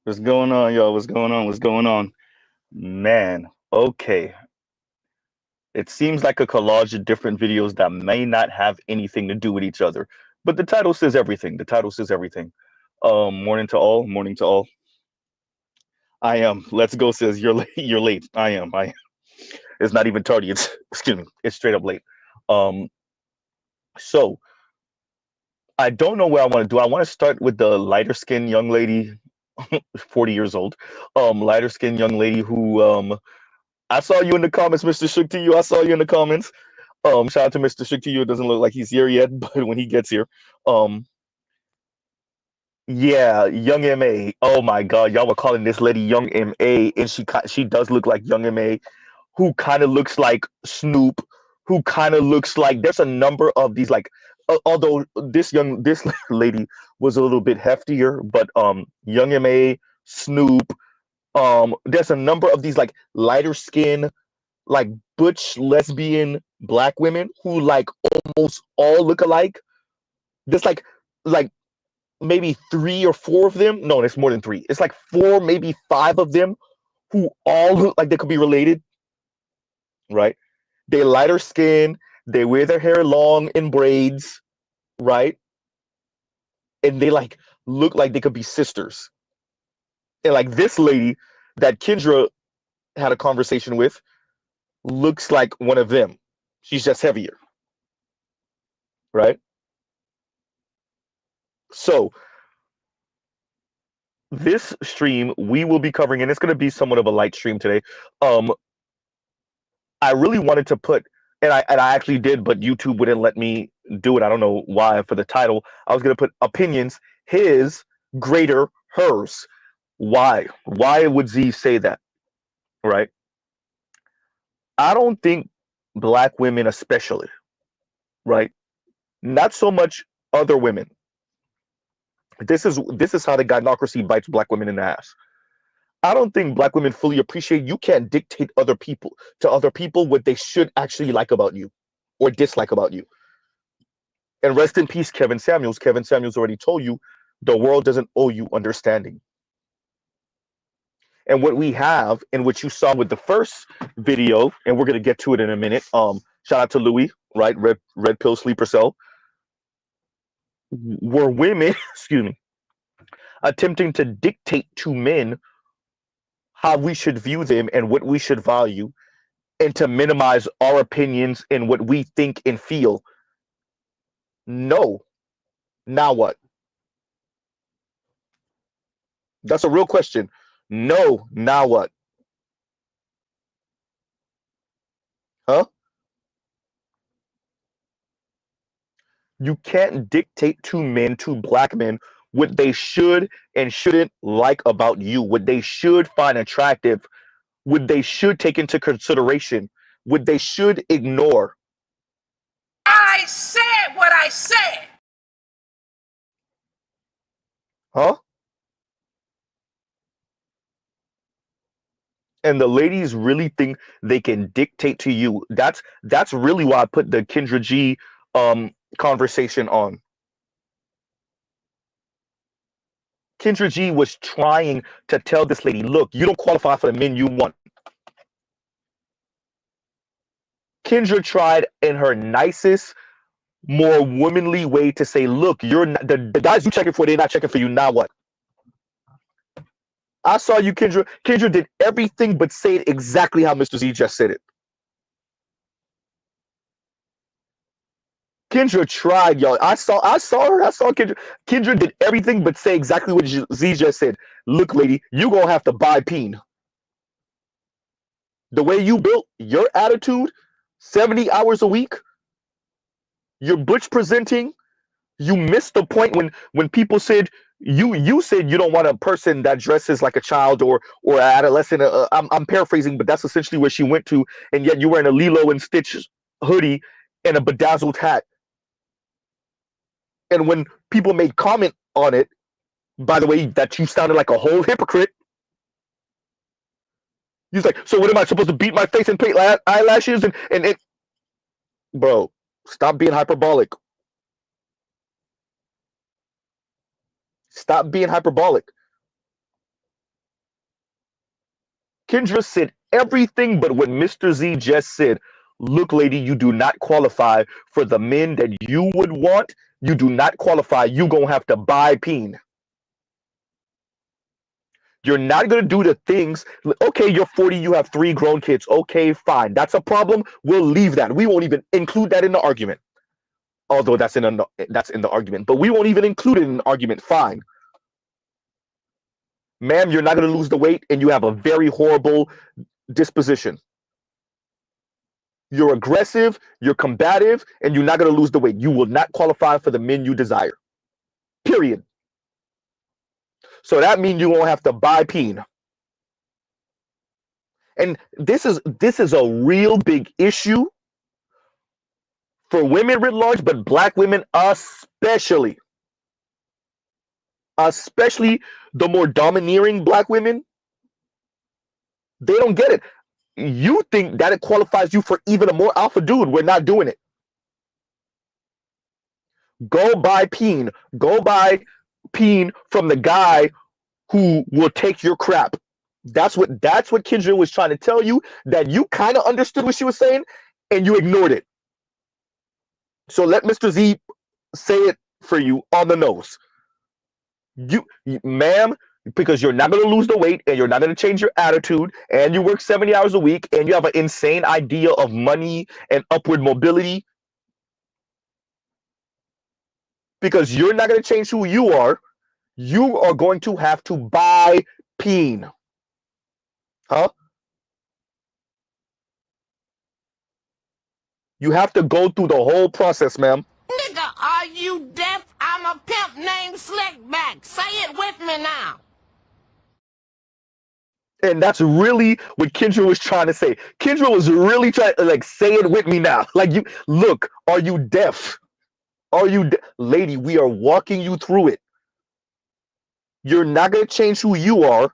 What's going on, y'all? What's going on? What's going on? Man, okay. It seems like a collage of different videos that may not have anything to do with each other. But the title says everything. The title says everything. Morning to all. Morning to all. I am. Let's go says you're late. You're late. I am. I am. It's not even tardy. It's excuse me. It's straight up late. Um, so I don't know where I want to do. I want to start with the lighter skinned young lady, 40 years old. Lighter skinned young lady who I saw you in the comments, Mr. Shook to you. I saw you in the comments. Shout out to Mr. Shook to you. It doesn't look like he's here yet, but when he gets here, um, yeah, Young Ma. Oh my God, y'all were calling this lady Young Ma, and she does look like Young Ma, who kind of looks like Snoop, who kind of looks like there's a number of these like. Although this lady was a little bit heftier, but Young Ma, Snoop, there's a number of these like lighter skin like butch lesbian black women who like almost all look alike. There's like maybe three or four of them. No, it's more than three. It's like four, maybe five of them who all look like they could be related, right? They lighter skin, they wear their hair long in braids, right? And they like look like they could be sisters. And like this lady that Kendra had a conversation with looks like one of them. She's just heavier, right? So this stream we will be covering, and it's going to be somewhat of a light stream today. Um, I really wanted to put, and I actually did, but YouTube wouldn't let me do it. I don't know why. For the title, I was going to put opinions, his greater hers. Why? Why would Z say that? Right? I don't think black women, especially, right? Not so much other women. This is how the gynocracy bites black women in the ass. I don't think black women fully appreciate you can't dictate other people what they should actually like about you or dislike about you. And rest in peace, Kevin Samuels. Kevin Samuels already told you the world doesn't owe you understanding. And what we have, and what you saw with the first video, and we're gonna get to it in a minute. Shout out to Louis, right? Red pill sleeper cell. Were women, excuse me, attempting to dictate to men how we should view them and what we should value, and to minimize our opinions and what we think and feel. No. Now what? That's a real question. No. Now what? Huh? You can't dictate to men, to black men, what they should and shouldn't like about you, what they should find attractive, what they should take into consideration, what they should ignore. I said what I said. Huh? And the ladies really think they can dictate to you. That's really why I put the Kendra G conversation on. Kendra G was trying to tell this lady, look, you don't qualify for the men you want. Kendra tried in her nicest, more womanly way to say, look, you're not, the guys you checking for, they're not checking for you. Now what? I saw you, Kendra. Kendra did everything but say it exactly how Mr. Z just said it. Kendra tried, y'all. I saw her. I saw Kendra. Kendra did everything but say exactly what Z just said. Look, lady, you gonna have to buy peen. The way you built your attitude, 70 hours a week, you're butch presenting. You missed the point when people said you said you don't want a person that dresses like a child or an adolescent. I'm paraphrasing, but that's essentially where she went to. And yet you wearing a Lilo and Stitch hoodie and a bedazzled hat. And when people made comment on it, by the way, that you sounded like a whole hypocrite. He's like, so what am I supposed to beat my face and paint eyelashes and it? Bro, stop being hyperbolic. Stop being hyperbolic. Kendra said everything but what Mr. Z just said. Look, lady, you do not qualify for the men that you would want. You do not qualify. You gonna have to buy peen. You're not gonna do the things. Okay, you're 40. You have 3 grown kids. Okay, fine. That's a problem. We'll leave that. We won't even include that in the argument. Although that's in the argument, but we won't even include it in the argument. Fine, ma'am. You're not gonna lose the weight, and you have a very horrible disposition. You're aggressive, you're combative, and you're not going to lose the weight. You will not qualify for the men you desire. Period. So that means you won't have to buy peen. And this is a real big issue for women writ large, but black women especially. Especially the more domineering black women. They don't get it. You think that it qualifies you for even a more alpha dude. We're not doing it. Go buy peen. Go buy peen from the guy who will take your crap. That's what Kendra was trying to tell you, that you kind of understood what she was saying and you ignored it. So let Mr. Z say it for you on the nose. Ma'am, because you're not going to lose the weight and you're not going to change your attitude, and you work 70 hours a week and you have an insane idea of money and upward mobility, because you're not going to change who you are going to have to buy peen. Huh? You have to go through the whole process, ma'am. Nigga, are you deaf? I'm a pimp named Slickback. Say it with me now. And that's really what Kendra was trying to say. Kendra was really trying to, like, say it with me now. Like, you look, are you deaf? Lady, we are walking you through it. You're not going to change who you are.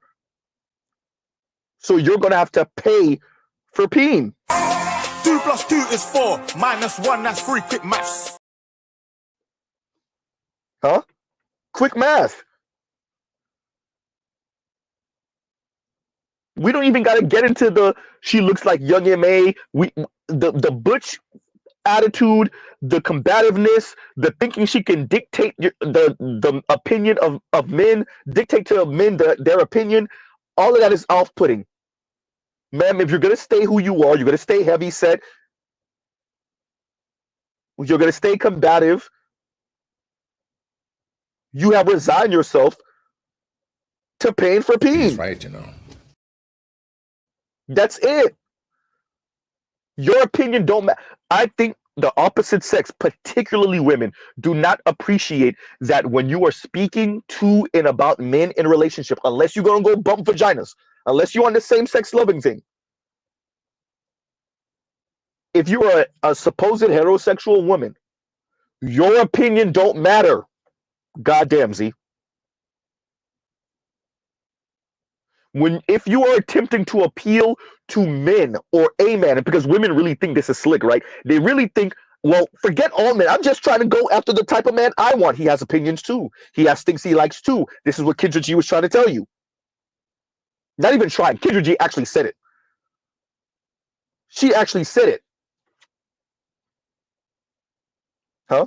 So you're going to have to pay for peen. 2 + 2 is 4. -1, that's 3. Quick maths. Huh? Quick math. We don't even got to get into the she looks like young MA. The butch attitude, the combativeness, the thinking she can dictate the opinion of men, dictate to men their opinion. All of that is off-putting. Ma'am, if you're going to stay who you are, you're going to stay heavy set, you're going to stay combative, you have resigned yourself to paying for peen. He's right, you know. That's it. Your opinion don't matter. I think the opposite sex, particularly women, do not appreciate that when you are speaking to and about men in a relationship, unless you're going to go bump vaginas, unless you're on the same-sex loving thing. If you are a supposed heterosexual woman, your opinion don't matter. Goddamn, Z. If you are attempting to appeal to men or a man, because women really think this is slick, right? They really think, well, forget all men. I'm just trying to go after the type of man I want. He has opinions too. He has things he likes too. This is what Kendra G was trying to tell you. Not even trying. Kendra G actually said it. She actually said it. Huh?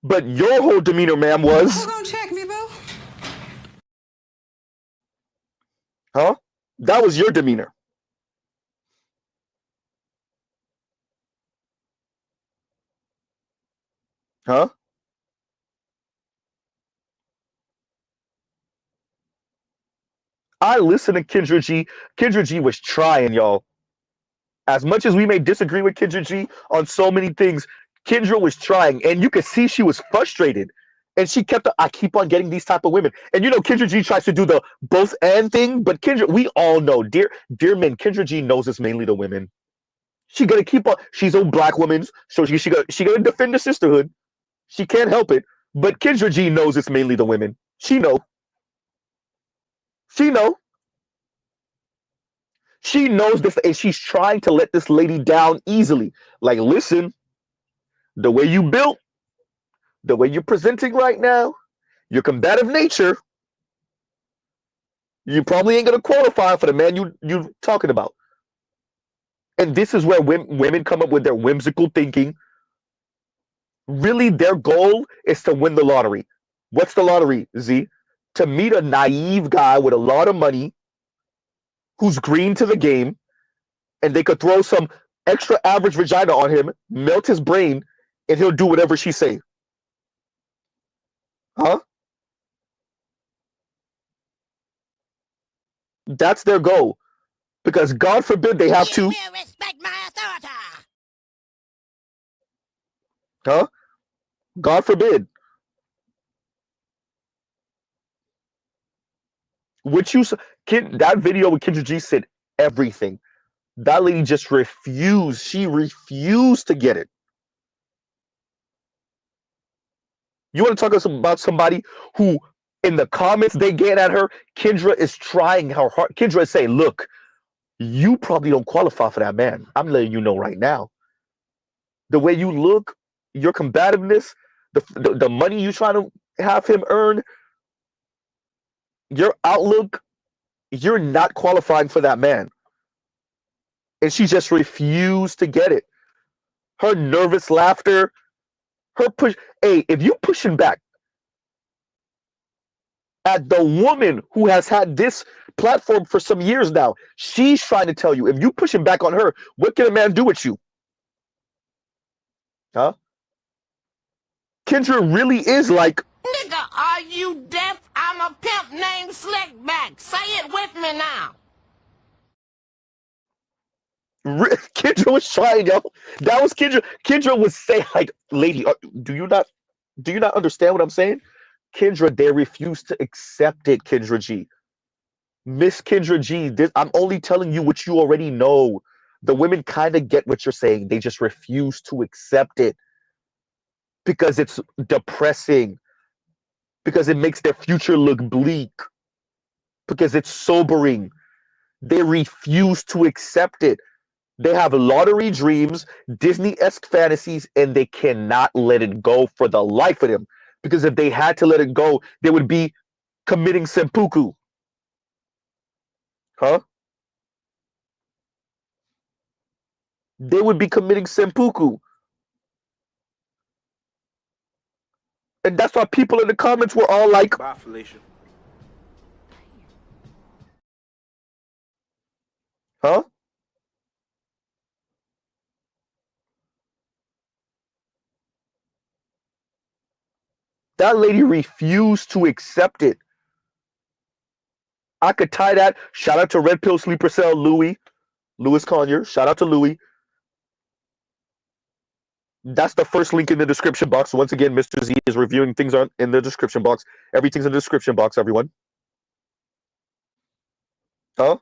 But your whole demeanor, ma'am, was... Who gonna check me, boo? Huh? That was your demeanor. Huh? I listened to Kendra G. Kendra G was trying, y'all. As much as we may disagree with Kendra G on so many things, Kendra was trying, and you could see she was frustrated. And she kept, I keep on getting these type of women. And you know, Kendra G tries to do the both and thing, but Kendra, we all know, dear men, Kendra G knows it's mainly the women. She gonna keep on, she's a black woman, so she gonna defend the sisterhood. She can't help it. But Kendra G knows it's mainly the women. She know. She know. She knows this, and she's trying to let this lady down easily. Like, listen, the way you built, the way you're presenting right now, your combative nature, You probably ain't gonna qualify for the man you talking about. And this is where women come up with their whimsical thinking. Really, their goal is to win the lottery. What's the lottery, Z? To meet a naive guy with a lot of money who's green to the game, and they could throw some extra average vagina on him, melt his brain, and he'll do whatever she say. Huh? That's their goal. Because God forbid they have to. You will respect my authority. Huh? God forbid. That video with Kendra G said everything. That lady just refused. She refused to get it. You want to talk about somebody who, in the comments they get at her, Kendra is trying her hard. Kendra is saying, look, you probably don't qualify for that man. I'm letting you know right now. The way you look, your combativeness, the money you trying to have him earn, your outlook, you're not qualifying for that man. And she just refused to get it. Her nervous laughter, her push. Hey, if you pushing back at the woman who has had this platform for some years now, she's trying to tell you, if you pushing back on her, what can a man do with you? Huh? Kendra really is like, Nigga, are you deaf? I'm a pimp named Slickback. Say it with me now. Kendra was trying, yo. That was Kendra. Kendra was saying, like, lady, do you not understand what I'm saying? Kendra, they refuse to accept it, Kendra G. Miss Kendra G, I'm only telling you what you already know. The women kind of get what you're saying. They just refuse to accept it because it's depressing, because it makes their future look bleak, because it's sobering. They refuse to accept it. They have lottery dreams, Disney-esque fantasies, and they cannot let it go for the life of them. Because if they had to let it go, they would be committing seppuku. Huh? They would be committing seppuku. And that's why people in the comments were all like, bye, Felicia. huh? That lady refused to accept it. I could tie that. Shout out to Red Pill Sleeper Cell, Louis Conyer. Shout out to Louis. That's the first link in the description box. Once again, Mr. Z is reviewing things in the description box. Everything's in the description box, everyone. Huh?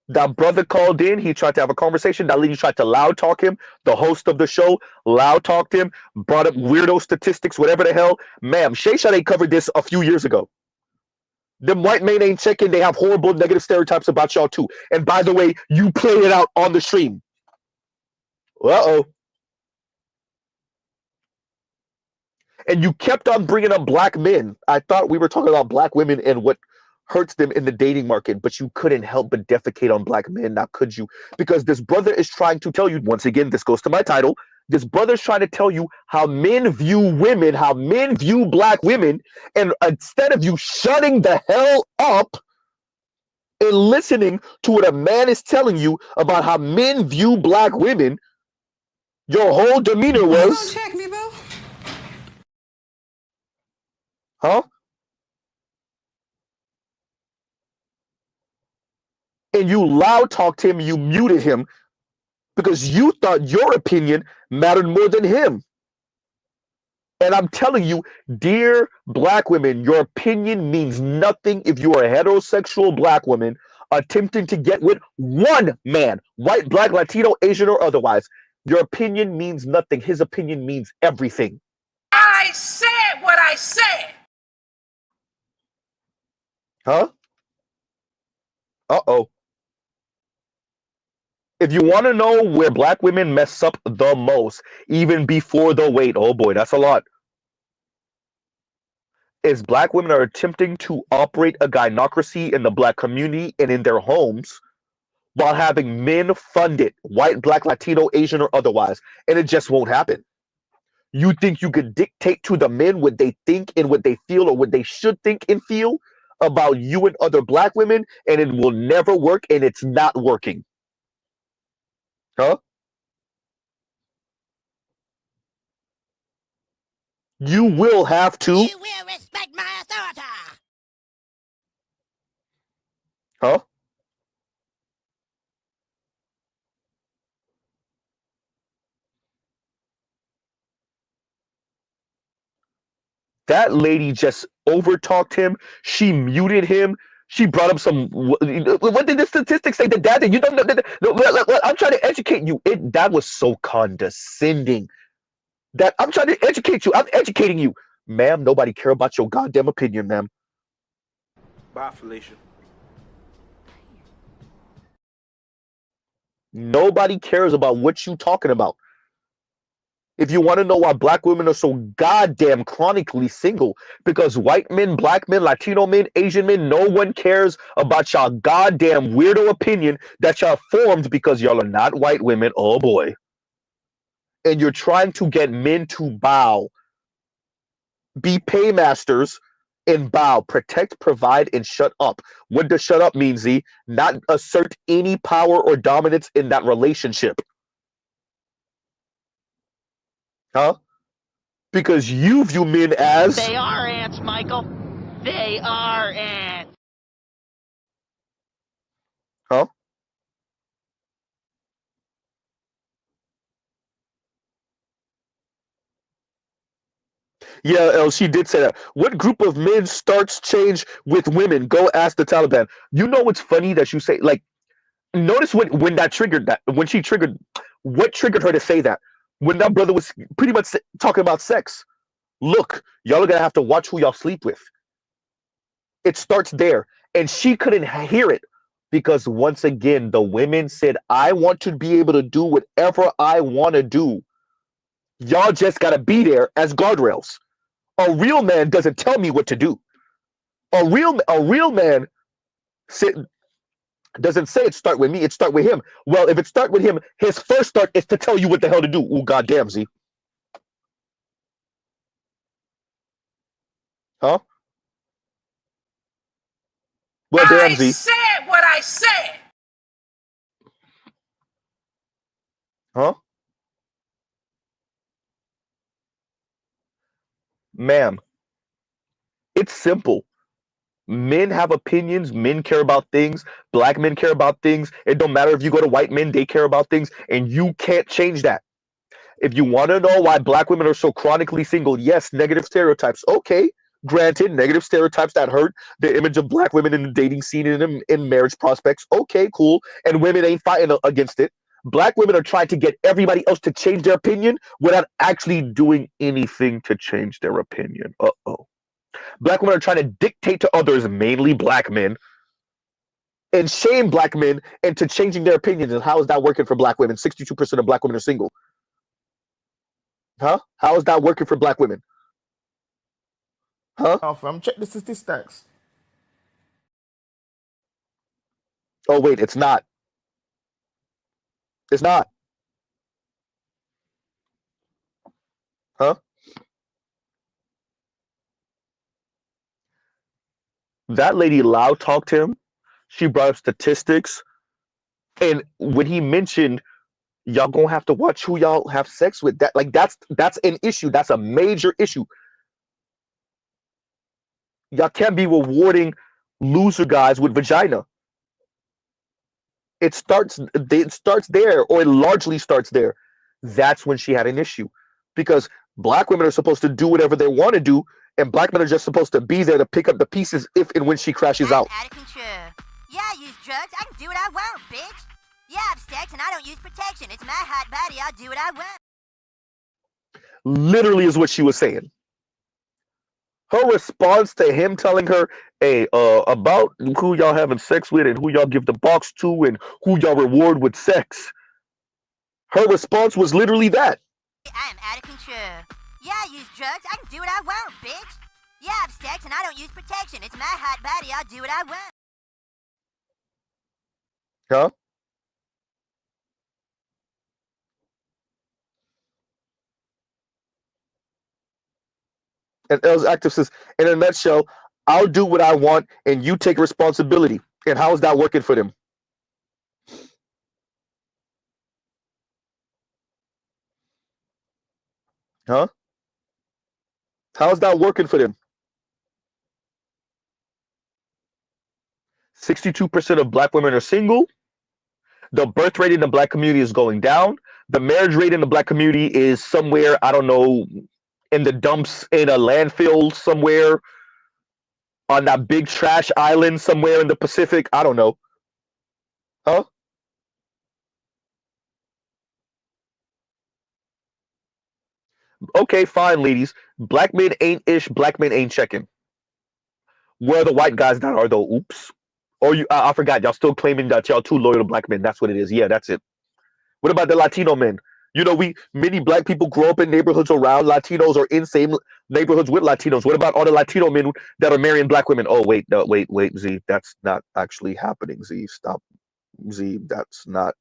That brother called in. He tried to have a conversation. That lady tried to loud talk him. The host of the show loud talked him, brought up weirdo statistics, whatever the hell. Ma'am, Shay Sade covered this a few years ago. Them white men ain't checking. They have horrible negative stereotypes about y'all too. And by the way, you played it out on the stream. Uh-oh. And you kept on bringing up black men. I thought we were talking about black women and what hurts them in the dating market, but you couldn't help but defecate on black men, now could you? Because this brother is trying to tell you, once again, this goes to my title, this brother's trying to tell you how men view women, how men view black women, and instead of you shutting the hell up and listening to what a man is telling you about how men view black women, your whole demeanor was, check me, boo. huh? And you loud talked him, you muted him because you thought your opinion mattered more than him. And I'm telling you, dear black women, your opinion means nothing if you are a heterosexual black woman attempting to get with one man, white, black, Latino, Asian, or otherwise. Your opinion means nothing. His opinion means everything. I said what I said. Huh? Uh-oh. If you want to know where black women mess up the most, even before the wait, oh boy, that's a lot. is black women are attempting to operate a gynocracy in the black community and in their homes while having men fund it, white, black, Latino, Asian, or otherwise, and it just won't happen. You think you could dictate to the men what they think and what they feel or what they should think and feel about you and other black women, and it will never work, and it's not working. Huh? You will have to. You will respect my authority. Huh? That lady just overtalked him. She muted him. She brought up some. What did the statistics say? The data. You don't know. I'm trying to educate you. That was so condescending. That I'm trying to educate you. I'm educating you, ma'am. Nobody care about your goddamn opinion, ma'am. Bye, Felicia. Nobody cares about what you talking about. If you want to know why black women are so goddamn chronically single, because white men, black men, Latino men, Asian men, no one cares about y'all goddamn weirdo opinion that y'all formed because y'all are not white women. Oh boy. And you're trying to get men to bow, be paymasters, and bow, protect, provide, and shut up. What does shut up mean, Z? Not assert any power or dominance in that relationship. Huh? Because you view men as... They are ants, Michael. They are ants. Huh? Yeah, she did say that. What group of men starts change with women? Go ask the Taliban. You know what's funny that you say, like, notice when that triggered that, when she triggered, what triggered her to say that? When that brother was pretty much talking about sex. Look, y'all are gonna have to watch who y'all sleep with. It starts there. And she couldn't hear it because once again, the women said, I want to be able to do whatever I want to do. Y'all just gotta be there as guardrails. A real man doesn't tell me what to do. A real man doesn't say it start with me, it start with him. Well, if it start with him, his first start is to tell you what the hell to do. Oh, goddamn, Z. Huh? Well, damn, I Z. said what I said. Huh? Ma'am, it's simple. Men have opinions, men care about things, black men care about things. It don't matter if you go to white men, they care about things, and you can't change that. If you want to know why black women are so chronically single, yes, negative stereotypes. Okay, granted, negative stereotypes that hurt the image of black women in the dating scene and in marriage prospects. Okay, cool. And women ain't fighting against it. Black women are trying to get everybody else to change their opinion without actually doing anything to change their opinion. Uh-oh. Black women are trying to dictate to others, mainly black men, and shame black men into changing their opinions. And how is that working for black women? 62% of black women are single. Huh? How is that working for black women? Huh? Fam, check the statistics. Oh, wait, it's not. It's not. Huh? That lady loud talked him. She brought up statistics. And when he mentioned y'all gonna have to watch who y'all have sex with, that's an issue. That's a major issue. Y'all can't be rewarding loser guys with vagina. It starts there, or it largely starts there. That's when she had an issue. Because black women are supposed to do whatever they want to do, and black men are just supposed to be there to pick up the pieces if and when she crashes out. Out of control. Yeah, I use drugs. I can do what I want, bitch. Yeah, I have sex and I don't use protection. It's my hot body. I'll do what I want. Literally is what she was saying. Her response to him telling her, hey, about who y'all having sex with and who y'all give the box to and who y'all reward with sex. Her response was literally that. I am out of control. Yeah, I use drugs. I can do what I want, bitch. Yeah, I have sex and I don't use protection. It's my hot body. I'll do what I want. Huh? And L's active says, in a nutshell, I'll do what I want and you take responsibility. And how is that working for them? Huh? How's that working for them? 62% of black women are single. The birth rate in the black community is going down. The marriage rate in the black community is somewhere, I don't know, in the dumps in a landfill somewhere on that big trash island somewhere in the Pacific. I don't know. Huh? Okay, fine, ladies. Black men ain't ish. Black men ain't checking. Where are the white guys that are though? Oops. Or you? I forgot. Y'all still claiming that y'all too loyal to black men. That's what it is. Yeah, that's it. What about the Latino men? You know, many black people grow up in neighborhoods around Latinos or in same neighborhoods with Latinos. What about all the Latino men that are marrying black women? Oh, wait, no, wait, Z. That's not actually happening. Z, stop. Z, that's not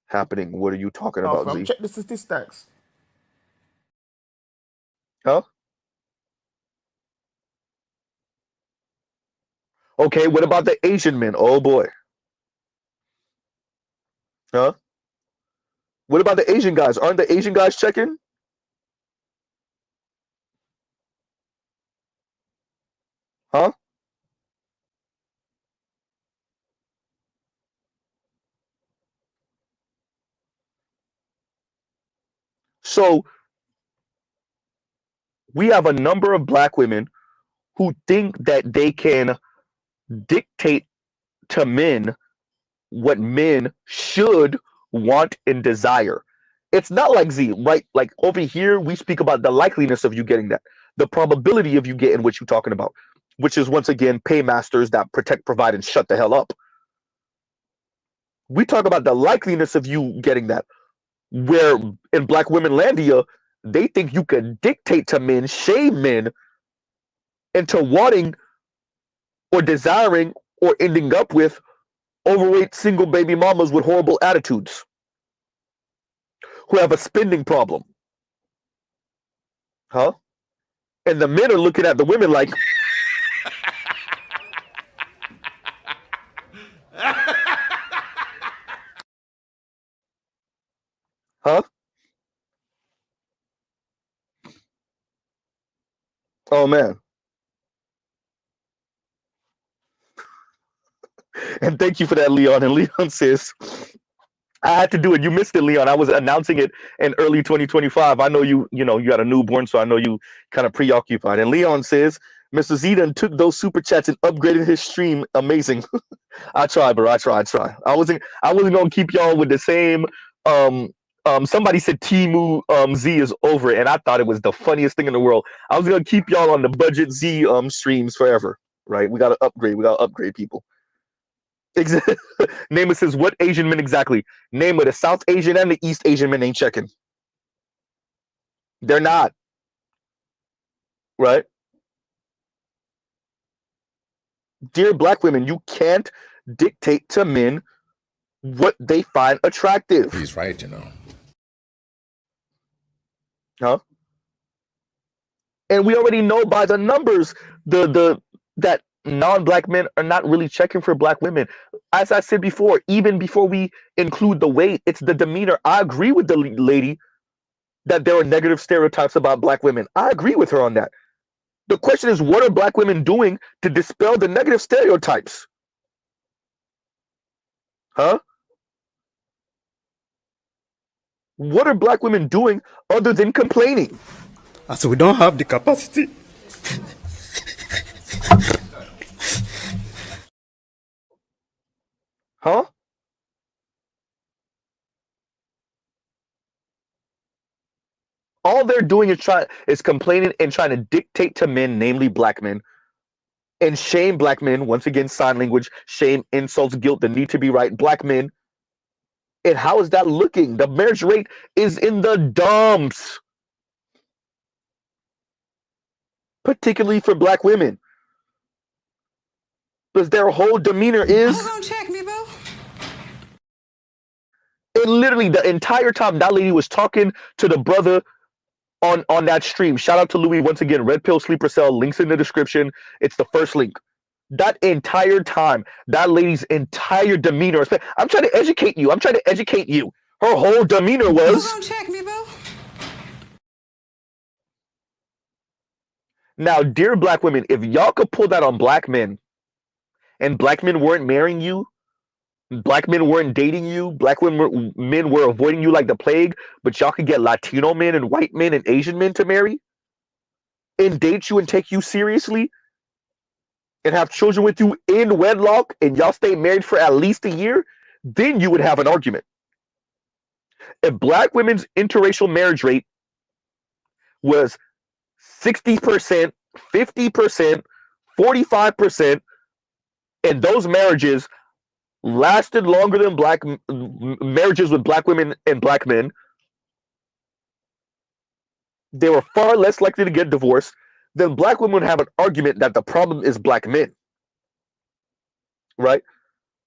happening. What are you talking Oh, about, fam, Z? check the statistics. Huh? Okay, what about the Asian men? Oh boy. Huh? What about the Asian guys? Aren't the Asian guys checking? Huh? So we have a number of black women who think that they can dictate to men what men should want and desire. It's not like Z, right? Like over here, we speak about the likeliness of you getting that, the probability of you getting what you're talking about, which is once again paymasters that protect, provide, and shut the hell up. We talk about the likeliness of you getting that, where in Black Womenlandia, they think you can dictate to men, shame men into wanting or desiring or ending up with overweight single baby mamas with horrible attitudes who have a spending problem. Huh? And the men are looking at the women like, huh? Oh man. And thank you for that, Leon. And Leon says, I had to do it. You missed it, Leon. I was announcing it in early 2025. I know you had a newborn, so I know you kind of preoccupied. And Leon says, Mr. Zedon took those super chats and upgraded his stream. Amazing. I try, bro. I try. I wasn't gonna keep y'all with the same. Somebody said Timu Z is over, and I thought it was the funniest thing in the world. I was gonna keep y'all on the budget Z streams forever, right? We gotta upgrade. We gotta upgrade people. Name says, what Asian men exactly? Name the South Asian and the East Asian men ain't checking. They're not, right? Dear black women, you can't dictate to men what they find attractive. He's right, you know. Huh? And we already know by the numbers that non-black men are not really checking for black women. As I said before, even before we include the weight, it's the demeanor. I agree with the lady that there are negative stereotypes about black women. I agree with her on that. The question is, what are black women doing to dispel the negative stereotypes? Huh? What are black women doing other than complaining? As we don't have the capacity. Huh? All they're doing is complaining and trying to dictate to men, namely black men, and shame black men. Once again, sign language, shame, insults, guilt, the need to be right. Black men. And how is that looking? The marriage rate is in the dumps. particularly for black women. Because their whole demeanor is, Hold on, check me, boo. and literally the entire time that lady was talking to the brother on that stream. Shout out to Louis once again. Red Pill Sleeper Cell, links in the description. It's the first link. That entire time, that lady's entire demeanor. I'm trying to educate you. I'm trying to educate you. Her whole demeanor was. Hold on, check me, boo. Now, dear black women, if y'all could pull that on black men, and black men weren't marrying you, black men weren't dating you, men were avoiding you like the plague, but y'all could get Latino men and white men and Asian men to marry and date you and take you seriously and have children with you in wedlock, and y'all stay married for at least a year, then you would have an argument. If black women's interracial marriage rate was 60%, 50%, 45%, and those marriages lasted longer than marriages with black women and black men, they were far less likely to get divorced, then black women would have an argument that the problem is black men. Right?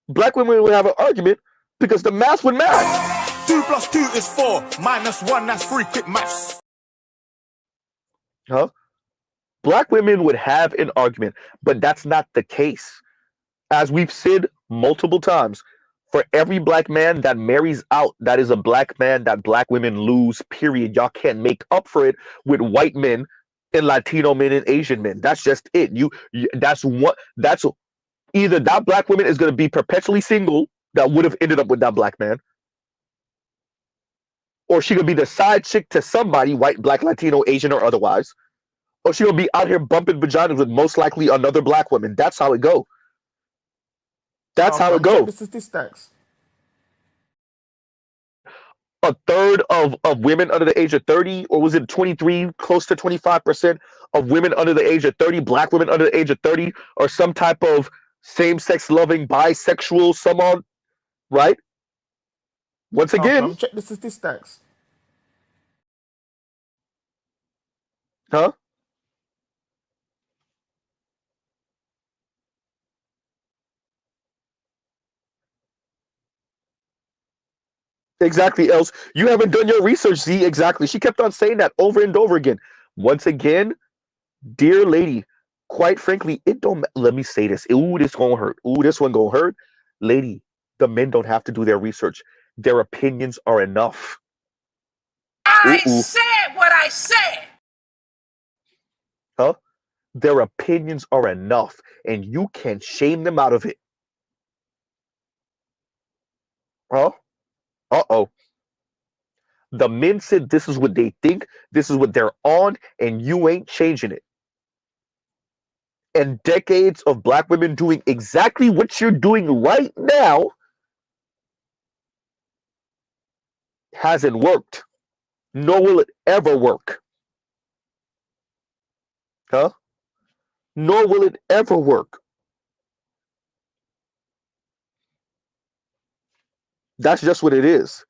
Black women would have an argument because the math would math. 2 + 2 is 4, -1, that's 3, quick maths. Huh? Black women would have an argument, but that's not the case. As we've said multiple times, for every black man that marries out, that is a black man that black women lose, period. Y'all can't make up for it with white men and Latino men and Asian men. That's just it. That's either that black woman is going to be perpetually single that would have ended up with that black man, or she could be the side chick to somebody, white, black, Latino, Asian, or otherwise, or she will be out here bumping vaginas with most likely another black woman. That's how it go. That's how it goes. Check the statistics. A third of women under the age of 30, or was it 23, close to 25% of women under the age of 30, black women under the age of 30, or some type of same-sex loving, bisexual, someone, right? Once again, Check the statistics. huh? Exactly, else you haven't done your research, Z. Exactly. She kept on saying that over and over again. Once again, dear lady, quite frankly, it don't. Let me say this. Ooh, this gonna hurt. Ooh, this one gonna hurt. Lady, the men don't have to do their research. Their opinions are enough. I Ooh. said what I said. Huh? Their opinions are enough, and you can shame them out of it. Huh? Uh-oh. The men said this is what they think, this is what they're on, and you ain't changing it. And decades of black women doing exactly what you're doing right now hasn't worked. Nor will it ever work. Huh? Nor will it ever work. That's just what it is.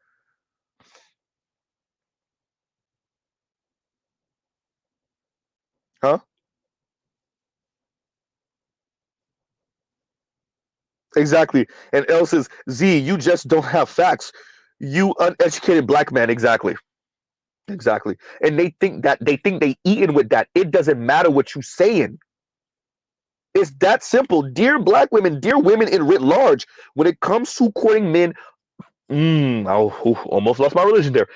Huh? Exactly. And L says, Z, you just don't have facts. You uneducated black man. Exactly. Exactly. And they think they eating with that. It doesn't matter what you saying. It's that simple. Dear black women, dear women in writ large, when it comes to courting men, I almost lost my religion there.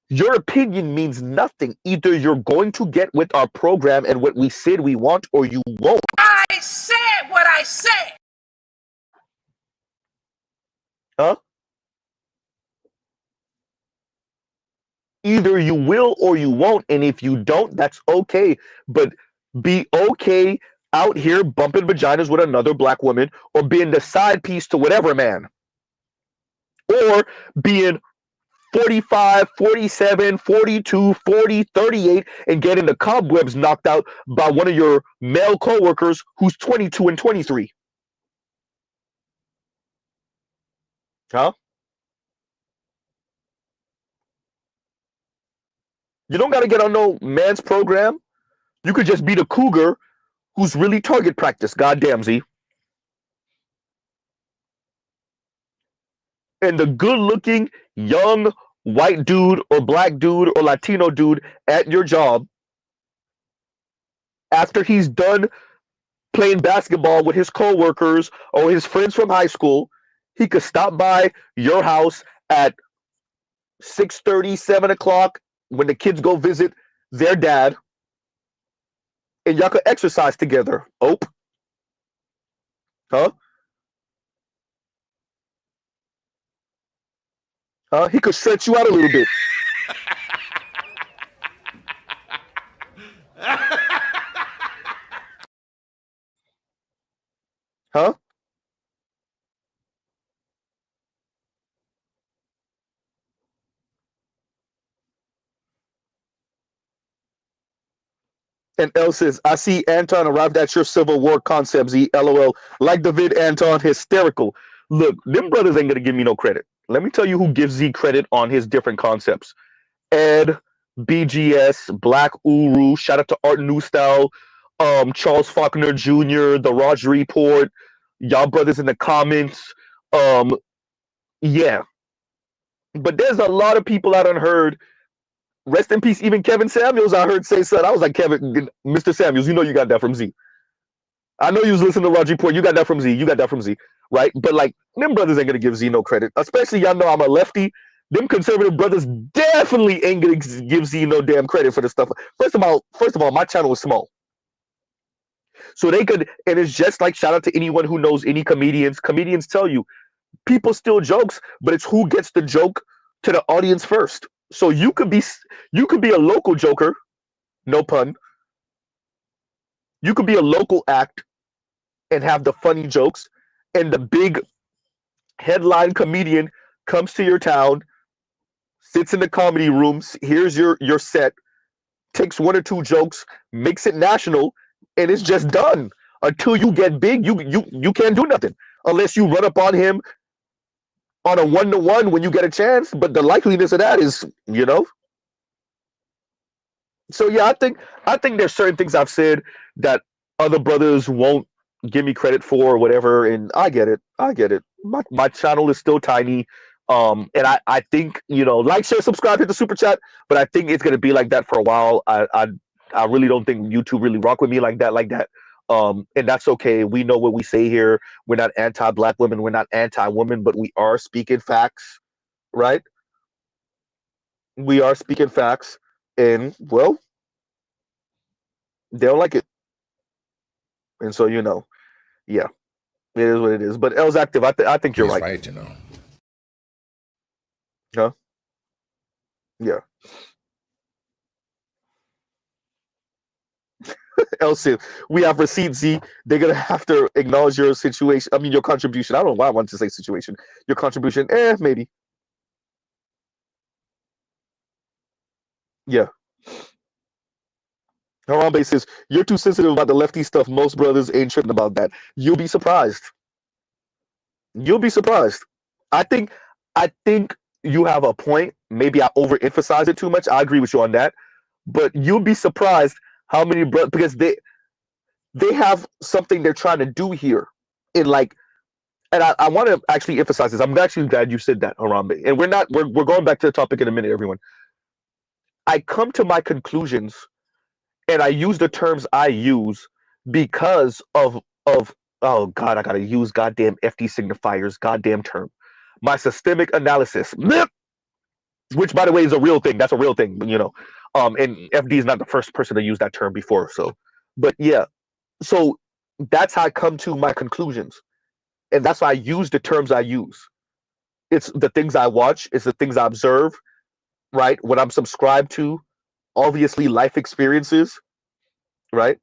Your opinion means nothing. Either you're going to get with our program and what we said we want, or you won't. I said what I said. Huh? Either you will or you won't, and if you don't, that's okay. But be okay out here bumping vaginas with another black woman, or being the side piece to whatever man, or being 45, 47, 42, 40, 38, and getting the cobwebs knocked out by one of your male coworkers who's 22 and 23. Huh? You don't got to get on no man's program. You could just be the cougar who's really target practice. Goddamn, Z. And the good-looking young white dude or black dude or Latino dude at your job, after he's done playing basketball with his coworkers or his friends from high school, he could stop by your house at 6:30, 7 o'clock when the kids go visit their dad, and y'all could exercise together. Oh, huh? Huh? He could stretch you out a little bit. Huh? And L says, I see Anton arrived at your Civil War concept, Z. LOL. Like the vid, Anton, hysterical. Look, them brothers ain't gonna give me no credit. Let me tell you who gives Z credit on his different concepts. Ed, BGS, Black Uru, shout out to Art New Style, Charles Faulkner Jr., The Raj Report, y'all brothers in the comments. Yeah. But there's a lot of people I done heard. Rest in peace, even Kevin Samuels, I heard say something. I was like, Kevin, Mr. Samuels, you know you got that from Z. I know you was listening to Raj Report. You got that from Z. You got that from Z, right? But like, them brothers ain't gonna give Z no credit. Especially y'all know I'm a lefty. Them conservative brothers definitely ain't gonna give Z no damn credit for the stuff. First of all, my channel is small, so they could. And it's just like shout out to anyone who knows any comedians. Comedians tell you people steal jokes, but it's who gets the joke to the audience first. So you could be a local joker, no pun. You could be a local act and have the funny jokes, and the big headline comedian comes to your town, sits in the comedy rooms, here's your set, takes one or two jokes, makes it national, and it's just done. Until you get big, you can't do nothing unless you run up on him on a 1-to-1 when you get a chance. But the likeliness of that is, So yeah, I think there's certain things I've said that other brothers won't give me credit for or whatever, and I get it. I get it. My channel is still tiny. And I think, like, share, subscribe, hit the super chat, but I think it's gonna be like that for a while. I really don't think YouTube really rock with me like that. And that's okay. We know what we say here. We're not anti-black women, we're not anti-women, but we are speaking facts, right? We are speaking facts, and well, they don't like it. And so, yeah, it is what it is. But L's active. I think you're He's right. right, Huh? Yeah. L said, we have receipts, Z. They're gonna have to acknowledge your situation. I mean, your contribution. I don't know why I wanted to say situation. Your contribution, maybe. Yeah. Harambe says, you're too sensitive about the lefty stuff. Most brothers ain't tripping about that. You'll be surprised. You'll be surprised. I think you have a point. Maybe I overemphasize it too much. I agree with you on that. But you'll be surprised how many brothers, because they have something they're trying to do here. In like, and I want to actually emphasize this. I'm actually glad you said that, Harambe. And we're going back to the topic in a minute, everyone. I come to my conclusions and I use the terms I use because of oh god, I gotta use goddamn FD signifiers, goddamn term. My systemic analysis, which by the way is a real thing. That's a real thing, and FD is not the first person to use that term before. So, but yeah, so that's how I come to my conclusions, and that's why I use the terms I use. It's the things I watch, it's the things I observe, right? What I'm subscribed to, obviously life experiences, right?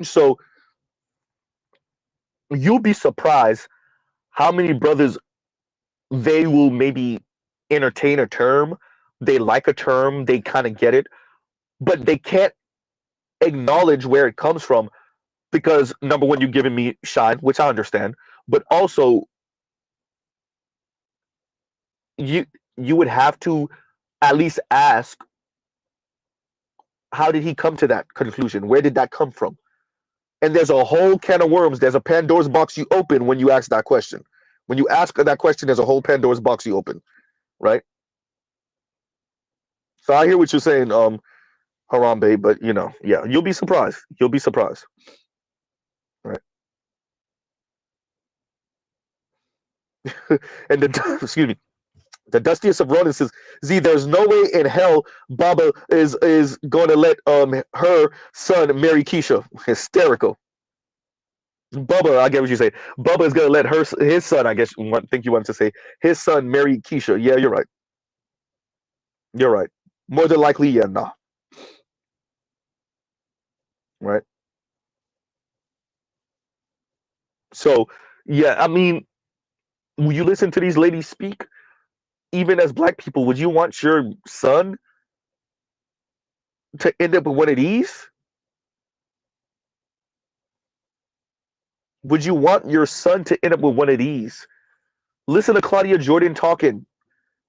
So you'll be surprised how many brothers they will maybe entertain a term, they like a term, they kind of get it, but they can't acknowledge where it comes from because number one, you're giving me shine, which I understand, but also you would have to at least ask How did he come to that conclusion? Where did that come from? And there's a whole can of worms. There's a Pandora's box you open when you ask that question. When you ask that question, there's a whole Pandora's box you open, right? So I hear what you're saying, Harambe, but yeah, you'll be surprised. You'll be surprised, right? And the excuse me, the dustiest of Ronin says, Z, there's no way in hell Baba is going to let her son marry Keisha. Hysterical. Bubba, I get what you say. Bubba is going to let his son, I guess think you wanted to say, his son marry Keisha. Yeah, you're right. You're right. More than likely, yeah, nah. Right? So, yeah, I mean, when you listen to these ladies speak, even as black people, would you want your son to end up with one of these? Would you want your son to end up with one of these? Listen to Claudia Jordan talking.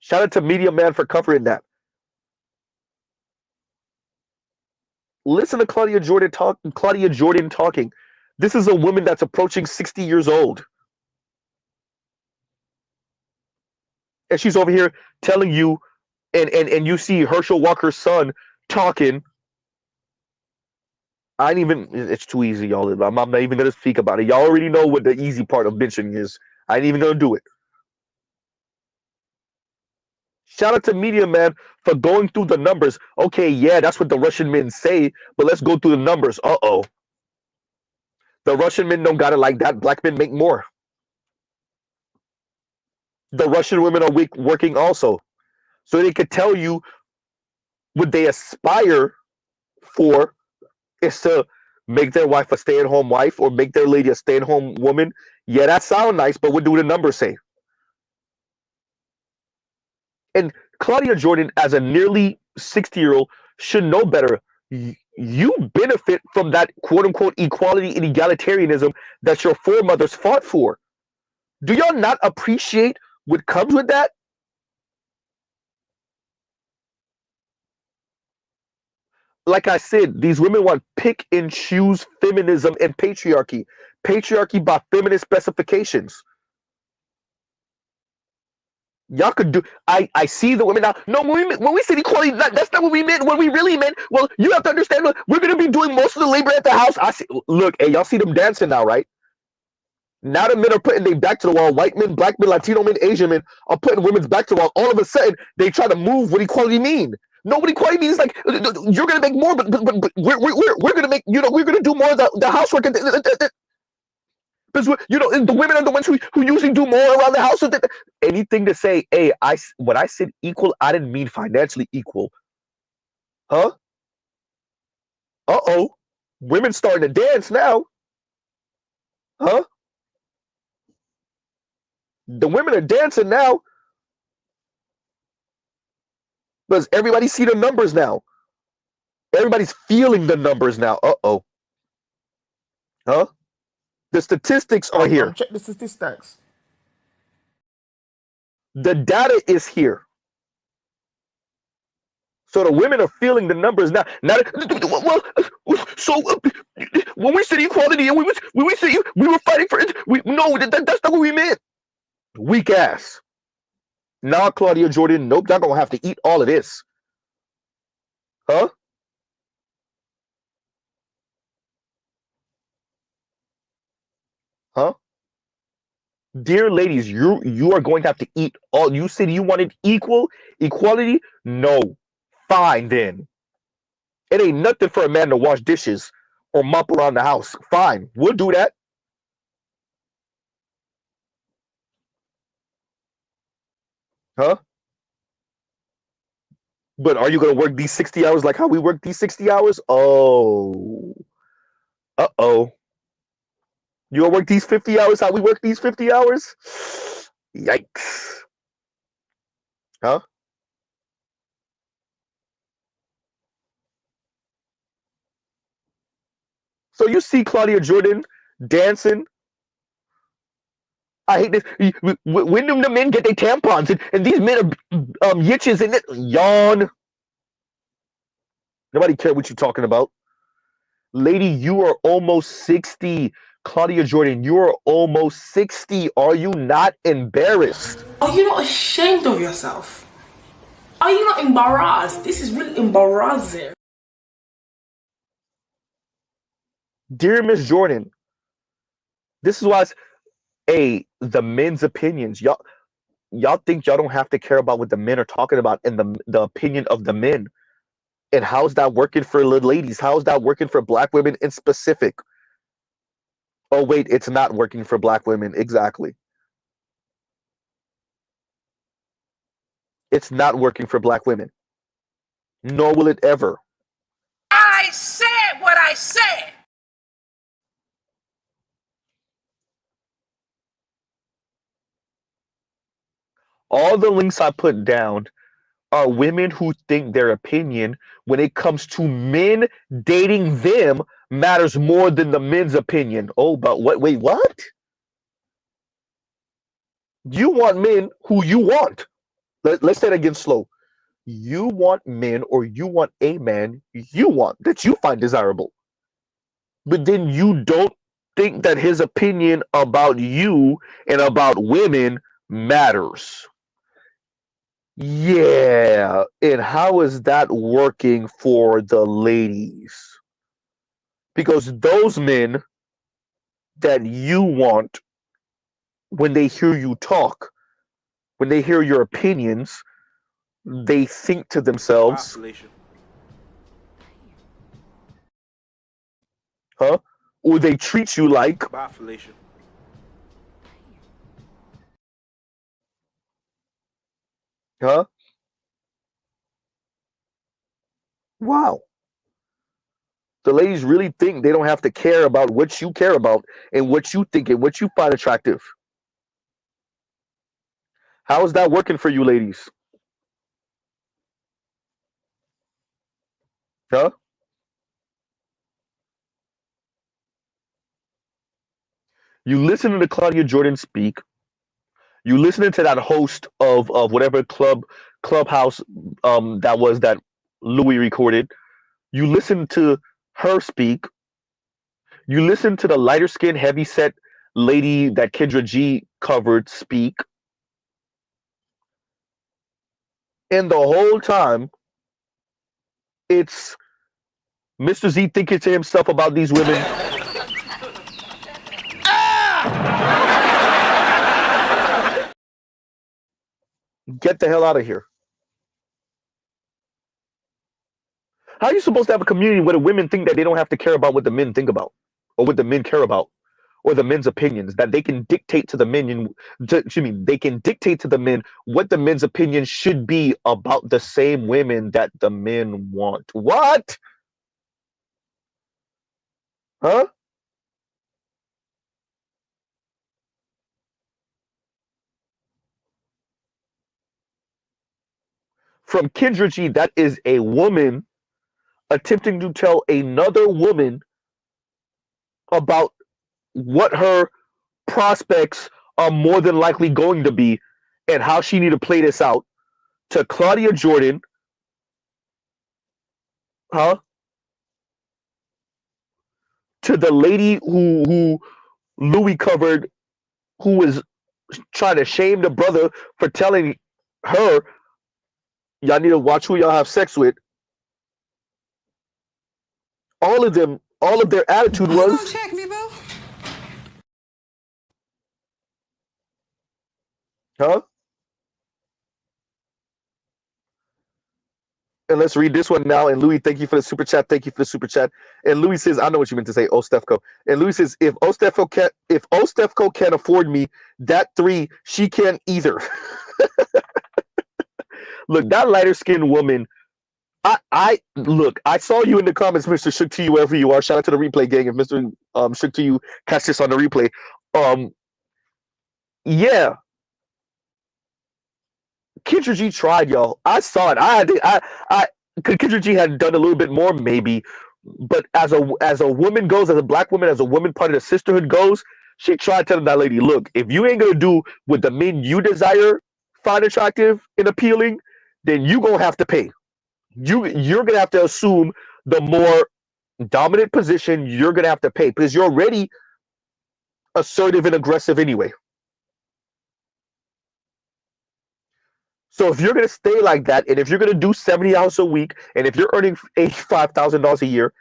Shout out to Media Man for covering that. Listen to Claudia Jordan talking. This is a woman that's approaching 60 years old. And she's over here telling you, and you see Herschel Walker's son talking. It's too easy, y'all. I'm not even going to speak about it. Y'all already know what the easy part of mentioning is. I ain't even going to do it. Shout out to Media Man for going through the numbers. Okay, yeah, that's what the Russian men say, but let's go through the numbers. Uh-oh. The Russian men don't got it like that. Black men make more. The Russian women are working also. So they could tell you what they aspire for is to make their wife a stay-at-home wife or make their lady a stay-at-home woman. Yeah, that sounds nice, but what do the numbers say? And Claudia Jordan, as a nearly 60-year-old, should know better. You benefit from that quote-unquote equality and egalitarianism that your foremothers fought for. Do y'all not appreciate what comes with that? Like I said, these women want pick and choose feminism and patriarchy. Patriarchy by feminist specifications. Y'all could do. I see the women now. No, when we said equality, that's not what we meant. What we really meant. Well, you have to understand. We're gonna be doing most of the labor at the house. I see. Look, hey, y'all see them dancing now, right? Now the men are putting their back to the wall. White men, black men, Latino men, Asian men are putting women's back to the wall. All of a sudden, they try to move what equality mean. No, what equality means like you're gonna make more, but we're gonna make we're gonna do more of the housework. Because the women are the ones who usually do more around the house. So anything to say, hey, when I said equal, I didn't mean financially equal. Huh? Uh-oh. Women starting to dance now. Huh? The women are dancing now. Because everybody see the numbers now. Everybody's feeling the numbers now. Uh-oh. Huh? The statistics are here. Check the statistics. The data is here. So the women are feeling the numbers now. So when we said equality, and we said we were fighting for it, no, that's not what we meant. Weak ass. Nah, Claudia Jordan, nope, y'all gonna have to eat all of this. Huh? Huh? Dear ladies, you are going to have to eat all. You said you wanted equality? No. Fine then. It ain't nothing for a man to wash dishes or mop around the house. Fine, we'll do that. Huh? But are you going to work these 60 hours like how we work these 60 hours? Oh. Uh-oh. You going to work these 50 hours how we work these 50 hours? Yikes. Huh? So you see Claudia Jordan dancing. I hate this. When do the men get their tampons? And these men are yitches and yawn. Nobody care what you're talking about. Lady, you are almost 60. Claudia Jordan, you are almost 60. Are you not embarrassed? Are you not ashamed of yourself? Are you not embarrassed? This is really embarrassing. Dear Miss Jordan, this is why the men's opinions. Y'all think y'all don't have to care about what the men are talking about and the opinion of the men. And how's that working for the ladies? How's that working for black women in specific? Oh, wait, it's not working for black women. Exactly. It's not working for black women. Nor will it ever. I said what I said. All the links I put down are women who think their opinion when it comes to men dating them matters more than the men's opinion. Oh, but what? Wait, what? You want men who you want. Let's say it again slow. You want men, or you want a man you want, that you find desirable. But then you don't think that his opinion about you and about women matters. Yeah, and how is that working for the ladies? Because those men that you want, when they hear you talk, when they hear your opinions, they think to themselves, Violation. huh? Or they treat you like, Violation. huh? Wow. The ladies really think they don't have to care about what you care about and what you think and what you find attractive. How is that working for you, ladies? Huh? You listen to Claudia Jordan speak. You listening to that host of whatever clubhouse that Louis recorded. You listen to her speak. You listen to the lighter skinned, heavy set lady that Kendra G covered speak. And the whole time, it's Mr. Z thinking to himself about these women. Get the hell out of here. How are you supposed to have a community where the women think that they don't have to care about what the men think about or what the men care about or the men's opinions, that they can dictate to the men, they can dictate to the men what the men's opinions should be about the same women that the men want? What? Huh? From Kendra G, that is a woman attempting to tell another woman about what her prospects are more than likely going to be and how she need to play this out, to Claudia Jordan, huh? To the lady who Louis covered, who was trying to shame the brother for telling her, y'all need to watch who y'all have sex with. All of them, all of their attitude was, check me, boo. huh? And let's read this one now. And Louis, thank you for the super chat. Thank you for the super chat. And Louis says, I know what you meant to say, Ostefco. And Louis says, if Ostefco can't afford me, that three, she can't either. Look, that lighter skinned woman. I look. I saw you in the comments, Mr. Shook to you wherever you are. Shout out to the replay gang. If Mr. Shook to you catch this on the replay. Yeah, Kendra G tried, y'all. I saw it. Kendra G had done a little bit more, maybe, but as a woman goes, as a black woman, as a woman part of the sisterhood goes, she tried telling that lady, look, if you ain't gonna do what the men you desire find attractive and appealing, then you gonna have to pay. You're gonna have to assume the more dominant position. You're gonna have to pay because you're already assertive and aggressive anyway. So if you're gonna stay like that, and if you're gonna do 70 hours a week, and if you're earning $85,000 a year,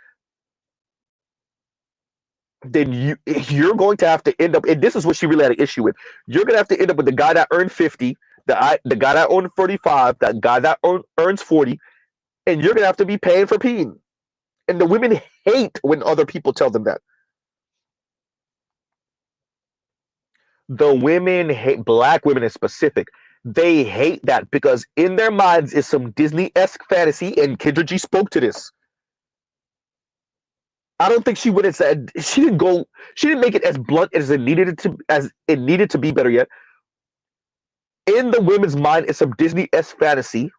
then you're going to have to end up. And this is what she really had an issue with. You're gonna have to end up with the guy that earned 50, the guy that earned 35, that guy that earns 40, and you're gonna have to be paying for peeing. And the women hate when other people tell them that. The women hate, black women in specific. They hate that because in their minds is some Disney-esque fantasy, and Kendra G spoke to this. I don't think she would have said, she didn't make it as blunt as it needed to be, better yet. In the women's mind is some Disney-esque fantasy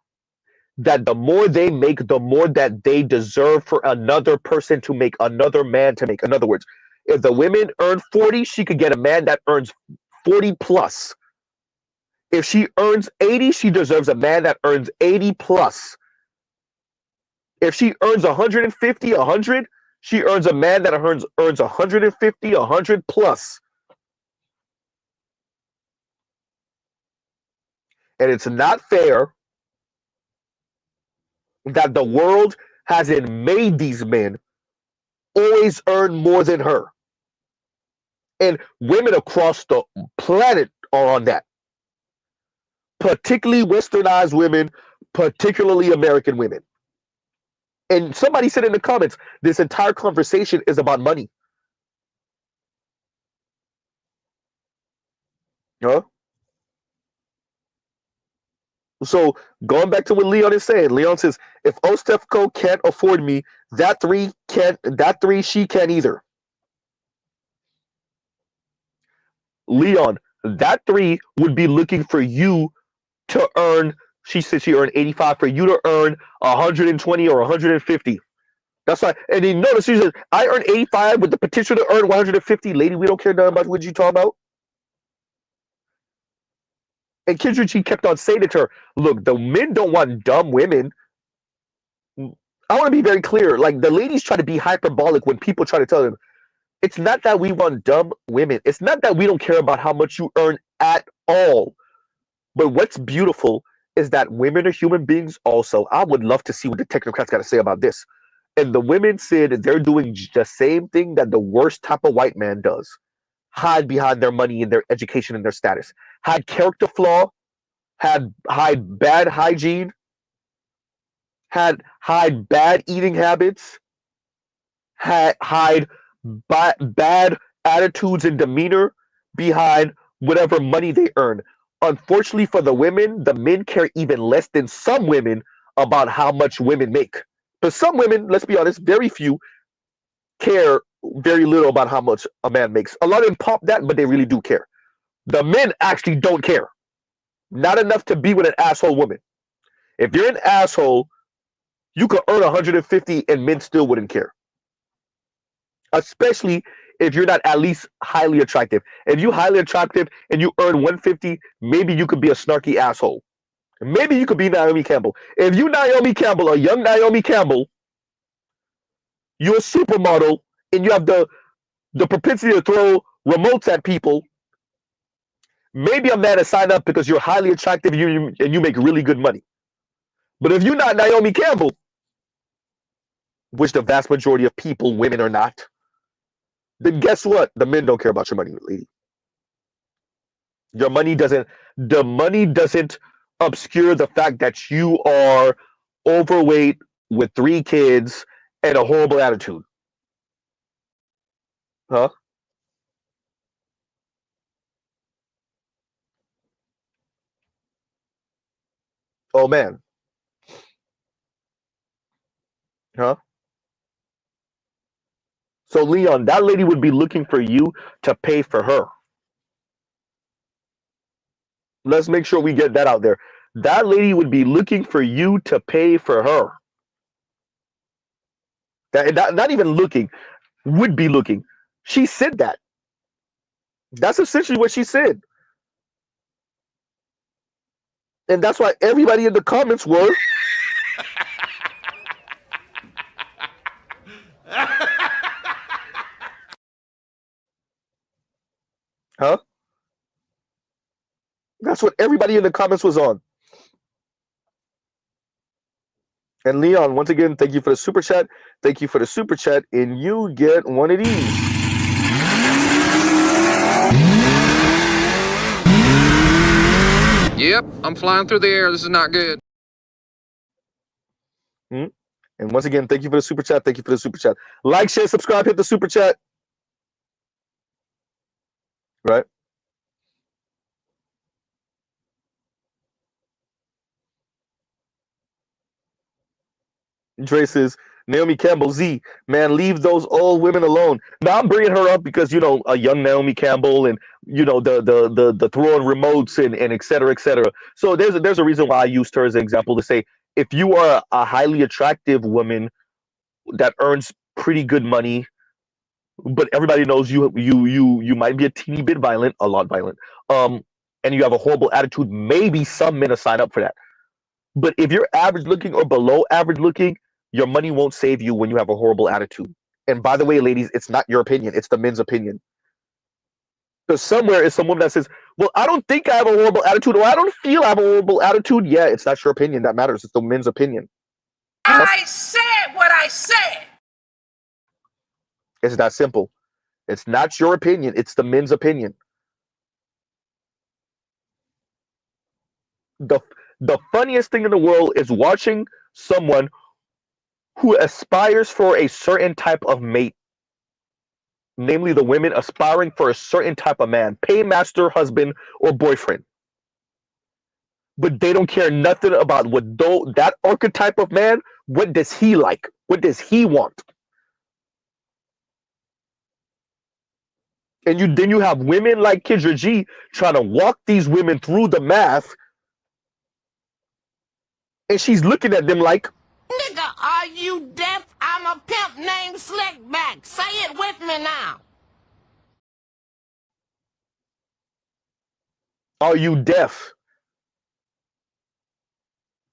that the more they make, the more that they deserve for another person to make, another man to make. In other words, if the women earn 40, she could get a man that earns 40 plus. If she earns 80, she deserves a man that earns 80 plus. If she earns 150, 100, she earns a man that earns 150, 100 plus. And it's not fair that the world hasn't made these men always earn more than her. And women across the planet are on that. Particularly westernized women, particularly American women. And somebody said in the comments, this entire conversation is about money. Huh? So going back to what Leon is saying, Leon says, if Ostefco can't afford me, that three she can't either. Leon, that three would be looking for you to earn, she said she earned 85, for you to earn 120 or 150. That's why, and then notice she says, I earn 85 with the potential to earn 150. Lady, we don't care nothing about what you talking about. And Kendra G kept on saying to her, look, the men don't want dumb women. I want to be very clear. Like, the ladies try to be hyperbolic when people try to tell them, it's not that we want dumb women. It's not that we don't care about how much you earn at all. But what's beautiful is that women are human beings also. I would love to see what the technocrats got to say about this. And the women said they're doing the same thing that the worst type of white man does. Hide behind their money and their education and their status. Hide character flaw. Hide bad hygiene. Hide bad eating habits. Hide bad attitudes and demeanor behind whatever money they earn. Unfortunately for the women, the men care even less than some women about how much women make. But some women, let's be honest, very few care very little about how much a man makes. A lot of them pop that, but they really do care. The men actually don't care. Not enough to be with an asshole woman. If you're an asshole, you could earn 150 and men still wouldn't care. Especially if you're not at least highly attractive. If you're highly attractive and you earn 150, maybe you could be a snarky asshole. Maybe you could be Naomi Campbell. If you Naomi Campbell, a young Naomi Campbell, you're a supermodel and you have the propensity to throw remotes at people, maybe a man to sign up because you're highly attractive and you make really good money. But if you're not Naomi Campbell, which the vast majority of people, women, are not, then guess what? The men don't care about your money, lady. The money doesn't obscure the fact that you are overweight with 3 kids and a horrible attitude. Huh? Oh man. Huh? So Leon, that lady would be looking for you to pay for her. Let's make sure we get that out there. That lady would be looking for you to pay for her. That not even looking, would be looking. She said that. That's essentially what she said. And that's why everybody in the comments were Huh? That's what everybody in the comments was on. And Leon, once again, thank you for the super chat. Thank you for the super chat, and you get one of these. Yep, I'm flying through the air. This is not good. And once again, thank you for the super chat. Thank you for the super chat. Like, share, subscribe, hit the super chat. Right? Dre says, Naomi Campbell, Z, man, leave those old women alone. Now I'm bringing her up because, a young Naomi Campbell and, the throwing remotes and et cetera, et cetera. So there's a reason why I used her as an example to say, if you are a highly attractive woman that earns pretty good money, but everybody knows you might be a teeny bit violent, a lot violent, and you have a horrible attitude, maybe some men will sign up for that. But if you're average looking or below average looking, your money won't save you when you have a horrible attitude. And by the way, ladies, it's not your opinion, it's the men's opinion. Because somewhere is some woman that says, well, I don't think I have a horrible attitude, or I don't feel I have a horrible attitude. Yeah, it's not your opinion that matters, it's the men's opinion. I said what I said. It's that simple. It's not your opinion, it's the men's opinion. The funniest thing in the world is watching someone who aspires for a certain type of mate, namely the women aspiring for a certain type of man, paymaster, husband, or boyfriend. But they don't care nothing about that archetype of man. What does he like? What does he want? And then you have women like Kendra G trying to walk these women through the math, and she's looking at them like, Nigga, are you deaf? I'm a pimp named Slickback. Say it with me now. are you deaf?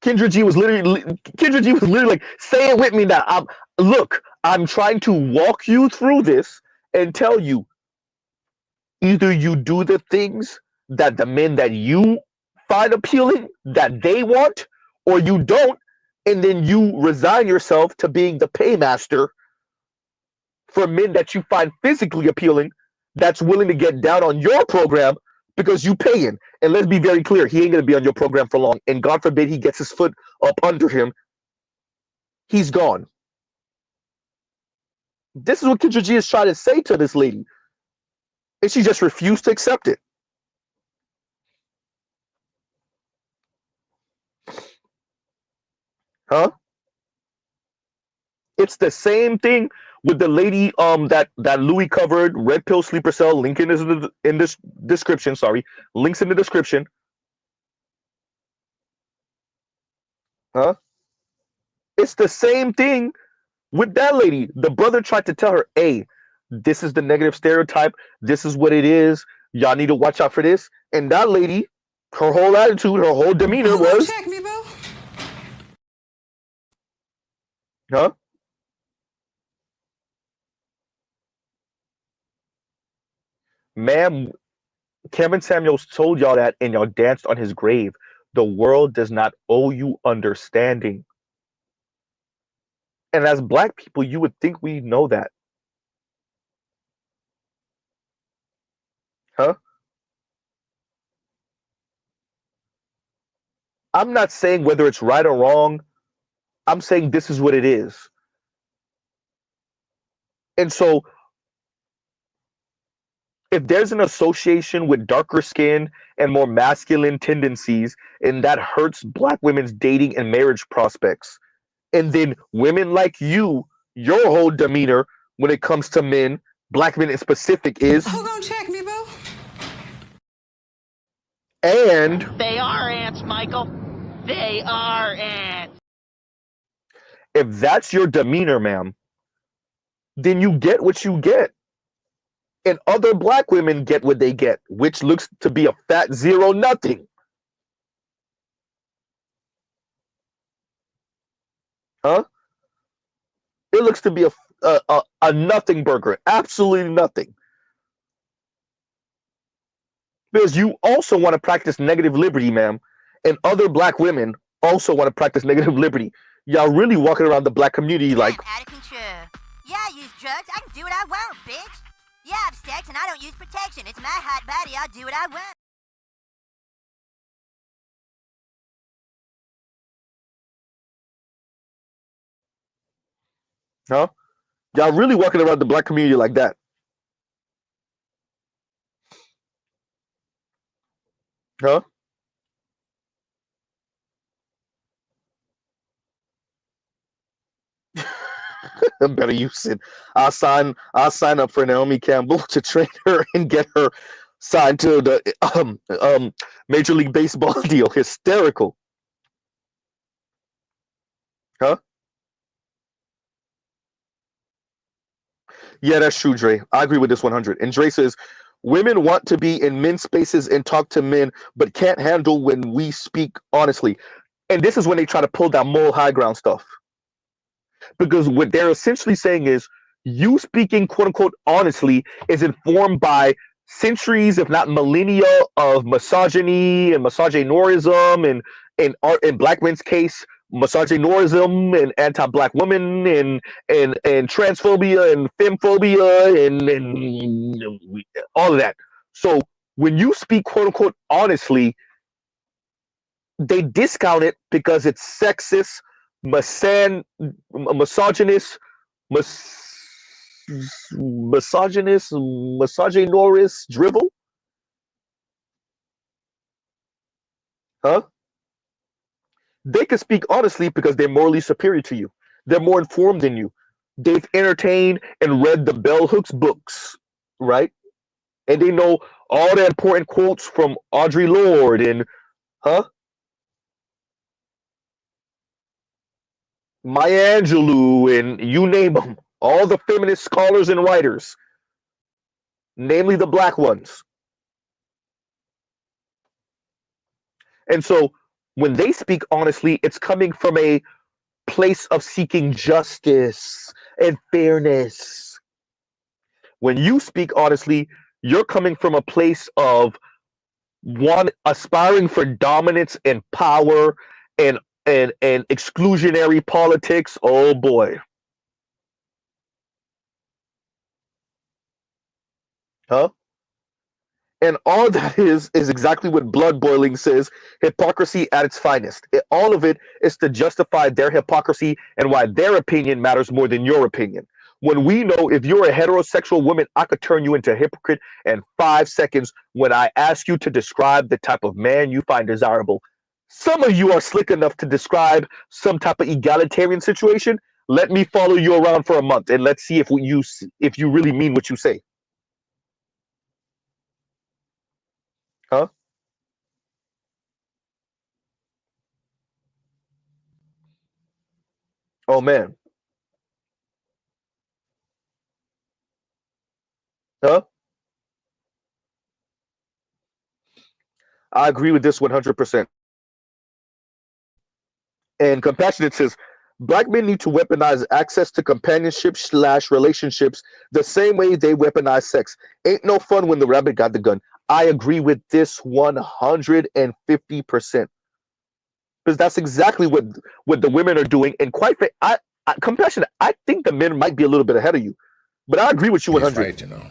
Kendra G was literally like, say it with me now. Look, I'm trying to walk you through this and tell you, either you do the things that the men that you find appealing, that they want, or you don't, and then you resign yourself to being the paymaster for men that you find physically appealing, that's willing to get down on your program because you paying. And let's be very clear, he ain't gonna be on your program for long. And God forbid he gets his foot up under him, he's gone. This is what Kendra G is trying to say to this lady, and she just refused to accept it. Huh? It's the same thing with the lady that Louis covered, Red Pill Sleeper Cell. Link is in this description. Sorry, links in the description. Huh? It's the same thing with that lady. The brother tried to tell her, hey, this is the negative stereotype. This is what it is. Y'all need to watch out for this. And that lady, her whole attitude, her whole demeanor was, check me, boo. huh? Ma'am, Kevin Samuels told y'all that and y'all danced on his grave. The world does not owe you understanding. And as black people, you would think we know that. Huh? I'm not saying whether it's right or wrong. I'm saying this is what it is. And so if there's an association with darker skin and more masculine tendencies, and that hurts black women's dating and marriage prospects, and then women like you, your whole demeanor when it comes to men, black men in specific, is, Who gonna check me, boo? and They are ants, Michael. They are ants. if that's your demeanor, ma'am, then you get what you get. And other black women get what they get, which looks to be a fat zero nothing. Huh? It looks to be a nothing burger. Absolutely nothing. Because you also want to practice negative liberty, ma'am, and other black women also want to practice negative liberty. Y'all really walking around the black community like, Out of control. Yeah, I use drugs. I can do what I want, bitch. Yeah, I have sex and I don't use protection. It's my hot body. I'll do what I want. huh? Y'all really walking around the black community like that. Huh? Better use it. I'll sign up for Naomi Campbell to train her and get her signed to the Major League Baseball deal. Hysterical. Huh? Yeah, that's true, Dre. I agree with this 100. And Dre says, women want to be in men's spaces and talk to men, but can't handle when we speak honestly. And this is when they try to pull that moral high ground stuff. Because what they're essentially saying is you speaking quote unquote honestly is informed by centuries, if not millennia, of misogyny and misogynorism and in black men's case, misogynorism and anti-black women and transphobia and femphobia and all of that. So when you speak quote unquote honestly, they discount it because it's sexist, misogynist, misogynist, misogynorist drivel, huh? They can speak honestly because they're morally superior to you. They're more informed than you. They've entertained and read the bell hooks books, right? And they know all the important quotes from Audre Lorde and, huh? Maya Angelou and you name them. All the feminist scholars and writers, namely the black ones. And so when they speak honestly, it's coming from a place of seeking justice and fairness. When you speak honestly, you're coming from a place of one aspiring for dominance and power and exclusionary politics. Oh boy. Huh? And all that is exactly what blood boiling says, hypocrisy at its finest. All of it is to justify their hypocrisy and why their opinion matters more than your opinion. When we know if you're a heterosexual woman, I could turn you into a hypocrite in 5 seconds when I ask you to describe the type of man you find desirable. Some of you are slick enough to describe some type of egalitarian situation. Let me follow you around for a month and let's see if you really mean what you say. Huh? Oh man. Huh? I agree with this 100%. And Compassionate says, black men need to weaponize access to companionship / relationships the same way they weaponize sex. Ain't no fun when the rabbit got the gun. I agree with this 150%. Because that's exactly what the women are doing. And Compassionate, I think the men might be a little bit ahead of you. But I agree with you 100. He's right, you know.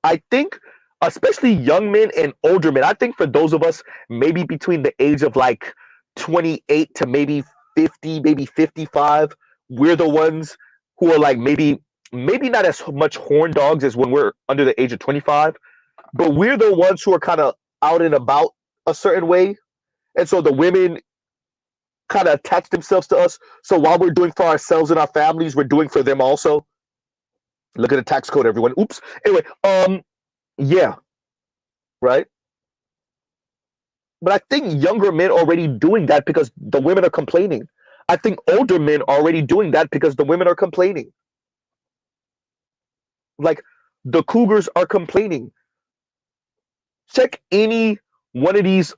I think, especially young men and older men, I think for those of us maybe between the age of like 28 to maybe 50, maybe 55, we're the ones who are like maybe not as much horn dogs as when we're under the age of 25, but we're the ones who are kind of out and about a certain way. And so the women kind of attach themselves to us. So while we're doing for ourselves and our families, we're doing for them also. Look at the tax code, everyone. Oops. Anyway, yeah, right. But I think younger men are already doing that because the women are complaining. I think older men are already doing that because the women are complaining. Like the cougars are complaining. Check any one of these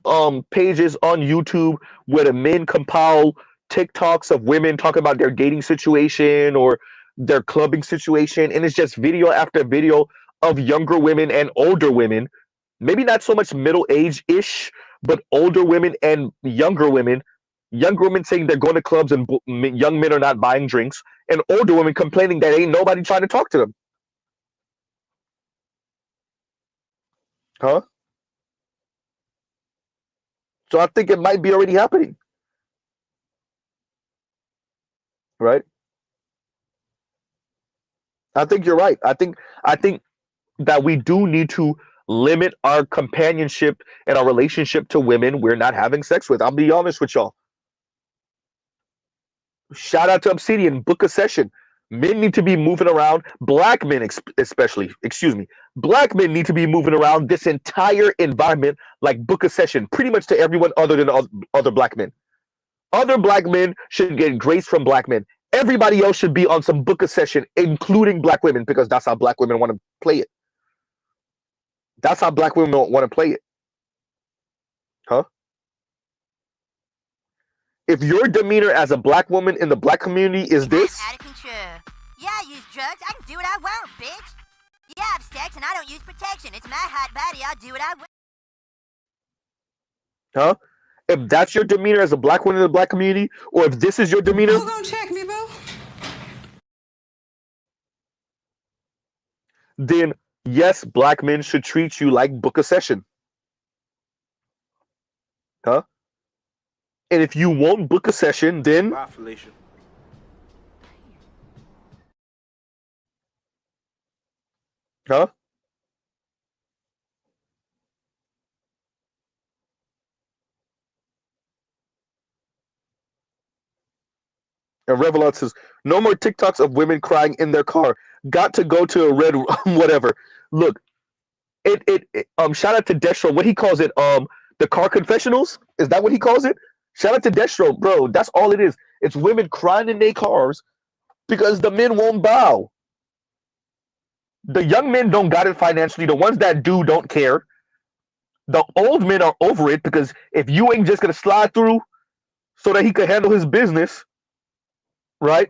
pages on YouTube where the men compile TikToks of women talking about their dating situation or their clubbing situation, and it's just video after video of younger women and older women, maybe not so much middle age ish, but older women and younger women. Younger women saying they're going to clubs and young men are not buying drinks, and older women complaining that ain't nobody trying to talk to them. Huh? So I think it might be already happening, right? I think you're right. I think that we do need to limit our companionship and our relationship to women we're not having sex with. I'll be honest with y'all. Shout out to Obsidian, book a session. Men need to be moving around. Black men, especially, excuse me, black men need to be moving around this entire environment like book a session, pretty much to everyone other than other black men. Other black men should get grace from black men. Everybody else should be on some book a session, including black women, because that's how black women want to play it. That's how black women want to play it. Huh? If your demeanor as a black woman in the black community is this, out of control. Yeah, I use drugs. I can do what I want, bitch. Yeah, I have sex and I don't use protection. It's my hot body. I'll do what I want. huh? If that's your demeanor as a black woman in the black community, or if this is your demeanor, Who gonna check me, boo? then yes, black men should treat you like book a session. Huh? And if you won't book a session, then Violation. huh? And Revelot says, no more TikToks of women crying in their car. Got to go to a red whatever. Look, shout out to Destro. What he calls it, the car confessionals? Is that what he calls it? Shout out to Destro, bro. That's all it is. It's women crying in their cars because the men won't bow. The young men don't got it financially. The ones that do don't care. The old men are over it because if you ain't just gonna slide through so that he could handle his business, right?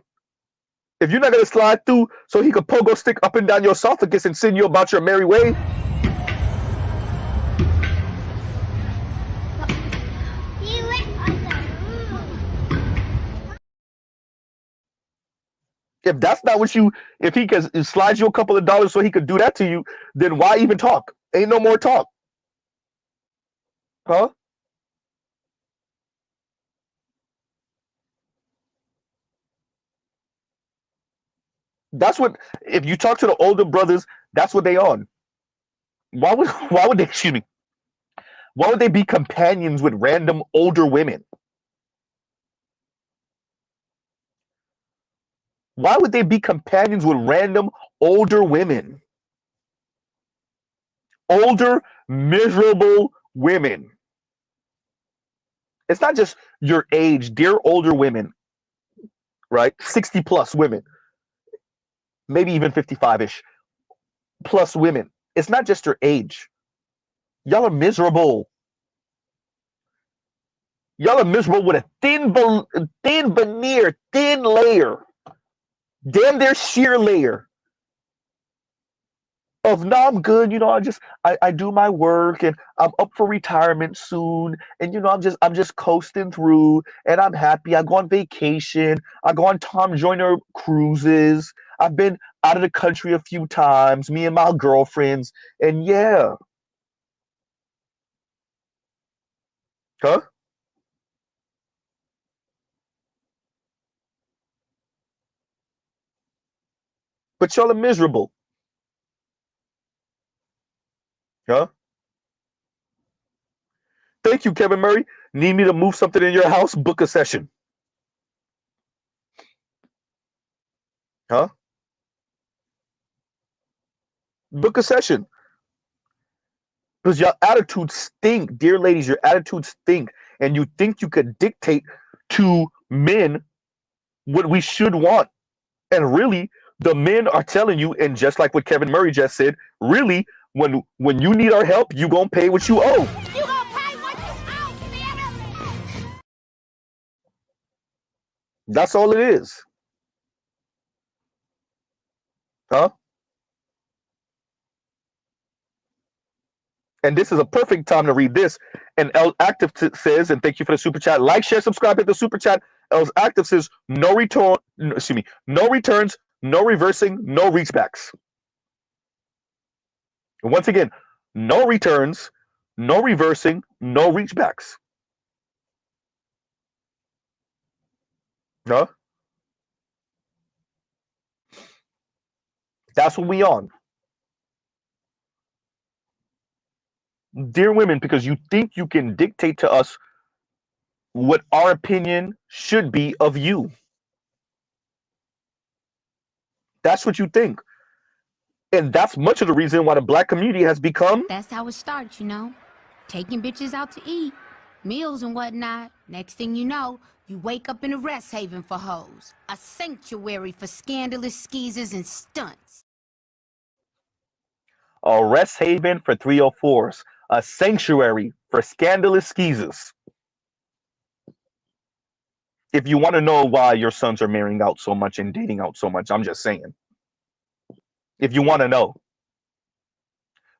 If you're not gonna slide through so he could pogo stick up and down your esophagus and send you about your merry way, if that's not what you, if he can slide you a couple of dollars so he could do that to you, then why even talk? Ain't no more talk. Huh? That's what, if you talk to the older brothers, that's what they on. Why would they, excuse me, why would they be companions with random older women? Why would they be companions with random older women? Older, miserable women. It's not just your age, dear older women, right? 60 plus women, maybe even 55-ish plus women. It's not just your age. Y'all are miserable. Y'all are miserable with a thin veneer, thin layer, damn near sheer layer of no, I'm good. I do my work and I'm up for retirement soon. And I'm just coasting through and I'm happy. I go on vacation. I go on Tom Joyner cruises. I've been out of the country a few times, me and my girlfriends. And yeah. Huh? But y'all are miserable. Huh? Thank you, Kevin Murray. Need me to move something in your house? Book a session. Huh? Book a session. Because your attitudes stink, dear ladies. Your attitudes stink. And you think you could dictate to men what we should want. And really, the men are telling you, and just like what Kevin Murray just said, really, when you need our help, you gonna pay what you owe. You gonna pay what you owe, nigga? That's all it is. Huh? And this is a perfect time to read this. And L Active says, and thank you for the super chat. Like, share, subscribe, hit the super chat. L's Active says, no return, excuse me, no returns, no reversing, no reachbacks. And once again, no returns, no reversing, no reachbacks. Huh? That's what we on. Dear women, because you think you can dictate to us what our opinion should be of you. That's what you think. And that's much of the reason why the black community has become... That's how it starts, you know. Taking bitches out to eat, meals and whatnot. Next thing you know, you wake up in a rest haven for hoes. A sanctuary for scandalous skeezers and stunts. A rest haven for 304s. A sanctuary for scandalous skeezers. If you want to know why your sons are marrying out so much and dating out so much, I'm just saying. If you want to know.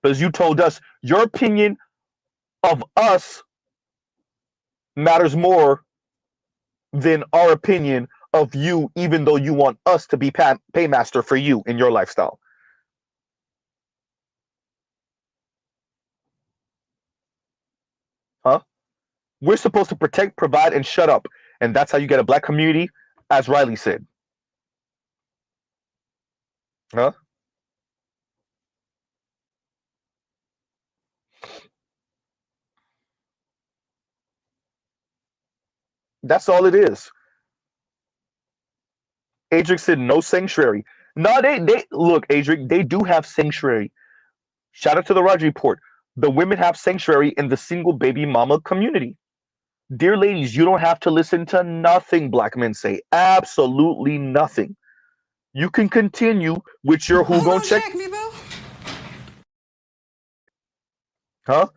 Because you told us your opinion of us matters more than our opinion of you, even though you want us to be paymaster for you in your lifestyle. Huh? We're supposed to protect, provide, and shut up. And that's how you get a black community, as Riley said. Huh? That's all it is. Adric said no sanctuary. No, they look, Adric, they do have sanctuary. Shout out to the Roger Report. The women have sanctuary in the single baby mama community. Dear ladies, you don't have to listen to nothing black men say. Absolutely nothing. You can continue with your who gon' check me, bro. Huh?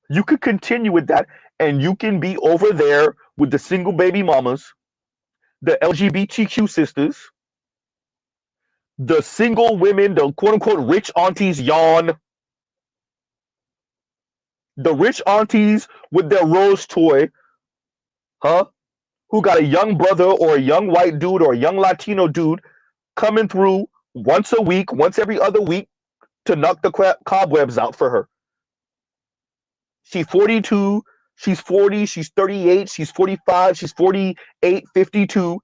You could continue with that, and you can be over there with the single baby mamas, the LGBTQ sisters, the single women, the quote-unquote rich aunties yawn. The rich aunties with their rose toy, huh? Who got a young brother or a young white dude or a young Latino dude coming through once a week, once every other week to knock the cobwebs out for her. She's 42, she's 40, she's 38, she's 45, she's 48, 52,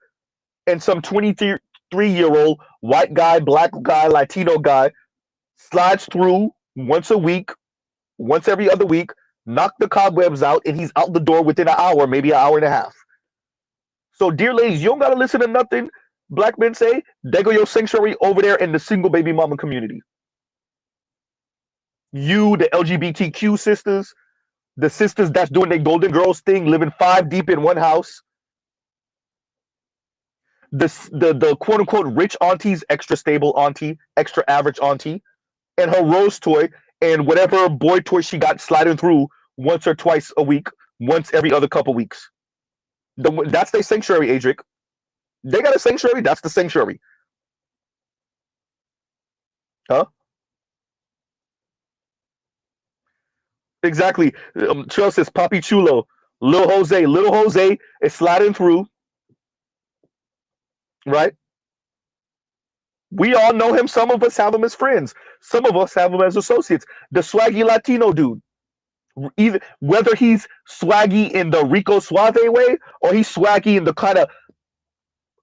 and some 23-year-old white guy, black guy, Latino guy slides through once a week, once every other week, knock the cobwebs out, and he's out the door within an hour, maybe an hour and a half. So, dear ladies, you don't got to listen to nothing black men say. They go your sanctuary over there in the single baby mama community. You, the LGBTQ sisters, the sisters that's doing their Golden Girls thing, living 5 deep in one house. The quote-unquote rich aunties, extra stable auntie, extra average auntie, and her rose toy, and whatever boy toy she got sliding through once or twice a week, once every other couple weeks. That's their sanctuary, Adric. They got a sanctuary, that's the sanctuary. Huh? Exactly. Trail says, Papi Chulo, Lil Jose is sliding through, right? We all know him. Some of us have him as friends. Some of us have him as associates. The swaggy Latino dude. Either whether he's swaggy in the Rico Suave way or he's swaggy in the kind of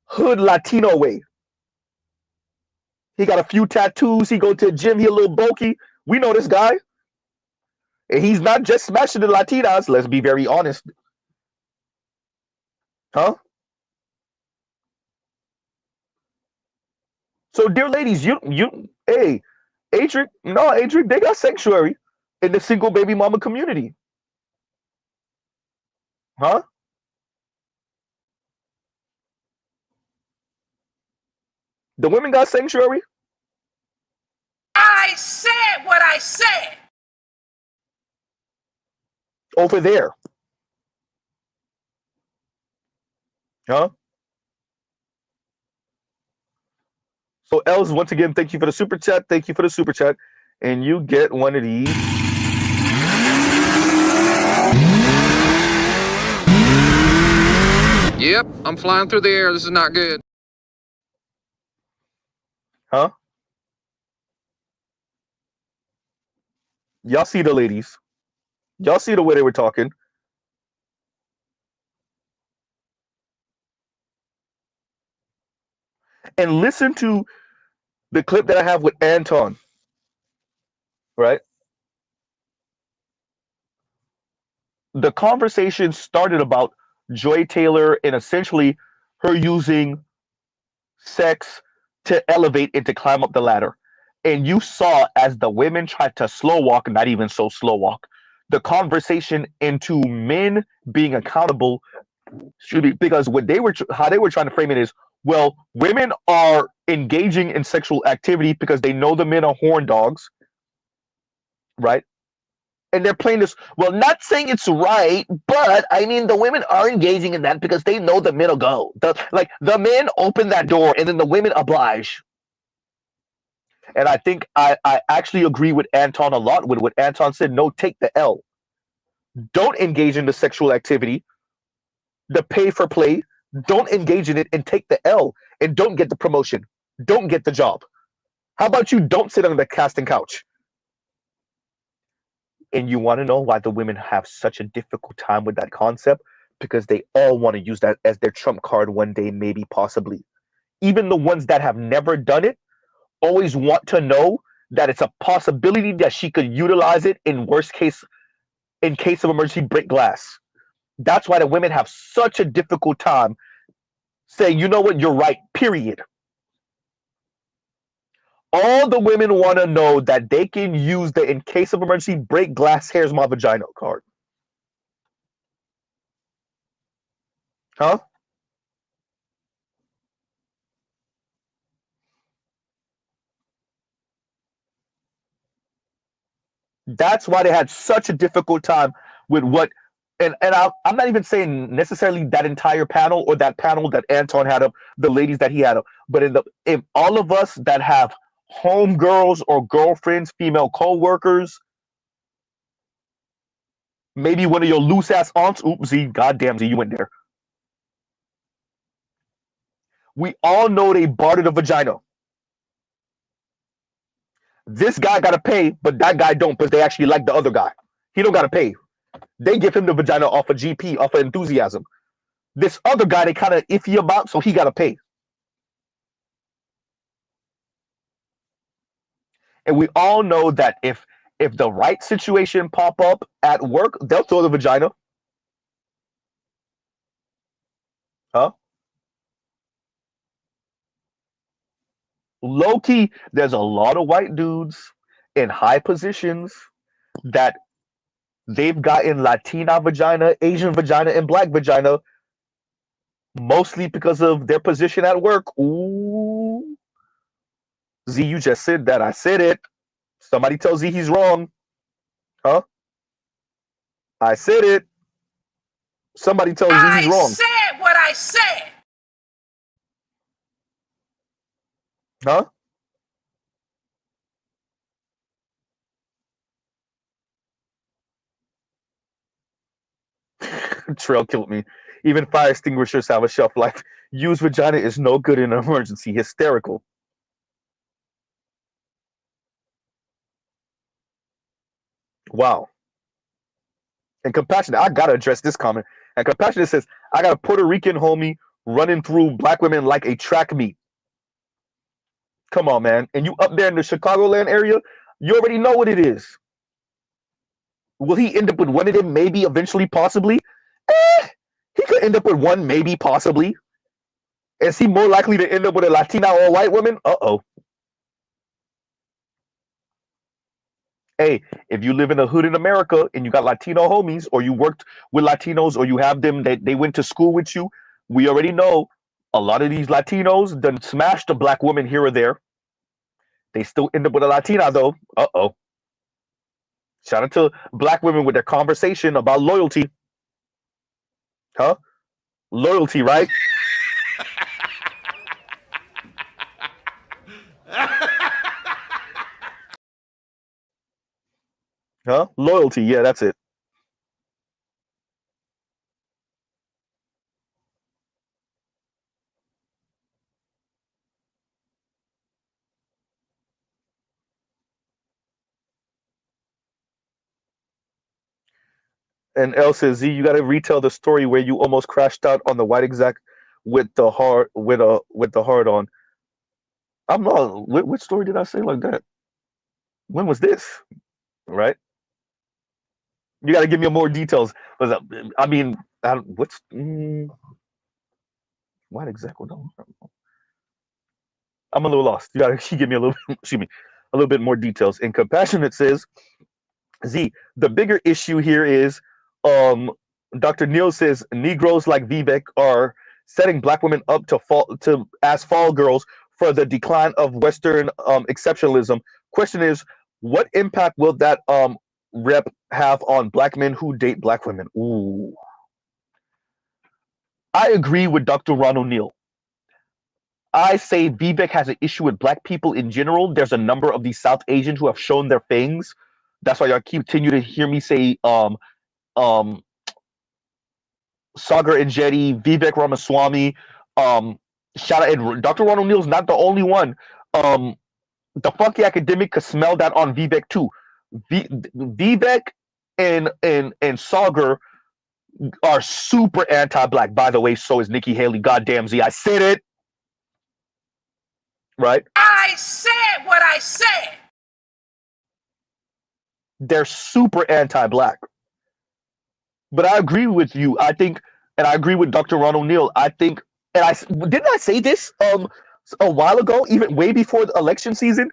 hood Latino way. He got a few tattoos. He go to the gym. He a little bulky. We know this guy. And he's not just smashing the Latinas. Let's be very honest. Huh? So, dear ladies, hey, Adric, they got sanctuary in the single baby mama community. Huh? The women got sanctuary? I said what I said. Over there. Huh? So, Els, once again, thank you for the super chat. Thank you for the super chat. And you get one of these. Yep, I'm flying through the air. This is not good. Huh? Y'all see the ladies. Y'all see the way they were talking. And listen to the clip that I have with Anton, right? The conversation started about Joy Taylor and essentially her using sex to elevate and to climb up the ladder. And you saw as the women tried to slow walk, not even so slow walk, the conversation into men being accountable should be because what they were how they were trying to frame it is, well, women are engaging in sexual activity because they know the men are horn dogs, right? And they're playing this, well, not saying it's right, but I mean the women are engaging in that because they know the men will go. The men open that door and then the women oblige. And I think I actually agree with Anton a lot with what Anton said. No, take the L. Don't engage in the sexual activity, the pay for play. Don't engage in it and take the L and don't get the promotion. Don't get the job. How about you don't sit on the casting couch? And you want to know why the women have such a difficult time with that concept? Because they all want to use that as their trump card one day, maybe, possibly. Even the ones that have never done it always want to know that it's a possibility that she could utilize it in worst case, in case of emergency, break glass. That's why the women have such a difficult time saying, you know what, you're right, period. All the women want to know that they can use the in case of emergency, break glass, here's my vagina card. Huh? That's why they had such a difficult time with what, I'm not even saying necessarily that entire panel or that panel that Anton had up, the ladies that he had up, but in all of us that have homegirls or girlfriends, female co-workers, maybe one of your loose ass aunts. Oops, Z, goddamn Z, you went there. We all know they bartered a vagina. This guy got to pay, but that guy don't because they actually like the other guy. He don't got to pay. They give him the vagina off of GP, off of enthusiasm. This other guy they kind of iffy about, so he got to pay. And we all know that if the right situation pop up at work, they'll throw the vagina. Huh? Low key, there's a lot of white dudes in high positions that they've gotten Latina vagina, Asian vagina, and black vagina, mostly because of their position at work. Ooh. Z, you just said that. I said it. Somebody tell Z he's wrong. Huh? I said it. Somebody tell Z he's wrong. I said what I said. Huh? Trail killed me. Even fire extinguishers have a shelf life. Used vagina is no good in an emergency. Hysterical. Wow. And Compassionate, I gotta address this comment. And Compassionate says, I got a Puerto Rican homie running through black women like a track meet. Come on, man. And you up there in the Chicagoland area, you already know what it is. Will he end up with one of them? Maybe, eventually, possibly. He could end up with one, maybe, possibly. Is he more likely to end up with a Latina or a white woman? Uh-oh. Hey, if you live in a hood in America and you got Latino homies, or you worked with Latinos, or you have them that they went to school with you, we already know a lot of these Latinos done smashed a black woman here or there. They still end up with a Latina, though. Uh-oh. Shout out to black women with their conversation about loyalty. Huh? Loyalty, right? Huh? Loyalty, yeah, that's it. And L says, Z, you gotta retell the story where you almost crashed out on the white exec with the hard on. I'm not. What story did I say like that? When was this? Right? You gotta give me more details. I mean, what's white exec? I'm a little lost. You gotta give me a little. Excuse me, a little bit more details. In Compassionate says, Z, the bigger issue here is, Dr. Neil says Negroes like Vivek are setting black women up to fall as fall girls for the decline of Western exceptionalism. Question is, what impact will that rep have on black men who date black women? Ooh, I agree with Dr. Ron O'Neill. I say Vivek has an issue with black people in general. There's a number of these South Asians who have shown their fangs. That's why y'all continue to hear me say Sagar Enjeti, Vivek Ramaswamy, shout out, and Dr. Ron O'Neill's not the only one. The funky academic could smell that on Vivek too. Vivek and Sagar are super anti-black. By the way, so is Nikki Haley. Goddamn Z, I said it. Right? I said what I said. They're super anti-black. But I agree with you. I think, and I agree with Dr. Ron O'Neill. I think, and didn't I say this a while ago, even way before the election season?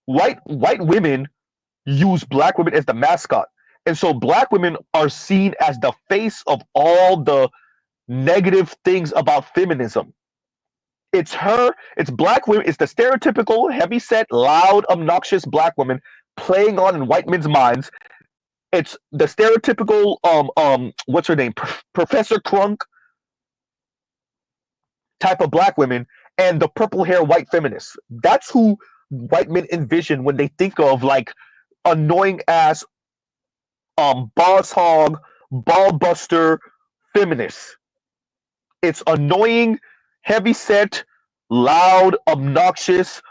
White women use black women as the mascot, and so black women are seen as the face of all the negative things about feminism. It's black women. It's the stereotypical, heavy-set, loud, obnoxious black woman playing on in white men's minds. It's the stereotypical what's her name, Professor Crunk type of black women, and the purple hair white feminists. That's who white men envision when they think of like annoying ass boss hog, ball buster feminists. It's annoying, heavy set, loud, obnoxious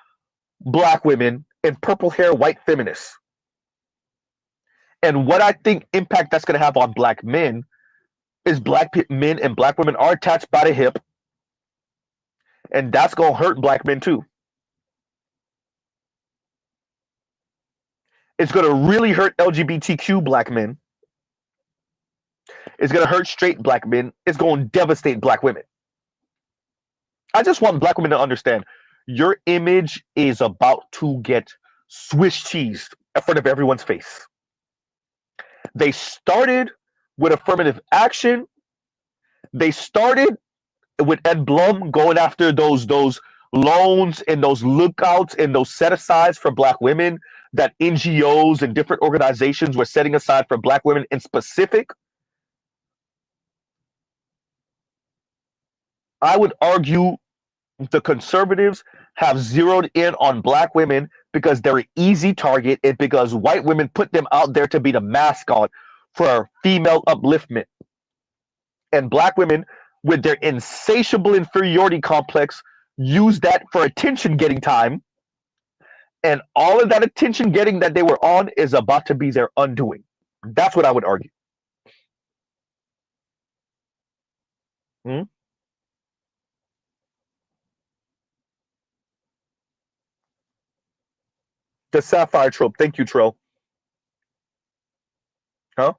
black women and purple hair white feminists. And what I think impact that's going to have on black men is black men and black women are attached by the hip, and that's going to hurt black men too. It's going to really hurt LGBTQ black men. It's going to hurt straight black men. It's going to devastate black women. I just want black women to understand your image is about to get Swiss cheesed in front of everyone's face. They started with affirmative action. They started with Ed Blum going after those loans and those lookouts and those set-asides for black women that NGOs and different organizations were setting aside for black women in specific. I would argue the conservatives have zeroed in on black women because they're an easy target and because white women put them out there to be the mascot for female upliftment. And black women, with their insatiable inferiority complex, use that for attention getting time. And all of that attention getting that they were on is about to be their undoing. That's what I would argue. The sapphire trope. Thank you, Trill. Huh?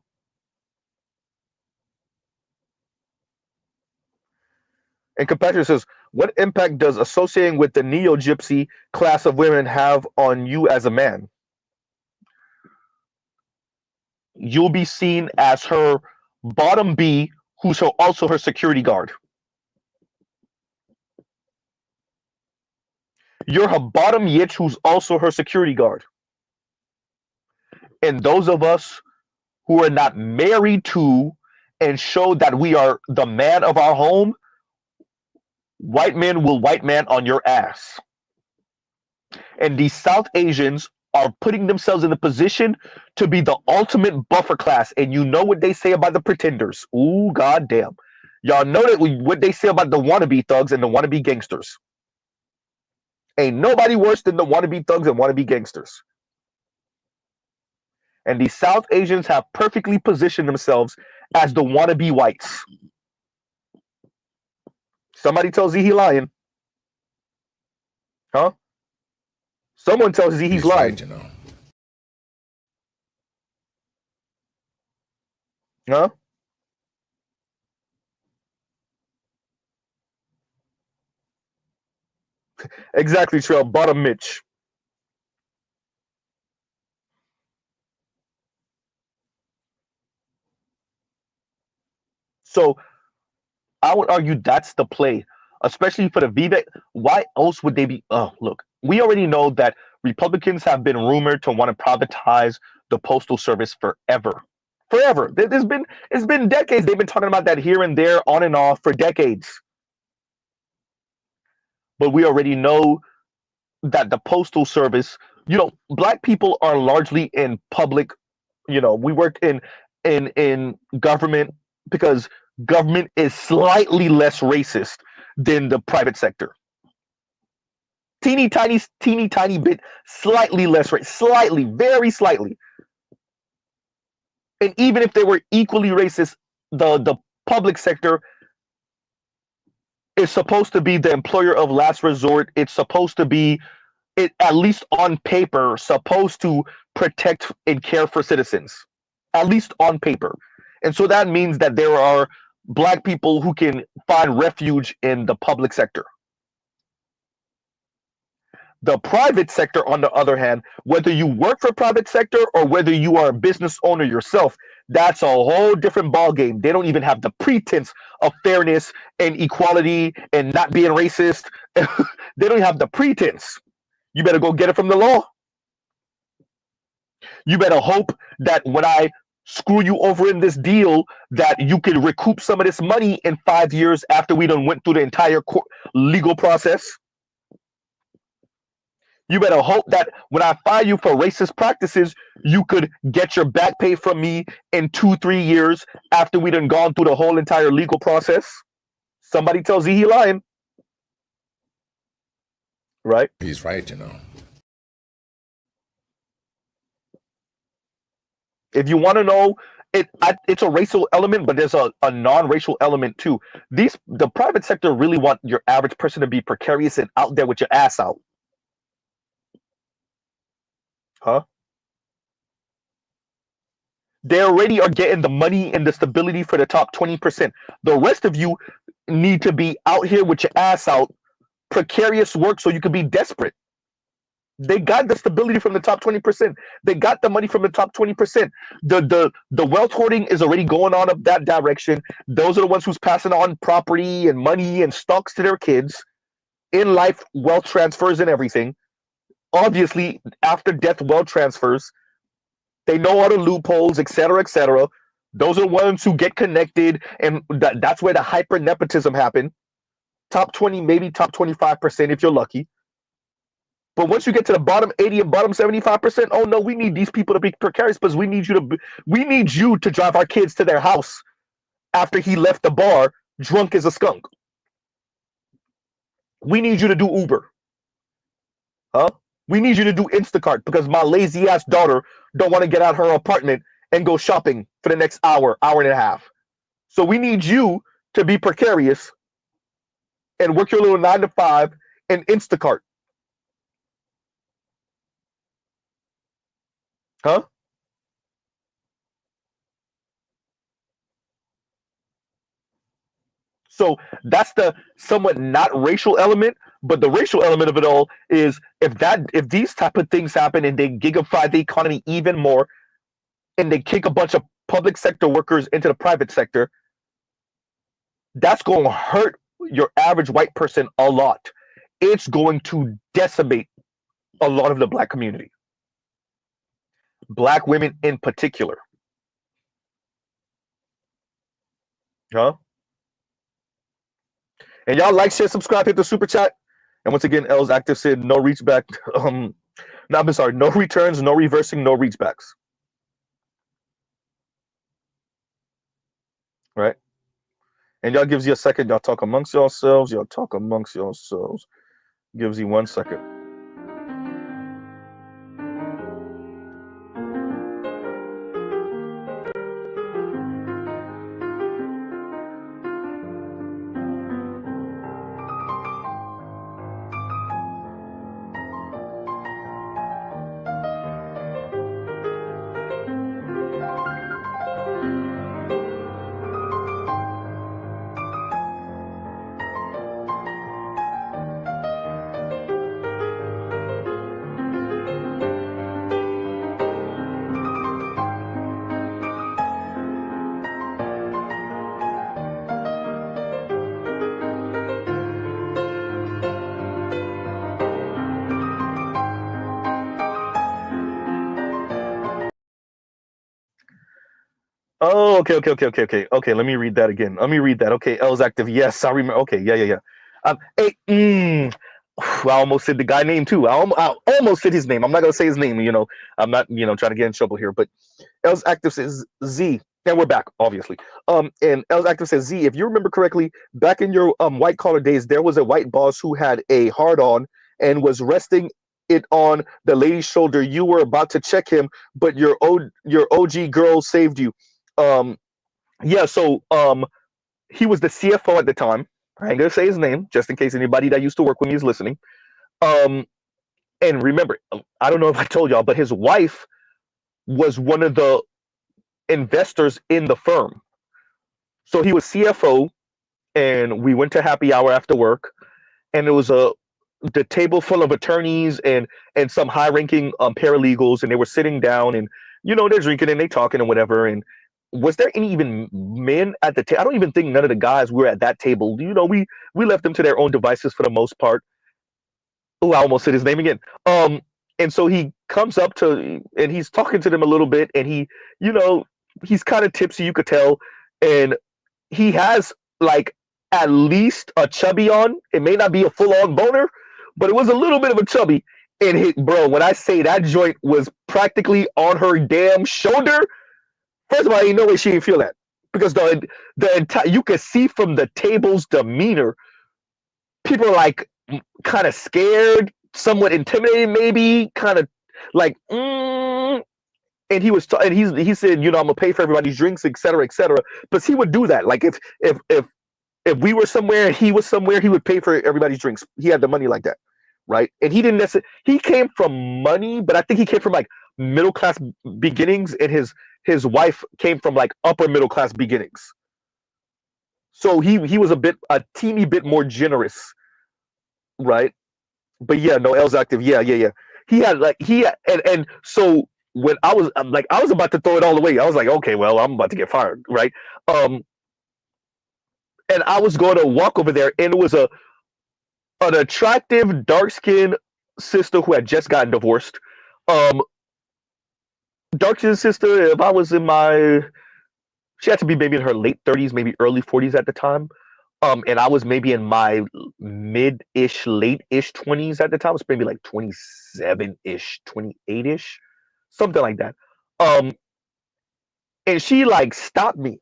And Compassion says, what impact does associating with the neo-gypsy class of women have on you as a man? You'll be seen as her bottom B, who's also her security guard. You're her bottom yitch, who's also her security guard. And those of us who are not married to and show that we are the man of our home, white men will white man on your ass. And these South Asians are putting themselves in the position to be the ultimate buffer class. And you know what they say about the pretenders. Ooh, goddamn. Y'all know that what they say about the wannabe thugs and the wannabe gangsters. Ain't nobody worse than the wannabe thugs and wannabe gangsters. And these South Asians have perfectly positioned themselves as the wannabe whites. Somebody tells Z he lying. Huh? Someone tells Z he's lying. Right, you know. Huh? Exactly, Trail. Bottom Mitch. So I would argue that's the play, especially for the VBAC. Why else would they be? Oh, look, we already know that Republicans have been rumored to want to privatize the postal service forever. Forever. It's been decades. They've been talking about that here and there, on and off for decades. But we already know that the postal service, black people are largely in public. We work in government because government is slightly less racist than the private sector. Teeny tiny bit, slightly less racist, slightly, very slightly. And even if they were equally racist, the public sector is supposed to be the employer of last resort. It's supposed to be, at least on paper, supposed to protect and care for citizens, at least on paper. And so that means that there are black people who can find refuge in the public sector. The private sector, on the other hand, whether you work for private sector or whether you are a business owner yourself, that's a whole different ballgame. They don't even have the pretense of fairness and equality and not being racist. They don't have the pretense. You better go get it from the law. You better hope that when I screw you over in this deal, that you can recoup some of this money in 5 years after we done went through the entire legal process. You better hope that when I fire you for racist practices, you could get your back pay from me in 2-3 years after we done gone through the whole entire legal process. Somebody tells Z he lying. Right? He's right, you know. If you want to know, it's a racial element, but there's a non-racial element too. The private sector really want your average person to be precarious and out there with your ass out. Huh? They already are getting the money and the stability for the top 20%. The rest of you need to be out here with your ass out, precarious work so you can be desperate. They got the stability from the top 20%. They got the money from the top 20%. The wealth hoarding is already going on up that direction. Those are the ones who's passing on property and money and stocks to their kids. In life, wealth transfers and everything. Obviously, after death, wealth transfers. They know all the loopholes, etc., etc. Those are the ones who get connected, and that's where the hyper nepotism happened. Top 20, maybe top 25% if you're lucky. But once you get to the bottom 80 and bottom 75%, oh no, we need these people to be precarious because we need you to drive our kids to their house after he left the bar drunk as a skunk. We need you to do Uber. Huh? We need you to do Instacart because my lazy ass daughter don't want to get out of her apartment and go shopping for the next hour and a half. So we need you to be precarious and work your little 9 to 5 and Instacart. Huh? So that's the somewhat not racial element, but the racial element of it all is if these type of things happen and they gigify the economy even more and they kick a bunch of public sector workers into the private sector, that's going to hurt your average white person a lot. It's going to decimate a lot of the black community. Black women in particular. Huh? And y'all like, share, subscribe, hit the super chat. And once again, L's active said no reach back. No, I'm sorry, no returns, no reversing, no reach backs. Right? And y'all gives you a second. Y'all talk amongst yourselves. Y'all talk amongst yourselves. Gives you 1 second. Oh, okay. Let me read that again. Let me read that. Okay, L's active. Yes, I remember. Okay, yeah. Hey, I almost said the guy name too. I almost said his name. I'm not gonna say his name. I'm not, trying to get in trouble here. But L's active says Z, and we're back, obviously. And L's active says Z. If you remember correctly, back in your white collar days, there was a white boss who had a hard on and was resting it on the lady's shoulder. You were about to check him, but your OG girl saved you. Um, yeah, so he was the CFO at the time. I ain't gonna say his name just in case anybody that used to work with me is listening. Um, and remember, I don't know if I told y'all, but his wife was one of the investors in the firm. So he was CFO, and we went to happy hour after work, and it was the table full of attorneys and some high ranking paralegals, and they were sitting down, and they're drinking and they talking and whatever. And was there any even men at the table? I don't even think none of the guys were at that table. We left them to their own devices for the most part. Oh, I almost said his name again. And so he comes up to and he's talking to them a little bit, and you know, he's kind of tipsy, you could tell, and he has like at least a chubby on. It may not be a full on boner, but it was a little bit of a chubby. And bro, when I say that joint was practically on her damn shoulder, first of all, ain't no way she didn't feel that because the entire you could see from the table's demeanor, people are like kind of scared, somewhat intimidated, maybe kind of like. And he said, I'm gonna pay for everybody's drinks, etc., etc. But he would do that. Like if we were somewhere and he was somewhere, he would pay for everybody's drinks. He had the money like that, right? And he didn't necessarily. He came from money, but I think he came from like middle class beginnings, and his wife came from like upper middle class beginnings. So he was a teeny bit more generous, right? But yeah, no, L's active. Yeah. And so when I was about to throw it all away. I was like, okay, well, I'm about to get fired, right? Um, and I was going to walk over there, and it was an attractive, dark skinned sister who had just gotten divorced. Um, Dark skinned sister. If I was in my, she had to be maybe in her late 30s, maybe early 40s at the time. And I was maybe in my mid-ish, late-ish 20s at the time. It was maybe like 27-ish, 28-ish, something like that. Um, and she like stopped me,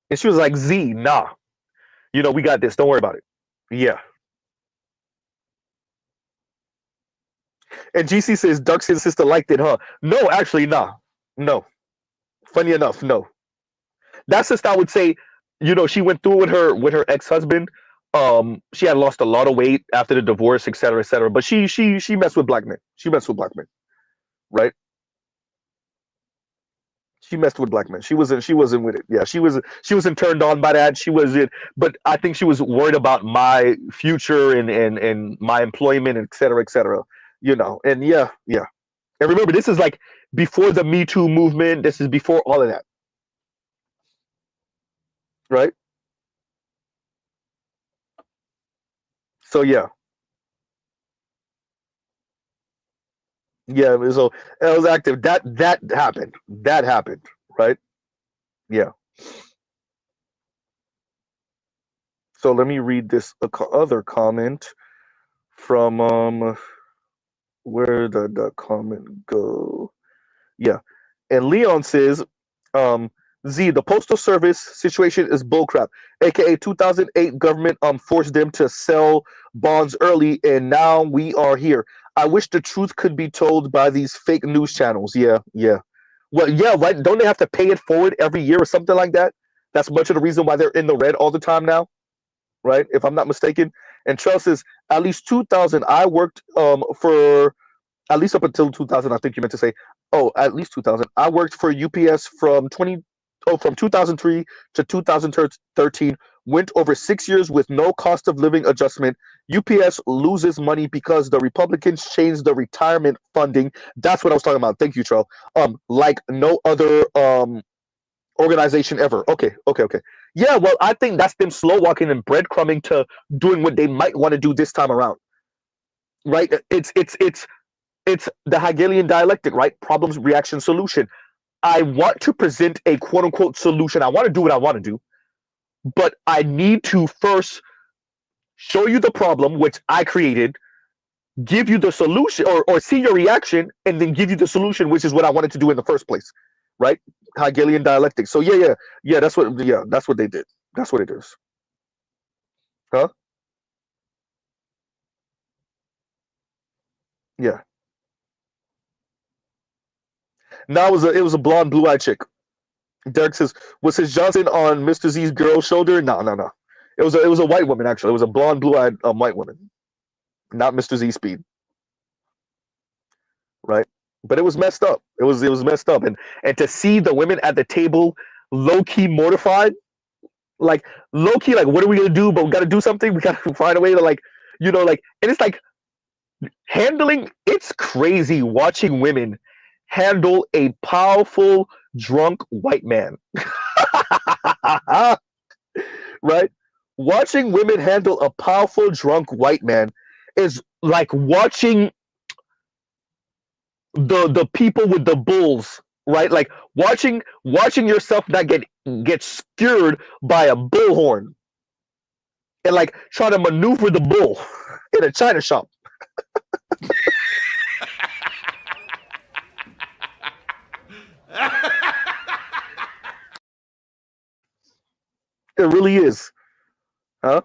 and she was like, "Z, nah, we got this. Don't worry about it." Yeah. And GC says dark skin sister liked it, huh? No, actually, nah, no. Funny enough, no. That sister, I would say, she went through with her ex-husband. She had lost a lot of weight after the divorce, et cetera, et cetera. But she messed with black men. She messed with black men, right? She messed with black men. She wasn't with it. Yeah, she wasn't turned on by that. She wasn't, but I think she was worried about my future and my employment, et cetera, et cetera. And yeah. And remember, this is like before the Me Too movement. This is before all of that, right? So yeah. Yeah, so it was active. That happened. That happened, right? Yeah. So let me read this other comment from where did the comment go? Yeah. And Leon says, Z, the postal service situation is bullcrap. AKA 2008 government forced them to sell bonds early, and now we are here. I wish the truth could be told by these fake news channels. Yeah. Well, yeah, right. Don't they have to pay it forward every year or something like that? That's much of the reason why they're in the red all the time now, right? If I'm not mistaken. And Trell says, at least 2000. I worked for at least up until 2000. I think you meant to say, oh, at least 2000. I worked for UPS from 2003 to 2013. Went over 6 years with no cost of living adjustment. UPS loses money because the Republicans changed the retirement funding. That's what I was talking about. Thank you, Trell. Like no other organization ever. Okay. Yeah, well, I think that's them slow walking and breadcrumbing to doing what they might want to do this time around. Right? It's the Hegelian dialectic, right? Problems, reaction, solution. I want to present a quote unquote solution. I want to do what I want to do, but I need to first show you the problem which I created, give you the solution, or see your reaction, and then give you the solution, which is what I wanted to do in the first place, right? Hegelian dialectic. So yeah, that's what they did. That's what it is. Huh? Yeah. Now it was a blonde, blue-eyed chick. Derek says, was his Johnson on Mr. Z's girl's shoulder? No. It was a white woman, actually. It was a blonde, blue-eyed white woman, not Mr. Z speed, right? But it was messed up. It was messed up, and to see the women at the table low key mortified, like low key, like what are we gonna do? But we gotta do something. We gotta find a way to like, and it's like handling. It's crazy watching women handle a powerful drunk white man. Right? Watching women handle a powerful drunk white man is like watching the people with the bulls, right? Like watching yourself not get skewered by a bullhorn and like trying to maneuver the bull in a china shop. It really is. Huh?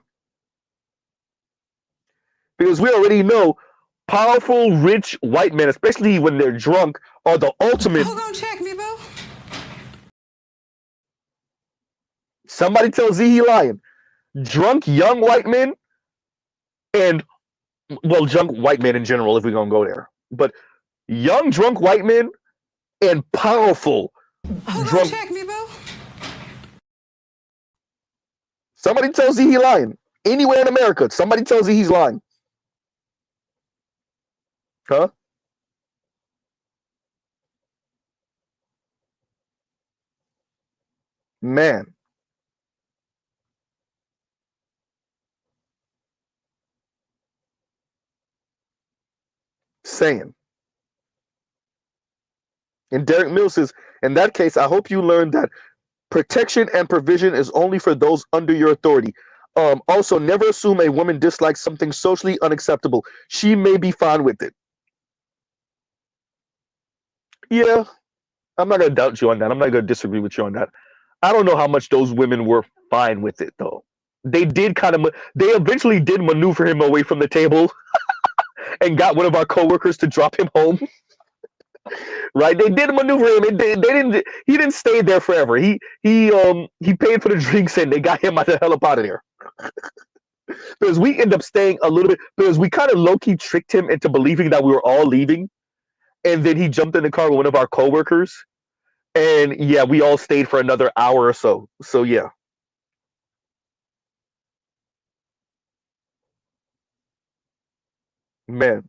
Because we already know powerful, rich white men, especially when they're drunk, are the ultimate. Who gonna check me, bro? Somebody tell Z he lying. Drunk young white men and, well, drunk white men in general, if we're gonna go there. But young drunk white men and powerful Who drunk. gonna check me, bro? Somebody tells Z he lying. Anywhere in America, somebody tells Z he's lying. Huh? Man. Saying. And Derek Mills says, in that case, I hope you learned that protection and provision is only for those under your authority. Also, never assume a woman dislikes something socially unacceptable. She may be fine with it. Yeah, I'm not going to doubt you on that. I'm not going to disagree with you on that. I don't know how much those women were fine with it, though. They eventually did maneuver him away from the table and got one of our coworkers to drop him home. Right? They did maneuver him. He didn't stay there forever. He paid for the drinks and they got him the hell up out of there. Because we end up staying a little bit, because we kind of low-key tricked him into believing that we were all leaving. And then he jumped in the car with one of our coworkers. And yeah, we all stayed for another hour or so. So yeah. Man.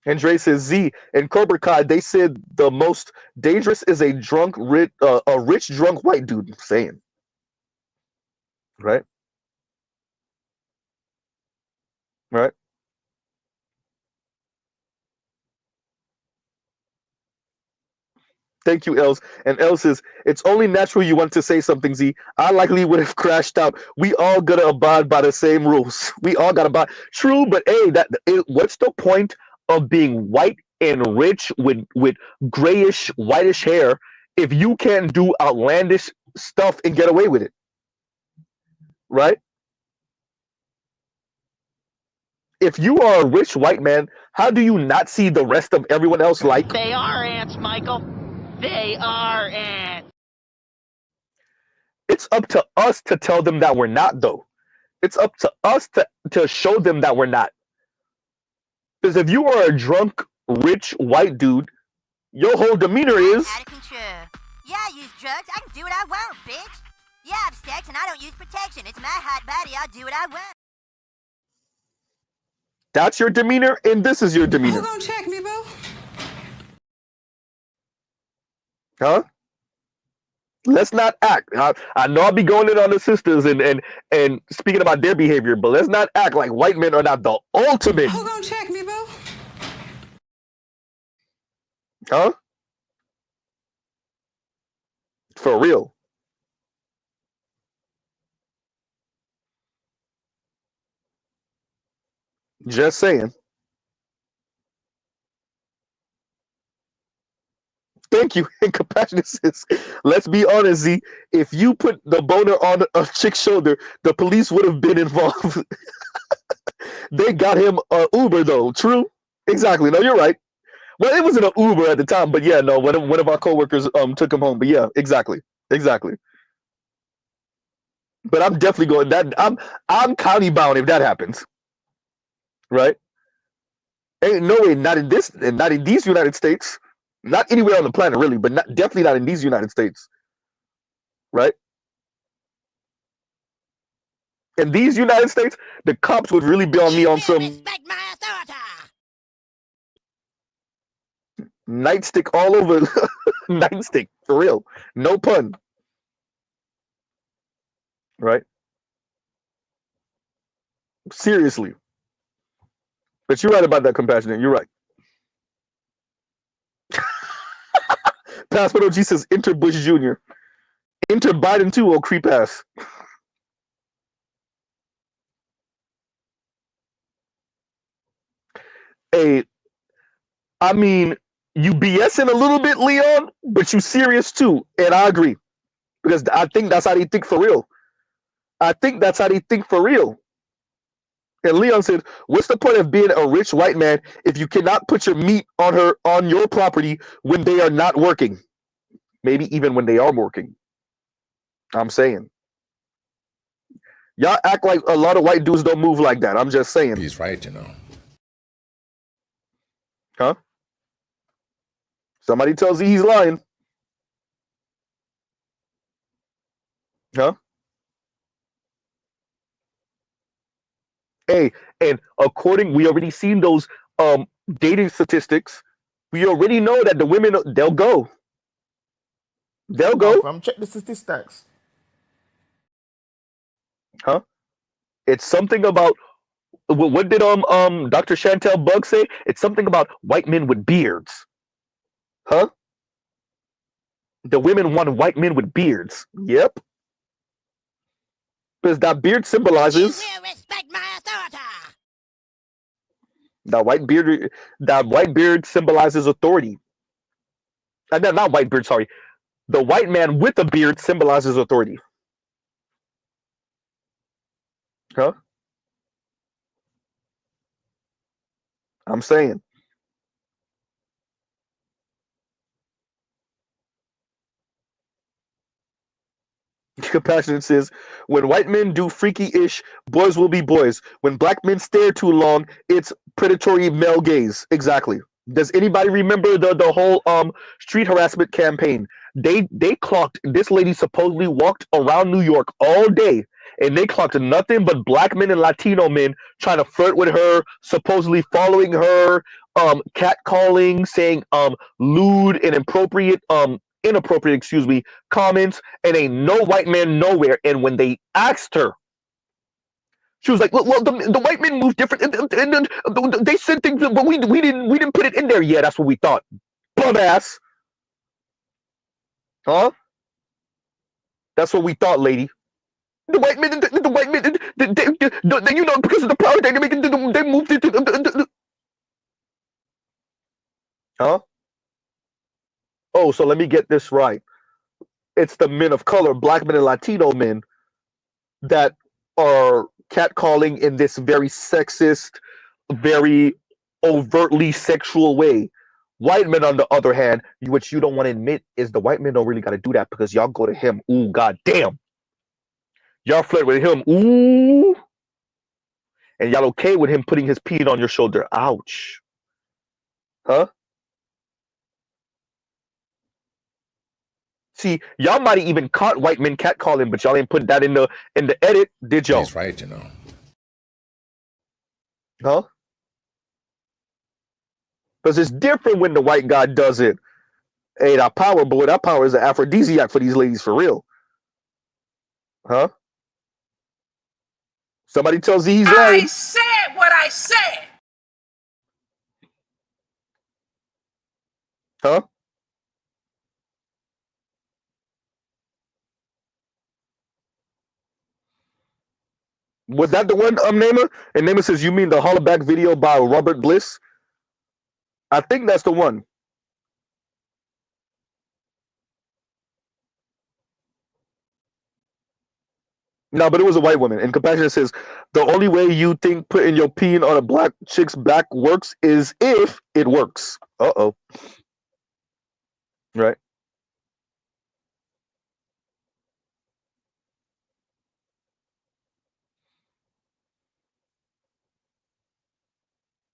And Dre says, Z, in Cobra Kai, they said the most dangerous is a rich drunk white dude. I'm saying. Right? Right? Thank you, Els. And Els says, it's only natural you want to say something, Z. I likely would have crashed out. We all gotta abide by the same rules. We all gotta abide. True, but hey, what's the point of being white and rich with grayish, whitish hair if you can't do outlandish stuff and get away with it? Right? If you are a rich white man, how do you not see the rest of everyone else like? They are ants, Michael. They are ants. It's up to us to tell them that we're not, though. It's up to us to show them that we're not. Because if you are a drunk, rich, white dude, your whole demeanor is... out of control. Yeah, I use drugs. I can do what I want, bitch. Yeah, I have sex and I don't use protection. It's my hot body. I'll do what I want. That's your demeanor, and this is your demeanor. Who gonna check me, bro? Huh? Let's not act. I know I'll be going in on the sisters and speaking about their behavior, but let's not act like white men are not the ultimate. Who gonna check me, bro? Huh? For real. Just saying. Thank you. And compassionate says, let's be honest, Z. If you put the boner on a chick's shoulder, the police would have been involved. They got him a Uber though. True. Exactly. No, you're right. Well, it wasn't an Uber at the time, but yeah, no. One of our coworkers took him home. But yeah, exactly. Exactly. But I'm definitely going that I'm county bound if that happens. Right? Ain't no way, not in this and not in these United States. Not anywhere on the planet really, but definitely not in these United States. Right? In these United States, the cops would really be on me on some Respect my authority. nightstick all over. Nightstick, for real. No pun. Right? Seriously. But you're right about that, compassionate. You're right. Passport OG says enter Bush Jr. Enter Biden too, oh creep ass. Hey, I mean, you BSing a little bit, Leon, but you serious too. And I agree. Because I think that's how they think for real. I think that's how they think for real. And Leon said, what's the point of being a rich white man if you cannot put your meat on your property when they are not working? Maybe even when they are working. I'm saying. Y'all act like a lot of white dudes don't move like that. I'm just saying. He's right, you know. Huh? Somebody tells you he's lying. Huh? Hey, and we already seen those dating statistics. We already know that the women, they'll go. They'll go. Check the statistics. Huh? It's something about what did Dr. Chantel Bug say? It's something about white men with beards. Huh? The women want white men with beards. Yep. Because that beard symbolizes You will respect my authority. that white beard symbolizes authority. Not white beard, sorry. The white man with a beard symbolizes authority. Huh? I'm saying. Compassionate says, when white men do freaky-ish, boys will be boys. When black men stare too long, it's predatory male gaze. Exactly. Does anybody remember the whole street harassment campaign? They clocked, this lady supposedly walked around New York all day, and they clocked nothing but black men and Latino men trying to flirt with her, supposedly following her, catcalling, saying lewd and inappropriate, comments, and ain't no white man nowhere. And when they asked her, she was like, "Well, the white men move different, and they said things, but we didn't put it in there yet. That's what we thought." Bum ass, huh? That's what we thought, lady. The white men, because of the power dynamic, they moved it. Huh? Oh, so let me get this right. It's the men of color, black men and Latino men, that are catcalling in this very sexist, very overtly sexual way. White men, on the other hand, which you don't want to admit, is the white men don't really got to do that because y'all go to him. Ooh, goddamn. Y'all flirt with him. Ooh. And y'all okay with him putting his peen on your shoulder. Ouch. Huh? See, y'all might have even caught white men catcalling, but y'all ain't put that in the edit, did y'all? He's right, you know. Huh? Because it's different when the white guy does it. Hey, that power, boy, that power is an aphrodisiac for these ladies, for real. Huh? Somebody tells Z he's lying. I said what I said. Huh? Was that the one, Namer? And Namer says, you mean the hollaback video by Robert Bliss? I think that's the one. No, but it was a white woman. And Compassion says, the only way you think putting your peen on a black chick's back works is if it works. Uh-oh. Right.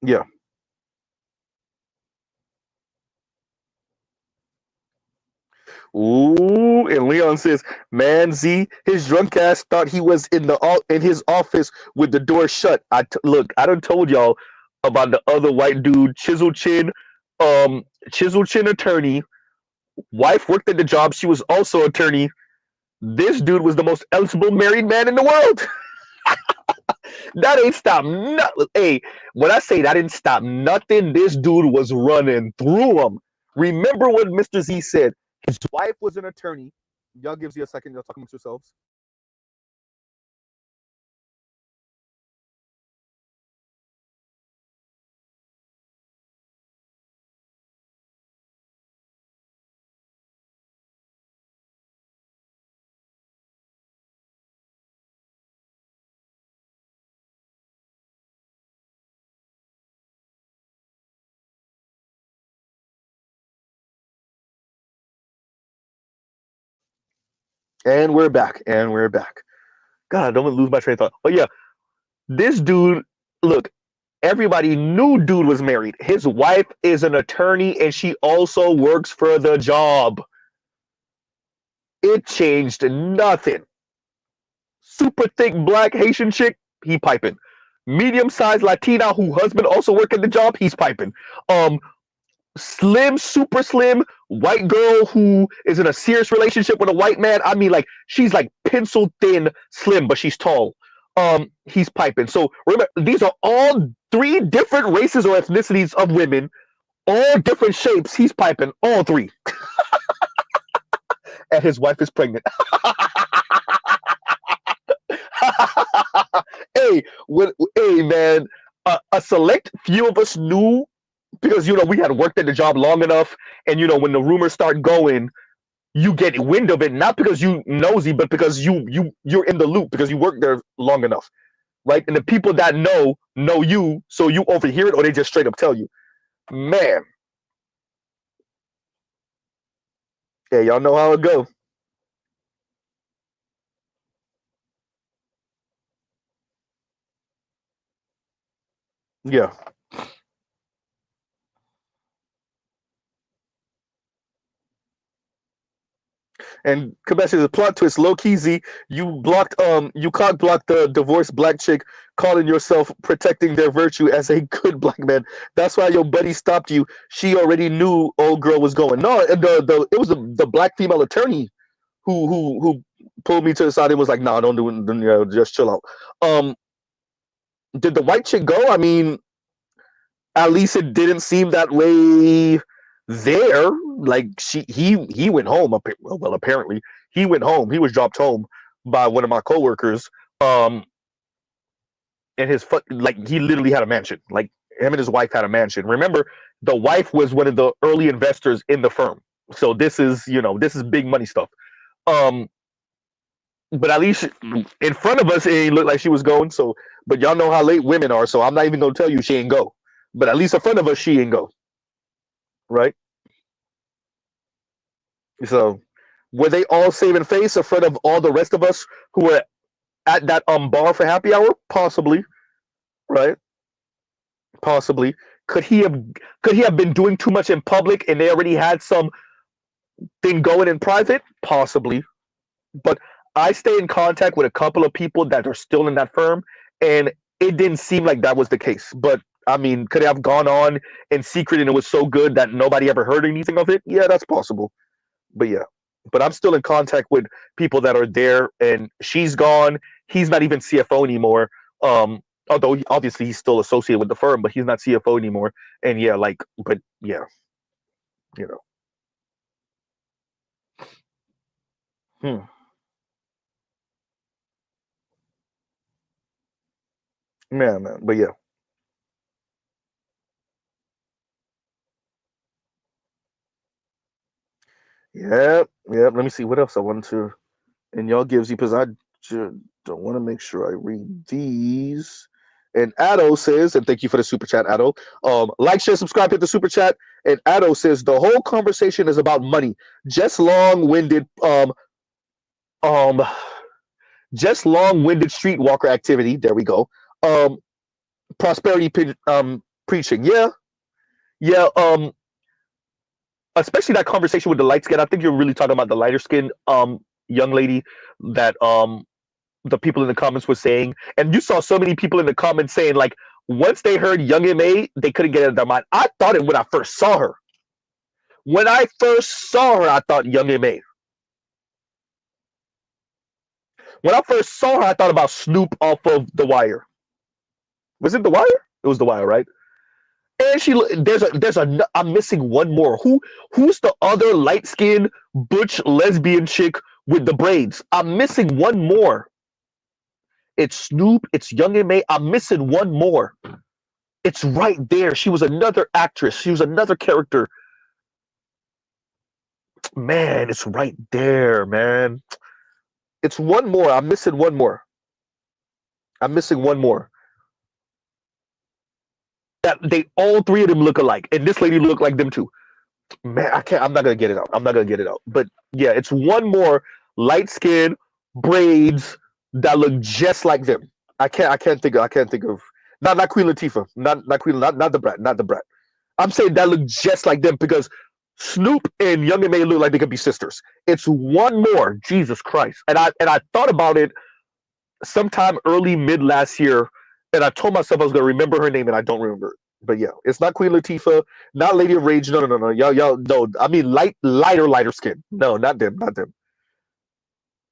Yeah. Ooh, and Leon says, "Man, Z, his drunk ass thought he was in his office with the door shut." Look, I done told y'all about the other white dude, Chisel Chin attorney. Wife worked at the job. She was also attorney. This dude was the most eligible married man in the world. That ain't stop nothing. Hey, when I say that didn't stop nothing, this dude was running through them. Remember what Mr. Z said? His wife was an attorney. Y'all gives you a second. Y'all talk amongst yourselves. And we're back. And we're back. God, I don't want to lose my train of thought. But yeah, this dude, look, everybody knew dude was married. His wife is an attorney and she also works for the job. It changed nothing. Super thick black Haitian chick, he piping. Medium sized Latina who husband also work at the job, he's piping. Slim, super slim white girl who is in a serious relationship with a white man. I mean, like she's like pencil thin, slim, but she's tall. He's piping. So remember, these are all three different races or ethnicities of women, all different shapes. He's piping all three, and his wife is pregnant. Hey, man, a select few of us knew because we had worked at the job long enough, and when the rumors start going, you get wind of it not because you nosy, but because you're in the loop because you worked there long enough, right? And the people that know you, so you overhear it or they just straight up tell you. Man, yeah, y'all know how it go. Yeah. And Quebec is a plot twist, low key Z. You cock blocked the divorced black chick, calling yourself protecting their virtue as a good black man. That's why your buddy stopped you. She already knew old girl was going. No, it was the black female attorney who pulled me to the side and was like, "Nah, don't do it. Just chill out." Um, did the white chick go? I mean, at least it didn't seem that way there. Like he went home. Well, apparently he went home. He was dropped home by one of my coworkers. And like he literally had a mansion. Like him and his wife had a mansion. Remember, the wife was one of the early investors in the firm. So this is big money stuff. Um, but at least in front of us, it looked like she was going. So, but y'all know how late women are. So I'm not even gonna tell you she ain't go. But at least in front of us, she ain't go. Right. So were they all saving face in front of all the rest of us who were at that bar for happy hour? Possibly, right? Possibly. Could he have been doing too much in public and they already had some thing going in private? Possibly. But I stay in contact with a couple of people that are still in that firm, and it didn't seem like that was the case. But I mean, could it have gone on in secret and it was so good that nobody ever heard anything of it? Yeah, that's possible. But yeah. But I'm still in contact with people that are there, and she's gone. He's not even CFO anymore. Although obviously he's still associated with the firm, but he's not CFO anymore. And yeah, but yeah, you know. Hmm. Man. But yeah. Yep. Let me see what else I wanted to. And y'all gives you because I don't want to make sure I read these. And Addo says, and thank you for the super chat, Addo. Like, share, subscribe, hit the super chat. And Addo says the whole conversation is about money. Just long-winded, um, just long-winded streetwalker activity. There we go. Prosperity preaching. Yeah. Especially that conversation with the light skin. I think you're really talking about the lighter skin young lady that the people in the comments were saying, and you saw so many people in the comments saying like once they heard Young M.A., they couldn't get it in their mind. I thought it when I first saw her. When I first saw her, I thought Young M.A. When I first saw her, I thought about Snoop off of The Wire. Was it The Wire? It was The Wire, right? And I'm missing one more. Who's the other light skinned butch lesbian chick with the braids? I'm missing one more. It's Snoop. It's Young M.A. I'm missing one more. It's right there. She was another actress. She was another character. Man, it's right there, man. It's one more. I'm missing one more. That they all three of them look alike, and this lady looked like them too. Man, I can't. I'm not gonna get it out. But yeah, it's one more light skin braids that look just like them. I can't think of. Not Queen Latifah. Not Queen. Not the brat. I'm saying that look just like them because Snoop and Young M.A. look like they could be sisters. It's one more. Jesus Christ. And I thought about it sometime early mid last year, and I told myself I was gonna remember her name, and I don't remember it. But yeah, it's not Queen Latifah, not Lady of Rage. No. Y'all, no. I mean lighter skin. No, not them.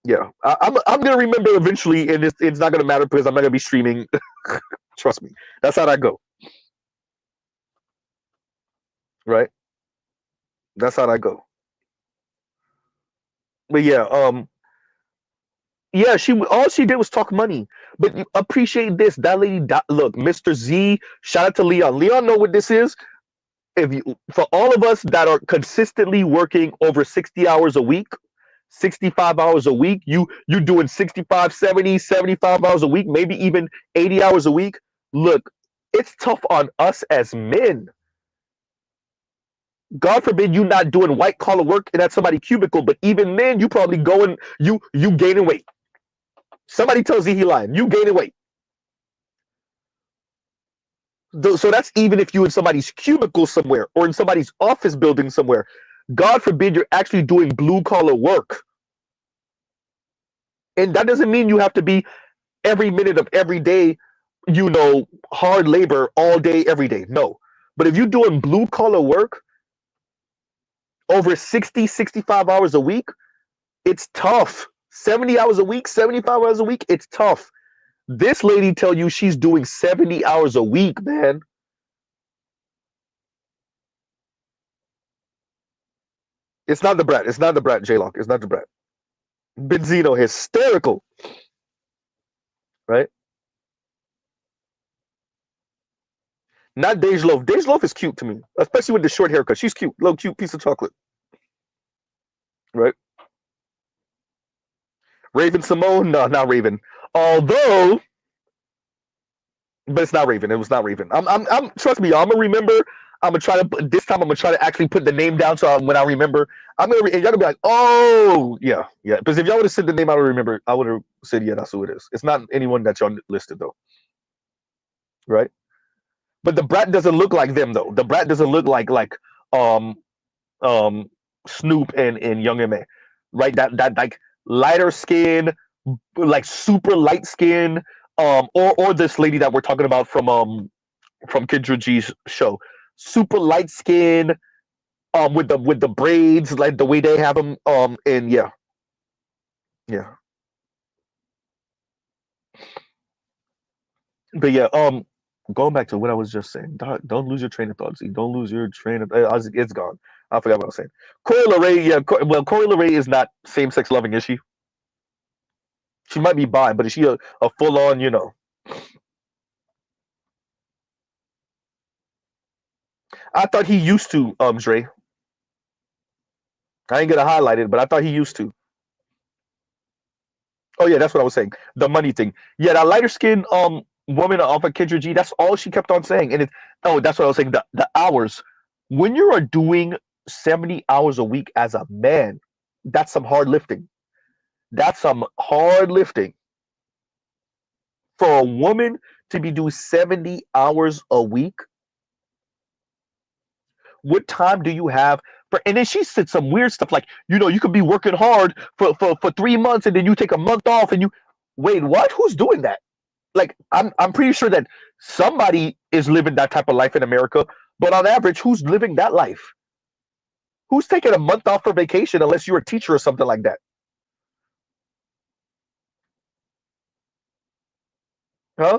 Yeah, I'm gonna remember eventually, and it's not gonna matter because I'm not gonna be streaming. Trust me, that's how that go. Right? That's how that go. But yeah, yeah, all she did was talk money. But you appreciate this. That lady, look, Mr. Z. Shout out to Leon. Leon, know what this is. If you, for all of us that are consistently working over 60 hours a week, 65 hours a week, you doing 65, 70, 75 hours a week, maybe even 80 hours a week. Look, it's tough on us as men. God forbid you not doing white collar work and at somebody's cubicle, but even then you probably going you gaining weight. Somebody tells you he lying. You gaining weight. So that's even if you in somebody's cubicle somewhere or in somebody's office building somewhere. God forbid you're actually doing blue collar work. And that doesn't mean you have to be every minute of every day, hard labor all day, every day. No. But if you're doing blue collar work over 60, 65 hours a week, it's tough. 70 hours a week, 75 hours a week, it's tough. This lady tell you she's doing 70 hours a week, man. It's not the brat. J-Lock. It's not the brat. Benzino, hysterical. Right? Not Dej Loaf. Dej Loaf is cute to me, especially with the short haircut. She's cute. Little cute piece of chocolate. Right? Raven Simone? No, not Raven. Although, but it's not Raven. It was not Raven. I'm trust me, I'm gonna remember. I'm gonna try to this time. I'm gonna try to actually put the name down so when I remember, and y'all gonna be like, oh yeah. Because if y'all would have said the name, I would remember. I would have said, yeah, that's who it is. It's not anyone that y'all listed though, right? But the brat doesn't look like them though. The brat doesn't look like um Snoop and Young M.A. Right? That like lighter skin, like super light skin, or this lady that we're talking about from Kendra G's show, super light skin, with the braids, like the way they have them, and yeah. But yeah, going back to what I was just saying, don't lose your train of thought. See, don't lose your train of. It's gone. I forgot what I was saying. Corey LeRae, yeah. Well, Corey LeRae is not same-sex loving, is she? She might be bi, but is she a full-on, I thought he used to, Dre. I ain't gonna highlight it, but I thought he used to. Oh yeah, that's what I was saying. The money thing. Yeah, that lighter skinned woman off of Kendra G, that's all she kept on saying. And it oh, that's what I was saying. The hours. When you are doing 70 hours a week as a man, that's some hard lifting. That's some hard lifting. For a woman to be doing 70 hours a week, what time do you have for, and then she said some weird stuff like, you could be working hard for 3 months and then you take a month off and you wait, what? Who's doing that? Like I'm pretty sure that somebody is living that type of life in America, but on average, who's living that life? Who's taking a month off for vacation unless you're a teacher or something like that? Huh?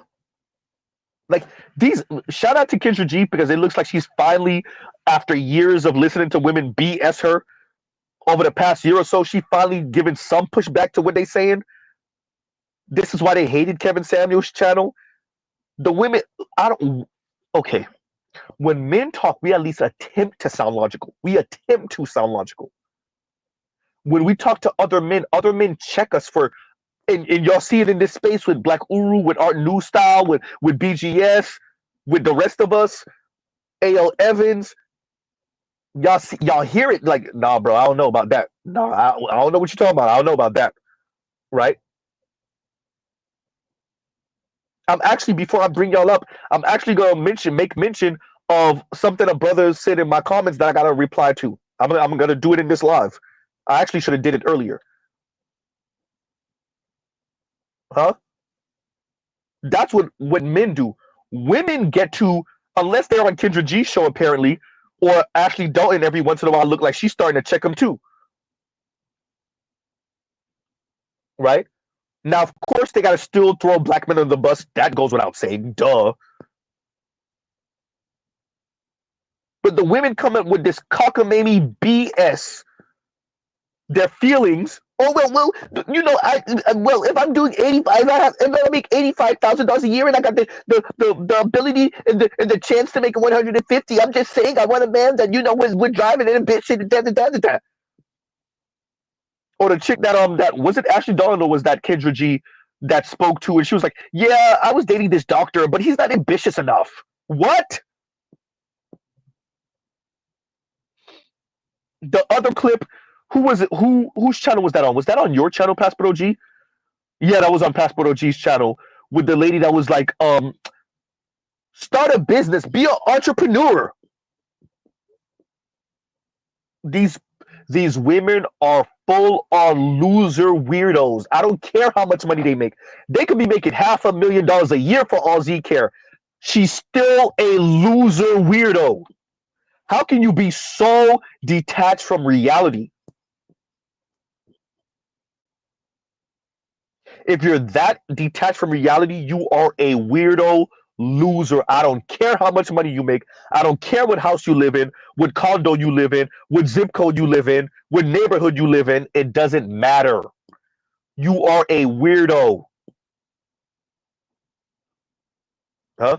Like these shout out to Kendra G because it looks like she's finally, after years of listening to women BS her over the past year or so, she finally given some pushback to what they saying. This is why they hated Kevin Samuels' channel. The women, I don't. Okay, when men talk, we at least attempt to sound logical. We attempt to sound logical. When we talk to other men check us for, and y'all see it in this space with Black Uru, with Art New Style, with BGS, with the rest of us, AL Evans. Y'all hear it like, nah, bro, I don't know about that. Nah, I don't know what you're talking about. I don't know about that. Right? I'm actually, before I bring y'all up, I'm actually gonna make mention of something a brother said in my comments that I gotta reply to. I'm gonna do it in this live. I actually should have did it earlier. Huh? That's what men do. Women get to, unless they're on Kendra G's show apparently, or Ashley Dalton every once in a while look like she's starting to check them too. Right? Now, of course, they gotta still throw black men under the bus. That goes without saying. Duh. But the women come up with this cockamamie BS. Their feelings. Oh well, if I'm doing 85, if I make $85,000 a year, and I got the ability and the chance to make 150, I'm just saying I want a man that was driving in a bitch and da. Or the chick that was it Ashley Dawn or was that Kendra G that spoke to, and she was like, yeah, I was dating this doctor, but he's not ambitious enough. What? The other clip, who was it? Whose channel was that on? Was that on your channel, Passport OG? Yeah, that was on Passport OG's channel with the lady that was like, start a business, be an entrepreneur. These women are full on loser weirdos. I don't care how much money they make. They could be making $500,000 a year for all Z care. She's still a loser weirdo. How can you be so detached from reality? If you're that detached from reality, you are a weirdo loser. I don't care how much money you make. I don't care what house you live in, what condo you live in, what zip code you live in, what neighborhood you live in. It doesn't matter. You are a weirdo. Huh?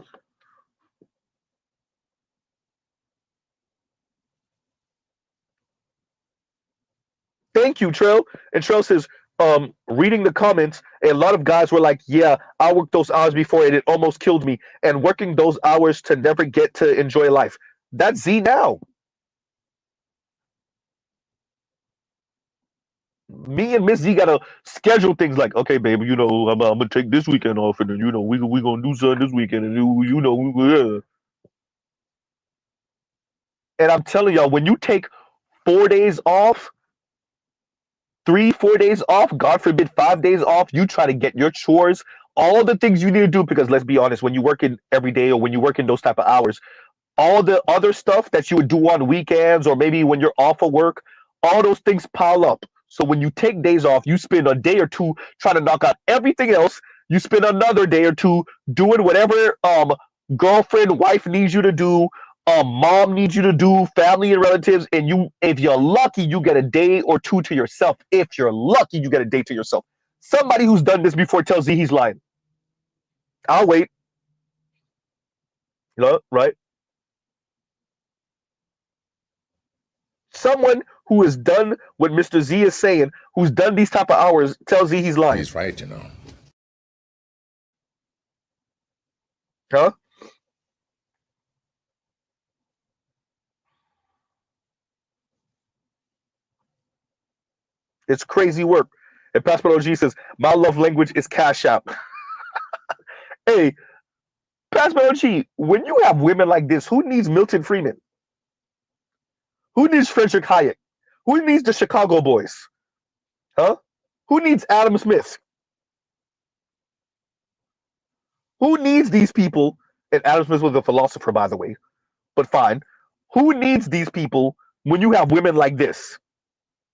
Thank you, Trell. And Trell says, reading the comments, a lot of guys were like, yeah, I worked those hours before and it almost killed me. And working those hours to never get to enjoy life. That's Z now. Me and Miss Z gotta schedule things like, okay, baby, I'm gonna take this weekend off, and then we gonna do something this weekend, and yeah. And I'm telling y'all, when you take 4 days off, 3, 4 days off, God forbid 5 days off, you try to get your chores, all the things you need to do, because let's be honest, when you work in every day or when you work in those type of hours, all the other stuff that you would do on weekends or maybe when you're off of work, all those things pile up. So when you take days off, you spend a day or two trying to knock out everything else. You spend another day or two doing whatever girlfriend, wife needs you to do, mom needs you to do, family and relatives, and if you're lucky, you get a day or two to yourself. If you're lucky, you get a day to yourself. Somebody who's done this before tells Z he's lying. I'll wait. Right? Someone who has done what Mr. Z is saying, who's done these type of hours, tells Z he's lying. He's right, you know. Huh? It's crazy work. And Passport OG says, my love language is Cash App. Hey, Passport OG, when you have women like this, who needs Milton Freeman? Who needs Frederick Hayek? Who needs the Chicago Boys? Huh? Who needs Adam Smith? Who needs these people? And Adam Smith was a philosopher, by the way, but fine. Who needs these people when you have women like this?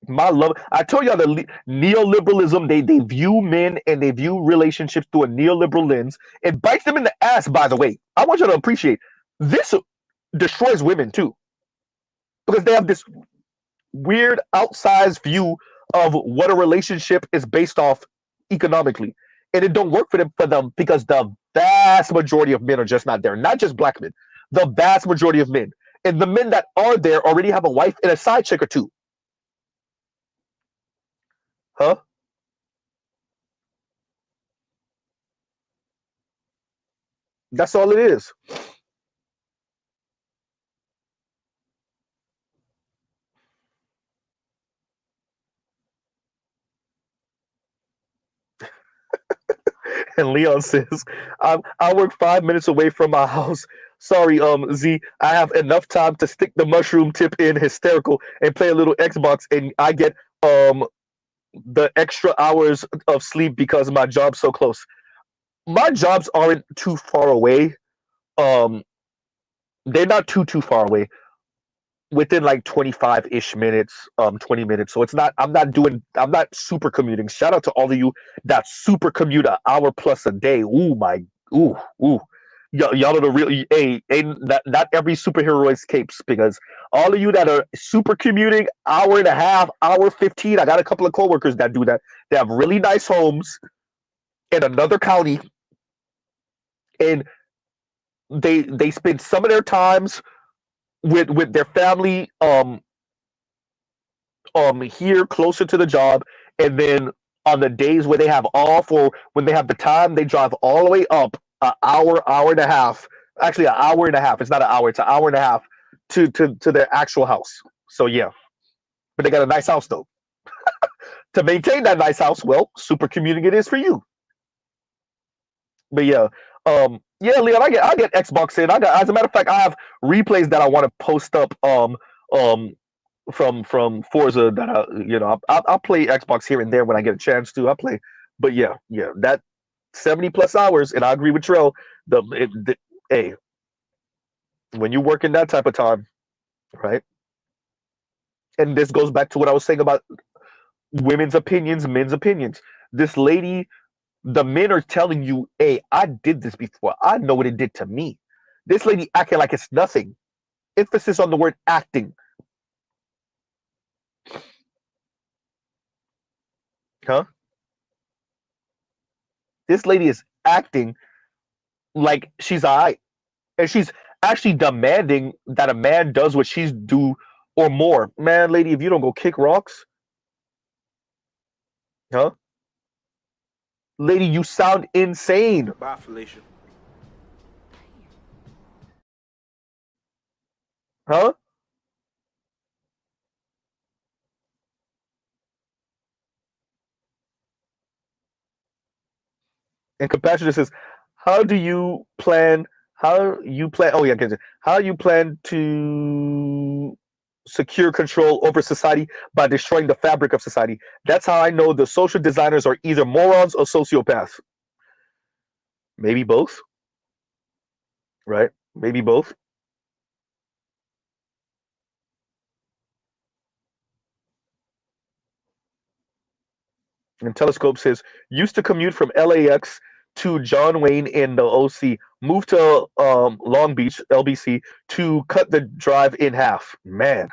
My love, I told y'all the neoliberalism, they view men and they view relationships through a neoliberal lens. It bites them in the ass, by the way. I want you to appreciate this destroys women too. Because they have this weird outsized view of what a relationship is based off economically. And it don't work for them because the vast majority of men are just not there. Not just black men. The vast majority of men. And the men that are there already have a wife and a side chick or two. Huh? That's all it is. And Leon says, I work 5 minutes away from my house. Sorry, Z, I have enough time to stick the mushroom tip in hysterical and play a little Xbox, and I get the extra hours of sleep because my job's so close. My jobs aren't too far away. They're not too far away. Within like 25-ish minutes, 20 minutes. So I'm not super commuting. Shout out to all of you that super commute an hour plus a day. Ooh, ooh. Y'all are the real, hey, not every superhero escapes, because all of you that are super commuting, hour and a half, hour 15, I got a couple of coworkers that do that. They have really nice homes in another county, and they spend some of their times with their family here closer to the job, and then on the days where they have off or when they have the time, they drive all the way up an hour and a half. Actually, an hour and a half. It's not an hour, it's an hour and a half to their actual house. So yeah. But they got a nice house though. To maintain that nice house, well, super commuting it is for you. But yeah. Yeah, Leon, I get Xbox in. As a matter of fact, I have replays that I want to post up from Forza that I'll play Xbox here and there when I get a chance to. I play, but yeah, that 70 plus hours, and I agree with Trell. Hey, when you work in that type of time, right? And this goes back to what I was saying about women's opinions, men's opinions. This lady, the men are telling you, hey, I did this before. I know what it did to me. This lady acting like it's nothing. Emphasis on the word acting. Huh? This lady is acting like she's all right. And she's actually demanding that a man does what she's do or more. Man, lady, if you don't go kick rocks, huh? Lady, you sound insane. Bye, Felicia. Huh? And Compassionate says, how you plan oh yeah, how you plan to secure control over society by destroying the fabric of society? That's how I know the social designers are either morons or sociopaths. Maybe both. Right? Maybe both. And Telescope says, used to commute from LAX to John Wayne in the OC, moved to Long Beach, LBC, to cut the drive in half. Man.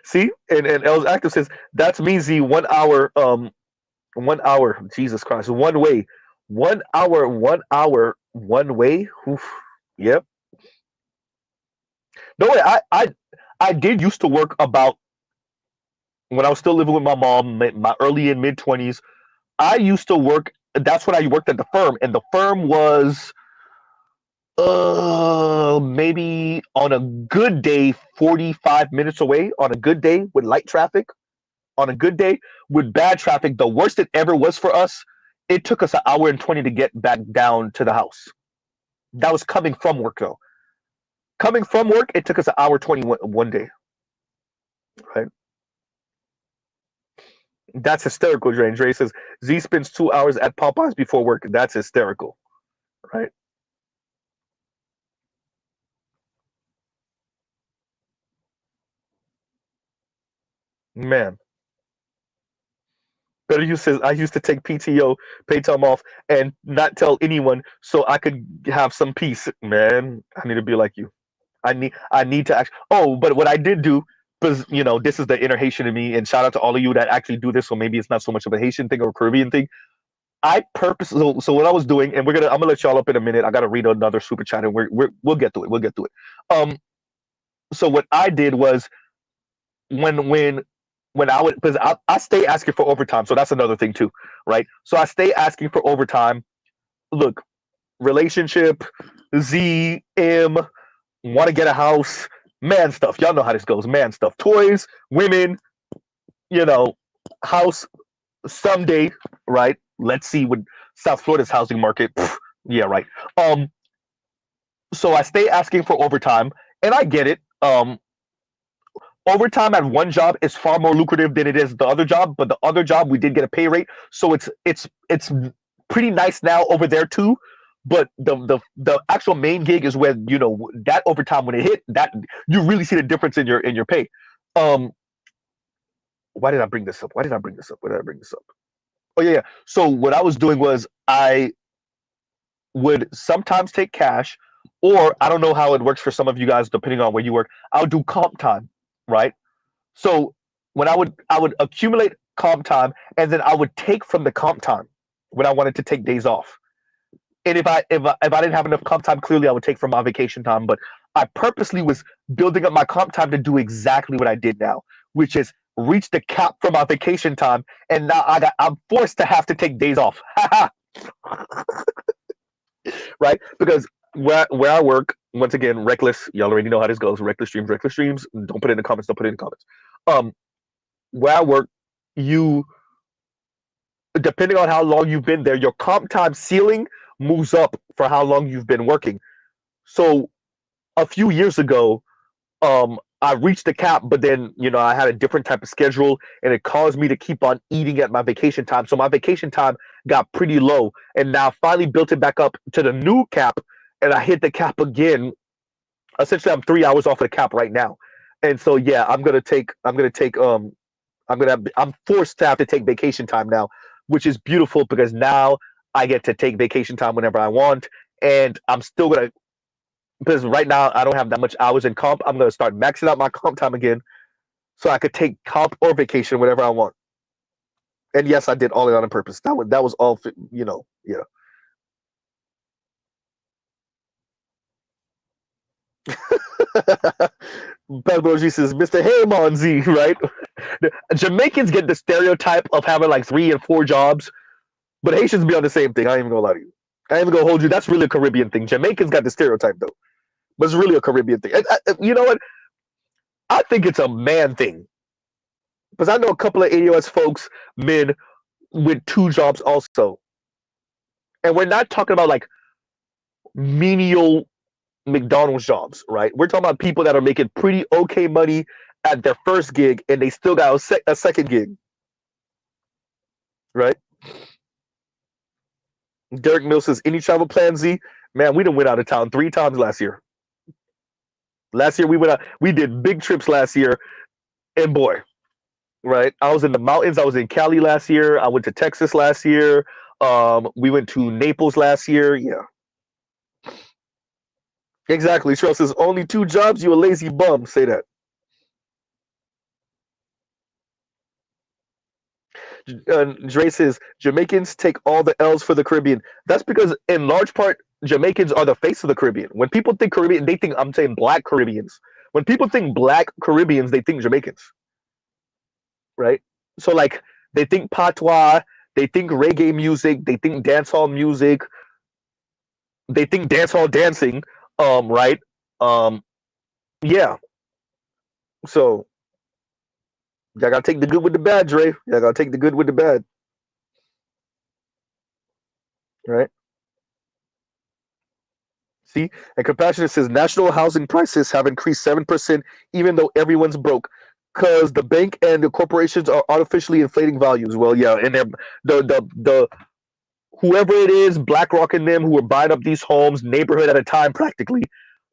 See? And Els Active says, that's me, Z, 1 hour, 1 hour, Jesus Christ, one way. 1 hour, 1 hour, one way. Oof. Yep. No way. I did used to work about when I was still living with my mom, my early and mid 20s. I used to work. That's when I worked at the firm, and the firm was maybe on a good day 45 minutes away. On a good day with light traffic. On a good day with bad traffic, the worst it ever was for us. It took us an hour and 20 to get back down to the house. That was coming from work though. Coming from work, it took us an hour 20 one day. Right. That's hysterical, Dre. Dre says Z spends 2 hours at Popeyes before work. That's hysterical, right? Man. Better you says I used to take PTO, pay time off, and not tell anyone so I could have some peace. Man, I need to be like you. I need to actually. Oh, but what I did do, because this is the inner Haitian in me, and shout out to all of you that actually do this. So maybe it's not so much of a Haitian thing or a Caribbean thing. I purposely so what I was doing, and I'm gonna let y'all up in a minute. I gotta read another super chat, and we'll get to it. We'll get to it. So what I did was when I would because I stay asking for overtime, so that's another thing too, right? So I stay asking for overtime. Look, relationship, ZM, want to get a house, man stuff. Y'all know how this goes, man stuff. Toys, women, you know, house someday, right? Let's see what South Florida's housing market. Yeah, right. So I stay asking for overtime, and I get it. Overtime at one job is far more lucrative than it is the other job, but the other job we did get a pay rate, so it's pretty nice now over there too. But the actual main gig is when that overtime when it hit that you really see the difference in your pay. Why did I bring this up? Why did I bring this up? Why did I bring this up? Oh yeah, yeah. So what I was doing was I would sometimes take cash, or I don't know how it works for some of you guys, depending on where you work. I would do comp time, right? So when I would accumulate comp time, and then I would take from the comp time when I wanted to take days off. And if I didn't have enough comp time, clearly I would take from my vacation time. But I purposely was building up my comp time to do exactly what I did now, which is reach the cap for my vacation time, and now I'm forced to have to take days off. Right? Because where I work, once again, reckless. Y'all already know how this goes. Reckless streams, reckless streams. Don't put it in the comments. Don't put it in the comments. Where I work, you depending on how long you've been there, your comp time ceiling moves up for how long you've been working. So a few years ago, I reached the cap, but then I had a different type of schedule, and it caused me to keep on eating at my vacation time. So my vacation time got pretty low, and now I finally built it back up to the new cap, and I hit the cap again. Essentially, I'm 3 hours off of the cap right now, and so yeah, I'm forced to have to take vacation time now, which is beautiful because now I get to take vacation time whenever I want, and I'm still gonna because right now I don't have that much hours in comp. I'm gonna start maxing out my comp time again, so I could take comp or vacation whenever I want. And yes, I did all it on purpose. That was all, yeah. Pedroji says, Mr. Haymon Z, right? Jamaicans get the stereotype of having like 3 and 4 jobs, but Haitians be on the same thing. I ain't even gonna lie to you. I ain't even gonna hold you. That's really a Caribbean thing. Jamaicans got the stereotype though, but it's really a Caribbean thing. You know what? I think it's a man thing because I know a couple of AOS folks, men with 2 jobs also, and we're not talking about like menial McDonald's jobs, right? We're talking about people that are making pretty okay money at their first gig, and they still got a second gig, right? Derek Mills says, any travel plans, Z? Man, we done went out of town 3 times last year. Last year we went out. We did big trips last year, and boy, right? I was in the mountains. I was in Cali last year. I went to Texas last year. We went to Naples last year. Yeah. Exactly. Cheryl says, only 2 jobs? You a lazy bum. Say that. Dre says Jamaicans take all the L's for the Caribbean. That's because, in large part, Jamaicans are the face of the Caribbean. When people think Caribbean, they think, I'm saying, black Caribbeans. When people think black Caribbeans, they think Jamaicans, right? So like they think patois, they think reggae music, they think dancehall music, they think dancehall dancing, right? Um, yeah. So y'all gotta take the good with the bad, Dre. Y'all gotta take the good with the bad, right? See, and Compassionate says national housing prices have increased 7%, even though everyone's broke, because the bank and the corporations are artificially inflating values. Well, yeah, and they're the whoever it is, BlackRock and them, who are buying up these homes, neighborhood at a time, practically,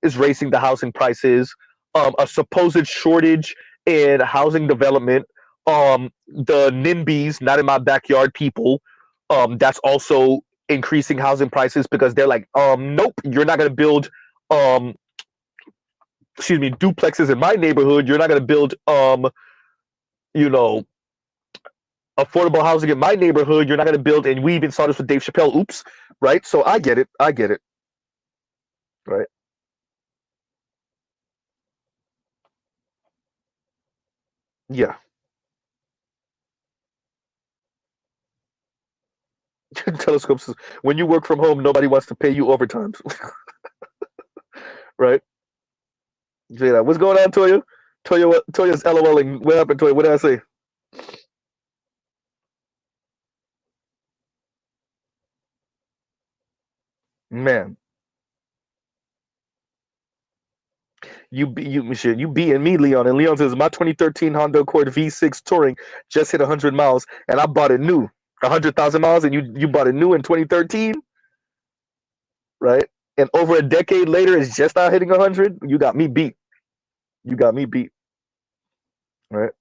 is raising the housing prices. A supposed shortage in housing development. The NIMBYs, not in my backyard, people. That's also increasing housing prices because they're like, nope, you're not going to build, duplexes in my neighborhood. You're not going to build, you know, affordable housing in my neighborhood. You're not going to build, and we even saw this with Dave Chappelle. Oops, right? So I get it, right? Yeah. Telescope says, when you work from home, nobody wants to pay you overtime, right? Jada, what's going on, Toya? Toya's LOLing. What happened, Toya? What did I say? Man, you beating me, Leon. And Leon says my 2013 Honda Accord V6 Touring just hit 100 miles, and I bought it new, 100,000 miles, and you bought it new in 2013, right? And over a decade later, it's just now hitting 100. You got me beat. You got me beat, right?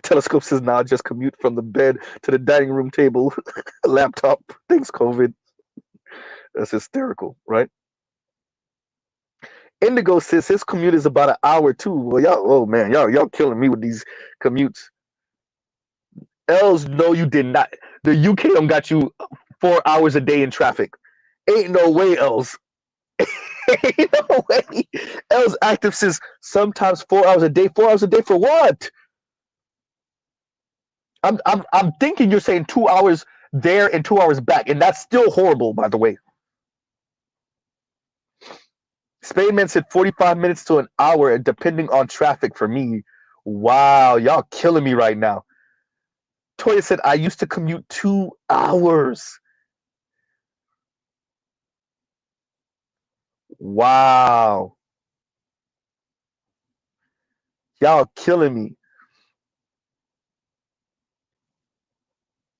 Telescope says now just commute from the bed to the dining room table, laptop. Thanks, COVID. That's hysterical, right? Indigo says his commute is about an hour too. Well, y'all, oh man, y'all killing me with these commutes. Els, no, you did not. The UK don't got you 4 hours a day in traffic. Ain't no way, Els. Ain't no way. Els active says sometimes 4 hours a day. 4 hours a day for what? I'm thinking you're saying 2 hours there and 2 hours back, and that's still horrible, by the way. Spademan said 45 minutes to an hour, depending on traffic for me. Wow, y'all killing me right now. Toya said I used to commute 2 hours. Wow. Y'all killing me.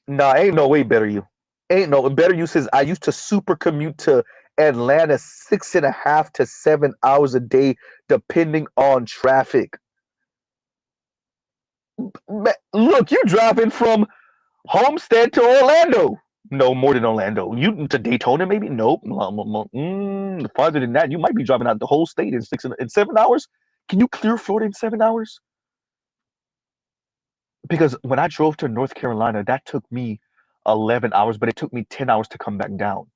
Nah, ain't no way better you. Ain't no better you says I used to super commute to Atlanta 6.5 to 7 hours a day, depending on traffic. Look, you're driving from Homestead to Orlando. No, more than Orlando. You to Daytona, maybe? Nope. Farther than that, you might be driving out the whole state in 7 hours. Can you clear Florida in 7 hours? Because when I drove to North Carolina, that took me 11 hours, but it took me 10 hours to come back down.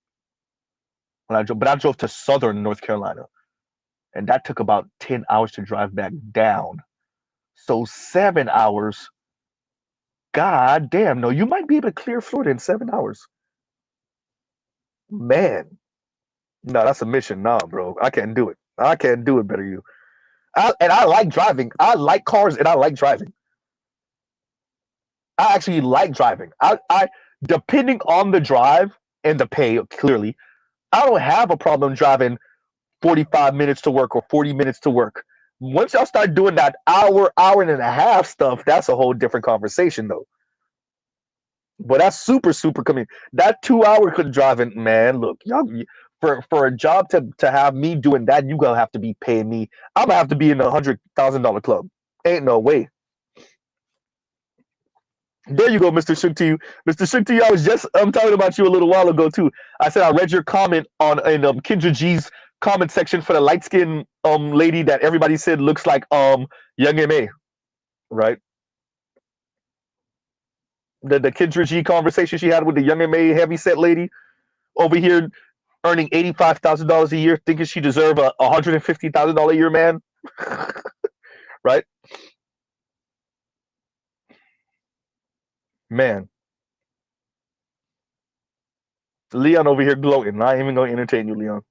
But I drove to Southern North Carolina, and that took about 10 hours to drive back down. So 7 hours. God damn, no, you might be able to clear Florida in 7 hours. Man, no, that's a mission. Nah, bro, I can't do it. I can't do it better you. And I like driving. I like cars, and I like driving. I actually like driving. I depending on the drive and the pay, clearly, I don't have a problem driving 45 minutes to work or 40 minutes to work. Once y'all start doing that hour and a half stuff, that's a whole different conversation, though. But that's super coming. That 2 hour driving, man. Look, y'all, for a job to have me doing that, you gonna have to be paying me. I'm gonna have to be in the $100,000 club. Ain't no way. There you go, Mr. Shukti. Mr. Shukti, I'm talking about you a little while ago too. I said I read your comment in Kendra G's comment section for the light skinned lady that everybody said looks like Young M.A. right? The Kendra G conversation she had with the young MA heavyset lady over here earning $85,000 a year, thinking she deserve a $150,000 a year man, right? Man, Leon over here gloating. I ain't even gonna entertain you, Leon.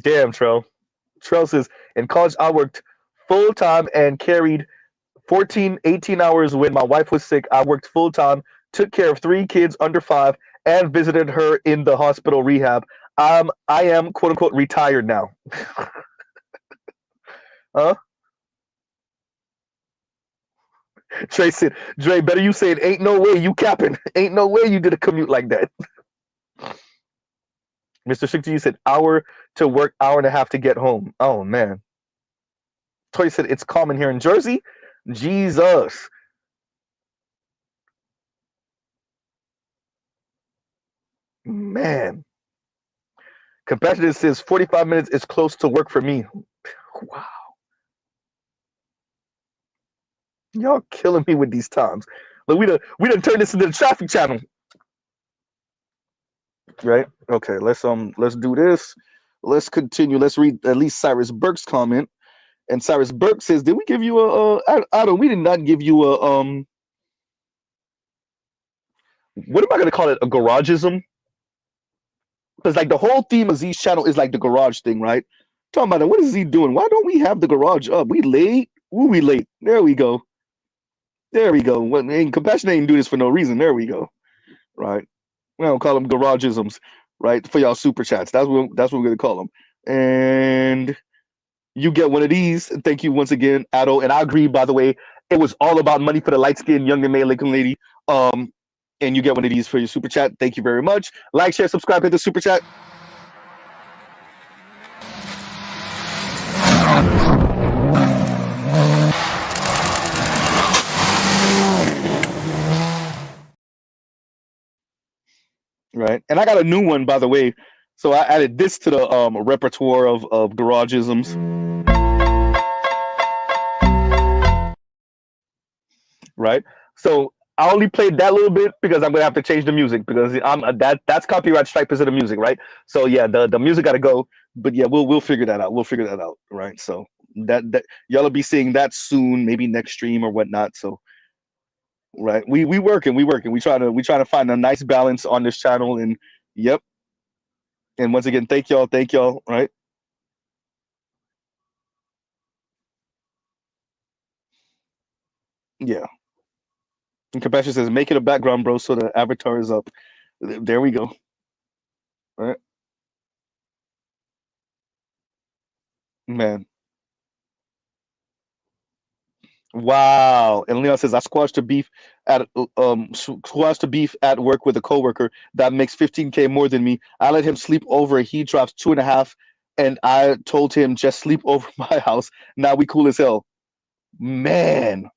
Damn, Trell. Trell says, in college, I worked full time and carried 14, 18 hours when my wife was sick. I worked full time, took care of 3 kids under 5, and visited her in the hospital rehab. I am quote unquote retired now. Huh? Trey said, Dre, better you say it. Ain't no way you capping. Ain't no way you did a commute like that. Mr. Shikti, you said hour to work, hour and a half to get home. Oh man. Toy said it's common here in Jersey. Jesus. Man. Compassionate says 45 minutes is close to work for me. Wow. Y'all killing me with these times. Like we done turned this into the traffic channel. Right? Okay, let's do this. Let's continue. Let's read at least Cyrus Burke's comment. And Cyrus Burke says, did we give you we did not give you a what am I gonna call it? A garageism? Because like the whole theme of Z's channel is like the garage thing, right? Talking about it, what is Z doing? Why don't we have the garage up? We late? Ooh, we late. There we go. There we go. Well, Compassion ain't do this for no reason. There we go. Right. We don't call them garageisms, right? For y'all super chats. That's what we're gonna call them. And you get one of these. Thank you once again, Addo. And I agree, by the way, it was all about money for the light-skinned young and male looking lady. And you get one of these for your super chat. Thank you very much. Like, share, subscribe, hit the super chat. Right. And I got a new one, by the way. So I added this to the repertoire of garageisms. Right. So I only played that little bit because I'm gonna have to change the music because that's copyright strike because of the music, right? So yeah, the music gotta go. But yeah, we'll figure that out. We'll figure that out, right? So that y'all will be seeing that soon, maybe next stream or whatnot. So right, we working. We try to find a nice balance on this channel, and yep. And once again, thank y'all, right? Yeah. And Compassion says, make it a background, bro, so the avatar is up. There we go. All right. Man. Wow. And Leon says, I squashed the beef at work with a coworker that makes 15K more than me. I let him sleep over. He drops 2.5, and I told him just sleep over my house. Now we cool as hell. Man.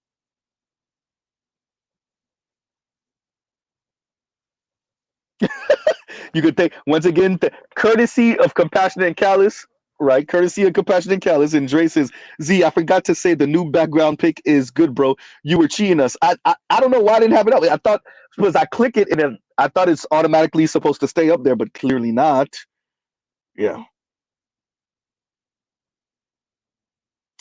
You could think once again the courtesy of Compassionate and Callous, right? Courtesy of Compassionate and Callous. And Dre says, Z, I forgot to say the new background pic is good, bro. You were cheating us. I don't know why I didn't have it up. I thought because I click it and then I thought it's automatically supposed to stay up there, but clearly not. Yeah.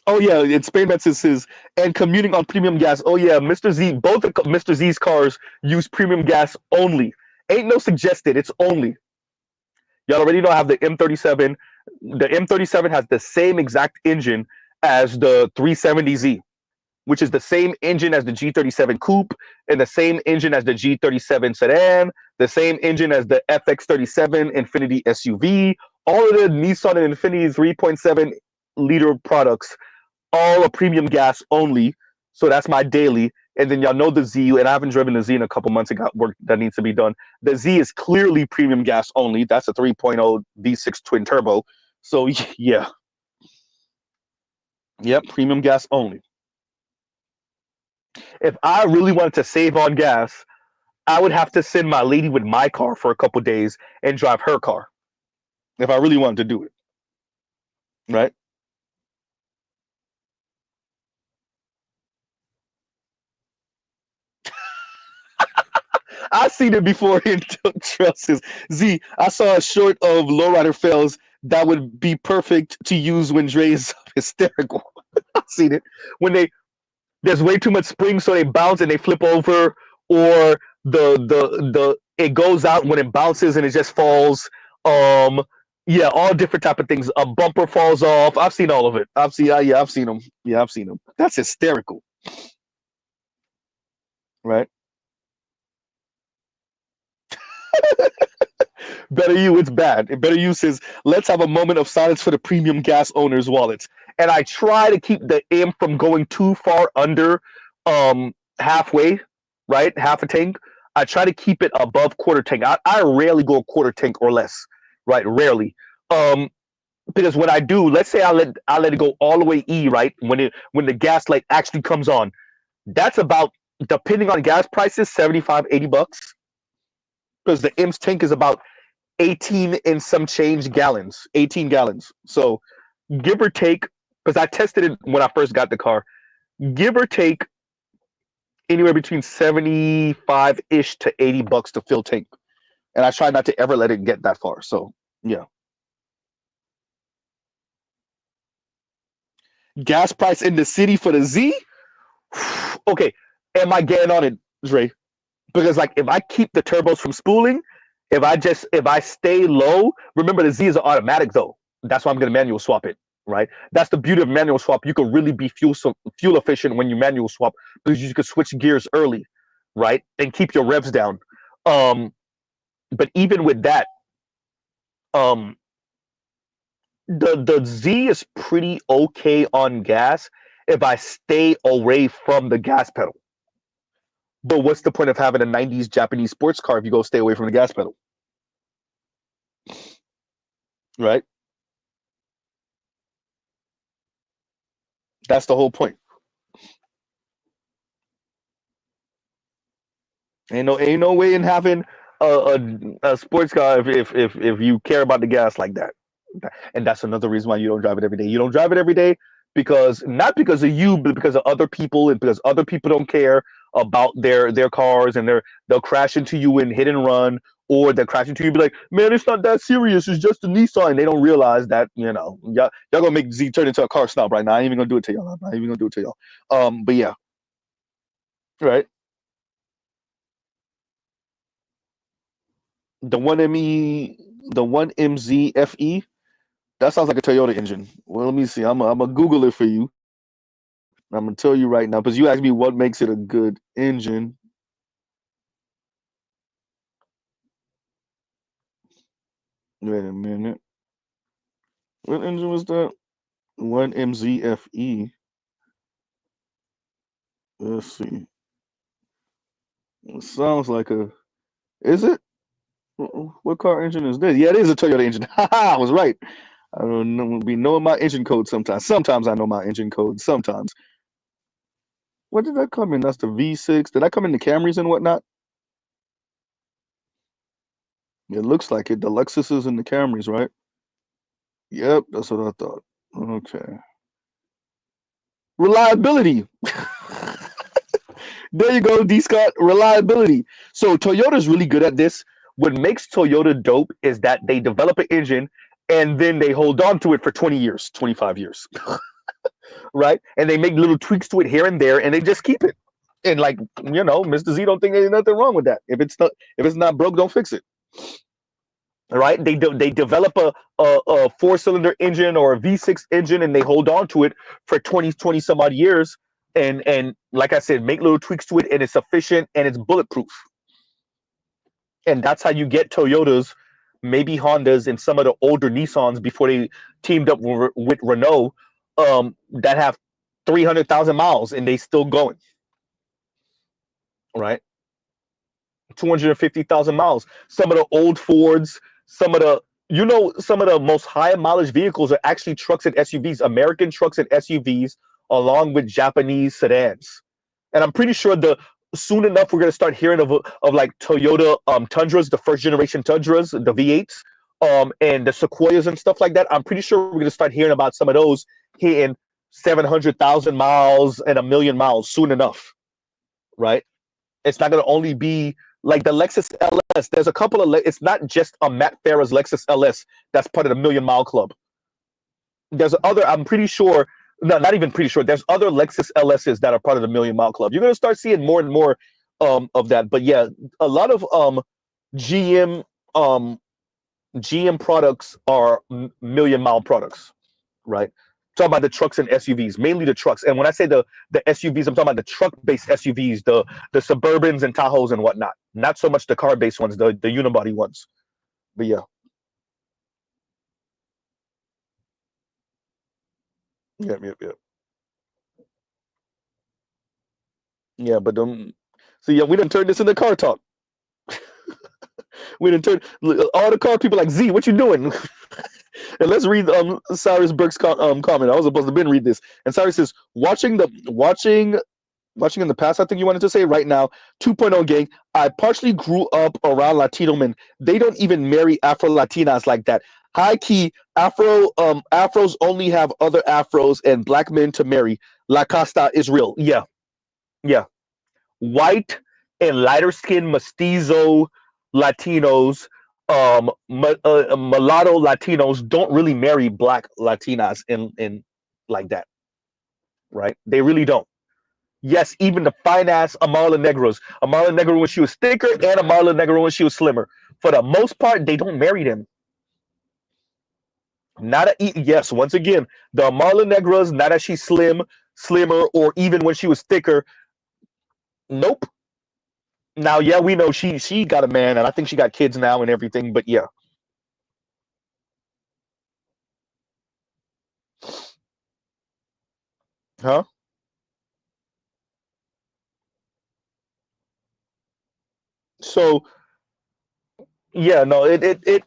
Oh yeah, it's Spainman says and commuting on premium gas. Oh yeah, Mr. Z, both of Mr. Z's cars use premium gas only. Ain't no suggested, it's only. Y'all already know I have the M37. The M37 has the same exact engine as the 370Z, which is the same engine as the G37 Coupe and the same engine as the G37 sedan, the same engine as the FX37 Infiniti SUV. All of the Nissan and Infiniti 3.7 liter products, all a premium gas only. So that's my daily. And then y'all know the Z, and I haven't driven the Z in a couple months. It got work that needs to be done. The Z is clearly premium gas only. That's a 3.0 V6 twin turbo. So yeah. Yep, premium gas only. If I really wanted to save on gas, I would have to send my lady with my car for a couple days and drive her car. If I really wanted to do it, right? I've seen it before in trusses. Z, I saw a short of lowrider fails that would be perfect to use when Dre is hysterical. I've seen it when there's way too much spring, so they bounce and they flip over, or the it goes out when it bounces and it just falls. Yeah, all different type of things. A bumper falls off. I've seen all of it. Yeah, I've seen them. Yeah, I've seen them. That's hysterical, right? Better You, it's bad. Better You says, let's have a moment of silence for the premium gas owners' wallets. And I try to keep the M from going too far under halfway, right? Half a tank. I try to keep it above quarter tank. I rarely go quarter tank or less, right? Rarely. Because when I do, let's say I let it go all the way E, right? When the gas light actually comes on, that's about, depending on gas prices, 75, $80. Because the M's tank is about 18 and some change gallons, 18 gallons. So give or take, because I tested it when I first got the car, give or take anywhere between 75-ish to $80 to fill tank. And I try not to ever let it get that far. So yeah. Gas price in the city for the Z? Okay. Am I getting on it, Dre? Because like if I keep the turbos from spooling, if I stay low, remember the Z is an automatic though. That's why I'm gonna manual swap it, right? That's the beauty of manual swap. You can really be fuel efficient when you manual swap because you can switch gears early, right? And keep your revs down. But even with that, um the Z is pretty okay on gas if I stay away from the gas pedal. But what's the point of having a 90s Japanese sports car if you go stay away from the gas pedal? Right? That's the whole point. Ain't no way in having a sports car if you care about the gas like that. And that's another reason why you don't drive it every day. You don't drive it every day because not because of you, but because of other people, and because other people don't care about their cars, and they'll crash into you and hit and run, or they'll crash into you and be like, man, it's not that serious. It's just a Nissan. And they don't realize that, y'all gonna make Z turn into a car snob right now. I ain't even gonna do it to y'all. I'm not even gonna do it to y'all. But yeah. Right. The one MZFE, that sounds like a Toyota engine. Well, let me see. I'm gonna Google it for you. I'm gonna tell you right now because you asked me what makes it a good engine. Wait a minute. What engine was that? One MZFE. Let's see. It sounds like a. Is it? What car engine is this? Yeah, it is a Toyota engine. Haha, I was right. I don't know. Be knowing my engine code sometimes. Sometimes I know my engine code. Sometimes. What did that come in? That's the V6. Did that come in the Camrys and whatnot? It looks like it. The Lexuses and the Camrys, right? Yep, that's what I thought. Okay. Reliability. There you go, D Scott. Reliability. So Toyota's really good at this. What makes Toyota dope is that they develop an engine and then they hold on to it for 20 years, 25 years. Right? And they make little tweaks to it here and there and they just keep it. And like, Mr. Z don't think there's nothing wrong with that. If it's not broke, don't fix it. Right? They develop a 4-cylinder engine or a V6 engine and they hold on to it for 20 some odd years. And like I said, make little tweaks to it, and it's efficient and it's bulletproof. And that's how you get Toyotas, maybe Hondas, and some of the older Nissans before they teamed up with Renault, that have 300,000 miles and they still going. Right? 250,000 miles. Some of the old Fords, some of the most high mileage vehicles are actually trucks and SUVs, American trucks and SUVs, along with Japanese sedans. And I'm pretty sure soon enough we're gonna start hearing of like Toyota Tundras, the first generation Tundras, the V8s, and the Sequoias and stuff like that. I'm pretty sure we're gonna start hearing about some of those hitting 700,000 miles and 1,000,000 miles soon enough, right? It's not gonna only be like the Lexus LS. There's a couple of it's not just a Matt Farah's Lexus LS that's part of the 1,000,000 mile club. There's other, I'm pretty sure, no, not even pretty sure, there's other Lexus LSs that are part of the 1,000,000 mile club. You're going to start seeing more and more of that. But yeah, a lot of GM GM products are 1,000,000 mile products, right? Talking about the trucks and SUVs, mainly the trucks. And when I say the SUVs, I'm talking about the truck-based SUVs, the Suburbans and Tahoes and whatnot. Not so much the car-based ones, the unibody ones. But yeah. Yep. Yeah, but so yeah, we done turned this into car talk. We done turned all the car people like, Z, what you doing? And let's read Cyrus Burke's comment. I was supposed to been read this. And Cyrus says, watching in the past, I think you wanted to say right now, 2.0 gang, I partially grew up around Latino men. They don't even marry Afro Latinas like that. High key, Afros only have other Afros and black men to marry. La Casta is real. Yeah. White and lighter skinned mestizo Latinos, mulatto Latinos don't really marry black Latinas in like that, right? They really don't. Yes, even the fine ass Amara Negros, Amara Negro when she was thicker and Amara Negro when she was slimmer. For the most part, they don't marry them. Yes, once again, the Amara Negras, not that she's slimmer, or even when she was thicker. Nope. Now, yeah, we know she got a man, and I think she got kids now and everything. But yeah, huh? So yeah, no, it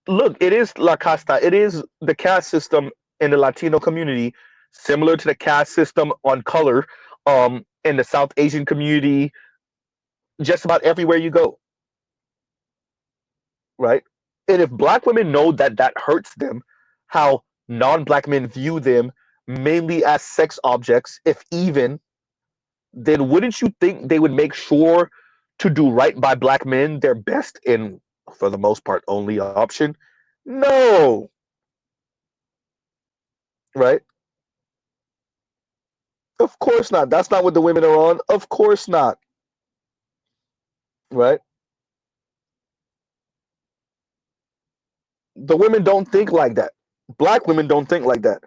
look, it is La Casta. It is the caste system in the Latino community, similar to the caste system on color, in the South Asian community. Just about everywhere you go, right? And if black women know that that hurts them, how non-black men view them mainly as sex objects, if even, then wouldn't you think they would make sure to do right by black men their best and, for the most part, only option? No, right? Of course not. That's not what the women are on. Of course not, right? The women don't think like that. Black women don't think like that.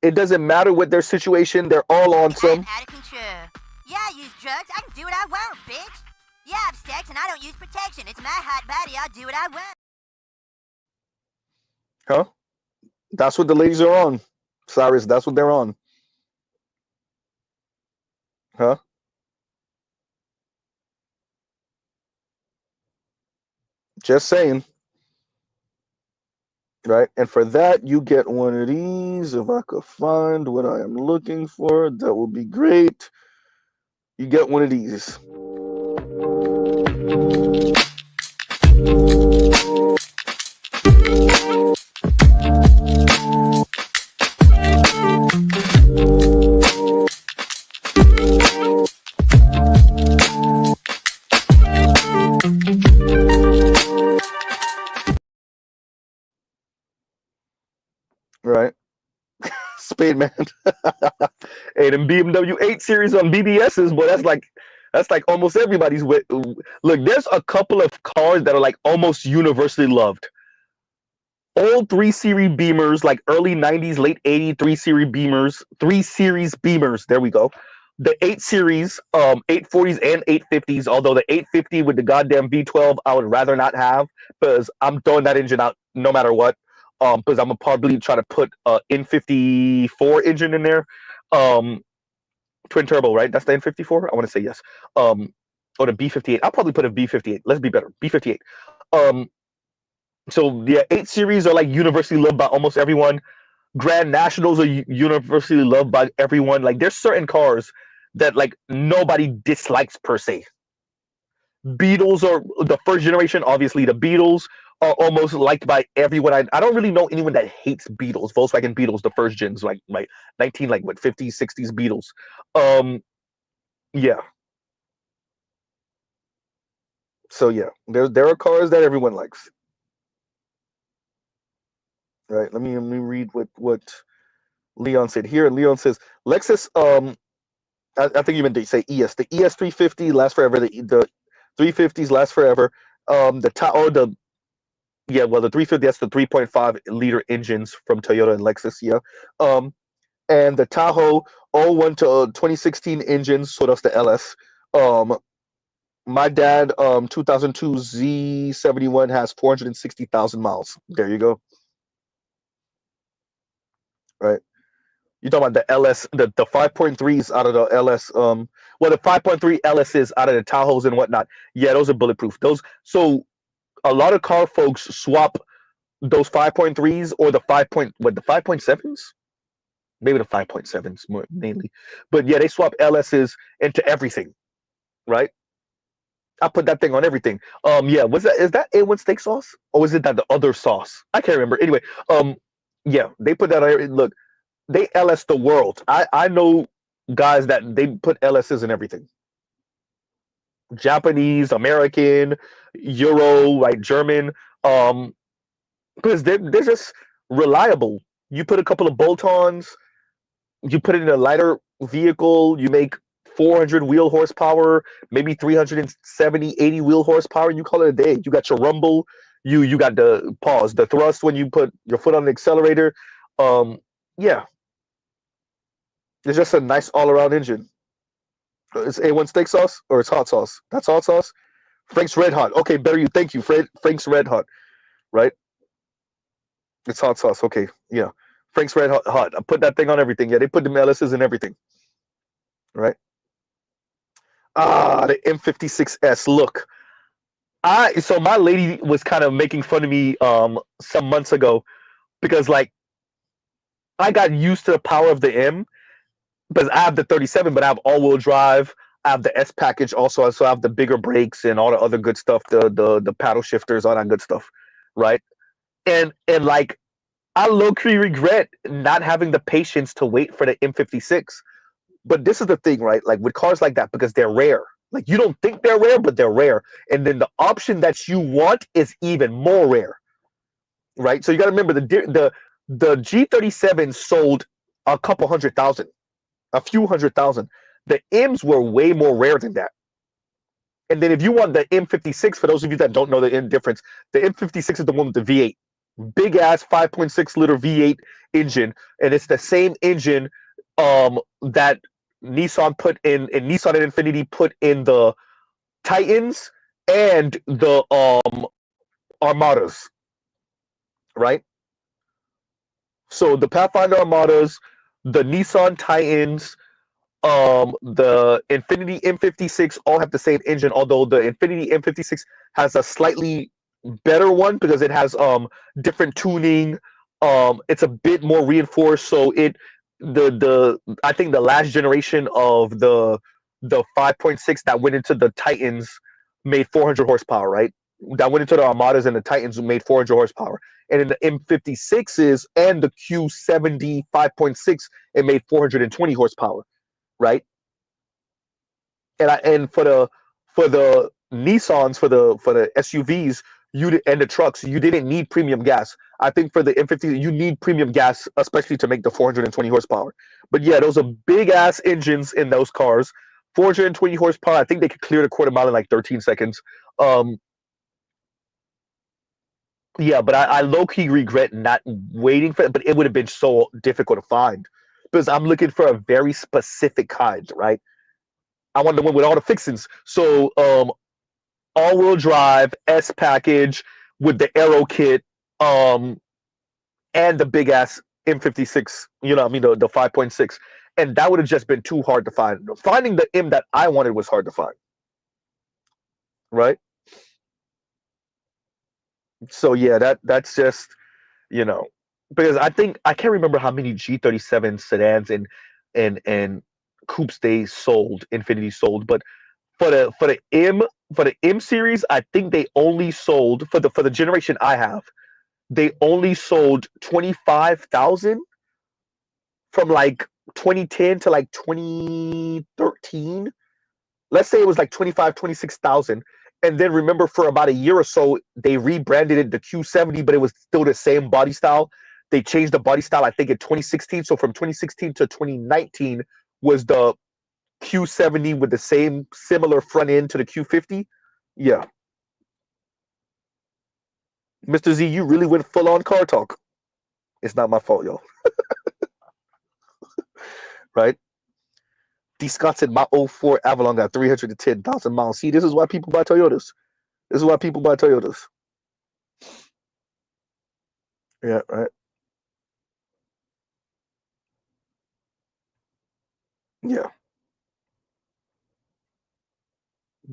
It doesn't matter what their situation, they're all on some. I'm out of control. Yeah, I use drugs. I can do what I want, bitch. Yeah, I have sex and I don't use protection. It's my hot body. I'll do what I want. Huh? That's what the ladies are on. Cyrus, that's what they're on. Huh? Just saying. Right? And for that, you get one of these. If I could find what I am looking for, that would be great. You get one of these. Right? Spade man. Hey, them BMW 8 series on BBSs, but that's like almost everybody's look, there's a couple of cars that are like almost universally loved. Old 3 Series Beamers, like early 90s, late 80s 3 Series Beamers, there we go. The 8 Series, 840s and 850s, although the 850 with the goddamn V12 I would rather not have, because I'm throwing that engine out no matter what. Because I'm gonna probably try to put a N54 engine in there. Twin turbo, right? That's the N54? I want to say yes. Or the B58. I'll probably put a B58. Let's be better. B58. So yeah, 8 Series are like universally loved by almost everyone. Grand Nationals are universally loved by everyone. Like there's certain cars that like nobody dislikes per se. Beetles are the first generation. Obviously, the Beetles are almost liked by everyone. I don't really know anyone that hates Beetles. Volkswagen Beetles, the first gens, like 19, like what 50s, 60s Beetles. Yeah. So yeah, there are cars that everyone likes. Right. Let me read what Leon said here. Leon says Lexus. I think you meant to say ES. The ES 350 lasts forever. The 350s last forever. The yeah, well, the 350, that's the 3.5 liter engines from Toyota and Lexus, yeah. And the Tahoe, all 1 to 2016 engines, so that's the LS. My dad, 2002 Z71 has 460,000 miles. There you go. Right. You're talking about the LS, the 5.3s out of the LS. Well, the 5.3 LSs out of the Tahoes and whatnot. Yeah, those are bulletproof. So a lot of car folks swap those 5.3s or the 5.7s, maybe the 5.7s more mainly, but yeah, they swap LSs into everything, right? I put that thing on everything. Yeah, is that A1 steak sauce or was it that the other sauce? I can't remember. Anyway, yeah, they put that on. Look, they LS the world. I know guys that they put LSs in everything. Japanese, American, Euro, right, German. Because they're just reliable. You put a couple of bolt-ons, you put it in a lighter vehicle, you make 400 wheel horsepower, maybe 370, 80 wheel horsepower, and you call it a day. You got your rumble, you got the thrust when you put your foot on the accelerator. Yeah, it's just a nice all-around engine. It's A1 steak sauce or it's hot sauce? That's hot sauce. Frank's Red Hot. Okay, better you. Thank you, Frank's Red Hot. Right? It's hot sauce. Okay, yeah. Frank's Red Hot. I put that thing on everything. Yeah, they put the LSs in everything. Right? The M56S. Look, so my lady was kind of making fun of me some months ago because like I got used to the power of the M because I have the 37, but I have all-wheel drive. I have the S package also, so I have the bigger brakes and all the other good stuff, the paddle shifters, all that good stuff, right? And like I low-key regret not having the patience to wait for the M56. But this is the thing, right? Like with cars like that, because they're rare. Like you don't think they're rare, but they're rare. And then the option that you want is even more rare, right? So you got to remember the G37 sold a couple 100,000, a few 100,000. The M's were way more rare than that. And then if you want the M56, for those of you that don't know the difference, the M56 is the one with the V8, big ass 5.6 liter V8 engine, and it's the same engine that Nissan put in, and Nissan and Infiniti put in the Titans and the Armadas, right? So the Pathfinder Armadas, the Nissan Titans, the Infiniti M56 all have the same engine, although the Infiniti M56 has a slightly better one because it has different tuning. It's a bit more reinforced, so I think the last generation of the 5.6 that went into the Titans made 400 horsepower, right? That went into the Armadas and the Titans made 400 horsepower. And in the M56s and the Q70 5.6, it made 420 horsepower, right? And for the Nissans, for the SUVs, and the trucks, you didn't need premium gas. I think for the M50, you need premium gas, especially to make the 420 horsepower. But yeah, those are big ass engines in those cars. 420 horsepower. I think they could clear the quarter mile in like 13 seconds. Yeah, but I low key regret not waiting for it. But it would have been so difficult to find because I'm looking for a very specific kind, right? I want the one with all the fixings. So all-wheel drive, S package with the aero kit, and the big ass M56. You know what I mean? The 5.6, and that would have just been too hard to find. Finding the M that I wanted was hard to find, right? So yeah, that's just because I think I can't remember how many G37 sedans and coupes they sold, Infinity sold, but for the M series, I think they only sold for the generation I have, they only sold 25,000 from like 2010 to like 2013. Let's say it was like 25, 26,000. And then remember for about a year or so, they rebranded it the Q70, but it was still the same body style. They changed the body style, I think, in 2016. So from 2016 to 2019 was the Q70 with the same similar front end to the Q50. Yeah. Mr. Z, you really went full on car talk. It's not my fault, yo. Right? D. Scott said my '04 Avalon got 310,000 miles. See, this is why people buy Toyotas. This is why people buy Toyotas. Yeah, right. Yeah.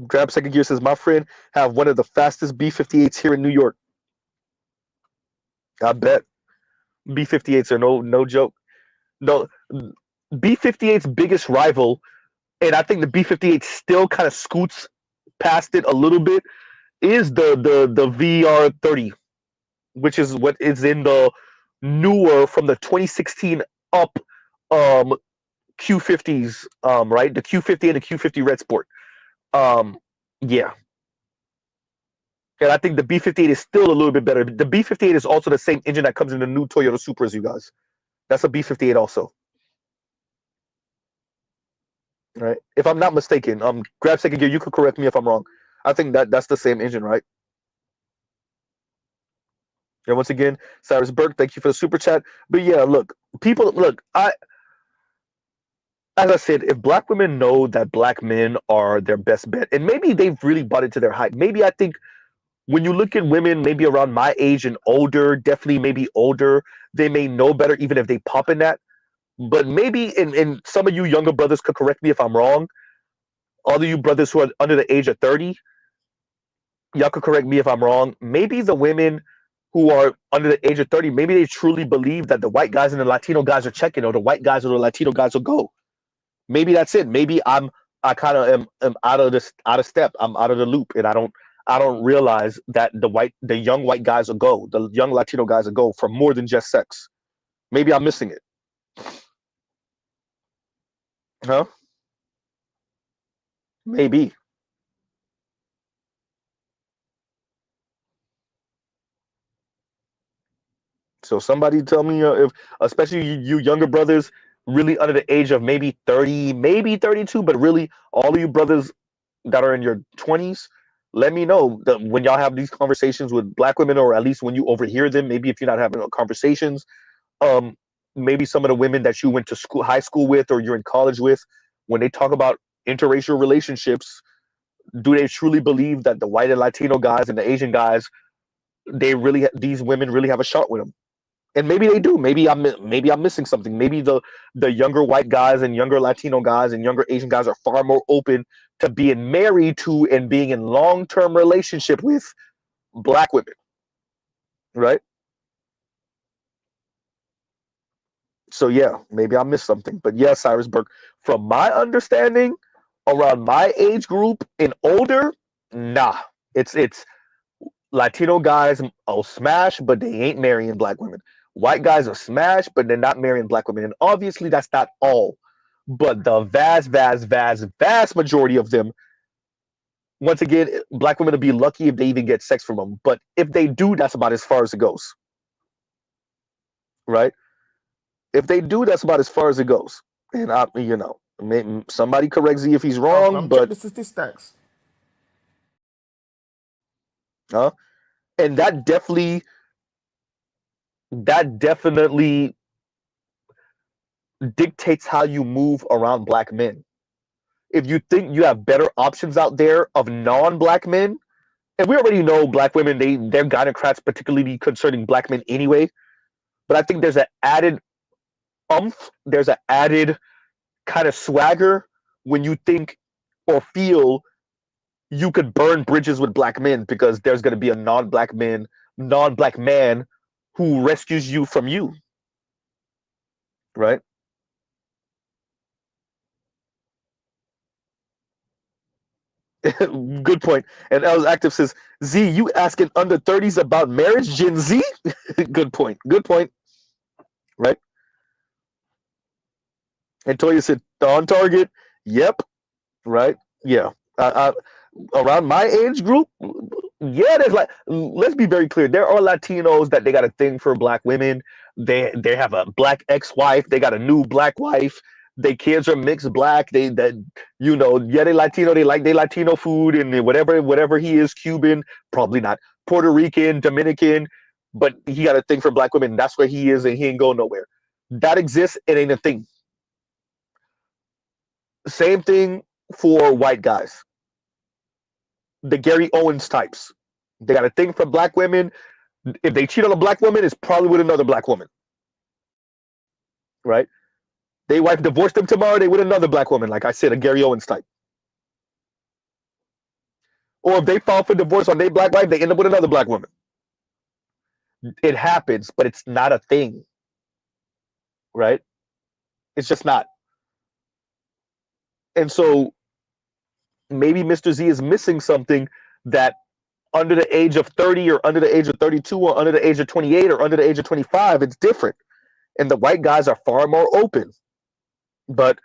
Grab Second Gear says my friend have one of the fastest B-58s here in New York. I bet B-58s are no joke. No, B-58's biggest rival, and I think the B-58 still kind of scoots past it a little bit, is the VR30, which is what is in the newer from the 2016 up Q50s, right? The Q50 and the Q50 Red Sport. Yeah. And I think the B-58 is still a little bit better. The B-58 is also the same engine that comes in the new Toyota Supras, you guys. That's a B-58 also. Right? If I'm not mistaken, grab Second Gear, you could correct me if I'm wrong. I think that's the same engine, right? And once again, Cyrus Burke, thank you for the super chat. But yeah, look, as I said, if black women know that black men are their best bet, and maybe they've really bought into their hype. Maybe I think when you look at women, maybe around my age and older, definitely maybe older, they may know better, even if they pop in that. But maybe, and some of you younger brothers could correct me if I'm wrong. All of you brothers who are under the age of 30, y'all could correct me if I'm wrong. Maybe the women who are under the age of 30, maybe they truly believe that the white guys and the Latino guys are checking, or the white guys or the Latino guys will go. Maybe that's it. Maybe I kind of am out of step. I'm out of the loop, and I don't realize that the young white guys will go, the young Latino guys will go for more than just sex. Maybe I'm missing it. Huh? Maybe. So somebody tell me if, especially you younger brothers, really under the age of maybe 30, maybe 32, but really all of you brothers that are in your 20s, let me know that when y'all have these conversations with black women, or at least when you overhear them, maybe if you're not having conversations, um, maybe some of the women that you went to high school with, or you're in college with, when they talk about interracial relationships, do they truly believe that the white and Latino guys and the Asian guys, these women really have a shot with them? And maybe they do. Maybe I'm missing something. Maybe the younger white guys and younger Latino guys and younger Asian guys are far more open to being married to and being in long-term relationship with black women, right? So yeah, maybe I missed something. But yeah, Cyrus Burke, from my understanding, around my age group and older, nah. It's Latino guys will smash, but they ain't marrying black women. White guys are smash, but they're not marrying black women. And obviously that's not all. But the vast, vast, vast, vast majority of them, once again, black women will be lucky if they even get sex from them. But if they do, that's about as far as it goes. Right? If they do, that's about as far as it goes. And maybe somebody corrects Z if he's wrong, Check but the statistics. and that definitely dictates how you move around black men. If you think you have better options out there of non-black men, and we already know black women, they're gynocrats, particularly concerning black men anyway. But I think there's an added there's an added kind of swagger when you think or feel you could burn bridges with black men, because there's going to be a non-black man who rescues you from you, right? Good point. And Els Active says, Z, you asking under 30s about marriage, Gen Z? Good point. Good point. Right? And Toya said, on target. Yep. Right? Yeah. Around my age group, yeah, there's like, let's be very clear. There are Latinos that they got a thing for black women. They have a black ex-wife. They got a new black wife. Their kids are mixed black. Yeah, they Latino. They like their Latino food and whatever he is, Cuban, probably not Puerto Rican, Dominican, but he got a thing for black women. That's where he is, and he ain't going nowhere. That exists. It ain't a thing. Same thing for white guys. The Gary Owens types. They got a thing for black women. If they cheat on a black woman, it's probably with another black woman. Right? They wife divorced them tomorrow, they with another black woman, like I said, a Gary Owens type. Or if they file for divorce on their black wife, they end up with another black woman. It happens, but it's not a thing. Right? It's just not. And so maybe Mr. Z is missing something that under the age of 30 or under the age of 32 or under the age of 28 or under the age of 25, it's different. And the white guys are far more open. But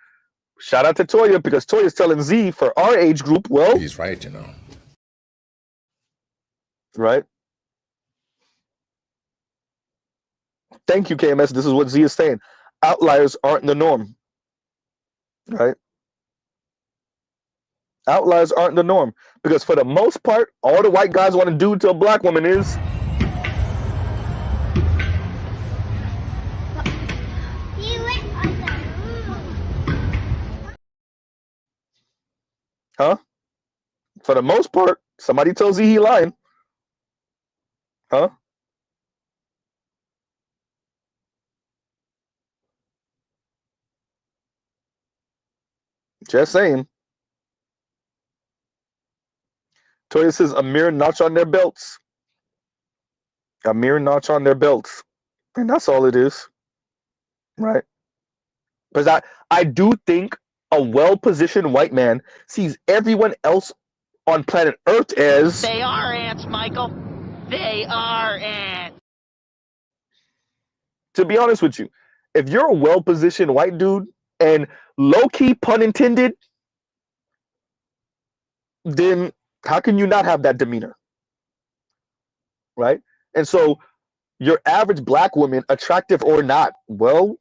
shout out to Toya, because Toya's telling Z for our age group, well, he's right, you know. Right? Thank you, KMS. This is what Z is saying. Outliers aren't the norm. Right? Outliers aren't the norm. Because for the most part, all the white guys want to do to a black woman is huh? For the most part, somebody tells Z he lying. Huh? Just saying. Toya says a mere notch on their belts. A mere notch on their belts. And that's all it is. Right? Because I do think a well-positioned white man sees everyone else on planet Earth as... They are ants, Michael. They are ants. To be honest with you, if you're a well-positioned white dude, and low-key, pun intended, then how can you not have that demeanor? Right? And so your average black woman, attractive or not, well,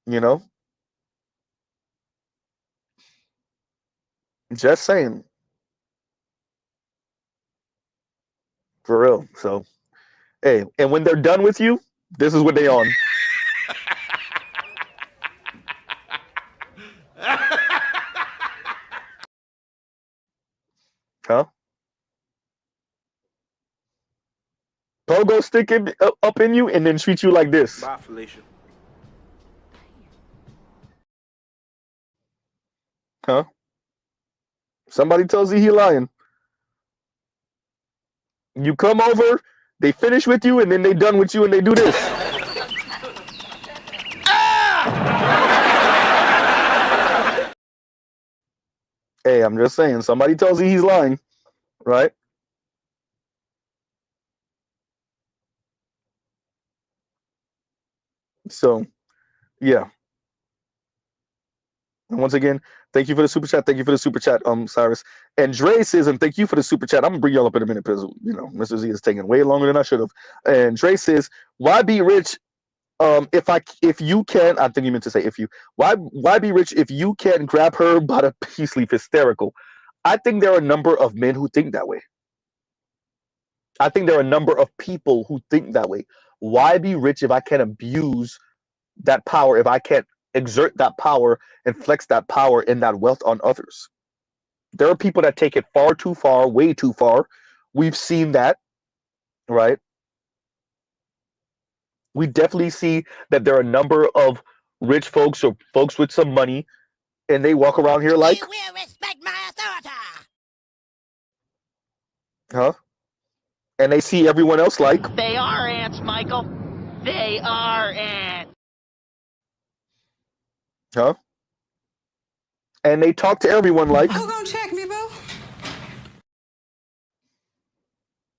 you know, just saying. For real. So, hey, and when they're done with you, this is what they on. Huh? Pogo stick it up in you and then treat you like this. Biflation. Huh? Somebody tells you he lying. You come over, they finish with you, and then they done with you and they do this. Hey, I'm just saying, somebody tells you he's lying, right? So, yeah. And once again, thank you for the super chat. Thank you for the super chat, Cyrus. And Dre says, and thank you for the super chat. I'm gonna bring y'all up in a minute because Mr. Z is taking way longer than I should have. And Dre says, why be rich? If you can, I think you meant to say if you. Why be rich if you can grab her by the peace leaf? Hysterical. I think there are a number of men who think that way. I think there are a number of people who think that way. Why be rich if I can't abuse that power? If I can't exert that power and flex that power and that wealth on others? There are people that take it far too far, way too far. We've seen that, right? We definitely see that there are a number of rich folks or folks with some money, and they walk around here like, You will respect my authority. huh? And they see everyone else like, They are ants, Michael. They are ants. huh? And they talk to everyone like, Who gonna check me, boo?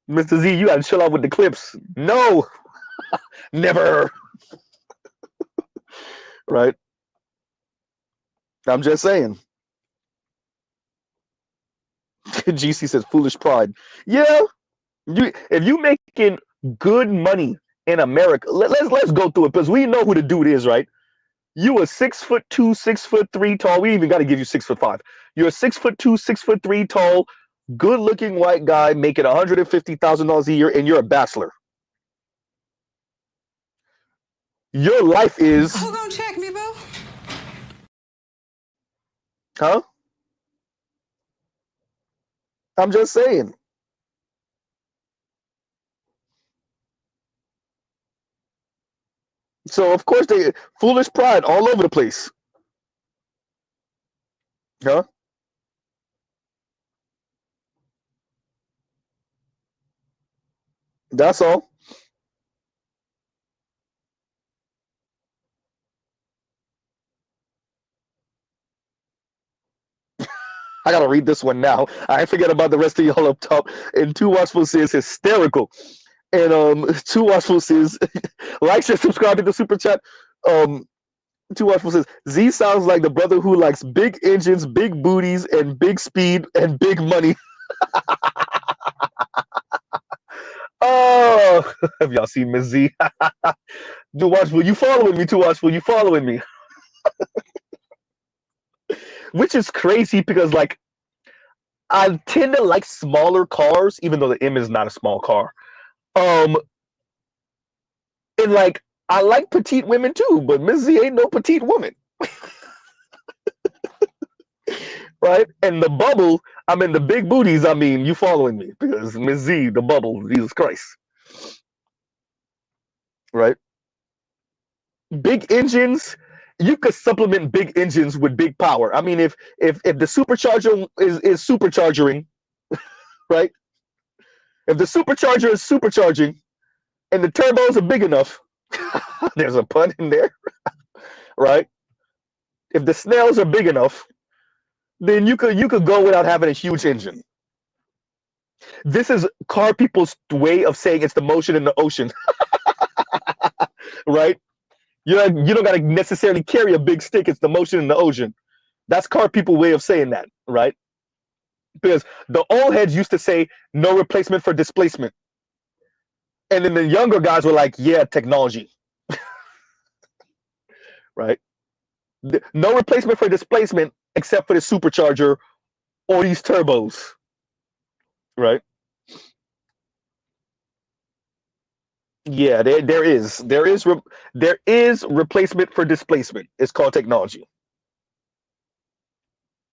Mr. Z, you gotta chill out with the clips. No, never. Right? I'm just saying. GC says foolish pride. Yeah, if you making good money in America, let's go through it because we know who the dude is, right? You a 6'2", 6'3" tall. We even got to give you 6'5". You're a 6'2", 6'3" tall, good-looking white guy making $150,000 a year, and you're a bachelor. Your life is. Who gonna check me, boo? Huh? I'm just saying. So of course they foolish pride all over the place. Huh? That's all. I gotta read this one now. I forget about the rest of y'all up top. And Too Watchful says hysterical. And Too Watchful says like, share, subscribe to the super chat. Too Watchful says Z sounds like the brother who likes big engines, big booties, and big speed and big money. Oh, have y'all seen Miss Z? Too Watchful, you following me? Too Watchful, you following me? Which is crazy because like I tend to like smaller cars, even though the M is not a small car. And like I like petite women too, but Miss Z ain't no petite woman. Right? And the bubble, I mean the big booties, I mean, you following me because Miss Z, the bubble, Jesus Christ. Right? Big engines, you could supplement big engines with big power. I mean, if the supercharger is supercharging, right? If the supercharger is supercharging and the turbos are big enough, there's a pun in there, right? If the snails are big enough, then you could go without having a huge engine. This is car people's way of saying it's the motion in the ocean, right? You don't got to necessarily carry a big stick. It's the motion in the ocean. That's car people way of saying that, right? Because the old heads used to say no replacement for displacement. And then the younger guys were like, yeah, technology. Right? No replacement for displacement except for the supercharger or these turbos. Right? Yeah, there is replacement for displacement. It's called technology.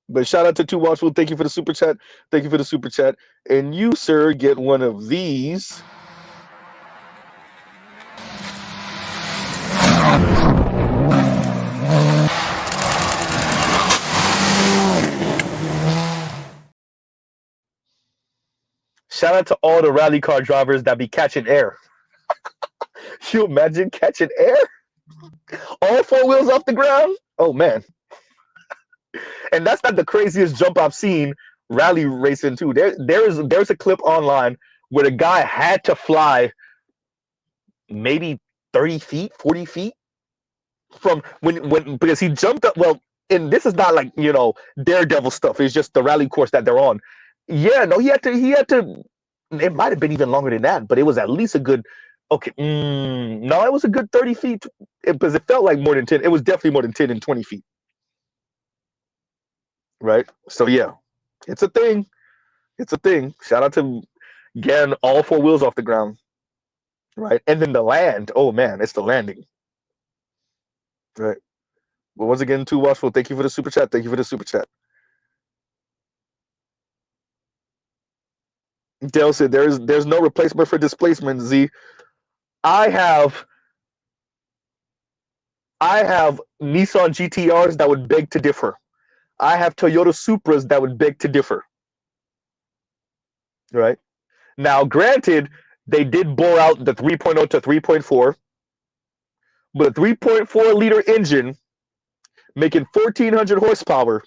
But shout out to Too Watchful. Thank you for the super chat. Thank you for the super chat. And you, sir, get one of these. Shout out to all the rally car drivers that be catching air. You imagine catching air? All four wheels off the ground? Oh, man. And that's not the craziest jump I've seen rally racing, too. There's a clip online where the guy had to fly maybe 30 feet, 40 feet from when because he jumped up. Well, and this is not like, daredevil stuff. It's just the rally course that they're on. Yeah, no, he had to. It might have been even longer than that, but it was at least a good. Okay, no, it was a good 30 feet because it felt like more than 10. It was definitely more than 10 and 20 feet. Right? So yeah, it's a thing. It's a thing. Shout out to getting all four wheels off the ground. Right? And then the land. Oh man, it's the landing. Right. But once again, Too Watchful. Thank you for the super chat. Thank you for the super chat. Dale said there's no replacement for displacement, Z. I have Nissan GTRs that would beg to differ. I have Toyota Supras that would beg to differ. Right? Now, granted, they did bore out the 3.0 to 3.4, but a 3.4 liter engine making 1,400 horsepower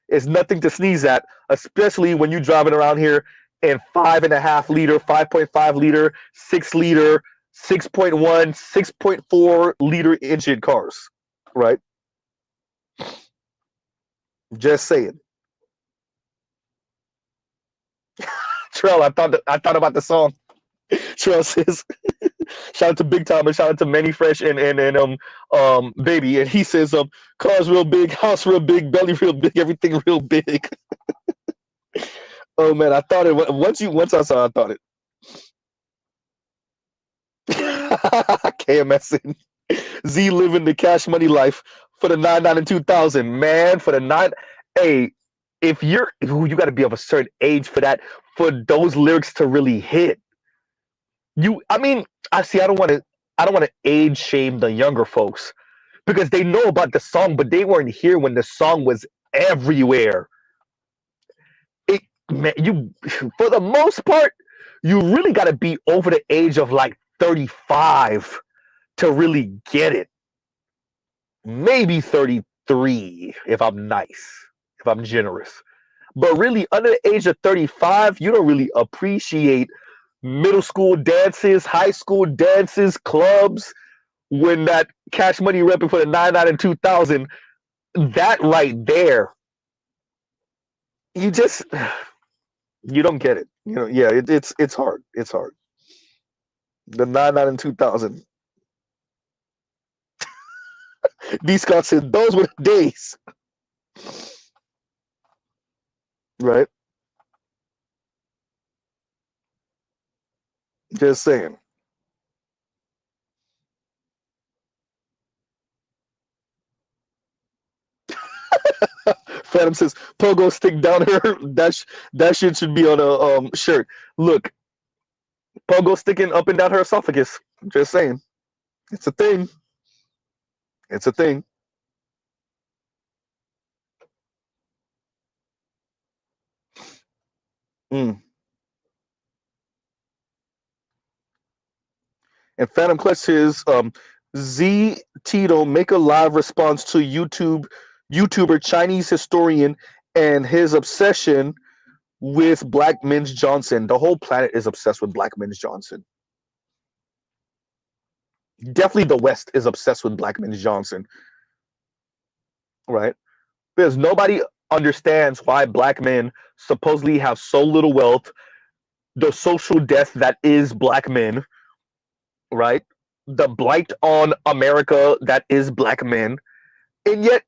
is nothing to sneeze at, especially when you're driving around here and 5.5 liter, 5.5 liter, 6 liter, 6.1, 6.4 liter engine cars, right? Just saying. Trell, I thought about the song. Trell says, shout out to Big Time and shout out to Manny Fresh and Baby, and he says cars real big, house real big, belly real big, everything real big. Oh man, I thought it once I saw it, I thought it. KMSN. Z living the cash money life for the 99 and 2000, man. For the 9, hey, if you got to be of a certain age for that, for those lyrics to really hit. I mean, I don't want to age shame the younger folks because they know about the song, but they weren't here when the song was everywhere. Man, for the most part, you really got to be over the age of like 35 to really get it. Maybe 33 if I'm nice, if I'm generous. But really, under the age of 35, you don't really appreciate middle school dances, high school dances, clubs, when that Cash Money repping for the 99 and 2000, that right there, you don't get it. Yeah, it's hard. It's hard. The 99 and 2000. D. Scott said those were the days. Right? Just saying. Phantom says pogo stick down her. That shit should be on a shirt. Look, pogo sticking up and down her esophagus. Just saying. It's a thing. It's a thing. And Phantom Clutch says Z Tito make a live response to YouTuber Chinese historian and his obsession with Black Men's Johnson. The whole planet is obsessed with Black Men's Johnson. Definitely the West is obsessed with Black Men's Johnson. Right? Because nobody understands why Black men supposedly have so little wealth, the social death that is Black men, right? The blight on America that is Black men, and yet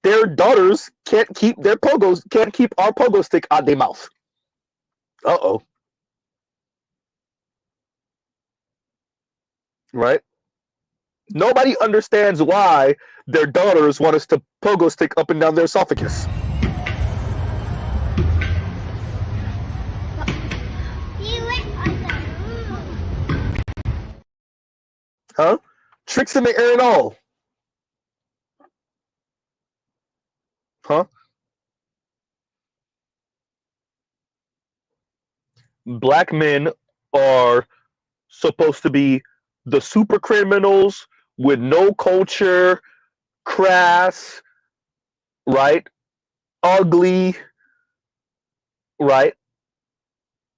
their daughters can't keep our pogo stick out their mouth. Uh-oh. Right? Nobody understands why their daughters want us to pogo stick up and down their esophagus. Huh? Tricks in the air and all. Huh? Black men are supposed to be the super criminals with no culture, crass, right? Ugly, right?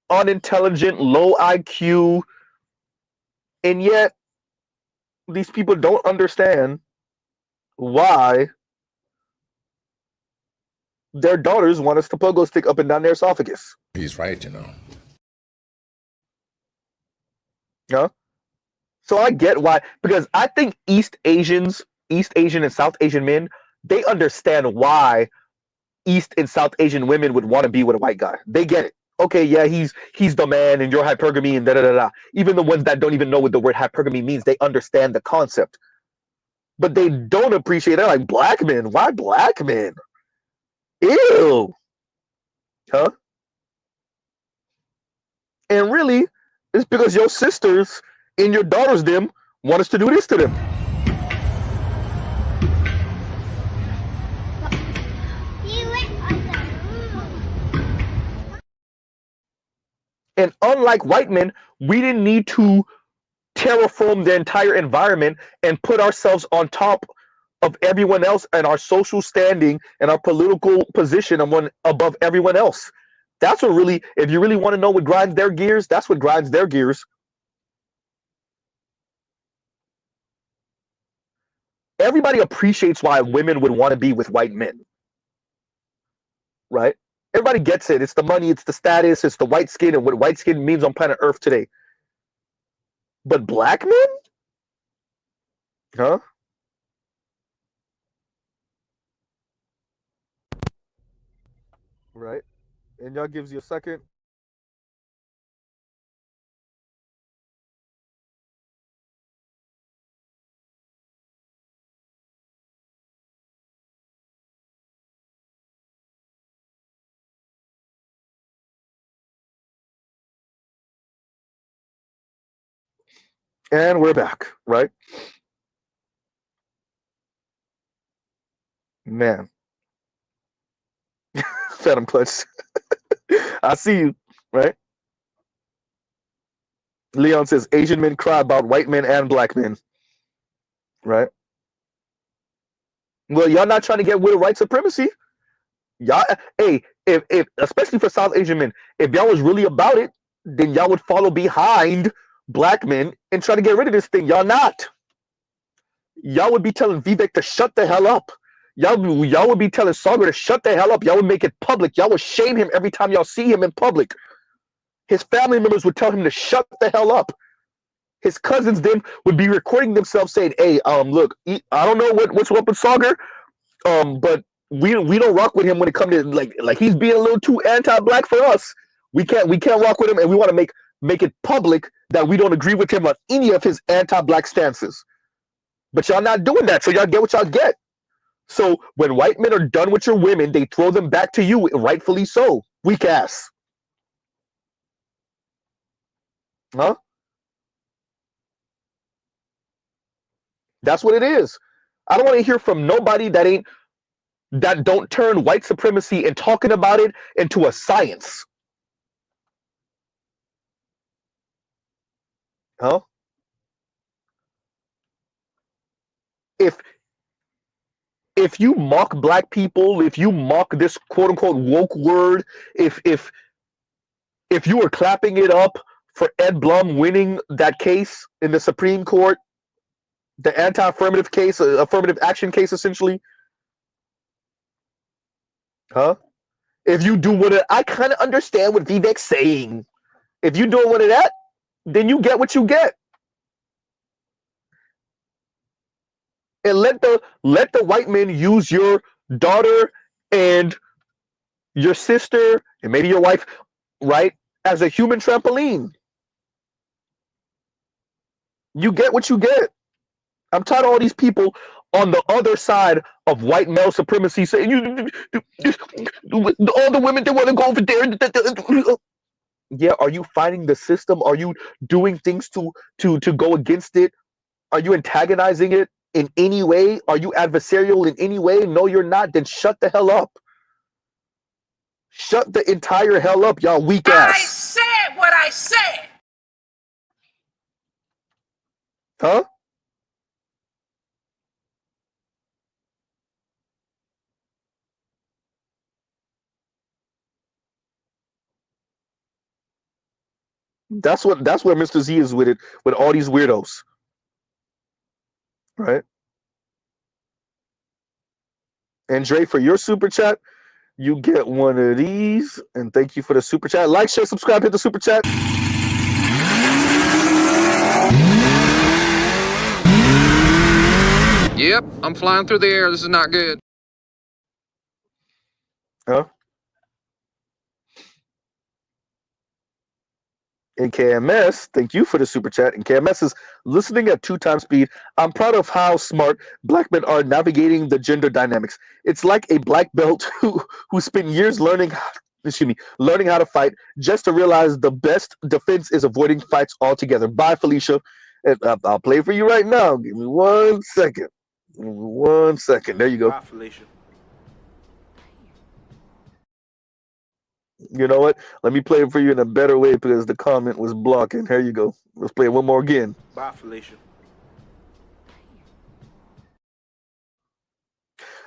Unintelligent, low IQ, and yet these people don't understand why their daughters want us to pogo stick up and down their esophagus. He's right, you know. Huh? So I get why, because I think East Asian and South Asian men, they understand why East and South Asian women would want to be with a white guy. They get it. Okay, yeah, he's the man and you're hypergamy and da-da-da-da. Even the ones that don't even know what the word hypergamy means, they understand the concept. But they don't appreciate it. They're like, Black men? Why Black men? Ew. Huh? And really, it's because your sisters and your daughters them want us to do this to them. And unlike white men, we didn't need to terraform the entire environment and put ourselves on top of everyone else and our social standing and our political position above everyone else. That's what really, if you really want to know what grinds their gears, that's what grinds their gears. Everybody appreciates why women would want to be with white men, right? Everybody gets it. It's the money, it's the status, it's the white skin, and what white skin means on planet Earth today. But black men? Huh? Right. And y'all gives you a second. And we're back, right? Man. Phantom Clutch. I see you, right? Leon says Asian men cry about white men and black men, right? Well, y'all not trying to get rid of white supremacy. Y'all, hey, if especially for South Asian men, if y'all was really about it, then y'all would follow behind black men and try to get rid of this thing. Y'all not. Y'all would be telling Vivek to shut the hell up. Y'all would be telling Sagar to shut the hell up. Y'all would make it public. Y'all would shame him every time y'all see him in public. His family members would tell him to shut the hell up. His cousins then would be recording themselves saying, "Hey, look, I don't know what's up with Sagar, but we don't rock with him when it comes to like he's being a little too anti-black for us. We can't rock with him, and we want to make it public that we don't agree with him on any of his anti-black stances. But y'all not doing that, so y'all get what y'all get. So when white men are done with your women, they throw them back to you, rightfully so. Weak ass, huh? That's what it is. I don't want to hear from nobody that don't turn white supremacy and talking about it into a science, huh? If you mock black people, if you mock this quote unquote woke word, if you were clapping it up for Ed Blum winning that case in the Supreme Court, the anti-affirmative case, affirmative action case, essentially, huh? If you do what I kind of understand what Vivek's saying. If you do one of that, then you get what you get. And let the white men use your daughter and your sister and maybe your wife, right, as a human trampoline. You get what you get. I'm tired of all these people on the other side of white male supremacy saying all the women, they want to go over there. Yeah, are you fighting the system? Are you doing things to go against it? Are you antagonizing it in any way? Are you adversarial in any way? No, you're not. Then shut the hell up. Shut the entire hell up, y'all weak ass. I said what I said. Huh? That's where Mr. Z is with it, with all these weirdos. Right? And Dre, for your super chat, you get one of these. And thank you for the super chat. Like, share, subscribe, hit the super chat. Yep, I'm flying through the air. This is not good. Huh? And KMS, thank you for the super chat. And KMS is listening at 2x speed. I'm proud of how smart black men are navigating the gender dynamics. It's like a black belt who spent years learning how to fight just to realize the best defense is avoiding fights altogether. Bye, Felicia. And I'll play for you right now. Give me 1 second. 1 second. There you go. Bye, Felicia. You know what? Let me play it for you in a better way because the comment was blocking. Here you go. Let's play it one more again. Bye, Felicia.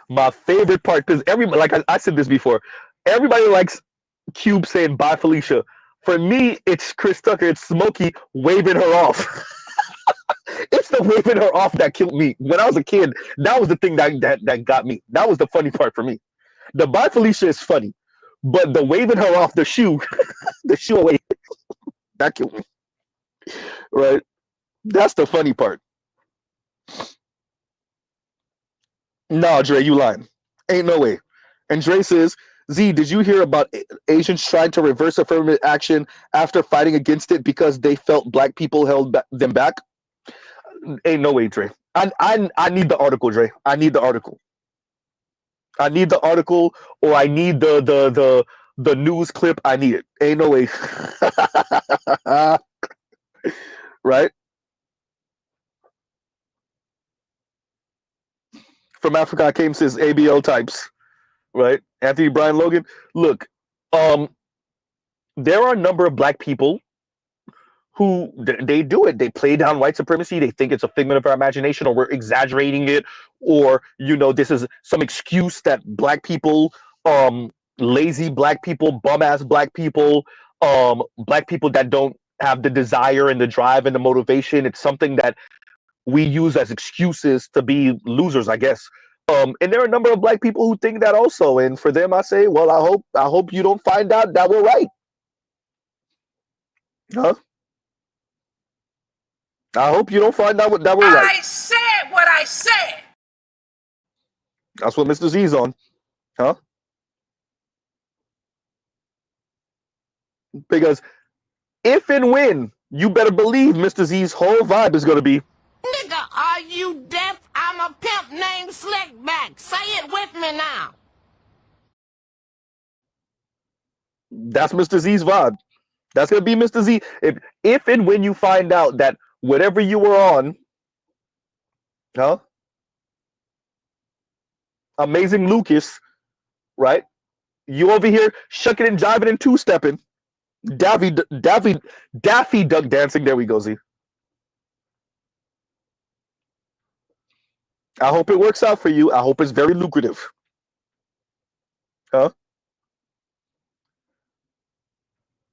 My favorite part, because everybody, like I said this before, everybody likes Cube saying bye, Felicia. For me, it's Chris Tucker. It's Smokey waving her off. It's the waving her off that killed me. When I was a kid, that was the thing that got me. That was the funny part for me. The bye, Felicia is funny, but the waving her off the shoe, the shoe away, that killed me. Right? That's the funny part. Nah, Dre, you lying. Ain't no way. And Dre says, Z, did you hear about Asians trying to reverse affirmative action after fighting against it because they felt black people held them back? Ain't no way, Dre. I need the article, Dre. I need the article. I need the article, or I need the news clip. I need it. Ain't no way. Right? From Africa I came says ABL types. Right? Anthony Brian Logan. Look, there are a number of black people who they do it. They play down white supremacy. They think it's a figment of our imagination, or we're exaggerating it, or this is some excuse that black people, lazy black people, bum ass black people, black people that don't have the desire and the drive and the motivation. It's something that we use as excuses to be losers, I guess. And there are a number of black people who think that also. And for them, I say, well, I hope you don't find out that we're right. Huh? I hope you don't find out that we're right. I said what I said. That's what Mr. Z's on. Huh? Because if and when, you better believe Mr. Z's whole vibe is going to be, Nigga, are you deaf? I'm a pimp named Slickback. Say it with me now. that's Mr. Z's vibe. That's going to be Mr. Z. If and when you find out that whatever you were on, huh? Amazing Lucas, right? You over here shucking and jiving and two-stepping. Daffy duck dancing. There we go, Z. I hope it works out for you. I hope it's very lucrative. Huh?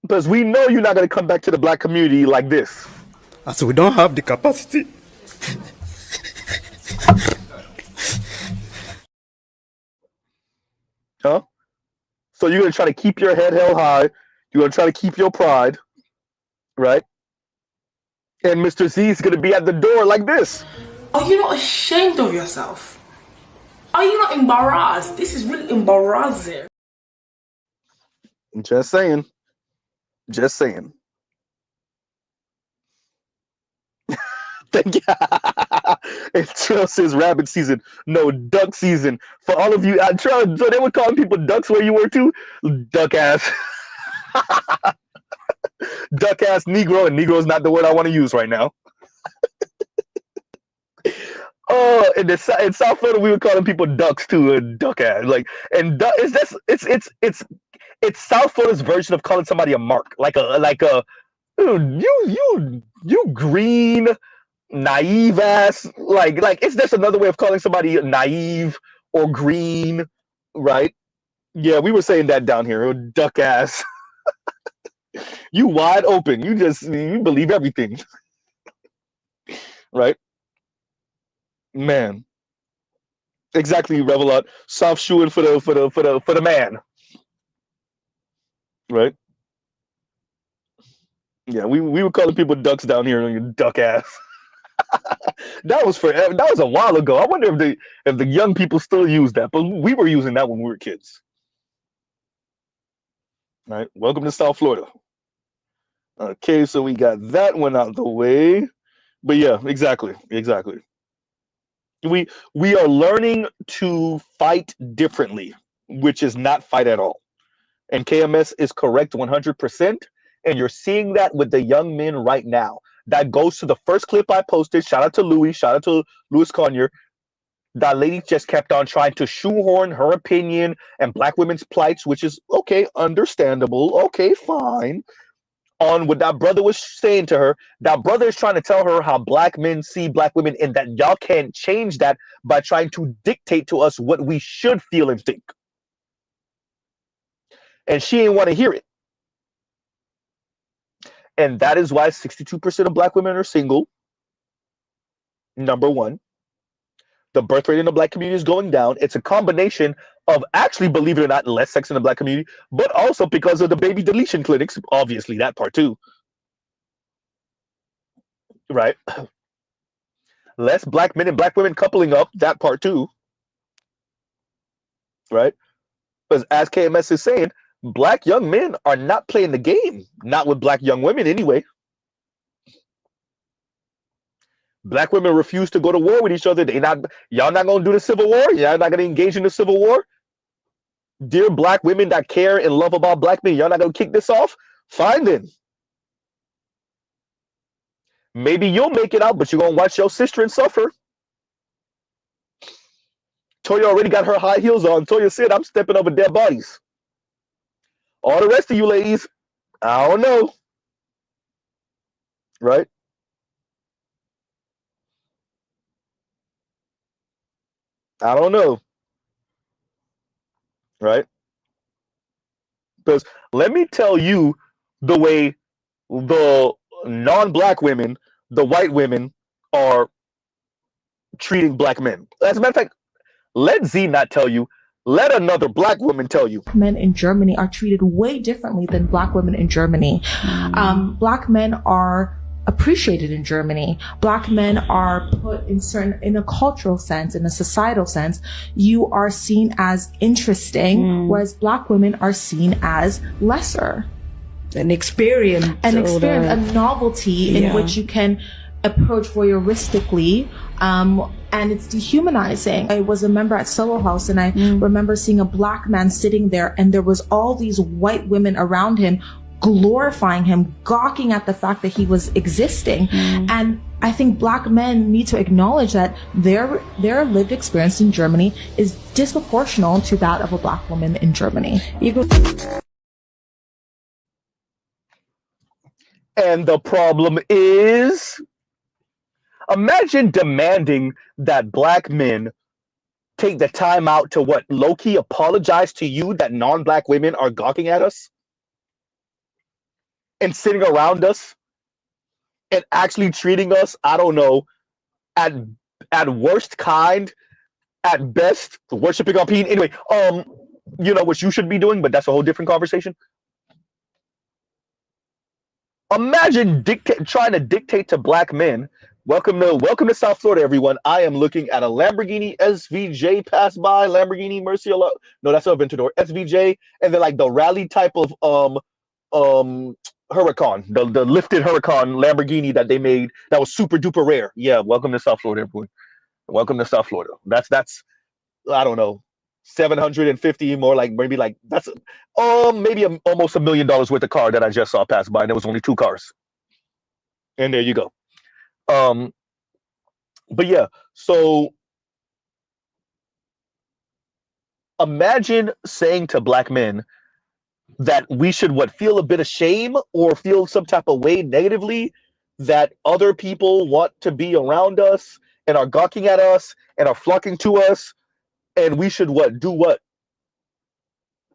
Because we know you're not going to come back to the black community like this. As we don't have the capacity. Huh? So you're going to try to keep your head held high. You're going to try to keep your pride. Right? And Mr. Z is going to be at the door like this. Are you not ashamed of yourself? Are you not embarrassed? This is really embarrassing. Just saying. Just saying. Thank you. It says rabbit season. No, duck season. For all of you, so they were calling people ducks where you were too? Duck ass. Duck ass Negro, and Negro is not the word I want to use right now. Oh, in South Florida, we were calling people ducks too, duck ass. Like, and it's South Florida's version of calling somebody a mark, like a you green naive ass, like it's just another way of calling somebody naive or green, right? Yeah, we were saying that down here, duck ass. You wide open. You believe everything, right? Man, exactly, Revelot. Soft shoeing for the man, right? Yeah, we were calling people ducks down here, you duck ass. That was forever. That was a while ago. I wonder if the young people still use that, but we were using that when we were kids. All right, welcome to South Florida. Okay, so we got that one out the way. But yeah, exactly. We are learning to fight differently, which is not fight at all. And KMS is correct 100%. And you're seeing that with the young men right now. That goes to the first clip I posted. Shout out to Louis. Shout out to Louis Conyer. That lady just kept on trying to shoehorn her opinion and black women's plights, which is okay, understandable. Okay, fine. On what that brother was saying to her. That brother is trying to tell her how black men see black women, and that y'all can't change that by trying to dictate to us what we should feel and think. And she ain't want to hear it. And that is why 62% of black women are single. Number one. The birth rate in the black community is going down. It's a combination of actually, believe it or not, less sex in the black community, but also because of the baby deletion clinics. Obviously, that part too. Right? Less black men and black women coupling up. That part too. Right? Because as KMS is saying, black young men are not playing the game. Not with black young women anyway. Black women refuse to go to war with each other. Y'all not gonna do the Civil War. Y'all not gonna engage in the Civil War. Dear black women that care and love about black men, y'all not gonna kick this off. Fine then. Maybe you'll make it out, but you're gonna watch your sister and suffer. Toya already got her high heels on. Toya said, "I'm stepping over dead bodies." All the rest of you ladies, I don't know, right? I don't know. Right? Because let me tell you the way the non-black women, the white women, are treating black men. As a matter of fact, let Z not tell you. Let another black woman tell you. Men in Germany are treated way differently than black women in Germany. Black men are appreciated in Germany. Black men are put in a cultural sense, in a societal sense, you are seen as interesting, whereas black women are seen as lesser. An experience, a novelty in which you can approach voyeuristically, and it's dehumanizing. I was a member at Soho House, and I remember seeing a black man sitting there, and there was all these white women around him glorifying him, gawking at the fact that he was existing. And I think black men need to acknowledge that their lived experience in Germany is disproportional to that of a black woman in Germany. And the problem is, imagine demanding that black men take the time out to low-key apologize to you that non-black women are gawking at us and sitting around us and actually treating us, I don't know, at worst kind, at best, worshiping our pain. Anyway, you know what you should be doing, but that's a whole different conversation. Imagine trying to dictate to black men. Welcome to South Florida, everyone. I am looking at a Lamborghini SVJ pass by, Lamborghini Murcielago. No, that's a Aventador SVJ, and then like the rally type of Huracan, the lifted Huracan Lamborghini that they made that was super duper rare. Yeah, welcome to South Florida, everyone. Welcome to South Florida. That's I don't know, 750 more, like maybe like that's maybe almost $1 million worth of car that I just saw pass by, and there was only 2 cars. And there you go. But yeah, so imagine saying to black men that we should feel a bit of shame or feel some type of way negatively that other people want to be around us and are gawking at us and are flocking to us, and we should do what?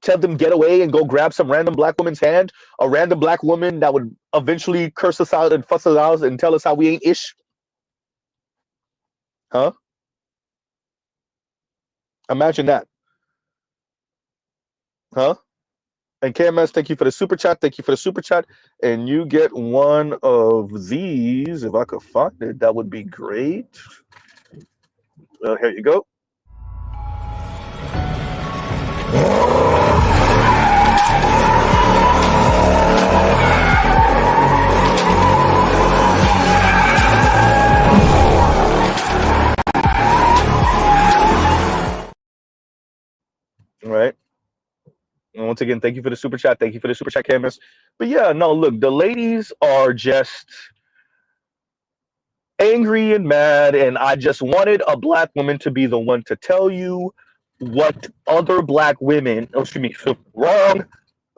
Tell them get away and go grab some random black woman's hand, a random black woman that would eventually curse us out and fuss us out and tell us how we ain't ish? Huh? Imagine that. Huh? And KMS, thank you for the super chat. Thank you for the super chat. And you get one of these. If I could find it, that would be great. Here you go. Right. And once again, thank you for the super chat. Thank you for the super chat, Canvas. But yeah, no, look, the ladies are just angry and mad, and I just wanted a black woman to be the one to tell you what other black women, wrong,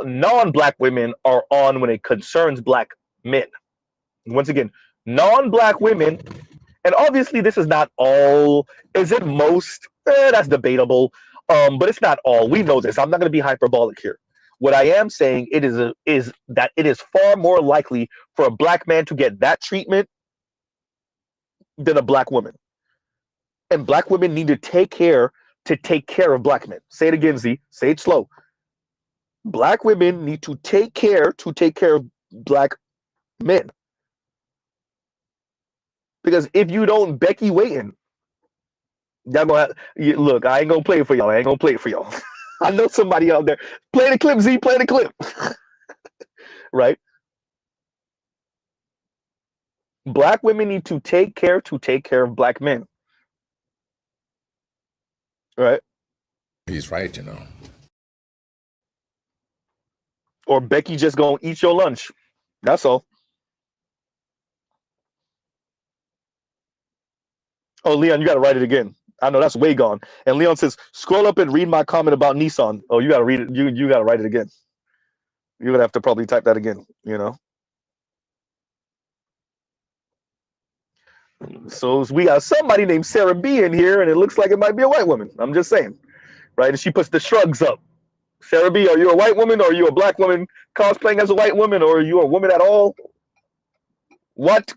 non-black women are on when it concerns black men. Once again, non-black women, and obviously this is not all, is it most? That's debatable. But it's not all. We know this. I'm not going to be hyperbolic here. What I am saying is that it is far more likely for a black man to get that treatment than a black woman. And black women need to take care of black men. Say it again, Z. Say it slow. Black women need to take care of black men. Because if you don't, Becky waiting. Y'all gonna look. I ain't gonna play it for y'all. I know somebody out there. Play the clip, Z. Play the clip. Right? Black women need to take care of black men. Right? He's right, you know. Or Becky just gonna eat your lunch. That's all. Oh, Leon, you gotta write it again. I know that's way gone. And Leon says, scroll up and read my comment about Nissan. Oh, you gotta read it. You gotta write it again. You're gonna have to probably type that again, you know. So we got somebody named Sarah B in here, and it looks like it might be a white woman. I'm just saying. Right? And she puts the shrugs up. Sarah B, are you a white woman or are you a black woman cosplaying as a white woman, or are you a woman at all? What?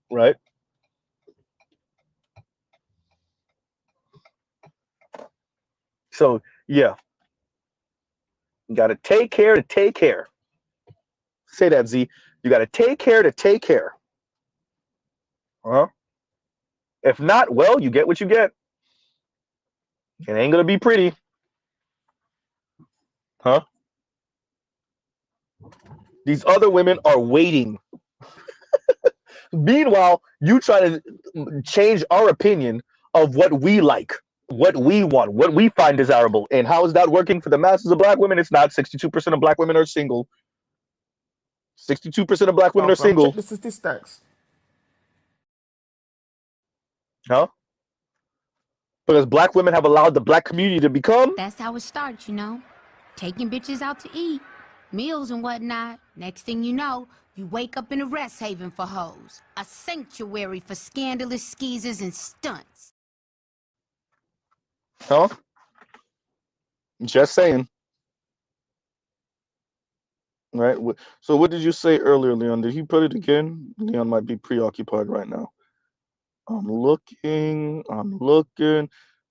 Right? So yeah. You gotta take care to take care. Say that, Z. You gotta take care to take care. Huh? If not, well, you get what you get. It ain't gonna be pretty. Huh? These other women are waiting. Meanwhile, you try to change our opinion of what we like, what we want, what we find desirable. And how is that working for the masses of black women? It's not. 62% of black women are single. 62% of black women are single. Check the statistics. Huh? Because black women have allowed the black community to become. That's how it starts, you know. Taking bitches out to eat, meals and whatnot. Next thing you know, you wake up in a rest haven for hoes. A sanctuary for scandalous skeezers and stunts. Huh? Just saying. Right? So what did you say earlier, Leon? Did he put it again? Leon might be preoccupied right now. I'm looking.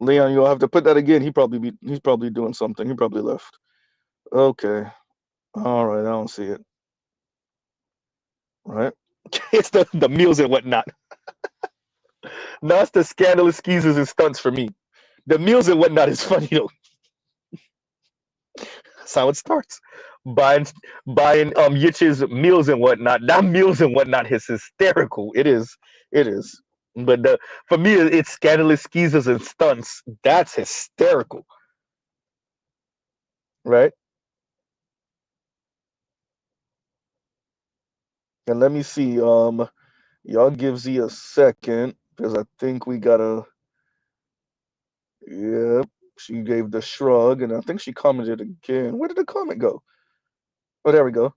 Leon, you'll have to put that again. He's probably doing something. He probably left. Okay. All right, I don't see it. Right? It's the meals and whatnot. No, it's the scandalous skeezers and stunts for me. The meals and whatnot is funny though. That's how it starts. Buying Yitch's meals and whatnot. That meals and whatnot is hysterical. It is. But for me, it's scandalous skeezers and stunts. That's hysterical. Right? And let me see. Y'all give Z a second because I think we gotta. Yep, she gave the shrug, and I think she commented again. Where did the comment go? Oh, there we go.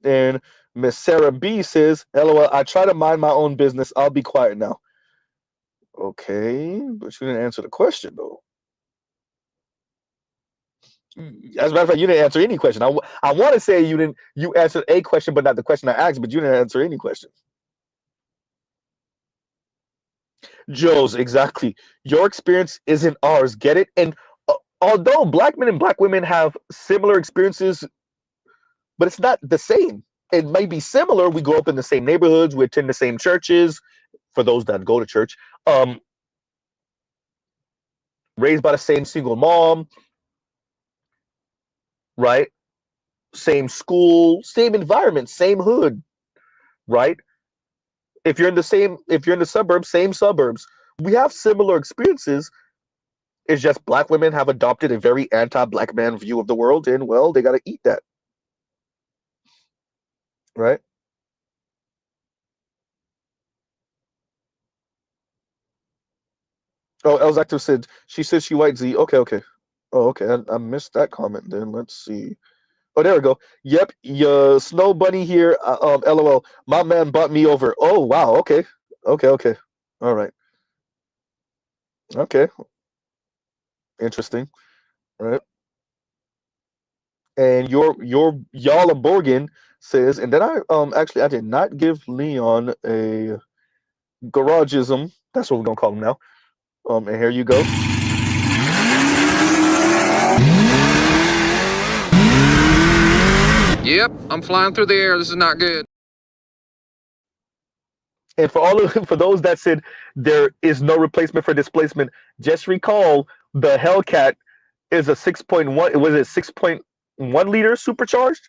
And Miss Sarah B says, "LOL, I try to mind my own business. I'll be quiet now." Okay, but you didn't answer the question though. As a matter of fact, you didn't answer any question. I want to say you answered a question, but not the question I asked. But you didn't answer any question. Joe's, exactly. Your experience isn't ours. Get it? And although black men and black women have similar experiences, but it's not the same. It may be similar. We grow up in the same neighborhoods. We attend the same churches. For those that go to church, raised by the same single mom, right? Same school, same environment, same hood, right? If you're in the suburbs, same suburbs. We have similar experiences. It's just black women have adopted a very anti-black man view of the world, and well, they got to eat that, right? Oh, Els Active said she said she white Z. Okay. Oh, okay. I missed that comment. Then let's see. Oh, there we go. Yep, your snow bunny here. LOL. My man bought me over. Oh, wow. Okay. All right. Okay. Interesting, right? And y'all Borgin says, and then I did not give Leon a garagism. That's what we're gonna call him now. And here you go. Yep, I'm flying through the air. This is not good. And for those that said there is no replacement for displacement, just recall the Hellcat is a 6.1. Was it 6.1 liter supercharged,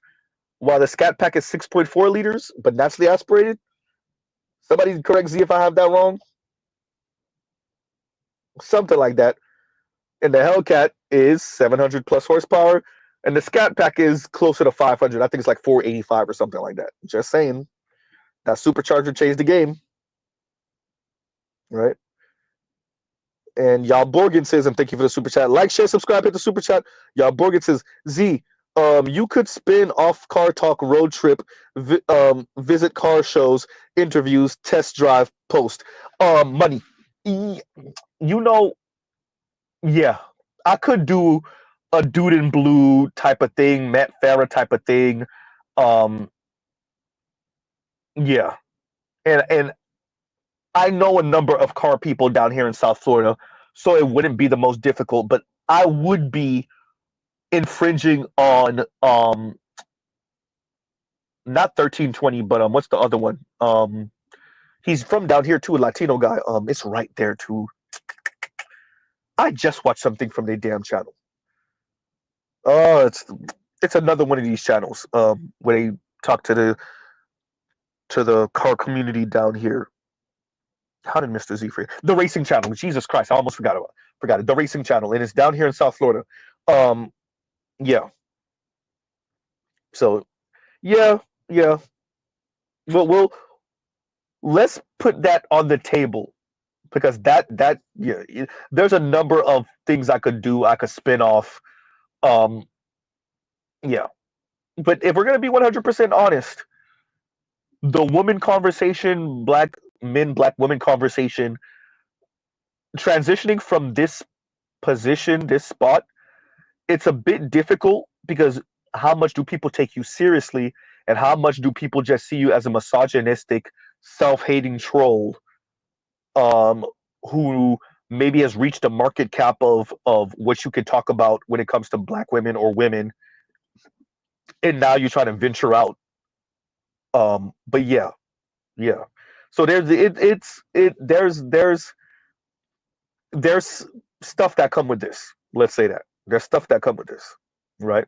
while the Scat Pack is 6.4 liters, but naturally aspirated. Somebody correct Z if I have that wrong. Something like that. And the Hellcat is 700 plus horsepower, and the Scat Pack is closer to 500. I think it's like 485 or something like that. Just saying. That supercharger changed the game, right? And Y'all Borgin says, and thank you for the super chat. Like, share, subscribe, hit the super chat. Y'all Borgin says, Z, you could spin off Car Talk road trip, visit car shows, interviews, test drive, post. Money. You know, yeah, I could do a Dude in Blue type of thing, Matt Farah type of thing. Yeah, and I know a number of car people down here in South Florida, so it wouldn't be the most difficult, but I would be infringing on not 1320, but what's the other one? He's from down here too, a Latino guy. It's right there too. I just watched something from their damn channel. Oh, it's another one of these channels where they talk to the car community down here. How did Mr. Z free? The Racing Channel. Jesus Christ, I almost forgot it. The Racing Channel, and it's down here in South Florida. Yeah. So, yeah. Well, let's put that on the table because yeah, there's a number of things I could do. I could spin off. Yeah. But if we're gonna be 100% honest, the woman conversation, black men, black women conversation, transitioning from this position, this spot, it's a bit difficult because how much do people take you seriously and how much do people just see you as a misogynistic, self-hating troll who maybe has reached a market cap of what you can talk about when it comes to black women or women, and now you're trying to venture out. But yeah. So there's stuff that come with this. Let's say that there's stuff that come with this, right?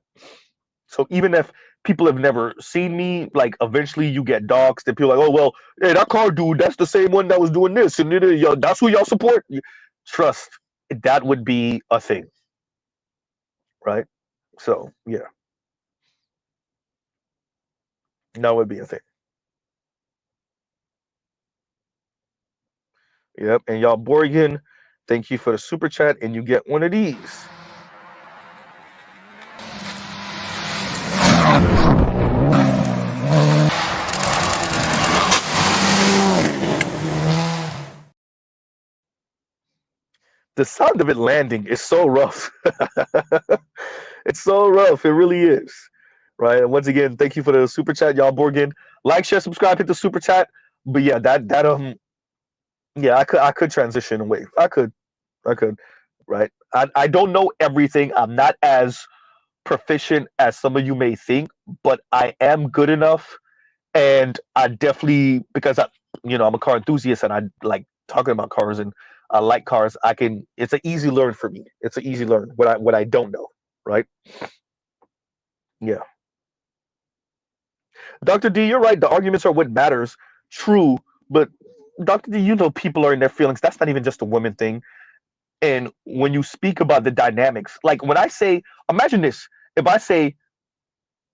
So even if people have never seen me, like eventually you get doxxed and people are like, oh well, hey, that car dude, that's the same one that was doing this, and that's who y'all support. Trust, that would be a thing, right? So yeah, that would be a thing. Yep, and y'all Borgen, thank you for the super chat, and you get one of these. The sound of it landing is so rough. It's so rough. It really is. Right. And once again, thank you for the super chat, y'all Borgen. Like, share, subscribe, hit the super chat. But yeah, yeah, I could transition away. I could. Right. I don't know everything. I'm not as proficient as some of you may think, but I am good enough. And I definitely, because I'm a car enthusiast and I like talking about cars and I like cars. It's an easy learn for me. It's an easy learn what I don't know. Right. Yeah. Dr. D, you're right. The arguments are what matters. True. But Dr. D, people are in their feelings. That's not even just a women thing. And when you speak about the dynamics, like when I say, imagine this, if I say,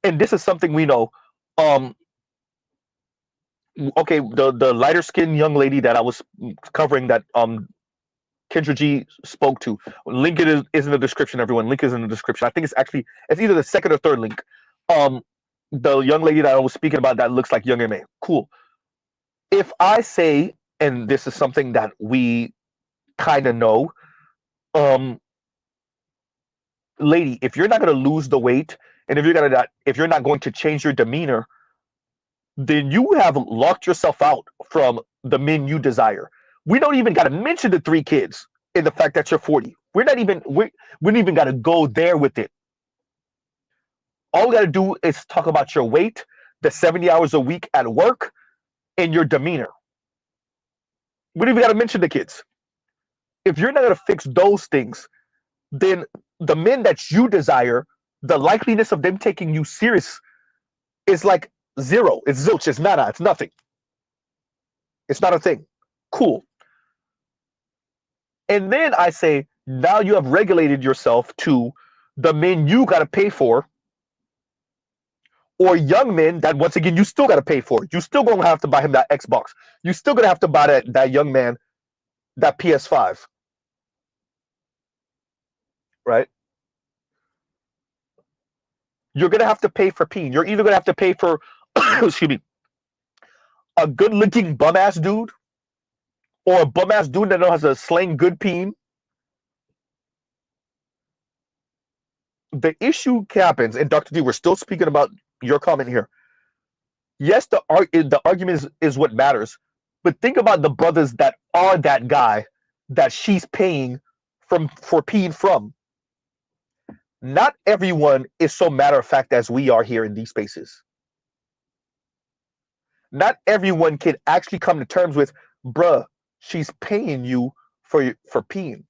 and this is something we know, okay, the lighter skinned young lady that I was covering that Kendra G spoke to, link is in the description, everyone. Link is in the description. I think it's either the second or third link. The young lady that I was speaking about that looks like young MA. Cool. If I say, and this is something that we kind of know, lady, if you're not going to lose the weight, and if you're not going to change your demeanor, then you have locked yourself out from the men you desire. We don't even got to mention the 3 kids in the fact that you're 40. We don't even got to go there with it. All we got to do is talk about your weight, the 70 hours a week at work, and your demeanor. We don't even got to mention the kids. If you're not going to fix those things, then the men that you desire, the likeliness of them taking you serious is like zero. It's zilch. It's nada. It's nothing. It's not a thing. Cool. And then I say, now you have regulated yourself to the men you got to pay for, or young men that, once again, you still got to pay for. You still going to have to buy him that Xbox. You still going to have to buy that young man that PS5. Right? You're going to have to pay for peen. You're either going to have to pay for, excuse me, a good-looking bum-ass dude, or a bum-ass dude that knows how to sling good peen. The issue happens, and Dr. D, we're still speaking about your comment here. Yes, the argument is what matters, but think about the brothers that are that guy that she's paying for peeing from. Not everyone is so matter-of-fact as we are here in these spaces. Not everyone can actually come to terms with, bruh, she's paying you for peeing.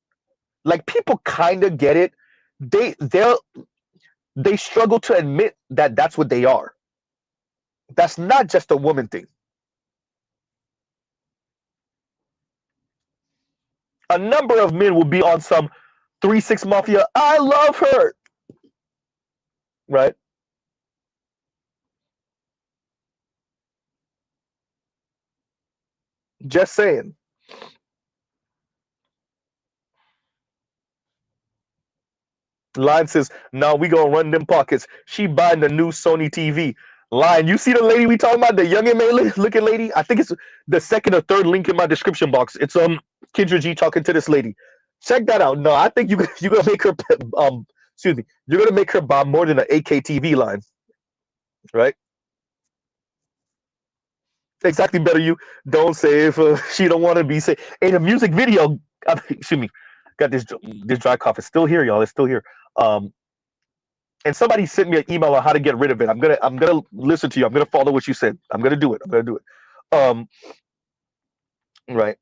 Like, people kind of get it. They struggle to admit that that's what they are. That's not just a woman thing. A number of men will be on some 3-6 Mafia, I love her. Right? Just saying. Line says, no, we gonna run them pockets. She buying the new Sony TV. Line, you see the lady we talking about, the young MA looking lady? I think it's the second or third link in my description box. It's Kendra G talking to this lady. Check that out. No, I think you're gonna make her excuse me, you're gonna make her buy more than an 8K TV line. Right? Exactly, better you don't say if she don't want to be say. In a music video, excuse me, got this dry cough. It's still here, y'all. It's still here. And somebody sent me an email on how to get rid of it. I'm gonna listen to you. I'm gonna follow what you said. I'm gonna do it. Right.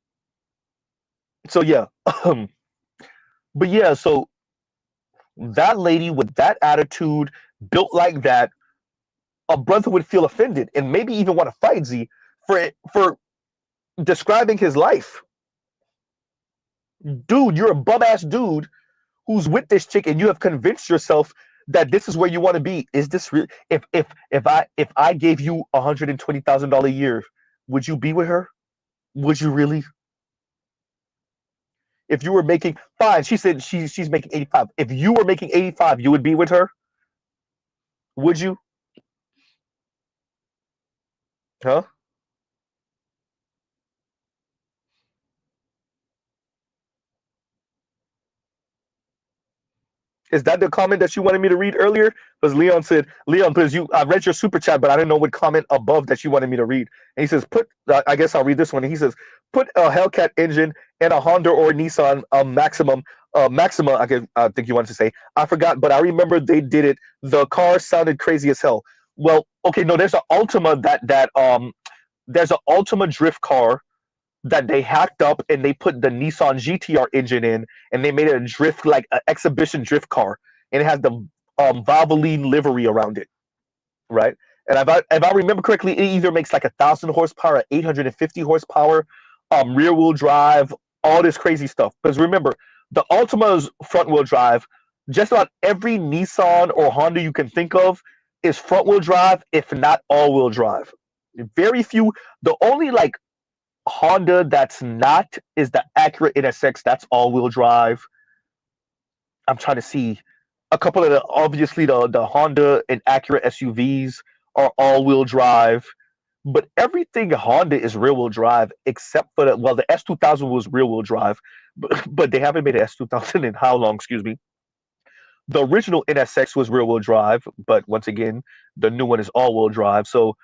So yeah, but yeah, so that lady with that attitude, built like that, a brother would feel offended and maybe even want to fight Z for describing his life. Dude, you're a bum ass dude who's with this chick, and you have convinced yourself that this is where you want to be. Is this real? If I gave you $120,000 a year, would you be with her? Would you really? If you were making fine, she said she's making 85. If you were making 85, you would be with her? Would you? Huh? Is that the comment that you wanted me to read earlier? Because Leon said, Leon, because I read your super chat, but I didn't know what comment above that you wanted me to read. And he says, I guess I'll read this one. And he says, put a Hellcat engine in a Honda or Nissan Maxima, I think you wanted to say. I forgot, but I remember they did it. The car sounded crazy as hell. Well, okay, no, there's an Altima there's an Altima drift car that they hacked up, and they put the Nissan GTR engine in, and they made it a drift, like an exhibition drift car, and it has the Valvoline livery around it, right? And if I remember correctly, it either makes like 1,000 horsepower or 850 horsepower, rear wheel drive, all this crazy stuff. Because remember, the Altima's front wheel drive. Just about every Nissan or Honda you can think of is front wheel drive, if not all wheel drive. Very few. The only like Honda that's not is the Acura NSX. That's all-wheel drive. I'm trying to see a couple of obviously the Honda and Acura SUVs are all-wheel drive, but everything Honda is rear-wheel drive except for the S2000 was rear-wheel drive, but they haven't made an S2000 in how long? Excuse me. The original NSX was rear-wheel drive, but once again, the new one is all-wheel drive. So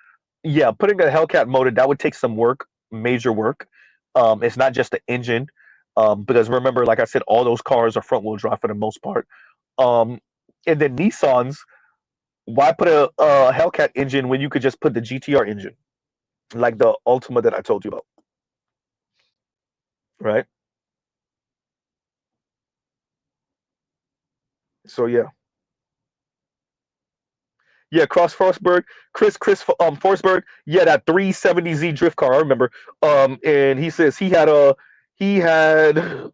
yeah, putting a Hellcat motor, that would take some work, major work. It's not just the engine, because remember, like I said, all those cars are front-wheel drive for the most part. Um, and then Nissans, why put a Hellcat engine when you could just put the GTR engine, like the Ultima that I told you about, right? So yeah. Yeah, Cross Forsberg, Chris Forsberg. Yeah, that 370Z drift car. I remember. And he says he had, and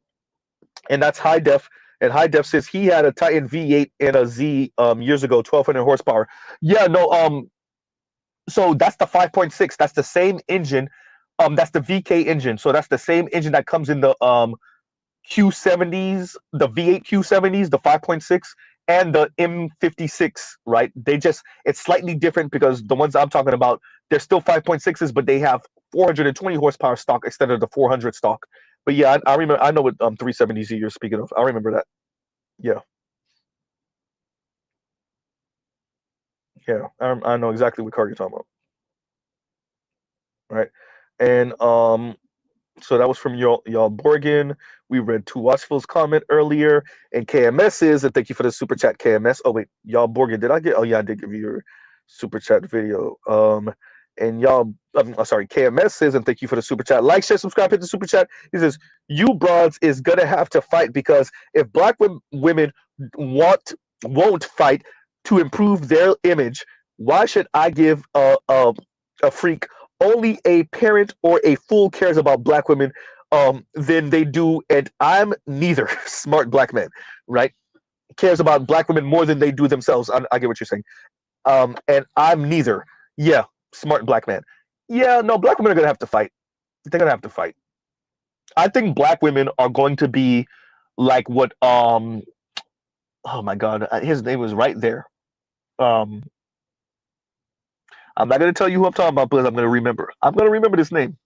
that's high def. And high def says he had a Titan V8 and a Z years ago, 1200 horsepower. Yeah, no. So that's the 5.6. That's the same engine. That's the VK engine. So that's the same engine that comes in the Q70s, the V8 Q70s, the 5.6, and the M56, right? It's slightly different because the ones I'm talking about, they're still 5.6s, but they have 420 horsepower stock instead of the 400 stock. But yeah, I remember, I know what 370Z you're speaking of. I remember that. Yeah. Yeah. I know exactly what car you're talking about. Right. And so that was from y'all Borgen. We read Tu Watchful's comment earlier, and KMS's, and thank you for the super chat, KMS. Oh wait, y'all Borgen, did I get? Oh yeah, I did give you your super chat video. And y'all, sorry, KMS says, and thank you for the super chat. Like, share, subscribe, hit the super chat. He says, you broads is gonna have to fight because if black women won't fight to improve their image, why should I give a freak? Only a parent or a fool cares about black women than they do, and I'm neither. Smart black man, right? Cares about black women more than they do themselves. I get what you're saying. And I'm neither. Yeah, smart black man. Yeah, no, black women are gonna have to fight. They're gonna have to fight. I think black women are going to be like what oh my god, his name was right there. Um I'm not gonna tell you who I'm talking about, but I'm gonna remember. I'm gonna remember this name.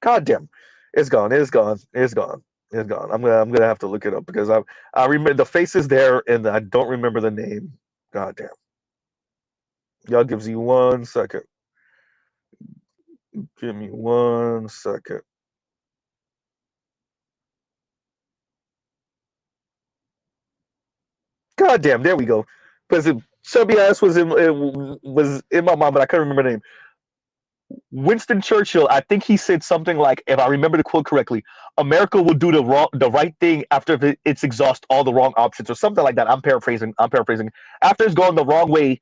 God damn, it's gone. It's gone. It's gone. It's gone. I'm gonna have to look it up because I remember the face is there and I don't remember the name. God damn. Y'all gives you 1 second. Give me 1 second. God damn, there we go. Because chubby ass was in my mind, but I couldn't remember the name. Winston Churchill, I think he said something like, if I remember the quote correctly, America will do the right thing after it's exhaust all the wrong options, or something like that. I'm paraphrasing. After it's gone the wrong way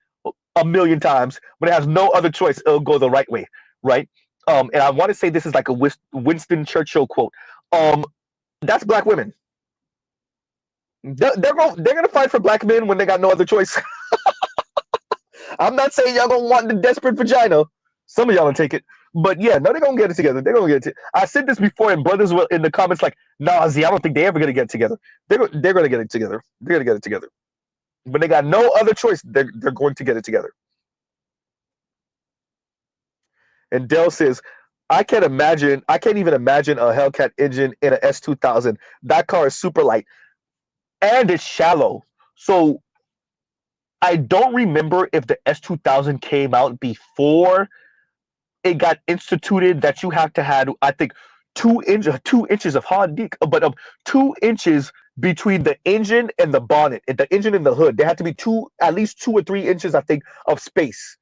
a million times, when it has no other choice, it'll go the right way, right? And I want to say this is like a Winston Churchill quote. That's black women. They're gonna fight for black men when they got no other choice. I'm not saying y'all gonna want the desperate vagina. Some of y'all will take it. But yeah, no, they're gonna get it together. They're gonna get it. I said this before, and brothers were in the comments like, "Nah, Z, I don't think they're ever gonna get it together." They're gonna get it together. They're gonna get it together. When they got no other choice, they're going to get it together. And Dell says, I can't even imagine a Hellcat engine in an S2000. That car is super light and it's shallow. So I don't remember if the S2000 came out before it got instituted that you have to have, I think, 2 inches of hard dick, but 2 inches between the engine and the bonnet, and the engine and the hood. There had to be at least 2 or 3 inches, I think, of space,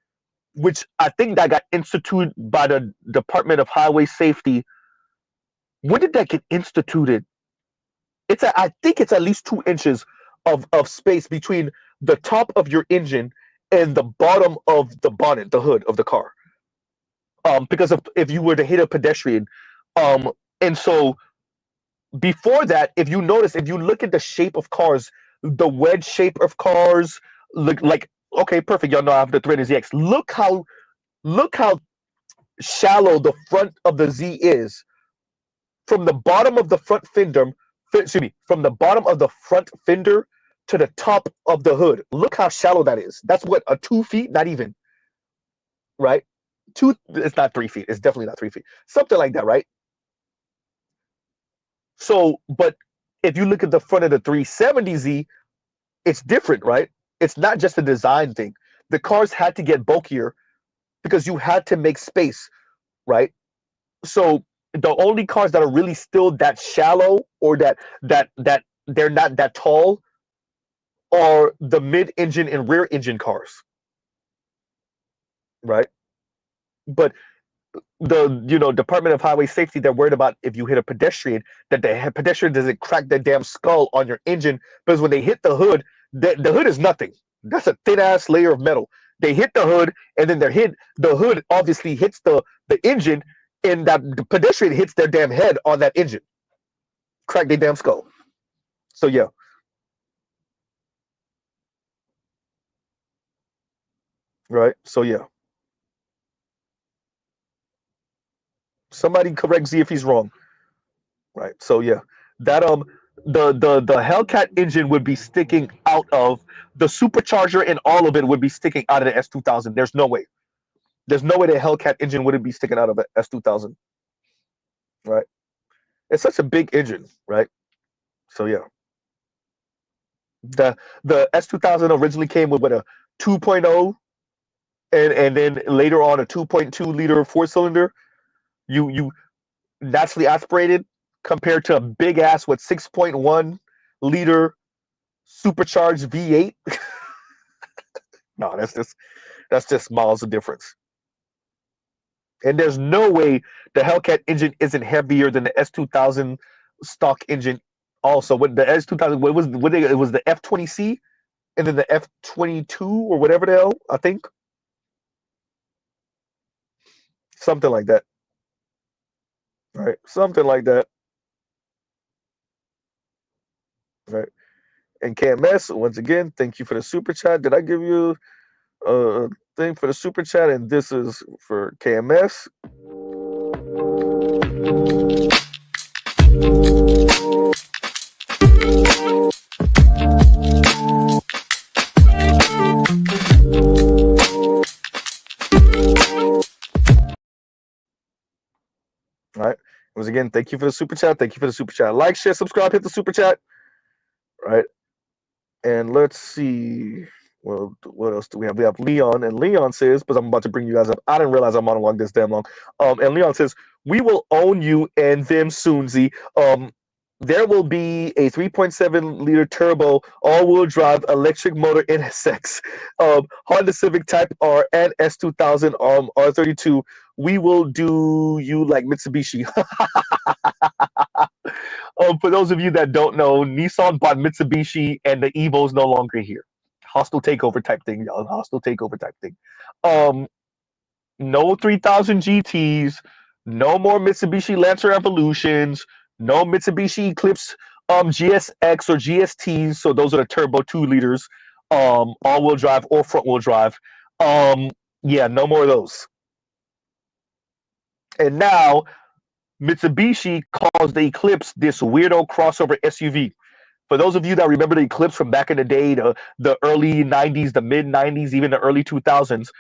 which I think that got instituted by the Department of Highway Safety. When did that get instituted? I think it's at least 2 inches of space between the top of your engine and the bottom of the bonnet, the hood of the car. Because if you were to hit a pedestrian. And so before that, if you look at the shape of cars, the wedge shape of cars, look like, okay, perfect. Y'all know I have the 300ZX. Look how shallow the front of the Z is. From the bottom of the front fender, from the bottom of the front fender to the top of the hood. Look how shallow that is. That's what, 2 feet? Not even. Right? It's not 3 feet. It's definitely not 3 feet. Something like that, right? So, but If you look at the front of the 370Z, it's different, right? It's not just a design thing. The cars had to get bulkier because you had to make space, right? So the only cars that are really still that shallow or that they're not that tall are the mid-engine and rear-engine cars, right? But the Department of Highway Safety, they're worried about if you hit a pedestrian, that the pedestrian doesn't crack their damn skull on your engine, because when they hit the hood, the hood is nothing. That's a thin ass layer of metal. They hit the hood, and then the hood obviously hits the engine, and that the pedestrian hits their damn head on that engine, crack their damn skull. So yeah. Right. So yeah. Somebody correct Z if he's wrong. Right. So yeah. That the Hellcat engine would be sticking out of the supercharger, and all of it would be sticking out of the S2000. There's no way. There's no way the Hellcat engine wouldn't be sticking out of the S2000. Right. It's such a big engine, right? So yeah. The S2000 originally came with a 2.0 and then later on a 2.2 liter four-cylinder. You naturally aspirated compared to a big ass with 6.1 liter supercharged V8. No, that's just miles of difference. And there's no way the Hellcat engine isn't heavier than the S2000 stock engine. Also, with the S2000, it was the F20C and then the F22 or whatever the hell, I think. Something like that. Right. Something like that. Right. And KMS, once again, thank you for the super chat. Did I give you a thing for the super chat? And this is for KMS. All right. Once again, thank you for the super chat. Thank you for the super chat. Like, share, subscribe, hit the super chat. Right. And let's see. Well, what else do we have? We have Leon, and Leon says, because I'm about to bring you guys up. I didn't realize I'm monologuing this damn long. And Leon says, "We will own you and them soon, Z. There will be a 3.7 liter turbo all-wheel drive electric motor NSX, Honda Civic Type R and S2000 R32. We will do you like Mitsubishi." For those of you that don't know, Nissan bought Mitsubishi, and the Evo's no longer here. Hostile takeover type thing, y'all. Hostile takeover type thing. No 3000 GTs, no more Mitsubishi Lancer Evolutions, no Mitsubishi Eclipse GSX or GSTs. So those are the turbo 2 liters, all-wheel drive or front-wheel drive. Yeah, no more of those. And now Mitsubishi calls the Eclipse this weirdo crossover SUV. For those of you that remember the Eclipse from back in the day, the early 90s, the mid 90s, even the early 2000s,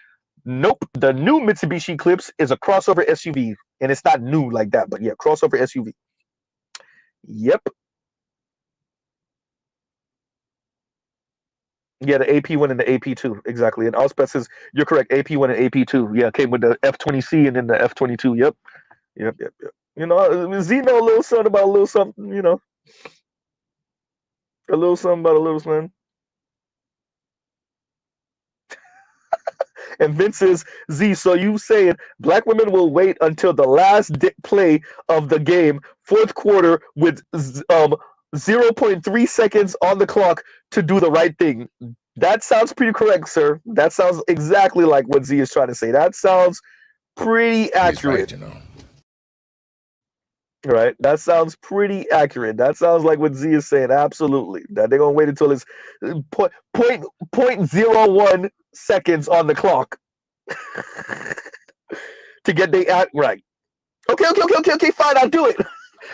nope. The new Mitsubishi Eclipse is a crossover SUV. And it's not new like that, but yeah, crossover SUV. Yep. Yeah, the AP1 and the AP2, exactly. And Auspec says, you're correct, AP1 and AP2. Yeah, came with the F20C and then the F22. Yep. Yep. You know, Z know a little something about a little something, you know. A little something about a little something. And Vince says, Z, so you saying black women will wait until the last play of the game, fourth quarter, with 0.3 seconds on the clock to do the right thing. That sounds pretty correct, sir. That sounds exactly like what Z is trying to say. That sounds pretty accurate. He's right, you know. Right? That sounds pretty accurate. That sounds like what Z is saying. Absolutely. That they're going to wait until it's 0.01 seconds on the clock to get the act right. Okay, fine, I'll do it.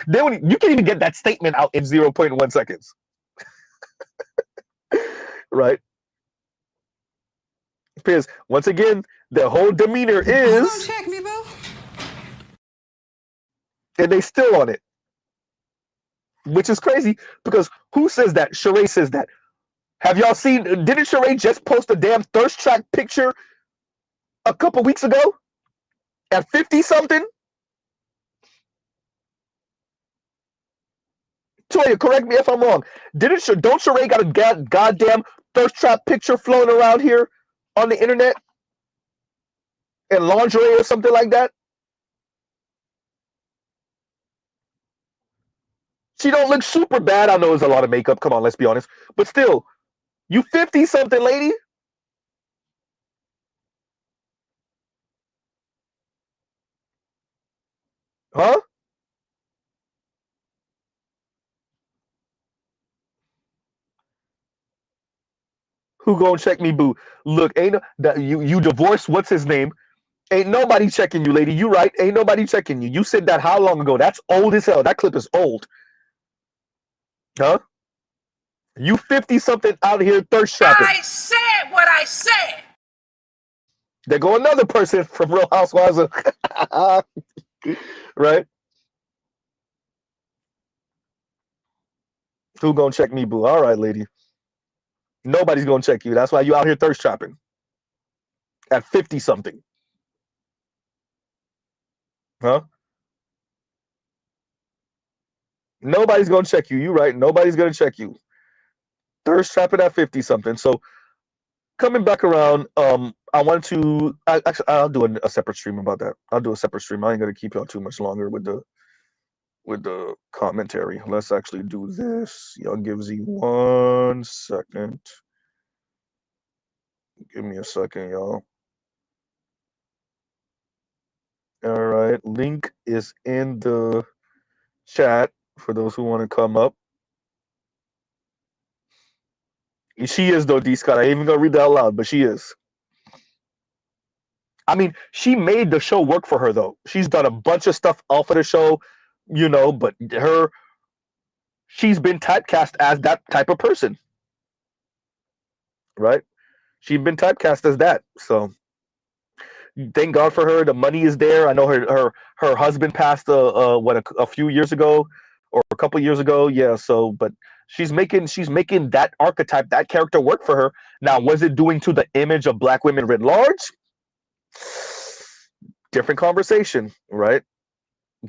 Then you can't even get that statement out in 0.1 seconds. Right? Because once again, the whole demeanor is, check me, boo. and they still on it. which is crazy because who says that? Sheree says that. Have y'all seen? Didn't Sheree just post a damn thirst trap picture a couple weeks ago at 50 something? Toya, correct me if I'm wrong. Don't Sheree got a goddamn thirst trap picture floating around here on the internet in lingerie or something like that? She don't look super bad. I know it's a lot of makeup. Come on, let's be honest. But still, you 50 something lady. Huh? Who gonna check me, boo? Look, ain't no, that you divorced. What's his name? Ain't nobody checking you, lady. You right? Ain't nobody checking you. You said that how long ago? That's old as hell. That clip is old. Huh? You 50 something out here thirst trapping. I said what I said. There go another person from Real Housewives of right? Who gonna check me, boo? All right, lady. Nobody's gonna check you. That's why you out here thirst trapping at 50 something. Huh? Nobody's gonna check you. You right? Nobody's gonna check you. Thirst trapping at 50 something. So coming back around, I want to. Actually, I'll do a separate stream about that. I'll do a separate stream. I ain't gonna keep y'all too much longer with the commentary. Let's actually do this. Y'all give Z 1 second. Give me a second, y'all. All right, link is in the chat for those who want to come up. She is though, D Scott. I ain't even gonna read that out loud, but she is. I mean, she made the show work for her though. She's done a bunch of stuff off of the show, but she's been typecast as that type of person. Right? She's been typecast as that. So thank God for her. The money is there. I know her husband passed a few years ago or a couple years ago. Yeah, so but she's making that archetype, that character work for her. Now, was it doing to the image of black women writ large? Different conversation, right?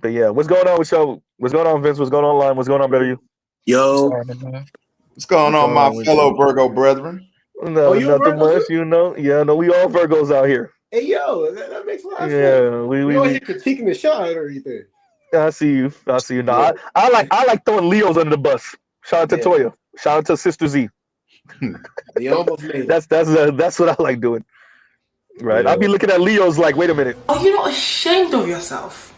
But yeah, what's going on with y'all? What's going on, Vince? What's going on, Line? What's going on, W? Yo, what's going on, my fellow Virgo brethren? No, nothing much, Yeah, no, we all Virgos out here. Hey, yo, that makes a lot of sense. Yeah, we don't hit critiquing the shot or anything. I see you. Nah, I like throwing Leos under the bus. Shout out to Toya. Shout out to Sister Z. They almost made it. That's what I like doing. Right. Yeah. I'll be looking at Leos like, wait a minute. Are you not ashamed of yourself?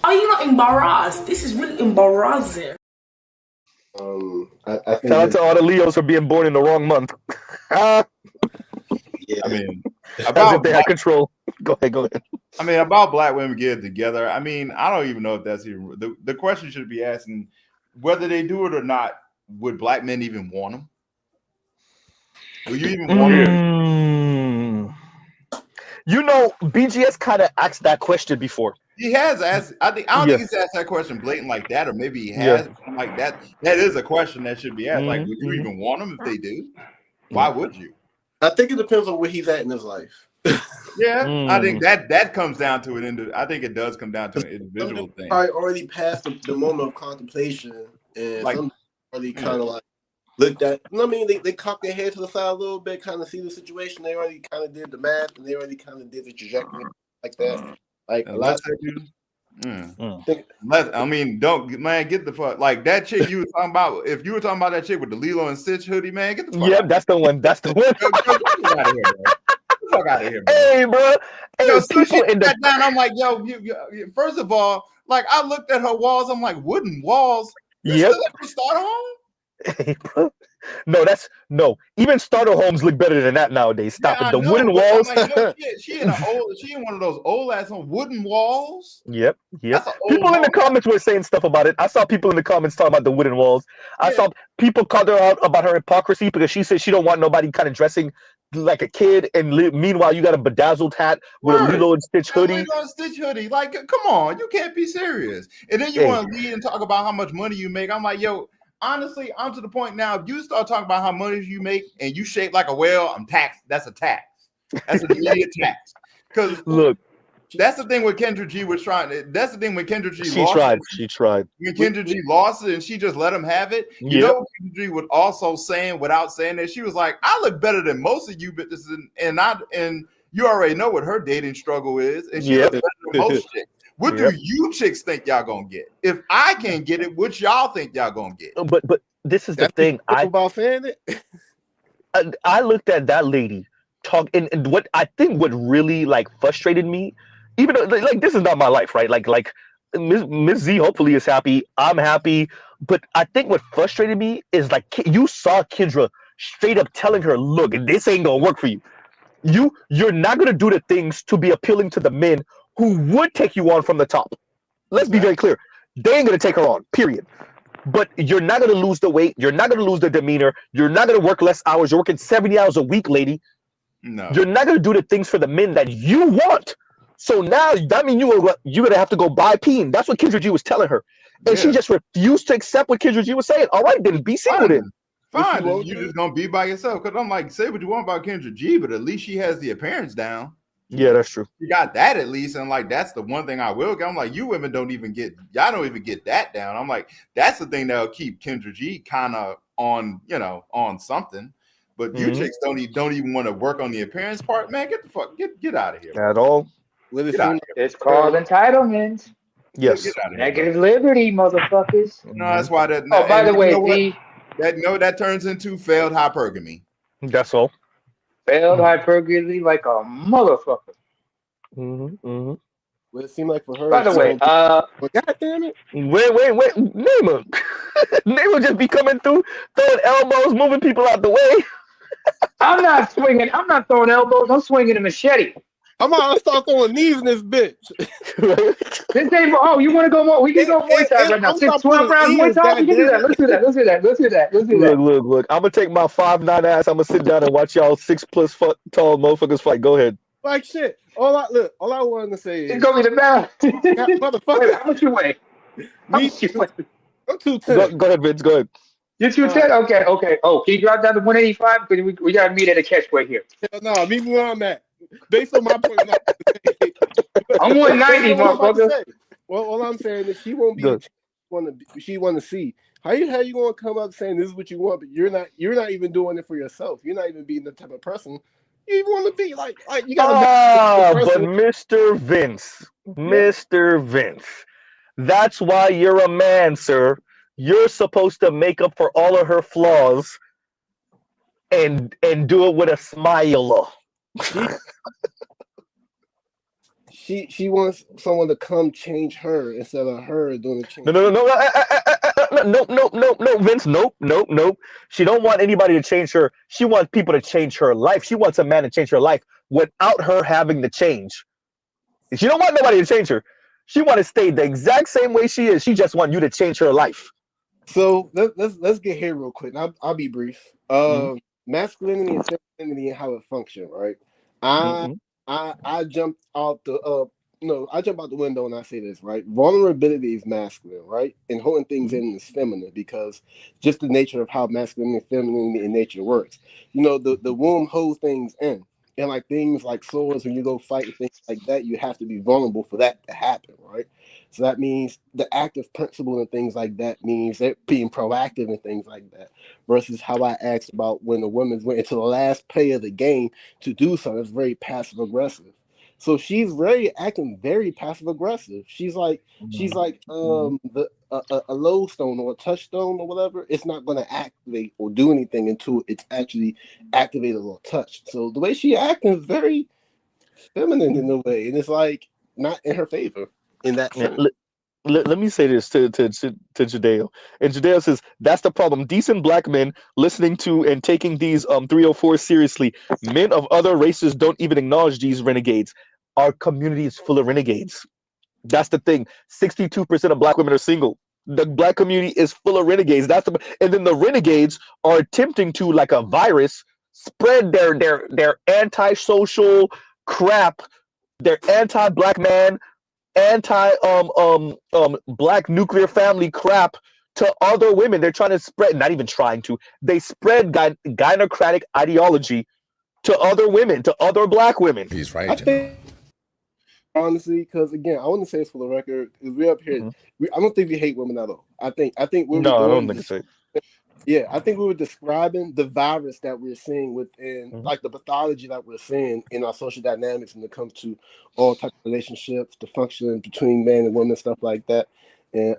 Are you not embarrassed? This is really embarrassing. I think shout out to all the Leos for being born in the wrong month. Yeah, I mean, as if they had control. Go ahead. I mean, about black women getting together. I mean, I don't even know if that's even the question should be asking whether they do it or not. Would black men even want them? Would you even want them? BGS kind of asked that question before. He has asked. I don't think he's asked that question blatant like that, or maybe he has like that. That is a question that should be asked. Like, would you even want them if they do? Why would you? I think it depends on where he's at in his life. I think that comes down to it. I think it does come down to an individual thing. Probably already past the moment of contemplation, and like, some already kind of like looked at. I mean, they cocked their head to the side a little bit, kind of see the situation. They already kind of did the math, and they already kind of did the trajectory like that. Like a lot of I mean, get the fuck like that chick you were talking about. If you were talking about that chick with the Lilo and Stitch hoodie, man, get the fuck out. That's the one. That's the one. Get out of here, bro. Get the fuck out of here, bro. Hey, bro. Hey, so she sat down. I'm like, yo, first of all, like I looked at her walls. I'm like, wooden walls. You still at the starter home? Hey, bro. No. Even starter homes look better than that nowadays. Stop it. The wooden walls. Like, yo, she in one of those old ass wooden walls. Yep. People in the comments were saying stuff about it. I saw people in the comments talking about the wooden walls. I saw people called her out about her hypocrisy because she said she don't want nobody kind of dressing like a kid, and meanwhile you got a bedazzled hat with a Lilo and Stitch hoodie. Lilo and Stitch hoodie. Like, come on, you can't be serious. And then you want to lead and talk about how much money you make. I'm like, yo, honestly, I'm to the point now. If you start talking about how much you make and you shape like a whale, I'm taxed. That's a tax. That's an immediate tax. Because look, that's the thing with Kendra G was trying. That's the thing when Kendra G she lost tried. it. She tried. When Kendra G lost it and she just let him have it. You know what Kendra G was also saying without saying that? She was like, I look better than most of you bitches, and you already know what her dating struggle is. And she looks better than most chicks. What do you chicks think y'all gonna get? If I can't get it, what y'all think y'all gonna get? But this is the thing. About saying it. I looked at that lady talk, and what I think what really like frustrated me, even though like this is not my life, right? Like Miss Z hopefully is happy. I'm happy, but I think what frustrated me is like you saw Kendra straight up telling her, "Look, this ain't gonna work for you. You're not gonna do the things to be appealing to the men who would take you on from the top. Let's be very clear. They ain't gonna take her on. Period." But you're not going to lose the weight. You're not going to lose the demeanor. You're not going to work less hours. You're working 70 hours a week, lady. No. You're not going to do the things for the men that you want. So now that means you're going to have to go buy peen. That's what Kendra G was telling her. And she just refused to accept what Kendra G was saying. All right, then be single then. Fine. You're just going to be by yourself. Because I'm like, say what you want about Kendra G, but at least she has the appearance down. Yeah, that's true. You got that at least, and like that's the one thing I will get. I'm like, you women don't even get that down. I'm like, that's the thing that'll keep Kendra G kind of on, on something. But you chicks don't even want to work on the appearance part, man. Get out of here. At all. It's called entitlement. Yes. Negative liberty, motherfuckers. No, that's why that. Oh, by the way, that turns into failed hypergamy. That's all. Failed hypergamy like a motherfucker. Well, it seemed like for her. By the way, God damn it! Wait, Nema. Nema just be coming through, throwing elbows, moving people out the way. I'm not swinging. I'm not throwing elbows. I'm swinging a machete. Come on, let's start throwing knees in this bitch. This ain't. Oh, you want to go more? We can go Muay Thai right now. 12 rounds Muay Thai. We can do that. Let's do that. Look. I'm gonna take my 5'9" ass. I'm gonna sit down and watch y'all 6+ tall motherfuckers fight. Go ahead. Like shit. All I wanted to say is it's gonna be the best. Motherfucker. Wait, how much you weigh? I'm 210. Go ahead, Vince. Go ahead. You're 210? Okay. Oh, can you drop down to 185? Because we gotta meet at a catchway here. No, meet me where I'm at. Based on my point, I'm 190, motherfucker. Well, all I'm saying is she won't be. She want to see how you gonna come up saying this is what you want, but you're not even doing it for yourself. You're not even being the type of person you want to be. Like you gotta. But Mr. Vince, that's why you're a man, sir. You're supposed to make up for all of her flaws and do it with a smile. She wants someone to come change her instead of her doing the change. No, Vince. Nope. She don't want anybody to change her. She wants people to change her life. She wants a man to change her life without her having to change. She don't want nobody to change her. She want to stay the exact same way she is. She just want you to change her life. So let's get here real quick. I'll be brief. Masculinity and femininity and how it functions, right? I jumped out the window and I say this, right? Vulnerability is masculine, right? And holding things in is feminine because just the nature of how masculine and feminine in nature works. The womb holds things in. And like things like swords, when you go fight and things like that, you have to be vulnerable for that to happen, right? So that means the active principle and things like that means they're being proactive and things like that. Versus how I asked about when the women went into the last play of the game to do something that's very passive aggressive. So she's acting very passive aggressive. She's like a lodestone or a touchstone or whatever. It's not going to activate or do anything until it's actually activated or touched. So the way she acting is very feminine in a way, and it's like not in her favor in that sense. Let me say this to Jadeo. And Jadeo says, that's the problem. Decent black men listening to and taking these 304 seriously. Men of other races don't even acknowledge these renegades. Our community is full of renegades. That's the thing. 62% of black women are single. The black community is full of renegades. And then the renegades are attempting to, like a virus, spread their antisocial crap, their anti-black man, anti black nuclear family crap to other women. They're trying to spread, not even trying to, they spread gynocratic ideology to other women, to other black women. He's right, you know. Honestly, because again, I want to say this for the record, because we're up here. I don't think we hate women at all. I think what No, we're I doing don't think so. Yeah, I think we were describing the virus that we're seeing within, like the pathology that we're seeing in our social dynamics when it comes to all types of relationships, the functioning between men and women, stuff like that. And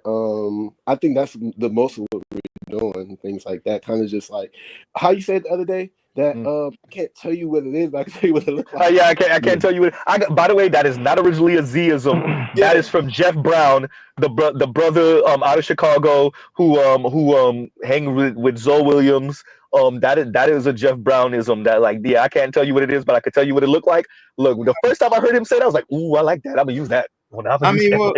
I think that's the most of what we're doing, things like that. Kind of just like how you said the other day that I can't tell you what it is, but I can tell you what it looks like. Yeah, I can't tell you what. By the way, that is not originally a Zism. That is from Jeff Brown, the brother out of Chicago who hang with Zoe Williams. That is a Jeff Brownism. That like, yeah, I can't tell you what it is, but I can tell you what it looked like. Look, the first time I heard him say that, I was like, ooh, I like that. I'm gonna use that. I mean, well,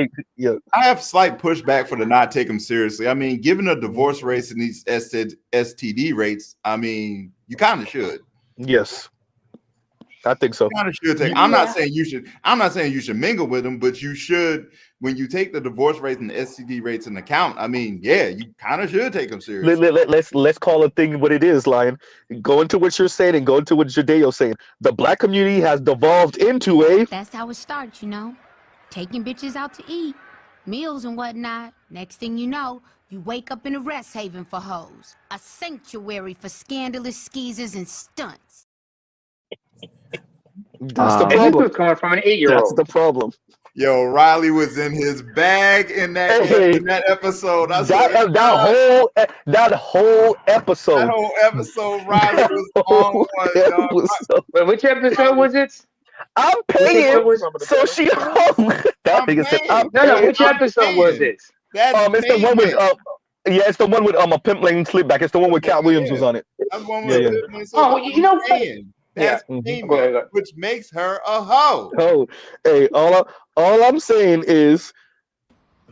I have slight pushback for the not take them seriously. I mean, given the divorce rates and these STD rates, I mean, you kind of should. Yes, I think so. You kind of should take. I'm not saying you should. I'm not saying you should mingle with them, but you should when you take the divorce rates and the STD rates into account. I mean, yeah, you kind of should take them seriously. Let's call a thing what it is, Lion. Go into what you're saying and go into what Jadeo's saying. The black community has devolved into a. That's how it starts, you know. Taking bitches out to eat, meals and whatnot. Next thing you know, you wake up in a rest haven for hoes. A sanctuary for scandalous skeezers and stunts. That's the And this problem. was coming from an 8-year-old. That's the problem. Yo, Riley was in his bag in that episode. I that whole episode. That whole episode, Riley was on one. Wait, which episode was it? I'm paying, so she home. That nigga said, "I'm paying." No, which episode was it? It's the one with it's the one with a pimp named Slipback. It's the one with Cat Williams was on it. That's one with Oh, you know, that's payment, which makes her a hoe. Oh, hey, all I'm saying is,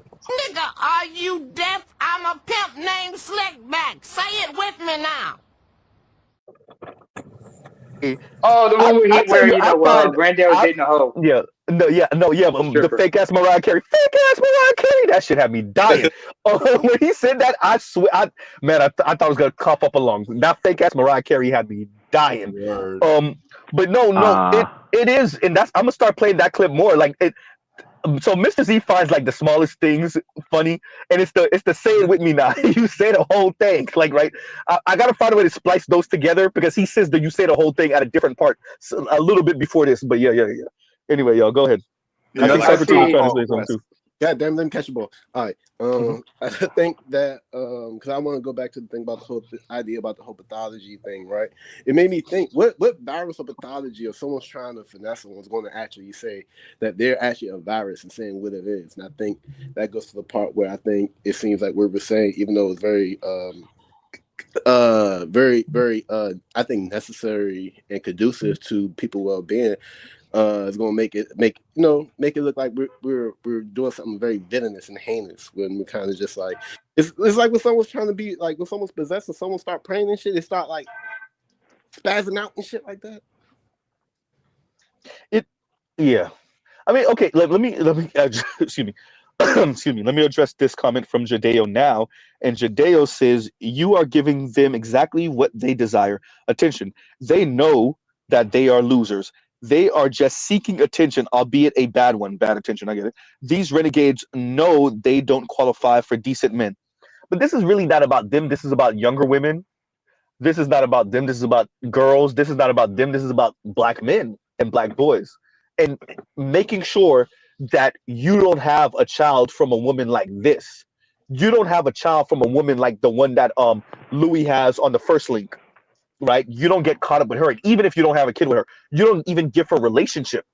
nigga, are you deaf? I'm a pimp named Slickback. Say it with me now. Oh, the one where Granddad was dating a hoe. Yeah, the fake ass Mariah Carey, that shit had me dying. When he said that, I swear, I thought I was gonna cough up a lung. That fake ass Mariah Carey had me dying. But no, it is, and I'm gonna start playing that clip more. Like it. So Mr. Z finds like the smallest things funny, and it's the say it with me now. You say the whole thing, like right. I gotta find a way to splice those together because he says that you say the whole thing at a different part, so a little bit before this. But yeah. Anyway, y'all go ahead. Yeah, I think Cypher T was trying to say something too. God damn, let me catch the ball. All right. I think that because I want to go back to the thing about the whole idea about the whole pathology thing, right? It made me think what virus or pathology if someone's trying to finesse someone's going to actually say that they're actually a virus and saying what it is. And I think that goes to the part where I think it seems like we're saying, even though it's very very I think necessary and conducive to people's well-being. It's gonna make it look like we're doing something very villainous and heinous when we're kind of just like it's like when someone's trying to be like when someone's possessed and someone start praying and shit, they start like spazzing out and shit like that. Yeah. I mean, okay, let me excuse me. Excuse me. Let me address this comment from Jadeo now. And Jadeo says you are giving them exactly what they desire. Attention. They know that they are losers. They are just seeking attention, albeit a bad one. Bad attention, I get it. These renegades know they don't qualify for decent men. But this is really not about them. This is about younger women. This is not about them. This is about girls. This is not about them. This is about black men and black boys. And making sure that you don't have a child from a woman like this. You don't have a child from a woman like the one that Louis has on the first link. Right, you don't get caught up with her, and even if you don't have a kid with her, you don't even give her relationship.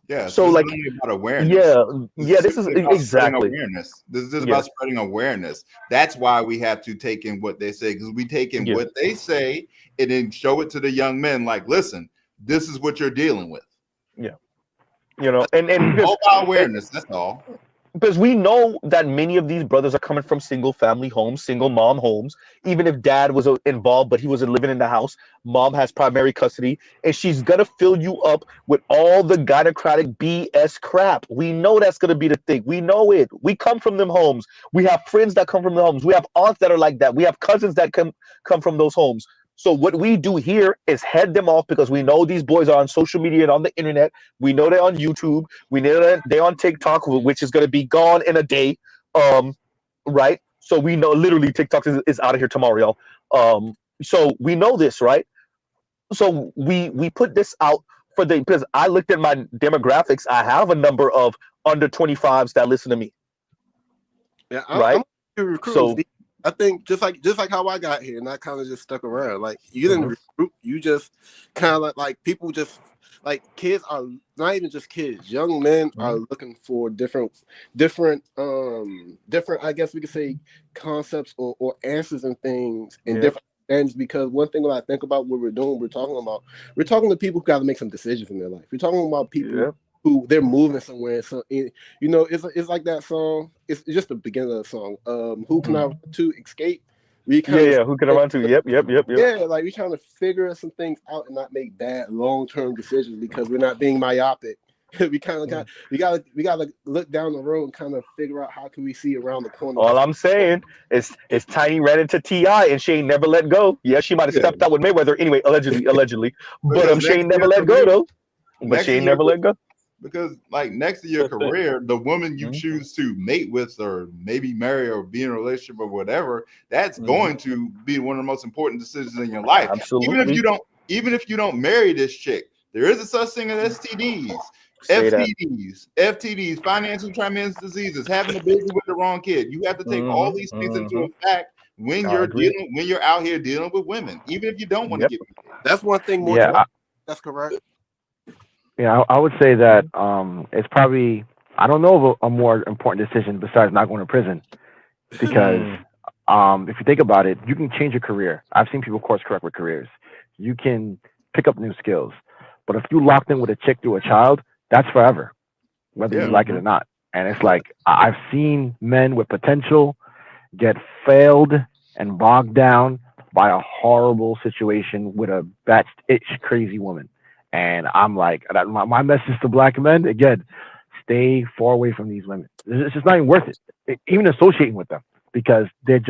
Yeah, so like about awareness. This is exactly awareness. This is about spreading awareness. That's why we have to take in what they say, because we take in what they say and then show it to the young men. Like, listen, this is what you're dealing with. Yeah, and all about awareness. That's all. because we know that many of these brothers are coming from single family homes, single mom homes. Even if dad was involved, but he wasn't living in the house, mom has primary custody, and she's gonna fill you up with all the gynocratic BS crap. We know that's gonna be the thing. We know it. We come from them homes. We have friends that come from the homes. We have aunts that are like that. We have cousins that come from those homes. So what we do here is head them off because we know these boys are on social media and on the internet. We know they're on YouTube. We know that they're on TikTok, which is going to be gone in a day. Right? So we know literally TikTok is out of here tomorrow, y'all. So we know this, right? So we put this out because I looked at my demographics. I have a number of under 25s that listen to me. Yeah, right? I'm recruiting. So I think just like how I got here, and I kind of just stuck around. Like you didn't recruit, you just kind of like people just like kids are not even just kids. Young men are looking for different. I guess we could say concepts or answers and things in different ends. Because one thing that I think about what we're doing, we're talking to people who got to make some decisions in their life. We're talking about people who they're moving somewhere. So it's like that song. It's just the beginning of the song. Who can I run to escape? We who can I run to? Yep. Yeah, like we're trying to figure some things out and not make bad long-term decisions because we're not being myopic. we gotta look down the road and kind of figure out how can we see around the corner. All I'm saying is Tiny ran into T.I. and she ain't never let go. Yeah, she might have stepped out with Mayweather anyway, allegedly. But she ain't never let go though. But she ain't never let go. Because like next to your career, the woman you choose to mate with or maybe marry or be in a relationship or whatever, that's going to be one of the most important decisions in your life. Absolutely. Even if you don't marry this chick, there is a such thing as STDs. FTDs, financial transmitted diseases, having a baby with the wrong kid. You have to take all these things into effect when you're out here dealing with women, even if you don't want to get married. That's one thing more. That's correct. Yeah, I would say that it's probably, I don't know of a more important decision besides not going to prison. Because if you think about it, you can change your career. I've seen people course correct with careers. You can pick up new skills. But if you locked in with a chick through a child, that's forever, whether you like it or not. And it's like, I've seen men with potential get failed and bogged down by a horrible situation with a itch crazy woman. And I'm like, my message to black men, again, stay far away from these women. It's just not even worth it, even associating with them, because they're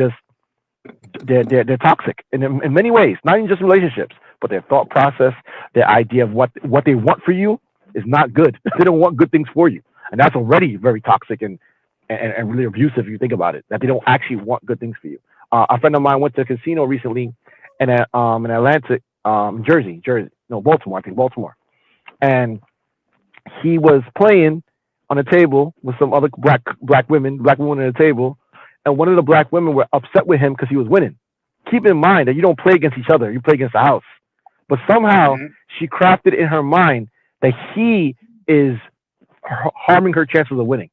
toxic in many ways, not even just relationships, but their thought process, their idea of what they want for you is not good. They don't want good things for you. And that's already very toxic and really abusive if you think about it, that they don't actually want good things for you. A friend of mine went to a casino recently in Atlantic, Baltimore, I think Baltimore. And he was playing on a table with some other black women at a table. And one of the black women were upset with him because he was winning. Keep in mind that you don't play against each other, you play against the house. But somehow she crafted in her mind that he is harming her chances of winning.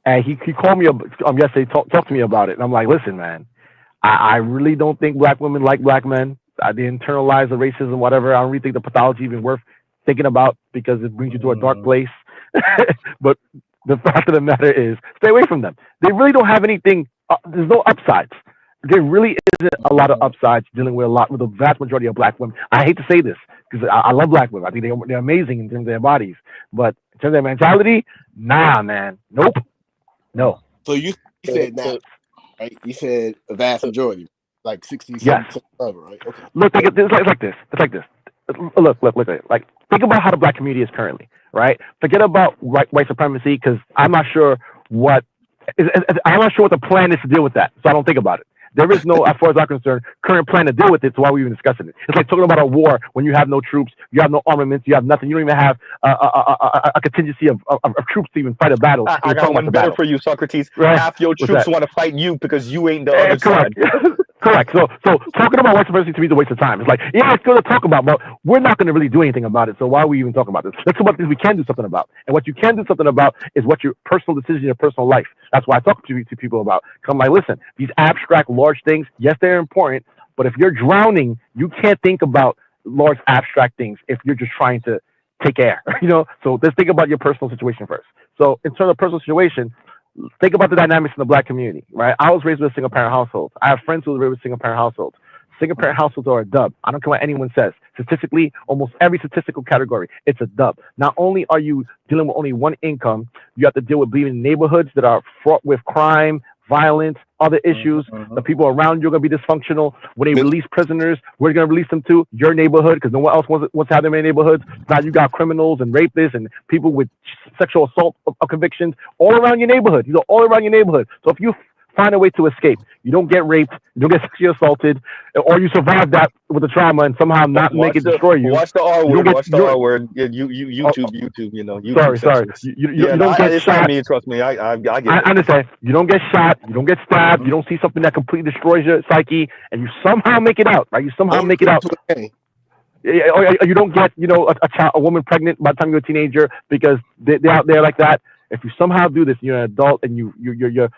And he called me yesterday, talked to me about it. And I'm like, listen, man, I really don't think black women like black men. They internalize the racism, whatever. I don't really think the pathology is even worth thinking about because it brings you to a dark place. But the fact of the matter is, stay away from them. They really don't have anything. There's no upsides. There really isn't a lot of upsides dealing with the vast majority of black women. I hate to say this because I love black women. I think they're amazing in terms of their bodies. But in terms of their mentality, nah, man. Nope. No. So you said that, right? You said a vast majority, like 60%, right? Okay. Look, it's like this. Look at it. Like, think about how the black community is currently, right? Forget about white supremacy because I'm not sure what the plan is to deal with that. So I don't think about it. There is no, as far as I'm concerned, current plan to deal with it. So why are we even discussing it? It's like talking about a war when you have no troops, you have no armaments, you have nothing. You don't even have a contingency of troops to even fight a battle. I got one better for you, Socrates. Right? Half your troops want to fight you because you ain't the other side. Correct. So talking about white supremacy to me is a waste of time. It's like, yeah, it's good to talk about, but we're not going to really do anything about it. So why are we even talking about this? Let's talk about things we can do something about. And what you can do something about is what your personal decision, your personal life. That's why I talk to people about. I'm like, listen, these abstract, large things, yes, they're important, but if you're drowning, you can't think about large abstract things if you're just trying to take air, So let's think about your personal situation first. So in terms of personal situation, think about the dynamics in the black community, right? I was raised with a single parent household. I have friends who were raised with single parent households. Single parent households are a dub. I don't care what anyone says. Statistically, almost every statistical category, it's a dub. Not only are you dealing with only one income, you have to deal with being in neighborhoods that are fraught with crime, violence, other issues. The people around you are going to be dysfunctional. When they release prisoners, where are you going to release them to? Your neighborhood, because no one else wants to have them in neighborhoods. Now you got criminals and rapists and people with sexual assault convictions all around your neighborhood. These are all around your neighborhood. So if you find a way to escape, you don't get raped, you don't get sexually assaulted, or you survive that with the trauma and somehow not make it destroy you. Watch the R word. Watch the R word. Yeah, YouTube. You know. YouTube sorry. You don't get it's shot. Not me. Trust me. I get it. I understand. You don't get shot. You don't get stabbed. You don't see something that completely destroys your psyche, and you somehow make it out. Right? You somehow make it out. Or you don't get, a woman pregnant by the time you're a teenager because they're out there like that. If you somehow do this, you're an adult and you're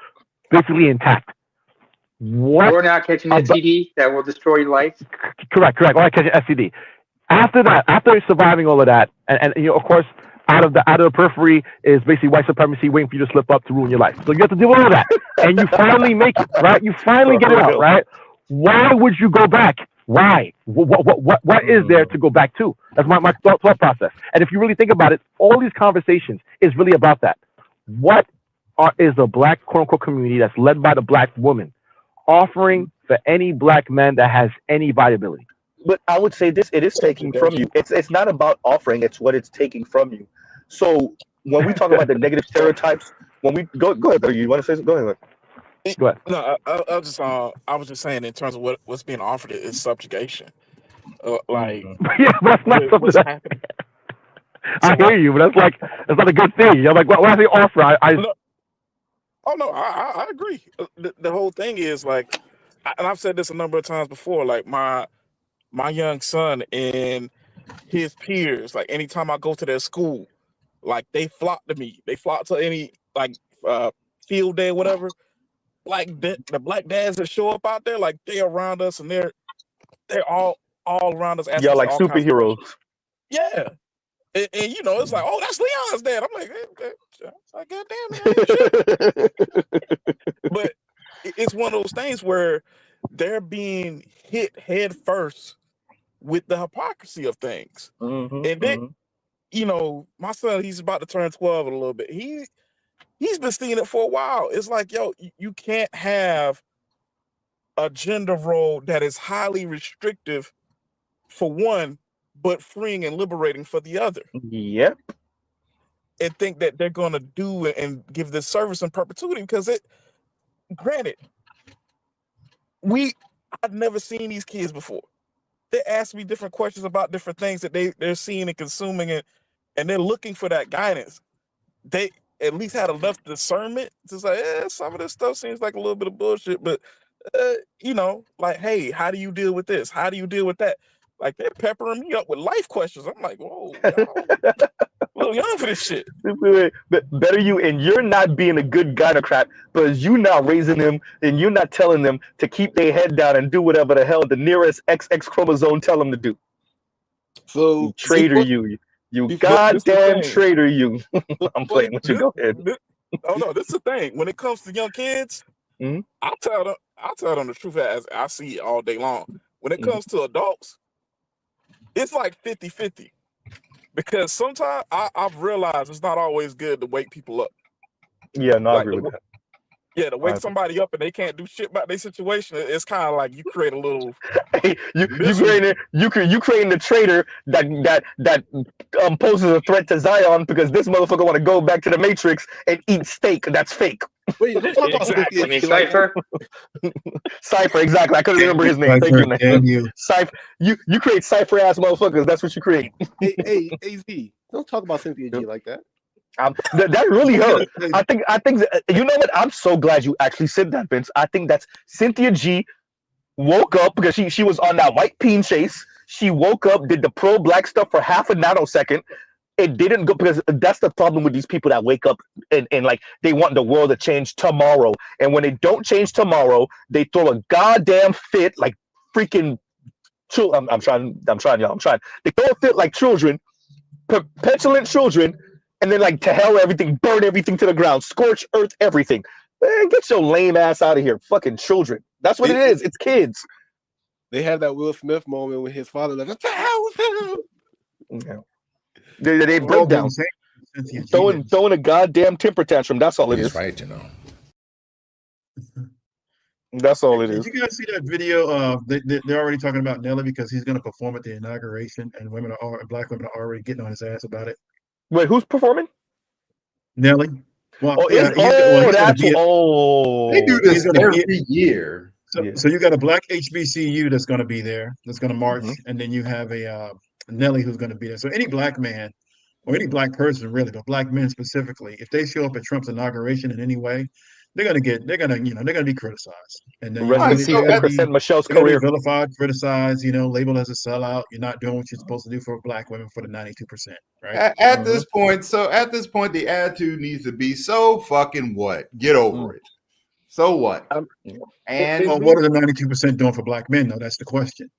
basically intact. You're not catching a STD that will destroy your life. Correct. Or I catch an STD. After that, after surviving all of that, and of course, out of the periphery is basically white supremacy waiting for you to slip up to ruin your life. So you have to deal with all that, and you finally make it, right? You finally get it out, right? Why would you go back? Why? What is there to go back to? That's my thought process. And if you really think about it, all these conversations is really about that. What is the black quote unquote community that's led by the black woman offering for any black man that has any viability? But I would say this: it is taking from you. It's not about offering; it's what it's taking from you. So when we talk about the negative stereotypes, when we go ahead, you want to say something? Go ahead. Go ahead. No, I was just saying in terms of what's being offered is subjugation. Yeah, that's not something what's happening. I hear you, but that's not a good thing. You're like, why are they offering? I agree. The whole thing is like, and I've said this a number of times before. Like my young son and his peers, like anytime I go to their school, like they flock to me. They flock to any field day, whatever. Like the black dads that show up out there, like they're around us and they're all around us. Yeah, like superheroes. Yeah. And it's like, oh, that's Leon's dad. I'm like, goddamn, but it's one of those things where they're being hit head first with the hypocrisy of things. And then, my son, he's about to turn 12 in a little bit. He's been seeing it for a while. It's like, yo, you can't have a gender role that is highly restrictive for one, but freeing and liberating for the other. Yep. And think that they're going to do and give this service in perpetuity because granted, I've never seen these kids before. They ask me different questions about different things that they're seeing and consuming and they're looking for that guidance. They at least had enough discernment to say, some of this stuff seems like a little bit of bullshit, but like, hey, how do you deal with this? How do you deal with that? Like they're peppering me up with life questions. I'm like, whoa, y'all a little young for this shit. But better you, and you're not being a good gynocrat, but you not raising them and you're not telling them to keep their head down and do whatever the hell the nearest XX chromosome tell them to do. So you traitor, you goddamn traitor, you. I'm playing with you. Go ahead. This is the thing. When it comes to young kids, I'll tell them the truth as I see it all day long. When it comes to adults, it's like 50-50. Because sometimes I've realized it's not always good to wake people up. Yeah, no, I agree with that. Yeah, to wake somebody up and they can't do shit about their situation, it's kind of like you create a little. Hey, you creating the traitor that poses a threat to Zion because this motherfucker want to go back to the Matrix and eat steak that's fake. Wait, don't talk about exactly. I mean, Cypher. Cypher, exactly. I couldn't remember his name. Thank you, man. Cypher, you create Cypher ass motherfuckers. That's what you create. Hey, AZ, don't talk about Cynthia G like that. That really hurt. I think you know what? I'm so glad you actually said that, Vince. I think that's Cynthia G woke up because she was on that white peen chase. She woke up, did the pro-black stuff for half a nanosecond. It didn't go because that's the problem with these people that wake up and like they want the world to change tomorrow. And when they don't change tomorrow, they throw a goddamn fit like freaking I'm trying, y'all. I'm trying. They throw a fit like children, petulant children. And then like to hell everything, burn everything to the ground, scorch earth everything. Man, get your lame ass out of here. Fucking children. That's what it is. It's kids. They have that Will Smith moment when his father left. What the hell with him? Yeah. They break down. Throwing a goddamn temper tantrum. That's all it is. He's right, you know. That's all it is. Did you guys see that video? They're already talking about Nelly because he's going to perform at the inauguration, and black women are already getting on his ass about it. Wait, who's performing? Nelly. Well, they do this every year. So you got a black HBCU that's going to be there, that's going to march, and then you have a Nelly who's going to be there. So any black man or any black person really, but black men specifically, if they show up at Trump's inauguration in any way, they're gonna be criticized. And then Michelle's career vilified, criticized, labeled as a sellout. You're not doing what you're supposed to do for black women for the 92%, right? At this point, the attitude needs to be so fucking what? Get over it. So what? And what are the 92% doing for black men? though? that's the question.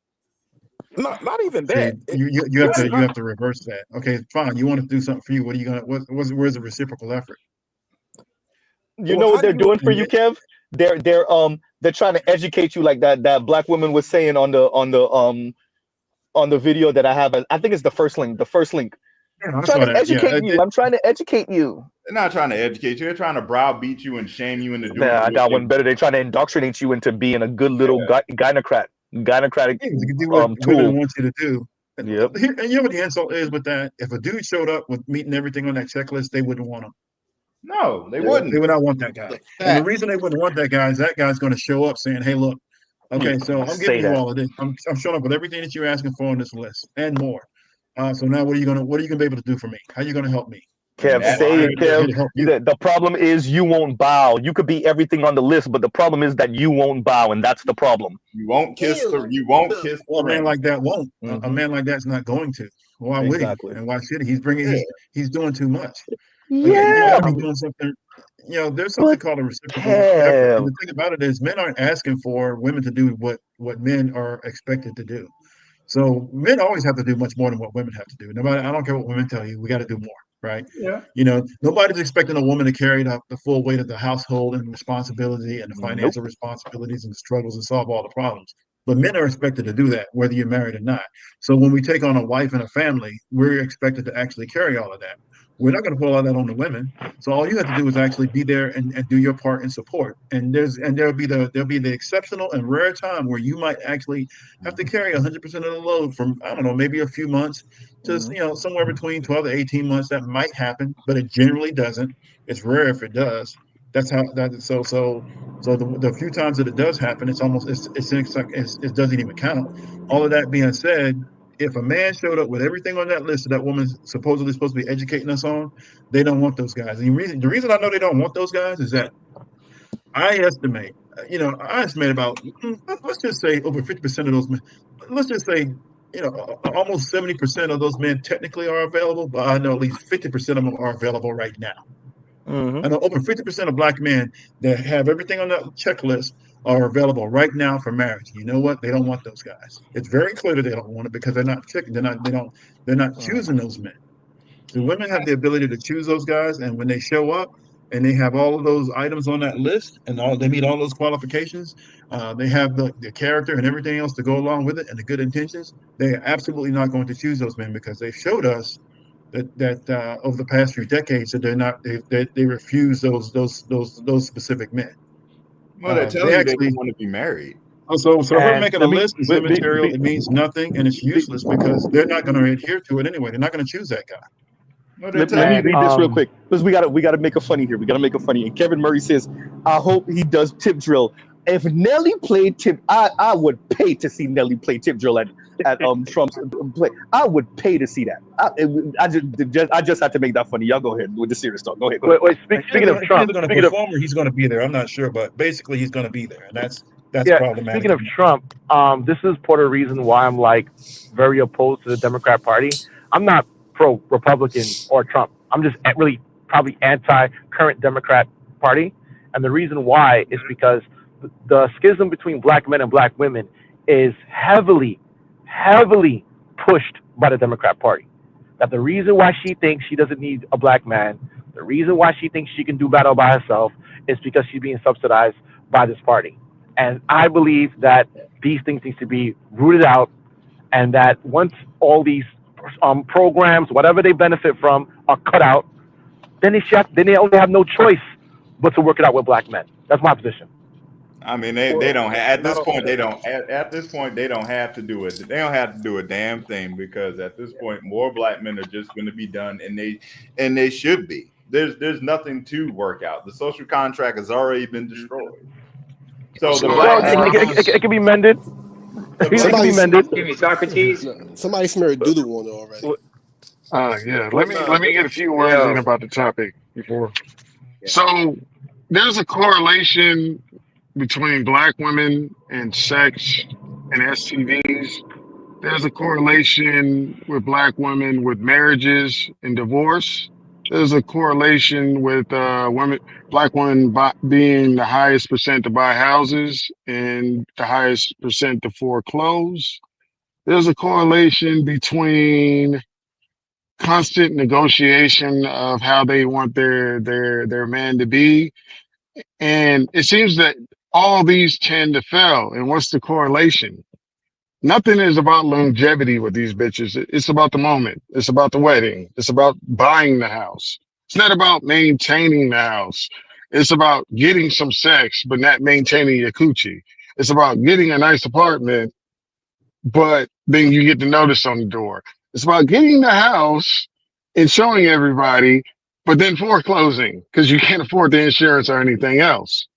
Not even that. You have to reverse that. Okay, fine. You want to do something for you. What are you gonna? Where's the reciprocal effort? You know what they're doing for you, Kev? They're trying to educate you like that black woman was saying on the video that I have. I think it's the first link. Yeah, I'm trying to educate you. I'm trying to educate you. They're not trying to educate you. They're trying to browbeat you and shame you into doing. Nah, I got one better. They're trying to indoctrinate you into being a good little gynocratic you can do what women want you to do. Yep. And you know what the insult is with that? If a dude showed up with meeting everything on that checklist, they wouldn't want him. No, they wouldn't. They would not want that guy. And the reason they wouldn't want that guy is that guy's going to show up saying, "Hey, look, okay, so I'm giving you all of this. I'm showing up with everything that you're asking for on this list and more. So now what are you gonna be able to do for me? How are you gonna help me?" Kev, say it, Kev. The problem is you won't bow. You could be everything on the list, but the problem is that you won't bow, and that's the problem. You won't kiss. Well, a man like that won't. A man like that's not going to. Why would he? And why should he? He's doing too much. Yeah. Doing something. There's something called a reciprocal effort. And the thing about it is, men aren't asking for women to do what men are expected to do. So men always have to do much more than what women have to do. I don't care what women tell you. We got to do more. Right. Yeah. Nobody's expecting a woman to carry the full weight of the household and responsibility and the financial responsibilities and the struggles and solve all the problems. But men are expected to do that, whether you're married or not. So when we take on a wife and a family, we're expected to actually carry all of that. We're not going to put all that on the women. So all you have to do is actually be there and do your part in support. And there'll be the exceptional and rare time where you might actually have to carry 100% of the load from, I don't know, maybe a few months to somewhere between 12 to 18 months. That might happen, but it generally doesn't. It's rare if it does. That's how that. So the few times that it does happen, it doesn't even count. All of that being said, if a man showed up with everything on that list that woman's supposedly supposed to be educating us on, they don't want those guys. And the reason I know they don't want those guys is that I estimate about, let's just say over 50% of those men, let's just say, almost 70% of those men technically are available, but I know at least 50% of them are available right now. I know over 50% of black men that have everything on that checklist are available right now for marriage. You know what? They don't want those guys. It's very clear that they don't want it because they're not checking. They're not choosing those men. The women have the ability to choose those guys, and when they show up and they have all of those items on that list and they meet all those qualifications, they have the character and everything else to go along with it and the good intentions, they are absolutely not going to choose those men because they showed us that over the past few decades that they refuse those specific men. Well, they're telling you they don't want to be married. So her making a list is immaterial. It means nothing, and it's useless because they're not going to adhere to it anyway. They're not going to choose that guy. Let me read this real quick because we got to make a funny here. We got to make a funny. And Kevin Murray says, "I hope he does tip drill. If Nelly played tip, I would pay to see Nelly play tip drill at Trump's play. I would pay to see that. I just had to make that funny. Y'all go ahead with the serious talk. Go ahead. Speaking of Trump, he's going to be there. I'm not sure, but basically he's going to be there, and that's problematic. Speaking of Trump, this is part of the reason why I'm very opposed to the Democrat Party. I'm not pro-Republican or Trump. I'm just really probably anti-current Democrat Party, and the reason why is because the schism between black men and black women is heavily pushed by the Democrat Party. that the reason why she thinks she doesn't need a black man, the reason why she thinks she can do battle by herself is because she's being subsidized by this party. And I believe that these things need to be rooted out, and that once all these programs, whatever they benefit from, are cut out, then they only have no choice but to work it out with black men. That's my position. I mean, they don't at this point they don't at this point they don't have to do it. They don't have to do a damn thing, because at this point more black men are just going to be done, and they should be. There's nothing to work out. The social contract has already been destroyed. So the black it can be mended. It can be mended. Excuse me, Socrates. Somebody smeared doodle on it already. Yeah. Let me get a few words in about the topic before. So there's a correlation between black women and sex and STDs. There's a correlation with black women with marriages and divorce. There's a correlation with black women being the highest percent to buy houses and the highest percent to foreclose. There's a correlation between constant negotiation of how they want their man to be. And it seems that all these tend to fail. And what's the correlation? Nothing is about longevity with these bitches. It's about the moment. It's about the wedding. It's about buying the house. It's not about maintaining the house. It's about getting some sex, but not maintaining your coochie. It's about getting a nice apartment, but then you get the notice on the door. It's about getting the house and showing everybody, but then foreclosing because you can't afford the insurance or anything else.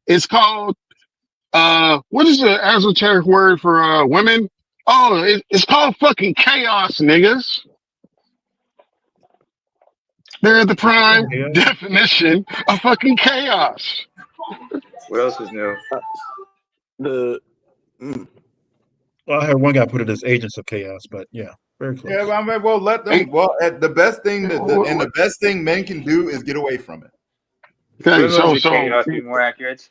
It's called, what is the esoteric word for women? Oh, it's called fucking chaos, niggas. They're the prime definition of fucking chaos. What else is new? Well, I heard one guy put it as agents of chaos, but yeah, very close. Yeah, I mean, well, let them. Well, the best thing the best thing men can do is get away from it. Okay, so chaos be more accurate.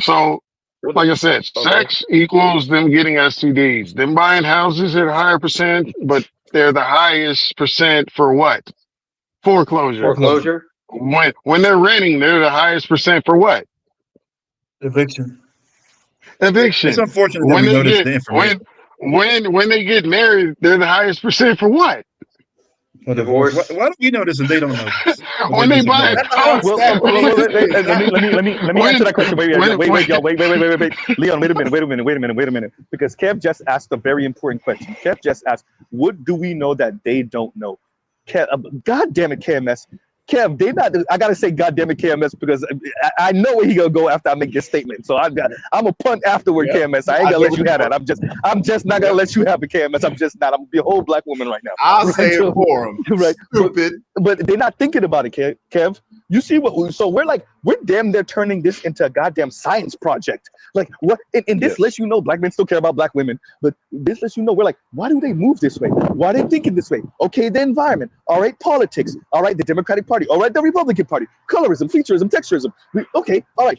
So, like I said, sex equals them getting STDs. Them buying houses at a higher percent, but they're the highest percent for what? Foreclosure. Foreclosure. When they're renting, they're the highest percent for what? Eviction. It's unfortunate that we notice the information. When they get married, they're the highest percent for what? Divorce. Why don't you know this and they don't know this? When they buy let me answer that question. Wait, y'all. Wait. Leon, wait a minute. Because Kev just asked a very important question. Kev just asked, what do we know that they don't know? Kev, God damn it, KMS. Kev, I gotta say, God damn it, KMS, because I know where he gonna go after I make this statement. So I'm a punt afterward, KMS. I ain't gonna let you have that. I'm just not gonna let you have it, KMS. I'm just not. I'm gonna be a whole black woman right now. I'll say it for him. Right, stupid. But they're not thinking about it, Kev. You see what? So we're damn near turning this into a goddamn science project. Like what? And this lets you know black men still care about black women, but this lets you know we're like, why do they move this way? Why are they thinking this way? Okay, the environment. All right, politics. All right, the Democratic Party. All right, the Republican Party. Colorism, featureism, texturism. Okay, all right.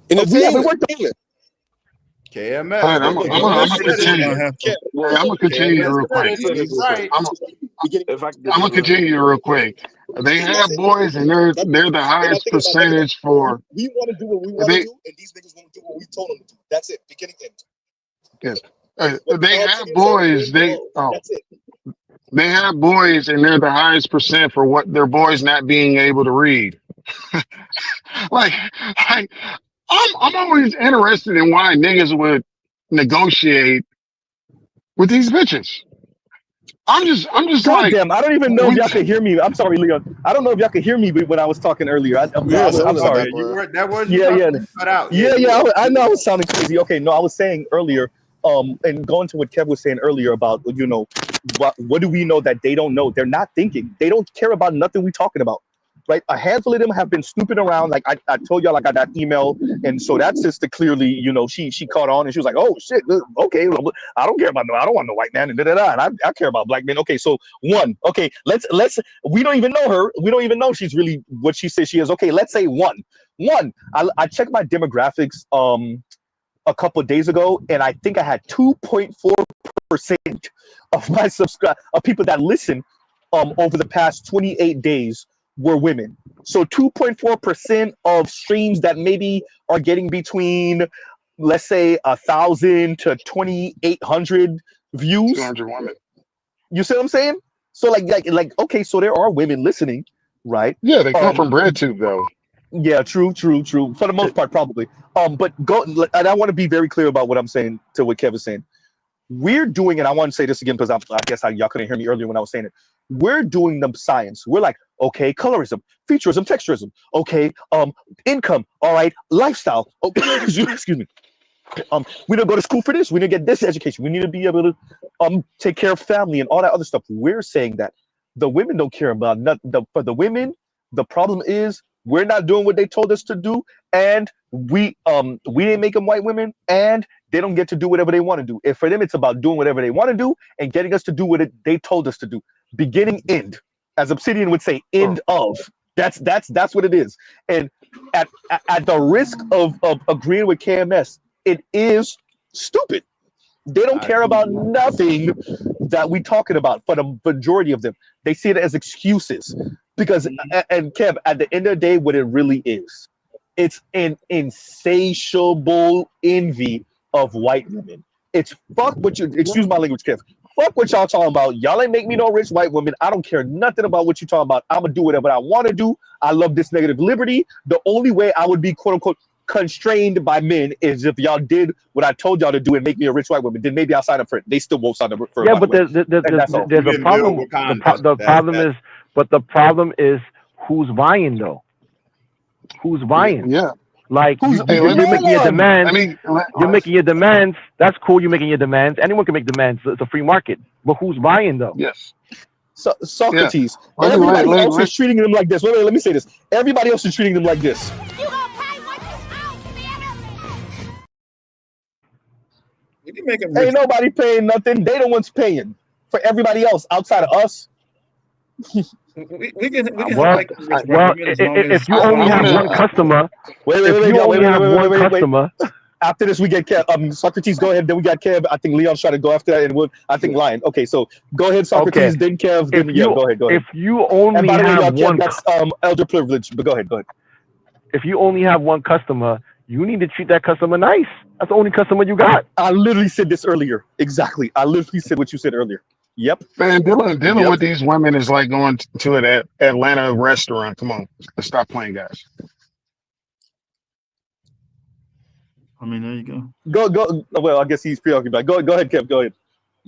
We haven't worked on it. KMS. I'm gonna continue real quick. I'm gonna continue real quick. They have boys, and they're the highest percentage for. We want to do what we want to do, and these niggas want to do what we told them to do. That's it. Beginning end. Yes, they have boys. They have boys, and they're the highest percent for what their boys not being able to read. I'm always interested in why niggas would negotiate with these bitches. I'm just God damn, I don't even know if y'all could hear me. I'm sorry, Leon. I don't know if y'all could hear me when I was talking earlier. I'm sorry. I know I was sounding crazy. Okay, no, I was saying earlier, and going to what Kev was saying earlier about, what do we know that they don't know? They're not thinking. They don't care about nothing we're talking about. Right, a handful of them have been snooping around. Like I told y'all, I got that email, and so that sister clearly, she caught on, and she was like, "Oh shit, okay, I don't care about I don't want no white man, and and I care about black men." Okay, so one, okay, let's. We don't even know her. We don't even know she's really what she says she is. Okay, let's say one. I checked my demographics a couple of days ago, and I think I had 2.4% of my of people that listen over the past 28 days were women. So 2.4% of streams that maybe are getting between, let's say, 1,000 to 2,800 views. 200 women. You see what I'm saying? So like okay, so there are women listening, right? Yeah, they come from BreadTube though. Yeah, true. For the most part, probably. But and I want to be very clear about what I'm saying to what Kevin's saying. We're doing, and I want to say this again because I guess y'all couldn't hear me earlier when I was saying it. We're doing the science. We're like, okay, colorism, featurism, texturism. Okay, income. All right, lifestyle. Okay, excuse me. We don't go to school for this. We need to get this education. We need to be able to take care of family and all that other stuff. We're saying that the women don't care about nothing. For the women, the problem is we're not doing what they told us to do, and we didn't make them white women, and they don't get to do whatever they want to do. If for them it's about doing whatever they want to do and getting us to do what they told us to do. Beginning, end, as Obsidian would say, end of. That's what it is. And at the risk of agreeing with KMS, it is stupid. They don't care about nothing that we talking about. For the majority of them, they see it as excuses. Because and Kev, at the end of the day, what it really is, it's an insatiable envy of white women. It's fuck what you excuse my language, Kev. Fuck what y'all talking about. Y'all ain't make me no rich white woman. I don't care nothing about what you talking about. I'm gonna do whatever I want to do. I love this negative liberty. The only way I would be quote unquote constrained by men is if y'all did what I told y'all to do and make me a rich white woman. Then maybe I'll sign up for it. They still won't sign up for it. Yeah, but there's a problem. The problem is who's buying though. Who's buying? Yeah. Like you're making your demands. You're making your demands. That's cool. You're making your demands. Anyone can make demands. It's a free market. But who's buying though? Yes. So, Socrates. Yeah. Everybody else is treating them like this. Wait, let me say this. Everybody else is treating them like this. You can make them Ain't nobody paying nothing. They the ones paying for everybody else outside of us. we can if you only have one customer, After this, we get Kev. Socrates, go ahead. Then we got Kev. I think Leon's trying to go after that, and I think Lion. Okay, so go ahead, Socrates. Then Kev. Then go ahead. If you only have one, that's elder privilege. But go ahead. If you only have one customer, you need to treat that customer nice. That's the only customer you got. I literally said this earlier. Exactly. I literally said what you said earlier. Yep. Man, dealing with these women is like going to an Atlanta restaurant. Come on, let's stop playing, guys. I mean, there you go. Go. Well, I guess he's preoccupied. Go ahead, Kev. Go ahead.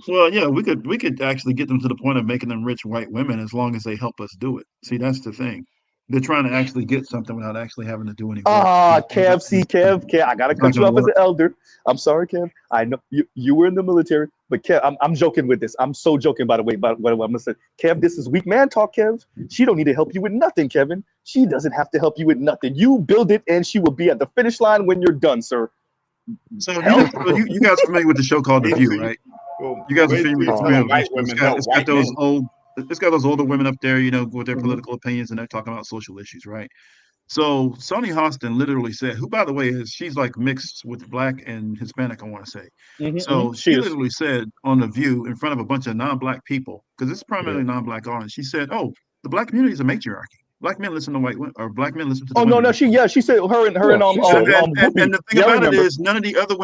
Well, yeah, we could actually get them to the point of making them rich white women as long as they help us do it. See, that's the thing. They're trying to actually get something without actually having to do any work. Kev, I gotta cut you off as an elder. I'm sorry, Kev. I know you were in the military, but Kev, I'm joking with this. I'm so joking, by the way. But what I'm gonna say, Kev, this is weak man talk, Kev. She don't need to help you with nothing, Kevin. She doesn't have to help you with nothing. You build it, and she will be at the finish line when you're done, sir. So you guys are familiar with the show called The View, right? You guys are familiar with white women. It's got those older women up there, with their political opinions, and they're talking about social issues, right? So Sonny Hostin literally said, who, by the way, she's like mixed with black and Hispanic, I want to say. So she literally said on The View in front of a bunch of non-black people, because it's primarily non-black audience, she said, "Oh, the black community is a matriarchy. Black men listen to white women, or black men listen to." She said her and the thing about it is none of the other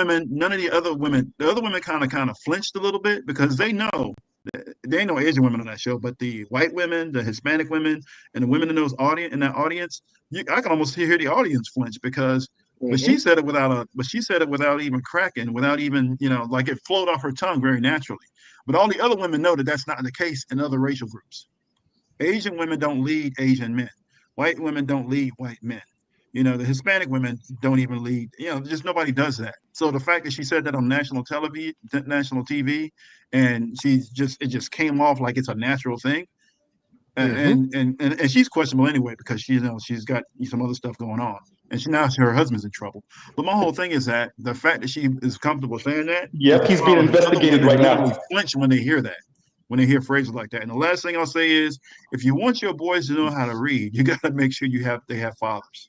women kind of flinched a little bit because they know. There ain't no Asian women on that show, but the white women, the Hispanic women, and the women in that audience, I can almost hear the audience flinch because. But she said it without even cracking, without even like it flowed off her tongue very naturally. But all the other women know that that's not the case in other racial groups. Asian women don't lead Asian men. White women don't lead white men. The Hispanic women don't even lead. Just nobody does that. So the fact that she said that on national TV, and it just came off like it's a natural thing, and she's questionable anyway because she's got some other stuff going on, and now her husband's in trouble. But my whole thing is that the fact that she is comfortable saying that, he's being investigated right now. Flinch when they hear that. When they hear phrases like that. And the last thing I'll say is, if you want your boys to know how to read, you got to make sure they have fathers.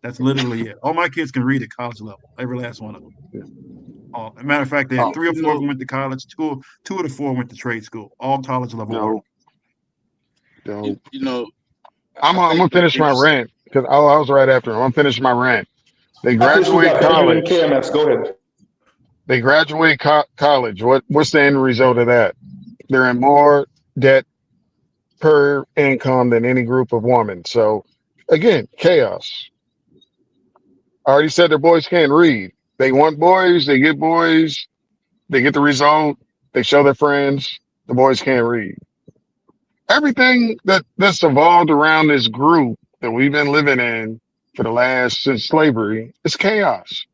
That's literally it. All my kids can read at college level, every last one of them. As a matter of fact, they had 3 or 4 went to college school, 2 of the 4 went to trade school, all college level. Dope. You know, I'm gonna finish my rant because I was right after him. I'm gonna finish my rant. They After this, we graduate got Benjamin college. KMS. Go ahead. They graduate college. What's the end result of that? They're in more debt per income than any group of women. So again, chaos. I already said their boys can't read. They want boys, they get boys, they get the result, they show their friends, the boys can't read. Everything that's evolved around this group that we've been living in for the last since slavery is chaos.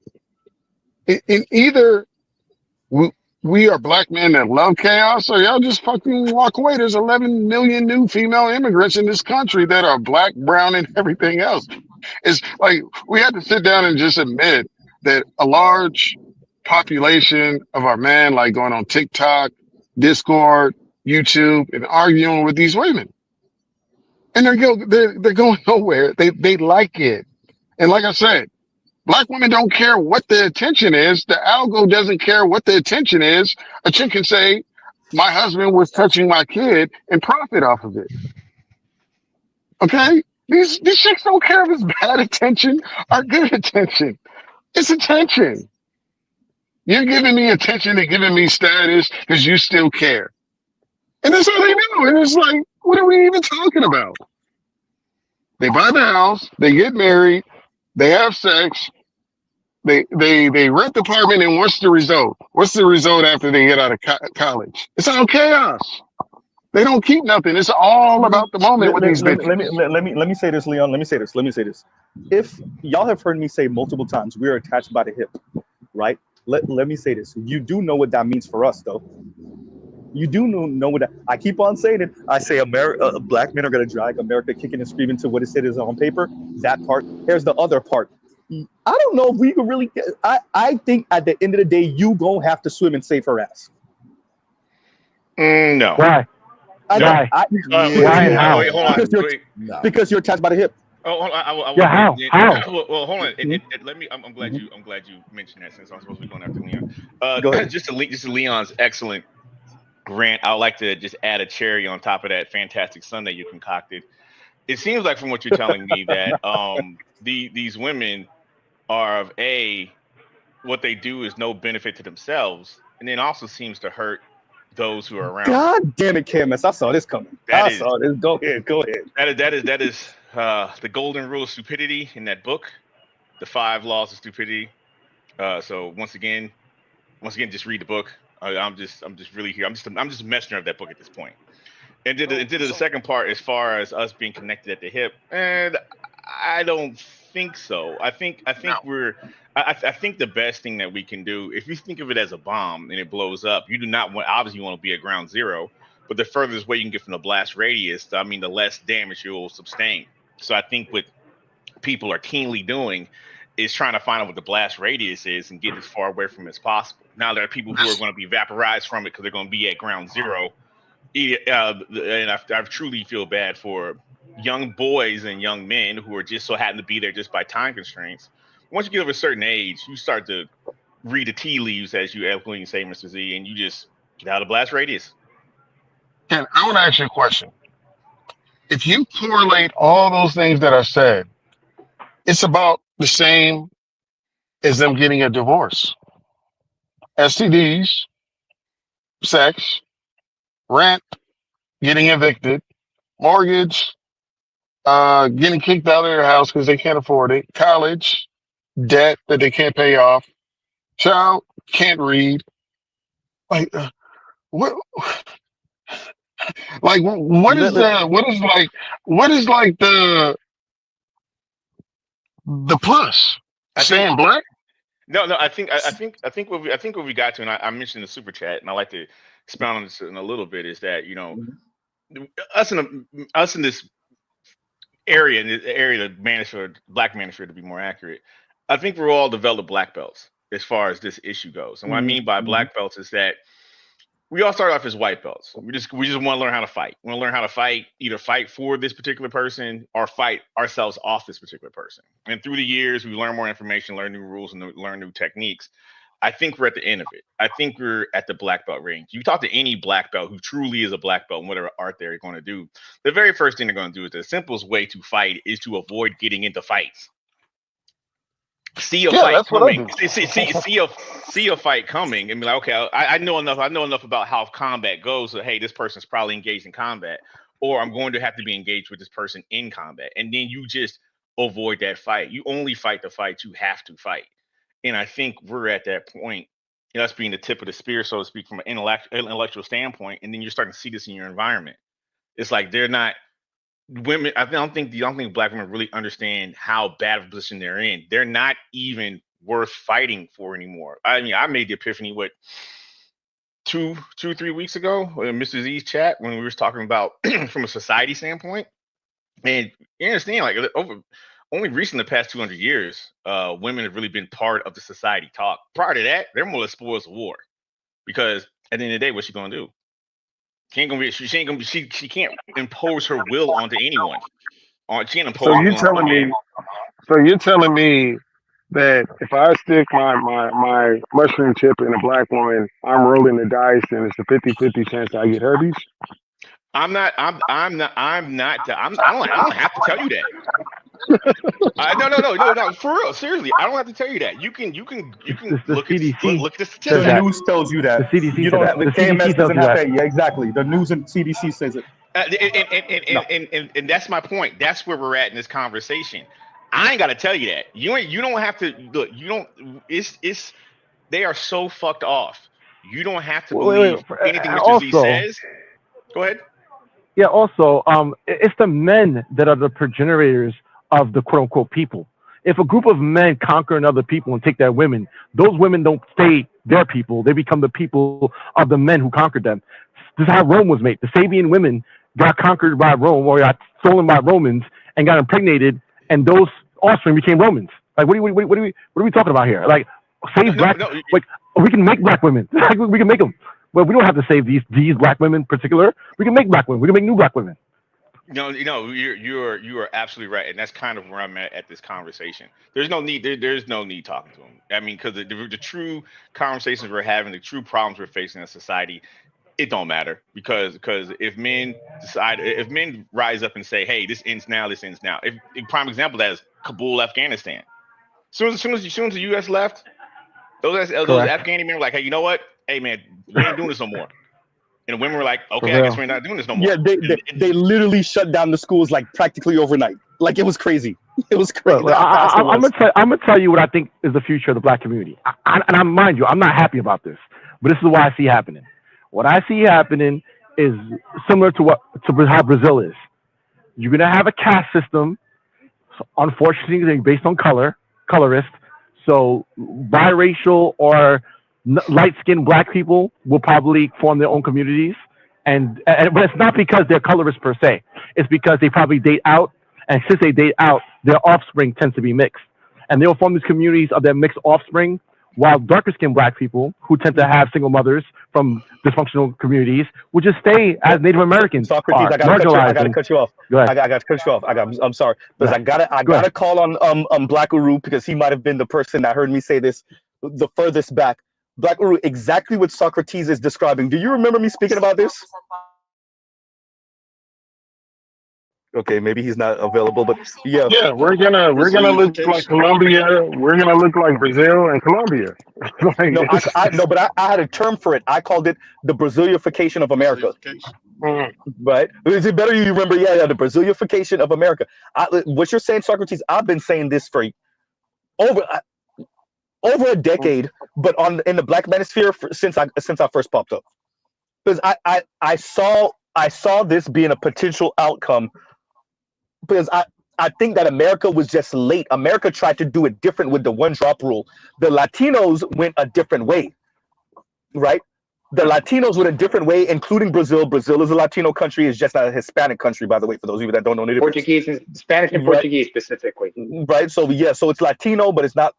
In either we are black men that love chaos, or y'all just fucking walk away. There's 11 million new female immigrants in this country that are black, brown, and everything else. It's like we had to sit down and just admit that a large population of our men like going on TikTok, Discord, YouTube, and arguing with these women. And they're going nowhere. They like it. And like I said, black women don't care what the attention is. The algo doesn't care what the attention is. A chick can say, my husband was touching my kid and profit off of it. Okay? These chicks don't care if it's bad attention or good attention. It's attention. You're giving me attention and giving me status because you still care. And that's all they do. And it's like, what are we even talking about? They buy the house, they get married, they have sex, they rent the apartment, and what's the result? What's the result after they get out of college? It's all chaos. They don't keep nothing. It's all about the moment with these bitches. Let me say this, Leon. Let me say this. If y'all have heard me say multiple times, we are attached by the hip, right? Let me say this. You do know what that means for us, though. You do know what that. I keep on saying it. I say black men are going to drag America kicking and screaming to what it said is on paper. That part. Here's the other part. I don't know if we could really. I think at the end of the day, you gonna have to swim and save her ass. No. Why? Why and how? Wait, hold on. Because you're attached by the hip. Oh, hold on. How? Well, hold on. Let me. I'm glad you mentioned that since I'm supposed to be going after Leon. Go ahead. Just to Leon's excellent rant, I would like to just add a cherry on top of that fantastic sundae you concocted. It seems like from what you're telling me that these women are of what they do is no benefit to themselves, and then also seems to hurt those who are around. God damn it, Camus! I saw this coming. I saw this. Go ahead. That is the golden rule of stupidity in that book, the 5 laws of stupidity. So once again, just read the book. I'm just really here. I'm just a messenger of that book at this point. And did the second part as far as us being connected at the hip, and I don't think so. I think I think the best thing that we can do, if you think of it as a bomb and it blows up, you do not want, obviously you want to be at ground zero, but the furthest way you can get from the blast radius, the less damage you'll sustain. So I think what people are keenly doing is trying to find out what the blast radius is and get as far away from it as possible. Now there are people who are going to be vaporized from it because they're going to be at ground zero. And I truly feel bad for young boys and young men who are just so happen to be there just by time constraints. Once you get over a certain age, you start to read the tea leaves, as you eloquently say, Mr. Z, and you just get out of the blast radius. And I want to ask you a question. If you correlate all those things that are said, it's about the same as them getting a divorce. STDs, sex, rent, getting evicted, mortgage, getting kicked out of their house because they can't afford it, college, debt that they can't pay off, child can't read. Like what? Like what is the plus? Staying black? No. I think what we got to, and I mentioned the super chat, and I like to expound on this in a little bit, is that us in this area, the black manosphere to be more accurate, I think we're all developed black belts as far as this issue goes. And what I mean by black belts is that we all start off as white belts. We just want to learn how to fight. We want to learn how to fight, either fight for this particular person or fight ourselves off this particular person. And through the years, we learn more information, learn new rules, and learn new techniques. I think we're at the end of it. I think we're at the black belt range. You talk to any black belt who truly is a black belt and whatever art they're going to do, the very first thing they're going to do is the simplest way to fight is to avoid getting into fights. See a fight coming. See a fight coming, and be like, okay, I know enough. I know enough about how combat goes. So hey, this person's probably engaged in combat, or I'm going to have to be engaged with this person in combat, and then you just avoid that fight. You only fight the fight you have to fight. And I think we're at that point, us being the tip of the spear, so to speak, from an intellectual standpoint. And then you're starting to see this in your environment. It's like they're not women. I don't think black women really understand how bad of a position they're in. They're not even worth fighting for anymore. I mean, I made the epiphany 3 weeks ago in Mr. Z's chat when we were talking about from a society standpoint. And you understand, like only recently, the past 200 years, women have really been part of the society talk. Prior to that, they're more or less spoils of war, because at the end of the day, what's she gonna do? She can't impose her will onto anyone. She can't impose. So you're telling me that if I stick my mushroom chip in a black woman, I'm rolling the dice and it's a 50-50 chance I get herpes? I don't have to tell you that. No, for real, seriously, I don't have to tell you that. You can look at the statistics. The news tells you that. The CDC You don't have, the KMS doesn't have that. that. Yeah, exactly. The news and CDC says it. And that's my point. That's where we're at in this conversation. I ain't got to tell you that. You don't have to look. You don't. It's they are so fucked off. You don't have to believe anything Mr. Z says. Go ahead. Yeah. Also, it's the men that are the progenitors of the quote unquote people. If a group of men conquer another people and take their women, those women don't stay their people. They become the people of the men who conquered them. This is how Rome was made. The Sabian women got conquered by Rome, or got stolen by Romans and got impregnated, and those offspring became Romans. Like, what are we talking about here? Like, save black? Like, we can make black women. Like, we can make them. But we don't have to save these black women in particular. We can make black women. We can make new black women. No, you are absolutely right, and that's kind of where I'm at this conversation. There's no need. There's no need talking to them. I mean, because the true conversations we're having, the true problems we're facing as society, it don't matter, because if men rise up and say, hey, this ends now. If prime example of that is Kabul, Afghanistan. As soon as the U.S. left, those Afghani men were like, hey, you know what? Hey, man, we ain't doing this no more. And the women were like, okay, I guess we're not doing this no more. Yeah, they literally shut down the schools like practically overnight. Like, it was crazy. It was crazy. I'm gonna tell you what I think is the future of the black community. And mind you, I'm not happy about this, but this is what I see happening. What I see happening is similar to how Brazil is. You're gonna have a caste system, unfortunately, based on colorist. So biracial or light-skinned black people will probably form their own communities, but it's not because they're colorist per se. It's because they probably date out, and since they date out, their offspring tends to be mixed, and they'll form these communities of their mixed offspring. While darker-skinned black people, who tend to have single mothers from dysfunctional communities, will just stay as Native Americans. Socrates, I gotta cut you off. Go ahead. I gotta cut you off. I'm sorry, because I gotta call on Black Uru, because he might have been the person that heard me say this the furthest back. Black Uru, exactly what Socrates is describing. Do you remember me speaking about this? Okay, maybe he's not available, but yeah. Yeah, we're gonna look like Colombia. We're gonna look like Brazil and Colombia. But I had a term for it. I called it the Brazilification of America. Right? Is it better you remember? Yeah, the Brazilification of America. What you're saying, Socrates, I've been saying this for over a decade, but in the black manosphere since I first popped up, because I saw this being a potential outcome, because I think that America was just late. America tried to do it different with the one drop rule. The Latinos went a different way, right? The Latinos went a different way, including Brazil. Brazil is a Latino country. It's just not a Hispanic country, by the way, for those of you that don't know the difference. Portuguese, Spanish and Portuguese specifically. Right. So yeah, so it's Latino, but it's not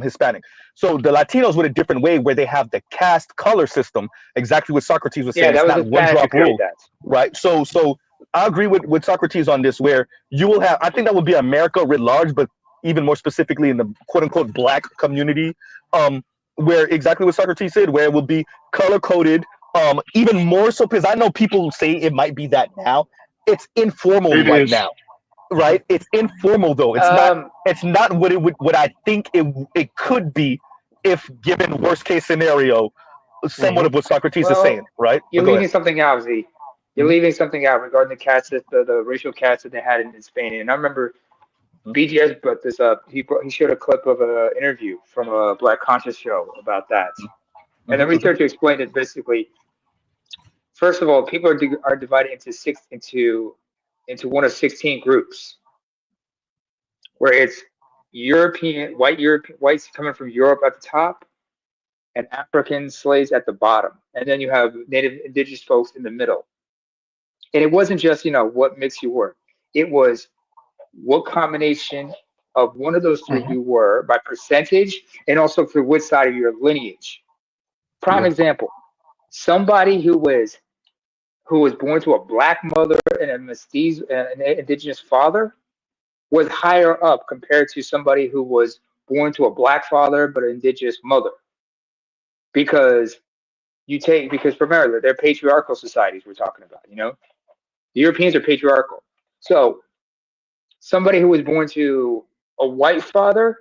Hispanic. So the Latinos went a different way, where they have the caste color system, exactly what Socrates was saying. Yeah, that it's was not one drop rule. that. Right. So I agree with Socrates on this, where you will have, I think that would be America writ large, but even more specifically in the quote unquote black community, where exactly what Socrates said, where it will be color coded, even more so because I know people say it might be that now. It's informal It right is. now, right? It's informal though. It's not. It's not what it would. What I think it could be if given worst case scenario, somewhat of what Socrates is saying, right? You're But go ahead. leaving something out, Z. You're leaving something out regarding the cats that the racial cats that they had in Spain. And I remember BGS brought this up. He showed a clip of an interview from a Black Conscious show about that. And the researcher explained it basically. First of all, people are divided into one of 16 groups, where it's European whites coming from Europe at the top, and African slaves at the bottom, and then you have native indigenous folks in the middle. And it wasn't just what mix you were; it was what combination of one of those three you were by percentage, and also for which side of your lineage. Prime example: somebody who was born to a black mother and a mestizo, an indigenous father, was higher up compared to somebody who was born to a black father but an indigenous mother. Because primarily they're patriarchal societies we're talking about. The Europeans are patriarchal. So somebody who was born to a white father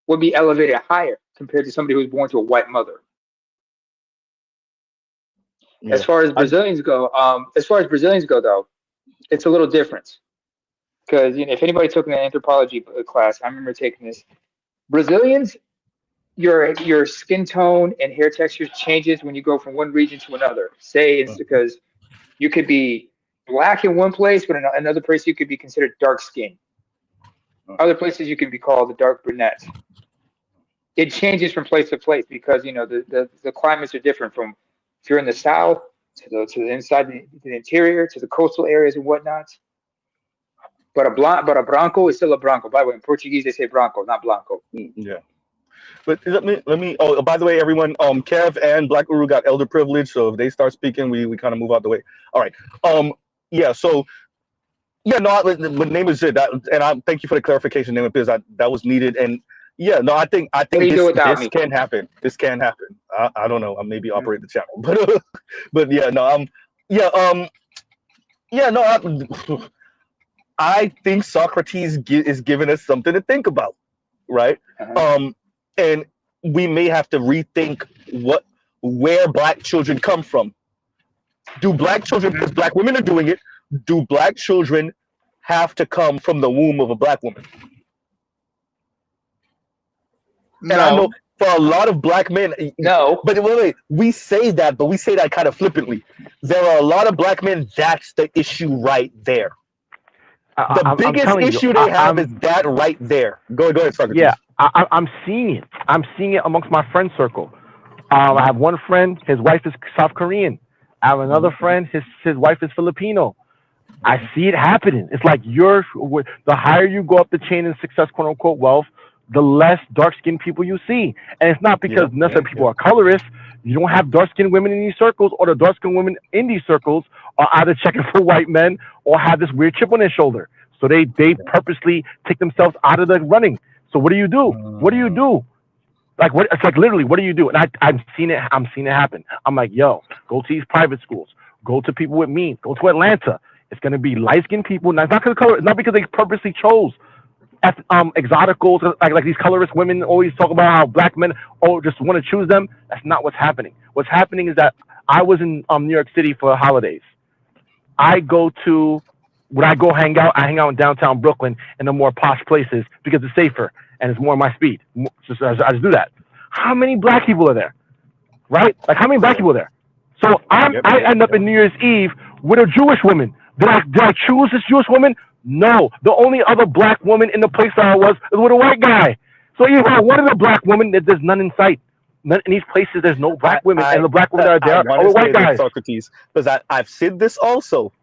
would be elevated higher compared to somebody who was born to a white mother. Yeah. As far as Brazilians go, though, it's a little different. Because if anybody took an anthropology class, I remember taking this. Brazilians, your skin tone and hair texture changes when you go from one region to another. Say it's because you could be black in one place, but in another place you could be considered dark skinned. Other places you could be called a dark brunette. It changes from place to place because the climates are different. From if you're in the south to the inside, to the interior, to the coastal areas and whatnot. But a branco is still a branco. By the way, in Portuguese they say branco, not blanco. Yeah. But let me. Oh, by the way, everyone. Kev and Black Uru got elder privilege, so if they start speaking, we kind of move out the way. All right. Yeah. So. Yeah. No. But name is it. And I thank you for the clarification, name because that was needed. And yeah. No. I think this can happen. This can happen. I don't know. I maybe operate the channel, but yeah. No. Yeah. Yeah. No. I think Socrates is giving us something to think about, right? And we may have to rethink where black children come from. Do black children, because black women are doing it, do black children have to come from the womb of a black woman? No. And I know for a lot of black men, no. But wait, we say that kind of flippantly. There are a lot of black men. That's the issue right there. The biggest issue they have is that right there. Go ahead, Socrates. Yeah, I'm seeing it. I'm seeing it amongst my friend circle. I have one friend, his wife is South Korean. I have another friend, his wife is Filipino. I see it happening. It's like the higher you go up the chain in success, quote unquote, wealth, the less dark-skinned people you see. And it's not because necessarily people are colorist. You don't have dark-skinned women in these circles, or the dark-skinned women in these circles are either checking for white men or have this weird chip on their shoulder. So they purposely take themselves out of the running. So what do you do? What do you do? Like what? It's like literally, what do you do? And I'm seeing it happen. I'm like, yo, go to these private schools. Go to people with means. Go to Atlanta. It's gonna be light-skinned people. Now, it's not because of color. It's not because they purposely chose exoticals, like these colorist women always talk about how black men just want to choose them. That's not what's happening. What's happening is that I was in New York City for the holidays. I hang out in downtown Brooklyn and the more posh places because it's safer and it's more my speed. I just do that. How many black people are there? Right? Like how many black people are there? So I end up in New Year's Eve with a Jewish woman. Did I choose this Jewish woman? No. The only other black woman in the place that I was with a white guy. So either I wanted a black woman, there's none in sight. None in these places, there's no black women, and the black women that are there are white guys. Socrates, because I've said this also.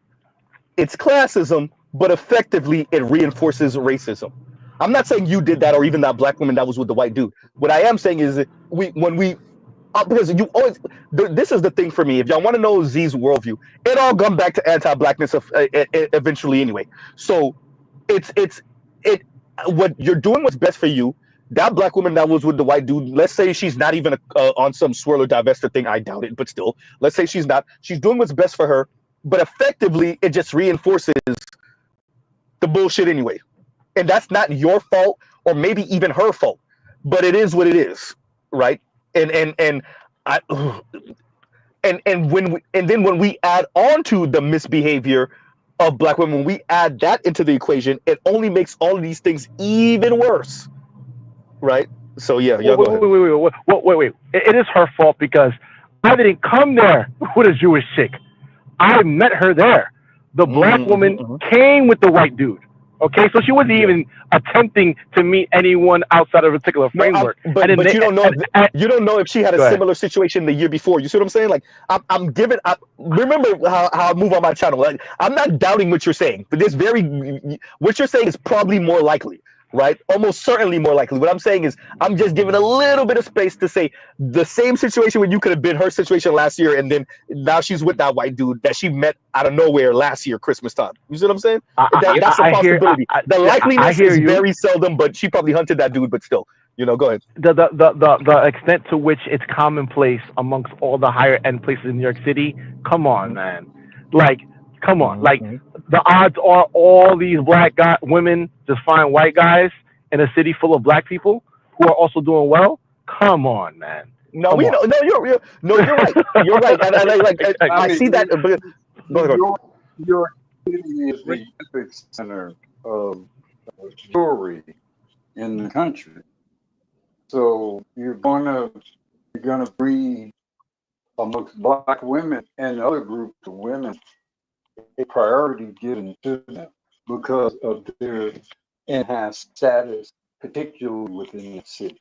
It's classism, but effectively it reinforces racism. I'm not saying you did that or even that black woman that was with the white dude. What I am saying is that because you always, this is the thing for me. If y'all want to know Z's worldview, it all comes back to anti-blackness eventually anyway. So it's what you're doing what's best for you. that black woman that was with the white dude, let's say she's not even on some swirl or divester thing. I doubt it, but still, let's say she's not. She's doing what's best for her, but effectively, it just reinforces the bullshit anyway. And that's not your fault, or maybe even her fault, but it is what it is, right? And I and when we add on to the misbehavior of black women, when we add that into the equation, it only makes all of these things even worse, right? So yeah, y'all go ahead. Wait. It is her fault because I didn't come there with a Jewish chick. I met her there. The black woman came with the white dude. Okay, so she wasn't even attempting to meet anyone outside of a particular framework. But you don't know if she had a similar situation the year before. You see what I'm saying? Like I'm giving. Remember how I move on my channel. Like I'm not doubting what you're saying, but what you're saying is probably more likely, right? Almost certainly more likely. What I'm saying is I'm just giving a little bit of space to say the same situation when you could have been her situation last year, and then now she's with that white dude that she met out of nowhere last year Christmas time. You see what I'm saying? That's a possibility. The likeliness is very seldom, but she probably hunted that dude. But still, go ahead. The extent to which it's commonplace amongst all the higher end places in New York City. Come on, man. Like, come on. Like, the odds are all these black women just find white guys in a city full of black people who are also doing well. Come on, man. No, you're right. You're right. And I see that. But Your city is the epicenter of jewelry in the country. So you're gonna breed amongst black women and other groups of women a priority given to them because of their enhanced status, particularly within the city.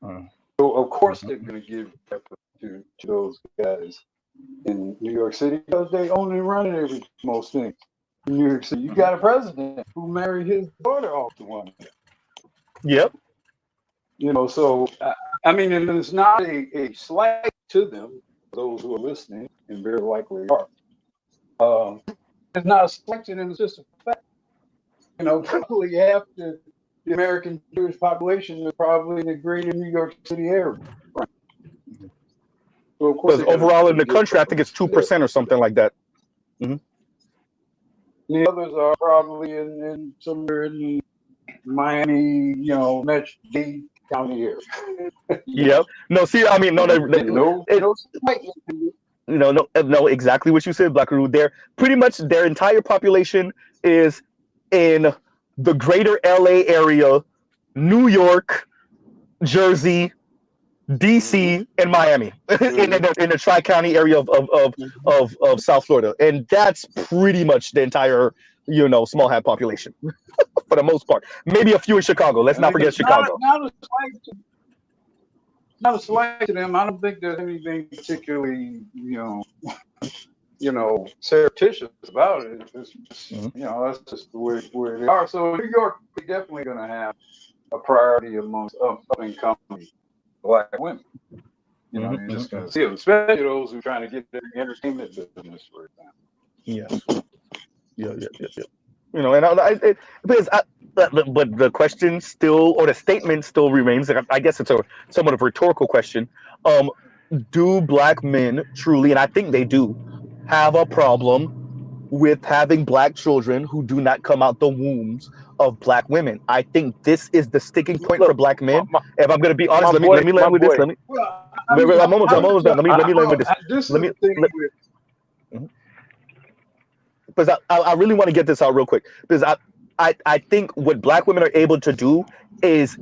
So of course they're going to give effort to those guys in New York City because they only run every most things. In New York City, you got a president who married his daughter off to one. Yep. So I mean, and it's not a slight to them, those who are listening, and very likely are. It's not a slight to them, it's just a fact. Probably half the American Jewish population is probably in the greater New York City area. Right. So of course, overall in the country, I think it's 2% or something like that. The others are probably in somewhere in the Miami, Metro-Dade County area. Yep. No, see, I mean, no, exactly what you said, Black Guru. They're pretty much their entire population is in the greater LA area, New York, Jersey, DC, and Miami, in the Tri-County area of South Florida, and that's pretty much the entire small hat population for the most part. Maybe a few in Chicago. Let's not forget Chicago. Not a slight to them. I don't think there's anything particularly, surreptitious about it. It's just, that's just the way they are. So New York is definitely going to have a priority amongst up-and-coming black women. You're just going to see them, especially those who are trying to get their entertainment business, for example. Yeah. But the question still, or the statement still remains. I guess it's a somewhat of a rhetorical question. Do black men truly, and I think they do, have a problem with having black children who do not come out the wombs of black women? I think this is the sticking point for black men. If I'm going to be honest, let me land with this. I'm almost done. Let me land with this. Because I really want to get this out real quick, because I think what black women are able to do is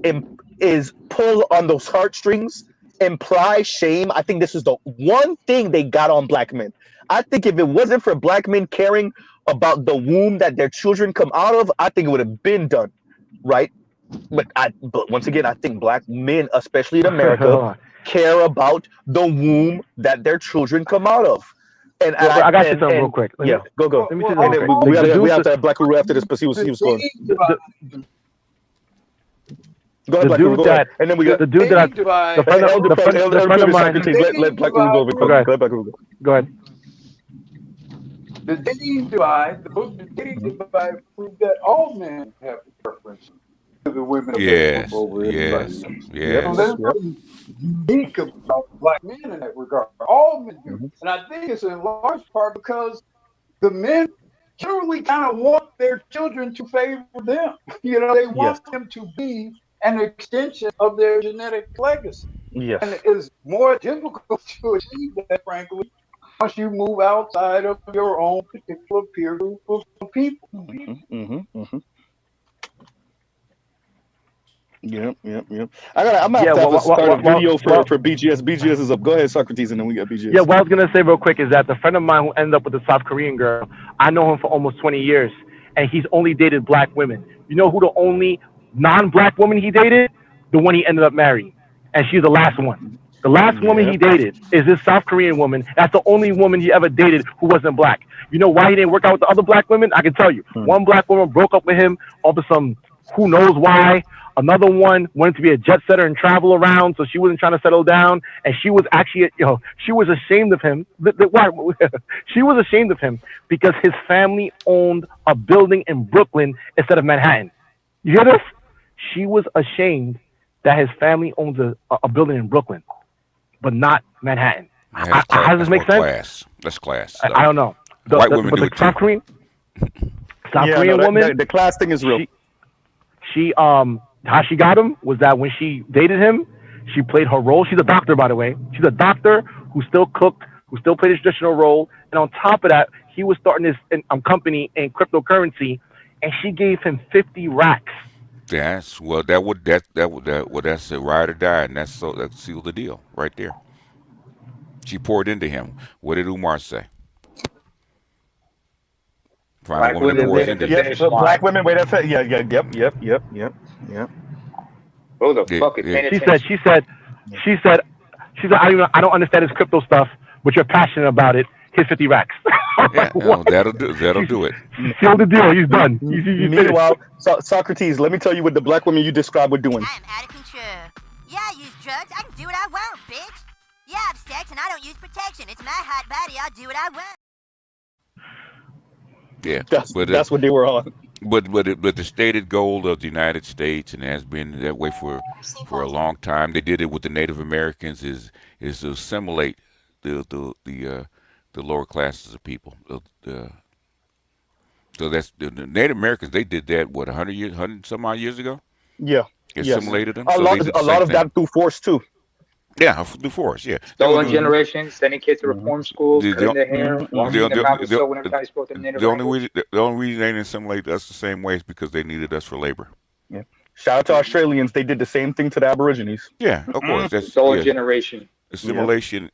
pull on those heartstrings, imply shame. I think this is the one thing they got on black men. I think if it wasn't for black men caring about the womb that their children come out of, I think it would have been done, right? But once again, I think black men, especially in America, care about the womb that their children come out of. And I got you something real quick. Go. Let me say something. We have to have Black Guru after this, because he was going. Go ahead, Black Guru. Go ahead. And then we got the dude that the friend of mine. Let Black Guru go. Go ahead, Black Guru. Go ahead. The dating divide, the book The Dating Divide, proved that all men have preference to the women Yes, over everybody yes, else. yes. So there's nothing unique about black men in that regard. All men do. And I think it's in large part because the men generally kind of want their children to favor them. They want them to be an extension of their genetic legacy. Yes. And it's more difficult to achieve that, frankly, once you move outside of your own particular peer group of people. Yep. I'm gonna have to start a video for BGS. BGS is up. Go ahead, Socrates, and then we got BGS. Yeah, what I was gonna say real quick is that the friend of mine who ended up with a South Korean girl, I know him for almost 20 years, and he's only dated black women. You know who the only non-black woman he dated? The one he ended up marrying, and she's the last one. The last woman he dated is this South Korean woman. That's the only woman he ever dated who wasn't black. You know why he didn't work out with the other black women? I can tell you. One black woman broke up with him over some who knows why. Another one wanted to be a jet setter and travel around, so she wasn't trying to settle down. And she was actually, she was ashamed of him. She was ashamed of him because his family owned a building in Brooklyn instead of Manhattan. You hear this? She was ashamed that his family owns a building in Brooklyn, but not Manhattan. How does this make sense? That's class. I don't know. White women do it South too. Korean woman. The class thing is real. She how she got him was that when she dated him, she played her role. She's a doctor, by the way. She's a doctor who still cooked, who still played his traditional role. And on top of that, he was starting his company in cryptocurrency, and she gave him 50 racks. That's a ride or die, and that sealed the deal right there. She poured into him. What did Umar say? Find a woman that pours into you. Black women, wait, that's it. Yep. Oh, the fuck is She said, I don't understand this crypto stuff, but you're passionate about it. Here's 50 racks. Yeah, that'll do it. Sealed the deal. He's done. Meanwhile, Socrates, let me tell you what the black women you described were doing. I'm out of control. Yeah, I use drugs. I can do what I want, bitch. Yeah, I have sex and I don't use protection. It's my hot body. I'll do what I want. Yeah, that's what they were on. But the stated goal of the United States, and has been that way for a long time. They did it with the Native Americans. Is to assimilate the lower classes of people. So that's the Native Americans. They did that 100 some odd years ago. Yeah, assimilated them. A lot of that through force too. Yeah, through force. Yeah, stolen generation, sending kids to reform schools, cutting their hair, washing their mouth so whenever they spoke to the Native language. The only reason they didn't assimilate us the same way is because they needed us for labor. Yeah. Shout out to Australians. They did the same thing to the Aborigines. Yeah, of course. That's stolen generation. Assimilation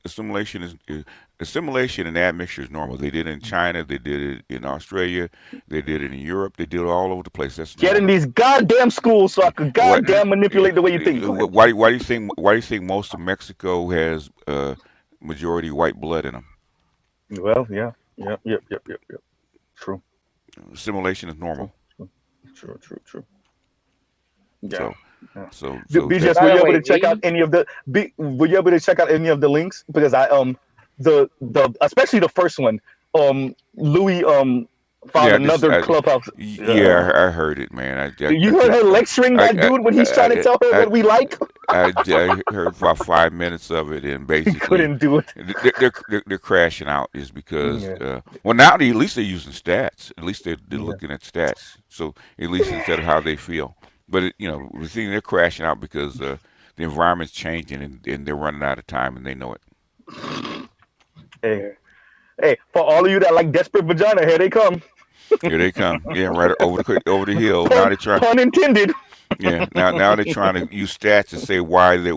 and admixture is normal. They did it in China. They did it in Australia. They did it in Europe. They did it all over the place. That's get in these goddamn schools so I could goddamn manipulate the way you think. Why do you think most of Mexico has majority white blood in them? Well, yeah. True. Assimilation is normal. True. Yeah. So BGS, were you able to check out any of the links? Because I the especially the first one, Louis found another clubhouse. Yeah, I heard it, man. You heard her lecturing that dude when he's trying to tell her what we like? I heard about 5 minutes of it, and basically couldn't do it. They're crashing out is because well, now at least they're using stats. At least they're looking at stats. So at least instead of how they feel. But we're seeing they're crashing out because the environment's changing and they're running out of time and they know it. Hey, for all of you that like desperate vagina, here they come. Here they come. Yeah, right over the hill. Now they're trying. Pun intended. Yeah. Now they're trying to use stats to say why they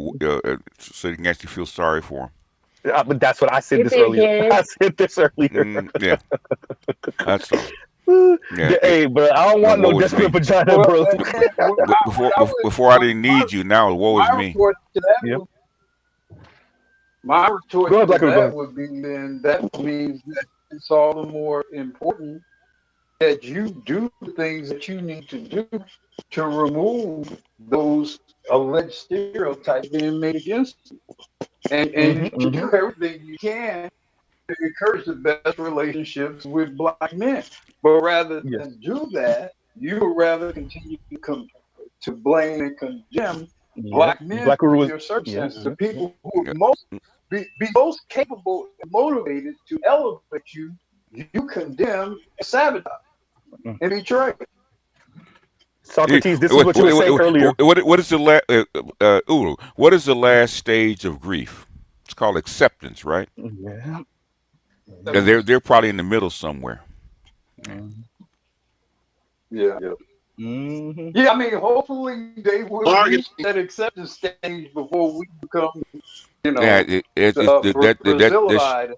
so they can actually feel sorry for them. But that's what I said this earlier. Yeah. That's all. Yeah. Hey, but I don't want no desperate vagina, bro. Before I didn't need you. Now woe is me. My retort to that would be then that means that it's all the more important that you do the things that you need to do to remove those alleged stereotypes being made against you. And you do everything you can to encourage the best relationships with black men. But rather than do that, you would rather continue to to blame and condemn black men Black for Guru was your circumstances. The people who would be most capable and motivated to elevate you, you condemn, sabotage, and betray. Socrates, this is what you were saying earlier. What is the what is the last stage of grief? It's called acceptance, right? Yeah. They're probably in the middle somewhere. Yeah. Yeah, I mean, hopefully they will reach that acceptance stage before we become, you know, Brazilified.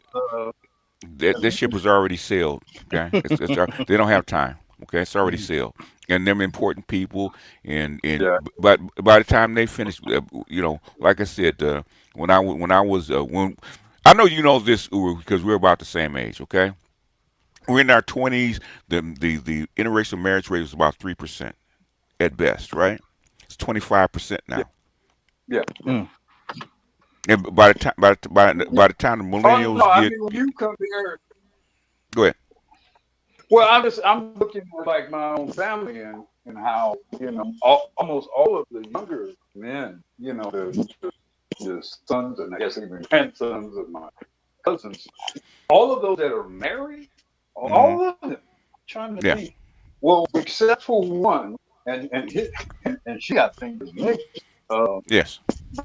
This ship is already sailed. Okay, they don't have time. Okay, it's already sailed, and them important people, but by the time they finish, you know, like I said, when I was when I know you know this because we're about the same age. Okay, we're in our 20s. The interracial marriage rate was about 3% at best, right? It's 25% now. Yeah. And by the time by the time the millennials no, I get, mean, when you come here, go ahead. well, I'm looking at like my own family and how, you know, almost all of the younger men, you know, the sons and I guess even grandsons of my cousins, all of those that are married, all of them, I'm trying to think. Well, except for one, and she got fingers mixed. Yes.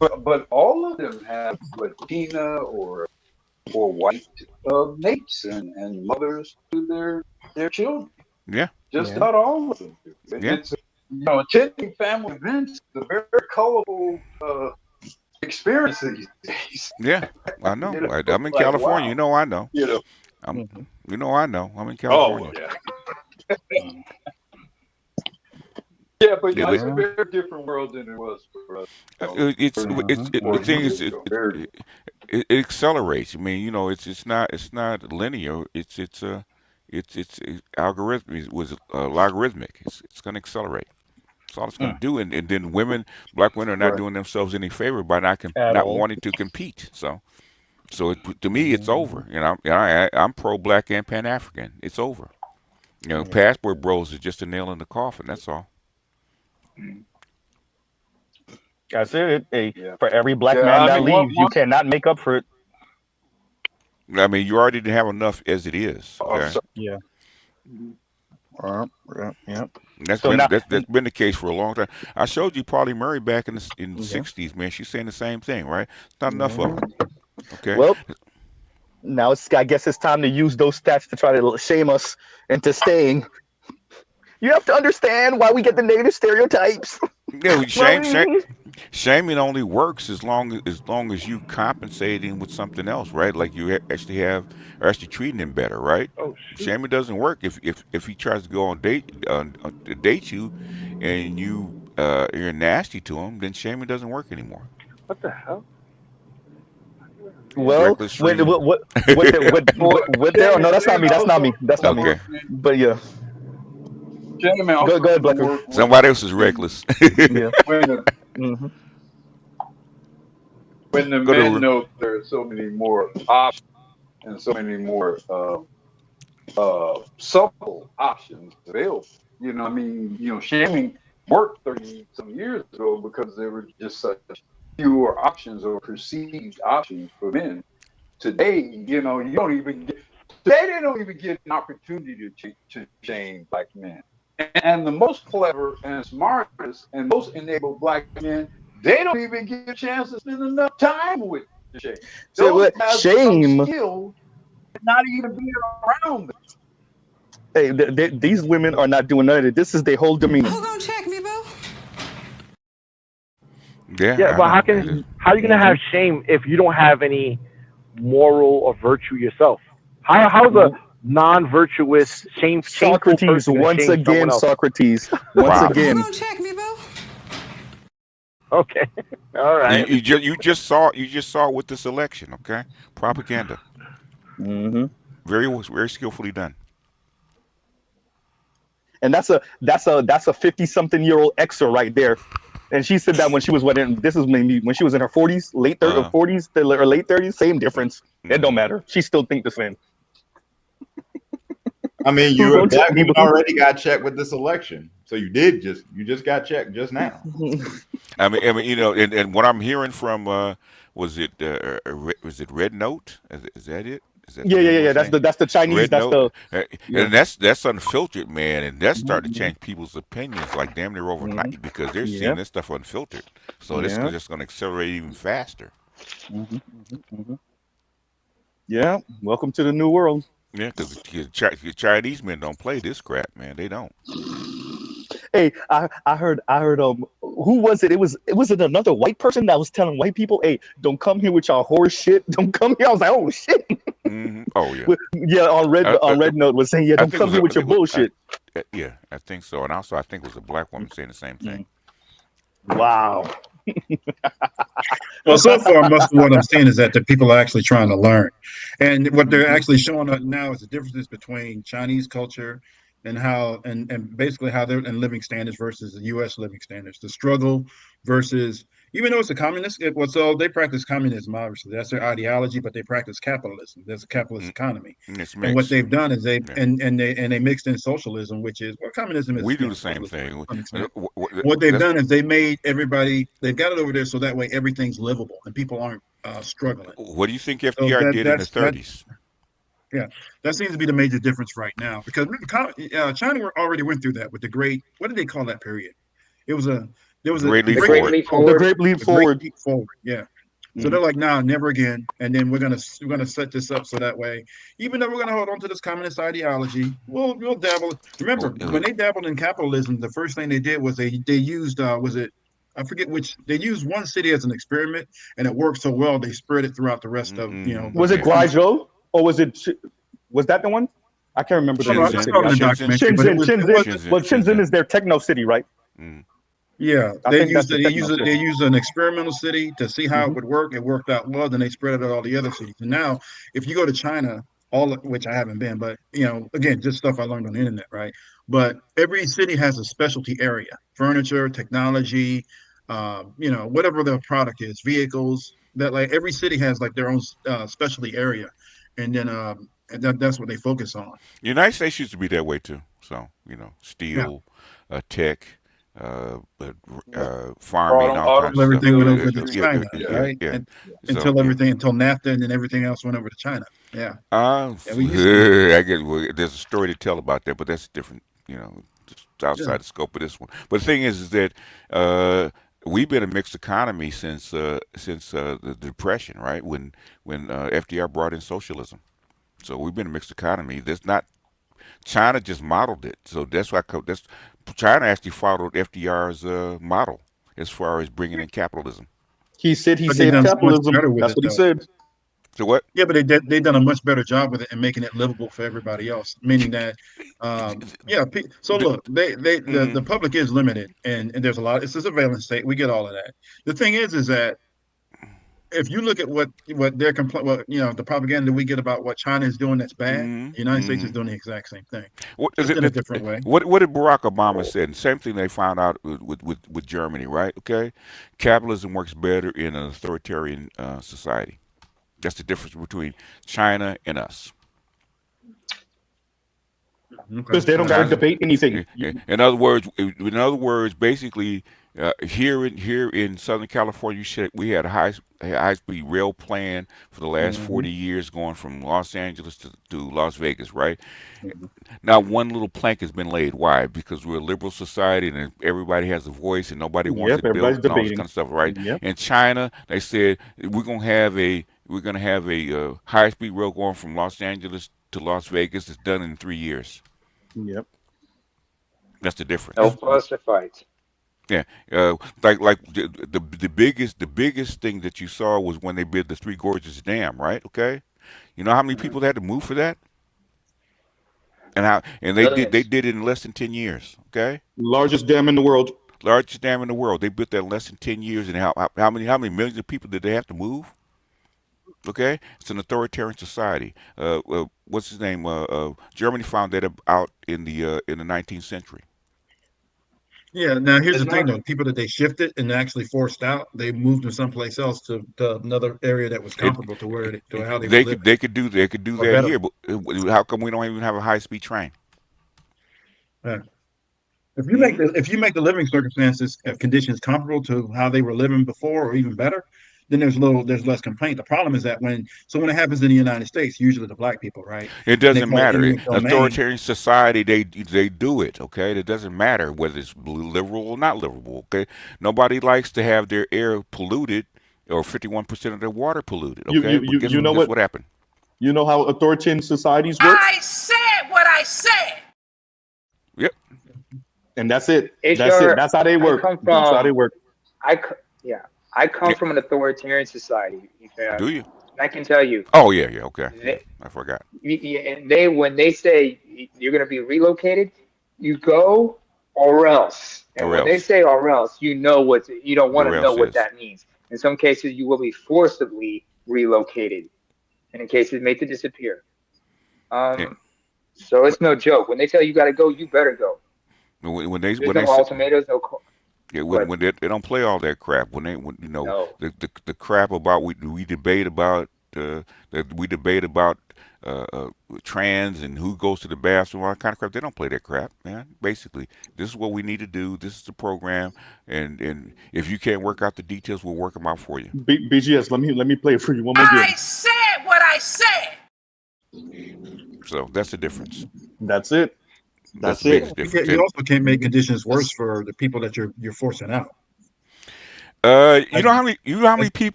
But all of them have Latina or white mates and mothers to their children. Yeah. Just about all of them do. It's, you know, attending family events is a very colorful experience these days. Yeah, I know. You know, I'm in like, California. wow. You know, I know. You know. You know, I know. I'm in California. Oh, yeah. Yeah, but you know, it's a very different world than it was for us. The thing is, it accelerates. I mean, you know, it's not linear. It's algorithmic. It was logarithmic. It's going to accelerate. That's all it's going to do. And then black women are not doing themselves any favor by not wanting to compete. So to me, it's over. You know, I'm pro-black and Pan-African. It's over. You know, passport bros is just a nail in the coffin. That's all. That's it. For every black man that leaves, you cannot make up for it. I mean, you already didn't have enough as it is. Okay? Yeah. Yeah. That's been the case for a long time. I showed you Pauli Murray back in the 60s, man. She's saying the same thing, right? Not enough of her. Okay. Well, now I guess it's time to use those stats to try to shame us into staying. You have to understand why we get the negative stereotypes. Yeah, shaming only works as long as you compensating with something else, right? Like you actually treating him better, right? Shaming doesn't work if he tries to go on date you, and you're nasty to him. Then shaming doesn't work anymore. What the hell? Well, with there? No, that's not me. That's not me. But yeah. Go ahead, Black. Somebody else is reckless. Yeah. When the men know there are so many more options and so many more supple options available. You know, I mean, you know, shaming worked 30 some years ago because there were just such fewer options or perceived options for men. Today, you know, they don't even get an opportunity to shame black men. And the most clever and smartest and most enabled black men, they don't even get a chance to spend enough time with the shame. Those guys shame. Skilled, not even being around them. Hey, these women are not doing none of it. This is their whole demeanor. Who gonna check me, boo? Yeah, but how are you gonna have shame if you don't have any moral or virtue yourself? How's a non-virtuous, shameful Socrates once again. Socrates once again. Who gonna check me, boo? Okay, all right. You just saw it with this election. Okay, propaganda. Very skillfully done. And that's a 50-something-year-old extra right there. And she said that when she was this is maybe when she was in her 40s, late 30s, 40s or late 30s, same difference. It don't matter. She still think the same. I mean, Who wrote black women Demeanor? already got checked with this election, so you just got checked just now. I mean, and what I'm hearing from was it Red Note? Is that it? Is that the name of the thing? That's the Chinese. Red That's Note, the and that's unfiltered, man, and that's starting to change people's opinions like damn near overnight because they're seeing this stuff unfiltered. So this is just going to accelerate even faster. Yeah, welcome to the new world. Yeah, because Chinese men don't play this crap, man. They don't. Hey, I heard who was it? It was it another white person that was telling white people, hey, don't come here with y'all horse shit. Don't come here. I was like, oh shit. Oh yeah. Yeah, on Red Note was saying, yeah, don't come here with your bullshit. Yeah, I think so. And also I think it was a black woman saying the same thing. Wow. Well, so far, most of what I'm seeing is that the people are actually trying to learn. And what they're actually showing up now is the differences between Chinese culture and how, and basically how they're in living standards versus the U.S. living standards. The struggle versus, even though it's a communist, so they practice communism, obviously. That's their ideology, but they practice capitalism. There's a capitalist economy. And what they've done is they mixed in socialism, which is, well, communism is. We do the same thing. What they've done is they made everybody, they've got it over there so that way everything's livable and people aren't struggling. What do you think FDR did in the 30s? Yeah, that seems to be the major difference right now because China already went through that with the great, what did they call that period? There was a Great Leap Forward. The Great Leap Forward. Yeah. So they're like, nah, never again. And then we're gonna set this up so that way, even though we're gonna hold on to this communist ideology, we'll dabble. Remember, when they dabbled in capitalism, the first thing they did was they used I forget which, they used one city as an experiment, and it worked so well they spread it throughout the rest of Was it Guizhou or was that the one? I can't remember the name of the city. Shenzhen. Well, Shenzhen is their techno city, right? Yeah, they used an experimental city to see how it would work. It worked out well. Then they spread it to all the other cities. And now, if you go to China, which I haven't been, but again, just stuff I learned on the internet, right? But every city has a specialty area: furniture, technology, whatever their product is, vehicles. That like every city has like their own specialty area, and then that's what they focus on. The United States used to be that way too. So steel, tech. Farming, all kinds of everything stuff. went over to China, right? Until NAFTA, and then everything else went over to China. Yeah. I get. Well, there's a story to tell about that, but that's different. Just outside the scope of this one. But the thing is that we've been a mixed economy since the Depression, right? When FDR brought in socialism, so we've been a mixed economy. That's not. China just modeled it, so that's why China actually followed FDR's model as far as bringing in capitalism. He said he saved capitalism. That's what he said. So what? Yeah, but they've done a much better job with it and making it livable for everybody else. Meaning that, So look, the public is limited, and there's a lot. It's a surveillance state. We get all of that. The thing is that if you look at what they're the propaganda we get about what China is doing that's bad, the United States is doing the exact same thing. In a different way. What did Barack Obama said? And same thing they found out with Germany, right? Okay, capitalism works better in an authoritarian society. That's the difference between China and us. Because they don't got to debate anything. In other words, basically, here in Southern California, we had a high-speed rail plan for the last 40 years, going from Los Angeles to Las Vegas, right? Now, one little plank has been laid. Why? Because we're a liberal society, and everybody has a voice, and nobody wants to build and all this kind of stuff, right? In China, they said we're gonna have a high-speed rail going from Los Angeles to Las Vegas. It's done in 3 years. Yep. That's the difference. No classifieds. Yeah, like the biggest thing that you saw was when they built the Three Gorges Dam, right? Okay, you know how many people had to move for that, and they did it in less than 10 years. Okay, largest dam in the world. Largest dam in the world. They built that in less than 10 years, and how many millions of people did they have to move? Okay, it's an authoritarian society. What's his name? Germany found that out in the 19th century. Yeah. Now here's the thing, though: people that they shifted and actually forced out, they moved them someplace else to another area that was comparable to where to how they were living. They could do Or that better. here, but how come we don't even have a high speed train? Yeah. If you make the living circumstances conditions comparable to how they were living before or even better, then there's less complaint. The problem is that when it happens in the United States, usually the black people, right? It And they doesn't call it matter. eminent domain. Authoritarian society, they do it. Okay, it doesn't matter whether it's liberal or not liberal. Okay, nobody likes to have their air polluted or 51% of their water polluted. Okay, but guess what happened? You know how authoritarian societies work? I said what I said. Yep. And that's it. HR, That's it. That's how they work. That's how they work. I come from an authoritarian society. Do you? I can tell you. Oh yeah. Okay. I forgot. And when they say you're going to be relocated, you go or else. And when they say or else, you don't want to know what that means. In some cases, you will be forcibly relocated, and in cases made to disappear. So it's no joke. When they tell you got to go, you better go. When they ultimatums, no. Yeah, when they don't play all that crap. When the crap about we debate about trans and who goes to the bathroom, all that kind of crap. They don't play that crap, man. Basically, this is what we need to do. This is the program, and if you can't work out the details, we'll work them out for you. BGS, let me play it for you one more game. I said what I said. So that's the difference. That's it. That's the biggest difference. You also can't make conditions worse for the people that you're forcing out. You know how many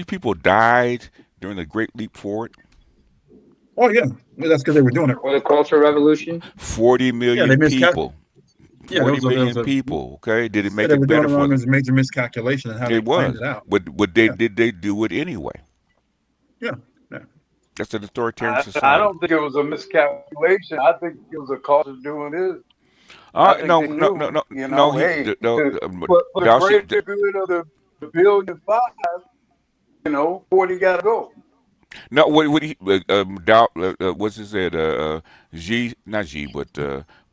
people died during the Great Leap Forward? Oh yeah, that's because they were doing it. Or the Cultural Revolution. 40 million people. 40 million people. Okay, did it make it better for them? It was a major miscalculation in how they planned it out. But did they do it anyway? Yeah. That's an authoritarian society. I don't think it was a miscalculation. I think it was a cause of doing this. No. Hey, for the greater good of the billion five, 40 got to go. No, what's his head? Not G, but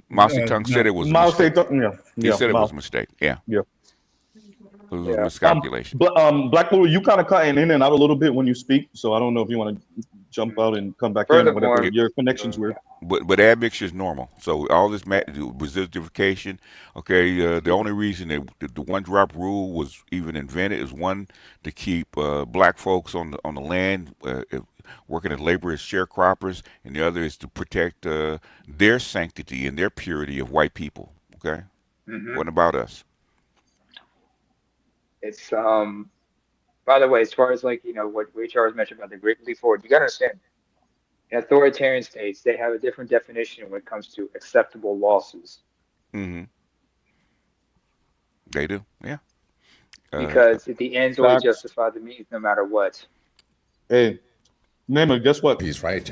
Mao Zedong said it was a mistake. He said it was a mistake. Yeah. It was a miscalculation. Black Lord, you kind of cutting in and out a little bit when you speak, so I don't know if you want to jump out and come back in or whatever your connection's weird. But admixture is normal. So all this Brazilification, okay, the only reason that the one drop rule was even invented is one to keep black folks on the land working as labor as sharecroppers, and the other is to protect their sanctity and their purity of white people. Okay, What about us? It's by the way, as far as what HR has mentioned about the Great Leap Forward, you got to understand, in authoritarian states, they have a different definition when it comes to acceptable losses. Mm-hmm. They do, yeah. Because at the ends only justify the means, no matter what. Hey, Nemo, guess what? He's right,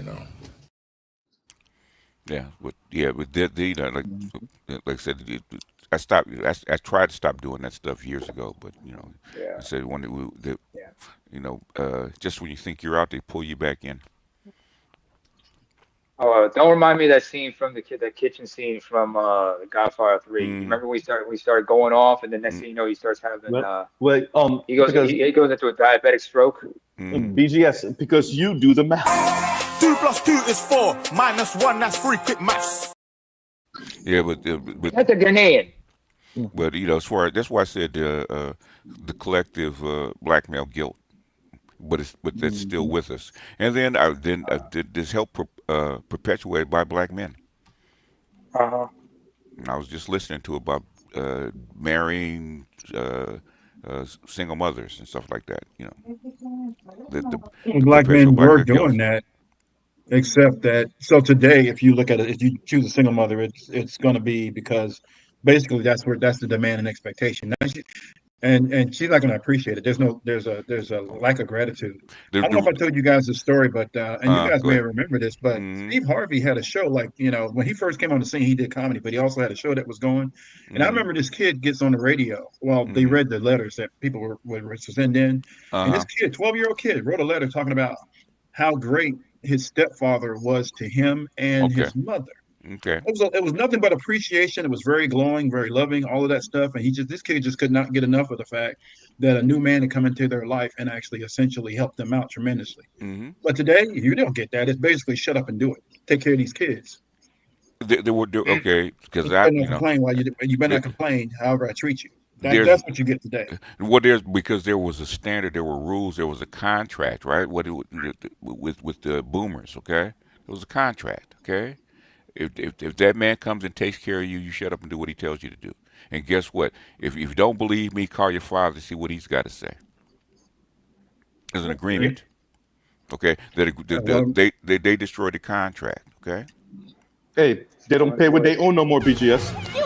Yeah, but like I said, I stopped. I tried to stop doing that stuff years ago, but I said just when you think you're out, they pull you back in. Oh, don't remind me of that scene from that kitchen scene from Godfather 3. Remember we started going off, and the next thing you know, he starts having he goes into a diabetic stroke. BGS, because you do the math. 2 + 2 is 4 - 1, that's 3. Quick maths. Yeah, but that's a Ghanaian. But that's why I said the collective black male guilt, but that's still with us. And then this help perpetuated by black men. Uh-huh. I was just listening to about marrying single mothers and stuff like that. The black men were doing that, except that. So today, if you look at it, if you choose a single mother, it's going to be because basically that's the demand and expectation. Now and she's not going to appreciate it. There's a lack of gratitude. I don't know if I told you guys the story, but and you guys may remember this, but Steve Harvey had a show when he first came on the scene, he did comedy, but he also had a show that was going. And I remember this kid gets on the radio. Well, they read the letters that people were sending in, and this kid, 12-year-old kid, wrote a letter talking about how great his stepfather was to him and his mother. Okay. It was nothing but appreciation. It was very glowing, very loving, all of that stuff. And this kid just could not get enough of the fact that a new man had come into their life and actually essentially helped them out tremendously. Mm-hmm. But today, you don't get that. It's basically shut up and do it. Take care of these kids. They were okay because complain while you better not complain. However, I treat you. That's what you get today. Well, because there was a standard, there were rules, there was a contract, right? With the boomers, okay? There was a contract, okay? If that man comes and takes care of you, you shut up and do what he tells you to do. And guess what? If you don't believe me, call your father to see what he's got to say. There's an agreement, okay? They destroyed the contract, okay? Hey, they don't pay what they own no more, BGS.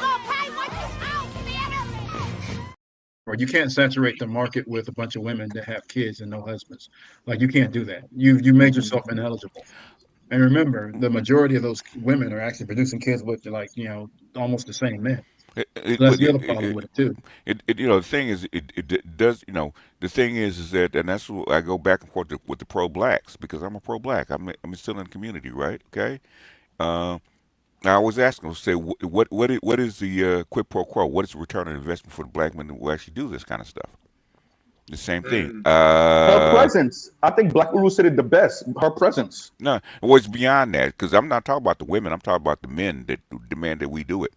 Or you can't saturate the market with a bunch of women that have kids and no husbands. Like, you can't do that. You made yourself ineligible. And remember, the majority of those women are actually producing kids with, like, almost the same men. That's the other problem with it too. The thing is, it does. The thing is that, and that's what I go back and forth with the pro-blacks, because I'm a pro-black. I'm still in the community, right? Okay. I always ask them, say, what is the quid pro quo? What is the return on investment for the black men who actually do this kind of stuff? The same thing. Her presence. I think Black Uru said it the best. Her presence. No, well, it's beyond that, because I'm not talking about the women. I'm talking about the men that demand that we do it.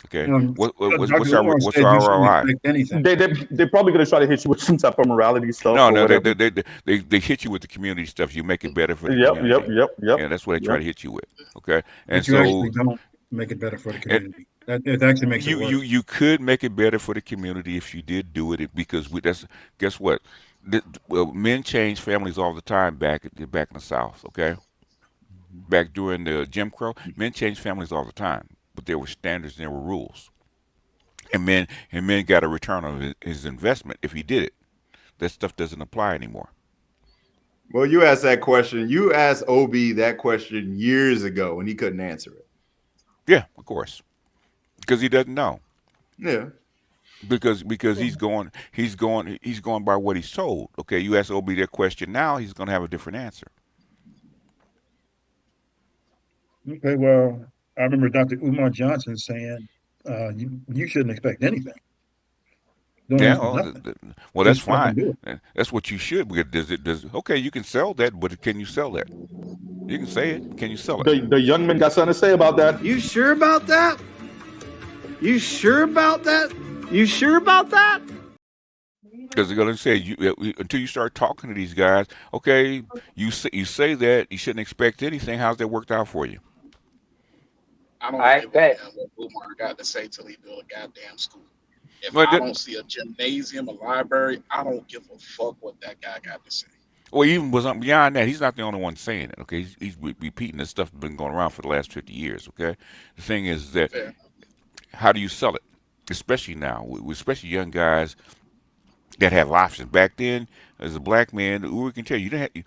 Okay. What's our ROI? They're probably going to try to hit you with some type of morality stuff. No, they hit you with the community stuff. You make it better for the community. Yep. Yeah, that's what they try to hit you with. Okay. And but you actually don't make it better for the community. It actually makes it worse. You could make it better for the community if you did do it, because guess what? Men change families all the time back in the South. Okay. Back during the Jim Crow, men changed families all the time. But there were standards and there were rules, and men got a return on his investment if he did it. That stuff doesn't apply anymore. Well, you asked that question. You asked OB that question years ago, and he couldn't answer it. Yeah, of course, because he doesn't know. Yeah, because he's going by what he's told. Okay, you ask OB that question now, he's going to have a different answer. Okay, well, I remember Dr. Umar Johnson saying, you shouldn't expect anything. Well, that's fine. That's what you should. Okay, you can sell that, but can you sell that? You can say it. Can you sell it? The young men got something to say about that. You sure about that? You sure about that? You sure about that? Because they're going to say, until you start talking to these guys, okay, you say that you shouldn't expect anything. How's that worked out for you? I don't give a damn what Umar got to say till he build a goddamn school. If I don't see a gymnasium, a library, I don't give a fuck what that guy got to say. Well, even beyond that, he's not the only one saying it. Okay, he's repeating this stuff that's been going around for the last 50 years. Okay, the thing is that how do you sell it, especially now, especially young guys that have options. Back then, as a black man, we can tell you didn't have,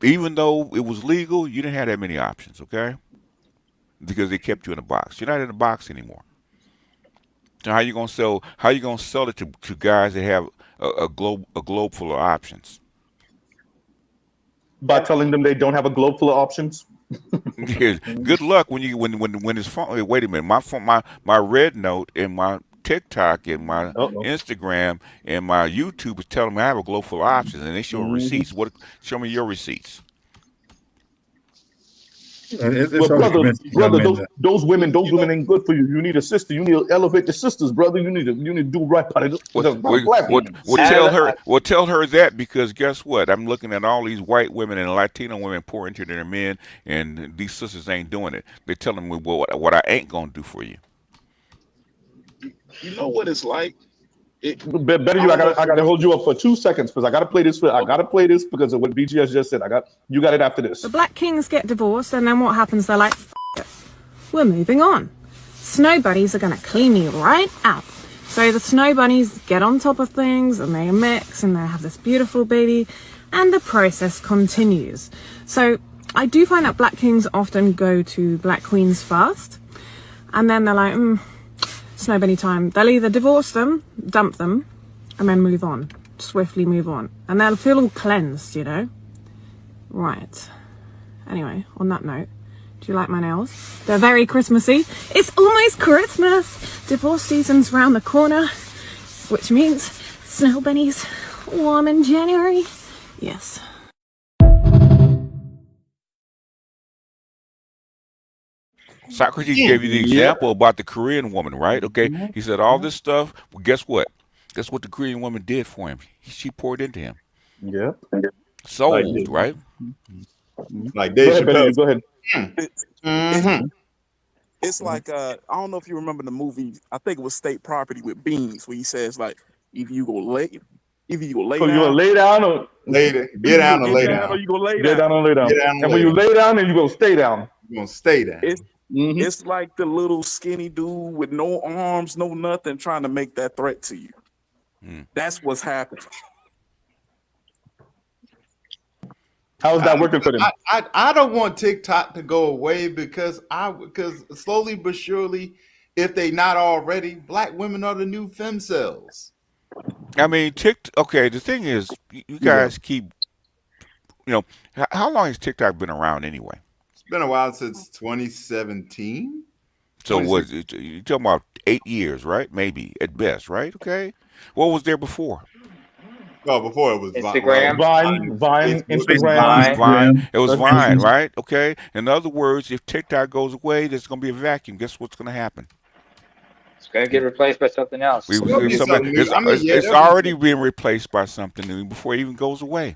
even though it was legal, you didn't have that many options. Okay. Because they kept you in a box. You're not in a box anymore. So how you gonna sell it to guys that have a globe full of options? By telling them they don't have a globe full of options. Good luck when it's phone. Wait a minute, my red note and my TikTok and my Instagram and my YouTube is telling me I have a globe full of options, and they show receipts. Show me your receipts. Well, brother, those women ain't good for you. You need a sister. You need to elevate the sisters, brother. You need to do right by it. Tell her that, because guess what? I'm looking at all these white women and Latino women pour into their men, and these sisters ain't doing it. They're telling me what I ain't gonna do for you. You know what it's like. I gotta hold you up for 2 seconds because I gotta play this because of what BGS just said. You got it after this. The black kings get divorced, and then what happens? They're like, F it. We're moving on. Snow bunnies are gonna clean me right out. So the snow bunnies get on top of things, and they mix, and they have this beautiful baby, and the process continues. So I do find that black kings often go to black queens first, and then they're like, Snow bunny time. They'll either divorce them, dump them, and then move on. Swiftly move on. And they'll feel all cleansed, Right. Anyway, on that note, Do you like my nails? They're very Christmassy. It's almost Christmas. Divorce season's round the corner, which means snow bunnies warm in January. Yes. Socrates gave you the example about the Korean woman, right? Okay. He said all this stuff. Well, guess what? Guess what the Korean woman did for him? She poured into him. Yeah. Sold, right? Like Dave Chappelle. Go ahead. It's like I don't know if you remember the movie. I think it was State Property with Beans, where he says like, either you gonna lay down, You gonna lay down or get down or lay down. or you gonna lay Get down down. and lay down. Get down and And lay when you down. lay down, then you gonna stay down. You're gonna stay down. It's like the little skinny dude with no arms, no nothing, trying to make that threat to you. That's what's happening. How's that working for them? I don't want TikTok to go away because slowly but surely, if they not already, black women are the new femcells. I mean, okay, the thing is, you guys keep, how long has TikTok been around anyway? It's been a while since 2017. So what? You're talking about 8 years, right? Maybe at best, right? Okay. What was there before? Well, before it was Instagram, Vine, Instagram. It was Vine, right? Okay. In other words, if TikTok goes away, there's going to be a vacuum. Guess what's going to happen? It's going to get replaced by something else. It's already being replaced by something new before it even goes away.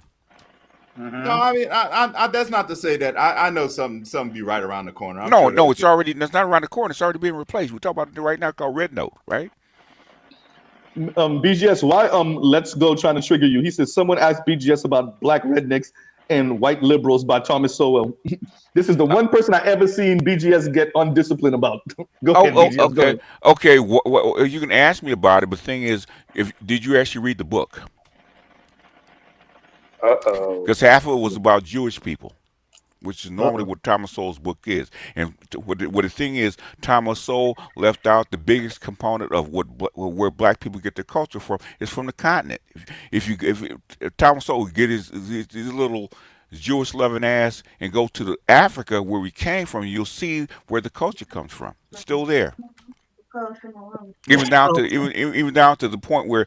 No, I mean, I that's not to say that I know something be right around the corner. It's already. That's not around the corner. It's already being replaced. We're talking about it right now called Red Note, right? BGS, why Let's Go trying to trigger you. He says someone asked BGS about black rednecks and white liberals by Thomas Sowell. This is the one person I ever seen BGS get undisciplined about. Go ahead, BGS. Okay. Go ahead. Okay. You can ask me about it, but the thing is, did you actually read the book? Because half of it was about Jewish people, which is normally what Thomas Sowell's book is. And what the thing is, Thomas Sowell left out the biggest component of where black people get their culture from is from the continent. If Thomas Sowell would get his little Jewish loving ass and go to Africa where we came from, you'll see where the culture comes from. It's still there. Even down to the point where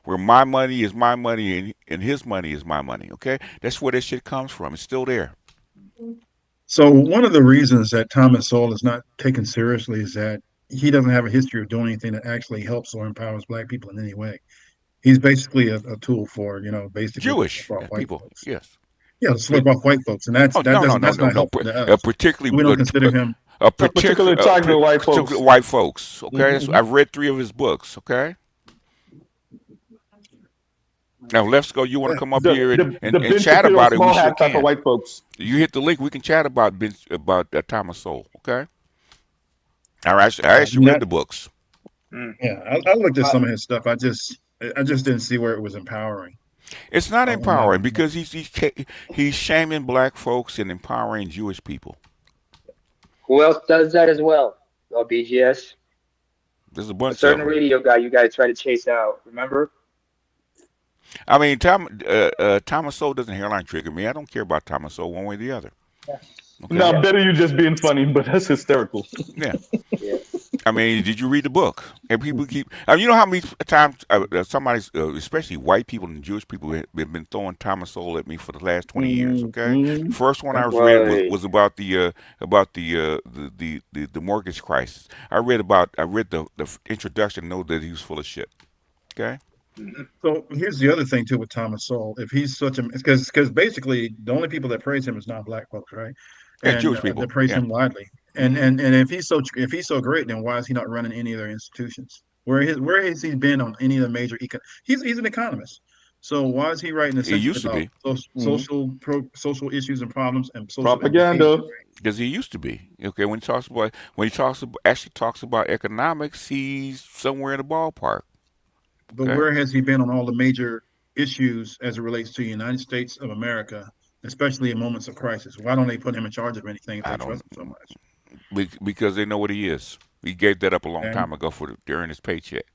my money is my money and his money is my money. Okay, that's where that shit comes from. It's still there. So one of the reasons that Thomas Sowell is not taken seriously is that he doesn't have a history of doing anything that actually helps or empowers black people in any way. He's basically a tool for basically Jewish people. Folks. Yes. Yeah, to slip off white folks, and that's not helpful to us. Particularly, we don't consider him a particular target white folks. Okay, I've read 3 of his books. Okay. Now let's go. You want to come up here and chat about it? We sure can. For white folks. You hit the link. We can chat about Thomas Sowell. Okay. I actually read the books. Yeah, I looked at some of his stuff. I just didn't see where it was empowering. It's not empowering because he's shaming black folks and empowering Jewish people. Who else does that as well? BGS. There's a bunch of certain radio guy you guys try to chase out. Remember? I mean, Thomas Sowell doesn't hairline trigger me. I don't care about Thomas Sowell one way or the other. Okay? Now, better you just being funny, but that's hysterical. Yeah. I mean, did you read the book? And people keep. I mean, you know how many times somebody, especially white people and Jewish people, have been throwing Thomas Sowell at me for the last 20 years. Okay, the first one I read was about the mortgage crisis. I read the introduction, know that he was full of shit. Okay. So here's the other thing too with Thomas Sowell. If he's such a, because basically the only people that praise him is not black folks, right? And Jewish people. They praise him widely. And if he's so great, then why is he not running any of their institutions? Where has he been on any of the major he's an economist. So why is he writing He used to be social issues and problems and social propaganda? Because he used to be. Okay, when he talks about economics, he's somewhere in the ballpark. But where has he been on all the major issues as it relates to the United States of America, especially in moments of crisis? Why don't they put him in charge of anything if they trust him so much? Because they know what he is. He gave that up a long time ago during his paycheck.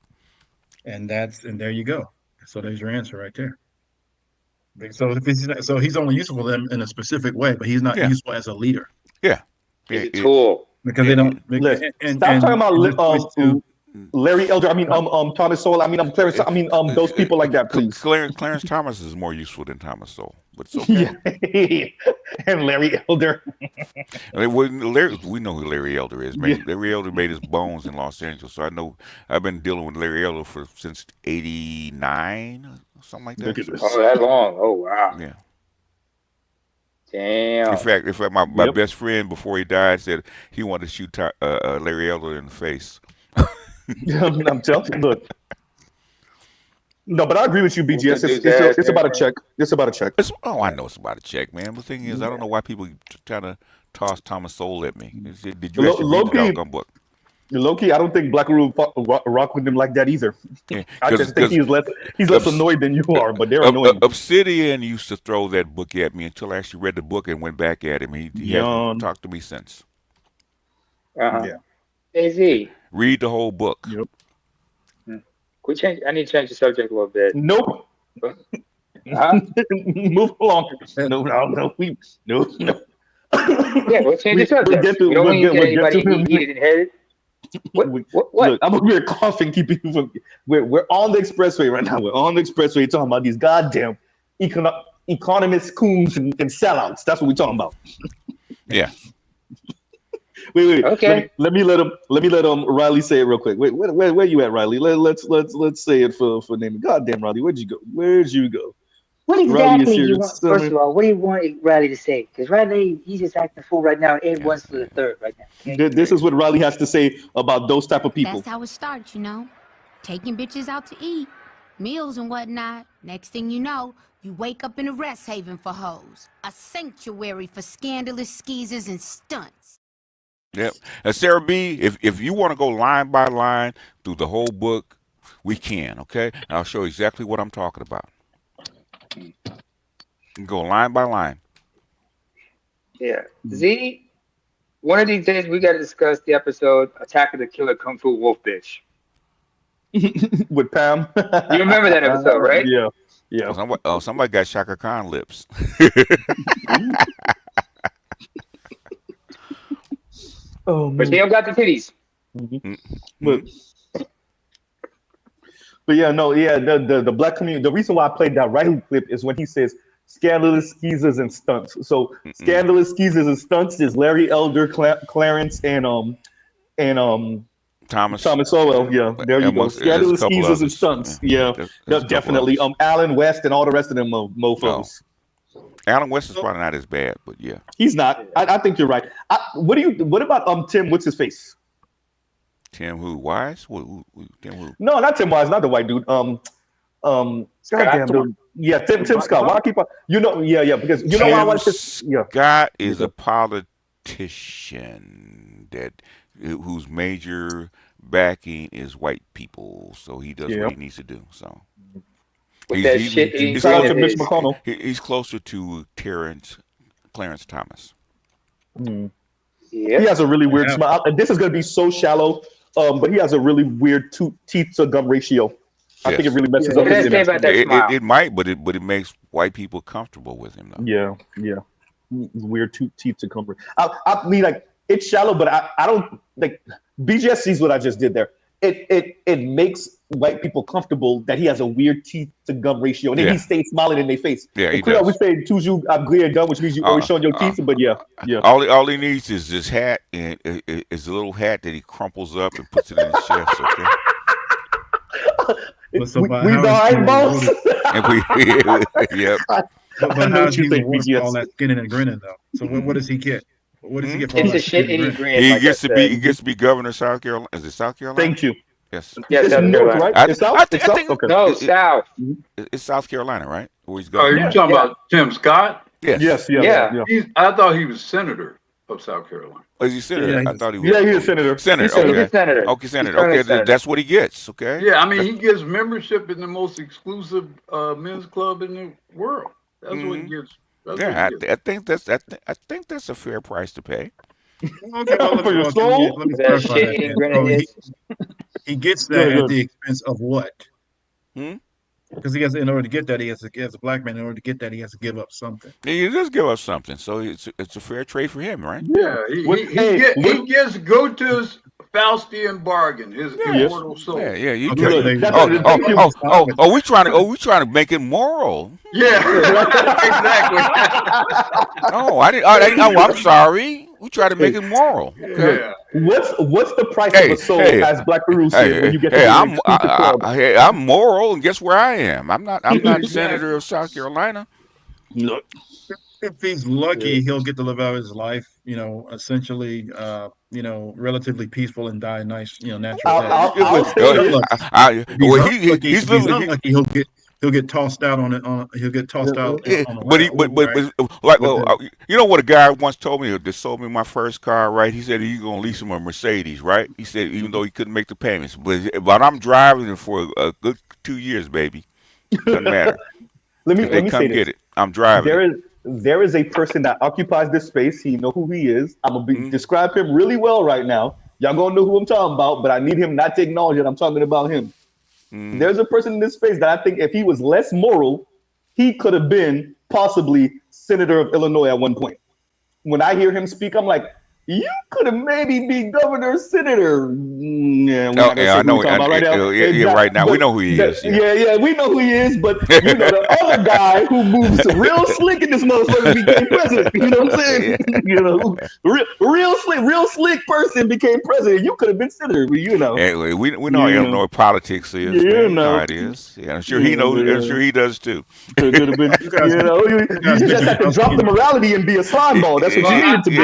And there you go. So there's your answer right there. So he's only useful to them in a specific way, but he's not useful as a leader. Yeah. He's a tool. Because they don't. Listen, And stop talking it just about points to Larry Elder. I mean, Thomas Sowell. I mean, Clarence. I mean, those people like that, please. Clarence Thomas is more useful than Thomas Sowell, but it's okay. Yeah. And Larry Elder. we know who Larry Elder is. Man. Larry Elder made his bones in Los Angeles, so I know. I've been dealing with Larry Elder since '89 or something like that. Oh, that long? Oh, wow. Yeah. Damn. In fact, my best friend before he died said he wanted to shoot Larry Elder in the face. I'm telling you, look. No, but I agree with you, BGS. It's about a check. It's about a check. I know it's about a check, man. The thing is, I don't know why people trying to toss Thomas Sowell at me. Did you actually read the doggone book? Low-key, I don't think Black will rock with him like that either. Yeah, I just think he's less annoyed than you are, but they're annoying. Obsidian used to throw that book at me until I actually read the book and went back at him. He hasn't talked to me since. Yeah. AZ. Read the whole book. Yep. I need to change the subject a little bit. Nope. Move along. No. Yeah, we'll change the subject. We don't need anybody heated and headed. What? Look, I'm over here coughing, keeping you from. We're on the expressway right now. We're on the expressway talking about these goddamn economists, coons, and sellouts. That's what we're talking about. Yeah. Wait. Okay. Let me let him Riley say it real quick. Wait, where you at, Riley? Let's say it for naming. Goddamn, Riley, where'd you go? What exactly you want? First of all, what do you want Riley to say? Because Riley, he's just acting fool right now, and everyone's to the third right now. Okay? This is what Riley has to say about those type of people. That's how it starts, taking bitches out to eat, meals and whatnot. Next thing you know, you wake up in a rest haven for hoes, a sanctuary for scandalous skeezers and stunts. Yep. Sarah B, if you want to go line by line through the whole book, we can, okay? And I'll show you exactly what I'm talking about. You can go line by line. Yeah. Z, one of these days we got to discuss the episode Attack of the Killer Kung Fu Wolf Bitch. With Pam. You remember that episode, right? Yeah. Somebody got Shaka Khan lips. But they don't got the titties. But the black community. The reason why I played that Riley clip is when he says scandalous skeezers and stunts. So scandalous skeezers and stunts is Larry Elder, Clarence, and Thomas Sowell. Yeah, there you go. Scandalous skeezers and stunts. Yeah, definitely. Alan West and all the rest of them mofos. Alan West is probably not as bad, but yeah, he's not. I think you're right. What about Tim? What's his face? Tim who? Wise? Tim who? No, not Tim Wise. Not the white dude. Goddamn, dude. Yeah, Tim Scott. Why I keep on? Because you know why I like this. Yeah, Scott is a politician whose major backing is white people, so he does what he needs to do. So. He's closer to Clarence Thomas. Yeah. He has a really weird smile. This is going to be so shallow, but he has a really weird teeth to gum ratio. I think it really messes up his image. It might, but it makes white people comfortable with him, though. Yeah. Weird teeth to gum. I mean, like, it's shallow, but I don't like. BGS sees what I just did there. It makes white people comfortable that he has a weird teeth to gum ratio, and then he stays smiling in their face. Yeah, he does. We say toujours abri gum, which means you always showing your teeth. But yeah. All he needs is this hat, and it's a little hat that he crumples up and puts it in his chest. Okay. We the boss. Yep. But how does he work all that skinning and grinning though? So what does he get? What does he get for all that skinning and grinning? He gets to be governor of South Carolina. Is it South Carolina? Thank you. Yes. Yes, it's North, right? It's South. I think okay. No, South. It's South Carolina, right? Where he's going. Are you talking about Tim Scott? Yes. Yeah. I thought he was senator of South Carolina. Oh, is he senator? I thought he was. Yeah, he's a senator. Senator. Okay. Senator. Okay, senator. Okay, that's what he gets. Okay. Yeah, I mean, he gets membership in the most exclusive men's club in the world. That's what he gets. I think that's a fair price to pay. Okay, let me clarify that. He gets that at the expense of what? Because he has, in order to get that, he has to, as a black man, in order to get that, he has to give up something. He does give up something, so it's a fair trade for him, right? Yeah, he gets Goethe's Faustian bargain, his immortal soul. Yeah. You we trying to make it moral. Yeah, exactly. I'm sorry. We try to make it moral. Okay. Yeah. What's the price of a soul, as Black Peru said, when you get to the club? I'm moral, and guess where I am? I'm not senator of South Carolina. Look, if he's lucky, he'll get to live out his life, essentially, relatively peaceful and die a nice, natural death. He's not lucky. He'll get tossed out on it. He'll get tossed out. But you know what a guy once told me that sold me my first car, right? He said he's gonna lease him a Mercedes, right? He said even though he couldn't make the payments, but I'm driving it for a good 2 years, baby. Doesn't matter. Let me come say get this. it. I'm driving. There is a person that occupies this space. He know who he is. I'm gonna describe him really well right now. Y'all gonna know who I'm talking about, but I need him not to acknowledge that I'm talking about him. There's a person in this space that I think if he was less moral, he could have been possibly senator of Illinois at one point. When I hear him speak, I'm like, you could have maybe be governor or senator. I know. Right now. We know who he is. Yeah, we know who he is. But the other guy who moves real slick in this motherfucker became president. You know what I'm saying? Real slick person became president. You could have been senator. Hey, we know how Illinois politics is. You know how it is. Yeah, I'm sure he knows. I'm sure he does too. Could have been. You just have to drop the morality and be a slime ball. That's what you needed to be.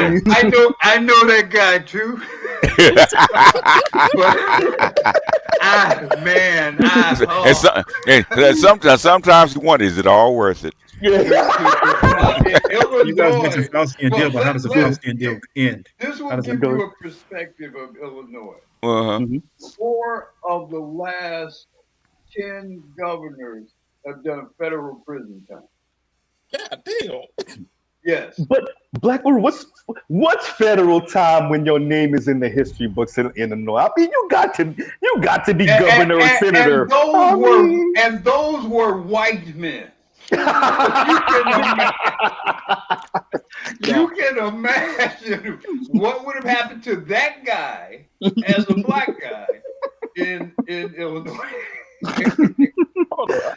I know that guy too. Sometimes you wonder, is it all worth it? You guys mentioned Faustian deal, but how does the Faustian deal end? This will give you a perspective of Illinois. 4 of the last 10 governors have done federal prison time. God damn. Yes. But Blackwood, what's federal time when your name is in the history books in Illinois? I mean, you got to be governor or senator. And those were white men. You can imagine what would have happened to that guy as a black guy in Illinois. Now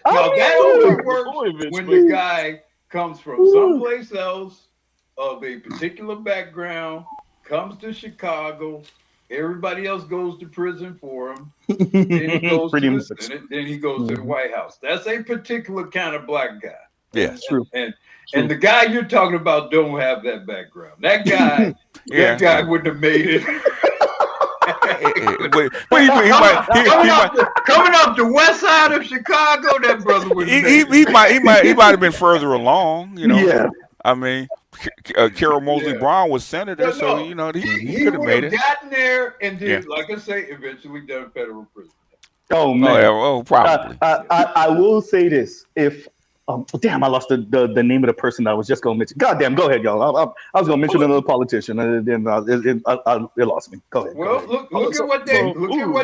that only works when the guy comes from someplace else of a particular background, comes to Chicago, everybody else goes to prison for him, then he goes to the Senate, then he goes to the White House. That's a particular kind of black guy. Yeah, true. And the guy you're talking about don't have that background. That guy, that guy wouldn't have made it. Coming up the west side of Chicago, that brother would. He might have been further along. Yeah. I mean, Carol Moseley Brown was senator, so he could have made it. Gotten there and then, like I say, eventually done federal prison. Oh man. Probably. I will say this: if damn, I lost the name of the person I was just going to mention. God damn, go ahead, y'all. I was going to mention another politician, and then it lost me. Go ahead. Well, look at what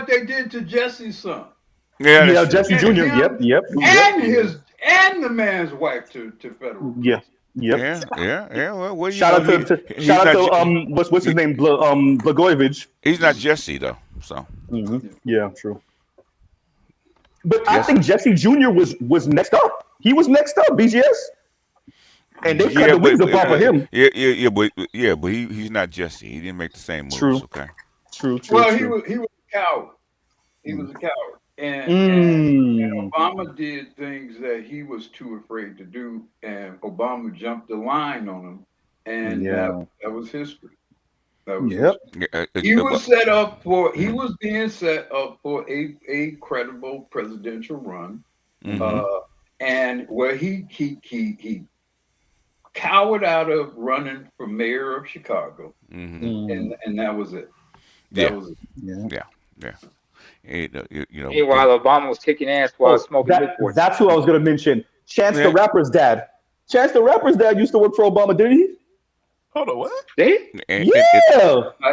they did to Jesse's son. Yeah, Jesse Jr. Yep. And the man's wife to federal. Yeah. Yeah. Well, shout out to what's his name? Blagojevich. He's not Jesse though. So. Yeah, true. But I think Jesse Jr. was next up. He was next up, BGS. And they cut the wings off of him. But he's not Jesse. He didn't make the same moves. True. Okay. True. Well, he was a coward. He was a coward. And Obama did things that he was too afraid to do, and Obama jumped the line on him, and that was history. That was history. He was being set up for a credible presidential run, and where he cowered out of running for mayor of Chicago, and that was it. That was it. Yeah. Meanwhile, Obama was kicking ass while smoking Newport. That's who I was going to mention. Chance the Rapper's dad. Chance the Rapper's dad used to work for Obama, didn't he? Hold on, what? They?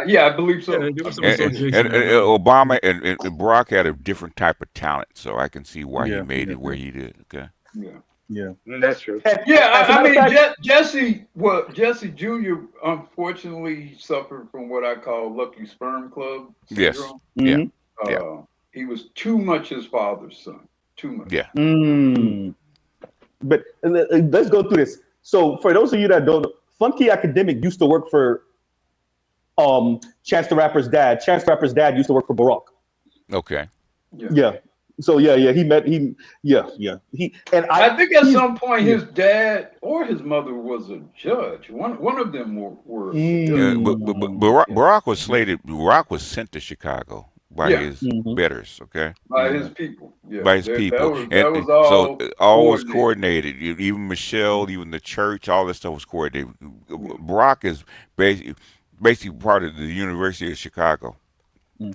Yeah, I believe so. Yeah, there was some And, association. Obama and Barack had a different type of talent, so I can see why he made it where he did. Okay. Yeah. That's true. Yeah, I mean, Jesse Jr. unfortunately suffered from what I call lucky sperm club syndrome. Yes. Yeah. He was too much his father's son. Too much. Yeah. But let's go through this. So for those of you that don't know, Funky Academic used to work for Chance the Rapper's dad. Chance the Rapper's dad used to work for Barack. Okay. Yeah. So he and I think at some point his dad or his mother was a judge. One of them were. But Barack was slated. Barack was sent to Chicago by his betters. Okay. By his people. Yeah. By his people. That was all was coordinated. Even Michelle, even the church, all this stuff was coordinated. Barack is basically part of the University of Chicago. And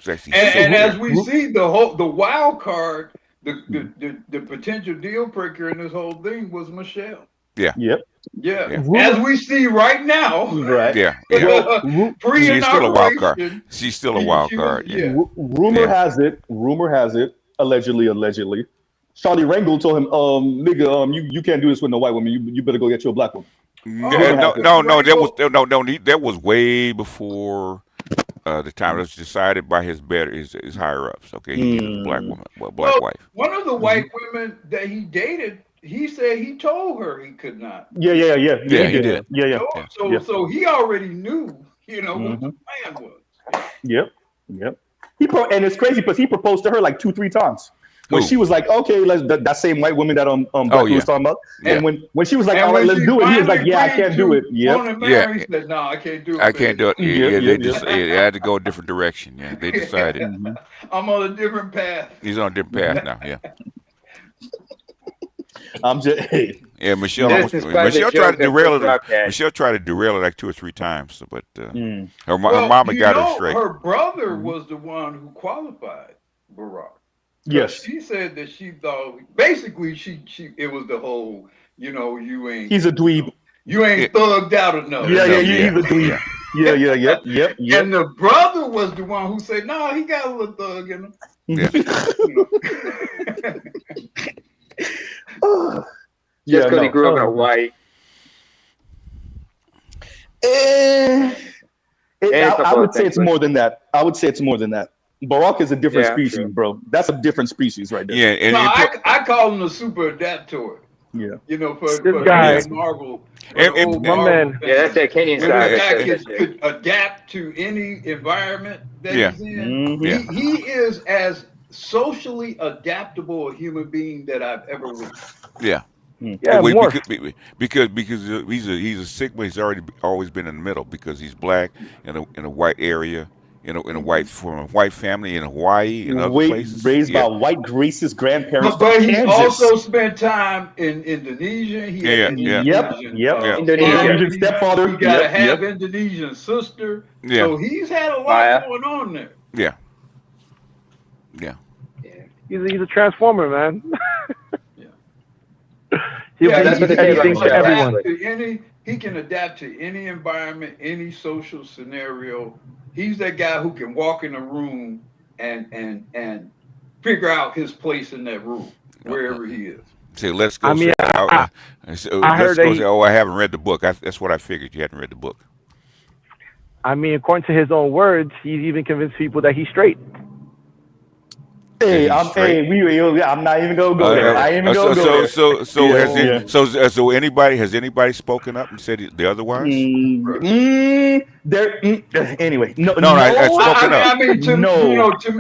as we see, the wild card, the potential deal breaker in this whole thing was Michelle. Yeah. Yeah. As we see right now. Right. Yeah. She's still a wild card. She's still a wild card. Yeah. Rumor has it, allegedly, Charlie Rangel told him, nigga, you can't do this with no white woman. You better go get you a black woman. That was way before the time. It was decided by his higher ups. Okay, he needed a black woman, black wife. One of the white women that he dated, he said he told her he could not. Yeah, he did. So he already knew, what the plan was. Yep. And it's crazy because he proposed to her like 2-3 times. When she was like, okay, that same white woman that Black was talking about. And when she was like, all right, let's do it. He was like, yeah, I can't do it. He said, no, I can't do it. I can't do it. They had to go a different direction. Yeah, they decided. I'm on a different path. He's on a different path now. Yeah. I'm just Michelle tried to derail it. Michelle tried to derail it like 2 or 3 times, but her mama got her straight. Her brother was the one who qualified Barack. Yes. She said that she thought basically it was the whole, you ain't. He's a dweeb. You ain't thugged out enough. Yeah, he's a dweeb. Yep. And the brother was the one who said, no, he got a little thug in him. Yeah. Just because he grew up white. I would say it's more than that. Barack is a different species, bro. That's a different species right there. Yeah, and I call him a super adaptoid. Yeah, for this guy, Marvel. My man. Yeah, that's that Kenyan side. Could adapt to any environment that he's in. Mm-hmm. He is as socially adaptable a human being that I've ever witnessed. Yeah. Yeah, because he's a Sigma. He's always been in the middle because he's black in a white area. From a white family in Hawaii and other places. Raised by white racist grandparents. But he also spent time in Indonesia. Indonesian stepfather. He got a half Indonesian sister. Yeah. So he's had a lot going on there. Yeah. He's a transformer, man. That's what they say about everyone. He can adapt to any environment, any social scenario. He's that guy who can walk in a room and figure out his place in that room, wherever he is. See, let's go. I haven't read the book. That's what I figured. You hadn't read the book. I mean, according to his own words, he's even convinced people that he's straight. I'm not even gonna go there. I ain't even gonna go there. So has anybody spoken up and said the otherwise? Anyway, no. Spoken up. I mean, to me,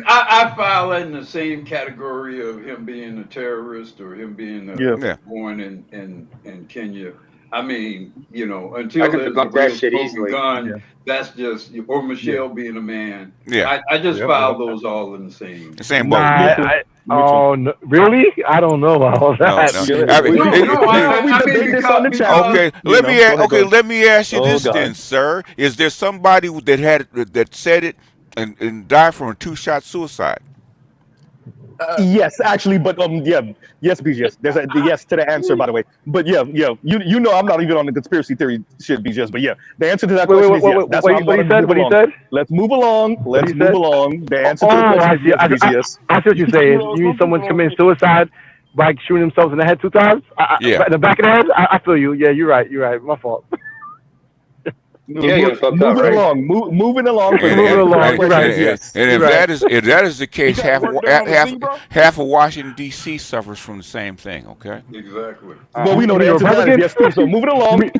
I file in the same category of him being a terrorist or him being born in Kenya. I mean, until there's a gun, that's just, or Michelle being a man. Yeah, I just filed those all in the same boat. No, really? I don't know about all that. Let me ask you this then, sir. Is there somebody that said it and died from a 2-shot suicide? Yes, actually, but yes, BGS. There's a yes to the answer, by the way. But you know I'm not even on the conspiracy theory shit, BGS. But yeah, the answer to that question is yes. That's why I'm What he going to said? move What he along. said? Let's move along. What he Let's move said? along. The answer to the Oh, question I is see. yes, BGS. I see what you're saying. You mean someone's committing suicide by shooting themselves in the head 2 times? Yeah. In the back of the head? I feel you. Yeah, you're right. You're right. My fault. Yeah, you're fucked up, Moving right? along. Moving along. For the Moving answer to the along. You're question right. is yes. And You're if right. that is the case, got work done on the sea, bro? half of Washington D.C. suffers from the same thing. Okay. Exactly. Well, we know You the mean the answer to that is Republicans? yes too. So moving You along. mean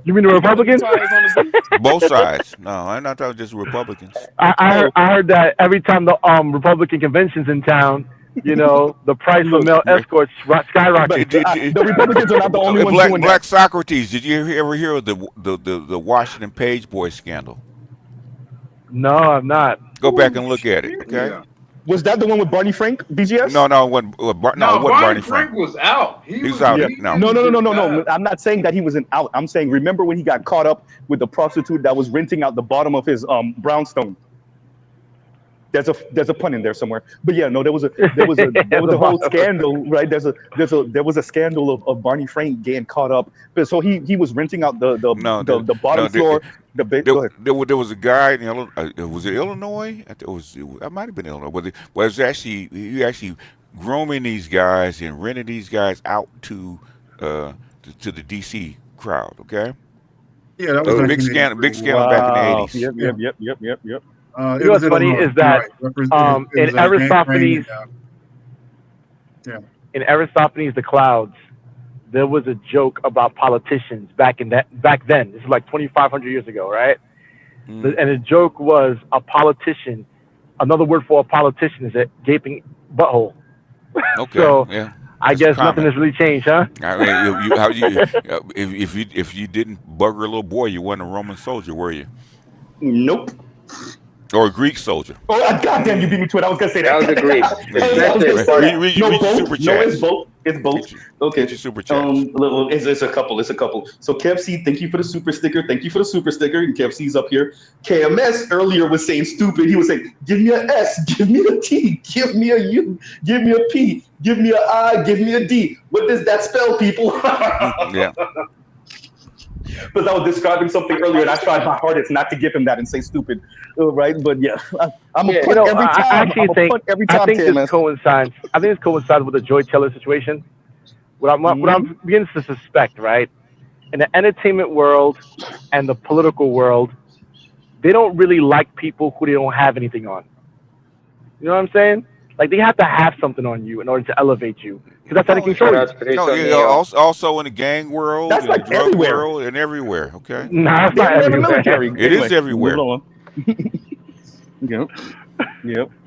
you mean the You got Republicans? ties on the sea? Both sides. No, I'm not talking just Republicans. I heard that every time the Republican convention's in town, the price of Look, male escorts but skyrocket. the Republicans are not the only ones doing that. Black Socrates. Did you ever hear of the Washington Page Boy scandal? No, I'm not. Go back and look at it. Okay. Yeah. Was that the one with Barney Frank, BGS? No, it wasn't. No, it wasn't Barney Frank. Frank was out. He's out Yeah. now. No. I'm not saying that he wasn't out. I'm saying, remember when he got caught up with the prostitute that was renting out the bottom of his brownstone? There's a pun in there somewhere. But yeah, no, there was a whole scandal, right? There was a scandal of Barney Frank getting caught up. But so he was renting out the bottom floor. Go ahead. There was a guy in was it Illinois? I might have been Illinois. But it was actually he actually grooming these guys and renting these guys out to the DC crowd. Okay. Yeah, that It was was a big scandal. Big scandal back in the 80s. Yep. You know what's funny is that in Aristophanes, in Aristophanes, the Clouds, there was a joke about politicians back then. This is like 2,500 years ago, right? And the joke was a politician. Another word for a politician is a gaping butthole. Okay. So yeah. I guess nothing has really changed, huh? I mean, if you didn't bugger a little boy, you weren't a Roman soldier, were you? Nope. Or a Greek soldier. Oh, goddamn, you beat me to it. I was going to say that. That was a Greek. It's both. It's both. Okay. Super chat. It's a couple. So KFC, thank you for the super sticker. And KFC's up here. KMS earlier was saying stupid. He was saying, give me an S, give me a T, give me a U, give me a P, give me an I, give me a D. What does that spell, people? Yeah. Because I was describing something earlier, and I tried my hardest not to give him that and say stupid, right? But yeah, I'm a punt every time. I actually think this coincides. I think this coincides with the Joy Taylor situation. What I'm beginning to suspect, right? In the entertainment world and the political world, they don't really like people who they don't have anything on. You know what I'm saying? Like they have to have something on you in order to elevate you, because that's how they control you. Also in the gang world, that's in like the drug everywhere. world, and everywhere. Okay. Nah, it's not everywhere. It is everywhere. Yep.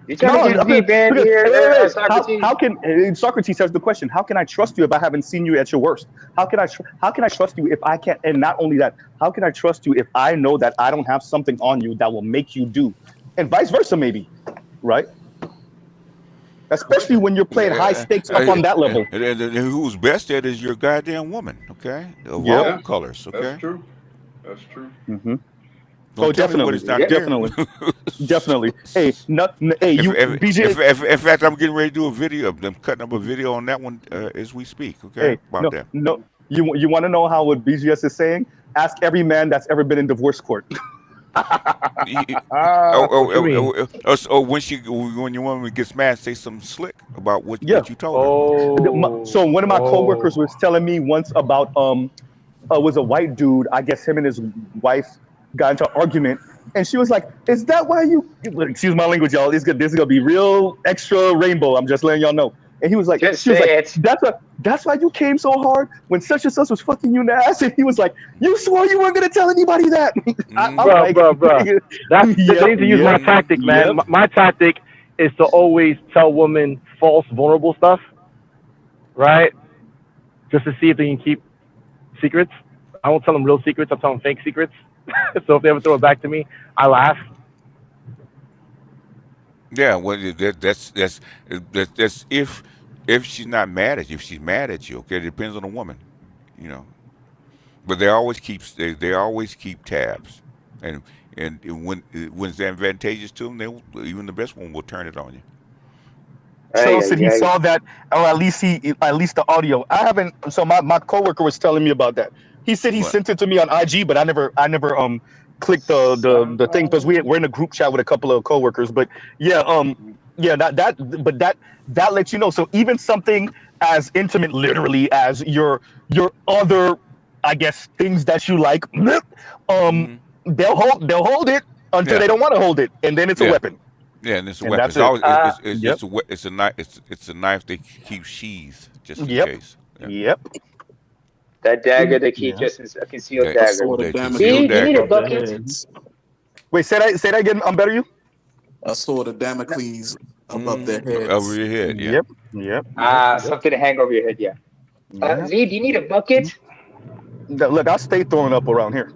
You trying to get deep in here, Socrates? How can Socrates has the question? How can I trust you if I haven't seen you at your worst? How can I trust you if I can't? And not only that, how can I trust you if I know that I don't have something on you that will make you do, and vice versa, maybe, right? Especially when you're playing high stakes up on that level. And who's best at is your goddamn woman, okay? Of all colors, okay? That's true. Mm-hmm. Don't definitely. Hey, BJ. In fact, I'm getting ready to do a video. I'm cutting up a video on that one as we speak, okay? Hey, no. You want to know how what BGS is saying? Ask every man that's ever been in divorce court. When your woman gets mad, say something slick about what you told her. So one of my coworkers was telling me once about was a white dude. I guess him and his wife got into an argument, and she was like, "Is that why you?" Excuse my language, y'all. This is gonna be real extra rainbow. I'm just letting y'all know. And he was like, "That's why you came so hard when such and such was fucking you in the ass." And he was like, "You swore you weren't gonna tell anybody that." Bro. They need to use my tactic, man. Yep. My tactic is to always tell women false, vulnerable stuff, right? Just to see if they can keep secrets. I won't tell them real secrets. I'll tell them fake secrets. So if they ever throw it back to me, I laugh. Yeah, well, that's if she's not mad at you. If she's mad at you, okay, it depends on the woman, But they always keep tabs, and when it's advantageous to them, even the best one will turn it on you. So said he saw that, or at least the audio. I haven't. So my coworker was telling me about that. He said he sent it to me on IG, but I never clicked the thing because we're in a group chat with a couple of coworkers. But yeah, that lets you know. So even something as intimate, literally, as your other, I guess, things that you like, they'll hold it until they don't want to hold it, and then it's a weapon. Yeah, and it's a And weapon. that's It's always Yep. it's a knife. It's a knife they keep sheathed just in Yep. case. Yeah. Yep. That dagger they keep just as a concealed Yeah, dagger. sword of See, you need a Damocles. bucket. Wait, say that again. I'm better. You. A sword of Damocles above their heads. Over your head. Yeah. Yep. Yep. Something to hang over your head. Yeah. Yep. Z, do you need a bucket? Look, I stay throwing up around here.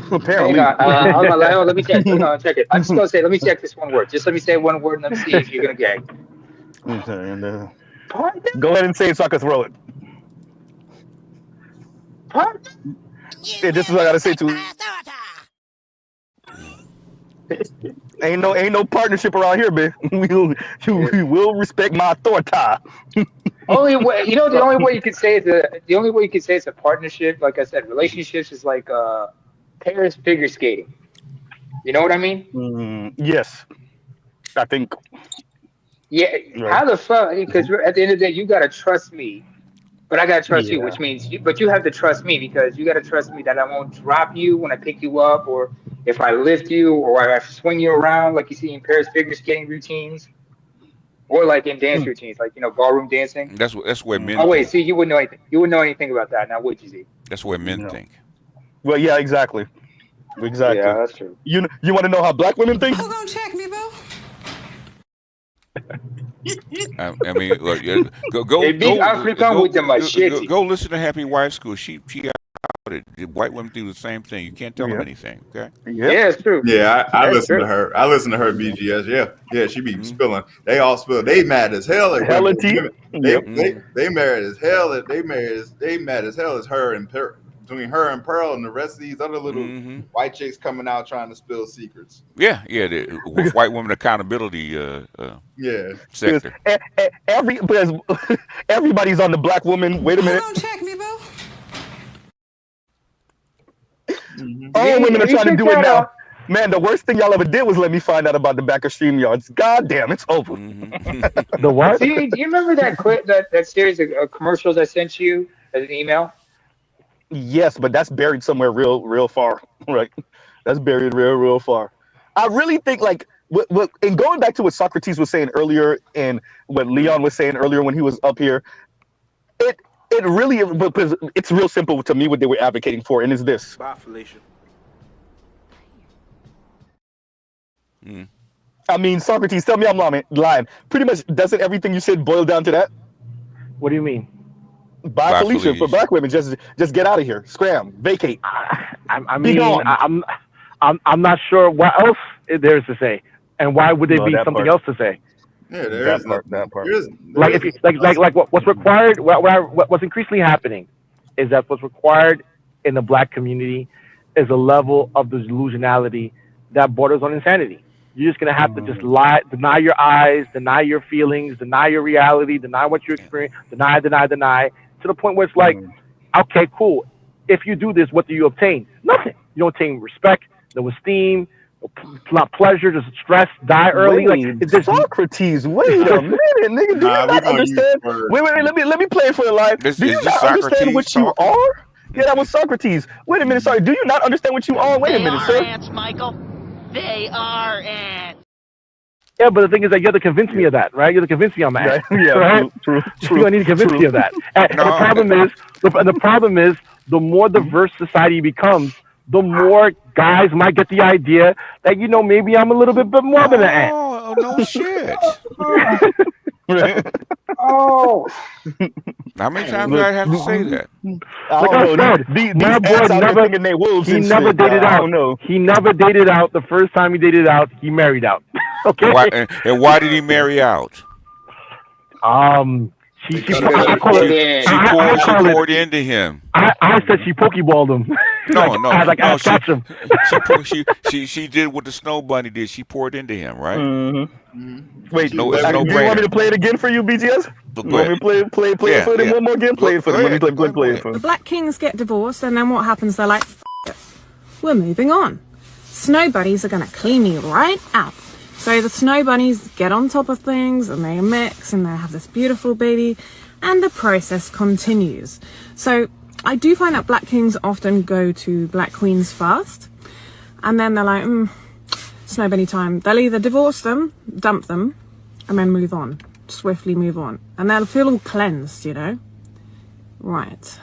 Apparently. Hang on. Hold on, let me check. Hold on, check it. I'm just gonna say, let me check this one word. Just let me say one word and let me see if you're gonna gag. Okay, and, go ahead and say it so I can throw it. Yeah, this is what I gotta say too. Ain't no partnership around here, man. We will respect my authority. Only way, the only way you could say it's a partnership. Like I said, relationships is like pairs figure skating. You know what I mean? Yes, I think. Yeah. Right. How the fuck? Because at the end of the day, you gotta trust me, but I gotta trust you, which means but you have to trust me because you gotta trust me that I won't drop you when I pick you up, or if I lift you, or I swing you around like you see in pairs figure skating routines. Or like in dance routines, like ballroom dancing. That's where men. Oh wait, see, you wouldn't know anything. You wouldn't know anything about that. Now would you, Z? That's where men think. Well, yeah, exactly. Yeah, that's true. You want to know how black women think? Who gonna check me, bro? I mean, look, go listen to Happy Wife School. She the white women do the same thing. You can't tell them anything. Okay. Yeah, it's true. Yeah, I listen to her. I listen to her BGS. Yeah, she be spilling. They all spill. They mad as hell at women. They married as hell. They mad as hell as her and between her and Pearl and the rest of these other little white chicks coming out trying to spill secrets. Yeah, the white woman accountability sector. Because everybody's on the black woman. Wait a minute. Don't check me, bro. All women are trying to do it now. Man, the worst thing y'all ever did was let me find out about the back of StreamYards. God damn, it's over. The what? See, do you remember that clip, that series of commercials I sent you as an email? Yes, but that's buried somewhere real far. Right. That's buried real far. I really think and going back to what Socrates was saying earlier and what Leon was saying earlier when he was up here, it really is, because it's real simple to me what they were advocating for, and it's this. Bye, Felicia. I mean, Socrates, tell me I'm lying. Pretty much, doesn't everything you said boil down to that? What do you mean? Bye, Felicia. For black women, just get out of here, scram, vacate. I mean, I'm not sure what else there is to say, and why would there be something else to say? Yeah, that part. What's required, what's increasingly happening is that what's required in the black community is a level of delusionality that borders on insanity. You're just going to have to just lie, deny your eyes, deny your feelings, deny your reality, deny what you experience, deny, to the point where it's like, okay, cool. If you do this, what do you obtain? Nothing. You don't obtain respect, no esteem, not pleasure, just stress, die early. Socrates, wait a minute, nigga. Do you not understand? Wait, let me play it for a line. Do you not understand what you are? Yeah, that was Socrates. Wait a minute, sorry. Do you not understand what you are? Wait a minute, sir. They are ants, Michael. They are ants. Yeah, but the thing is that you have to convince me of that, right? You have to convince me I'm an ant. Yeah, right? True. You need to convince me of that. And the problem is, the more diverse society becomes, the more guys might get the idea that, maybe I'm a little bit more than an ant. Oh, no shit. Oh. How many times do I have to say that? Like I said, my boy he never dated out. He never dated out. The first time he dated out, he married out. Okay. And why did he marry out? She poured into him. I said she pokeballed him. No, no, like no. catch him. She did what the snow bunny did. She poured into him, right? Wait, It's no do you want me to play it again for you, BGS? But You want me to play it for them one more again? Play it for them. Let me play it for The them. Black Kings get divorced, and then what happens? They're like, F it. We're moving on. Snow bunnies are going to clean me right out. So the snow bunnies get on top of things, and they mix, and they have this beautiful baby, and the process continues. So I do find that Black Kings often go to Black Queens first, and then they're like, snow bunny time. They'll either divorce them, dump them, and then move on. Swiftly move on. And they'll feel all cleansed, you know? Right.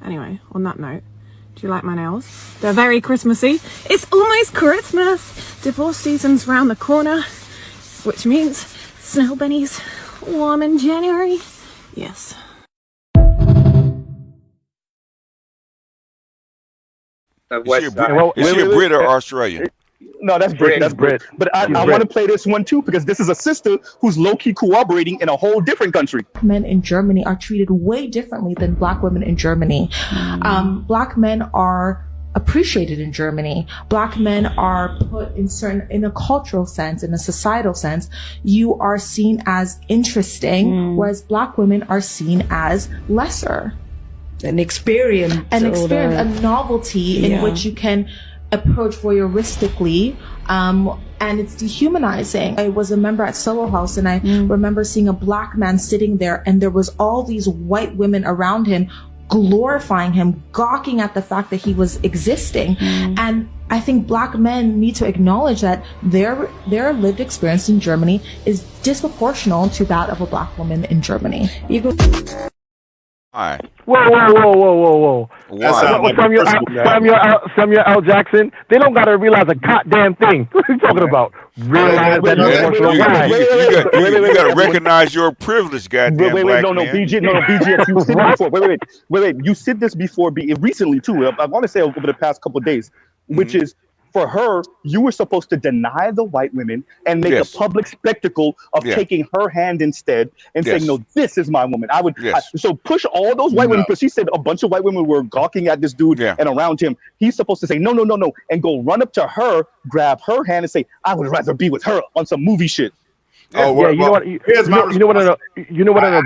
Anyway, on that note, do you like my nails? They're very Christmassy. It's almost Christmas. Divorce season's round the corner, which means snow bunnies warm in January. Yes. Is she a Brit or Australian? No, that's Brit. That's Brit. But I want to play this one too because this is a sister who's low-key cooperating in a whole different country. Men in Germany are treated way differently than Black women in Germany. Black men are appreciated in Germany. Black men are put in a cultural sense, in a societal sense, you are seen as interesting, whereas Black women are seen as lesser. An experience, a novelty in which you can approach voyeuristically, and it's dehumanizing. I was a member at Soho House, and I remember seeing a Black man sitting there, and there was all these white women around him glorifying him, gawking at the fact that he was existing. And I think Black men need to acknowledge that their lived experience in Germany is disproportional to that of a Black woman in Germany. Why? Whoa. Samuel L. Jackson, they don't got to realize a goddamn thing. What are you talking about? Realize that you got to recognize your privilege, goddamn Wait, Black no, man. BGS, you said this before. Wait, you said this before, recently too. I want to say over the past couple of days, which is, for her, you were supposed to deny the white women and make a public spectacle of taking her hand instead and saying, no, this is my woman. So push all those white women, because she said a bunch of white women were gawking at this dude and around him. He's supposed to say, no, and go run up to her, grab her hand and say, I would rather be with her on some movie shit. You know what an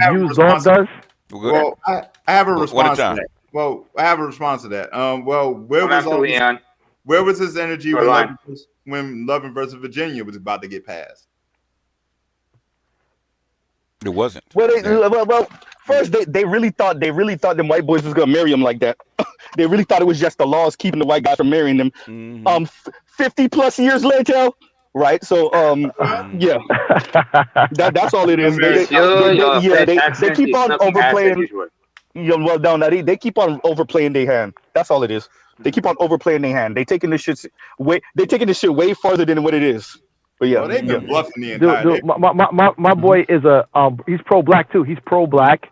abused dog does? Well, I have a response to that. Where was his energy when Love versus Virginia was about to get passed? It wasn't. Well, first they really thought them white boys was gonna marry him like that. They really thought it was just the laws keeping the white guys from marrying them. 50 plus years later, right? So yeah, that's all it is. They keep on overplaying. They keep on overplaying their hand. That's all it is. They keep on overplaying their hand. They taking this shit way farther than what it is. But yeah, they've been bluffing the entire. My boy is he's pro-Black too. He's pro-Black.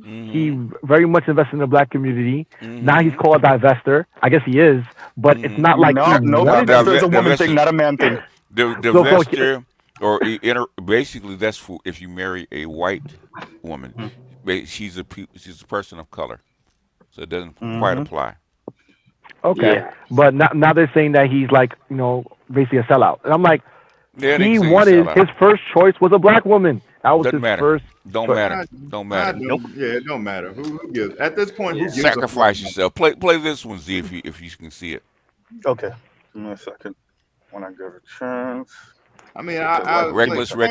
He very much invests in the Black community. Now he's called a divester. I guess he is, but it's not like divester is a woman thing, not a man thing. Divester, basically that's for if you marry a white woman. She's a person of color, so it doesn't quite apply. Okay, but now they're saying that he's like, basically a sellout, and I'm like, he wanted his first choice was a Black woman. That was his first. Don't matter. Nope. Yeah, it don't matter. Who gives at this point? Who gives Sacrifice yourself. Play this one, Z, if you can see it. Okay, give me a second. When I give a chance. I mean, reckless. No,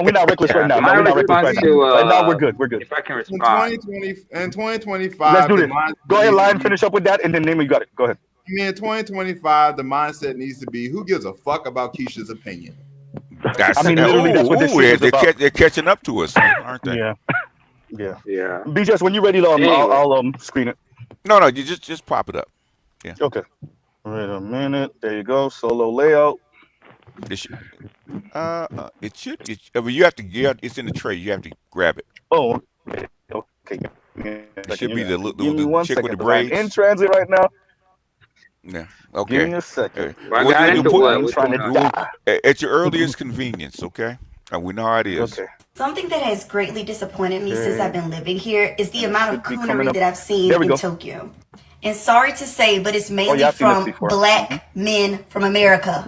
we're not reckless right now. No, we're not reckless right now. Right now, we're good. If I can respond. In 2025, let's do this. Go ahead, Lion. Finish up with that, and then name you got it. Go ahead. I mean, in 2025, the mindset needs to be: who gives a fuck about Keisha's opinion? Literally, that's what this shit is about. They're catching up to us, aren't they? Yeah. BJS, when you're ready, I'll screen it. No, you just pop it up. Yeah. Okay. Wait a minute. There you go. Solo layout. It should. You have to. It's in the tray. You have to grab it. Oh. Okay. It should be the chick with the braids. I'm in transit right now. Yeah. Okay. Give me a second. At your earliest convenience. Okay. We know how it is. Okay. Something that has greatly disappointed me since I've been living here is the amount of coonery that I've seen in Tokyo. And sorry to say, but it's Oh, mainly yeah, I've seen this from before. black men from America.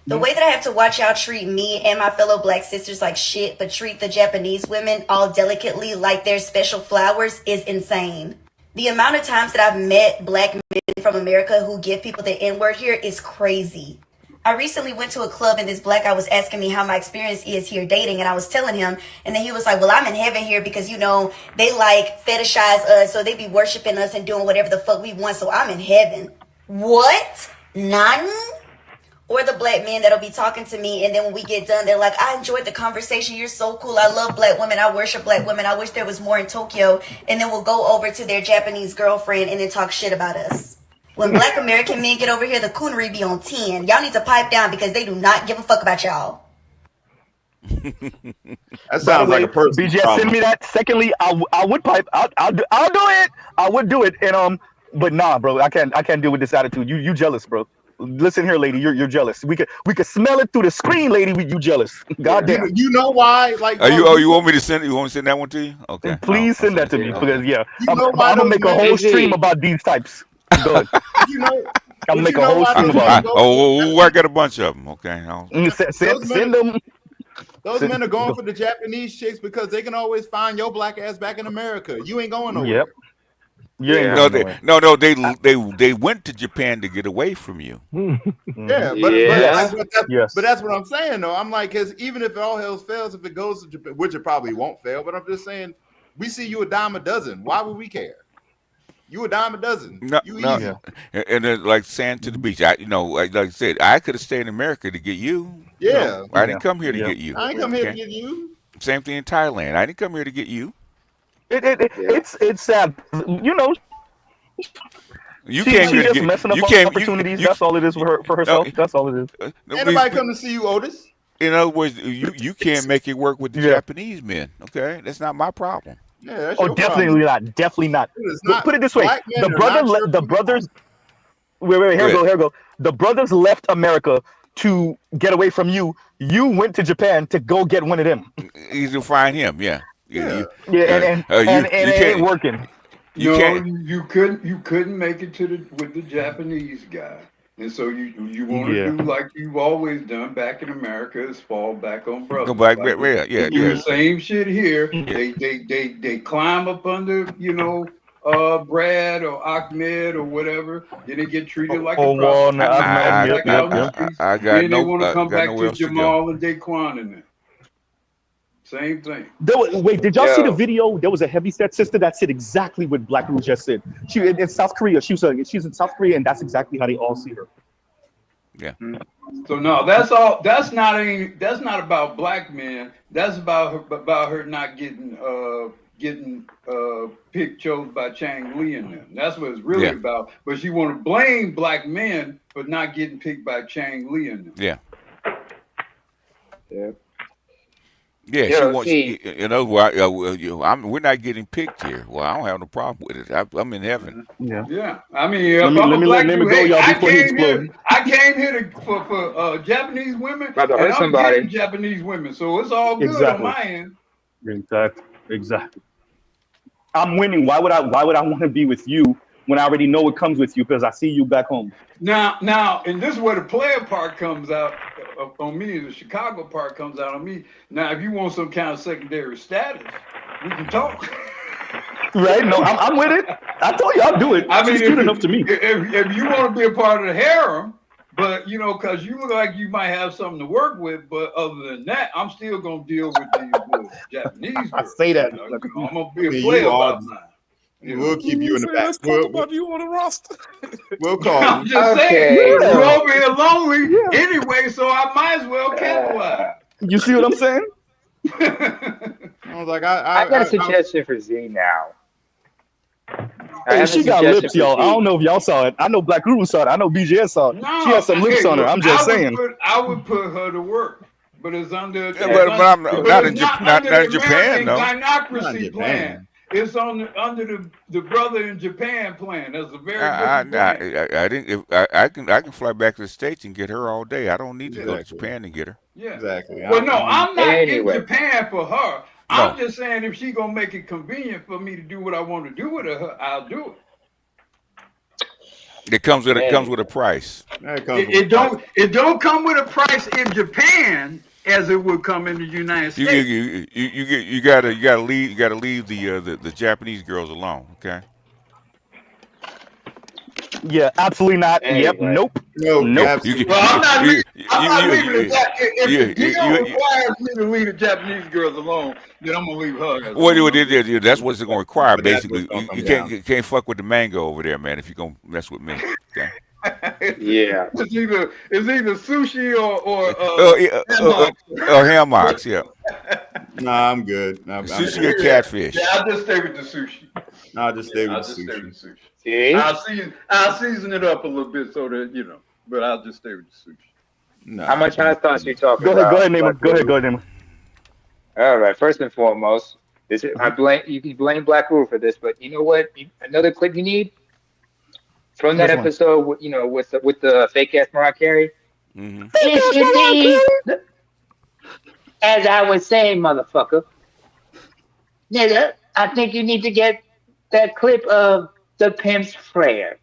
The way that I have to watch y'all treat me and my fellow black sisters like shit, but treat the Japanese women all delicately like they're special flowers is insane. The amount of times that I've met black men from America who give people the N-word here is crazy. I recently went to a club and this black guy was asking me how my experience is here dating, and I was telling him, and then he was like, well, I'm in heaven here because, you know, they like fetishize us, so they be worshiping us and doing whatever the fuck we want, so I'm in heaven. What? None? Or the black men that'll be talking to me, and then when we get done, they're like, I enjoyed the conversation, you're so cool, I love black women, I worship black women, I wish there was more in Tokyo, and then we'll go over to their Japanese girlfriend and then talk shit about us. When black American men get over here, the coonery be on 10. Y'all need to pipe down because they do not give a fuck about y'all. That sounds like a personal BGS, problem. send me that. Secondly, I would pipe. I'll do it. I would do it. And but nah, bro, I can't deal with this attitude. You jealous, bro. Listen here, lady, you're jealous. We could smell it through the screen, lady. You jealous. Goddamn. You know why? Like, you want me to send? You want me to send that one to you? Okay. Please send that to me because You know why I'm gonna those make a men- whole stream about these types. Go ahead. You know, I'm gonna make a know whole why stream those about it. I got a bunch of them. Okay. Send them. Those men are going for the Japanese chicks because they can always find your black ass back in America. You ain't going nowhere. Yep. You ain't going nowhere. They went to Japan to get away from you. Yeah, but that's what I'm saying though. I'm like, because even if all else fails, if it goes to Japan, which it probably won't fail, but I'm just saying, we see you a dime a dozen. Why would we care? You a dime a dozen. Easy. And then, like sand to the beach. Like I said, I could have stayed in America to get you. Yeah. I didn't come here to get you. I ain't come here to get you. Same thing in Thailand. I didn't come here to get you. It's sad. You know. You she came here just to get, messing up you came, opportunities. That's all it is for herself. That's all it is. Ain't nobody come to see you, Otis. In other words, you can't make it work with the Japanese men. Okay, that's not my problem. Yeah, that's your definitely problem. not. Definitely not. not. Put it this way: the brothers. Wait, here we go. The brothers left America to get away from you. You went to Japan to go get one of them. Easy to find him. Yeah. And it ain't working. You couldn't make it with the Japanese guy, and so you want to do like you've always done back in America is fall back on brothers. Go back, like the same shit here. They climb up under Brad or Ahmed or whatever. Then they get treated like a prostitute. I got then they want to come back to Jamal and Daquan and them. Same thing. Wait, did y'all see the video? There was a heavyset sister that said exactly what Black Rouge just said. She in South Korea. She's in South Korea, and that's exactly how they all see her. Yeah. So no, that's all. That's not about black men. That's about her not getting picked chose by Chang Lee and them. That's what it's really about. But she want to blame black men for not getting picked by Chang Lee and them. Yeah. Yeah. Yeah, she wants. We're not getting picked here. Well, I don't have no problem with it. I'm in heaven. Yeah. I mean, if I'm a black dude, I came here for Japanese women, and I'm getting Japanese women, so it's all good on my end. Exactly. I'm winning. Why would I want to be with you when I already know what comes with you because I see you back home? Now, and this is where the player part comes out on me, the Chicago part comes out on me. Now, if you want some kind of secondary status, we can talk. Right? No, I'm with it. I told you I'll do it. I mean, she's good enough to me. If you want to be a part of the harem, but because you look like you might have something to work with, but other than that, I'm still gonna deal with the Japanese. I say that. I'm gonna be a player about mine. We'll keep you in the back. Let's talk about you on the roster. We'll call I'm you. just saying, you're over here lonely anyway, so I might as well capitalize. You see what I'm saying? I was like, I got a suggestion for Z now. Hey, she got lips, y'all. I don't know if y'all saw it. I know Black Guru saw it. I know BJS saw it. No, she has some lips on her. I'm just saying. I would put her to work, but it's under. But I'm not in Japan, though. Gynocracy plan. It's under the brother in Japan plan. That's a very different plan. I can fly back to the States and get her all day. I don't need to go to Japan and get her. Yeah, exactly. Well, no, I'm not in Japan for her. I'm just saying if she gonna make it convenient for me to do what I want to do with her, I'll do it. It comes with a price. It don't come with a price in Japan as it would come in the United States. You gotta leave the Japanese girls alone. Okay. Yeah, absolutely not. Anyway. Yep. Nope. No, nope. absolutely. Well, I'm not leaving it that. If the deal requires me to leave the Japanese girls alone, then I'm gonna leave her. That's what it's gonna require. Basically, you can't fuck with the mango over there, man. If you're gonna mess with me. Okay. Yeah. It's either sushi or hammocks. Yeah. Nah, I'm good. Sushi or catfish. Yeah, I'll just stay with the sushi. I'll just stay with the sushi. See? I'll season it up a little bit so that but I'll just stay with the sushi. No. How much hot sauce are you talking Go about? ahead, Nemo. Go ahead, Nemo. All right. First and foremost, you can blame Black Rule for this, but you know what? Another clip you need from that episode, with the fake ass Mariah Carey. Mm-hmm. Yes, you did. As I was saying, motherfucker, nigga, I think you need to get that clip of the pimp's prayer.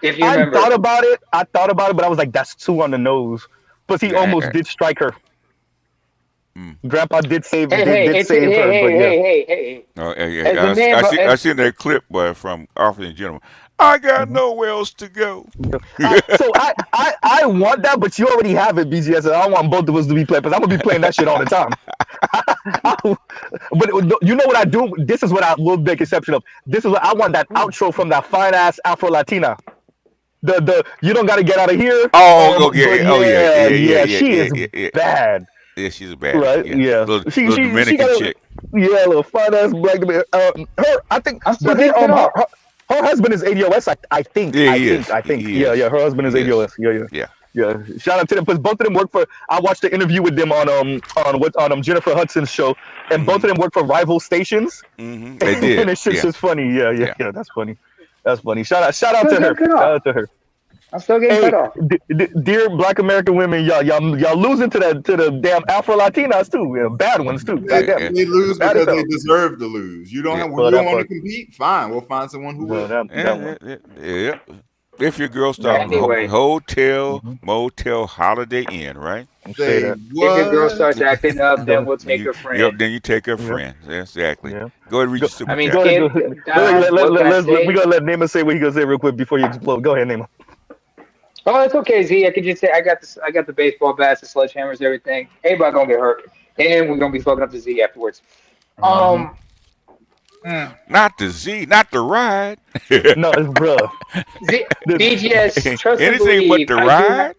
If you remember. I thought about it, but I was like, that's too on the nose. Plus, he almost did strike her. Grandpa did save her, but yeah. Oh, yeah. I seen that clip from Officer and Gentleman. I got nowhere else to go. So I want that, but you already have it, BGS. And I don't want both of us to be playing, because I'm gonna be playing that shit all the time. But you know what I do? This is what I will make exception of. This is what I want, that outro from that fine ass Afro Latina. The you don't gotta get out of here. Yeah. She is bad. Yeah, she's a bad. Right? Yeah. Little Dominican chick. Yeah, little fine ass black Dominican. Her husband is ADOS, I think. I think. Yeah. Her husband is ADOS. Yeah. Shout out to them, because both of them work for. I watched the interview with them on Jennifer Hudson's show, and both of them work for rival stations. Mm-hmm. They did. And it's just funny. Yeah. That's funny. Shout out to her. Shout out to her. I'm still getting cut off. Dear Black American women, y'all losing to the damn Afro Latinas too, bad ones too. They lose because they deserve to lose. You don't want to compete? Fine, we'll find someone who will. Yeah. If your girl starts hotel, motel, Holiday Inn, right? If your girl starts acting up, then we'll take her friend. Yep, then you take her friend. Exactly. Yeah. Go ahead and read your super chat. We're gonna let Nema say what he gonna say real quick before you explode. Go ahead, Nema. Oh, it's okay, Z. I could just say I got the baseball bats, the sledgehammers, everything. Everybody gonna get hurt, and we're gonna be fucking up the Z afterwards. Not the Z, not the ride. No, it's bro. BGS, trust anything but the ride.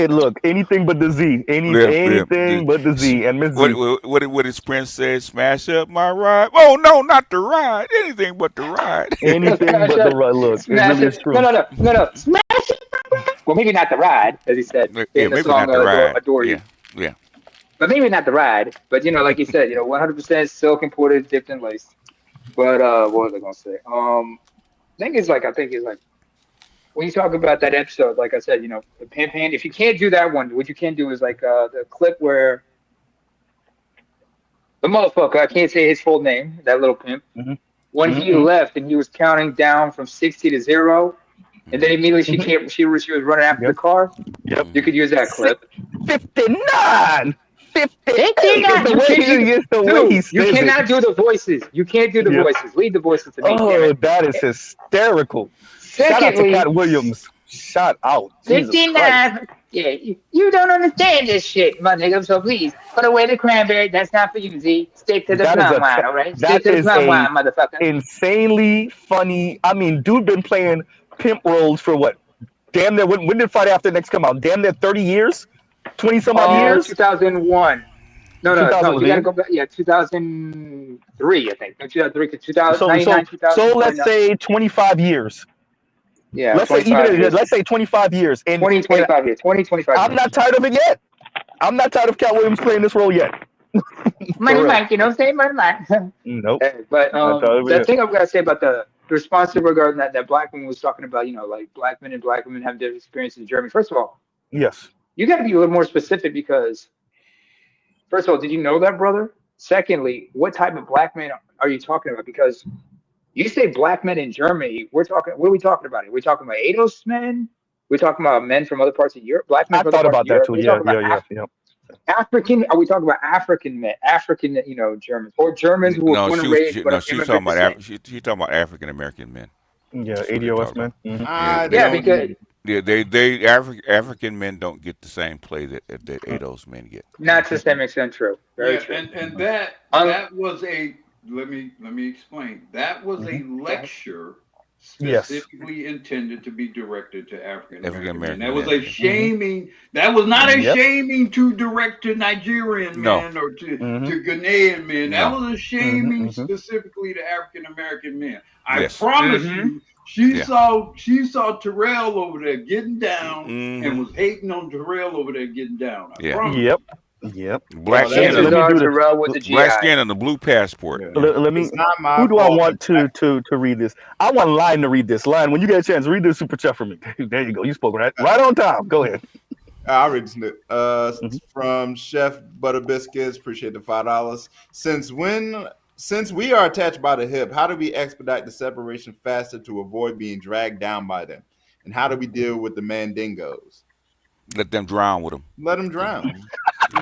Look, anything but the Z. Anything but the Z. And Miss Z. What his Prince said? Smash up my ride. Oh no, not the ride. Anything but the ride. Anything but the ride. Look, smash it. True. No. Smash it. Well, maybe not the ride, as he said. Yeah, maybe not the ride. Adore you. Yeah. But maybe not the ride. But like you said, 100% silk imported, dipped in lace. But what was I gonna say? I think it's like when you talk about that episode, like I said, the pimp hand. If you can't do that one, what you can do is like the clip where the motherfucker, I can't say his full name, that little pimp. Mm-hmm. When he left and he was counting down from 60 to 0, and then immediately she was running after the car. Yep. You could use that clip. 59. 59. You cannot do the voices. You can't do the voices. Leave the voices to me. Oh, that is hysterical. Shout out to Cat Williams. Shout out. 59. Yeah, you don't understand this shit, my nigga. So please put away the cranberry. That's not for you, Z. Stick to the plum wine, all right? Stick to the plum wine, motherfucker. Insanely funny. I mean, dude been playing pimp roles for what? Damn near. When did Friday After Next come out? Damn near 30 years. 20 some odd years. 2001. No. You gotta go back. Yeah, 2003, I think. No, 2003 to 2000. So let's say 25 years. Yeah, let's say 25 years. And 25 years. I'm not tired of it yet. I'm not tired of Cat Williams playing this role yet. Money Mike, you know what I'm saying? Money Mike. Nope. But the thing I've got to say about the response regarding that black woman was talking about, like black men and black women have different experiences in Germany. First of all, yes, you got to be a little more specific because, first of all, did you know that, brother? Secondly, what type of black man are you talking about? Because, You say black men in Germany, we're talking. What are we talking about? Are we talking about ADOS men? We're talking about men from other parts of Europe, black men I from other thought parts about of that Europe. too. We're Yeah, talking yeah, about yeah, African. Are we talking about African men, African, Germans, or Germans who were No, born and raised but of she's talking immigrant about descent? she's talking about African American men. yeah. That's what they're ADOS talking man. about. I Yeah, don't. because Yeah, African men don't get the same play that ADOS men get. not to the same extent true. Very Yeah, true. and that was a let me explain. That was a lecture Yes. specifically intended to be directed to African American men. American That was men. a shaming. That was not a Yep. shaming to direct to Nigerian No. men or to Ghanaian men. That No. was a shaming specifically to African American men. I Yes. promise you, she Yeah. saw Terrell over there getting down and was hating on Terrell over there getting down. I promise. Yep. Yep. Black skin Chances and are do this. Terrell with the black GI. skin and the blue passport. Yeah. Yeah. Let me. It's not my Who do I fault. want to read this? I want Lion to read this. Lion, when you get a chance, read this super chat for me. There you go. You spoke right on time. Go ahead. I'll read this. From Chef Butter Biscuits. Appreciate the $5. Since we are attached by the hip, how do we expedite the separation faster to avoid being dragged down by them? And how do we deal with the mandingos? Let them drown with them. Let them drown. I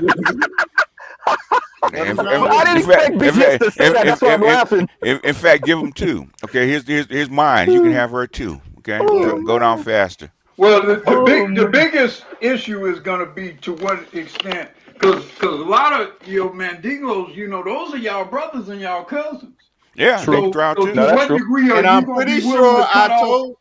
didn't expect BGS to say that. That's why I'm laughing. In fact, give them two. Okay, here's mine. You can have her too. Okay, go down faster. Well, the biggest issue is going to be to what extent, because a lot of your Mandingos, those are y'all brothers and y'all cousins. Yeah, So, they can drown so too. to what degree are And you I'm going to pretty be willing sure to cut I off? told.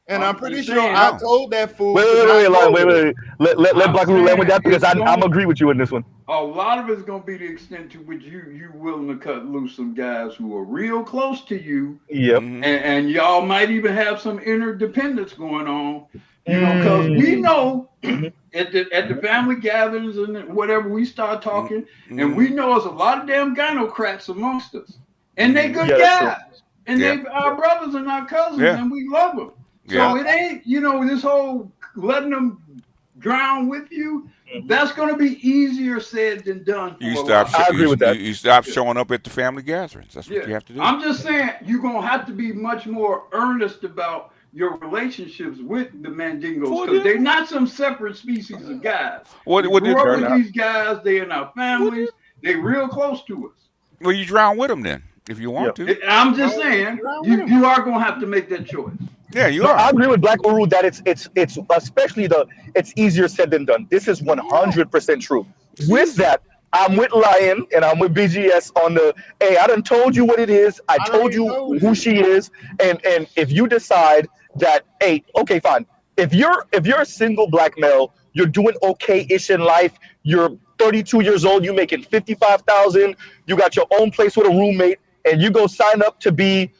And I'm pretty sure I told that fool. Wait, Lion, wait. Let Black Lou land with that because I'm agree with you in this one. A lot of it's going to be the extent to which you willing to cut loose some guys who are real close to you. Yep. And y'all might even have some interdependence going on. Because we know at the family gatherings and whatever, we start talking, and we know there's a lot of damn gynocrats amongst us. And they good guys. And they our brothers and our cousins, and we love them. So it ain't, this whole letting them drown with you, that's going to be easier said than done. I agree with that. You stop showing up at the family gatherings. That's what you have to do. I'm just saying, you're going to have to be much more earnest about your relationships with the Mandingos, because they're not some separate species of guys. We grew up with these guys, they're in our families, they're real close to us. Well, you drown with them then, if you want to. I'm just saying, you are going to have to make that choice. Yeah, you are. I agree with Black Uru that it's especially it's easier said than done. This is 100% true. With that, I'm with Lion and I'm with BGS on the. Hey, I done told you what it is. I told you who she is, and if you decide that, hey, okay, fine. If you're a single black male, you're doing okay-ish in life. You're 32 years old. You making 55,000. You got your own place with a roommate, and you go sign up to be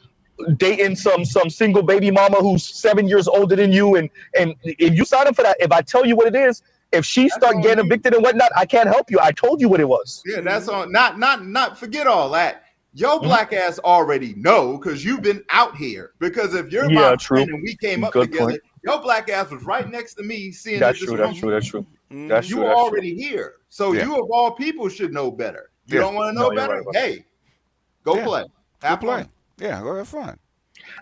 dating some single baby mama who's 7 years older than you, and if you sign up for that, if I tell you what it is, if she start getting evicted and whatnot, I can't help you. I told you what it was. Yeah, that's on. Not forget all that. Your black ass already know because you've been out here. Because if you're my friend and we came up together, your black ass was right next to me seeing That's true. You already here, so you of all people should know better. You don't want to know better? Right. Hey, go play. Have fun. Yeah, go have fun.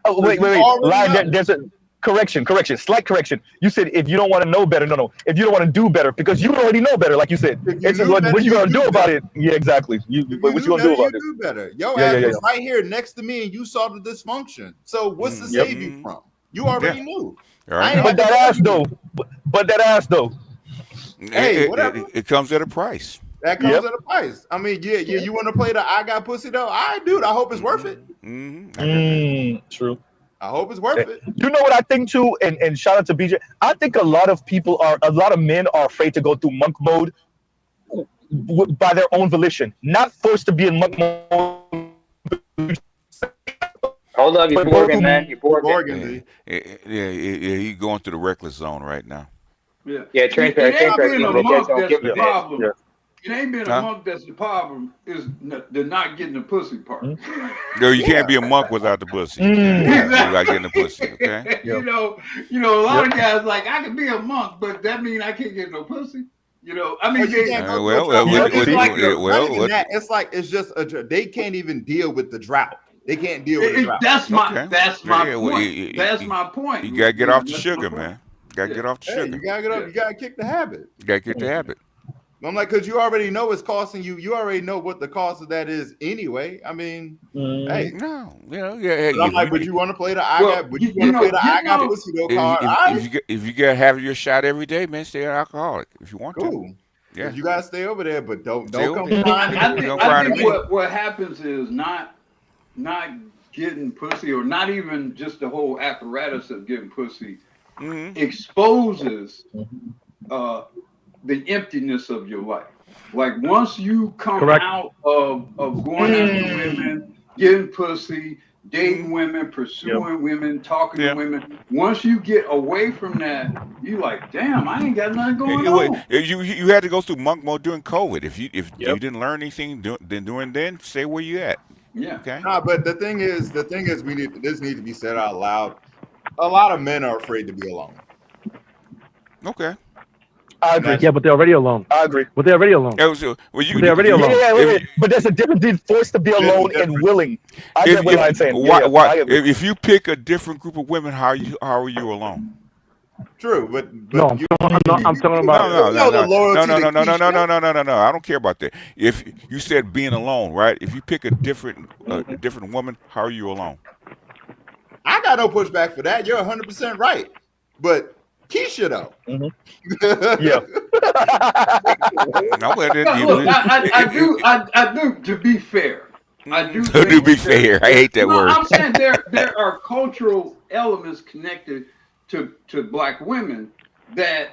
Oh, wait. Lion, there's a correction, slight correction. You said if you don't want to know better, no. If you don't want to do better, because you already know better, like you said. It's what you gonna do about it? Yeah, exactly. What you gonna do about it? Do better. Your ass was right here next to me, and you saw the dysfunction. So what's to save you from? You already knew. But that ass though. Hey, whatever. It comes at a price. That comes at a price. I mean, you want to play the I got pussy though? All right, dude. I hope it's worth it. True. I hope it's worth it. You know what I think too, and shout out to BJ. I think a lot of men are afraid to go through monk mode by their own volition, not forced to be in monk mode. Hold up, you're Borgen, man. You're Borgen. Yeah, he's going through the reckless zone right now. Yeah, transparent. It ain't being a monk that's the problem. Yeah. It ain't being a monk that's the problem. Is the not getting the pussy part. No, you can't be a monk without the pussy. Without getting the pussy, okay? You know, a lot of guys like, I can be a monk, but that means I can't get no pussy. I mean, it's just they can't even deal with the drought. They can't deal with a drought. That's my Okay. that's my Yeah, well, point. That's my point. you gotta get off the That's sugar, my point. man. You gotta get off the Hey, sugar. you gotta get up. You gotta kick the habit. You gotta kick the habit. I'm like, because you already know it's costing you. You already know what the cost of that is anyway. I mean, hey, no, yeah. But I'm like, would you want to play the I got? Would you want to play the I got pussy though card? If you gotta have your shot every day, man, stay an alcoholic if you want to. Yeah, you gotta stay over there, but don't come I crying. think what happens is not getting pussy, or not even just the whole apparatus of getting pussy, exposes the emptiness of your life. Like once you come out of going after women, getting pussy, dating women, pursuing women, talking to women, once you get away from that, you like, damn, I ain't got nothing going on. You had to go through monk mode during COVID. If you didn't learn anything then stay where you at. Yeah. Okay. Nah, but the thing is, this needs to be said out loud. A lot of men are afraid to be alone. Okay. I agree. Yeah, but they're already alone. I agree. But they're already alone. They're already alone. Yeah, but there's a difference between forced to be alone and willing. I get what I'm saying. If you pick a different group of women, how are you alone? True, but no, I'm talking about no. I don't care about that. If you said being alone, right? If you pick a different woman, how are you alone? I got no pushback for that. You're 100% right. But Keisha though. Yeah. I do. To be fair, I do. To be fair, I hate that word. I'm saying there are cultural elements connected to Black women that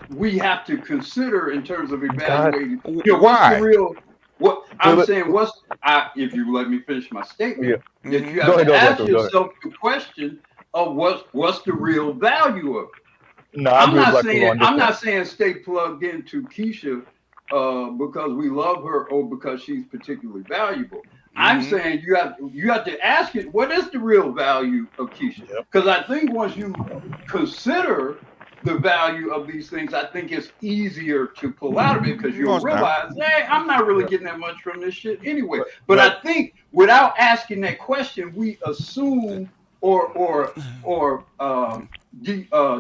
we have to consider in terms of evaluating. What's the real? What I'm saying, if you let me finish my statement, that you have to ask yourself the question of what's the real value of it. No, I'm not saying stay plugged into Keisha because we love her or because she's particularly valuable. I'm saying you have to ask it, what is the real value of Keisha? Because I think once you consider the value of these things, I think it's easier to pull out of it because you'll realize, hey, I'm not really getting that much from this shit anyway. But I think without asking that question, we assume or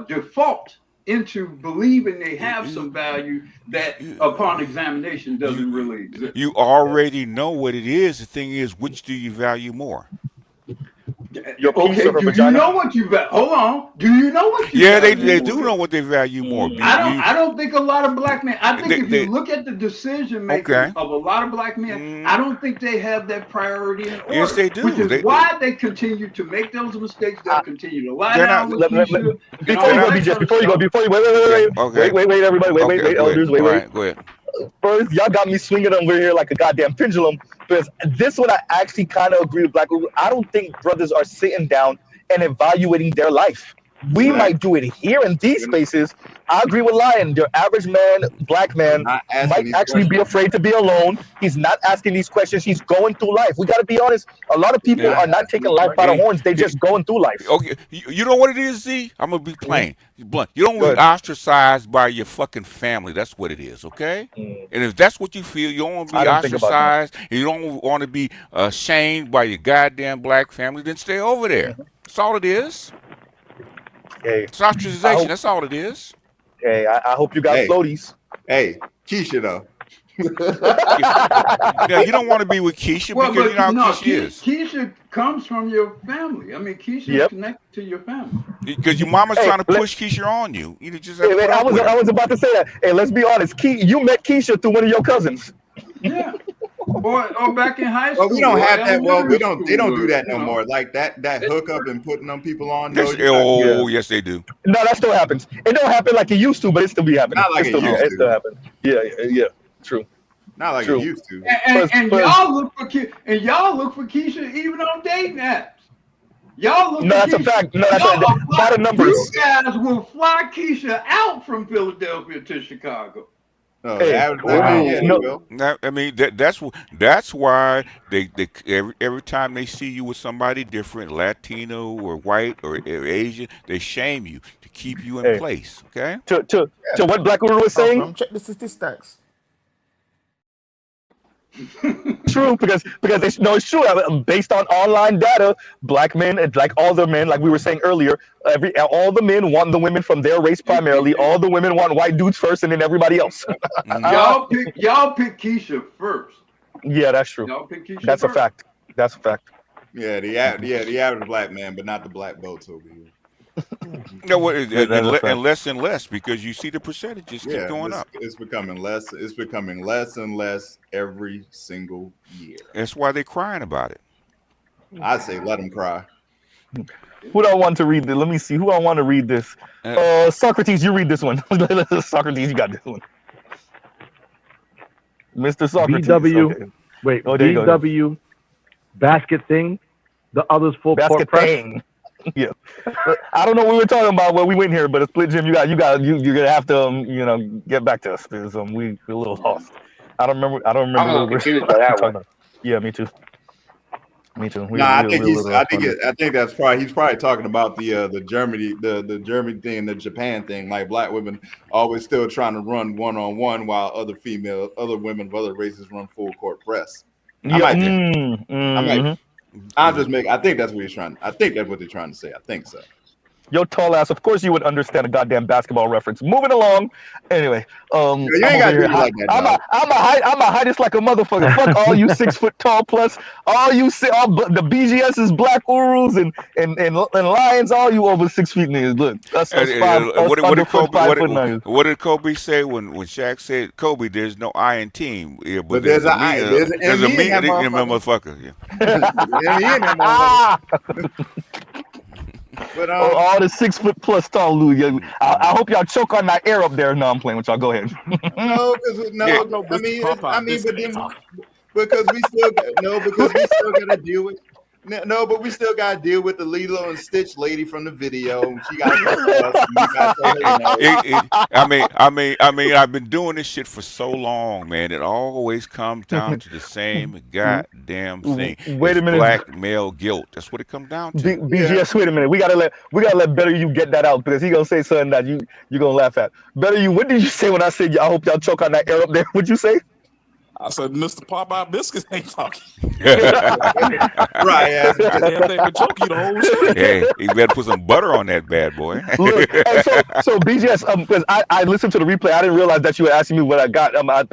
default into believing they have some value that upon examination doesn't really exist. You already know what it is. The thing is, which do you value more? Your piece okay, of her do vagina? you know what you value? Hold on. Do you know what you value? They do know what they value more. I don't think a lot of Black men, I think if you look at the decision making of a lot of Black men, I don't think they have that priority in order. Yes, they do. Which is why they continue to make those mistakes. They'll continue to lie down with Keisha. Before you go, BJ, wait, everybody, wait, elders, wait. Go ahead. First, y'all got me swinging over here like a goddamn pendulum. Because this one, I actually kind of agree with Black Google. I don't think brothers are sitting down and evaluating their life. We might do it here in these spaces. I agree with Lion. Your average man, Black man, might actually be afraid to be alone. He's not asking these questions. He's going through life. We got to be honest. A lot of people are not taking life by the horns. They're just going through life. Okay, you know what it is, Z? I'm going to be plain. Blunt. You don't want to be ostracized by your fucking family. That's what it is, okay? And if that's what you feel, you don't want to be ostracized, and you don't want to be shamed by your goddamn Black family, then stay over there. That's all it is. Hey, it's ostracization. That's all it is. Hey, I hope you got floaties. Hey, Keisha though. You don't want to be with Keisha because you know how Keisha is. Keisha comes from your family. I mean, Keisha is connected to your family. Because your mama's trying to push Keisha on you. You just have to I was about to say that. Hey, let's be honest. You met Keisha through one of your cousins. Yeah. Or back in high school. Well, we don't have that. Well, we don't. They don't do that no more. Like that hookup and putting them people on. Yes, they do. No, that still happens. It don't happen like it used to, but it still be happening. Not like it used to. It still happens. Yeah. True. Not like it used to. And y'all look for Keisha even on dating apps. Y'all look. No, that's a fact. No, that's a lot of numbers. You guys will fly Keisha out from Philadelphia to Chicago. Oh, I mean that's why they every time they see you with somebody different, Latino or white or Asian, they shame you to keep you in place. Okay. To what Black Guru was saying. Check the statistics. true because it's true. Based on online data, black men, like all the men, like we were saying earlier, all the men want the women from their race primarily. All the women want white dudes first, and then everybody else. Y'all pick Keisha first. Yeah, that's true. Y'all pick Keisha That's first. a fact. That's a fact. Yeah, the average black man, but not the black votes over here. No, and less and less because you see the percentages keep going up. It's becoming less. It's becoming less and less every single year. That's why they're crying about it. I say let them cry. Who do I want to read this? Let me see. Who I want to read this? Socrates, you read this one. Socrates, you got this one. Mr. Socrates. BW. Okay. Wait. There BW. Basket thing. The others full court basket press. thing. Yeah. I don't know what we were talking about when we went here, but a split gym. You're gonna have to get back to us because we're a little lost. I don't remember. I'm a little confused by that one. Yeah, me too. Me too. I think that's probably he's probably talking about the Germany Germany thing, the Japan thing. Like black women always still trying to run 1-on-1 while other women of other races run full court press. I think that's what he's trying. I think that's what they're trying to say. I think so. Your tall ass, of course you would understand a goddamn basketball reference. Moving along. Anyway, you ain't gotta do it like that. I'm a height like a motherfucker. Fuck all you 6 foot tall plus, all the BGS's black Urus and Lions, all you over 6 feet niggas. Look, what did Kobe say when Shaq said, Kobe, there's no I in team. Yeah, but there's a me in that motherfucker. But all the 6 foot plus tall Lou. I hope y'all choke on that air up there. No, I'm playing with y'all. Go ahead. Because we still gotta deal with. No, but we still gotta deal with the Lilo and Stitch lady from the video. She got. I've been doing this shit for so long, man. It always comes down to the same goddamn thing. Wait a minute. Black male guilt. That's what it comes down to. BGS, wait a minute. We gotta let Better You get that out because he gonna say something that you gonna laugh at. Better You, what did you say when I said I hope y'all choke on that air up there? What'd you say? I said, Mr. Popeye Biscuits ain't talking. Right, yeah. Hey, you better put some butter on that bad boy. Look, so BGS, because I listened to the replay, I didn't realize that you were asking me what I got. I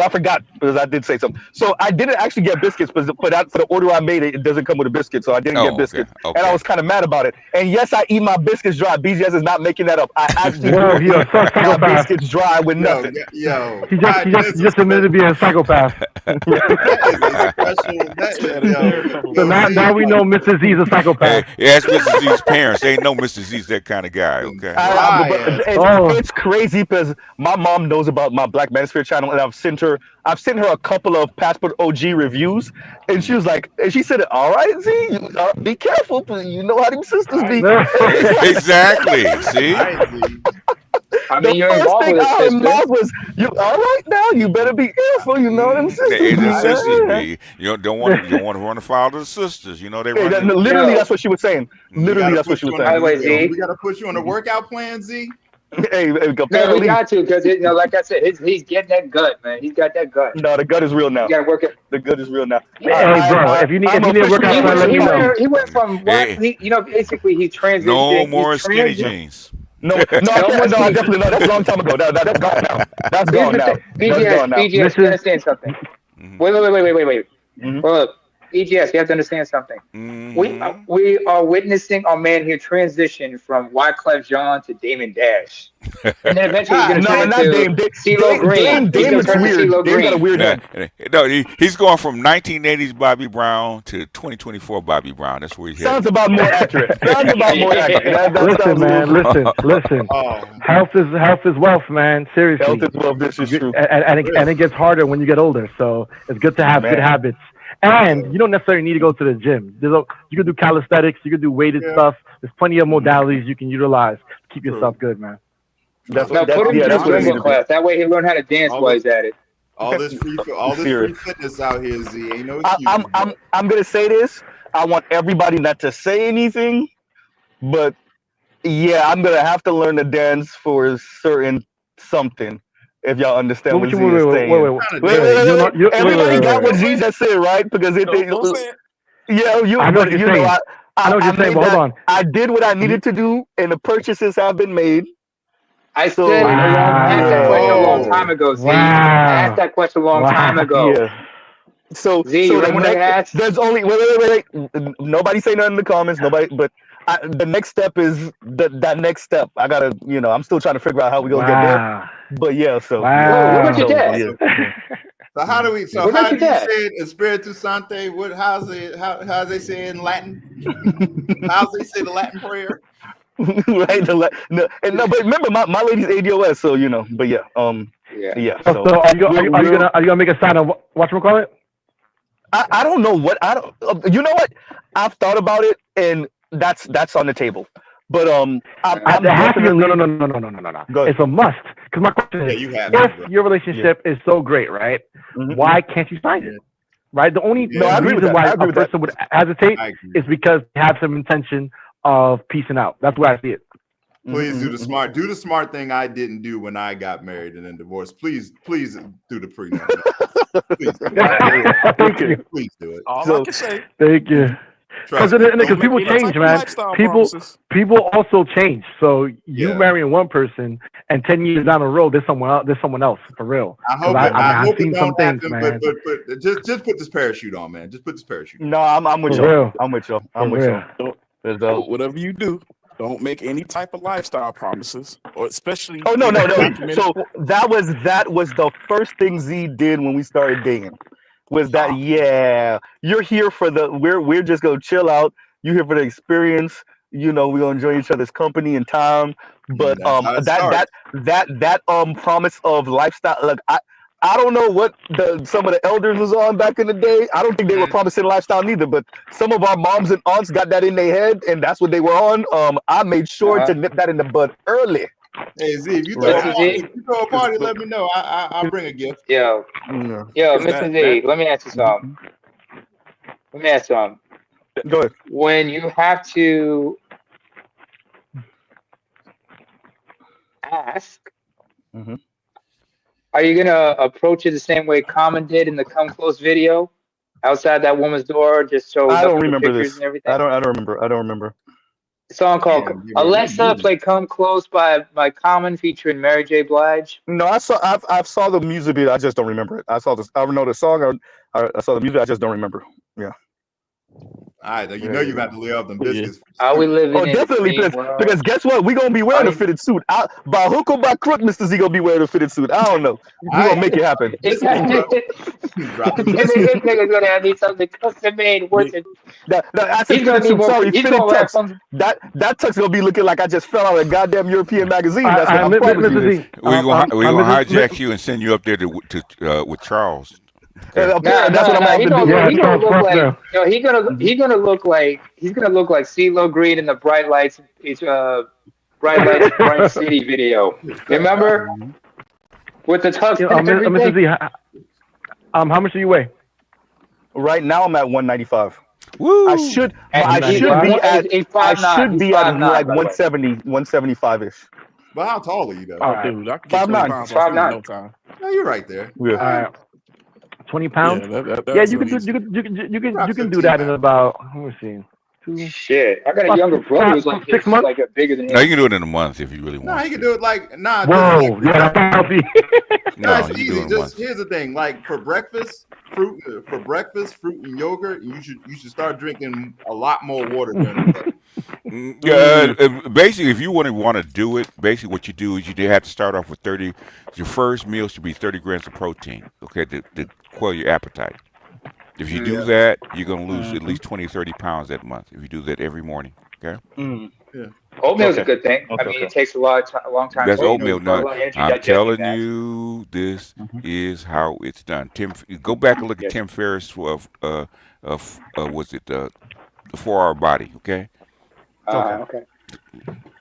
forgot because I did say something. So I didn't actually get biscuits, but for the order I made, it doesn't come with a biscuit, so I didn't get biscuits, and I was kind of mad about it. And yes, I eat my biscuits dry. BGS is not making that up. I actually eat my biscuits dry with nothing. He just admitted to being a psychopath. So now we know Mr. Z is a psychopath. Hey, ask Mr. Z's parents. They ain't know Mr. Z's that kind of guy. Okay. It's crazy because my mom knows about my Black Manosphere channel, and I've sent her a couple of Passport OG reviews, and she was like, and she said, "All right, Z, be careful, but you know how them sisters be." Exactly. See. I mean, you're involved with it, sister. Was, "You all right now? You better be careful." You know what I'm saying? The sisters be. You don't want to run afoul of the sisters. You know they run. Literally, that's what she was saying. Literally, that's what she was saying. By the way, Z, we gotta put you on the workout plan, Z. Hey, no, we got to because like I said, he's getting that gut, man. He's got that gut. No, the gut is real now. You gotta work it. The gut is real now. Hey, bro, if you need a workout plan, let me know. He went from basically he transitioned. No more skinny jeans. No, definitely not. That's a long time ago. That's gone now. That's gone now. BGS, you understand something. Wait. Look, BGS, you have to understand something. We are witnessing our man here transition from Wyclef Jean to Damon Dash. And then eventually he's going to turn to CeeLo Green. Damon's weird. Damon's got a weird name. No, he's going from 1980s Bobby Brown to 2024 Bobby Brown. That's where he's headed. Sounds about more accurate. Listen, man. Listen. Health is wealth, man. Seriously. Health is wealth. This is true. And it gets harder when you get older. So it's good to have good habits. And you don't necessarily need to go to the gym. You can do calisthenics. You can do weighted stuff. There's plenty of modalities you can utilize to keep yourself good, man. Put him in a class. That way he learn how to dance while he's at it. All this free fitness out here, Z. Ain't no excuse. I'm gonna say this. I want everybody not to say anything, but yeah, I'm gonna have to learn to dance for a certain something. If y'all understand what What Z you is saying. Wait. Everybody got what Z just said, right? Because it. Yeah, I know what but you're you know, saying. I know what you're saying, made but hold that. on. I did what I needed to do, and the purchases have been made. I So, said asked that question a long time ago, Z. I asked Wow. that question a long time ago. Yeah. So Z, you the remember when I next, asked? there's only wait. Nobody say nothing in the comments. Nobody, but the next step is that next step. I gotta, I'm still trying to figure out how we gonna get there. Wow. But yeah, so What about your dad? So how do we? So What how about do your you dad? say it? Espiritu Sante. What? How's it? How's they say it in Latin? How's they say the Latin prayer? Right? No, but remember, my lady's ADOS, so But yeah, yeah. So are you gonna make a sign of whatchamacallit? I don't know what I don't. You know what? I've thought about it, and that's on the table. But I'm definitely No. It's a must. Because my question is, if your relationship is so great, right? Why can't you sign it? Right. The only reason why a person would hesitate is because they have some intention of peacing out. That's why I see it. Please do the smart thing I didn't do when I got married and then divorced. Please do the prenup. Please do it. Thank you. Please do it. All I can say. Thank you. Because people change, man. People also change. So you marrying one person, and 10 years down the road, there's someone else for real. I hope I've seen some things, happen, man. but just put this parachute on, man. Just put this parachute on. No, I'm with y'all. I'm with y'all. Whatever you do, don't make any type of lifestyle promises, or especially. Oh no. So that was the first thing Z did when we started dating. Was that you're here for we're just gonna chill out. You're here for the experience. We're gonna enjoy each other's company and time. But that promise of lifestyle. Look, I don't know what some of the elders was on back in the day. I don't think they were promising lifestyle neither. But some of our moms and aunts got that in their head, and that's what they were on. I made sure to nip that in the bud early. Hey Z, if you throw a party, let me know. I'll bring a gift. Yo, Mr. Z, let me ask you something. Go ahead. When you have to ask, are you gonna approach it the same way Common did in the Come Close video, outside that woman's door, just show I don't nothing but remember pictures this. and everything? I don't remember. A song called Alexa, play "Come Close" by Common featuring Mary J. Blige. No, I saw the music video. I just don't remember it. I know the song. I saw the music. I just don't remember. Yeah. All right, you know you got to lay off them biscuits. Are we living in definitely, because guess what? We gonna be wearing a fitted suit. By hook or by crook, Mr. Z gonna be wearing a fitted suit. I don't know. We gonna make it happen. This nigga's gonna have me something custom made. I said fitted suit. Sorry, fitted tux. That tux gonna be looking like I just fell out of a goddamn European magazine. That's what I'm promise you. We're gonna hijack you and send you up there to with Charles. He's gonna look like CeeLo Green in the Bright Lights Bright City video. Remember? With the tux and everything. Mr. Z, how much do you weigh? Right now I'm at 195. Woo! I should be at like 170, 175-ish. But how tall are you though? Dude, I can 5'9". No time. No, you're right there. Yeah. 20 pounds. You can do that in about. Let me see. Shit, I got a younger brother who's like 6 months. Like a bigger than him. No, you can do it in a month if you really want. No, you can do it like Whoa, that's healthy. No, it's easy. Just here's the thing: like for breakfast, fruit and yogurt. You should start drinking a lot more water during the day. Basically, if you want to do it, basically what you do is you have to start off with 30. Your first meal should be 30 grams of protein, okay, to quell your appetite. If you do that, you're going to lose at least 20, 30 pounds that month if you do that every morning, okay? Oatmeal's a good thing. I mean, it takes a long time. That's oatmeal. No, I'm telling you, this is how it's done. Go back and look at Tim Ferriss was it the 4-Hour Body, okay? Okay.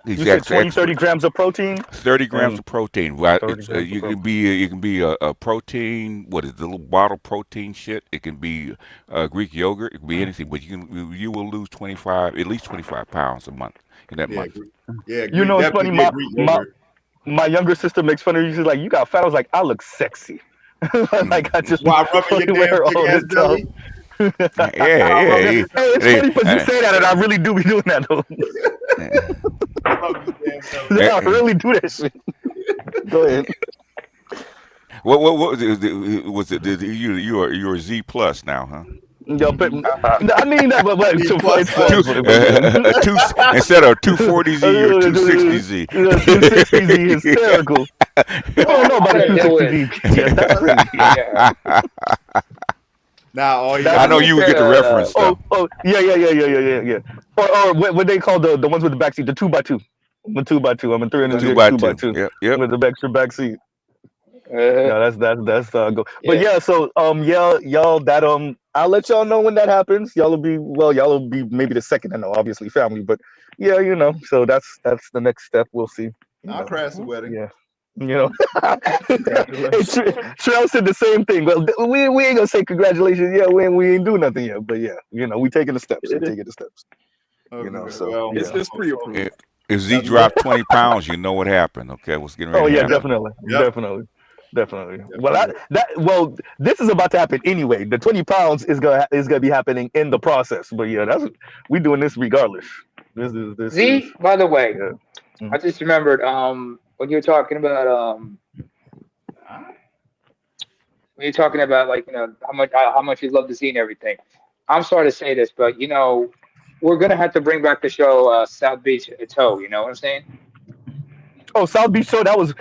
You said 30 grams of protein? 30 grams of protein. You can be a protein. What is it, the little bottle protein shit? It can be Greek yogurt. It can be anything. But you will lose at least 25 pounds a month in that month. Yeah, it's funny. My younger sister makes fun of you. She's like, "You got fat." I was like, "I look sexy." Like I just While rubbing your fucking with damn her big all ass the belly. time. Yeah. Hey, it's funny because you say that, and I really do be doing that though. I really do that shit. Go ahead. What was it? You're a Z plus now, huh? Yo, but I mean that, but it's instead of 240Z, you're 260Z. 260Z hysterical. People don't know about the 260Z. Yes, that's crazy. Now, I know you would get the reference though. Yeah. Or what they call the ones with the backseat, the 2x2. I'm a 2x2. I'm a 300 2x2 Yep. with the extra backseat. No, that's go. But Yeah. so y'all that I'll let y'all know when that happens. Y'all will be maybe the second. I know, obviously family, but yeah, so that's the next step. We'll see. I'll crash the wedding. Yeah. Hey, Trail said the same thing. Well, we ain't gonna say congratulations. Yeah, we ain't doing nothing yet. But yeah, we taking the steps. We taking the steps. So well, it's pre-approved. If Z dropped 20 pounds, you know what happened. Okay, what's getting ready to happen. Definitely. Well, this is about to happen anyway. The 20 pounds is gonna be happening in the process. But yeah, we doing this regardless. This Z, by the way, yeah. I just remembered when you were talking about like how much you love the Z and everything. I'm sorry to say this, but we're gonna have to bring back the show South Beach Toe. You know what I'm saying? Oh, South Beach Show. That was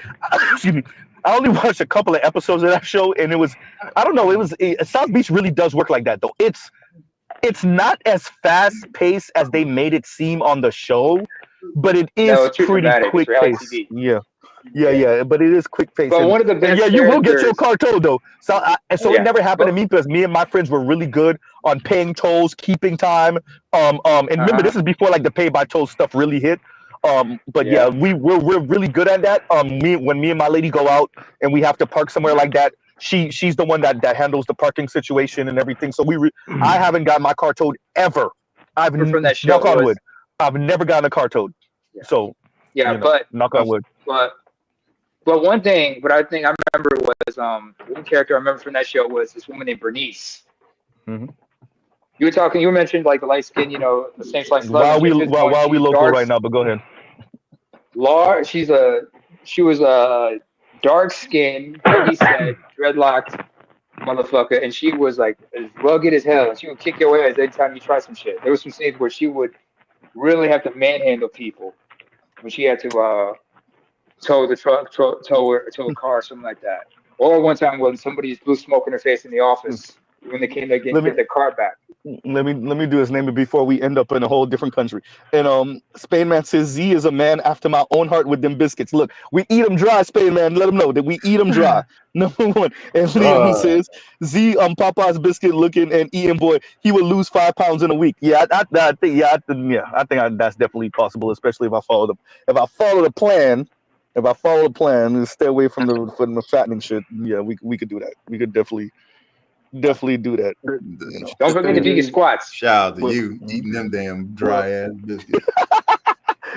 excuse me. I only watched a couple of episodes of that show, and it was I don't know. South Beach really does work like that though. It's not as fast paced as they made it seem on the show, but it is No, it's too pretty dramatic. It's quick reality pace. TV. Yeah. But it is quick pace. But one of the best yeah, you will get your characters. car towed though. So it never happened to me because me and my friends were really good on paying tolls, keeping time. And remember, this is before like the pay by toll stuff really hit. But yeah, we're really good at that. When me and my lady go out and we have to park somewhere like that, she's the one that handles the parking situation and everything. So I haven't got my car towed ever. From that show, knock on wood. I've never gotten a car towed. Yeah. So but knock on wood. But one thing, what I think I remember was one character I remember from that show was this woman named Bernice. Mm-hmm. You mentioned like the light skin, the same slice. While we local right now, but go ahead. Laura, she was a dark skinned, he said, dreadlocked motherfucker, and she was like as rugged as hell. She would kick your ass every time you try some shit. There was some scenes where she would really have to manhandle people when she had to tow the truck, tow a car, or something like that. Or one time when somebody blew smoke in her face in the office when they came to get their car back. Let me do his name before we end up in a whole different country. And Spain Man says Z is a man after my own heart with them biscuits. Look, we eat them dry, Spain Man. Let them know that we eat them dry. Number one. And Liam says Z Papa's biscuit looking and eating boy. He would lose 5 pounds in a week. Yeah, I think that's definitely possible, especially if I follow the plan. If I follow the plan and stay away from the fattening shit, yeah, we could do that. We could definitely do that. Don't forget to do your squats. Shout out to you eating them damn dry ass biscuits.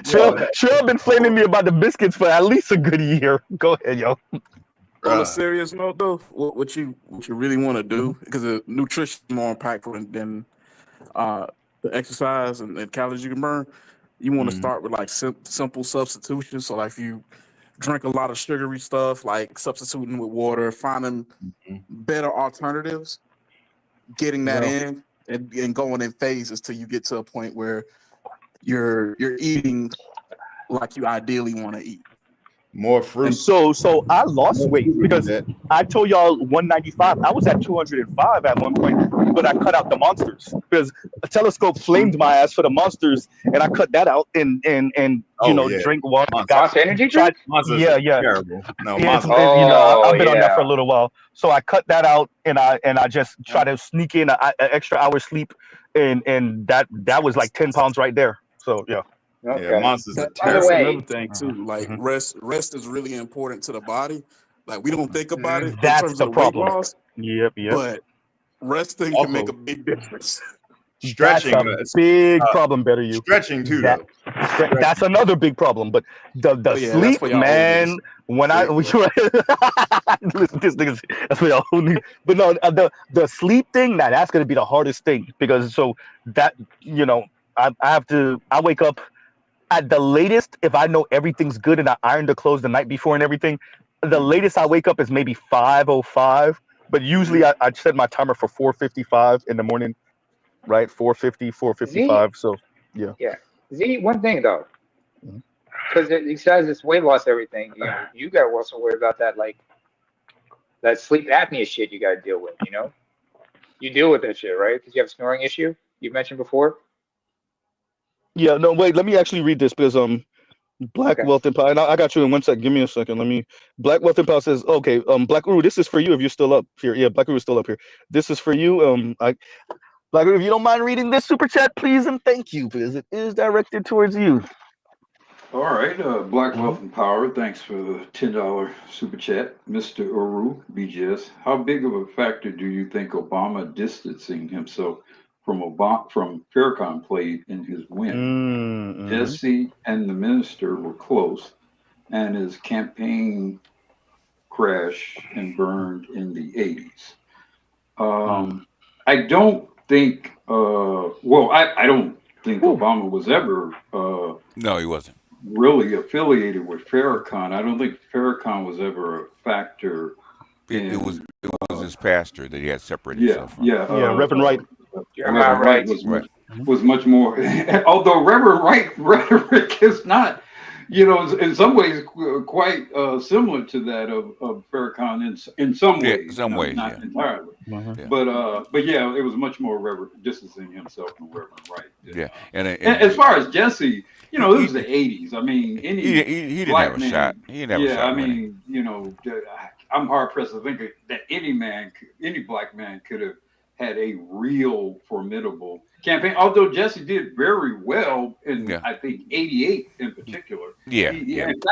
Sure, been flaming me about the biscuits for at least a good year. Go ahead, yo. On a serious note, though, what you really want to do, because the nutrition is more impactful than the exercise and calories you can burn. You want to start with like simple substitutions. So like if you drink a lot of sugary stuff, like substituting with water, finding better alternatives, getting that in and going in phases till you get to a point where you're eating like you ideally want to eat. More fruit. And so I lost weight because I told y'all 195. I was at 205 at one point, but I cut out the monsters because a telescope flamed my ass for the monsters, and I cut that out and drink water. Monster energy drink? Yeah. Terrible. No, I've been on that for a little while, so I cut that out and I just try to sneak in an extra hour sleep, and that was like 10 pounds right there. So yeah. Okay. Yeah, monsters are That's terrible. another thing too. Like rest is really important to the body. Like we don't think about it in That's terms the of problem. weight loss. Yep. But resting can make a big difference. Stretching. That's a big problem, better you. Stretching too, That, though. that's another big problem. But the Oh, yeah, that's sleep, for y'all old man. niggas. When Sleep, listen, this nigga's that's for y'all old niggas. But no, the sleep thing. Now that's gonna be the hardest thing because that I wake up at the latest if I know everything's good and I ironed the clothes the night before and everything. The latest I wake up is maybe 5:05. But usually I set my timer for 4:55 in the morning. Right, 4:50, 4:55. So yeah. Yeah. Z, one thing though, because besides this weight loss, everything, you got to also worry about that, like that sleep apnea shit you got to deal with. You deal with that shit, right? Because you have a snoring issue you mentioned before. Yeah, no, wait. Let me actually read this because Black Okay. Wealth and Power. And I got you in 1 second. Give me a second. Black Wealth and Power says, okay. Black Uru, this is for you if you're still up here. Yeah, Black Uru is still up here. This is for you. Black Uru, if you don't mind reading this super chat, please and thank you because it is directed towards you. All right, Black Wealth and Power, thanks for the $10 super chat. Mr. Uru, BGS, how big of a factor do you think Obama distancing himself from Farrakhan played in his win? Jesse and the minister were close, and his campaign crashed and burned in the 80s. I don't think, I don't think Obama was ever... no, he wasn't. Really affiliated with Farrakhan. I don't think Farrakhan was ever a factor. It was his pastor that he had separated himself from. Reverend Wright. Reverend Wright was much more. Although Reverend Wright rhetoric is not, in some ways quite similar to that of Farrakhan in some ways. Not entirely. But yeah, it was much more distancing himself from Reverend Wright. Yeah, and as far as Jesse. This was the 80s. I mean, he didn't have a shot. He didn't have a shot. I mean, I'm hard pressed to think that any black man could have had a real formidable campaign. Although Jesse did very well in, I think, 88 in particular.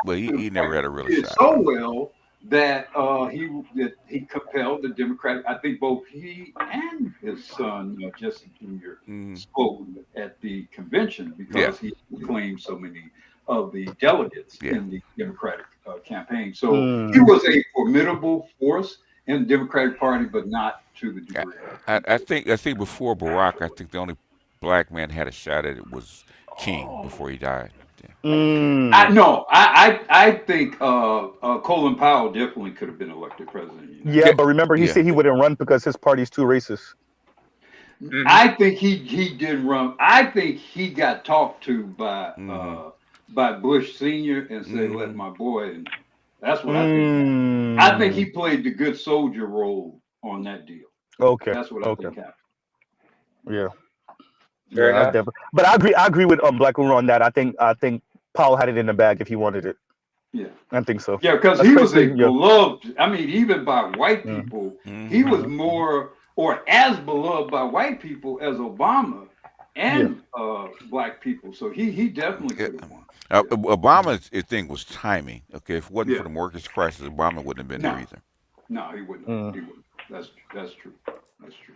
But he never had a real shot. So well that he compelled the Democratic. I think both he and his son Jesse Jr. spoke at the convention because he claimed so many of the delegates in the Democratic campaign. So he was a formidable force in the Democratic Party, but not to the degree. I think before Barack, I think the only black man had a shot at it was King before he died. I think Colin Powell definitely could have been elected president. But remember, he said he wouldn't run because his party's too racist. I think he did run. I think he got talked to by Bush Sr. and said, "Let my boy." And that's what I think. I think he played the good soldier role on that deal. Okay, that's what I think happened. Yeah. But I agree with Black Uru on that. I think Powell had it in the bag if he wanted it. Yeah, I think so. Yeah, because he was a beloved. I mean, even by white people, he was more or as beloved by white people as Obama and black people. So he definitely could have won. Obama's thing was timing. Okay, if it wasn't for the mortgage crisis, Obama wouldn't have been there either. No, he wouldn't. He wouldn't. That's true. That's true.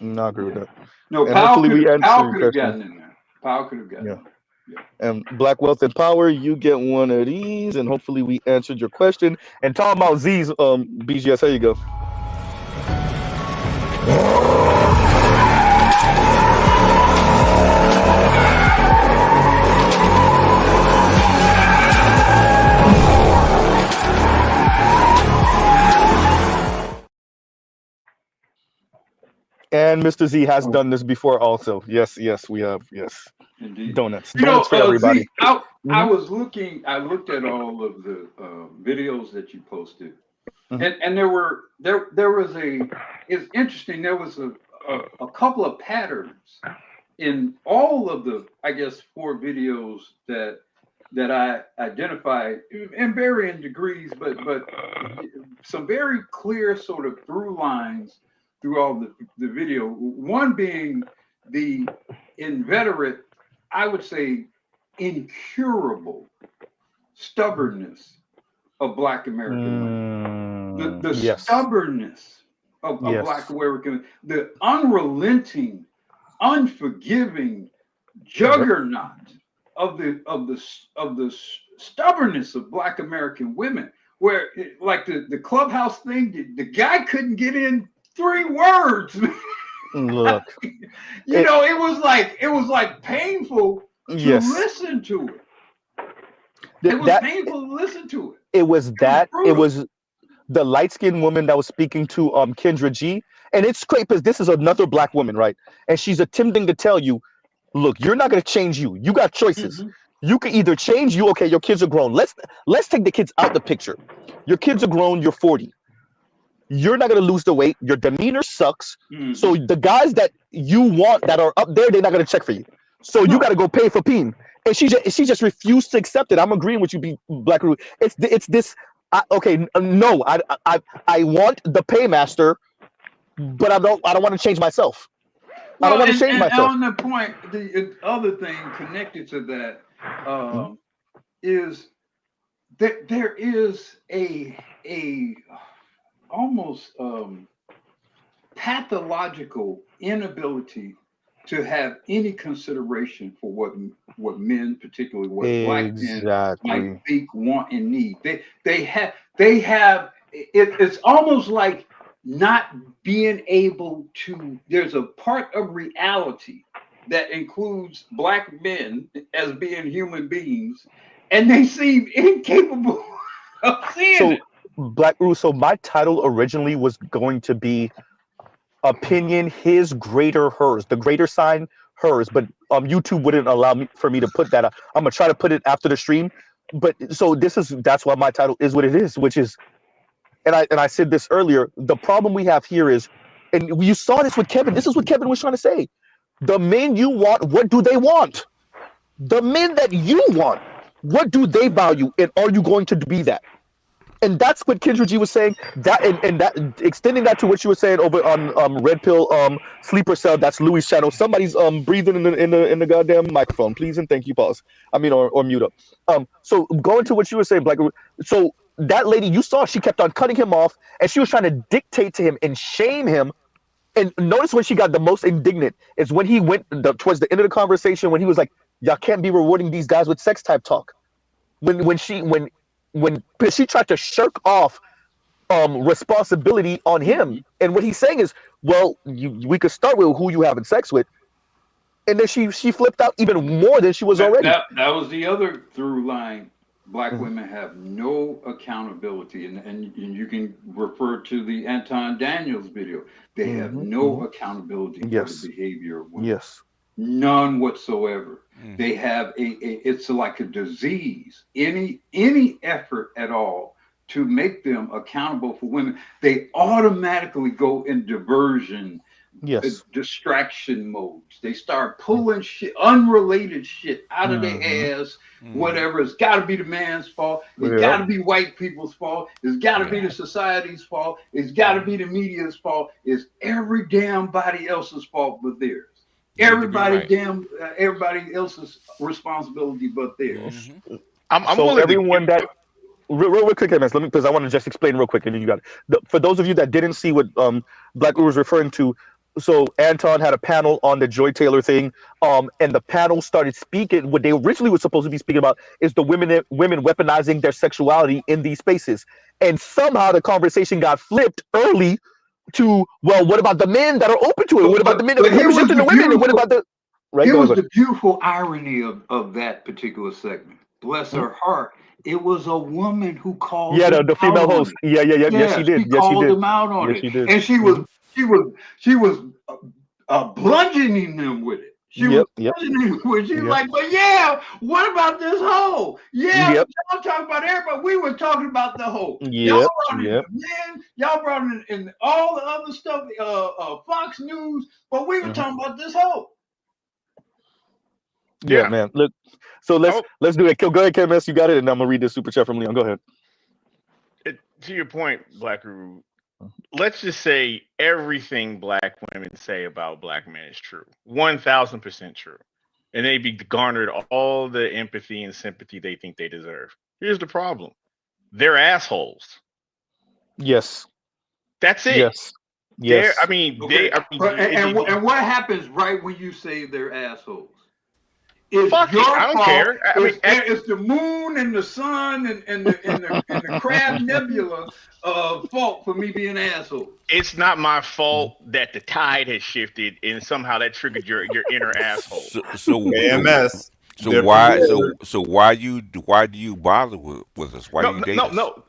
No, I agree with that. No, Powell could have gotten in there. Powell could have gotten in there. Yeah. And Black Wealth and Power, you get one of these, and hopefully we answered your question. And talking about Z's, BGS, here you go. And Mr. Z has done this before also. Yes, we have. Yes. Indeed. Donuts for everybody. Z, I looked at all of the videos that you posted. And it's interesting, there was a couple of patterns in all of the, I guess, 4 videos that I identified in varying degrees, but some very clear sort of through lines through all the video. One being the inveterate, I would say, incurable stubbornness of Black American women. The stubbornness of Black American, the unrelenting unforgiving juggernaut of the stubbornness of Black American women, where like the clubhouse thing, the guy couldn't get in 3 words. Look, you know, it was like painful to listen to it. It was painful to listen to it. It was the light-skinned woman that was speaking to Kendra G. And it's great because this is another Black woman, right? And she's attempting to tell you, look, you're not going to change you. You got choices. You can either change you. Okay, your kids are grown. Let's take the kids out the picture. Your kids are grown. You're 40. You're not going to lose the weight. Your demeanor sucks. So the guys that you want that are up there, they're not going to check for you. So you got to go pay for peen. And she just refused to accept it. I'm agreeing with you, Black Root. It's this. No, I want the paymaster, but I don't want to change myself. I don't want to change myself. On the point, the other thing connected to that is that there is a almost pathological inability to have any consideration for what men, particularly what Black men might think, want, and need. They have it's almost like not being able to. There's a part of reality that includes Black men as being human beings, and they seem incapable of seeing it. Black Russo, my title originally was going to be opinion, his, greater, hers. The greater sign, hers. But YouTube wouldn't allow me to put that. I'm gonna try to put it after the stream. But so that's why my title is what it is, which is, and I said this earlier. The problem we have here is, and you saw this with Kevin. This is what Kevin was trying to say. The men you want, what do they want? The men that you want, what do they value, and are you going to be that? And that's what Kendra G was saying. That and that extending that to what you were saying over on Red Pill Sleeper Cell. That's Louis' channel. Somebody's breathing in the goddamn microphone. Please and thank you. Pause. I mean, or mute up. So going to what you were saying, Black. So that lady you saw, she kept on cutting him off, and she was trying to dictate to him and shame him. And notice when she got the most indignant is when he went towards the end of the conversation when he was like, "Y'all can't be rewarding these guys with sex type talk." When she tried to shirk off responsibility on him, and what he's saying is, well, we could start with who you having sex with, and then she flipped out even more than she was already. That was the other through line. Black women have no accountability, and you can refer to the Anton Daniels video. They have no accountability for the behavior of women. Yes. None whatsoever. They have it's like a disease. Any effort at all to make them accountable for women, they automatically go in diversion, distraction modes. They start pulling shit, unrelated shit out of their ass, whatever. It's got to be the man's fault. It's got to be white people's fault. It's got to be the society's fault. It's got to be the media's fault. It's every damn body else's fault but theirs. Everybody else's responsibility but theirs. I'm so everyone that real quick, let me, because I want to just explain real quick, and then you got it. For those of you that didn't see what Black Uru was referring to, so Anton had a panel on the Joy Taylor thing, and the panel started speaking. What they originally were supposed to be speaking about is the women weaponizing their sexuality in these spaces, and somehow the conversation got flipped early to, well, what about the men that are open to it? What about the men that are representing the women? And what about the It was the beautiful irony of that particular segment. Bless her heart. It was a woman who called the female host. Yeah, she did. She called him out on it. And she was bludgeoning them with it. She was bludgeoning with it. She's like, but yeah, what about this hoe? Yeah, y'all talking about everybody. We were talking about the hoe. Y'all brought in the men, y'all brought in all the other stuff, Fox News, but we were talking about this hoe. Yeah, man. Look, so let's do it. Go ahead, KMS. You got it, and I'm gonna read this super chat from Leon. Go ahead. To your point, Black Guru, let's just say everything Black women say about Black men is true, 1,000% true, and they be garnered all the empathy and sympathy they think they deserve. Here's the problem: they're assholes. Yes. That's it. Yes. Yes. I mean, Okay. And what happens right when you say they're assholes? It's your I don't fault. care. I mean, It's the moon and the sun and the Crab Nebula fault for me being an asshole. It's not my fault that the tide has shifted and somehow that triggered your inner asshole. AMS. So why do you bother with us? Why do you date us? No,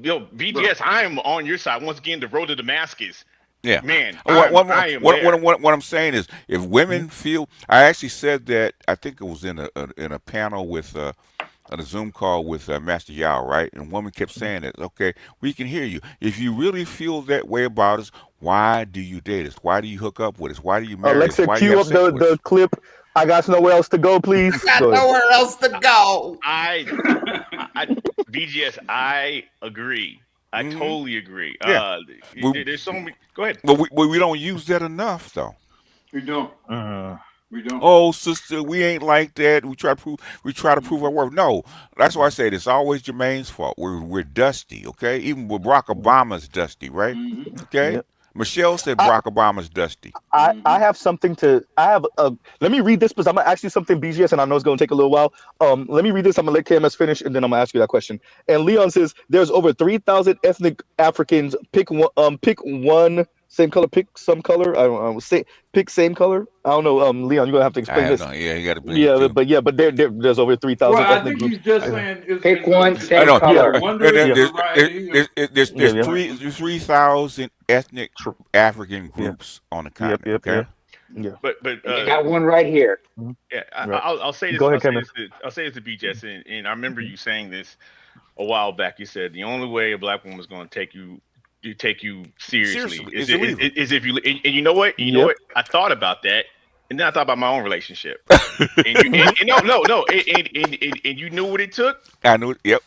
yo, BGS, I am on your side. Once again, the road to Damascus. Yeah, man. What I'm saying is, if women feel, I actually said that. I think it was in a panel with on a Zoom call with Master Yao, right? And a woman kept saying that. Okay, we can hear you. If you really feel that way about us, why do you date us? Why do you hook up with us? Why do you marry us? Alexa, Why cue up the clip. I got nowhere else to go, please. Got nowhere else to go. BGS, I agree. I totally agree. Yeah. There's so many. Go ahead. But we don't use that enough, though. We don't. We don't. Oh, sister, we ain't like that. We try to prove our worth. No, that's why I say it's always Jermaine's fault. We're dusty, okay? Even with Barack Obama's dusty, right? Okay. Yep. Michelle said Barack Obama's dusty. I have something to. Let me read this because I'm gonna ask you something, BGS, and I know it's gonna take a little while. Let me read this. I'm gonna let KMS finish, and then I'm gonna ask you that question. And Leon says there's over 3,000 ethnic Africans. Pick one. Same color. Pick some color. I don't say pick same color. I don't know. Leon, you're gonna have to explain this. Yeah, you got to. Yeah, but there's over 3,000 ethnic groups. He's just saying pick one same color. There's 3,000 ethnic African groups on the continent. Okay. Yeah. But you got one right here. Yeah, I'll say this. Go ahead, Kevin. I'll say this to BGS, and I remember you saying this a while back. You said the only way a black woman is going to take you seriously is if you and you know what I thought about that, and then I thought about my own relationship. and you knew what it took. I knew it. Yep.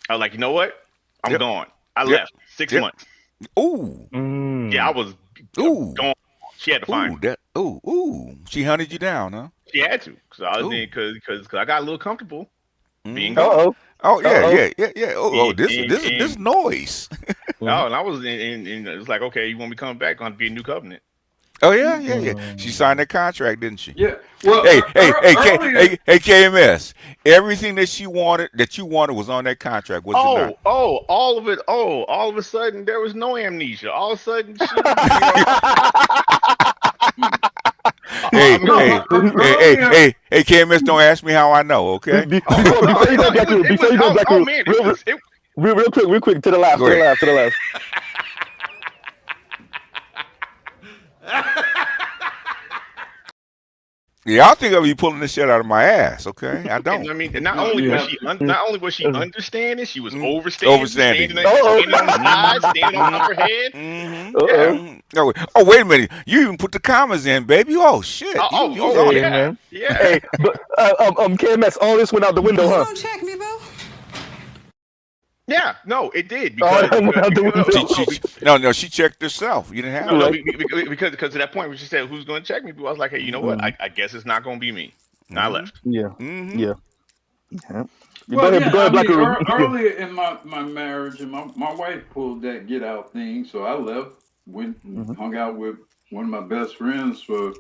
I was like, you know what, I'm gone. I left 6 months. Ooh. Yeah, I was gone. She had to find me. Ooh. She hunted you down, huh? She had to, because I got a little comfortable being gone. Oh yeah. This noise. No, and I was in it was like, okay, you want me coming back? Gonna be a new covenant. Oh yeah. She signed that contract, didn't she? Yeah. Well, hey, KMS. Everything that you wanted was on that contract. Was it not? All of it. All of a sudden there was no amnesia. All of a sudden, Hey, KMS, don't ask me how I know, okay? Before you go, Black Room, real quick, to the left. Yeah, I think of you pulling this shit out of my ass. Okay, I don't. I mean, not only was she understanding, she was overstanding. Standing on the side, standing on her head. Oh, wait a minute! You even put the commas in, baby. Oh shit! Yeah, man. Yeah. Hey, but KMS, all this went out the window, huh? Don't check me, boo. Yeah, no, it did. She checked herself. You didn't have because to that point where she said, "Who's going to check me?" I was like, "Hey, you know what? I guess it's not going to be me." And I left. Yeah. Well, earlier in my marriage, and my wife pulled that get out thing, so I left, went and hung out with one of my best friends for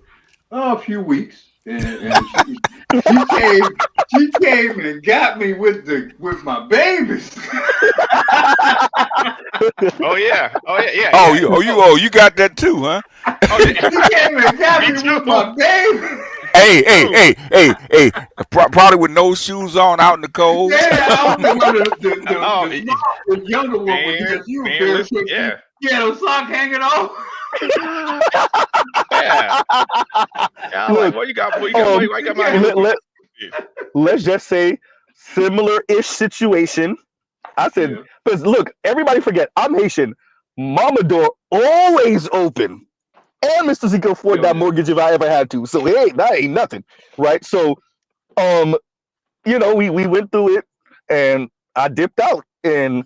a few weeks. And she came and got me with my babies. You got that too, huh? She came and got me with my babies. Hey! Probably with no shoes on, out in the cold. Yeah, I was the younger one because you were very quick. Yeah, the sock hanging off. What you got? Let's just say similar-ish situation. I said, because look, everybody forget, I'm Haitian. Mama door always open. And Mr. Z could afford that mortgage if I ever had to. So that ain't nothing. Right? So we went through it and I dipped out. And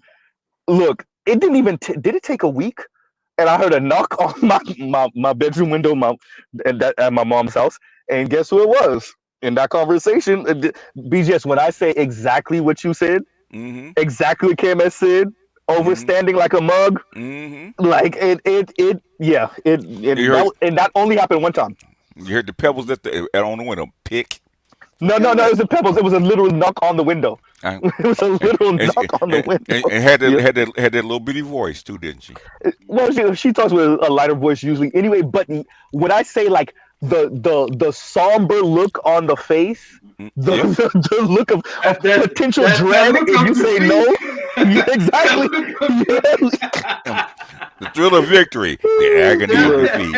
look, it didn't even did it take a week? And I heard a knock on my bedroom window at my mom's house. And guess who it was? In that conversation, BGS, when I say exactly what you said, exactly what KMS said, overstanding like a mug. Like yeah. And that only happened one time. You heard the pebbles on the window. Pick. No, it was the pebbles. It was a literal knock on the window. It was a literal knock on the window. And had that little bitty voice too, didn't she? Well, she talks with a lighter voice usually. Anyway, but when I say like the somber look on the face, the look of potential dread, if you say no, exactly. The thrill of victory, the agony of defeat.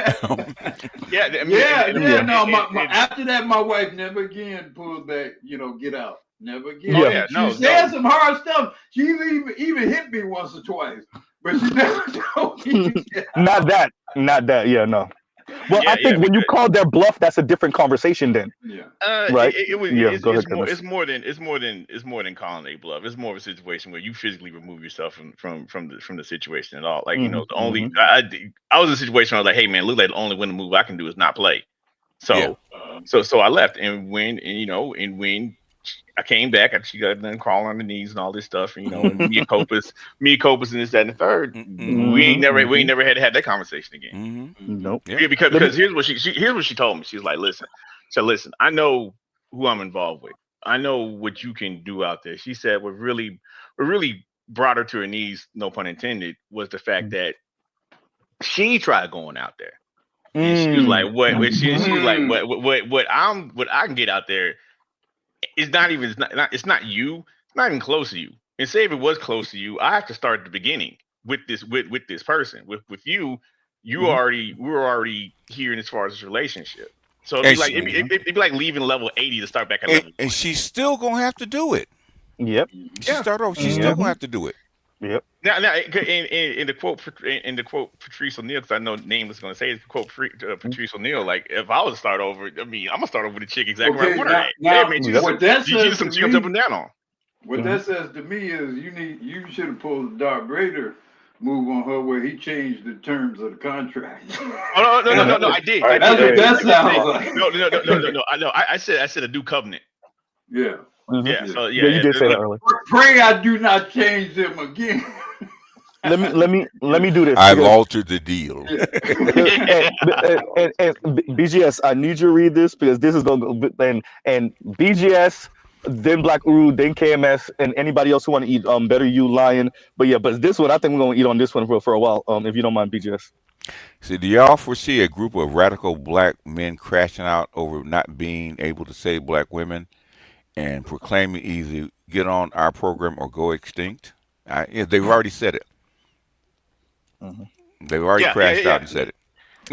After that, my wife never again pulled back. Get out. Never again. Yeah. She said some hard stuff. She even hit me once or twice, but she never told me. Not that. Yeah, no. Well, I think when you call their bluff, that's a different conversation then. Yeah. Right. It's more than calling a bluff. It's more of a situation where you physically remove yourself from the situation at all. Like the only I was in a situation where I was like, hey man, look like the only winning move I can do is not play. So I left, and when I came back, she got done crawling on the knees and all this stuff, and me and Copus and this, that, and the third. We ain't never had to have that conversation again. Nope. Yeah, because here's what she told me. She was like, listen, I know who I'm involved with. I know what you can do out there. She said what really brought her to her knees, no pun intended, was the fact that she tried going out there. And she was like, what? She was like, what I can get out there. It's not you. It's not even close to you. And say if it was close to you, I have to start at the beginning with this person. With you, we were already here as far as this relationship. So it'd be like leaving level 80 to start back at level 1. And she's still gonna have to do it. Yep. She's still gonna have to do it. Yep. Now, in the quote Patrice O'Neal, because I know name was going to say it, quote Patrice O'Neal. Like, if I was to start over, I mean, I'm gonna start over with a chick exactly where I want her at. What that says some jumps up and down on. What that says to me is you should have pulled the Darth Vader move on her where he changed the terms of the contract. Oh no, I did. That's what that sounds like. No. I know. I said a new covenant. Yeah. Yeah. So you did say that earlier. Pray I do not change them again. Let me do this. I've altered the deal. and BGS, I need you to read this because this is going to go and BGS, then Black Uru, then KMS, and anybody else who want to eat Better You Lion. But this one, I think we're going to eat on this one for a while. If you don't mind, BGS. So do y'all foresee a group of radical black men crashing out over not being able to save black women and proclaiming either get on our program or go extinct? They've already said it. They've already crashed out and said it.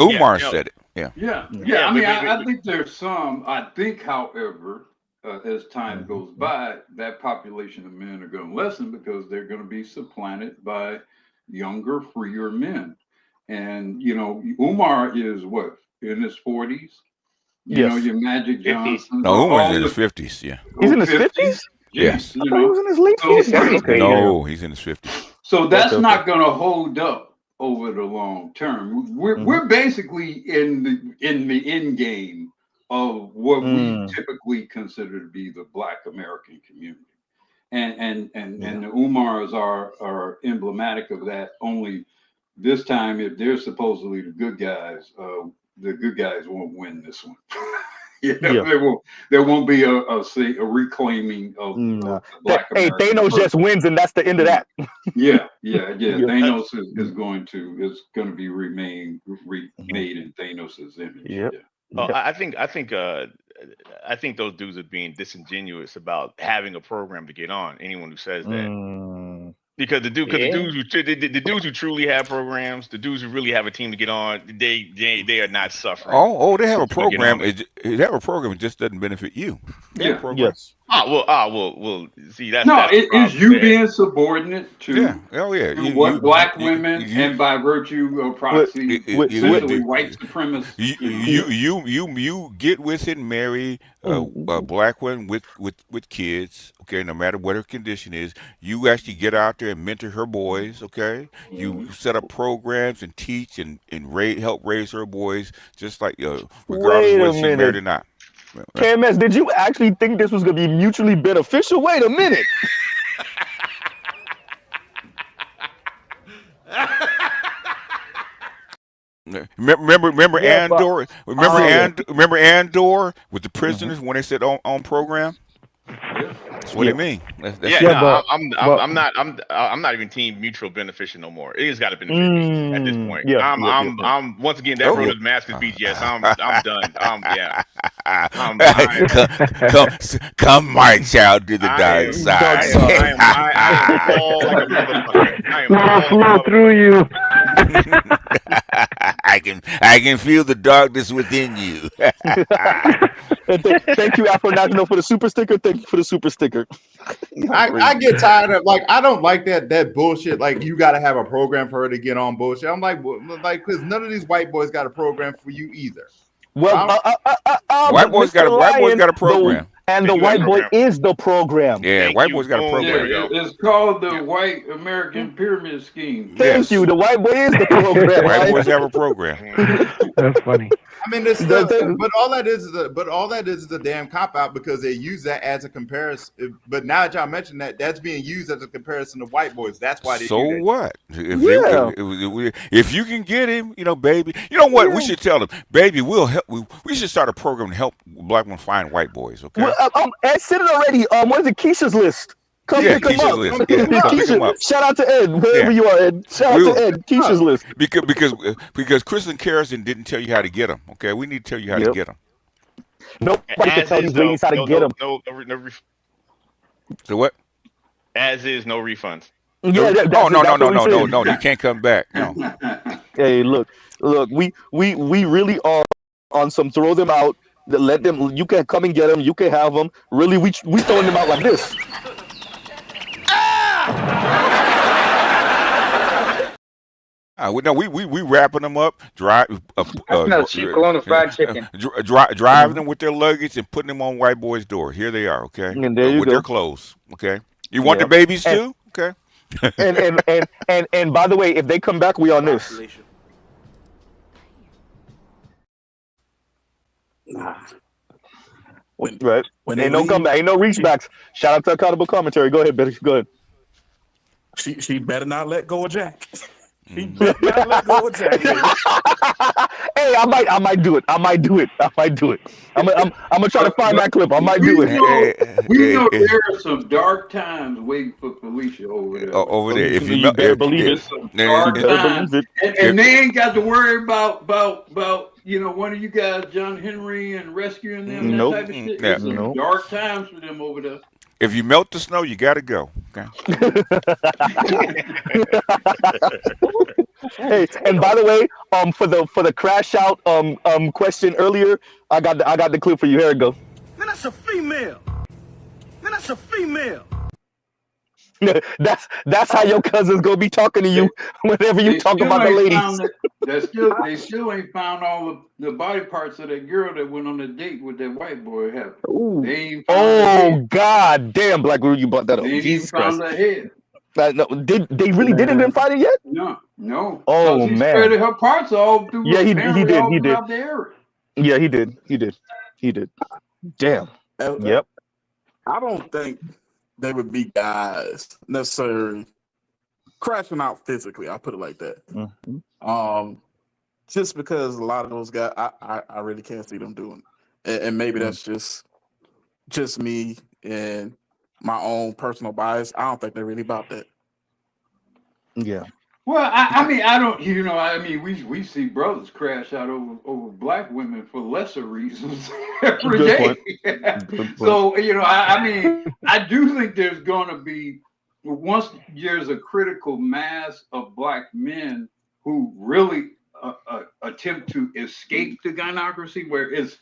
Umar said it. Yeah. I mean, I think there's some. I think, however, as time goes by, that population of men are going to lessen because they're going to be supplanted by younger, freer men. And, Umar is what, in his 40s? Your Magic Johnson. No, Umar's in his 50s, yeah. He's in his 50s? Yes. I thought he was in his late 50s. No, he's in his 50s. So that's not going to hold up over the long term. We're basically in the end game of what we typically consider to be the Black American community. And the Umars are emblematic of that. Only this time, if they're supposedly the good guys won't win this one. There won't be a reclaiming of Black America. Hey, Thanos just wins, and that's the end of that. Yeah. Thanos is going to be remade in Thanos's image. Yep. I think those dudes are being disingenuous about having a program to get on. Anyone who says that. Because the dudes who truly have programs, the dudes who really have a team to get on, they are not suffering. Oh, they have a program. They have a program. It just doesn't benefit you. Yes. Well. See, that's it's you being subordinate to what black women and by virtue of proxy, essentially white supremacists. You get with and marry a black woman with kids. Okay, no matter what her condition is, you actually get out there and mentor her boys. Okay, you set up programs and teach and help raise her boys, just like regardless of whether she's married or not. KMS, did you actually think this was going to be mutually beneficial? Wait a minute. Remember Yeah, Andor? Remember Andor with the prisoners when they said on program? That's what it means. Yeah, Yeah, no, but I'm not even team mutual beneficial no more. It has got to benefit me at this point. yeah, I'm once again that road Oh. to Damascus BGS. I'm done. Yeah. Come march out to the dark dark side. side. I am all like a motherfucker. I am Will all like a flow motherfucker. through you. I can feel the darkness within you. And thank you, Afro National, for the super sticker. Thank you for the super sticker. I get tired of I don't like that bullshit. Like you got to have a program for her to get on bullshit. I'm like because none of these white boys got a program for you either. Well, White boys got a program. The white boy is the program. Yeah, white boys got a program. It's called the White American Pyramid Scheme. Thank you. The white boy is the program. White boys have a program. That's funny. I mean, it's still, but all that is a damn cop out because they use that as a comparison. But now that y'all mentioned that's being used as a comparison to white boys. That's why they. So do that. what? If you can get him, baby. You know what? We should tell them, baby. We'll help. We should start a program to help black men find white boys. Okay. Well, Ed said it already. What is it? Keisha's list. Come pick him up. List. Yeah, pick him up. Shout out to Ed, wherever you are, Ed. Shout out to Ed. Keisha's list. Because Kristen Carrison didn't tell you how to get them. Okay, we need to tell you how to get them. Nobody can tell these ladies how to get them. So what? As is, no refunds. Yeah. No. You can't come back. No. Hey, look. We really are on some throw them out. Let them. You can come and get them. You can have them. Really, we throwing them out like this. We wrapping them up, driving them with their luggage and putting them on white boys' door. Here they are, okay, and there you with go. their clothes, okay. You want the babies too, okay. and by the way, if they come back, we on this. Right. Ain't no comeback. Ain't no reach backs. Shout out to Accountable Commentary. Go ahead, Betty. Go ahead. She better not let go of Jack. She better not let go of Jack. Hey, I might do it. I'm gonna try to find that clip. I might do it. We know there are some dark times waiting for Felicia over there. Over there, if you better believe it. Dark times. And they ain't got to worry about one of you guys, John Henry, and rescuing them. That type of shit. There's some dark times for them over there. If you melt the snow, you gotta go. Okay. Hey, and by the way, for the crash out question earlier, I got the clip for you. Here it go. Man, that's a female. That's how your cousin's gonna be talking to you whenever you talk about the ladies. They still ain't found all the body parts of that girl that went on the date with that white boy. God damn, Black Guru, you brought that up. They ain't found her head. No, they really didn't find it yet? No. Oh he man, spread her parts all through. Yeah, he did. The area. Yeah, he did. Damn. Yep. I don't think they would be guys necessarily crashing out physically. I'll put it like that. Mm-hmm. Just because a lot of those guys, I really can't see them doing it. And maybe that's just me and my own personal bias. I don't think they're really about that. Yeah. Well, I don't. We see brothers crash out over black women for lesser reasons every day. So I do think there's going to be, once there's a critical mass of black men who really attempt to escape the gynocracy, where it's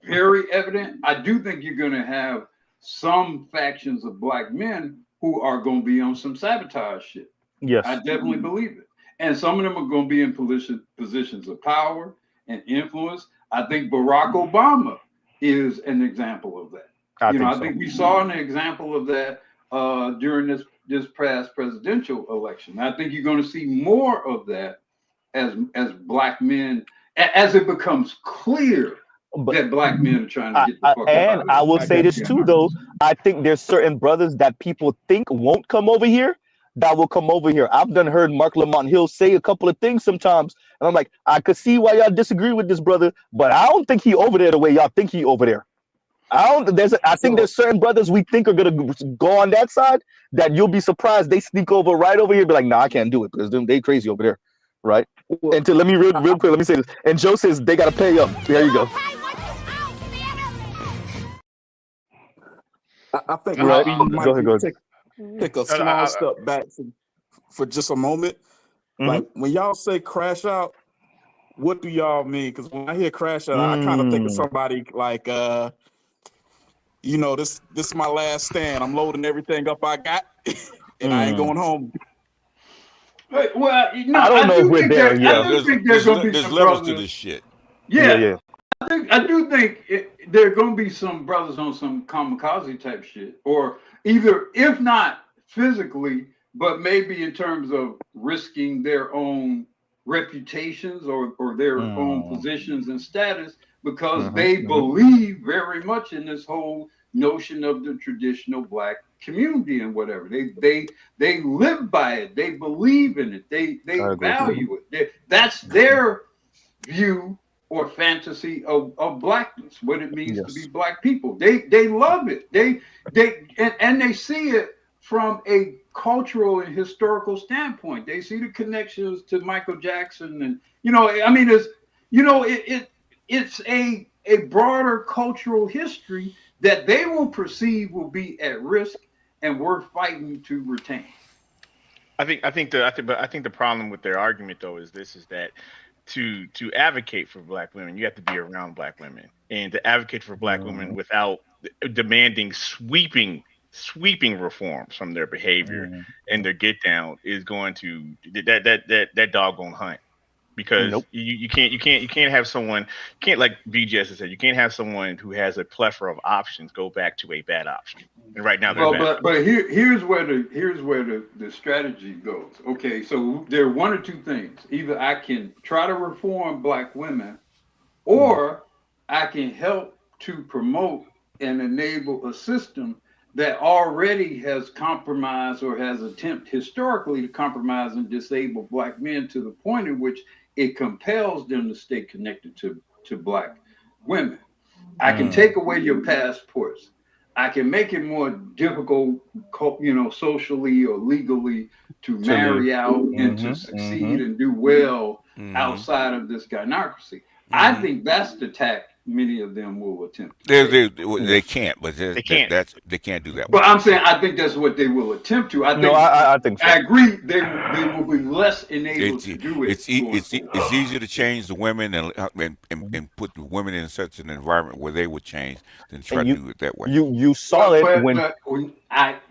very evident. I do think you're going to have some factions of black men who are going to be on some sabotage shit. Yes, I definitely believe it. And some of them are going to be in positions of power and influence. I think Barack Obama is an example of that. I think we saw an example of that during this past presidential election. I think you're going to see more of that as black men, as it becomes clear that black men are trying to get the fuck out. And I will say this too, though. I think there's certain brothers that people think won't come over here that will come over here. I've done heard Mark Lamont Hill say a couple of things sometimes, and I'm like, I could see why y'all disagree with this brother, but I don't think he over there the way y'all think he over there. I think there's certain brothers we think are gonna go on that side that you'll be surprised they sneak over right over here and be like, nah, I can't do it because they crazy over there, right? And to let me real quick, let me say this. And Joe says they gotta pay up. There you go. I think Right. we might Go ahead. take a small step back for just a moment. Like when y'all say crash out, what do y'all mean? Because when I hear crash out, I kind of think of somebody like, this is my last stand. I'm loading everything up I got, and I ain't going home. Well, no, I don't know if we're there. I do think there's going to be some levels brothers to this shit. Yeah. I do think there are going to be some brothers on some kamikaze type shit, or either, if not physically, but maybe in terms of risking their own reputations or their own positions and status, because they believe very much in this whole notion of the traditional Black community and whatever. They live by it. They believe in it. They value it. That's their view or fantasy of Blackness, what it means to be Black people. They love it. They see it from a cultural and historical standpoint. They see the connections to Michael Jackson, and it's a broader cultural history that they will perceive will be at risk and worth fighting to retain. I think the problem with their argument though is that to advocate for Black women, you have to be around Black women, and to advocate for Black women without demanding sweeping reforms from their behavior and their get down is going to that dog gonna hunt. Because you can't have someone, like BGS has said, you can't have someone who has a plethora of options go back to a bad option. And right now they're bad. But here's where the strategy goes. Okay, so there are one or two things. Either I can try to reform Black women, or I can help to promote and enable a system that already has compromised or has attempted historically to compromise and disable Black men to the point in which it compels them to stay connected to Black women. I can take away your passports. I can make it more difficult, socially or legally to marry out and to succeed and do well outside of this gynocracy. I think that's the tack many of them will attempt. They can't, but they can't do that. But I'm saying I think that's what they will attempt to. I think so. I agree. They will be less enabled to do it. It's easier to change the women and put the women in such an environment where they would change than try to do it that way. You saw it when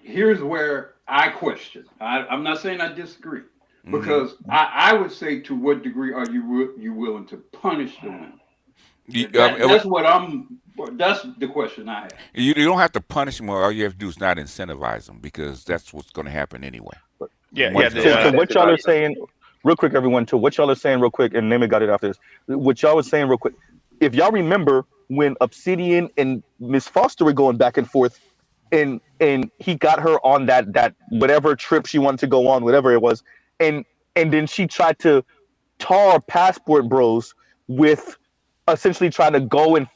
here's where I question. I'm not saying I disagree, because I would say, to what degree are you willing to punish the women? That's the question I have. You don't have to punish them. All you have to do is not incentivize them, because that's what's going to happen anyway. To what y'all are saying, real quick, everyone. To what y'all are saying, real quick, and Neme got it after this. What y'all was saying, real quick. If y'all remember when Obsidian and Miss Foster were going back and forth, and he got her on that whatever trip she wanted to go on, whatever it was, and then she tried to tar Passport Bros with essentially trying to go and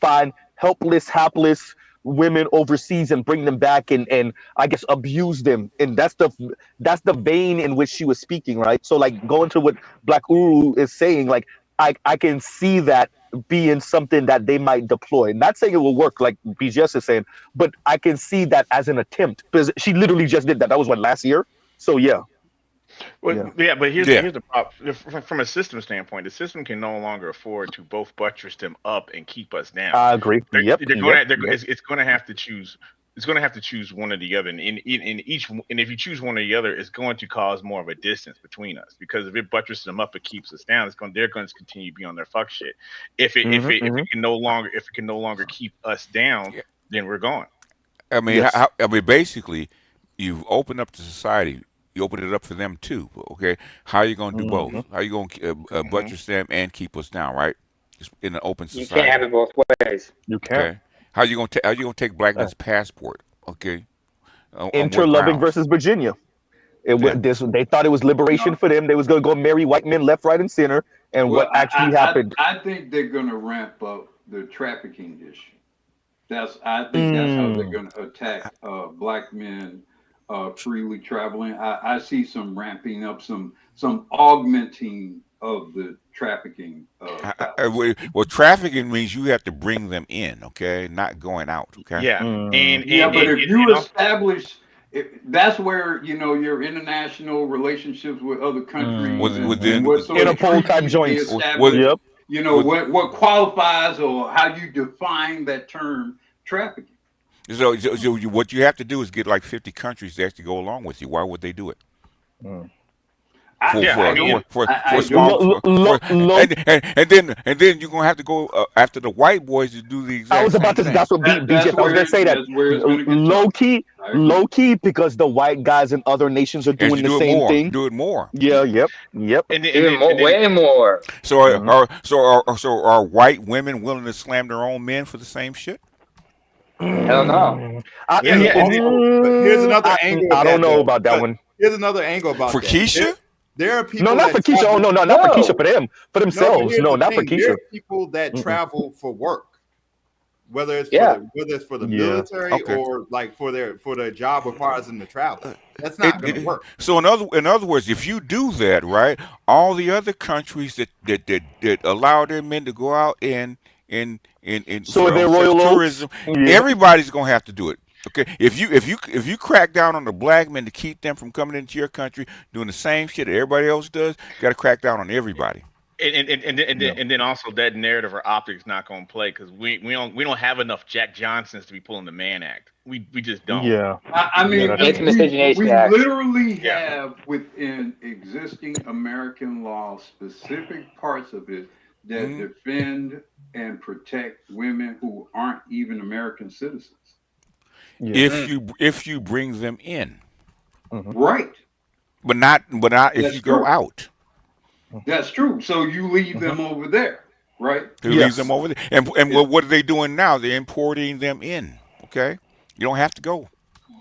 find helpless, hapless women overseas and bring them back and I guess abuse them. And that's the vein in which she was speaking, right? So like going to what Black Uru is saying, like I can see that being something that they might deploy. Not saying it will work like BGS is saying, but I can see that as an attempt, because she literally just did that. That was last year? So yeah. Well, but here's the problem. From a system standpoint, the system can no longer afford to both buttress them up and keep us down. I agree. It's going to have to choose. It's going to have to choose one or the other, and if you choose one or the other, it's going to cause more of a distance between us. Because if it buttresses them up, it keeps us down. They're going to continue to be on their fuck shit. If it can no longer keep us down, then we're gone. I mean, basically, you've opened up to society. You open it up for them too. Okay, how are you going to do both? How are you going to buttress them and keep us down? Right, just in an open society. You can't have it both ways. You can't. Okay. How you going to take Black man's passport? Okay. Interloving versus Virginia. They thought it was liberation for them. They was going to go marry white men left, right, and center. And Well, what actually happened? I think they're going to ramp up the trafficking issue. I think that's how they're going to attack black men freely traveling. I see some ramping up, some augmenting of the trafficking. Well, trafficking means you have to bring them in, okay, not going out, okay. Yeah, but if you establish, that's where your international relationships with other countries and what sort of Interpol-type joints. Yep. What qualifies or how you define that term trafficking. So what you have to do is get like 50 countries to actually go along with you. Why would they do it? And then you're gonna have to go after the white boys to do the exact. I was about to. That's what BJ. I was gonna say that. Low key, because the white guys in other nations are doing the same thing. Do it more. Yeah. Yep. Way more. So are white women willing to slam their own men for the same shit? Hell no. Here's another angle. I don't know about that one. Here's another angle about for Keisha. There are people. No, not for Keisha. Oh no, not for Keisha. For them, for themselves. No, not for Keisha. There are people that travel for work, whether it's for the military or like for their job requires them to travel. That's not going to work. So in other words, if you do that, right, all the other countries that allow their men to go out in tourism, everybody's going to have to do it. Okay, if you crack down on the black men to keep them from coming into your country doing the same shit that everybody else does, you got to crack down on everybody. And then also that narrative or optics not going to play because we don't have enough Jack Johnsons to be pulling the Mann Act. We just don't. Yeah. I mean, we literally have within existing American law specific parts of it that defend and protect women who aren't even American citizens. Yeah. If you bring them in, right, but not if you go out. That's true. So you leave them over there, right? You leave them over there, and what are they doing now? They're importing them in. Okay, you don't have to go. You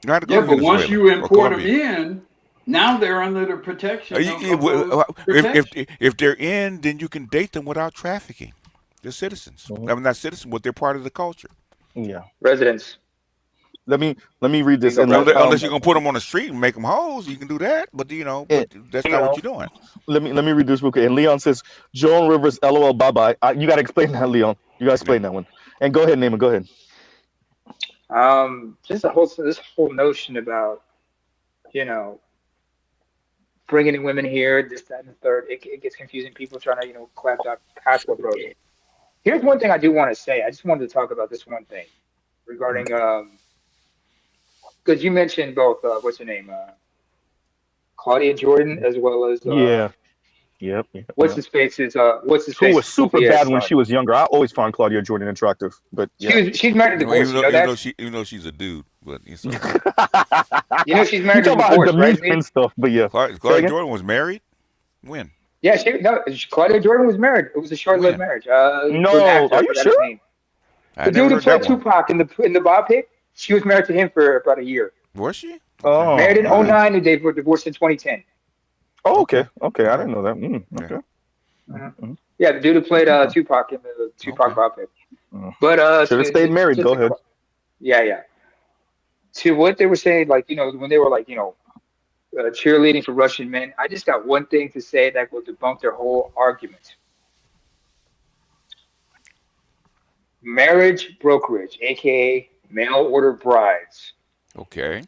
don't have to go. Yeah, but once you import them in, now they're under the protection. If they're in, then you can date them without trafficking. They're citizens. I mean, not citizens, but they're part of the culture. Yeah, residents. Let me read this. Unless you're gonna put them on the street and make them hoes, you can do that. But that's not what you're doing. Let me read this real quick. And Leon says, Joan Rivers, LOL, bye bye. You gotta explain that, Leon. You gotta explain that one. And go ahead, Naaman. Go ahead. Just this whole notion about bringing in women here, this, that, and the third. It gets confusing. People trying to clap that passport road. Here's one thing I do want to say. I just wanted to talk about this one thing regarding because you mentioned both what's her name, Claudia Jordan, as well as Yep. What's his face? Who was super bad when she was younger. I always found Claudia Jordan attractive, but she's married to divorce. Even though she's a dude, but she's married to divorce, right? And stuff, but yeah. Claudia Jordan was married. When? Yeah, Claudia Jordan was married. It was a short-lived marriage. No, are you sure? The dude who played Tupac in the biopic, she was married to him for about a year. Was she? Oh, married in 2009 and they were divorced in 2010. Oh, okay. I didn't know that. Okay. Yeah, the dude who played Tupac in the Tupac biopic. But should have stayed married. Go ahead. Yeah. To what they were saying, like when they were like cheerleading for Russian men, I just got one thing to say that will debunk their whole argument. Marriage brokerage, aka mail order brides. Okay.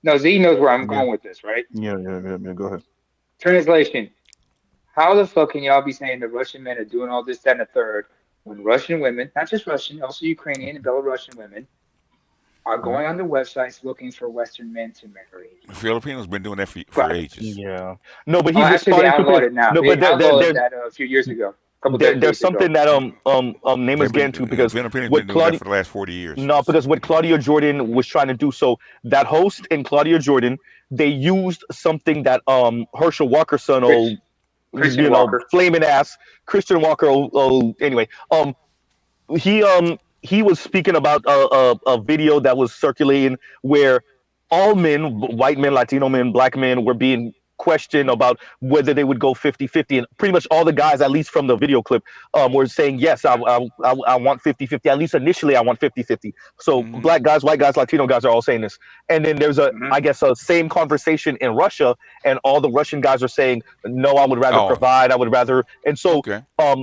No, Z knows where I'm going with this, right? Yeah. Go ahead. Translation. How the fuck can y'all be saying the Russian men are doing all this, that, and the third, when Russian women, not just Russian, also Ukrainian and Belarusian women, are going on the websites looking for Western men to marry? Filipinos been doing that for ages. Yeah. No, but he's actually they outlawed it now. No, they but outlawed that a few years ago. There's something that Naaman's getting to, because what Claudia for the last 40 years. No, because what Claudia Jordan was trying to do, so that host and Claudia Jordan, they used something that Herschel Walker's son, flaming ass Christian Walker. Anyway, he was speaking about a video that was circulating where all men, white men, Latino men, black men, were being questioned about whether they would go 50-50. And pretty much all the guys, at least from the video clip, were saying, yes, I want 50-50. At least initially, I want 50-50. So black guys, white guys, Latino guys are all saying this. And then there's I guess, a same conversation in Russia, and all the Russian guys are saying, no, I would rather provide, I would rather. And so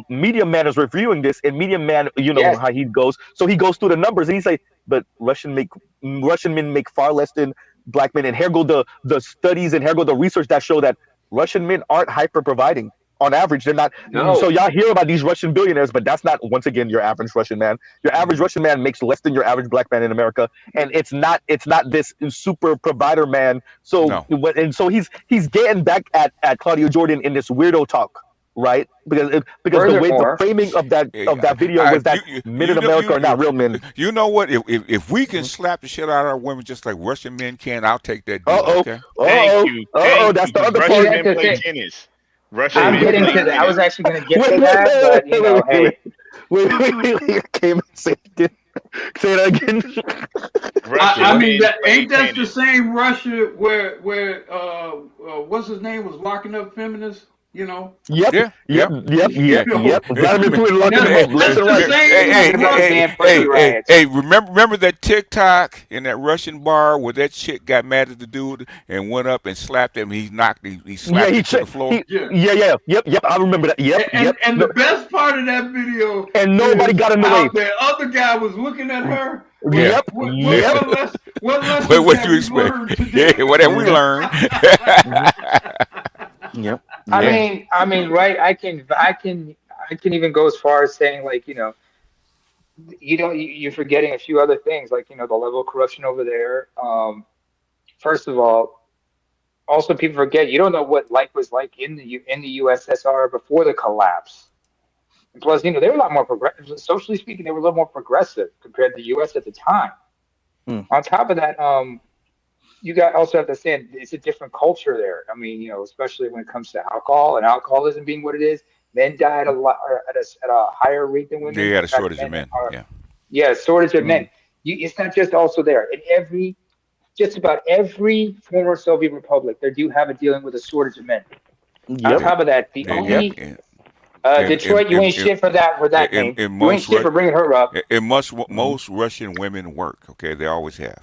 Media Man is reviewing this, and Media Man, you know how he goes. So he goes through the numbers, and he's like, but Russian men make far less than black men, and here go the studies, and here go the research that show that Russian men aren't hyper providing on average. They're not. No. So y'all hear about these Russian billionaires, but that's not, once again, your average Russian man. Your average Russian man makes less than your average black man in America, and it's not this super provider man. So and so he's getting back at Claudia Jordan in this weirdo talk. Right, because the way the framing of that video was that men in America are not real men. You know what? If we can slap the shit out of our women just like Russian men can, I'll take that deal. Okay? Thank you. That's the other Russian part. men play tennis. Russian I'm men getting play to that. tennis. I was actually going to get to that, but you know, hey. Wait, came and say it again. Say that again. I mean, ain't that the same Russia where what's his name was locking up feminists? You know. Yep. Vladimir Putin locking them up left and right. Hey, remember that TikTok in that Russian bar where that chick got mad at the dude and went up and slapped him? He slapped him to the floor. Yep. I remember that. Yep. And the best part of that video, and nobody got in the way. The other guy was looking at her. Yep. What you expect? Yeah, what have we learned? Yep. I mean, right? I can even go as far as saying, like, you know, you're forgetting a few other things, like, you know, the level of corruption over there. First of all, also people forget, you don't know what life was like in the USSR before the collapse. And plus, you know, they were a lot more progressive. Socially speaking, they were a little more progressive compared to the U.S. at the time. On top of that, you also have to say it's a different culture there. I mean, you know, especially when it comes to alcohol and alcoholism being what it is, men die at a higher rate than women. They had a shortage of men. Shortage of men. It's not just also there. In just about every former Soviet republic, they do have a dealing with a shortage of men. On top of that, the only Detroit, you ain't shit for that name. You ain't shit for bringing her up. And most Russian women work. Okay, they always have.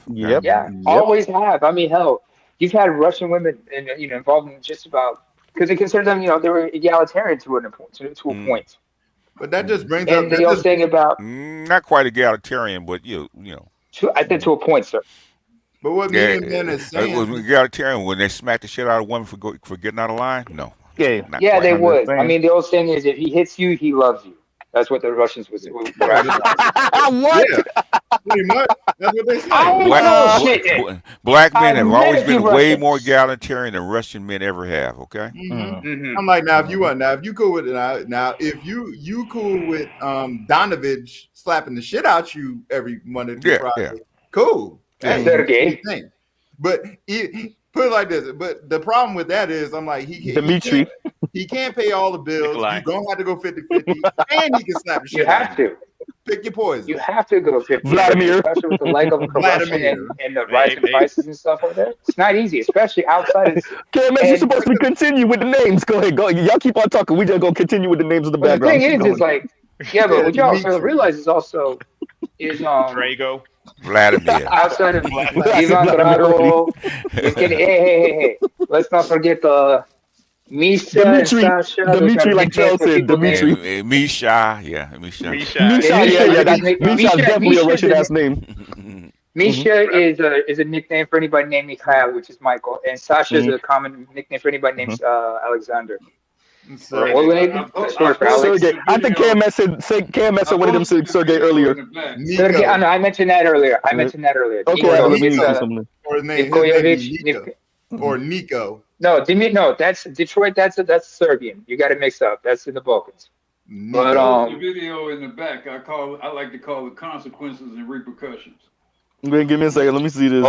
Always have. I mean, hell, you've had Russian women, involved in just about, because they consider them, they were egalitarian to a point. But that just brings up. And the old thing about not quite egalitarian, but you know. I think to a point, sir. But what Media Man is saying, was egalitarian when they smack the shit out of a woman for getting out of line? No. Yeah, they would. I mean, the old saying is, if he hits you, he loves you. That's what the Russians would say. What? Yeah, pretty much. That's what they say. Black men have always been way more egalitarian than Russian men ever have. Okay. I'm like, now if you cool with it, now if you cool with Donovich slapping the shit out you every Monday through Friday, cool. Hey, but put it like this. But the problem with that is, I'm like, he can't pay all the bills. You're gonna have to go 50-50, and he can slap the shit. You have to pick your poison. You have to go 50. Vladimir, especially with the level of corruption and the rising prices and stuff like that. It's not easy, especially outside of. KMS, you're supposed to continue with the names. Go ahead, go. Y'all keep on talking. We just gonna continue with the names of the background. The thing is like, but what y'all also realize is Drago. Vladimir. Outside of Ivan Drago, hey, let's not forget Misha Dimitri, and Sasha. Dimitri, like Charles said, Dimitri. Misha. Misha's definitely a Russian ass name. Misha is a nickname for anybody named Mikhail, which is Michael, and Sasha is a common nickname for anybody named Alexander. Sergey. I think KMS said one of them said Sergey earlier. Sergey, I mentioned that earlier. Okay. Or Nico. No, that's Detroit. That's Serbian. You got to mix up. That's in the Balkans. But the video in the back, I like to call it consequences and repercussions. Give me a second. Let me see this.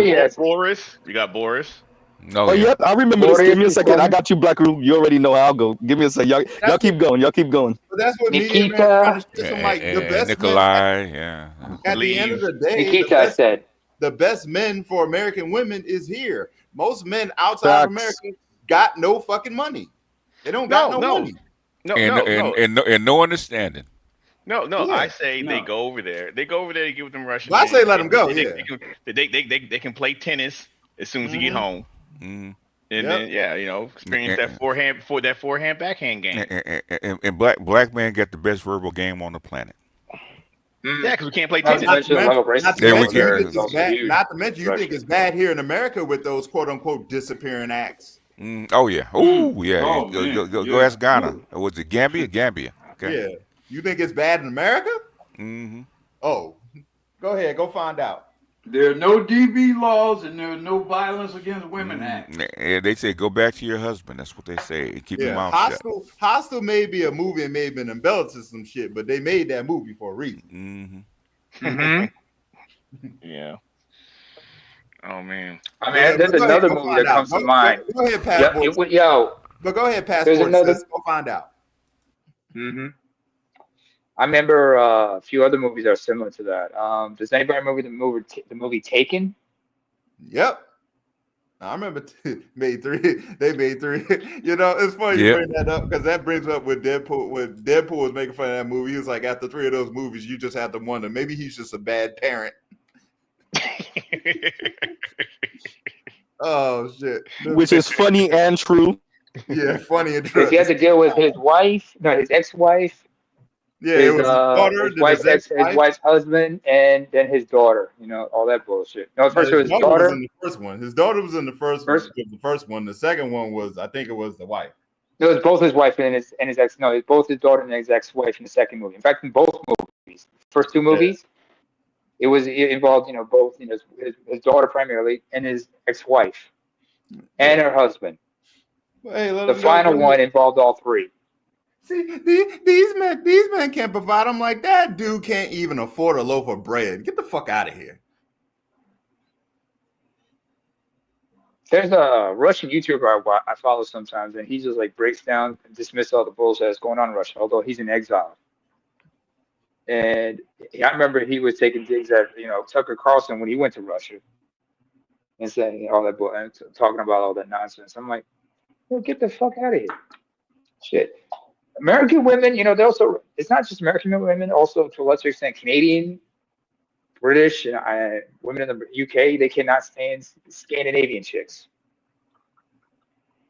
Yes, Boris. You got Boris. No. Oh, yep. I remember this. Give me a second. I got you, Black Room. You already know how I'll go. Give me a second. Y'all keep going. But that's what Nikita, the best Nikolai. At the end of the day, Nikita said. the best men for American women is here. Most men outside of America got no fucking money. They don't got no money. And no understanding. No, Yeah, I say they go over there. They go over there to get with them Russian Well, I men. say let them go. They can play tennis as soon as you get home. And then experience that forehand backhand game. And black men get the best verbal game on the planet. Yeah, because we can't play tennis. Not to mention, you think it's bad here in America with those quote unquote disappearing acts. Oh yeah. Oh yeah. Go ask Ghana. Or was it Gambia? Okay. Yeah. You think it's bad in America? Oh, go ahead. Go find out. There are no DV laws and there are no violence against women acts. Yeah, they say go back to your husband. That's what they say. Keep your mouth shut. Hostile may be a movie and may have been embellished to some shit, but they made that movie for a reason. Yeah. Oh man. I mean, there's another movie that comes to mind. Go ahead, Passport. But go ahead, Passport. Go find out. I remember a few other movies that are similar to that. Does anybody remember the movie Taken? Yep. I remember they made three. You know, it's funny you bring that up because that brings up with Deadpool. When Deadpool was making fun of that movie, he was like, after 3 of those movies, you just have to wonder, maybe he's just a bad parent. Oh shit! Which is funny and true. Yeah, funny and true. Because he had to deal with his ex-wife. Yeah, it was his daughter, his wife's husband, and then his daughter. You know, all that bullshit. No, first it was his daughter. Was in the first one. His daughter was in the first one. The first one. The second one was, I think, it was the wife. No, it was both his wife and his ex. No, it's both his daughter and his ex-wife in the second movie. In fact, in both movies, first two movies, it involved both his daughter primarily and his ex-wife and her husband. Hey, the final one involved all three. See, these men can't provide them like that. Dude can't even afford a loaf of bread. Get the fuck out of here. There's a Russian YouTuber I follow sometimes, and he just like breaks down and dismisses all the bullshit that's going on in Russia, although he's in exile. And I remember he was taking digs at Tucker Carlson when he went to Russia and saying all that and talking about all that nonsense. I'm like, get the fuck out of here. Shit. American women, they also, it's not just American women, also to a lesser extent Canadian, British, women in the UK, they cannot stand Scandinavian chicks.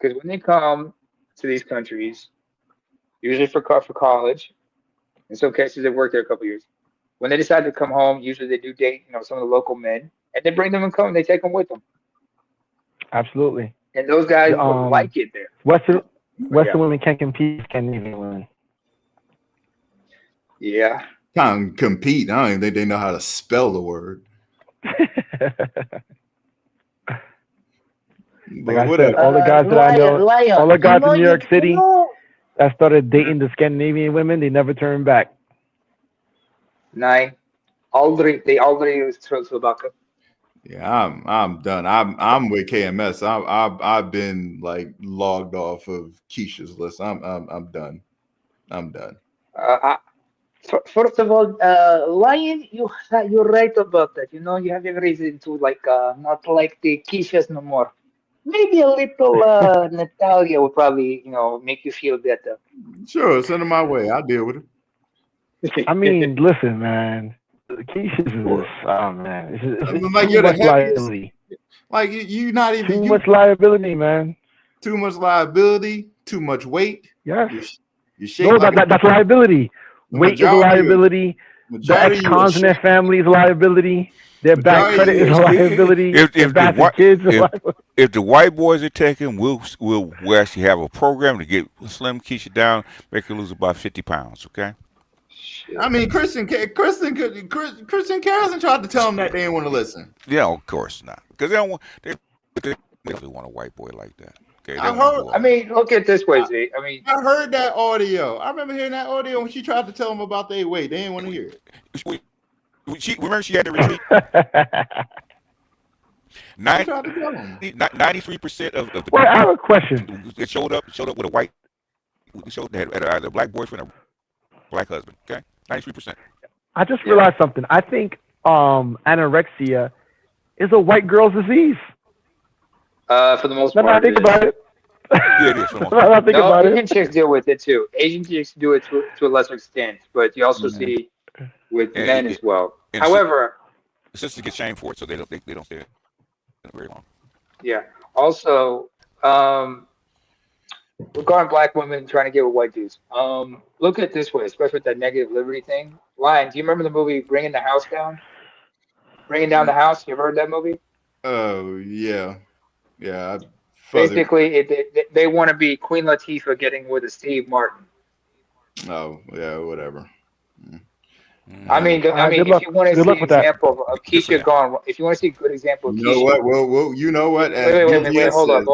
Because when they come to these countries, usually for college, in some cases they work there a couple years. When they decide to come home, usually they do date, some of the local men, and they bring them and come, and they take them with them. Absolutely. And those guys like it there. Western women can't compete with Scandinavian women. Yeah. Can't compete. I don't even think they know how to spell the word. Like I said, all the guys that I know, all the guys in New York City that started dating the Scandinavian women, they never turned back. Nej, aldrig. They aldrig ströt tillbaka. Yeah, I'm done. I'm with KMS. I've been like logged off of Keisha's list. I'm done. I'm done. First of all, Lion, you're right about that. You have a reason to not like the Keishas no more. Maybe a little Natalia will probably make you feel better. Sure, send them my way. I'll deal with it. I mean, listen, man. Keisha's is oh man, it's like too much liability. Like you not even too much liability, man. Too much liability, too much weight. Yes. No, that's liability. Weight is a liability. The ex-cons in their family is a liability. Their bad credit is a liability. If the white boys are taken, we'll actually have a program to get Slim Keisha down, make her lose about 50 pounds. Okay. I mean, Christian Carlson tried to tell them that they didn't want to listen. Yeah, of course not, because they don't want. They really want a white boy like that. Okay, I mean, look at it this way, Z. I mean, I heard that audio. I remember hearing that audio when she tried to tell them about their weight. They didn't want to hear it. Remember she had to retreat. 93% of the. Well, I have a question. It showed up with a white. It showed that had either a black boyfriend or black husband. Okay, 93%. I just realized something. I think anorexia is a white girl's disease. For the most Now part, think about it. Yeah, it is. Now think no, about Asian it. chicks deal with it too. Asian chicks do it to a lesser extent, but you also see with men as well. However, sisters get shamed for it, so they don't stay very long. yeah. Also, regarding black women trying to get with white dudes, look at it this way, especially with that negative liberty thing. Lion, do you remember the movie Bringing the House Down? Bringing Down the House. You ever heard that movie? Oh yeah. Basically, they want to be Queen Latifah getting with a Steve Martin. Oh yeah, whatever. I mean, if you want to see an example of Keisha gone, if you want to see a good example of you know Keisha, what? Well, you know what? Wait, hold up.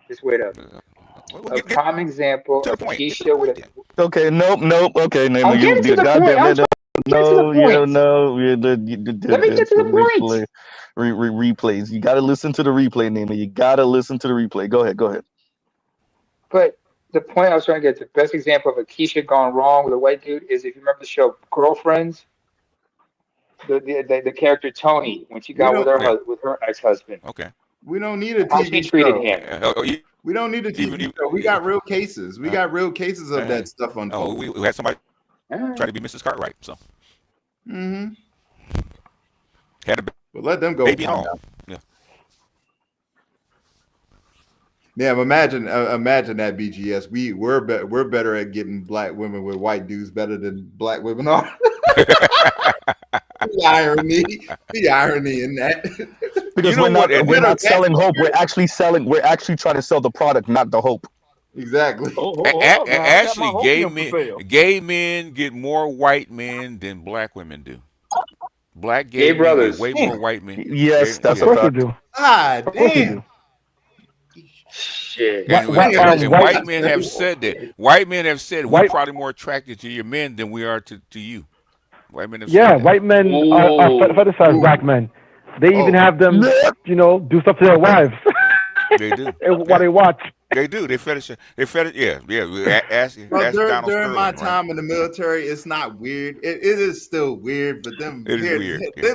Just wait up. A prime example of Keisha with a. Okay, nope. Okay, Nemo, I'm getting to the point. I'm trying to get to the point. Let me get to the point. Replays. You got to listen to the replay, Nemo. You got to listen to the replay. Go ahead. But the point I was trying to get to, the best example of a Keisha gone wrong with a white dude is if you remember the show Girlfriends, the character Tony when she got with her ex-husband. Okay. We don't need a How TV she treated show. him. We don't need a TV show. We got real cases. We got real cases of that stuff unfolding. We had somebody try to be Mrs. Cartwright, so. Had a but let them go. Baby home. Yeah. Yeah, imagine that BGS. We're better at getting black women with white dudes better than black women are. The irony in that. Because we're not selling hope. We're actually trying to sell the product, not the hope. Exactly. Actually, gay men get more white men than black women do. Black gay men brothers get way more white men. Yes, that's of course we do. God damn. Shit. And white men have said that. White men have said we're probably more attracted to your men than we are to you. White men have said that. White men are fetishize black men. They even have them, do stuff to their wives. They do. While they watch. They do. They fetish. Yeah. Ask during my time in the military, it's not weird. It is still weird, but them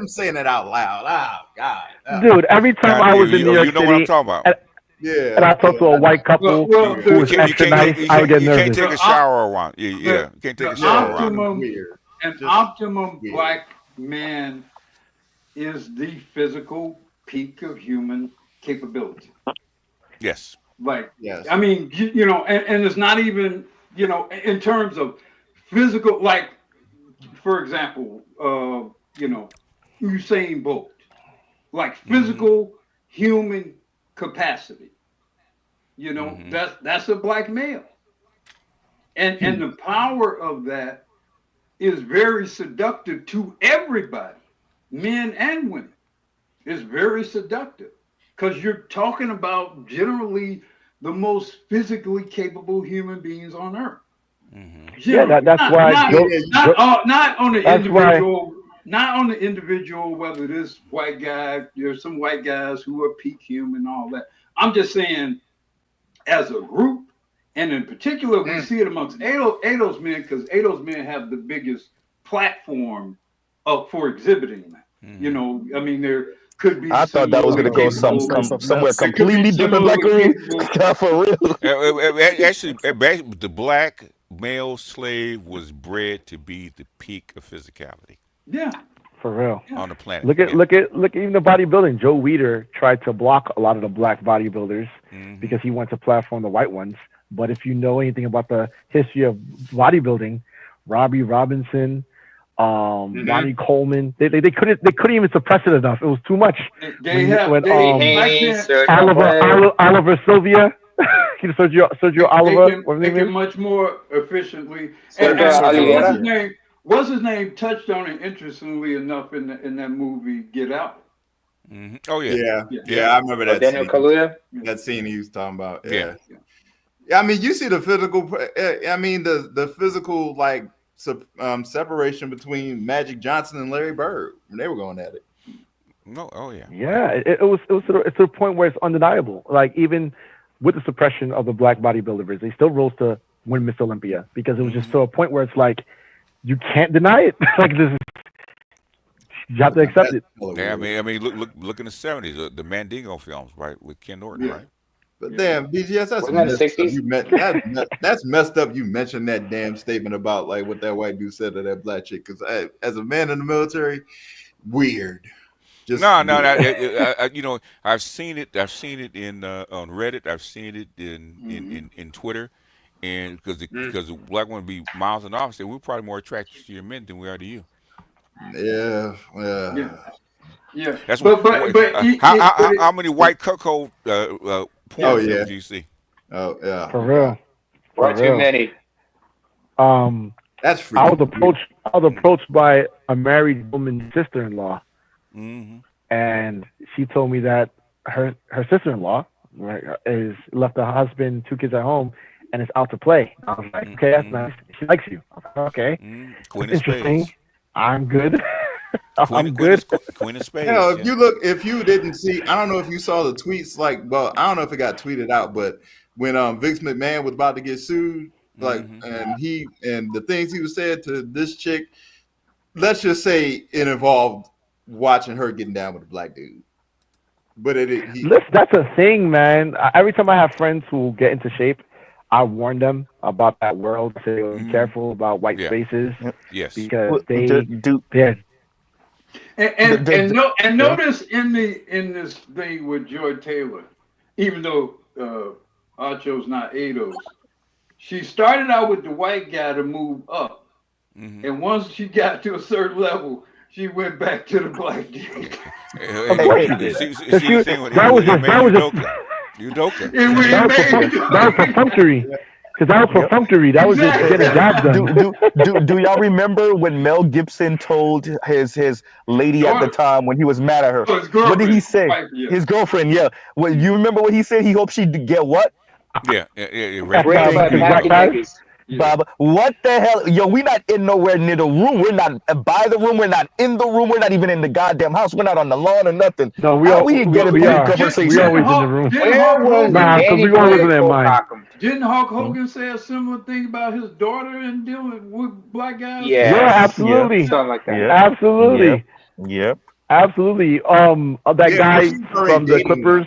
saying it out loud. Oh God. Dude, every time I was in New York City, you know what I'm talking about. And I talked to a white couple who was extra nice, I would get nervous. You can't take a shower around. Yeah. You can't take a shower around. An optimum black man is the physical peak of human capability. Yes. Yes. I mean, and it's not even, in terms of physical, like, for example, Usain Bolt, like physical human capacity. That's a black male. And the power of that is very seductive to everybody, men and women. It's very seductive because you're talking about generally the most physically capable human beings on earth. That's why. Not on the individual. Not on the individual, whether this white guy, there's some white guys who are peak human and all that. I'm just saying, as a group, and in particular, we see it amongst ADOS men because ADOS men have the biggest platform for exciting that. I mean, there could be. I thought that was going to go somewhere completely different. For real. Actually, the black male slave was bred to be the peak of physicality. Yeah. For real. On the planet. Look at even the bodybuilding. Joe Weider tried to block a lot of the black bodybuilders because he wanted to platform the white ones. But if you know anything about the history of bodybuilding, Robbie Robinson, Ronnie Coleman, they couldn't even suppress it enough. It was too much. Oliver Sylvia, Sergio Oliver, they can much more efficiently. What's his name touched on it interestingly enough in that movie Get Out. Oh yeah. I remember that. Daniel Kaluuya. That scene he was talking about. Yeah. I mean, you see the physical. I mean, the physical separation between Magic Johnson and Larry Bird when they were going at it. No, oh yeah. Yeah, it was to the point where it's undeniable. Like even with the suppression of the black bodybuilders, they still rose to win Miss Olympia because it was just to a point where it's like you can't deny it. Like this, You have to accept it. Yeah, I mean, look in the '70s, the Mandingo films, right, with Ken Norton, right? But damn, BGS, that's Wasn't that messed the up. 60s? You that's messed up. You mentioned that damn statement about like what that white dude said to that black chick. Because as a man in the military, weird. Just No, weird. you know, I've seen it. I've seen it in on Reddit. I've seen it in Twitter, and because the black women be miles and off, say we're probably more attracted to your men than we are to you. Yeah. Yeah. That's but how many white cuckold porn films do you see? Oh yeah. For real. Far too many. That's I was approached by a married woman's sister-in-law, and she told me that her sister-in-law is left her husband, 2 kids at home, and is out to play. I was like, okay, that's nice. She likes you. I was like, okay, Queen that's of interesting. Spades. I'm good. I'm good. Queen of Spades. Hell, if you didn't see, I don't know if you saw the tweets. Like, well, I don't know if it got tweeted out, but when Vince McMahon was about to get sued, like, and the things he was saying to this chick, let's just say it involved watching her getting down with a black dude. But that's a thing, man. Every time I have friends who get into shape, I warn them about that world. Say, be careful about white spaces. Yes, because they do. And notice in this thing with Joy Taylor, even though Acho's not Ados, she started out with the white guy to move up, and once she got to a certain level, she went back to the black dude. Of course she did. That was perfunctory. Because that was perfunctory. That was just get a job done. Do y'all remember when Mel Gibson told his lady at the time when he was mad at her? What did he say? His girlfriend, yeah. Well, you remember what he said? He hoped she'd get what? Yeah. Baba, what the hell? Yo, we not in nowhere near the room. We're not by the room. We're not in the room. We're not even in the goddamn house. We're not on the lawn or nothing. No, we get a brief conversation. We always in the room. Because we always in their mind. Didn't Hulk Hogan say a similar thing about his daughter and dealing with black guys? Yeah, absolutely. Something like that. Yeah. Absolutely. Yep. Absolutely. That guy from the Clippers.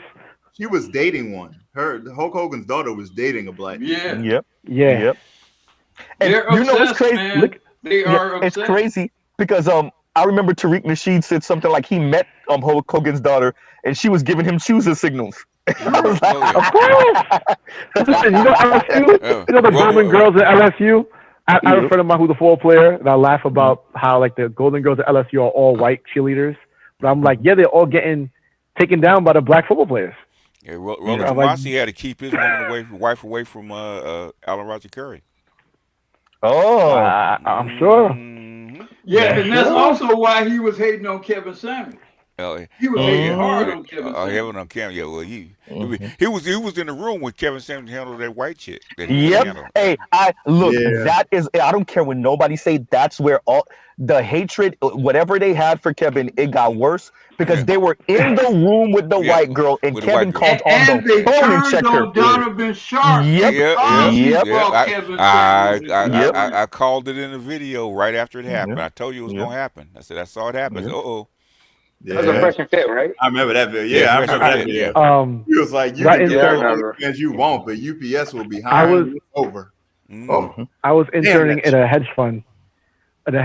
She was dating one. Hulk Hogan's daughter was dating a black. Yep. And they're you know what's crazy? Man. They are it's obsessed. crazy because I remember Tariq Nasheed said something like he met Hulk Hogan's daughter and she was giving him choosing signals. I was like, of course. Listen, you know LSU? You know the Golden Girls at LSU? I have a friend of mine who's a football player, and I laugh about how like the Golden Girls at LSU are all white cheerleaders. But I'm like, yeah, they're all getting taken down by the black football players. Yeah, Roland Tomasi had to keep his wife away from Alan Roger Curry. Oh, I'm sure. Yeah, and that's also why he was hating on Kevin Samuels. He was hating hard on Kevin Samuels. Yeah, well, he was in the room when Kevin Samuels handled that white chick. Yep. Hey, that is. I don't care what nobody say. That's where all the hatred, whatever they had for Kevin, it got worse because they were in the room with the white girl, and Kevin called on the phone and checked her. Donovan Sharp. Yep. I called it in the video right after it happened. I told you it was gonna happen. I said I saw it happen. That was a Fresh and Fit, right? I remember that video. Yeah, I remember that video. He was like, you can get all the fans you want, but UPS will be hiring you over. I was interning in a hedge fund. And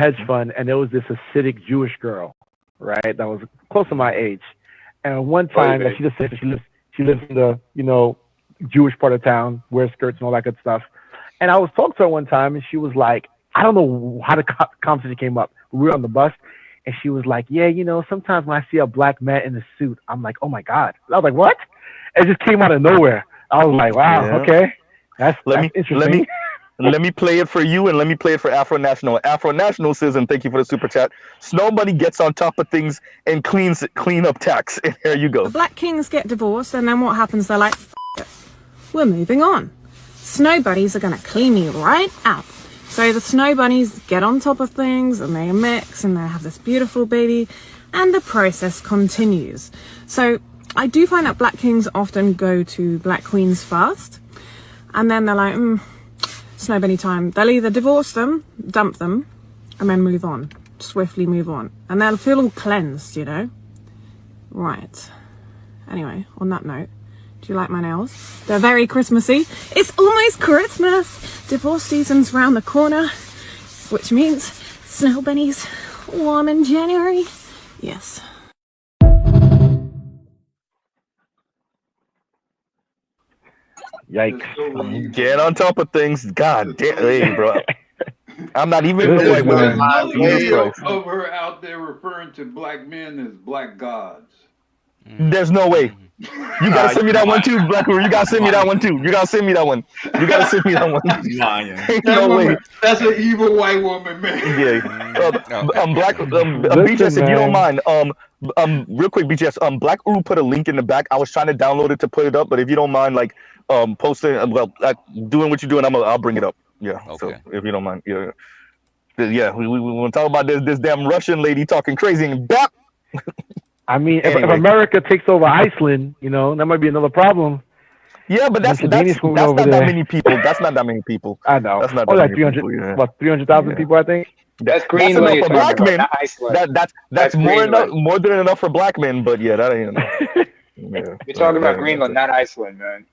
there was this Hasidic Jewish girl, right, that was close to my age. And one time, she just said she lives in the Jewish part of town, wears skirts and all that good stuff. And I was talking to her one time, and she was like, I don't know how the conversation came up. We were on the bus, and she was like, yeah, sometimes when I see a black man in a suit, I'm like, oh my God. I was like, what? It just came out of nowhere. I was like, wow, okay. That's interesting. Let me play it for you, and let me play it for Afro National. Afro National says, and thank you for the super chat, Snow Bunny gets on top of things and clean up tax. And here you go. The Black Kings get divorced, and then what happens? They're like, it. We're moving on. Snow Bunnies are going to clean me right out. So the Snow Bunnies get on top of things, and they mix, and they have this beautiful baby, and the process continues. So I do find that Black Kings often go to Black Queens first, and then they're like, Snow Bunny time. They'll either divorce them, dump them, and then move on. swiftly move on. And they'll feel all cleansed, you know? Right. Anyway, on that note, do you like my nails? They're very Christmassy. It's almost Christmas. Divorce season's round the corner, which means snow bunnies warm in January. Yes. Yikes. Get on top of things. God damn. Hey, bro. I'm not even the white woman. Another Jesus video Christ. of her out there referring to black men as black gods. There's no way. You gotta send me that one too, Black Room. You gotta send me that one too. You gotta send me that one. You gotta send me that one. Lying. Ain't no way. That's an evil white woman, man. Yeah. Black BJS, if you don't mind, real quick, BJS, Black Uru put a link in the back. I was trying to download it to put it up, but if you don't mind, like, posting, doing what you're doing, I'll bring it up. Yeah. Okay. So if you don't mind, yeah. We want to talk about this damn Russian lady talking crazy and bap. I mean, Anyway. if America takes over Iceland, you know, that might be another problem. Yeah, but that's not that many people. That's not that many people. I know. That's not that like 300, people, yeah. what, 300,000 people, I think? That's Greenland. Enough for black men. That's more Greenland. than enough for black men. But yeah, that ain't enough. You're talking about Greenland, not Iceland, man.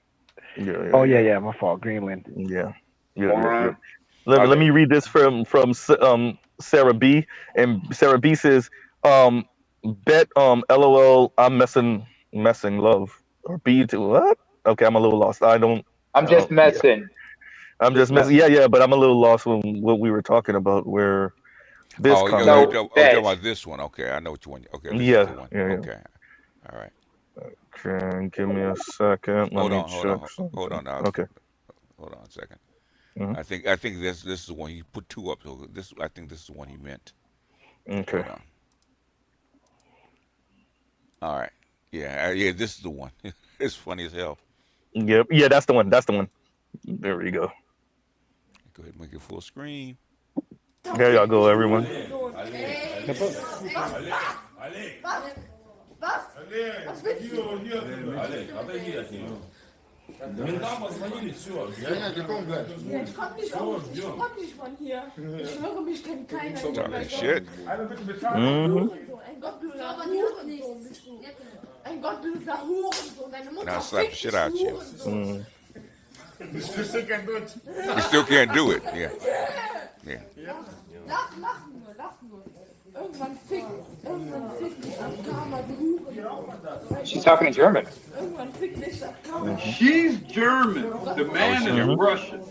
Yeah, my fault, Greenland. Yeah. Let me read this from Sarah B. And Sarah B says, bet LOL I'm messing love or B to what? Okay, I'm a little lost. I'm just messing. Yeah. I'm just messing. Yeah, but I'm a little lost with what we were talking about. Where this comes. You're talking about this one. Okay, I know what you want. Okay, this is the one. Yeah. Okay, all right. Okay, give me a second. Hold on. Now. Okay. Hold on a second. Mm-hmm. I think this is the one he put two up. So I think this is the one he meant. Okay. Hold on. All right. Yeah. This is the one. It's funny as hell. Yep. Yeah, that's the one. There we go. Go ahead and make it full screen. There y'all go, everyone. Wenn damals meine Tür. Ja, gekommen gleich. Ja, ich komm nicht von hier. Ich schwöre, mich kennt keiner. Shit. Einer bitte bezahlen. Ein gottloser Hurensohn. Ein gottloser Hurensohn. Deine Mutter Now slap the shit out you. You still can't do it. You still can't do it. Yeah. Lach nur. Irgendwann fick mich am Karma, die Hurensohn. She's talking in German. She's German. The man is Russian.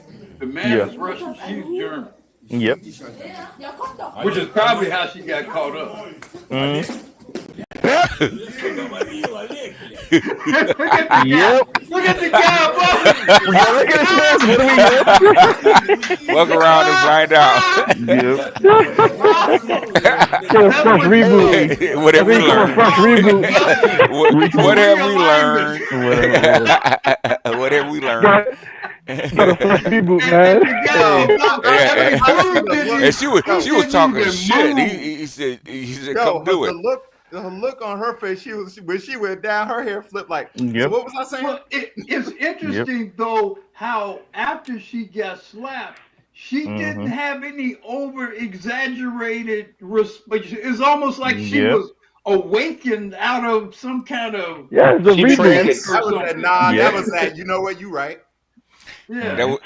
The man is Russian. She's German. Yep. Which is probably how she got caught up. Yep. Look at the guy, look at his face. What do we get? Walk around and find out. Yep. Fresh reboot. What have we learned? Fresh reboot. What have we learned? What have we learned? Got a fresh reboot, man. And she was talking shit. He said, come do it. The look on her face, when she went down, her hair flipped like. Yep. So what was I saying? Well, it's interesting though how after she got slapped, she didn't have any over exaggerated. It's almost like she was awakened out of some kind of it's a reboot. That was that. You know what? You right. Yeah. That was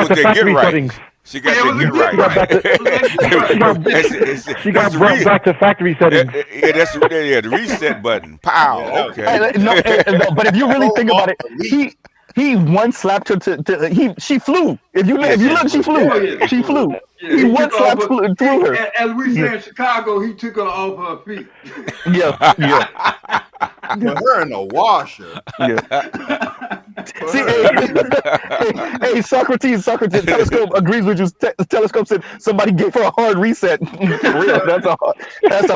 their get right. She got to get right. She got brought back to factory settings. The reset button. Pow. Okay. No, but if you really think about it, he once slapped her she flew. If you look, she flew. She flew. He once slapped through her. As we say in Chicago, he took her off her feet. Yeah. Put her in the washer. Yeah. See, hey, Socrates, Telescope agrees with you. Telescope said somebody gave her a hard reset. For real, that's a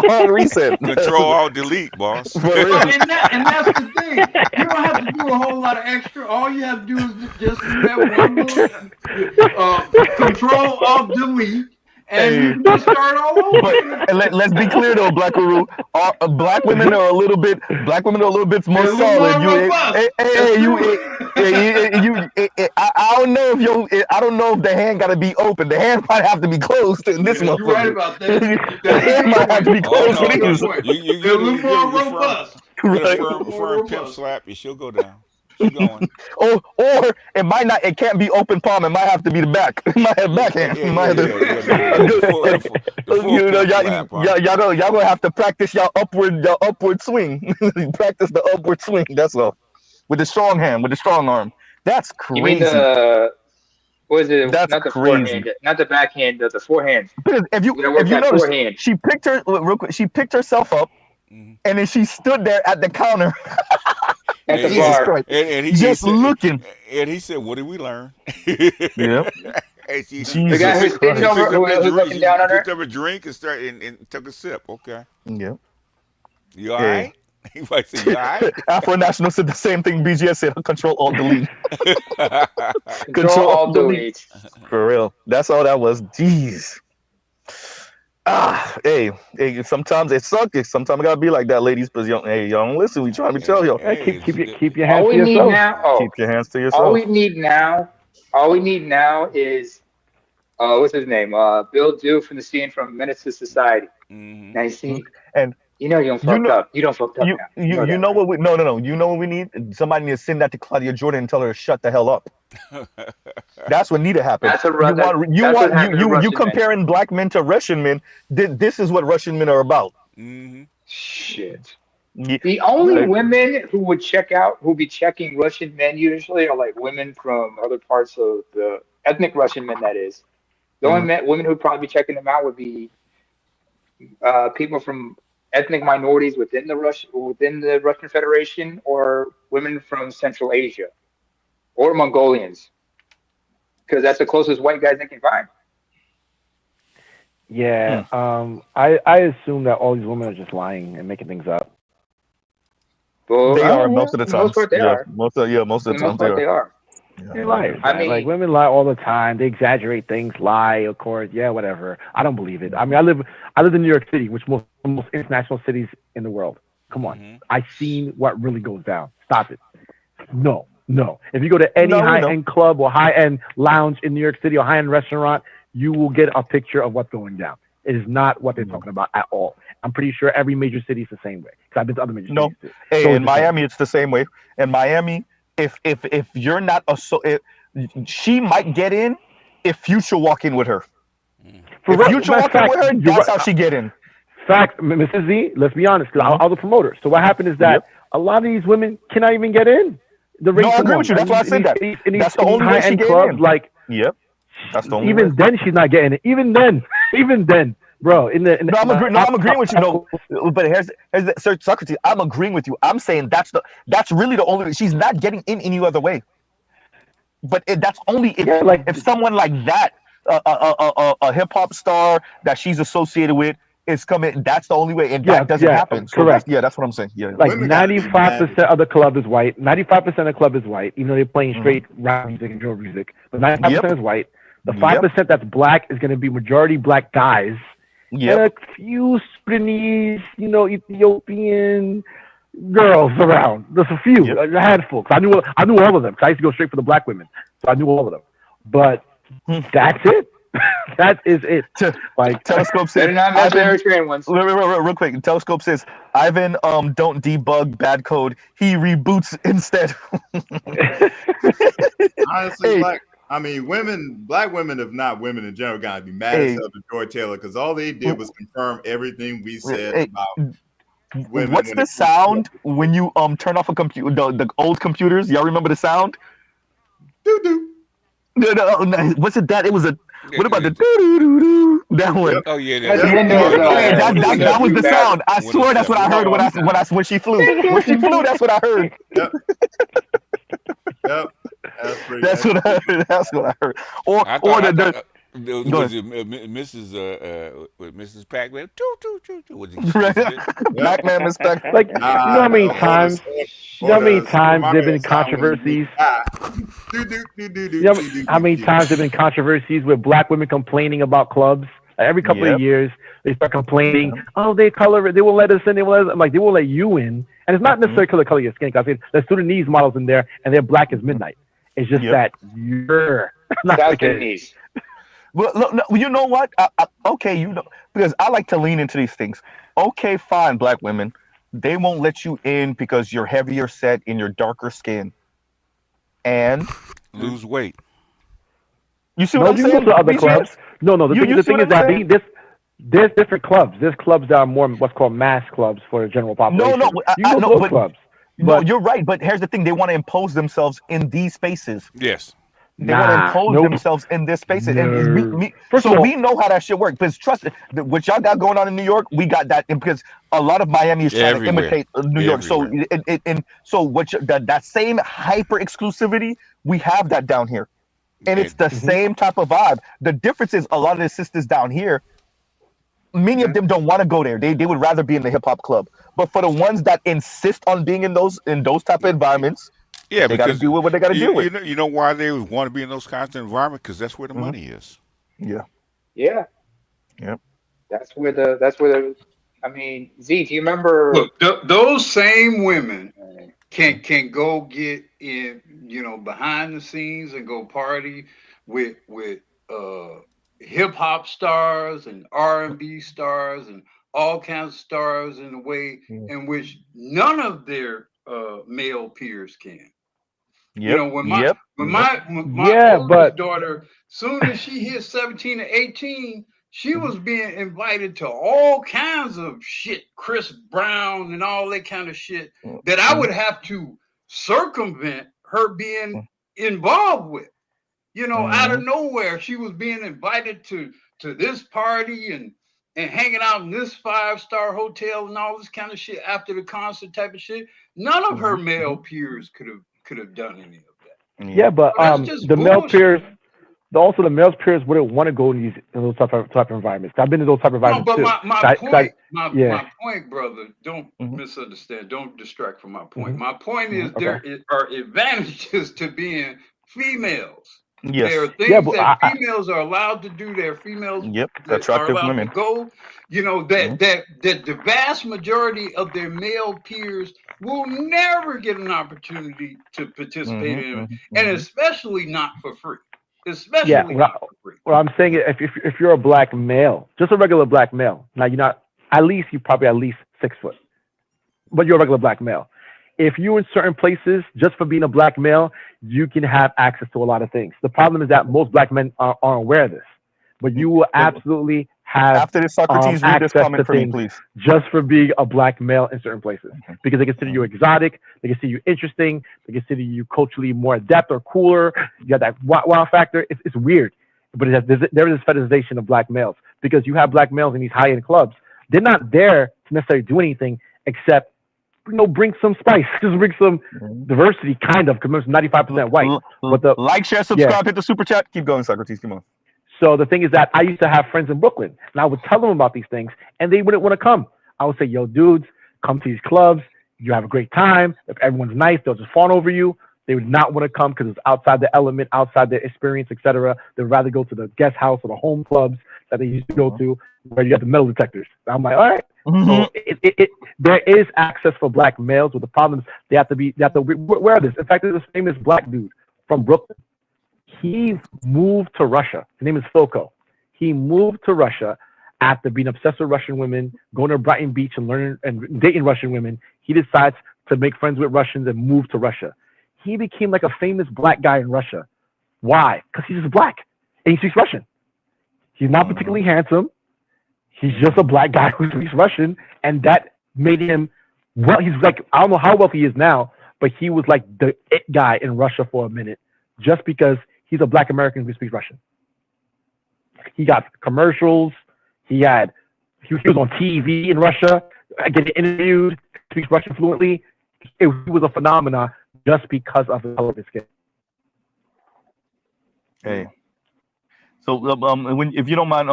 hard reset. Control Alt Delete, boss. And that's the thing. You don't have to do a whole lot of extra. All you have to do is just do that one little Control Alt Delete. And you can start all over. But let's be clear though, Black Uru. Black women are a little bit more solid. I don't know if I don't know if the hand got to be open. The hand might have to be closed in this motherfucker. You're right about that. The hand might have to be closed for these. You They're a little more robust. Get a firm pimp slap, and she'll go down. She's going. Or it might not. It can't be open palm. It might have to be the back. It might have backhand. Y'all gonna have to practice y'all upward swing. Practice the upward swing. That's all. With the strong hand, with the strong arm. That's crazy. You mean what is it? That's not the crazy. forehand, not the backhand, the forehand. Because if you notice, she picked herself up, and then she stood there at the counter. At the bar. And he just said, looking. And he said, "What did we learn?" Yep. The guy who's sitting over, who's looking down on her. Picked up a drink and took a sip. Okay. Yep. You all right? He might say, "You all right?" Afro National said the same thing. BGS said, "Control Alt Delete." Control Alt Delete. For real. That's all that was. Jeez. Hey, sometimes it sucks. Sometimes it gotta be like that, ladies. But y'all don't listen. We trying to tell y'all. Hey, keep your hands to yourself. Keep your hands to yourself. All we need now is what's his name? Bill Dew from the scene from Menace to Society. Now you see, and you know you don't fucked up. You don't fucked up. You know what we no. You know what we need? Somebody need to send that to Claudia Jordan and tell her to shut the hell up. That's what need to happen. You comparing black men to Russian men. This is what Russian men are about. Shit. The only women who would be checking Russian men usually are like women from other parts of the ethnic Russian men. That is, the only women who would probably be checking them out would be people from ethnic minorities within the Russian Federation, or women from Central Asia, or Mongolians, because that's the closest white guys they can find. Yeah, I assume that all these women are just lying and making things up. Well, they are most of the time. Most of the time they are. They lie. I mean, like women lie all the time. They exaggerate things, lie, of course. Yeah, whatever. I don't believe it. I mean, I live in New York City, which is one of the most international cities in the world. Come on, I've seen what really goes down. Stop it. No. If you go to any high-end club or high-end lounge in New York City or high-end restaurant, you will get a picture of what's going down. It is not what they're talking about at all. I'm pretty sure every major city is the same way. Because I've been to other major cities too. Hey, So in Miami, it's the same way. In Miami, if you're not she might get in if Future walk in with her. If Future walk in with her, that's how she get in. Fact, Mrs. Z, let's be honest, because I was a promoter. So what happened is that a lot of these women cannot even get in. No, I agree with you. That's why I said that. That's the only way she get in. Like, that's the only even way. then she's not getting it. Even then, bro. I'm agreeing with you. No, but here's Sir Socrates. I'm agreeing with you. I'm saying that's really the only. She's not getting in any other way. But that's only if someone like that, a hip hop star that she's associated with, is coming. That's the only way, and that doesn't happen. So correct. That's what I'm saying. Yeah, like 95% of the club is white. 95% of the club is white. Even though they're playing straight rap music and drill music, but 95% is white. The 5% that's black is going to be majority black guys. And a few Sudanese, Ethiopian girls around. There's a few, a handful. I knew all of them. Cause I used to go straight for the black women, so I knew all of them. But that's it. That is it. Like Telescope says, real quick. Telescope says, Ivan don't debug bad code. He reboots instead. Honestly, black women, if not women in general, gotta be mad as hell to Joy Taylor, because all they did was confirm everything we said about women. What's the sound when you turn off a computer? The old computers. Y'all remember the sound? Doo doo. No, what's it that? It was a. What about the doo-doo-doo-doo? That one? Oh yeah, that was the sound. I swear that's what I heard when she flew. When she flew, that's what I heard. Yep. That's what I heard. That's what I heard. Was it Mrs. Pac-Man? Was it Pac-Man, Miss Pac? Like, you know how many times? You know how many times there've been controversies? You know how many times there've been controversies with black women complaining about clubs Every couple of years, they start complaining. Oh, they color it. They won't let us in. They won't let us. I'm like, they won't let you in. And it's not necessarily color your skin. Because there's Sudanese models in there, and they're black as midnight. It's just that you're not South the case. Sudanese. Well, no, you know what? Okay, because I like to lean into these things. Okay, fine, black women. They won't let you in because you're heavier set in your darker skin. And lose weight. You see what I'm saying? No, you go to other clubs. No. The thing is that there's different clubs. There's clubs that are more what's called mass clubs for the general population. No, you go to those clubs. No, you're right. But here's the thing: they want to impose themselves in these spaces. Yes. They want to impose themselves in this space, and we know how that shit works. Because trust me, what y'all got going on in New York, we got that, because a lot of Miami is trying to imitate New York. So, that same hyper exclusivity, we have that down here, and it's the same type of vibe. The difference is a lot of the sisters down here, many of them don't want to go there. They would rather be in the hip hop club. But for the ones that insist on being in those type of environments. Yeah, they got to do what they got to do with. You know why they want to be in those kinds of environments? Because that's where the money is. Yeah. Yeah. Yep. That's where the. I mean, Z, do you remember? Look, those same women can go get in, behind the scenes and go party with hip hop stars and R&B stars and all kinds of stars in a way in which none of their male peers can. Yep. When my oldest daughter, soon as she hit 17 or 18, she was being invited to all kinds of shit, Chris Brown and all that kind of shit that I would have to circumvent her being involved with. Out of nowhere, she was being invited to this party and hanging out in this 5-star hotel and all this kind of shit after the concert type of shit. None of her male peers could have done any of that. Yeah, but the male peers, also the male peers wouldn't want to go in those type of environments. I've been in those type of environments too. My point, brother, don't misunderstand. Don't distract from my point. My point is there are advantages to being females. Yes. There are things that females are allowed to do. There are females that are allowed to go. That the vast majority of their male peers will never get an opportunity to participate in, and especially not for free. Especially not for free. What I'm saying is, if you're a black male, just a regular black male, now you're not. You're probably at least 6 foot, but you're a regular black male. If you're in certain places, just for being a black male, you can have access to a lot of things. The problem is that most black men aren't aware of this, but you will absolutely have after this Socrates, read this comment for me, please. Just for being a black male in certain places, because they consider you exotic, they consider you interesting, they consider you culturally more adept or cooler. You got that wow factor. It's weird, but there is this fetishization of black males, because you have black males in these high-end clubs. They're not there to necessarily do anything except bring some spice, just bring some diversity, kind of, because it's 95% white. But like, share, subscribe, hit the super chat. Keep going, Socrates. Come on. So the thing is that I used to have friends in Brooklyn, and I would tell them about these things, and they wouldn't want to come. I would say, yo, dudes, come to these clubs. You have a great time. If everyone's nice, they'll just fawn over you. They would not want to come because it's outside the element, outside their experience, etc. They'd rather go to the guest house or the home clubs that they used to go to, where you have the metal detectors. I'm like, all right. So there is access for black males, but the problem is they have to wear this. In fact, there's this famous black dude from Brooklyn. He moved to Russia. His name is Foko. He moved to Russia after being obsessed with Russian women, going to Brighton Beach and learning and dating Russian women. He decides to make friends with Russians and move to Russia. He became like a famous black guy in Russia. Why? Because he's just black and he speaks Russian. He's not particularly handsome. He's just a black guy who speaks Russian, and that made him, he's like, I don't know how wealthy he is now, but he was like the it guy in Russia for a minute, just because he's a black American who speaks Russian. He got commercials. He was on TV in Russia, getting interviewed, speaks Russian fluently. He was a phenomenon just because of the color of his skin. Hey. So, if you don't mind,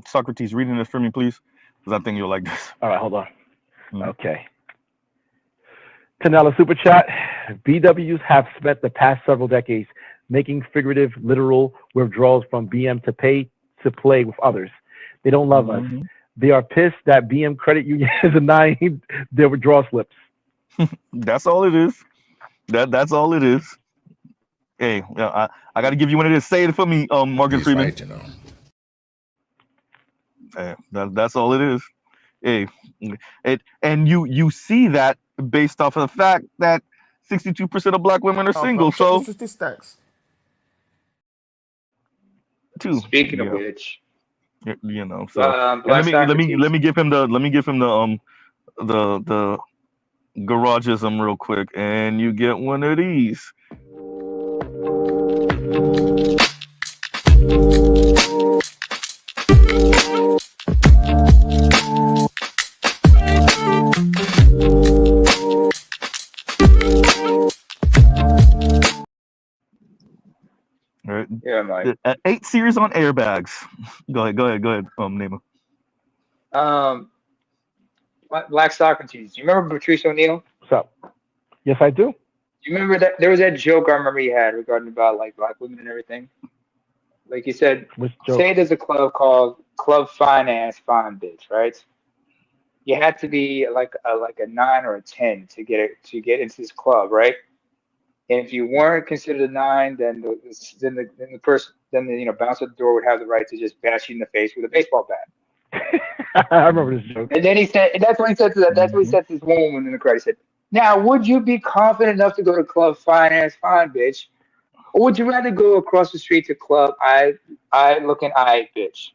Socrates, reading this for me, please, because I think you'll like this. All right, hold on. Okay. $10 super chat. BWs have spent the past several decades making figurative, literal withdrawals from BM to pay to play with others. They don't love us. They are pissed that BM Credit Union is denying their withdrawal slips. That's all it is. That's all it is. Hey, I got to give you one of this. Say it for me, Morgan Freeman. Right, you know. Hey, that's all it is. Hey, and you see that based off of the fact that 62% of black women are single. So statistics. Speaking of which, you know, so and Black let me give him the garagism real quick, and you get one of these. Right. Yeah, Mike. 8 series on airbags. Go ahead, Nema. Black Socrates. Do you remember Patrice O'Neill? What's up? Yes, I do. Do you remember that there was that joke I remember he had regarding about like black women and everything? Like he said, say there's a club called Club Finance Fine Bitch, right? You had to be like a 9 or a 10 to get into this club, right? And if you weren't considered a 9, then the person bouncer at the door would have the right to just bash you in the face with a baseball bat. I remember this joke. And then he said, and that's what he said to that. That's what he said to this one woman in the crowd. He said, "Now, would you be confident enough to go to Club Finance Fine Bitch, or would you rather go across the street to Club I Looking Eye Bitch?"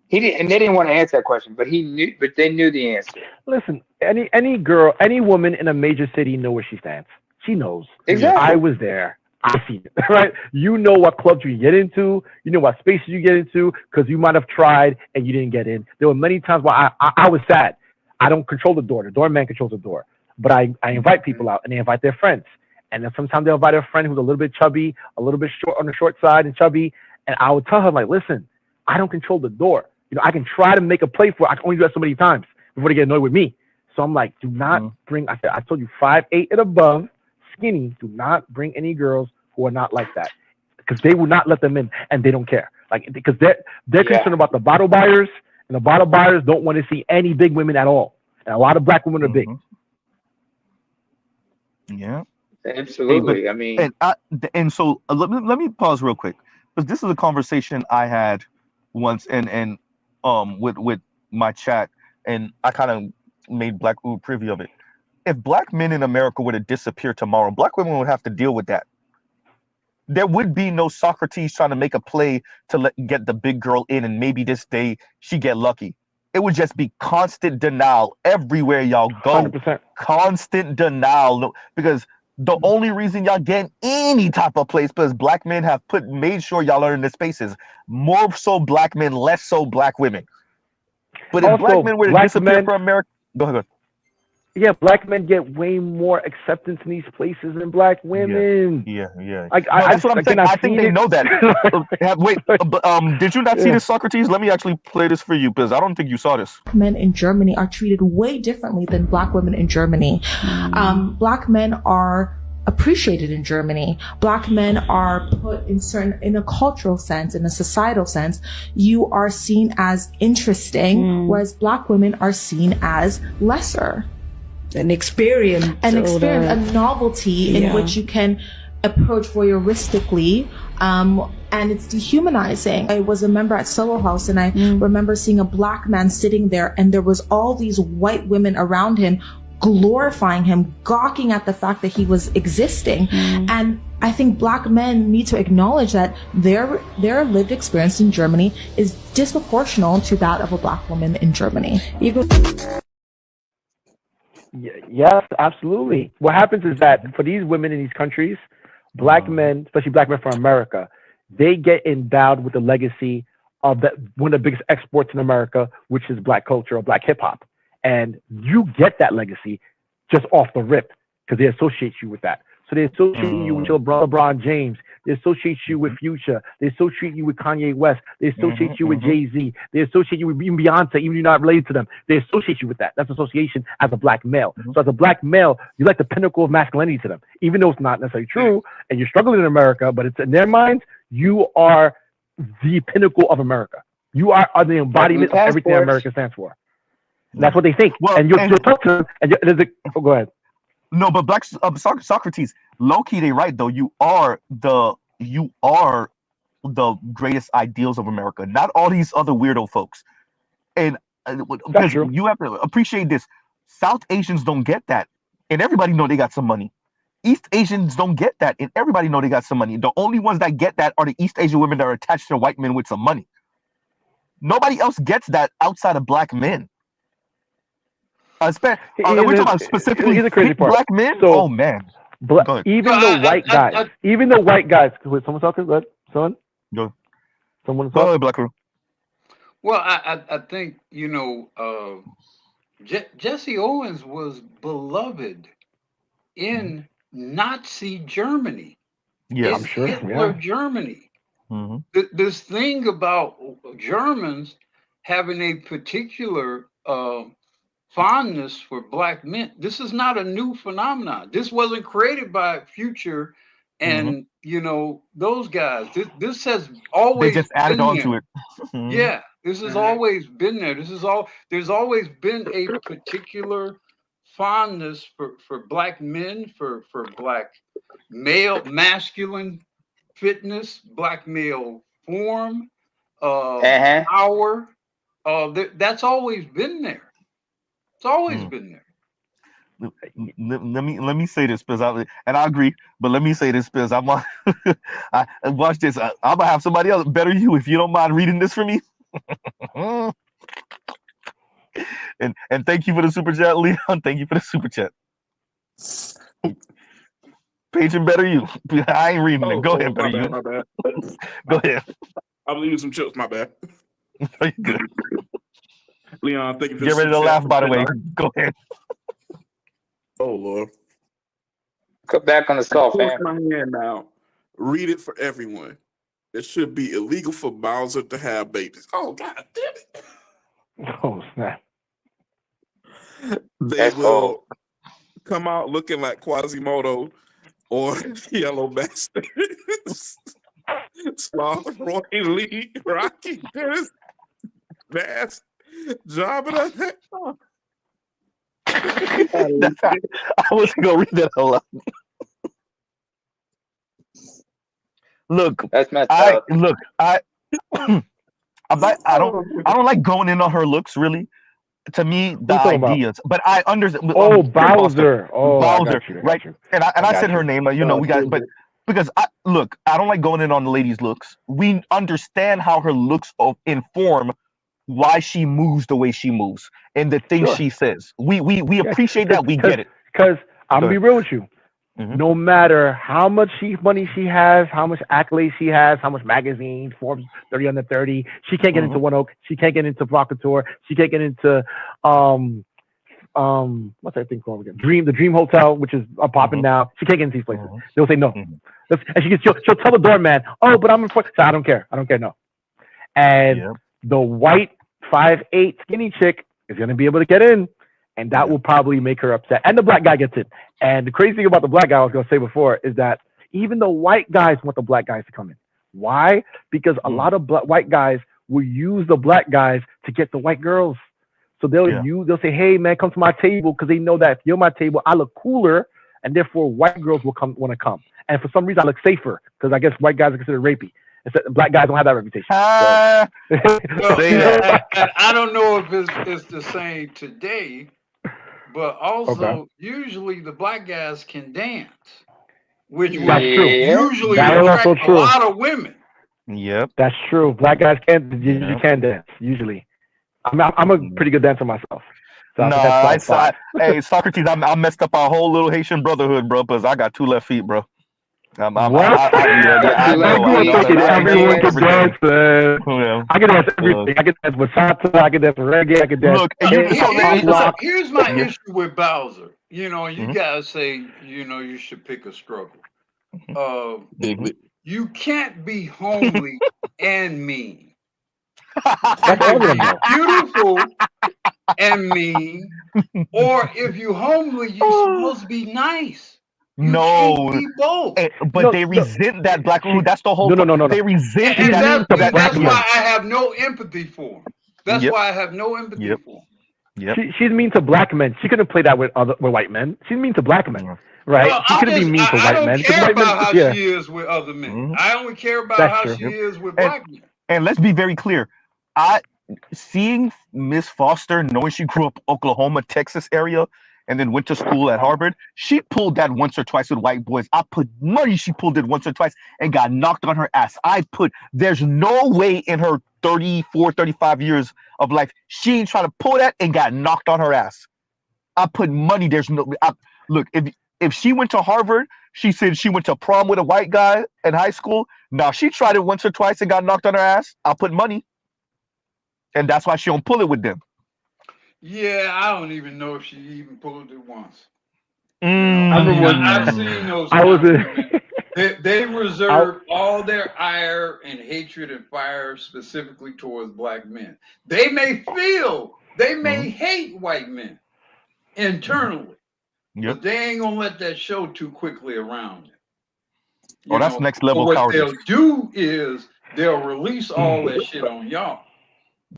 He didn't, and they didn't want to answer that question, but they knew the answer. Listen, any girl, any woman in a major city know where she stands. She knows. Exactly. I was there. I see it, right? You know what clubs you get into. You know what spaces you get into because you might have tried and you didn't get in. There were many times where I was sad. I don't control the door. The doorman controls the door. But I invite people out and they invite their friends. And then sometimes they'll invite a friend who's a little bit chubby, a little bit short on the short side and chubby. And I would tell her, like, listen, I don't control the door. You know, I can try to make a play for it. I can only do that so many times before they get annoyed with me. So I'm like, do not bring, I told you 5'8" and above, skinny, do not bring any girls who are not like that. Because they will not let them in and they don't care. Like, because they're concerned about the bottle buyers, and the bottle buyers don't want to see any big women at all. And a lot of black women are big. Yeah. Absolutely. Hey, I mean, and so let me pause real quick, because this is a conversation I had once and with my chat, and I kind of made Black Ooh privy of it. If black men in America were to disappear tomorrow, black women would have to deal with that. There would be no Socrates trying to make a play to get the big girl in, and maybe this day she get lucky. It would just be constant denial everywhere y'all go. 100%. Constant denial, because the only reason y'all get any type of place because black men have made sure y'all are in the spaces. More so black men, less so black women. But if Also, black men were to black disappear men- from America, go ahead. Yeah, black men get way more acceptance in these places than black women. Yeah. Like, No, that's what I'm saying. I think they know that. Wait, did you not see this, Socrates? Let me actually play this for you because I don't think you saw this. Men in Germany are treated way differently than black women in Germany. Black men are appreciated in Germany. Black men are put in a cultural sense, in a societal sense, you are seen as interesting, whereas black women are seen as lesser. An experience, a novelty in which you can approach voyeuristically, and it's dehumanizing. I was a member at Soho House, and I remember seeing a black man sitting there, and there was all these white women around him glorifying him, gawking at the fact that he was existing. And I think black men need to acknowledge that their lived experience in Germany is disproportional to that of a black woman in Germany. Yes, absolutely. What happens is that for these women in these countries, black men, especially black men from America, they get endowed with the legacy of one of the biggest exports in America, which is black culture or black hip hop. And you get that legacy just off the rip because they associate you with that. So they associate you with your brother LeBron James. They associate you with Future. They associate you with Kanye West. They associate you with Jay-Z. They associate you with even Beyonce, even if you're not related to them. They associate you with that. That's association as a black male. So as a black male, you're like the pinnacle of masculinity to them, even though it's not necessarily true. And you're struggling in America, but it's in their minds, you are the pinnacle of America. You are the embodiment of everything America stands for. That's what they think. Well, and you're talking to them, and go ahead. No, but Socrates, low key, they right though. You are the greatest ideals of America, not all these other weirdo folks. And because you have to appreciate this, South Asians don't get that, and everybody know they got some money. East Asians don't get that, and everybody know they got some money. The only ones that get that are the East Asian women that are attached to white men with some money. Nobody else gets that outside of black men. We're talking about specifically black men. So, oh man, even the white guys, someone talking, good son. Go. Someone go ahead, Black Room. Well, I think Jesse Owens was beloved in Nazi Germany. Yeah, I'm sure. Hitler Germany. Mm-hmm. This thing about Germans having a particular fondness for black men. This is not a new phenomenon. This wasn't created by Future and those guys. This has always they just added on to it. Yeah, this has always been there. There's always been a particular fondness for black men, for black male masculine fitness, black male form, power. That's always been there. It's always been there. Let me say this because I agree, but let me say this because I watch this. I'm gonna have somebody else better you if you don't mind reading this for me. and thank you for the super chat, Leon. Thank you for the super chat. Page and better you. I ain't reading it. Go ahead, better you. My bad. Go ahead. I'm leaving some chips. My bad. Are you good? Leon, thank you for Get ready to laugh, by the way. Go ahead. Oh, Lord. Cut back on the salt, fam. My hand now. Read it for everyone. It should be illegal for Bowser to have babies. Oh, God damn it. Oh, snap. They will come out looking like Quasimodo or Yellow Bastard. Sloth, Roy Lee, Rocky, Dennis, Bass, Jabba. I wasn't gonna read that out loud. Look, that's messed up. I don't like going in on her looks really. To me, the ideas, but I understand. Oh, Bowser. Oh, Bowser, I right? And I said her name. We got, but because I don't like going in on the lady's looks. We understand how her looks inform why she moves the way she moves and the things she says. We appreciate that. We get it. Because I'm gonna be real with you. No matter how much money she has, how much accolades she has, how much magazines, Forbes 30 under 30, she can't get into One Oak. She can't get into Provocateur. She can't get into what's that thing called again? The Dream Hotel, which is popping now. She can't get into these places. They'll say no. And she'll tell the doorman, "Oh, but I'm important." So I don't care. No. And the white 5'8" skinny chick is gonna be able to get in. And that will probably make her upset. And the black guy gets it. And the crazy thing about the black guy I was going to say before is that even the white guys want the black guys to come in. Why? Because a lot of white guys will use the black guys to get the white girls. So they'll say, "Hey, man, come to my table," because they know that if you're my table, I look cooler, and therefore white girls will want to come. And for some reason, I look safer because I guess white guys are considered rapey. Black guys don't have that reputation. I don't know if it's the same today. But also, usually the black guys can dance, which usually attract a lot of women. Yep, that's true. Black guys can dance usually. I'm a pretty good dancer myself. So hey Socrates, I messed up our whole little Haitian brotherhood, bro, because I got 2 left feet, bro. I know. Everyone can dance. I can dance everything. I can dance bachata. I can dance reggae. I can dance. Look, here's my issue with Bowser. You guys say, you should pick a struggle. You can't be homely and mean. You can be beautiful and mean, or if you're homely, you're supposed to be nice. No, be both. but they resent that Black Guru. That's the whole. No. They resent And that. that's why I have no empathy for him. That's Yep. why I have no empathy for him. Yep. She's mean to black men. She couldn't play that with white men. She's mean to black men, right? Well, She couldn't be mean to I white don't men. care White men, about how yeah. she is with other men. I only care about That's how true. she is with black men. And let's be very clear. Seeing Miss Foster, knowing she grew up Oklahoma, Texas area, and then went to school at Harvard, she pulled that once or twice with white boys. I put money she pulled it once or twice and got knocked on her ass. There's no way in her 34, 35 years of life she ain't trying to pull that and got knocked on her ass. I put money. Look, if she went to Harvard, she said she went to prom with a white guy in high school. Now she tried it once or twice and got knocked on her ass. I'll put money. And that's why she don't pull it with them. Yeah, I don't even know if she even pulled it once. I've seen those women. They reserve all their ire and hatred and fire specifically towards black men. They may hate white men internally, but they ain't gonna let that show too quickly around them. That's next level what cowardice. they'll do is they'll release all that shit on y'all.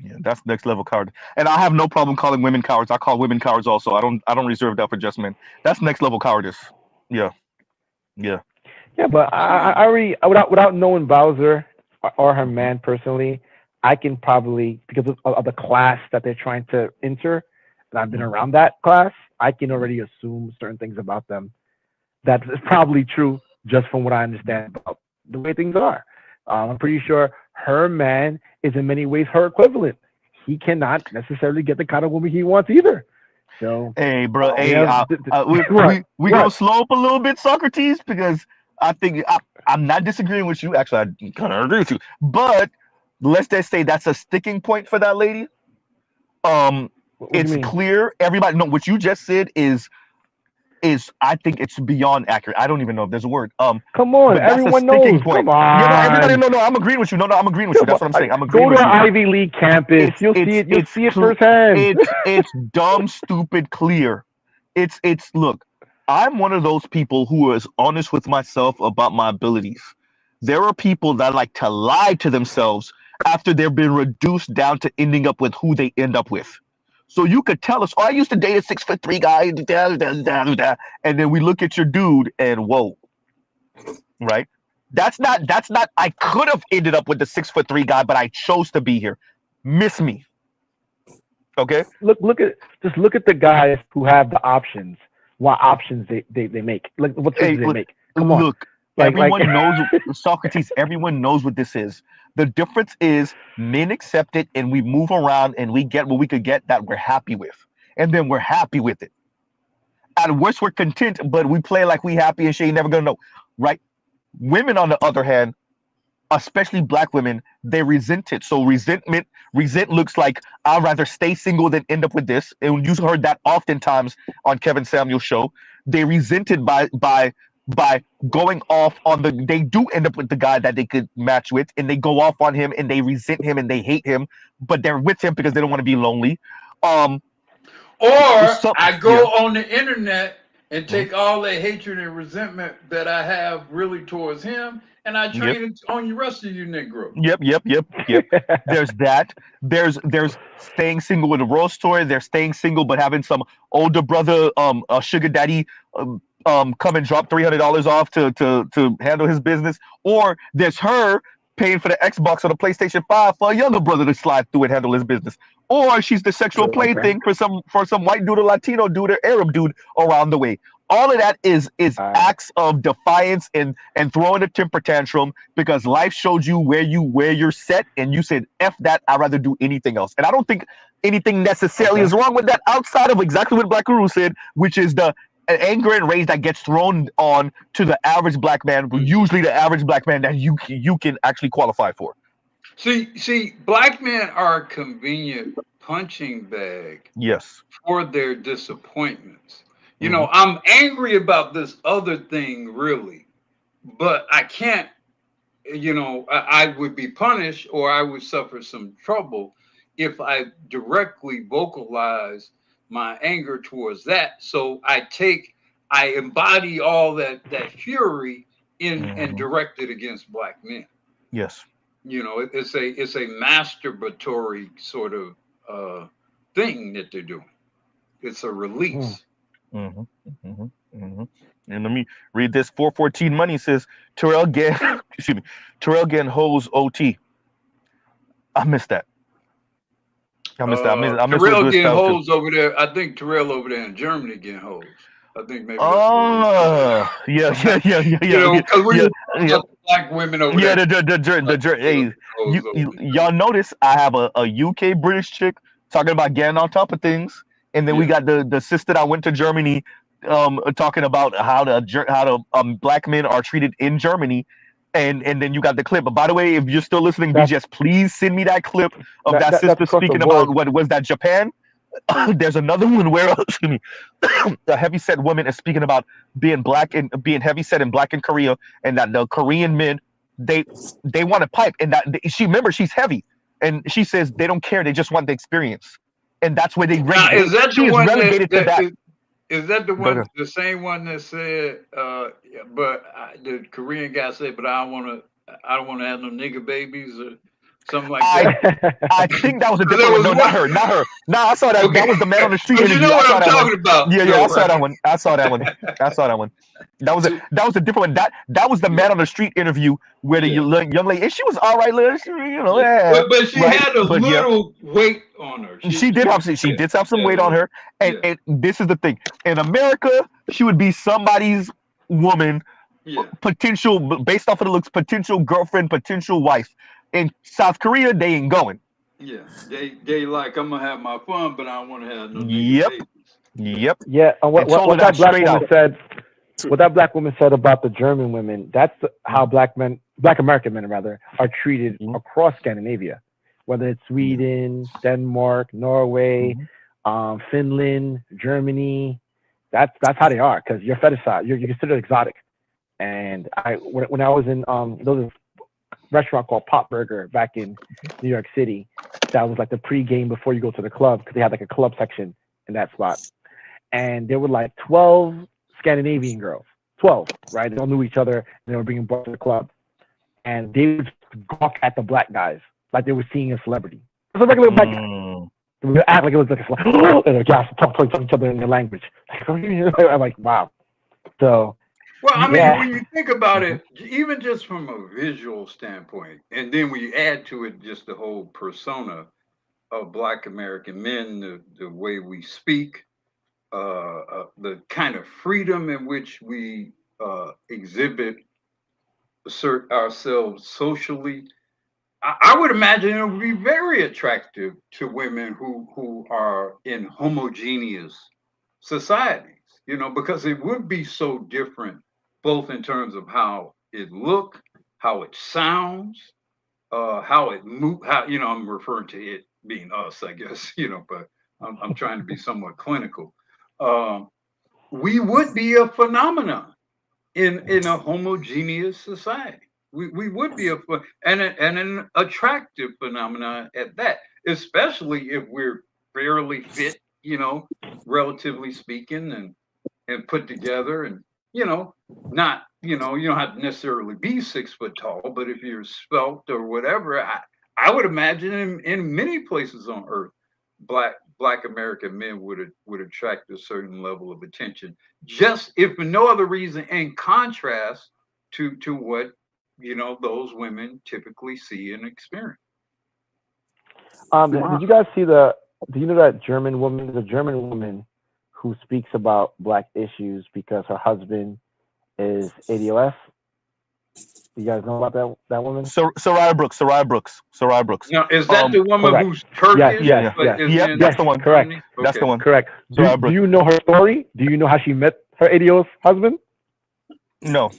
Yeah, that's next level coward. And I have no problem calling women cowards. I call women cowards also. I don't reserve that for just men. That's next level cowardice. Yeah. Yeah, but I already, without knowing Bowser or her man personally, I can probably, because of the class that they're trying to enter, and I've been around that class, I can already assume certain things about them that is probably true just from what I understand about the way things are. I'm pretty sure her man is in many ways her equivalent. He cannot necessarily get the kind of woman he wants either. So, hey, bro, we right. gonna slow up a little bit, Socrates, because I think I'm not disagreeing with you. Actually, I kind of agree with you. But let's just say that's a sticking point for that lady. It's clear. Everybody know what you just said is I think it's beyond accurate. I don't even know if there's a word. Come on, everyone knows. Point. Come on. Yeah, no, everybody. No, I'm agreeing with you. No, I'm agreeing with you. That's what I'm saying. I'm agreeing with you. Go to Ivy League campus. You'll see it. You'll see it firsthand. It's dumb, stupid, clear. It's look. I'm one of those people who is honest with myself about my abilities. There are people that like to lie to themselves after they've been reduced down to ending up with who they end up with. So you could tell us, I used to date a 6'3" guy, and then we look at your dude and whoa, right? That's not. I could have ended up with the 6'3" guy, but I chose to be here. Miss me. Okay. Look at the guys who have the options. What options they make? Like what things they make? Come on. Look, everyone knows Socrates. Everyone knows what this is. The difference is men accept it and we move around and we get what we could get that we're happy with. And then we're happy with it. At worst, we're content, but we play like we happy and she ain't never gonna know. Right? Women, on the other hand, especially black women, they resent it. So resent looks like I'd rather stay single than end up with this. And you heard that oftentimes on Kevin Samuel's show. They resent it by going off on they do end up with the guy that they could match with, and they go off on him and they resent him and they hate him, but they're with him because they don't want to be lonely. I go on the internet and take all the hatred and resentment that I have really towards him, and I train it on the rest of you Negro. Yep. There's that. There's staying single with a rose story. There's staying single but having some older brother, a sugar daddy, come and drop $300 off to handle his business. Or there's her paying for the Xbox or the PlayStation 5 for a younger brother to slide through and handle his business. Or she's the sexual plaything for some white dude or Latino dude or Arab dude around the way. All of that is acts of defiance and throwing a temper tantrum because life showed you where you're set and you said, F that, I'd rather do anything else. And I don't think anything necessarily is wrong with that outside of exactly what Black Guru said, which is the anger and rage that gets thrown on to the average black man, usually the average black man that you can actually qualify for. See, black men are a convenient punching bag. Yes. For their disappointments. You know, I'm angry about this other thing, really, but I can't, I would be punished or I would suffer some trouble if I directly vocalize my anger towards that. So I take I embody all that fury and direct it against black men. Yes. You know, it's a masturbatory sort of thing that they're doing. It's a release. And let me read this. 414 Money says Terrell Gann, excuse me, Terrell Gann hoes OT. I missed that. I missed that. I missed Terrell getting hoes over there. I think Terrell over there in Germany getting hoes. I think maybe. Oh, yeah. You know, because we black women over there. Hey, y'all notice I have a UK British chick talking about getting on top of things, and then we got the sister that went to Germany, talking about how black men are treated in Germany. And then you got the clip. But by the way, if you're still listening, BGS, please send me that clip of that sister speaking about what was that, Japan. There's another one where excuse me, the heavyset woman is speaking about being black and being heavyset and black in Korea, and that the Korean men they want to pipe, and that she's heavy, and she says they don't care, they just want the experience, and that's where they is that the one relegated to that. Is that the one, the same one that said, but the Korean guy said, but I don't want to have no nigga babies or something like that. I think that was a different one. No, not her. No, I saw that. Okay. That was the man on the street interview. You know what I'm talking about. Yeah, I saw that one. I saw that one. That was a different one. That was the man on the street interview where the young lady, and she was all right, but she had a little weight on her. She did have some weight on her, and this is the thing. In America, she would be somebody's woman, potential, based off of the looks, potential girlfriend, potential wife. In South Korea, they ain't going. Yeah, they like, I'm gonna have my fun, but I don't want to have no babies. Yeah, and what that black woman said about the German women, that's how black American men rather are treated across Scandinavia, whether it's Sweden, Denmark, Norway, Finland, Germany. That's how they are, because you're fetishized, you're considered exotic. And when I was in those restaurant called Pop Burger back in New York City, that was like the pre-game before you go to the club, because they had like a club section in that spot, and there were like 12 Scandinavian girls, 12, right? They all knew each other, and they were bringing boys to the club, and they would gawk at the black guys like they were seeing a celebrity. It was a regular black guy. They would act like it was like a celebrity, and they're talk to each other in their language. I'm like, wow. So. Well, I mean, when you think about it, even just from a visual standpoint, and then when you add to it just the whole persona of black American men, the way we speak, the kind of freedom in which we exhibit, assert ourselves socially, I would imagine it would be very attractive to women who are in homogeneous societies, because it would be so different, both in terms of how it look, how it sounds, how it move, I'm referring to it being us, I guess, but I'm trying to be somewhat clinical. We would be a phenomenon in a homogeneous society. We would be an attractive phenomenon at that, especially if we're fairly fit, relatively speaking, and put together, and not, you don't have to necessarily be 6 foot tall, but if you're svelte or whatever, I would imagine in many places on earth, black American men would attract a certain level of attention, just if for no other reason, in contrast to what those women typically see and experience. Did you guys see do you know that German woman? The German woman who speaks about black issues because her husband is ADOS. You guys know about that woman? Soraya Brooks. Now, is that the woman who's Turkish? Yes, that's the one. Correct. Okay. That's the one. Correct. Do you know her story? Do you know how she met her ADOS husband? No.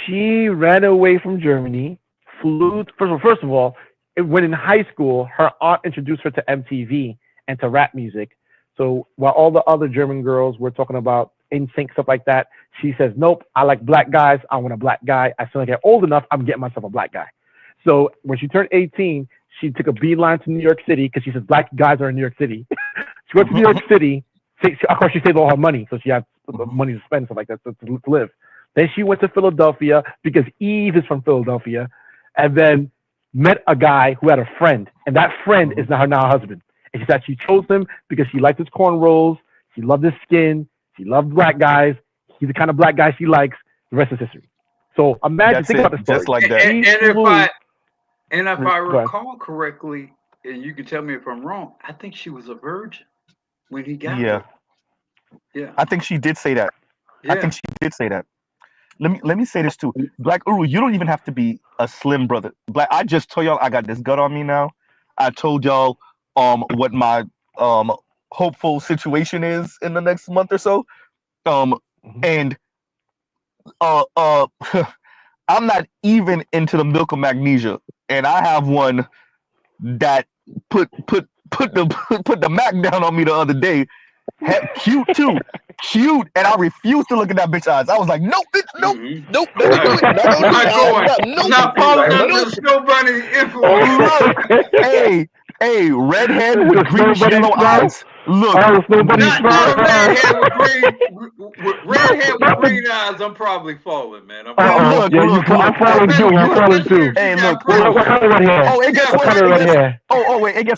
She ran away from Germany, flew. First of all, when in high school, her aunt introduced her to MTV and to rap music. So while all the other German girls were talking about NSYNC, stuff like that, she says, nope, I like black guys. I want a black guy. As soon as I get old enough, I'm getting myself a black guy. So when she turned 18, she took a beeline to New York City, because she says black guys are in New York City. She went to New York City, of course, she saved all her money, so she had money to spend, so like that to live. Then she went to Philadelphia because Eve is from Philadelphia, and then met a guy who had a friend, and that friend is now her husband. And she said she chose him because she liked his cornrows, she loved his skin, she loved black guys. He's the kind of black guy she likes. The rest is history. So imagine, think about the story. Just like that. And if I recall correctly, and you can tell me if I'm wrong, I think she was a virgin when he got her. Yeah. I think she did say that. Yeah. I think she did say that. Let me say this too. Black Uru, you don't even have to be a slim brother. Black, I just told y'all I got this gut on me now. I told y'all what my hopeful situation is in the next month or so. And I'm not even into the milk of magnesia, and I have one that put the Mac down on me the other day. Cute too, cute, and I refused to look at that bitch eyes. I was like, nope, bitch, nope, nope, I'm not falling under the Snow Bunny influence. Hey, redhead with greenish yellow eyes. Look, not a redhead with green eyes. I'm probably falling, man. I'm falling too. Hey, look. What kind of redhead? Oh, it gets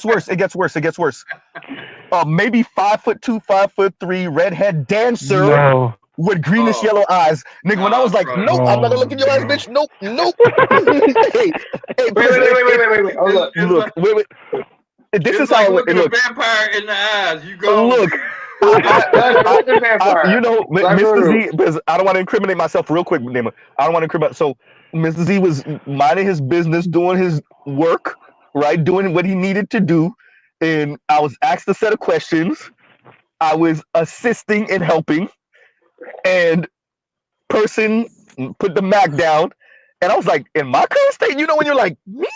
worse. Wait, it gets worse. Maybe 5'2", 5'3", redhead dancer with greenish yellow eyes. Nigga, when I was like, nope, I'm not gonna look in your eyes, bitch. Nope. Hey, wait. Hold look, wait. This is like how looking it a looks. vampire in the eyes. You go. Look. You know, Mr. Z, because I don't want to incriminate myself real quick, Nima. I don't want to incriminate. So, Mr. Z was minding his business, doing his work, right? Doing what he needed to do. And I was asked a set of questions. I was assisting and helping. And person put the Mac down. And I was like, in my current state, you know, when you're like, me?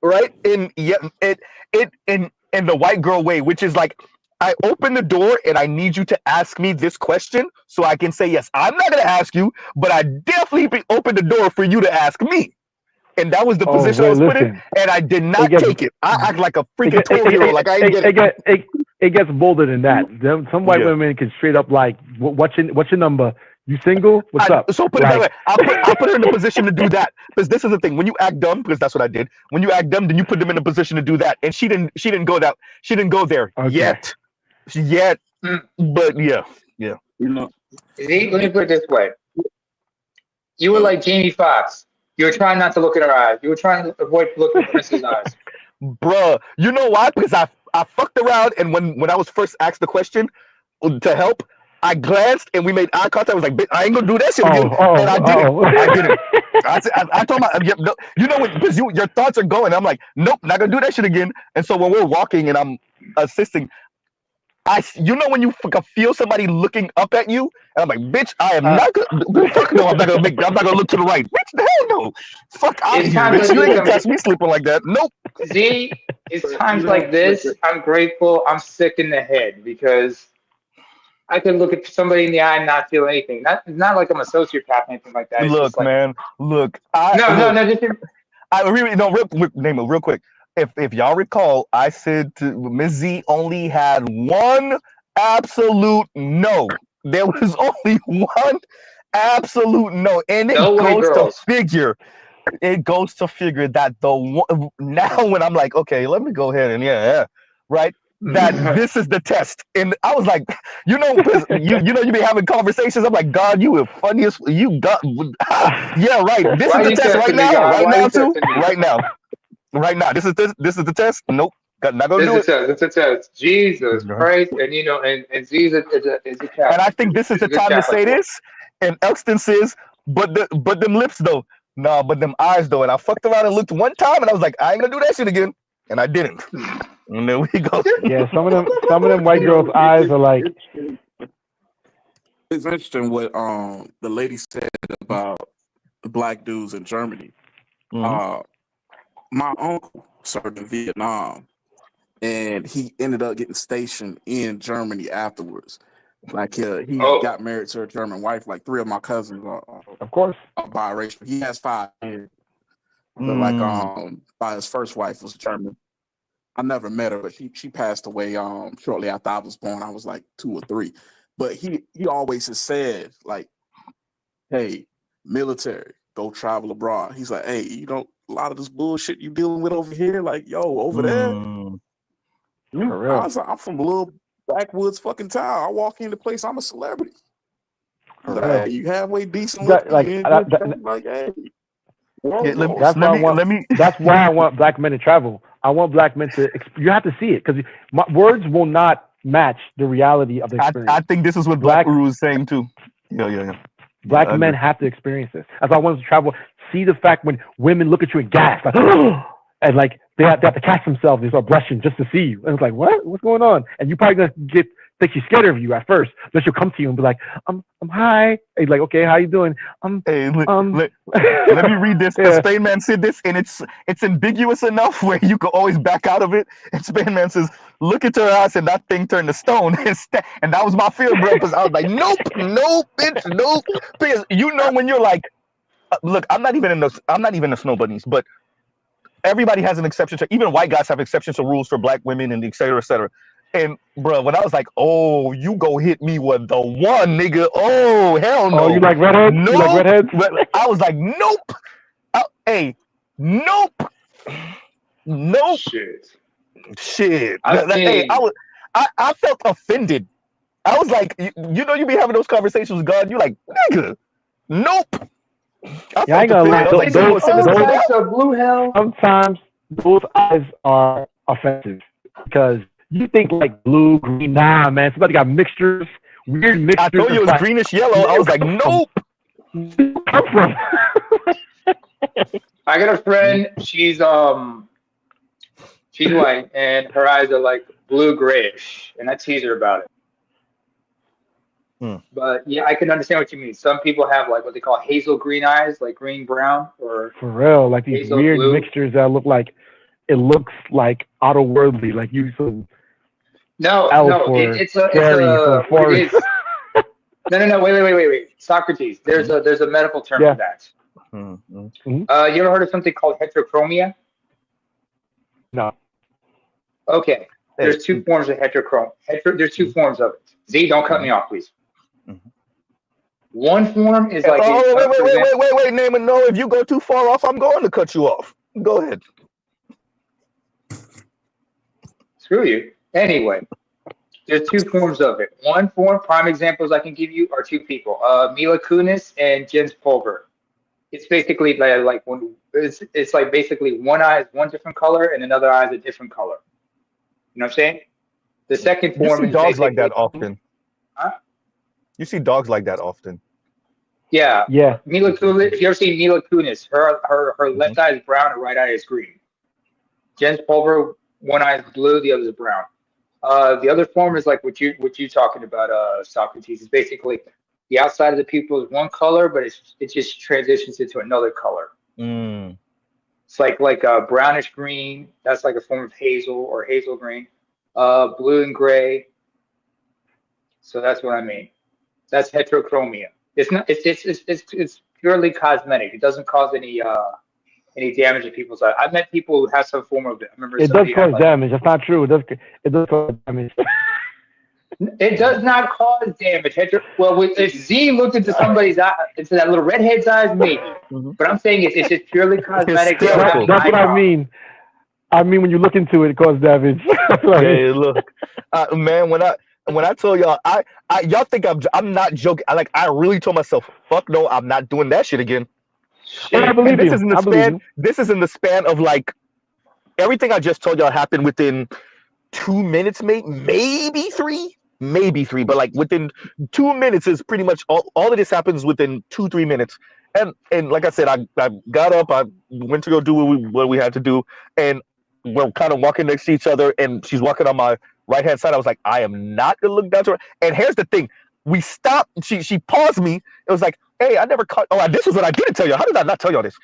Right? And yeah, it in the white girl way, which is like, I open the door and I need you to ask me this question so I can say yes. I'm not gonna ask you, but I definitely open the door for you to ask me. And that was the position I was put in, and I did not take it. I act like a freaking 12-year-old, like I didn't get it. It gets bolder than that. Some white women can straight up like, what's your number? You single? What's up? So put it that way. I'll put her in the position to do that, because this is the thing. When you act dumb, because that's what I did. When you act dumb, then you put them in a position to do that, and she didn't go there yet. But yeah. You know, let me put it this way: you were like Jamie Foxx. You were trying not to look in her eyes. You were trying to avoid looking in Prince's eyes. Bruh, you know why? Because I fucked around, and when I was first asked the question to help, I glanced and we made eye contact. I was like, I ain't gonna do that shit again, and I didn't. I told my, you know, because your thoughts are going. I'm like, nope, not gonna do that shit again. And so when we're walking and I'm assisting, you know when you feel somebody looking up at you, and I'm like, bitch, I am not gonna. Fuck no, I'm not gonna look to the right. Bitch, the hell no. Fuck out of here, bitch. You ain't gonna catch me sleeping like that. Nope. Z, it's times like this. I'm grateful. I'm sick in the head because I can look at somebody in the eye and not feel anything. Not like I'm a sociopath or anything like that. It's look, like, man. Look. Real quick. If y'all recall, I said to Ms. Z only had one absolute no. There was only one absolute no, and it goes to figure that now when I'm like, okay, let me go ahead and right, that this is the test. And I was like, you know, you be having conversations. I'm like, God, you are funniest. You got yeah, right. This is the test right now. Right now, this is the test. Nope, not gonna do it. It's a test. Jesus Christ, and you know, and Z is a test. And I think this is the time to say this. And Elkston says, but them lips though, nah, but them eyes though. And I fucked around and looked one time, and I was like, I ain't gonna do that shit again, and I didn't. And there we go. Yeah, some of them white girls' eyes are like. It's interesting what the lady said about the black dudes in Germany. My uncle served in Vietnam, and he ended up getting stationed in Germany afterwards. Like he got married to a German wife. Like 3 of my cousins are, of course, are biracial. He has 5 kids, but like by his first wife was German. I never met her, but she passed away shortly after I was born. I was like 2 or 3. But he always has said, like, hey, military, go travel abroad. He's like, hey, you know, a lot of this bullshit you dealing with over here, like, yo, over there. I was like, I'm from a little backwoods fucking town. I walk into place, I'm a celebrity. He's like, hey, you halfway decent looking. Like, like, hey. That's why I want black men to travel. I want black men to. You have to see it because words will not match the reality of the experience. I think this is what Black Guru is saying too. Yeah. Black men have to experience this. That's why I want to travel. See the fact when women look at you and gasp, like, and like they have to catch themselves. They start blushing just to see you, and it's like, what's going on? And you're probably gonna think she's scared of you at first, but she'll come to you and be like, I'm hi. And he's like, okay, how you doing? Let me read this. The Spain Man said this, and it's ambiguous enough where you can always back out of it. And Spain Man says, look into her eyes, and that thing turned to stone. And that was my fear, bro, because I was like, nope, bitch, nope. Because you know when you're like, look, I'm not even a snow bunnies, but everybody has an exception to, even white guys have exceptions to rules for black women and et cetera, et cetera. And bro, when I was like, oh, you go hit me with the one, nigga. Oh, hell no. Oh, you like redheads? Nope. You like redheads? I was like, nope. Hey, nope. Shit. I felt offended. I was like, you know, you be having those conversations with God. You're like, nigga, nope. I ain't gonna lie. Those blue hell. Sometimes those eyes are offensive because you think like blue, green. Nah, man. Somebody got mixtures, weird mixtures. I told you it was greenish yellow. I was like, nope. Come from? I got a friend. She's white, and her eyes are like blue grayish, and I tease her about it. But yeah, I can understand what you mean. Some people have like what they call hazel green eyes, like green brown, or for real, like these weird blue mixtures that look like it looks like otherworldly, like you some. No, it's a no. Wait. Socrates. There's a medical term for that. You ever heard of something called heterochromia? No. Okay. There's 2 forms of there's 2 forms of it. Z, don't cut me off, please. One form is like. Wait, name and no. If you go too far off, I'm going to cut you off. Go ahead. Screw you. Anyway, there's 2 forms of it. One form, prime examples I can give you are 2 people, Mila Kunis and Jens Pulver. It's basically like when it's like basically one eye is one different color and another eye is a different color. You know what I'm saying? The second form you see is dogs like that often. Huh? You see dogs like that often. Yeah. Mila Kunis. If you ever seen Mila Kunis, her left eye is brown, her right eye is green. Jens Pulver, one eye is blue, the other is brown. The other form is like what you talking about, Socrates. Is basically the outside of the pupil is one color, but it just transitions into another color. It's like a brownish green. That's like a form of hazel or hazel green. Blue and gray. So that's what I mean. That's heterochromia. It's not. It's purely cosmetic. It doesn't cause any damage to people's eyes. I've met people who have some form of it. I remember it does cause damage. That's not true. It does cause damage. It does not cause damage. Well, if Z looked into somebody's eye, into that little redhead's eyes, maybe. But I'm saying it's just purely cosmetic. That's what I mean. I mean, when you look into it, it causes damage. Hey, look, man. When I told y'all, y'all think I'm not joking. I really told myself, fuck no, I'm not doing that shit again. I believe this you. is in the span. This is in the span of like everything I just told y'all happened within 2 minutes, maybe three. But like within 2 minutes is pretty much all of this happens within 2-3 minutes. And like I said, I got up, I went to go do what we had to do, and we're kind of walking next to each other, and she's walking on my right hand side. I was like, I am not gonna look down to her. And here's the thing: we stopped. She paused me. It was like, hey, I never caught. Oh, this is what I didn't tell you. How did I not tell y'all this?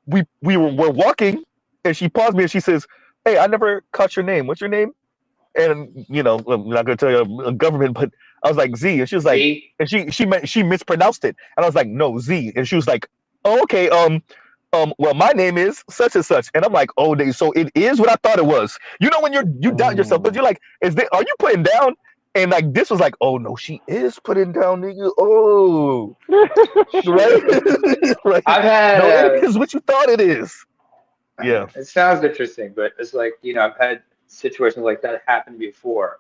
We're walking, and she paused me, and she says, hey, I never caught your name. What's your name? And you know, I'm not gonna tell you a government, but I was like Z, and she was like, Z? And she mispronounced it, and I was like, no, Z, and she was like, oh, okay, well, my name is such and such, and I'm like, oh, so it is what I thought it was. You know when you doubt yourself, but you're like, are you putting down? And like this was like, oh no, she is putting down, nigga. Oh, right, right. I've had. No, it is what you thought it is. Yeah. It sounds interesting, but it's like, I've had situations like that happen before.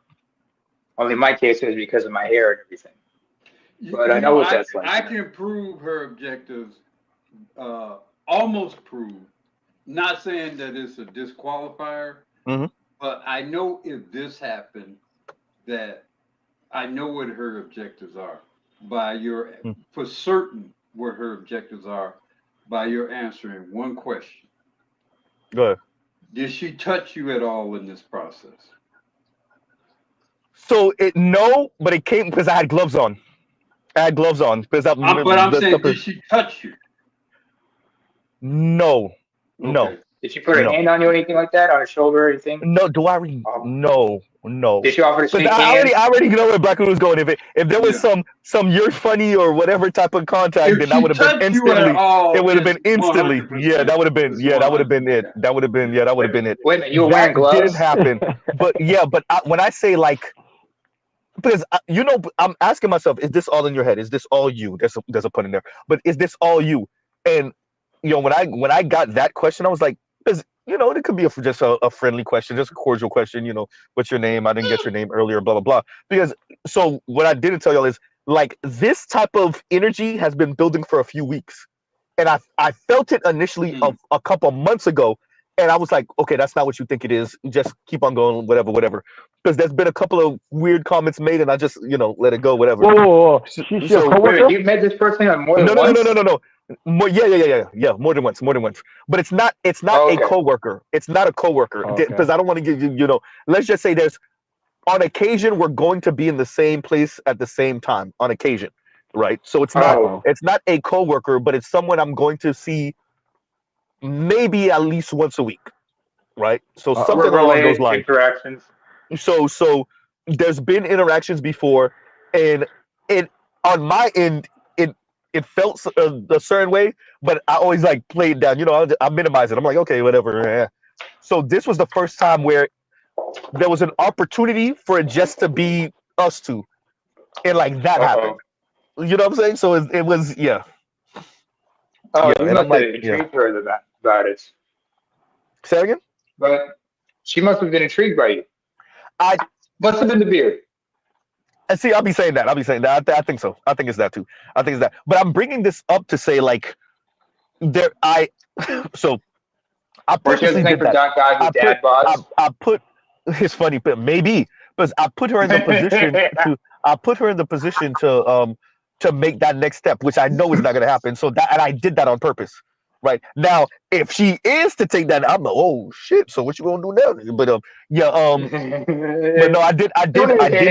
Only in my case it was because of my hair and everything. But I know what that's like. I can prove her objectives, almost prove. Not saying that it's a disqualifier, but I know if this happened, that I know what her objectives are for certain what her objectives are by your answering one question. Go ahead. Did she touch you at all in this process? So no, but it came because I had gloves on. But I'm saying, did she touch you? No. Okay. No. Did she put her hand on you or anything like that, on her shoulder or anything? No. Do I read? No. Did she offer to shake hands? I already know where Black was going. If there was some you're funny or whatever type of contact, then that would have been instantly. It would have been instantly. Yeah, that would have been. Yeah, that would have been it. That would have been. Yeah, that would have been it. Wait a minute, you were wearing gloves? Didn't happen. But yeah, when I say like, because I'm asking myself, is this all in your head? Is this all you? There's a pun in there. But is this all you? And when I got that question, I was like, because it could be just a friendly question, just a cordial question. What's your name? I didn't get your name earlier. Blah blah blah. Because so what I didn't tell y'all is like this type of energy has been building for a few weeks, and I felt it initially a couple months ago, and I was like, okay, that's not what you think it is. Just keep on going, whatever. Because there's been a couple of weird comments made, and I just let it go, whatever. Whoa. You met this person on more than once? No. Yeah. More than once. But it's not a coworker. It's not a coworker because I don't want to give you. Let's just say on occasion we're going to be in the same place at the same time on occasion, right? So it's not a coworker, but it's someone I'm going to see maybe at least once a week, right? So something along those lines. Interactions. So there's been interactions before, and it on my end it felt a certain way, but I always like play it down. I minimize it. I'm like, okay, whatever. Yeah. So this was the first time where there was an opportunity for it just to be us two, and like that happened. You know what I'm saying? So it was yeah. Oh, you must have intrigued her about it. Say again? But she must have been intrigued by you. Must have been the beard. And see, I'll be saying that. I think so. I think it's that too. I think it's that. But I'm bringing this up to say, like, I purposely did that. I put. It's funny, but maybe because I put her in the position to make that next step, which I know is not going to happen. So and I did that on purpose. Right now, if she is to take that, I'm like, oh shit. So what you gonna do now? But but no, I did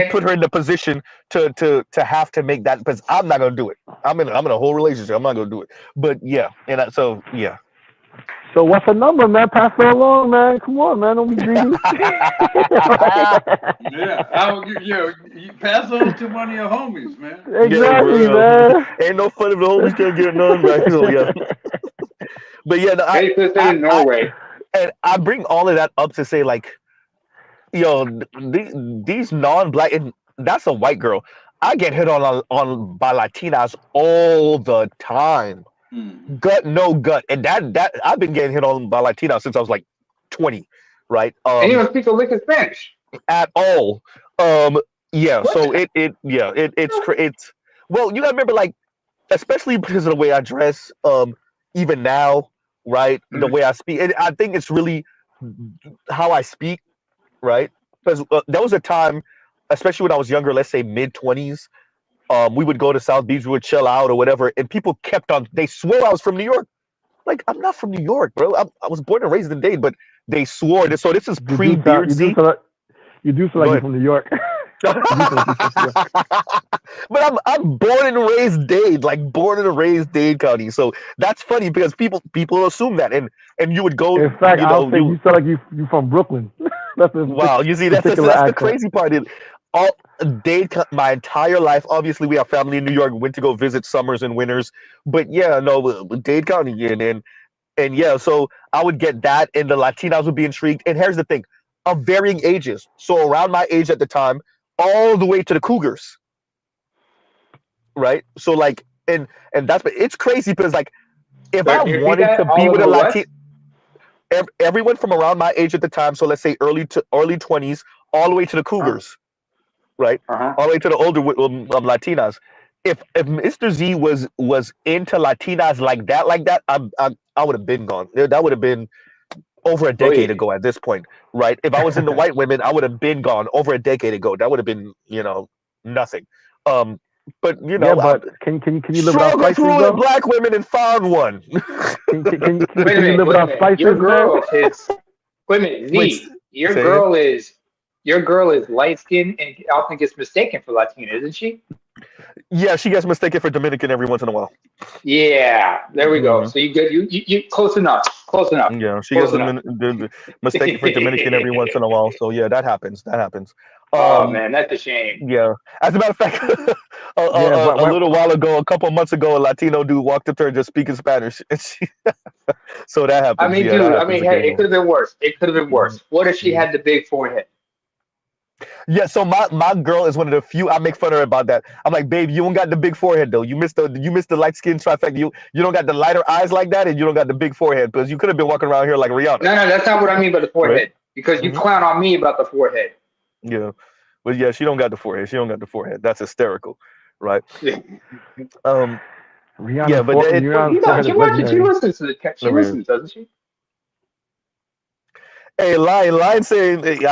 put her in the position to have to make that because I'm not gonna do it. I'm in a whole relationship. I'm not gonna do it. But yeah, so yeah. So what's the number, man? Pass it along, man. Come on, man. Don't be greedy. You pass on to one of your homies, man. Exactly, man. Ain't no fun if the homies can't get none, right? So yeah. But yeah, Norway. And I bring all of that up to say, like, these non-black, and that's a white girl. I get hit on by Latinas all the time. Gut, no gut, and that I've been getting hit on by Latinas since I was like 20, right? And you don't speak a lick of Spanish at all. Yeah. What? So it's well, you gotta remember, like, especially because of the way I dress, even now, right? The way I speak, and I think it's really how I speak, right? Because there was a time, especially when I was younger, let's say mid-20s, we would go to South Beach, we would chill out or whatever, and people they swore I was from New York. Like, I'm not from New York, bro. I was born and raised in Dade, but they swore this. So this is pre-Beardsy. You do feel like you're from New York. But I'm born and raised Dade County. So that's funny because people assume that, and you would go. In fact, I'll say you sound like you from Brooklyn. Wow, you see, that's the crazy part. Dade, my entire life. Obviously, we have family in New York. Went to go visit summers and winters, but yeah, no, Dade County, and And yeah, so I would get that, and the Latinas would be intrigued. And here's the thing, of varying ages. So around my age at the time, all the way to the cougars, right? So like, and that's it's crazy because like, if I Can you repeat wanted that? to be All of with a the what? Latina, everyone from around my age at the time, so let's say early 20s, all the way to the cougars, right? All the way to the older Latinas. If Mr. Z was into Latinas like that, I would have been gone. That would have been over a decade ago at this point, right? If I was into white women, I would have been gone over a decade ago. That would have been, nothing. But Yeah, but can you live without struggled spices through with though? black women and found one. Can you Wait a minute. live Wait a without minute. spices, Your man? girl is. Wait a minute, Wait, Z. Your say it. girl is light skinned and often gets mistaken for Latina, isn't she? Yeah, she gets mistaken for Dominican every once in a while. Yeah, there we go. So you good? You close enough. Close enough. Yeah, she Close gets enough. mistaken for Dominican every once in a while. So yeah, that happens. That happens. Oh man, that's a shame. Yeah. As a matter of fact, Yeah, a little while ago, a couple of months ago, a Latino dude walked up to her just speaking Spanish, and so that I happens. mean, Yeah, that dude. I happens mean, hey, it occasionally. could have been worse. It could have been worse. What if she had the big forehead? Yeah, so my girl is one of the few I make fun of her about that. I'm like, babe, you don't got the big forehead though. You missed the light skin trifecta. You don't got the lighter eyes like that, and you don't got the big forehead because you could have been walking around here like Rihanna. No, that's not what I mean by the forehead. Right? Because you clown on me about the forehead. Yeah, but yeah, she don't got the forehead. She don't got the forehead. That's hysterical, right? Rihanna, Yeah, but Rihanna forehead is legendary. She listens to she listens, doesn't she? Hey, Lion saying,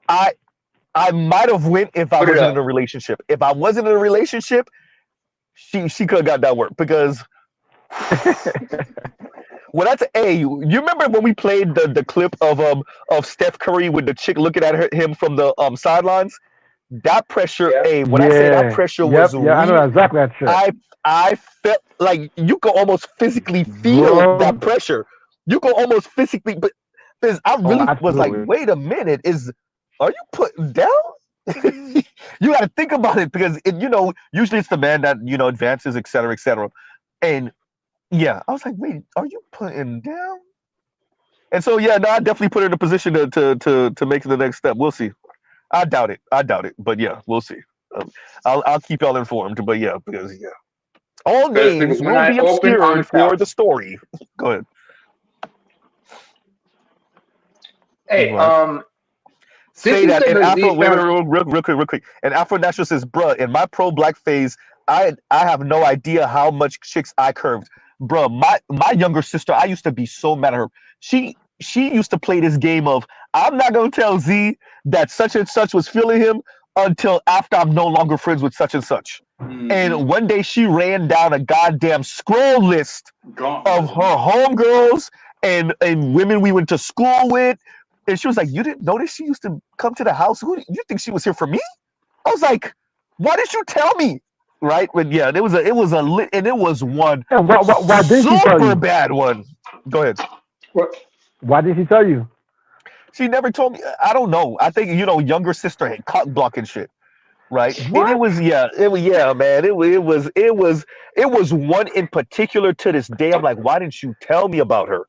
I might have went if I wasn't in a relationship. If I wasn't in a relationship, she could have got that work because when you remember when we played the clip of Steph Curry with the chick looking at him from the sidelines? That pressure, when I say that pressure was real, I know exactly that shit. I felt like you could almost physically feel that pressure. You could almost physically, but because I really was like, wait a minute, are you putting down? You got to think about it because usually it's the man that advances, et cetera, and yeah, I was like, wait, are you putting down? And so yeah, no, I definitely put her in a position to make the next step. We'll see. I doubt it, but yeah, we'll see. I'll keep y'all informed, but yeah, because yeah. All names will be obscured for the story. Go ahead. Hey, say that in Afro. Wait, real quick. And Afro National says, "Bruh, in my pro-black phase, I have no idea how much chicks I curved, bruh. My younger sister, I used to be so mad at her. She used to play this game of I'm not gonna tell Z that such and such was feeling him until after I'm no longer friends with such and such." And one day she ran down a goddamn scroll list of her homegirls and women we went to school with. And she was like, "You didn't notice she used to come to the house? Who you think she was here for me?" I was like, "Why didn't you tell me?" Right? But yeah, it was one why didn't she tell you? Super bad one. Go ahead. Why didn't she tell you? She never told me. I don't know. I think younger sister had cock blocking shit. Right. What? And man. It was one in particular to this day. I'm like, why didn't you tell me about her?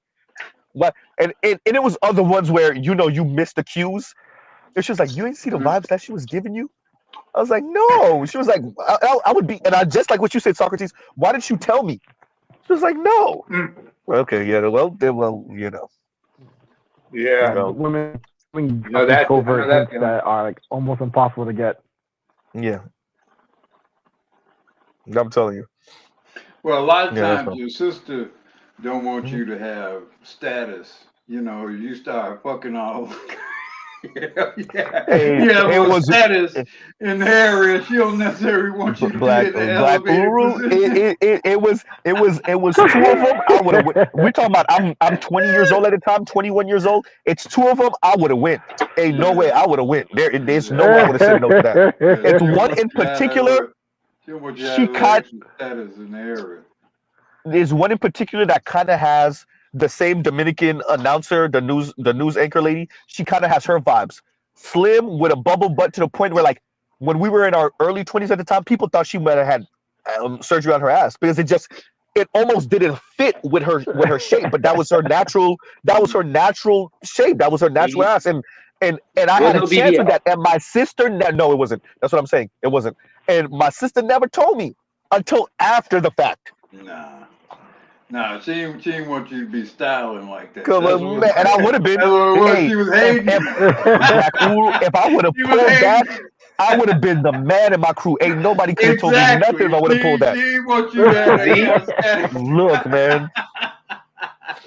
What? And it was other ones where you missed the cues. And she was like, you ain't see the vibes that she was giving you? I was like, no. She was like, I would be, and I just like what you said, Socrates. Why didn't you tell me? She was like, no. Okay, yeah. Well, Yeah. Women covert hints that are like almost impossible to get. Yeah. I'm telling you. Well, a lot of times your sister don't want you to have status. You start fucking all. It was status in the area. She don't necessarily want you to be in the elevated position. It was two of them. I would have. We're talking about. I'm 20 years old at the time. 21 years old. It's two of them. I would have went. Ain't no way I would have went. There's no way I would have said no to that. It's one in particular. She kind status in the area. There's one in particular that kind of has the same Dominican announcer, the news anchor lady. She kind of has her vibes. Slim with a bubble butt to the point where, like, when we were in our early 20s at the time, people thought she might have had surgery on her ass because it almost didn't fit with her shape, but that was her natural shape. That was her natural ass. And I Was had a no chance with BBL. that. And my sister no, it wasn't. That's what I'm saying. It wasn't. And my sister never told me until after the fact. Nah, she didn't want you to be styling like that. Come on, man. And I would have been. That's what it was. Hey, She was hating. if I would have She was pulled that, hating. I would have been the man in my crew. Ain't nobody could have told me nothing if I would have pulled that. She didn't want you to have that kind of status. Look, man.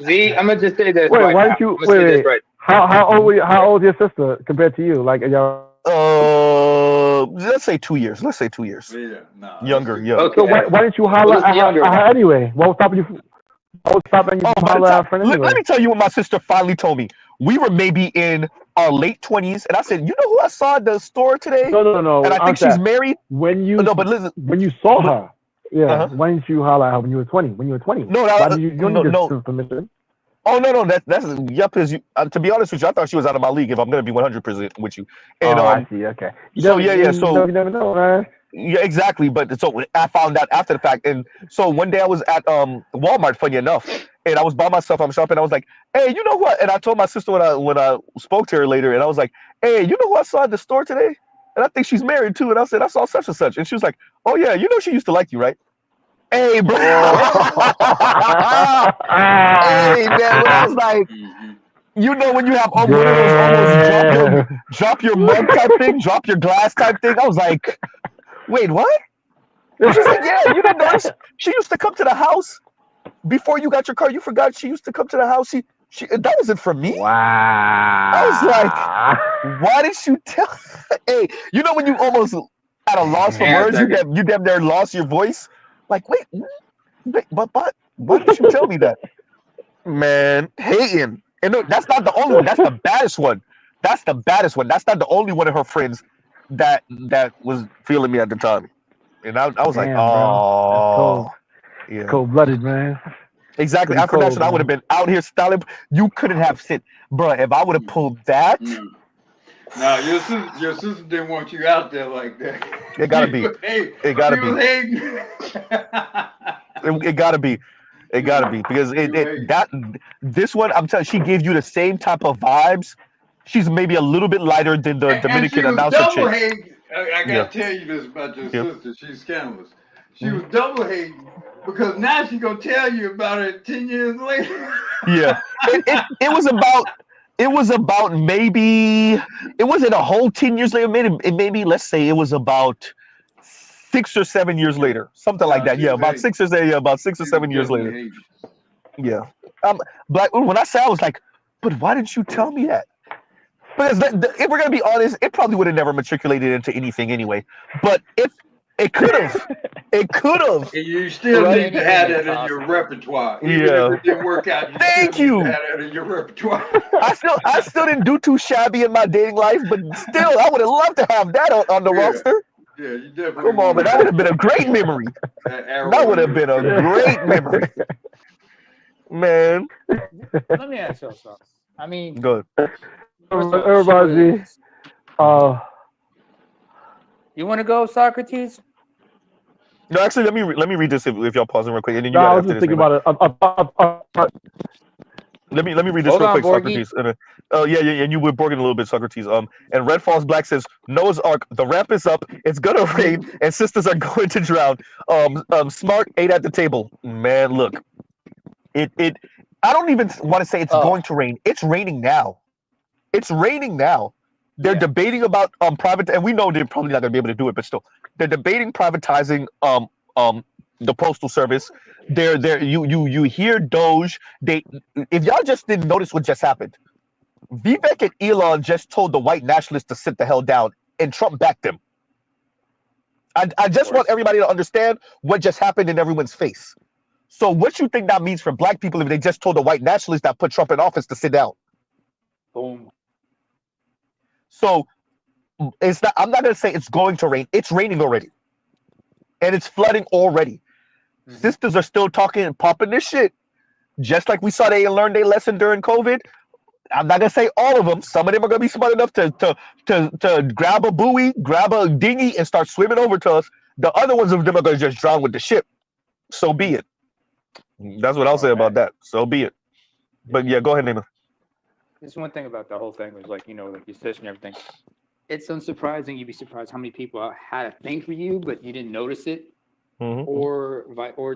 Z, I'm gonna just say this. Wait, right why now. didn't you? I'm gonna say this right. How old is your sister compared to you? Like, y'all. Let's say 2 years. Yeah, nah. Younger. Okay. So why didn't you holler Well, at younger. her anyway? What was stopping you? What was stopping you from holler at her friend anyway? Let me tell you what my sister finally told me. We were maybe in our late 20s, and I said, "You know who I saw at the store today?" No. And I think she's married. When you no, but listen, when you saw her, yeah. Uh-huh. Why didn't you holler at her when you were 20? When you were 20? No, why did you don't need this permission? Oh no, that's yep. Because to be honest with you, I thought she was out of my league. If I'm gonna be 100% with you, and I see. Okay. So you never know, man. Yeah, exactly. But so I found out after the fact, and so one day I was at Walmart, funny enough, and I was by myself. I'm shopping. I was like, "Hey, you know what?" And I told my sister when I spoke to her later, and I was like, "Hey, you know who I saw at the store today?" And I think she's married too. And I said, "I saw such and such," and she was like, "Oh yeah, you know she used to like you, right?" Hey, bro. Hey, man. When I was like, you know, when you have one of those almost drop your mug type thing, drop your glass type thing. I was like, wait, what? And she's like, yeah, you didn't notice? She used to come to the house before you got your car. You forgot she used to come to the house. She that wasn't for me. Wow. I was like, why didn't you tell? Hey, you know when you almost at a loss for words, you damn near lost your voice. Like, wait, but why didn't you tell me that? Man, hating. And no, that's not the only one. That's the baddest one. That's the baddest one. That's not the only one of her friends that was feeling me at the time. And I was like, oh, yeah, cold-blooded, man. Exactly. After that, I would have been out here styling. You couldn't have said, bro, if I would have pulled that. No, your sister didn't want you out there like that. It gotta be. It gotta be. It gotta be. It gotta be because this one, I'm telling you, she gave you the same type of vibes. She's maybe a little bit lighter than the Dominican announcer chick. I gotta tell you this about your sister. She's scandalous. She was double hating because now she's gonna tell you about it 10 years later. Yeah, it was about maybe it wasn't a whole 10 years later. Maybe let's say it was about 6 or 7 years later, something like that. Yeah, about 6 or 7 years later. Yeah, but when I said, I was like, but why didn't you tell me that? Because if we're gonna be honest, it probably would have never matriculated into anything anyway. But if it could have, And you still need to have that in your repertoire. Even if it didn't work out, you still need to have that in your repertoire. I still didn't do too shabby in my dating life, but still, I would have loved to have that on the roster. Yeah, you definitely. Come on, but that would have been a great memory. That would have been a great memory. Man. Let me ask y'all something. I mean, good. Everybody, you want to go, Socrates? No, actually, let me read this if y'all pause real quick, and then you. I was just thinking about it. Let me read this real quick, Socrates. Yeah, and you were Borging a little bit, Socrates. And Red Falls Black says Noah's Ark, the ramp is up, it's gonna rain, and sisters are going to drown. Smart ate at the table. Man, look, it. I don't even want to say it's going to rain. It's raining now. It's raining now. They're debating about private, and we know they're probably not gonna be able to do it, but still, they're debating privatizing the postal service. You hear Doge. If y'all just didn't notice what just happened, Vivek and Elon just told the white nationalists to sit the hell down, and Trump backed them. I just want everybody to understand what just happened in everyone's face. So what you think that means for black people if they just told the white nationalists that put Trump in office to sit down? Boom. So it's not. I'm not gonna say it's going to rain. It's raining already, and it's flooding already. Sisters are still talking and popping this shit, just like we saw they learned their lesson during COVID. I'm not gonna say all of them. Some of them are gonna be smart enough to grab a buoy, grab a dinghy, and start swimming over to us. The other ones of them are gonna just drown with the ship. So be it. That's what I'll say about that. So be it. But yeah, go ahead, Nima. Just one thing about the whole thing was like, like your sister and everything. It's unsurprising. You'd be surprised how many people had a thing for you, but you didn't notice it, or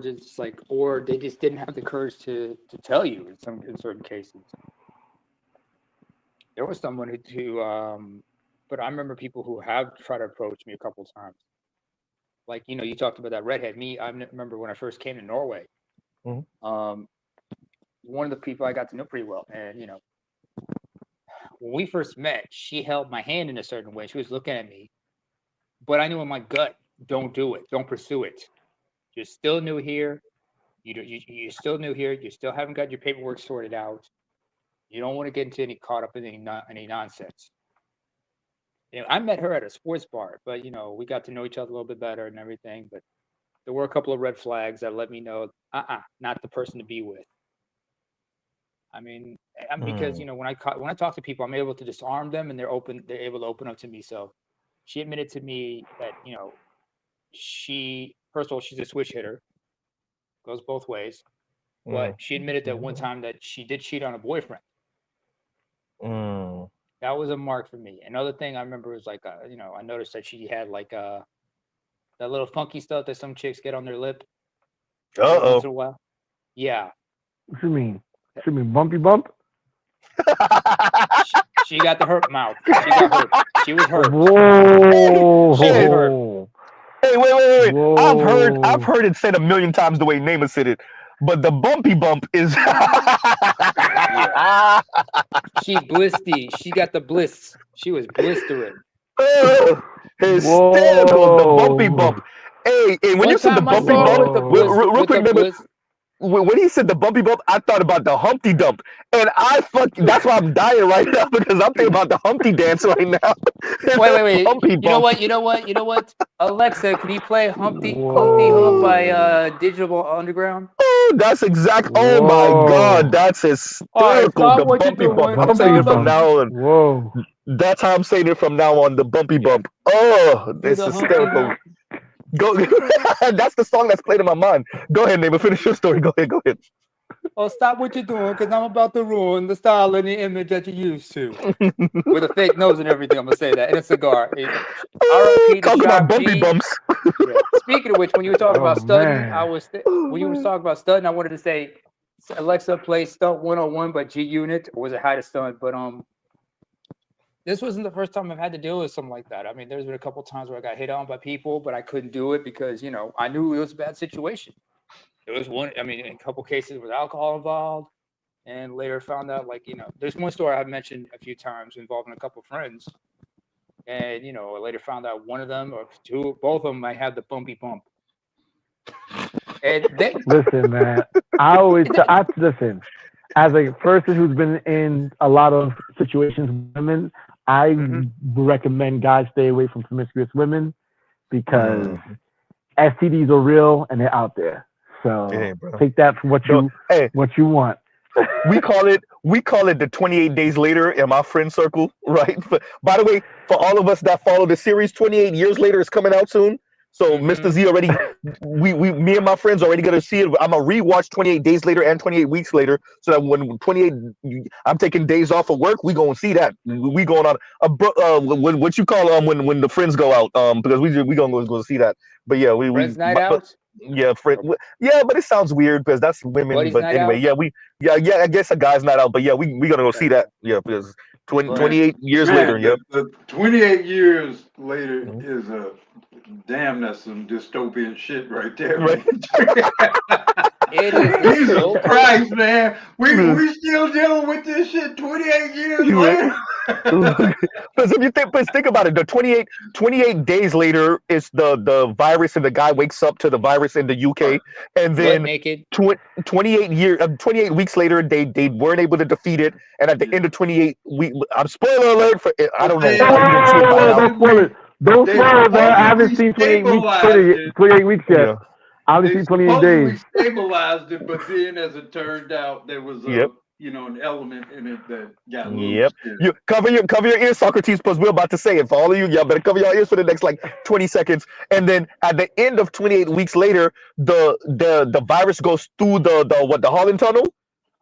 just like, or they just didn't have the courage to tell you in certain cases. There was someone who but I remember people who have tried to approach me a couple of times. Like, you talked about that redhead. I remember when I first came to Norway. One of the people I got to know pretty well, and when we first met, she held my hand in a certain way. She was looking at me, but I knew in my gut, don't do it, don't pursue it. You're still new here. You're still new here. You still haven't got your paperwork sorted out. You don't want to get into caught up in any nonsense. I met her at a sports bar, but we got to know each other a little bit better and everything. But there were a couple of red flags that let me know, not the person to be with. I mean, because when I talk to people, I'm able to disarm them, and they're able to open up to me. So she admitted to me that she, first of all, she's a switch hitter, goes both ways. But she admitted that one time that she did cheat on a boyfriend. That was a mark for me. Another thing I remember was like, I noticed that she had like that little funky stuff that some chicks get on their lip. Once in a while. Yeah. What you mean? You mean bumpy bump? She got the hurt mouth. She got hurt. She was hurt. Whoa. She was hurt. Hey, wait. Whoa. I've heard it said a million times the way Naaman said it, but the bumpy bump is. She blisty. She got the bliss. She was blistering. Hysterical. The bumpy bump. Hey, when you said the bumpy bump, real quick, Naaman. When he said the bumpy bump, I thought about the Humpty Dump, and that's why I'm dying right now, because I'm thinking about the Humpty Dance right now. Wait. You know what? Alexa, can you play Humpty Hump by Digital Underground? Oh, that's exact. Oh my God, that's hysterical. Right, the bumpy bump. I'm saying it from now on. Whoa. That's how I'm saying it from now on. The bumpy bump. Oh, this is hysterical. Go. That's the song that's played in my mind. Go ahead, neighbor. Finish your story. Go ahead. Oh, stop what you're doing, because I'm about to ruin the style and the image that you're used to. With a fake nose and everything, I'm going to say that. And a cigar. R.I.P. Talk about bumpy bumps. Yeah. Speaking of which, when you were talking about studying, when you were talking about studying, I wanted to say, Alexa, play Stunt 101 by G Unit, or was it How to Stunt? But this wasn't the first time I've had to deal with something like that. I mean, there's been a couple times where I got hit on by people, but I couldn't do it because, I knew it was a bad situation. There was in a couple cases with alcohol involved, and later found out, there's one story I've mentioned a few times involving a couple of friends, and, I later found out one of them or both of them might have the bumpy bump. And listen, man, listen, as a person who's been in a lot of situations with women, I recommend guys stay away from promiscuous women because STDs are real and they're out there. So take that for what you want. we call it the 28 days later in my friend circle, right? But by the way, for all of us that follow the series, 28 years later is coming out soon. So Mr. Z already, me and my friends already gonna see it. I'm gonna rewatch 28 days later and 28 weeks later, so that when 28, I'm taking days off of work, we gonna see that. We going on what you call when the friends go out, because we gonna go see that. But yeah, friends night out. Yeah, but it sounds weird because that's women. Buddy's but anyway, out? I guess a guy's not out, but yeah, we gonna go see that. Yeah, because 28 years later. Yep. 28 years later is damn, that's some dystopian shit right there. Right. It is. Jesus Christ, man. We still dealing with this shit 28 years later. Because if you think about it, the 28 days later is the virus, and the guy wakes up to the virus in the UK, and then 28 weeks later they weren't able to defeat it, and at the end of 28 weeks, I'm spoiler alert for I don't know. Don't spoil it, man. I haven't seen 28 weeks yet. I haven't seen 28 days. Stabilized it, but then as it turned out, there was an element in it that got loose. Yep. You cover your ears, Socrates, because we're about to say it. For all of you, y'all better cover your ears for the next like 20 seconds. And then at the end of 28 weeks later, the virus goes through the Holland Tunnel.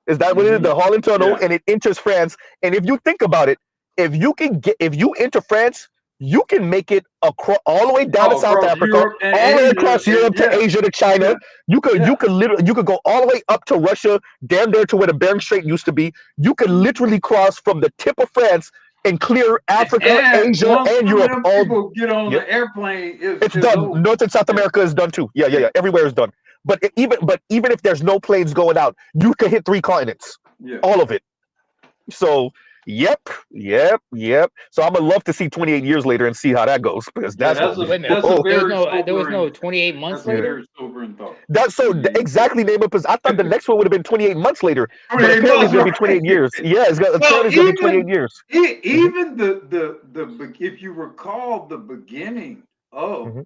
Is that what it is? The Holland Tunnel, and it enters France. And if you think about it, if you enter France, you can make it all the way down to South Africa, all the way across Europe to Asia to China. You could go all the way up to Russia, damn near to where the Bering Strait used to be. You could literally cross from the tip of France and clear Africa, Asia, and Europe. All people get on the airplane. It's done. Over. North and South America is done too. Yeah. Everywhere is done. But even if there's no planes going out, you could hit 3 continents. Yeah. All of it. So. Yep. So I'm gonna love to see 28 years later and see how that goes, because there was no 28 months later. That's so exactly name it, because I thought the next one would have been 28 months later, but apparently it's gonna be 28 years. Yeah, it's gonna be 28 years. Even the if you recall the beginning of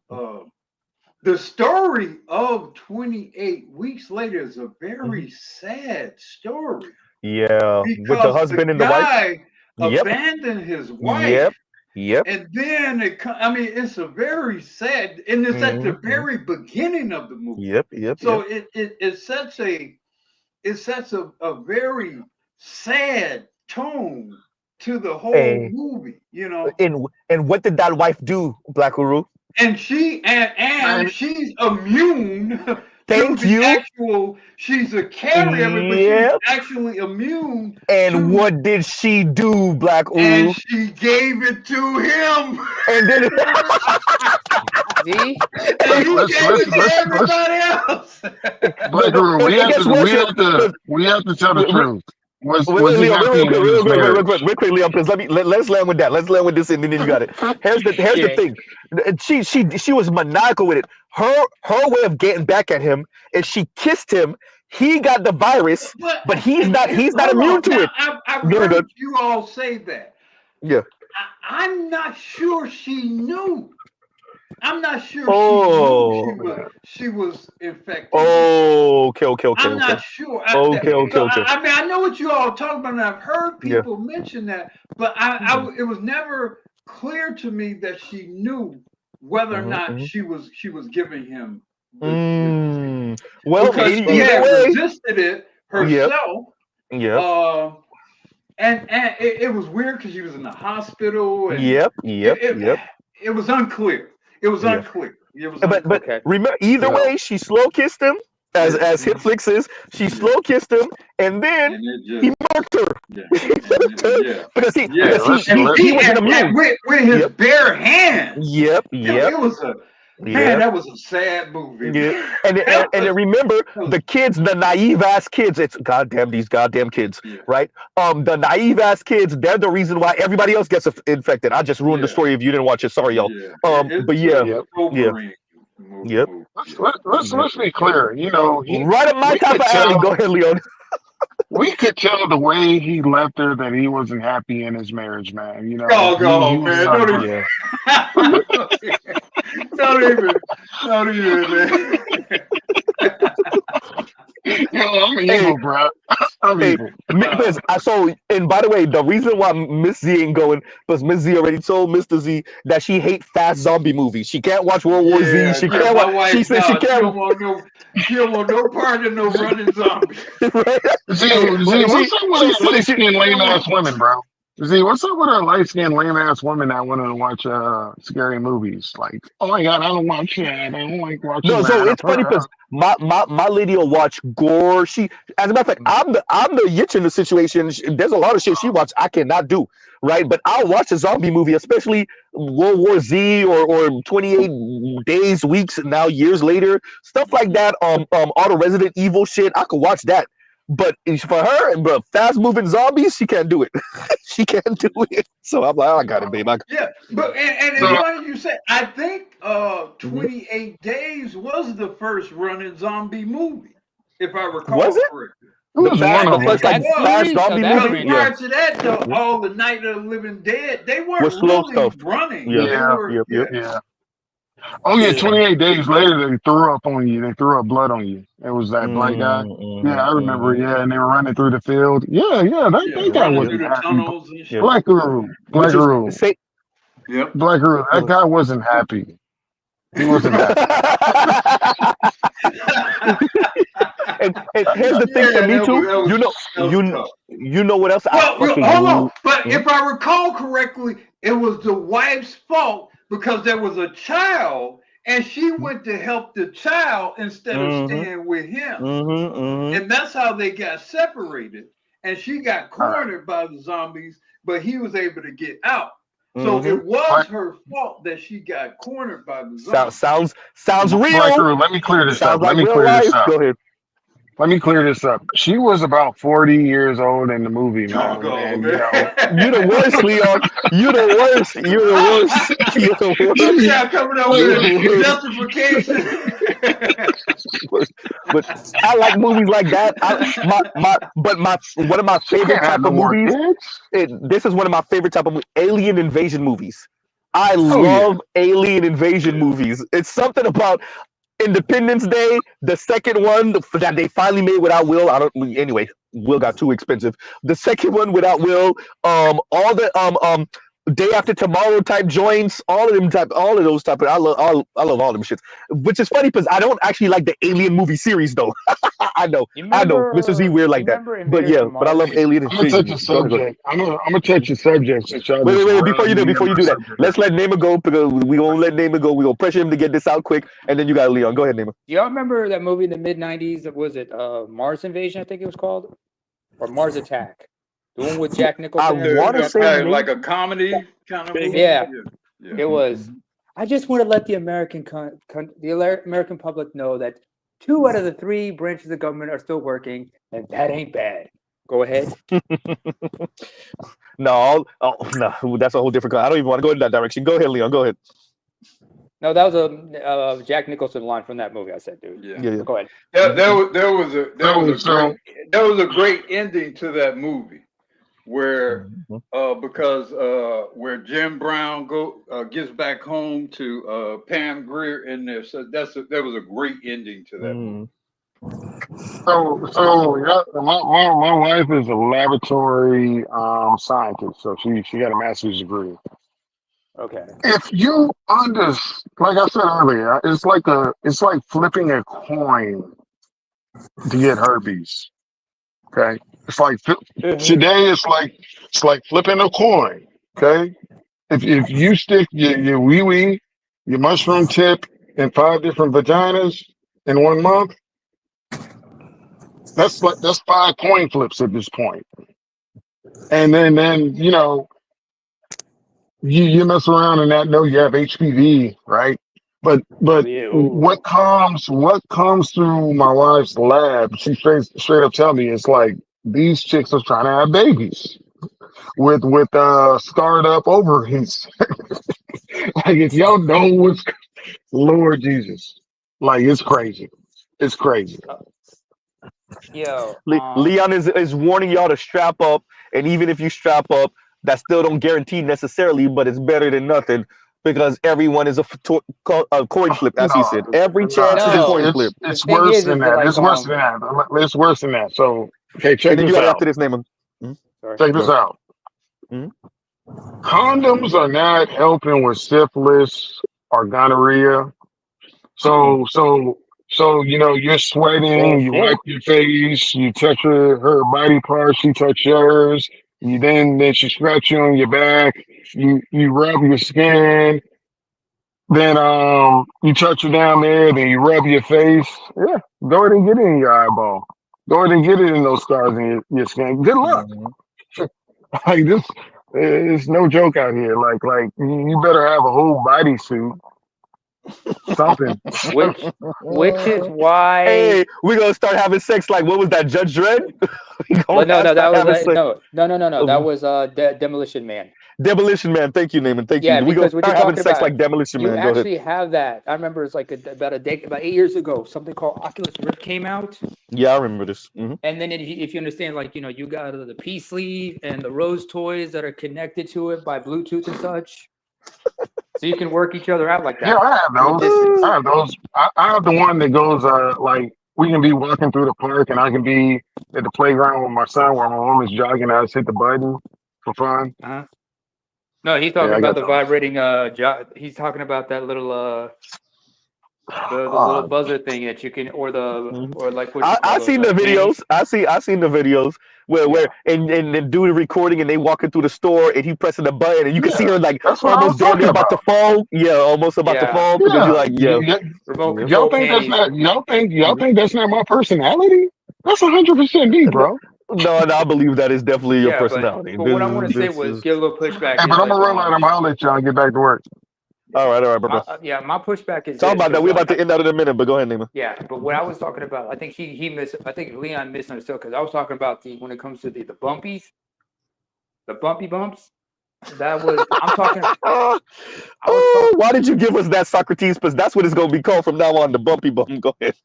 the story of 28 weeks later is a very sad story. Yeah, because with the husband and the wife. Abandoned his wife. Yep. And then it's a very sad, and it's at the very beginning of the movie. Yep. So it sets a very sad tone to the whole movie, And what did that wife do, Black Uru? And she's immune. Thank you. She's a carrier, but she's actually immune. And what did she do, Black Uru? And she gave it to him. And then and he gave it to everybody else. Black Uru, we have to tell the truth. Was he happy in his marriage? Real quick, Leon, please. Let's land with that. Let's land with this, and then you got it. Here's the thing. She was maniacal with it. Her way of getting back at him is she kissed him. He got the virus, but he's not immune to it. I've heard you all say that. Yeah. I'm not sure she knew. I'm not sure she was infected. Oh, okay. I'm not sure. Okay. I mean, I know what you all are talking about, and I've heard people mention that, but it was never clear to me that she knew whether or not she was giving him. Well, because she had resisted it herself. Yeah. And it was weird because she was in the hospital. And Yep. It was unclear. It was unclear. But remember, either way, she slow kissed him, as Hitflix is. She slow kissed him, and then he murked her. Because he wasn't immune with his bare hands. Yep. It was man, that was a sad movie. Yeah, and then remember the kids, the naive ass kids. It's these goddamn kids, right? The naive ass kids. They're the reason why everybody else gets infected. I just ruined the story if you didn't watch it. Sorry, y'all. Yep. Let's be clear. Right up my top of alley. Go ahead, Leon. We could tell the way he left her that he wasn't happy in his marriage, man. Man. Don't even, man. I'm evil, bro. I'm evil. So, and by the way, the reason why Miss Z ain't going, because Miss Z already told Mr. Z that she hates fast zombie movies. She can't watch World War Z. She can't watch. She said she can't. She don't want no part in no running zombies. Z, what's up with her light-skinned lame-ass women, bro? Z, what's up with her light-skinned lame-ass women that wanted to watch scary movies? Like, oh my god, I don't watch that. I don't like watching that. No, so it's funny because my lady will watch gore. She, as a matter of fact, I'm the yitch in the situation. There's a lot of shit she watches I cannot do, right? But I'll watch a zombie movie, especially World War Z or 28 days, weeks, now years later, stuff like that. All the Resident Evil shit, I could watch that. But for her, but fast moving zombies, she can't do it. She can't do it. So I'm like, I got it, babe. Yeah, but and it's funny you say. I think 28 Days was the first running zombie movie, if I recall. Was it? Correctly. The first fast zombie movie. Prior to that, all the Night of the Living Dead, they weren't really running. Yeah. Oh yeah, 28 days later they threw up on you. They threw up blood on you. It was that black guy. Yeah, I remember. Yeah, and they were running through the field. Yeah, that guy Running through wasn't the happy. tunnels and shit. Black Guru, Which is say. Yep. Black Guru. That guy wasn't happy. He wasn't happy. And here's the thing for me too. You know what else I fucking hold on. But if I recall correctly, it was the wife's fault because there was a child and she went to help the child instead of staying with him. And that's how they got separated. And she got cornered by the zombies, but he was able to get out. So it was her fault that she got cornered by the zombies. Sounds real. Black Guru, let me clear this Sounds up. like Let me real clear this life. up. Go ahead. Let me clear this up. She was about 40 years old in the movie, man. And, you the worst, Leon. You the worst. You're the worst. You're the worst. You got coming up with justification. But I like movies like that. One of my favorite type of movies. This is one of my favorite type of alien invasion movies. I love alien invasion movies. It's something about Independence Day, the second one that they finally made without Will. Anyway, Will got too expensive. The second one without Will, all the Day After Tomorrow type joints, all of those type. I love all them shits. Which is funny because I don't actually like the Alien movie series though. I know, Mr. Z weird like that. But yeah, but I love Alien. I'm gonna touch a subject. I'm gonna touch a subject since y'all Wait, just before you really do that, let's let Namer go because we gonna let Namer go. We gonna pressure him to get this out quick, and then you got Leon. Go ahead, Namer. Do y'all remember that movie in the mid-90s? Was it Mars Invasion? I think it was called, or Mars Attack. The one with Jack Nicholson. I want to say like a comedy kind of movie. Yeah. It was. I just want to let the American American public know that 2 out of the 3 branches of government are still working, and that ain't bad. Go ahead. No, that's a whole different. I don't even want to go in that direction. Go ahead, Leon. Go ahead. No, that was a Jack Nicholson line from that movie. I said, dude. Yeah. Go ahead. There was a great ending to that movie where where Jim Brown gets back home to Pam Grier in there. So that was a great ending to that movie. So yeah, my wife is a laboratory scientist, so she got a master's degree. Okay. If you like I said earlier, it's like flipping a coin to get herpes. Okay, it's like today it's like flipping a coin. Okay, if you stick your wee, your mushroom tip in 5 different vaginas in 1 month, that's 5 coin flips at this point. And then you mess around and not know you have HPV, right? But what comes through my wife's lab, she straight up tell me it's like these chicks are trying to have babies with startup ovaries. Like if y'all know what's Lord Jesus, like it's crazy. It's crazy. Yo, Leon is warning y'all to strap up, and even if you strap up, that still don't guarantee necessarily, but it's better than nothing because everyone is a coin flip, as he said. Every chance is a coin flip. It's worse than that. It's worse than that. It's worse than that. So, okay, check this out. After this, name Check this out. Condoms are not helping with syphilis or gonorrhea. So you're sweating, you wipe your face, you touch her body parts, she touch yours. You then she scratch you on your back. You rub your skin. Then you touch her down there. Then you rub your face. Yeah, go ahead and get it in your eyeball. Go ahead and get it in those scars in your skin. Good luck. Like this, it's no joke out here. Like you better have a whole bodysuit. Something. Which is why. Hey, we're gonna start having sex. Like what was that, Judge Dredd? No, that was Demolition Man. Demolition Man. Thank you, Naaman. Thank you. Yeah, We gonna because what start you're having talking sex about, like Demolition you Man. Go actually ahead. have that. I remember it's like about 8 years ago, something called Oculus Rift came out. Yeah, I remember this. And then if you understand, like you got the P sleeve and the rose toys that are connected to it by Bluetooth and such. So you can work each other out like that. Yeah, I have From a those. distance. I have those. I have the one that goes like we can be walking through the park and I can be at the playground with my son while my woman's jogging. I just hit the button for fun. Uh-huh. No, he's Yeah, talking I about got the those. vibrating. He's talking about that little the little buzzer thing that you can, or like what you call I those seen the panties. videos. I seen the videos where and the dude recording and they walking through the store and he pressing the button and you can see Yeah, her like that's what I was almost damn near talking about to about. fall. Yeah, almost about to Yeah. fall because you're Yeah, like, yeah. Remote Yep. y'all control think that's panties. not y'all think that's not my personality? That's 100% me, bro. No, I believe that is definitely your Yeah, personality. but what I want to say This was is give a little pushback Hey, is but I'm like gonna run out. I'll let y'all get back to work. all right, bro. yeah, my pushback is Talk this, about that. because We're like about to end out in a minute, but go ahead, Nima. yeah, but what I was talking about, I think I think Leon misunderstood, because I was talking about when it comes to the bumpies, the bumpy bumps. That was I'm talking. Why did you give us that, Socrates? Because that's what it's gonna be called from now on. The bumpy bump. Go ahead.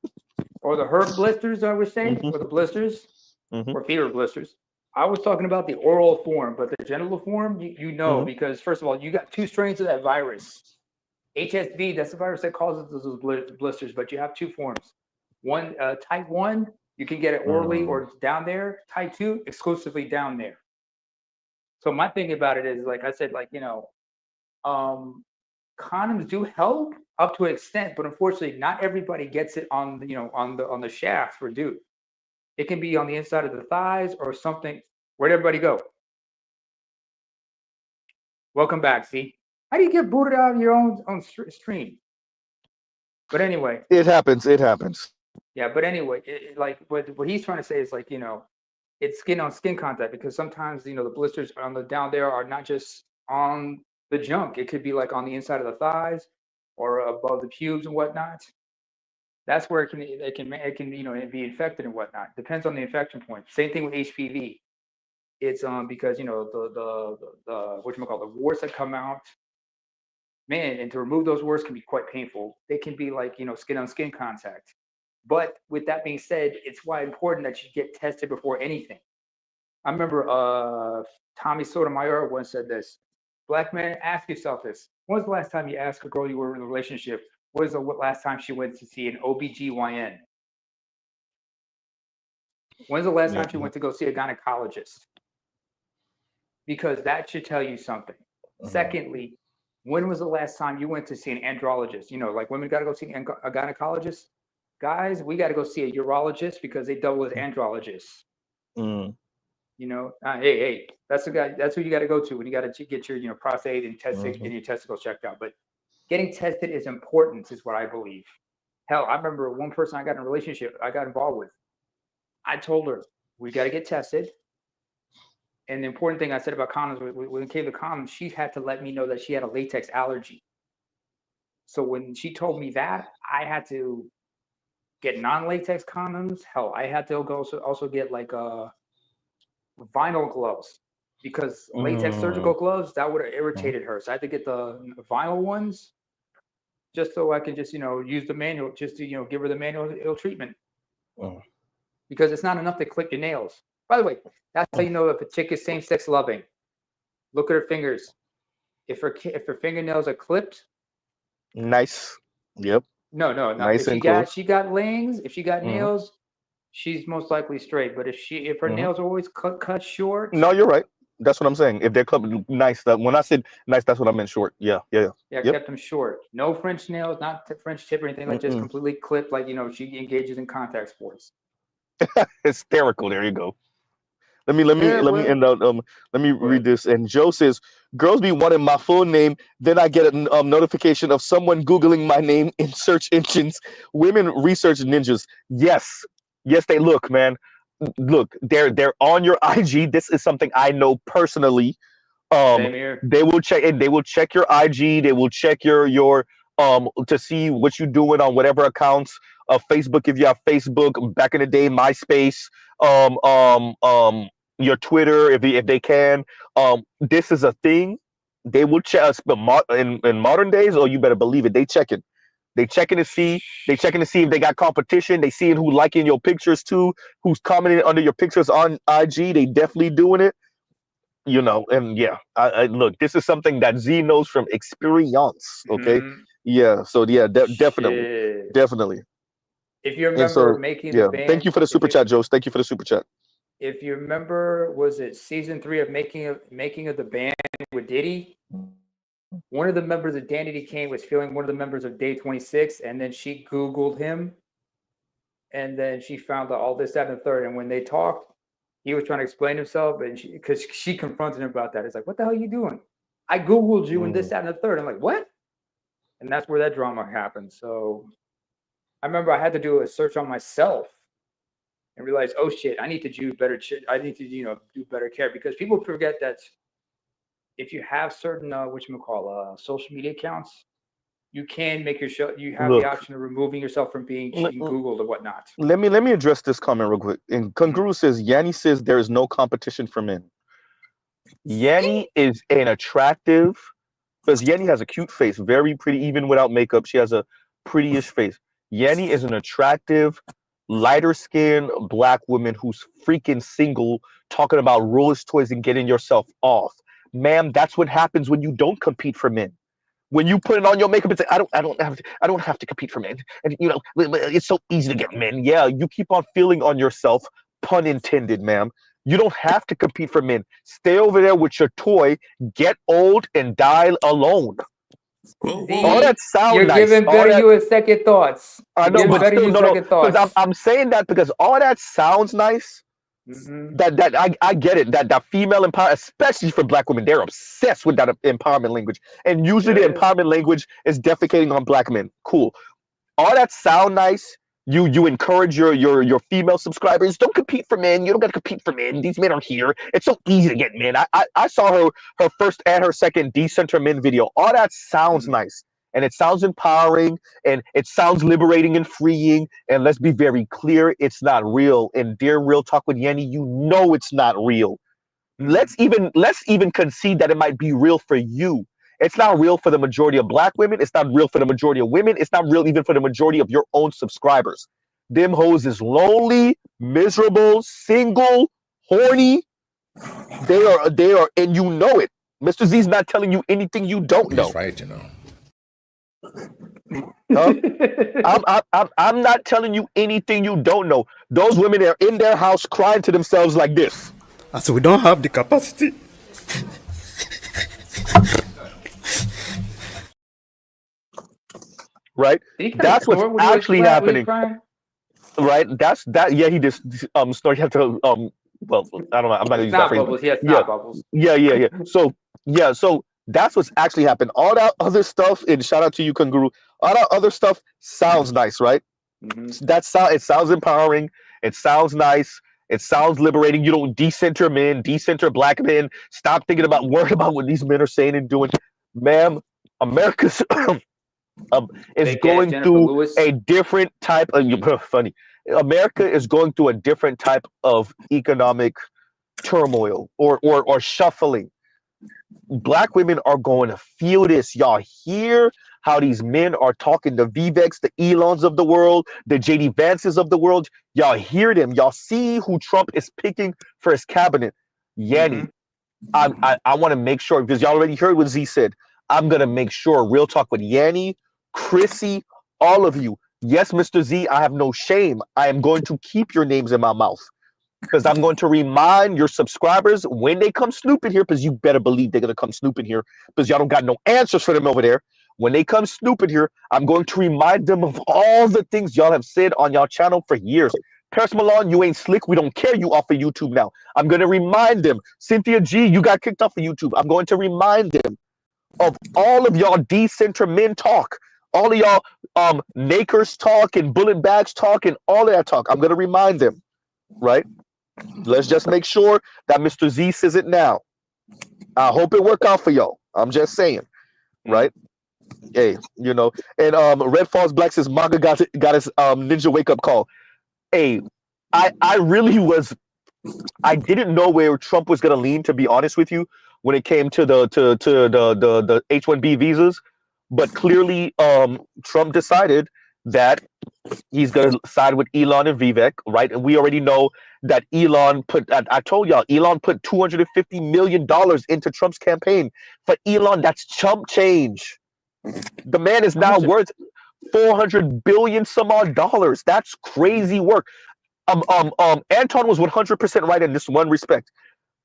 Or the herb blisters, I would say, or the blisters, or fever blisters. I was talking about the oral form, but the genital form, you know, because first of all, you got 2 strains of that virus. HSV, that's the virus that causes those blisters, but you have 2 forms. One, type 1, you can get it orally or down there. Type 2, exclusively down there. So my thing about it is, like I said, like, condoms do help up to an extent, but unfortunately, not everybody gets it on on the shaft for dude. It can be on the inside of the thighs or something. Where'd everybody go? Welcome back. See, how do you get booted out of your own stream? But anyway, It happens. It happens. yeah. But anyway, like what he's trying to say is like, it's skin on skin contact, because sometimes the blisters on the down there are not just on the junk. It could be like on the inside of the thighs or above the pubes and whatnot. That's where it can be infected and whatnot. Depends on the infection point. Same thing with HPV. It's because the whatchamacallit, the warts that come out, man, and to remove those warts can be quite painful. They can be like skin on skin contact. But with that being said, it's why important that you get tested before anything. I remember Tommy Sotomayor once said this: "Black men, ask yourself this: when was the last time you asked a girl you were in a relationship? What was the last time she went to see an OBGYN? When's the last time she went to go see a gynecologist? Because that should tell you something. Secondly, when was the last time you went to see an andrologist? Like women got to go see a gynecologist. Guys, we got to go see a urologist because they double as andrologists. Hey, that's the guy. That's who you got to go to when you got to get your prostate and and your testicles checked out. But getting tested is important, is what I believe. Hell, I remember one person I got in a relationship I got involved with. I told her, we got to get tested. And the important thing I said about condoms, when it came to condoms, she had to let me know that she had a latex allergy. So when she told me that, I had to get non-latex condoms. Hell, I had to also get like vinyl gloves, because latex surgical gloves, that would have irritated her. So I had to get the vinyl ones just so I can just, use the manual, just to, give her the manual ill treatment. Because it's not enough to clip your nails. By the way, that's how you know if a chick is same-sex loving. Look at her fingers. If her fingernails are clipped. Nice. Yep. No. Nice If she got lings, if she got nails, she's most likely straight. But if her nails are always cut short. No, you're right. That's what I'm saying. If they're clipped nice, when I said nice, that's what I meant short. Yeah. Yeah, kept them short. No French nails, not French tip or anything, like just completely clipped, like she engages in contact sports. Hysterical. There you go. Let me end out. Let me read this. And Joe says, "Girls be wanting my full name, then I get a notification of someone googling my name in search engines. Women research ninjas. Yes, they look, man. Look, they're on your IG. This is something I know personally. Same here. They will check it. They will check your IG. They will check your to see what you're doing on whatever accounts. Facebook, if you have Facebook. Back in the day, MySpace. Your Twitter, if they can. This is a thing. They will check in modern days. Oh, you better believe it. They checking. They checking to see. They checking to see if they got competition. They seeing who liking your pictures too. Who's commenting under your pictures on IG. They definitely doing it. you know, and yeah, I look, this is something that Z knows from experience. Okay, yeah, so yeah, definitely, Shit. definitely. If you And remember so making the yeah, thank band, you for the super chat, Joes. Thank you for the super chat. if you remember, was it season 3 of making of the band with Diddy? One of the members of Danity Kane was feeling one of the members of Day 26, and then she Googled him, and then she found out all this, that, and the third. And when they talked, he was trying to explain himself, and because she confronted him about that. It's like, what the hell are you doing? I Googled you and this, that, and the third. I'm like, what? And that's where that drama happened. So I remember I had to do a search on myself and realize, oh shit, I need to do better. I need to, do better care, because people forget that if you have certain social media accounts, you can make your show. You have the Look, option of removing yourself from being Googled or whatnot. let me address this comment real quick. And Kanguru says, Yanni says there is no competition for men. Yanni is an attractive, because Yanni has a cute face, very pretty, even without makeup. She has a prettyish face. Yanni is an attractive, lighter skinned black woman who's freaking single, talking about rollers toys and getting yourself off. Ma'am, that's what happens when you don't compete for men. When you put it on your makeup and say, I don't have to compete for men. And it's so easy to get men. Yeah, you keep on feeling on yourself, pun intended, ma'am. You don't have to compete for men. Stay over there with your toy, get old, and die alone. All that sound You're nice. giving Better You a second thoughts. I know, but still, no, because I'm saying that because all that sounds nice. That I get it. That female empowerment, especially for black women, they're obsessed with that empowerment language. And usually the empowerment language is defecating on black men. Cool. All that sound nice. You encourage your female subscribers, don't compete for men. You don't got to compete for men. These men are here. It's so easy to get men. I saw her first and her second decenter men video. All that sounds nice, and it sounds empowering, and it sounds liberating and freeing. And let's be very clear, it's not real. And dear Real Talk with Yanni, you know it's not real. Let's even concede that it might be real for you. It's not real for the majority of black women. It's not real for the majority of women. It's not real even for the majority of your own subscribers. Them hoes is lonely, miserable, single, horny. They are, and you know it. Mr. Z's not telling you anything you don't know. He's right, you know. I'm not telling you anything you don't know. Those women are in their house crying to themselves like this. So we don't have the capacity. Right? That's what's actually happening. Right? Yeah, he just snort. You have to well, I don't know. I'm not gonna use that phrase. Bubbles. Yes, not bubbles. Yeah. So that's what's actually happened. All that other stuff, and shout out to you, Kanguru. All that other stuff sounds nice, right? It sounds empowering. It sounds nice. It sounds liberating. You don't decenter men, decenter black men. Stop thinking about worrying about what these men are saying and doing. Ma'am, America's is going through a different type of funny. America is going through a different type of economic turmoil or shuffling. Black women are going to feel this. Y'all hear how these men are talking, the Viveks, the Elons of the world, the JD Vances of the world. Y'all hear them. Y'all see who Trump is picking for his cabinet. Yanni, I want to make sure, because y'all already heard what Z said. I'm going to make sure, Real Talk with Yanni, Chrissy, all of you. Yes, Mr. Z, I have no shame. I am going to keep your names in my mouth, because I'm going to remind your subscribers when they come snooping here, because you better believe they're going to come snooping here, because y'all don't got no answers for them over there. When they come snooping here, I'm going to remind them of all the things y'all have said on y'all channel for years. Paris Milan, you ain't slick. We don't care. You off of YouTube now. I'm going to remind them. Cynthia G, you got kicked off of YouTube. I'm going to remind them of all of y'all decenter men talk. All of y'all nakers talk and bullet bags talk and all of that talk. I'm going to remind them, right? Let's just make sure that Mr. Z says it now. I hope it work out for y'all. I'm just saying, right? Hey, you know, and Red Falls Black says manga got his ninja wake up call. Hey, I really was. I didn't know where Trump was gonna lean, to be honest with you, when it came to the H-1B visas. But clearly, Trump decided that He's going to side with Elon and Vivek, right? And we already know that Elon put, I told y'all, Elon put $250 million into Trump's campaign. For Elon, that's chump change. The man is now worth 400 billion some odd dollars. That's crazy work. Anton was 100% right in this one respect.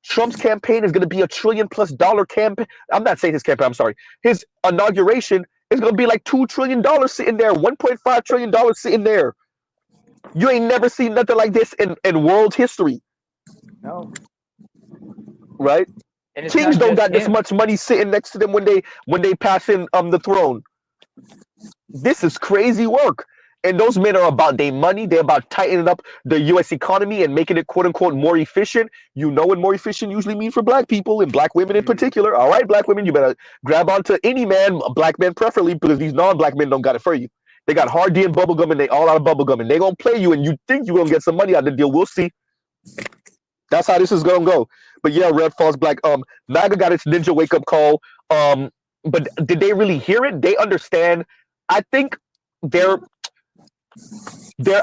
Trump's campaign is going to be $1 trillion+ campaign. I'm not saying his campaign, I'm sorry. His inauguration is going to be like $2 trillion sitting there, $1.5 trillion sitting there. You ain't never seen nothing like this in world history. No. Right? And it's Kings not don't just got this him. much money sitting next to them when they pass in the throne. This is crazy work. And those men are about their money. They're about tightening up the U.S. economy and making it quote unquote more efficient. You know what more efficient usually means for black people and black women in particular. All right, black women, you better grab onto any man, black men preferably, because these non-black men don't got it for you. They got hard D and bubble gum and they all out of bubble gum and they gonna play you and you think you're gonna get some money out of the deal. We'll see. That's how this is gonna go. But yeah, red false black. MAGA got its ninja wake up call. But did they really hear it? They understand. I think their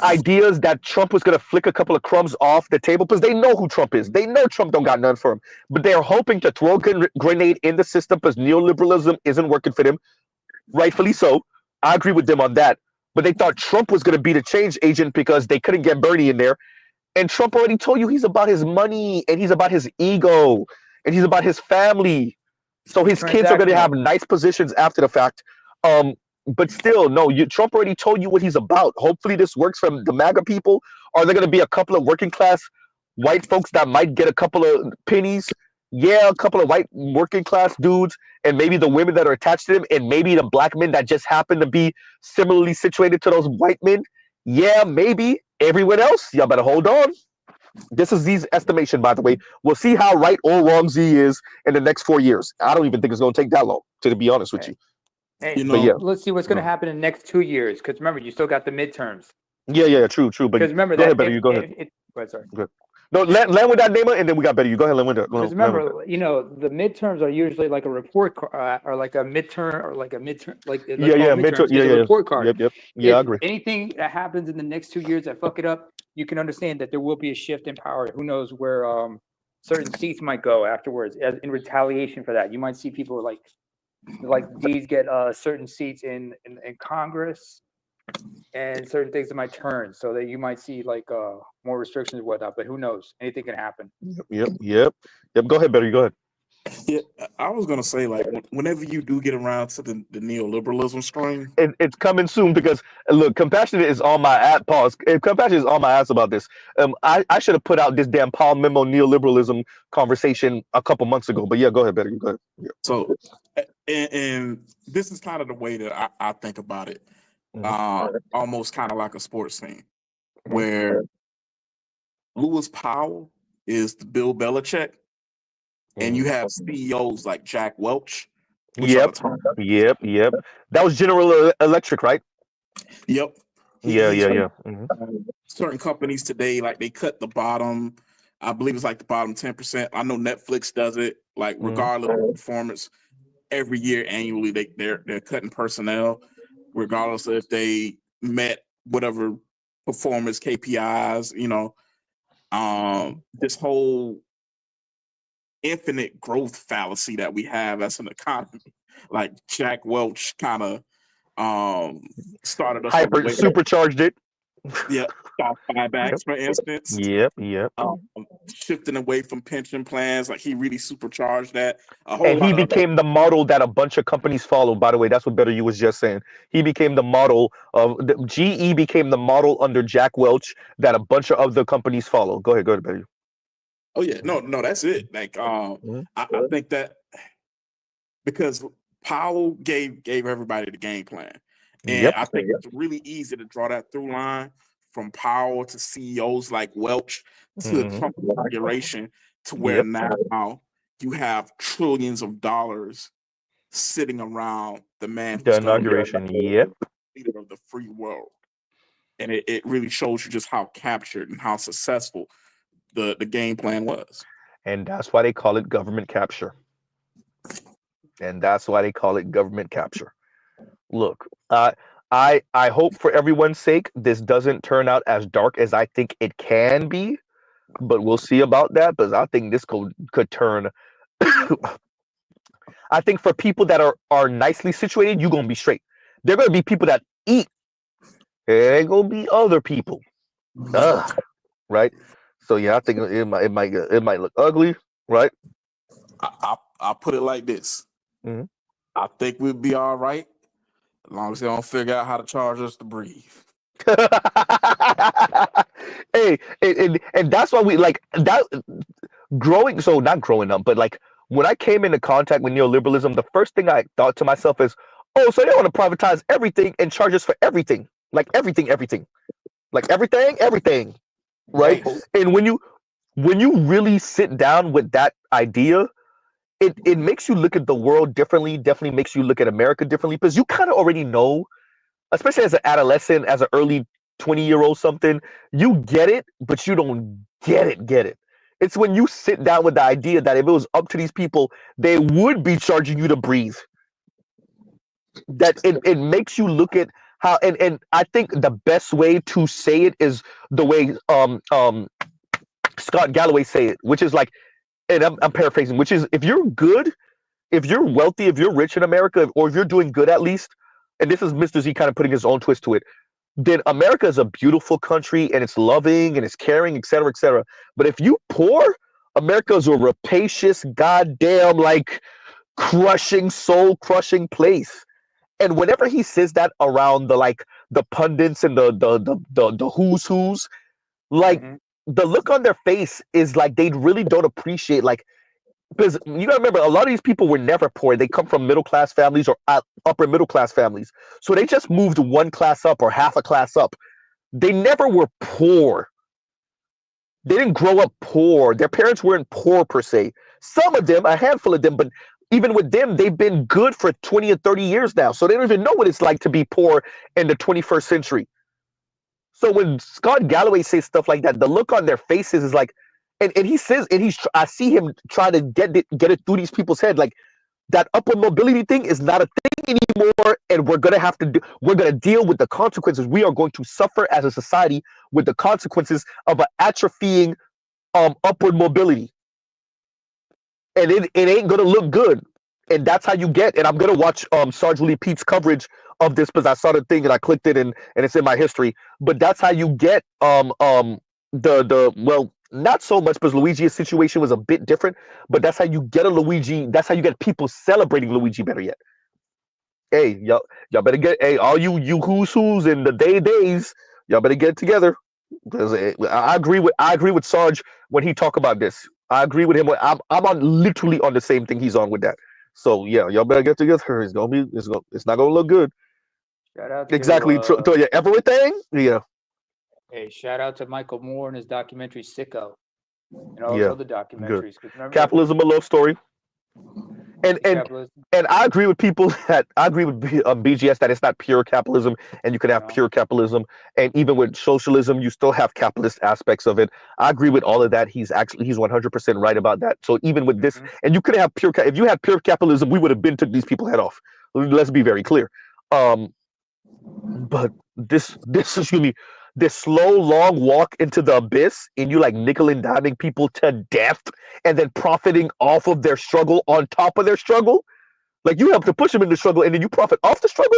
ideas that Trump was gonna flick a couple of crumbs off the table because they know who Trump is. They know Trump don't got none for him. But they're hoping to throw a grenade in the system because neoliberalism isn't working for them. Rightfully so. I agree with them on that. But they thought Trump was gonna be the change agent because they couldn't get Bernie in there. And Trump already told you he's about his money and he's about his ego and he's about his family. So his kids are going to have nice positions after the fact. But still, no, Trump already told you what he's about. Hopefully this works for the MAGA people. Are there going to be a couple of working class white folks that might get a couple of pennies? Yeah, a couple of white working class dudes and maybe the women that are attached to them and maybe the black men that just happen to be similarly situated to those white men. Yeah, maybe. Everyone else, y'all better hold on. This is Z's estimation, by the way. We'll see how right or wrong Z is in the next 4 years. I don't even think it's going to take that long, to be honest with you. Hey, but yeah, let's see what's going to happen in the next 2 years. Because remember, you still got the midterms. Yeah, true. But because remember go that. ahead, better you go ahead. Go ahead, sorry. Good. No, land with that, Nema, and then we got better. You go ahead, land with that. Because remember, the midterms are usually like a report or like a midterm or like a midterm, like midterm. Yeah, a report card. Yep. Yeah, I if agree. anything that happens in the next 2 years that fuck it up, you can understand that there will be a shift in power. Who knows where certain seats might go afterwards in retaliation for that. You might see people like these get certain seats in Congress. And certain things might turn so that you might see like more restrictions and whatnot, but who knows? Anything can happen. Yep. Go ahead, better. You go ahead. Yeah, I was gonna say like whenever you do get around to the neoliberalism strain, it's coming soon because look, Compassionate is on my ass. Pause. Compassionate is on my ass about this. I should have put out this damn Paul Memo neoliberalism conversation a couple months ago. But yeah, go ahead, better. You go ahead. Yeah. So, and this is kind of the way that I think about it. Almost kind of like a sports team where Lewis Powell is the Bill Belichick and you have CEOs like Jack Welch. Yep. That was General Electric, right? Yep. Yeah. Certain companies today, like they cut the bottom, I believe it's like the bottom 10%. I know Netflix does it, like regardless of performance, every year annually they're cutting personnel. Regardless of if they met whatever performance KPIs, this whole infinite growth fallacy that we have as an economy, like Jack Welch kind of started us supercharged it. Yeah, stock buybacks, for instance. Yep. Shifting away from pension plans, like he really supercharged that. And he became the model that a bunch of companies followed. By the way, that's what Better You was just saying. He became the model of GE became the model under Jack Welch that a bunch of other companies follow. Go ahead, Better You. Oh yeah, no, that's it. Like I think that because Powell gave everybody the game plan. And I think it's really easy to draw that through line from Powell to CEOs like Welch to Trump inauguration to where now you have trillions of dollars sitting around the man who's inauguration. Leader of the free world. And it really shows you just how captured and how successful the game plan was. And that's why they call it government capture. Look, I hope for everyone's sake this doesn't turn out as dark as I think it can be, but we'll see about that. Because I think this could turn. I think for people that are nicely situated, you're gonna be straight. There are gonna be people that eat. There ain't gonna be other people. Ugh, right? So yeah, I think it might look ugly, right? I'll put it like this. Mm-hmm. I think we'll be all right as long as they don't figure out how to charge us to breathe. Hey, and that's why we like that growing. So not growing up, but like when I came into contact with neoliberalism, the first thing I thought to myself is, oh, so they want to privatize everything and charge us for everything, like everything, like everything, right? Hey, And when you really sit down with that idea, it makes you look at the world differently. Definitely makes you look at America differently because you kind of already know, especially as an adolescent, as an early 20-year-old something, you get it, but you don't get it. It's when you sit down with the idea that if it was up to these people, they would be charging you to breathe. That it makes you look at how and I think the best way to say it is the way Scott Galloway say it, which is like, and I'm paraphrasing, which is if you're good, if you're wealthy, if you're rich in America, or if you're doing good at least, and this is Mr. Z kind of putting his own twist to it, then America is a beautiful country and it's loving and it's caring, et cetera, et cetera. But if you poor, America is a rapacious, goddamn, like crushing, soul crushing place. And whenever he says that around the pundits and the who's, like the look on their face is like they really don't appreciate, like, because you gotta remember, a lot of these people were never poor. They come from middle class families or upper middle class families. So they just moved one class up or half a class up. They never were poor. They didn't grow up poor. Their parents weren't poor per se. Some of them, a handful of them, but even with them, they've been good for 20 or 30 years now. So they don't even know what it's like to be poor in the 21st century. So when Scott Galloway says stuff like that, the look on their faces is like, and he says, and I see him trying to get it through these people's head, like that upward mobility thing is not a thing anymore, and we're gonna deal with the consequences. We are going to suffer as a society with the consequences of an atrophying upward mobility, and it ain't gonna look good. And that's how you get. And I'm gonna watch Sarge Willie Pete's coverage of this because I saw the thing and I clicked it and it's in my history. But that's how you get the well, not so much because Luigi's situation was a bit different, but that's how you get a Luigi. That's how you get people celebrating Luigi. Better yet, hey, y'all better get, hey, all you who's and the days, y'all better get it together. Because I agree with Sarge when he talk about this. I agree with him. I'm on literally on the same thing he's on with that. So yeah, y'all better get together. It's not gonna look good. Shout out to Exactly. To everything. Yeah. Hey, shout out to Michael Moore and his documentary Sicko, and all Yeah. those other documentaries. 'Cause remember, Capitalism, a love story. And capitalism. and I agree with people that I agree with BGS that it's not pure capitalism, and you can have pure capitalism, and even with socialism, you still have capitalist aspects of it. I agree with all of that. He's 100% right about that. So even with this, and you couldn't have pure. If you had pure capitalism, we would have been took these people head off. Let's be very clear. But this excuse me, this slow, long walk into the abyss, and you like nickel and diming people to death, and then profiting off of their struggle on top of their struggle. Like you have to push them into struggle, and then you profit off the struggle.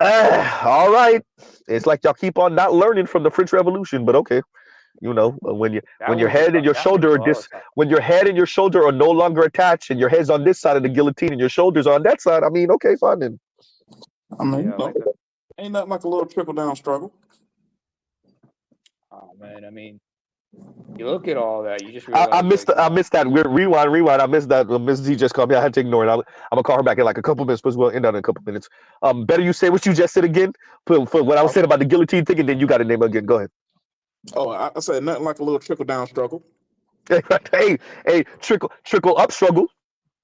All right, it's like y'all keep on not learning from the French Revolution, but okay. You know, when your head and your shoulder are when your head and your shoulder are no longer attached, and your head's on this side of the guillotine, and your shoulders on that side. I mean, okay, fine then. I mean, ain't nothing like a little trickle down struggle. Oh man, I mean, you look at all that, you just realize. I missed that. Rewind. I missed that. Miss Z just called me. I had to ignore it. I'm gonna call her back in like a couple minutes, but we'll end out in a couple minutes. Better you say what you just said again. For what I was saying about the guillotine thing, and then you got to name it again. Go ahead. Oh, I said nothing like a little trickle down struggle. hey, trickle up struggle.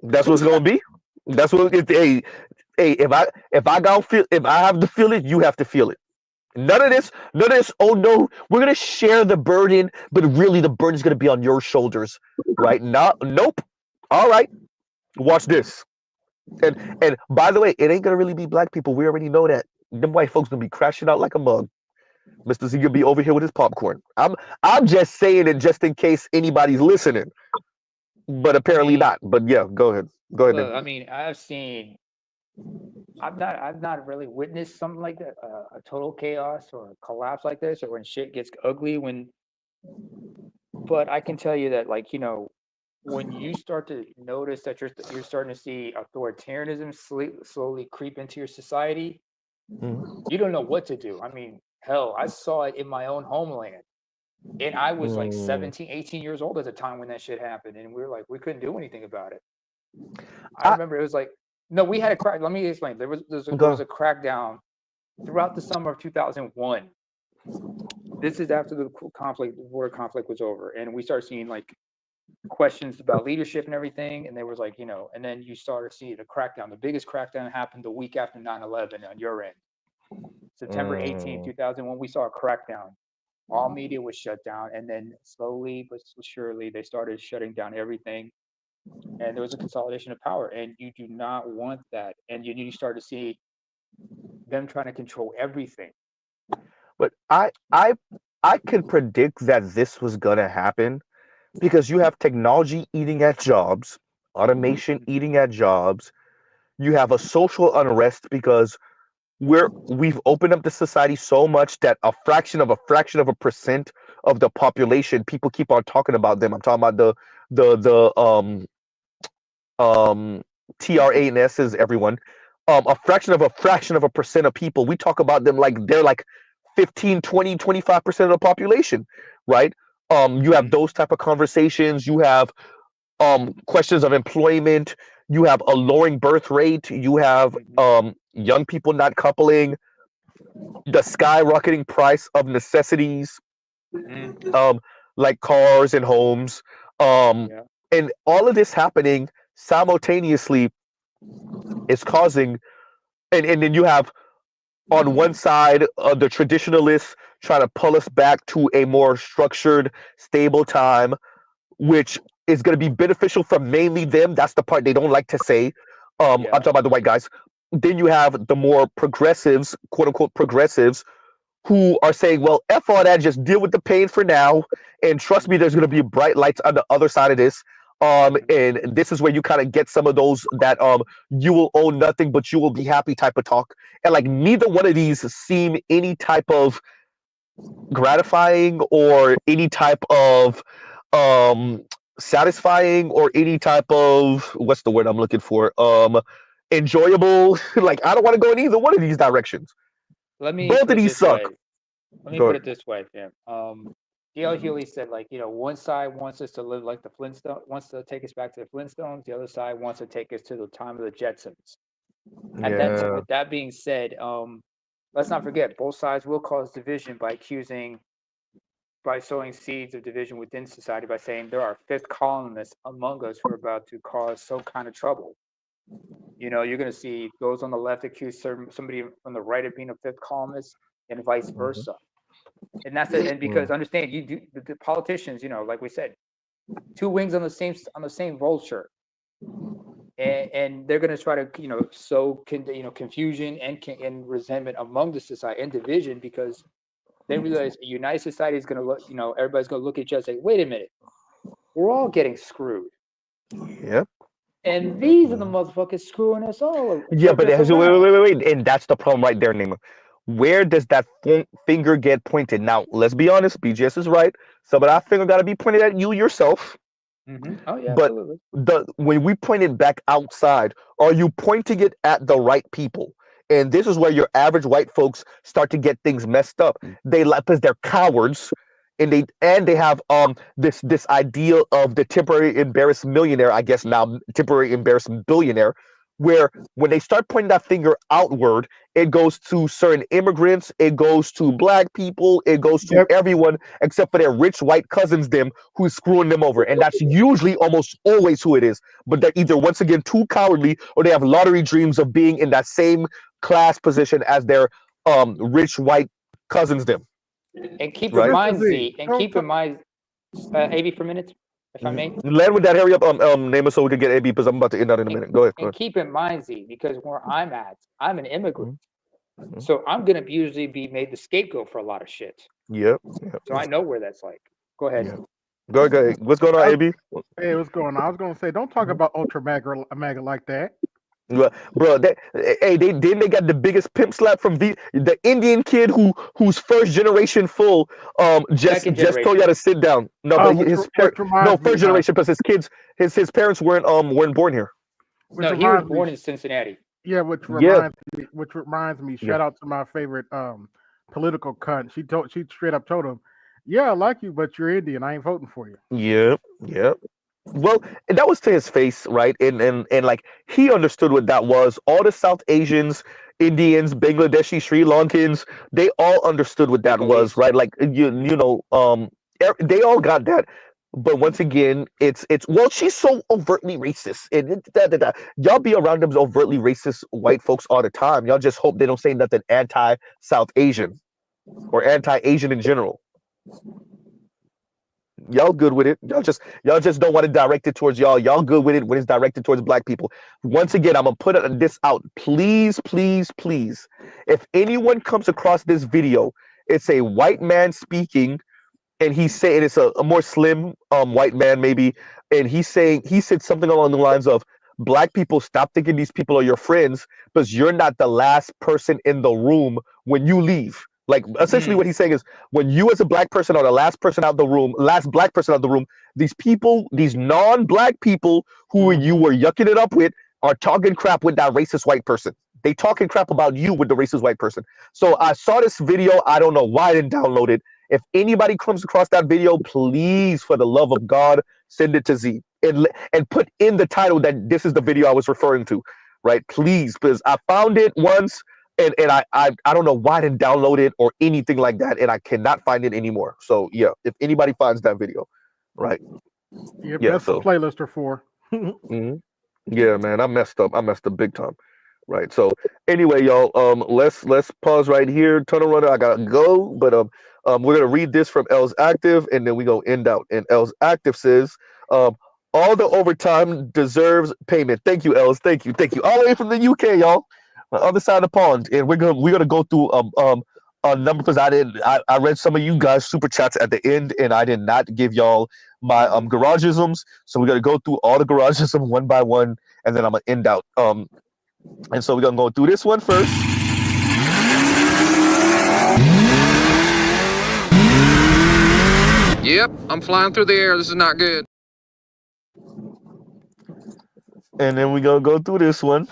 That's what's gonna be. That's what. Hey, if I have to feel it, you have to feel it. None of this. Oh no, we're gonna share the burden, but really the burden is gonna be on your shoulders, right? Nope. All right, watch this. And by the way, it ain't gonna really be black people. We already know that. Them white folks gonna be crashing out like a mug. Mr. Z gonna be over here with his popcorn. I'm just saying it just in case anybody's listening, but I apparently mean, not. But yeah, go ahead. Go ahead, look, then. I mean, I've not really witnessed something like that, a total chaos or a collapse like this, or when shit gets ugly. But I can tell you that, like, when you start to notice that you're starting to see authoritarianism slowly creep into your society, you don't know what to do. I mean, hell, I saw it in my own homeland. And I was like 17, 18 years old at the time when that shit happened. And we were like, we couldn't do anything about it. I remember it was like, no, we had a crack. Let me explain. There was a crackdown throughout the summer of 2001. This is after the border conflict was over. And we started seeing like questions about leadership and everything. And there was like, and then you started seeing the crackdown. The biggest crackdown happened the week after 9/11 on your end. September 18, 2001, we saw a crackdown. All media was shut down, and then slowly but surely they started shutting down everything, and there was a consolidation of power. And you do not want that. And you start to see them trying to control everything. But I could predict that this was gonna happen because you have technology eating at jobs, automation eating at jobs. You have a social unrest because we've opened up the society so much that a fraction of a percent of the population, people keep on talking about them. I'm talking about the TRA and S's, everyone. A fraction of a percent of people, we talk about them like they're like 15, 20, 25% of the population, right? You have those type of conversations. You have questions of employment. You have a lowering birth rate. You have young people not coupling, the skyrocketing price of necessities, like cars and homes, and all of this happening simultaneously is causing, and then you have on one side the traditionalists trying to pull us back to a more structured, stable time, which is going to be beneficial for mainly them. That's the part they don't like to say. I'm talking about the white guys. Then you have the more progressives, quote unquote progressives, who are saying, well, F all that, just deal with the pain for now. And trust me, there's going to be bright lights on the other side of this. And this is where you kind of get some of those that you will own nothing, but you will be happy type of talk. And like neither one of these seem any type of gratifying or any type of satisfying or any type of, what's the word I'm looking for, enjoyable. Like I don't want to go in either one of these directions. Let me Both put of it these this suck. way. Let me Go put ahead. it this way, Tim. D.L. Hughley said, like, one side wants us to live like the Flintstones, wants to take us back to the Flintstones. The other side wants to take us to the time of the Jetsons. Yeah. With that being said, let's not forget both sides will cause division by sowing seeds of division within society by saying there are fifth columnists among us who are about to cause some kind of trouble. You're going to see those on the left accuse somebody on the right of being a fifth columnist, and vice versa. And that's it. And because understand, you do the politicians, like we said, two wings on the same vulture, and they're going to try to sow confusion and resentment among the society and division, because they realize a united society is going to look, everybody's going to look at each other and say, wait a minute, we're all getting screwed. Yep. And these are the motherfuckers screwing us all. Yeah, but wait, and that's the problem right there, Nima. Where does that finger get pointed? Now, let's be honest. BGS is right. Some of that finger got to be pointed at you yourself. Oh yeah, But absolutely. when we point it back outside, are you pointing it at the right people? And this is where your average white folks start to get things messed up. They like because they're cowards, and they have this idea of the temporary embarrassed millionaire. I guess now temporary embarrassed billionaire, where when they start pointing that finger outward, it goes to certain immigrants, it goes to black people, it goes to everyone except for their rich white cousins, them who's screwing them over. And that's usually almost always who it is. But they're either once again too cowardly, or they have lottery dreams of being in that same class position as their rich white cousins, them. And keep Right? in mind, Z, and keep in mind, AB for minutes. if I may. Land with that. Hurry up, name us so we can get AB because I'm about to end out in a minute. Go ahead. And keep in mind, Z, because where I'm at, I'm an immigrant. Mm-hmm. So I'm going to usually be made the scapegoat for a lot of shit. Yep. So I know where that's like. Go ahead. Yep. Go ahead. What's going on, AB? Hey, what's going on? I was going to say, don't talk about ultra MAGA like that. Bro, they got the biggest pimp slap from the Indian kid who's first generation full just told y'all to sit down. No, but first generation because his parents weren't born here. No, he was born in Cincinnati. Yeah, which reminds me. Shout out to my favorite political cunt. She straight up told him, "Yeah, I like you, but you're Indian. I ain't voting for you." Yep. Well, that was to his face, right? And like he understood what that was. All the South Asians, Indians, Bangladeshi, Sri Lankans, they all understood what that was, right? Like they all got that. But once again, it's well, she's so overtly racist. Y'all be around them overtly racist white folks all the time. Y'all just hope they don't say nothing anti-South Asian or anti-Asian in general. Y'all good with it. Y'all just don't want to direct it towards y'all. Y'all good with it when it's directed towards black people. Once again, I'm gonna put this out. Please, please, please. If anyone comes across this video, it's a white man speaking, and he's saying it's a more slim white man maybe, and he said something along the lines of, "Black people, stop thinking these people are your friends because you're not the last person in the room when you leave." Like essentially what he's saying is when you as a black person are the last black person out the room, these people, these non-black people who you were yucking it up with are talking crap with that racist white person. They talking crap about you with the racist white person. So I saw this video. I don't know why I didn't download it. If anybody comes across that video, please, for the love of God, send it to Z and put in the title that this is the video I was referring to, right? Please, because I found it once. And I don't know why I didn't download it or anything like that, and I cannot find it anymore. So yeah, if anybody finds that video, right? Yeah, that's the playlist are for. Yeah, man, I messed up big time. Right. So anyway, y'all, let's pause right here. Tunnel Runner, I gotta go, but we're gonna read this from L's Active, and then we go end out. And L's Active says, all the overtime deserves payment. Thank you, Els. Thank you. All the way from the UK, y'all. The other side of the pond, and we're gonna go through a number because I read some of you guys super chats at the end, and I did not give y'all my garagisms, so we're gonna go through all the garagisms one by one, and then I'm gonna end out. And so we're gonna go through this one first. Yep, I'm flying through the air. This is not good. And then we're gonna go through this one.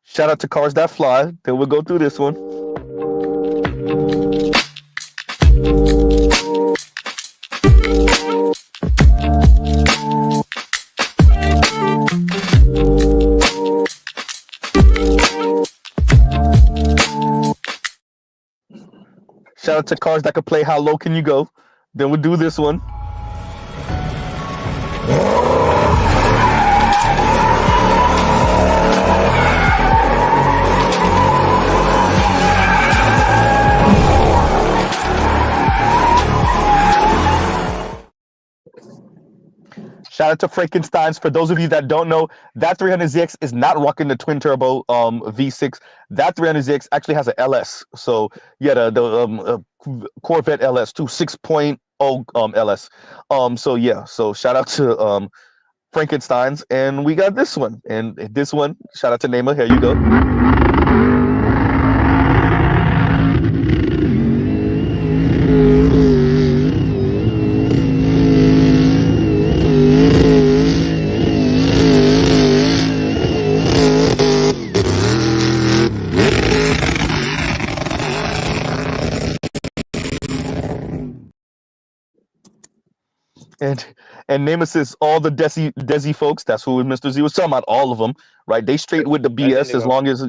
Shout out to Cars That Fly. Then we'll go through this one. Shout out to Cars That Can Play How Low Can You Go. Then we'll do this one. Shout out to Frankensteins. For those of you that don't know, that 300ZX is not rocking the twin turbo V6. That 300ZX actually has an LS. So yeah, the Corvette LS too, 6.0 LS. So yeah, so shout out to Frankensteins, and we got this one. And this one, shout out to Neymar. Here you go. And Nemesis, all the Desi folks, that's who Mr. Z was talking about, all of them, right? They straight with the BS as long as,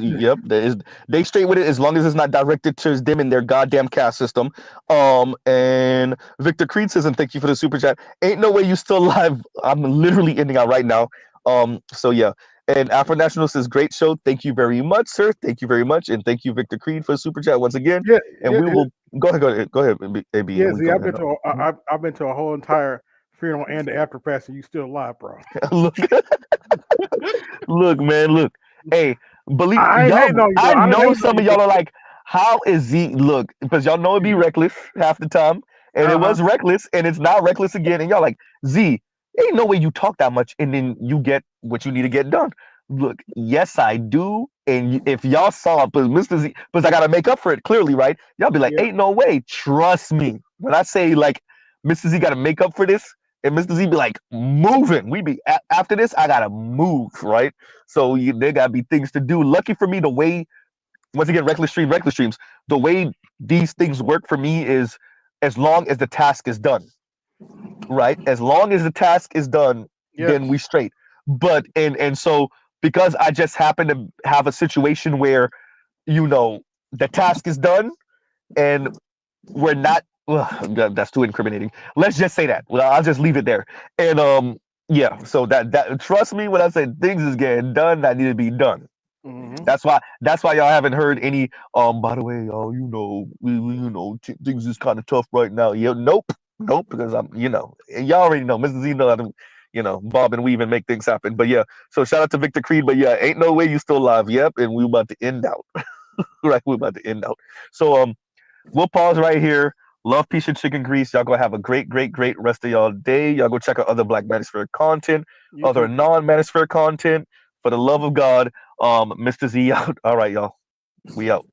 they straight with it as long as it's not directed towards them in their goddamn caste system. And Victor Creed says, and thank you for the super chat, ain't no way you still alive. I'm literally ending out right now. So yeah. And Afro National says, great show. Thank you very much, sir. Thank you very much. And thank you, Victor Creed, for the super chat once again. Yeah, And yeah, we will go ahead, AB, yeah. and we Z, go I've ahead. been to I've been to a whole entire funeral and the after pass, and you still alive, bro. Look, look, man, look. Hey, believe I ain't y'all. hating on you, though. I I didn't know hate on some you, of but y'all are like, how is Z? Look, because y'all know it'd be reckless half the time, and it was reckless, and it's not reckless again. And y'all like, Z, ain't no way you talk that much, and then you get what you need to get done. Look, yes, I do. And if y'all saw, but Mr. Z, because I gotta make up for it clearly, right? Y'all be like, yeah. ain't no way. Trust me when I say like, Mr. Z got to make up for this. And Mr. Z be like, moving. We be after this, I gotta move, right? So there gotta be things to do. Lucky for me, the way once again, reckless streams. The way these things work for me is as long as the task is done, right? As long as the task is done, Yes. then we straight. But and so because I just happen to have a situation where the task is done and we're not. That's too incriminating. Let's just say that. Well, I'll just leave it there. And yeah. So that trust me when I say things is getting done that need to be done. Mm-hmm. That's why y'all haven't heard any. By the way, y'all, things is kind of tough right now. Yeah, nope, because y'all already know, Mrs. Z know how to, bob and weave and make things happen. But yeah, so shout out to Victor Creed. But yeah, ain't no way you still alive. Yep, and we about to end out. Right, we're about to end out. So we'll pause right here. Love, peace, and chicken grease. Y'all go have a great, great, great rest of y'all day. Y'all go check out other Black Manosphere content, other non-Manosphere content. For the love of God, Mr. Z out. All right, y'all. We out.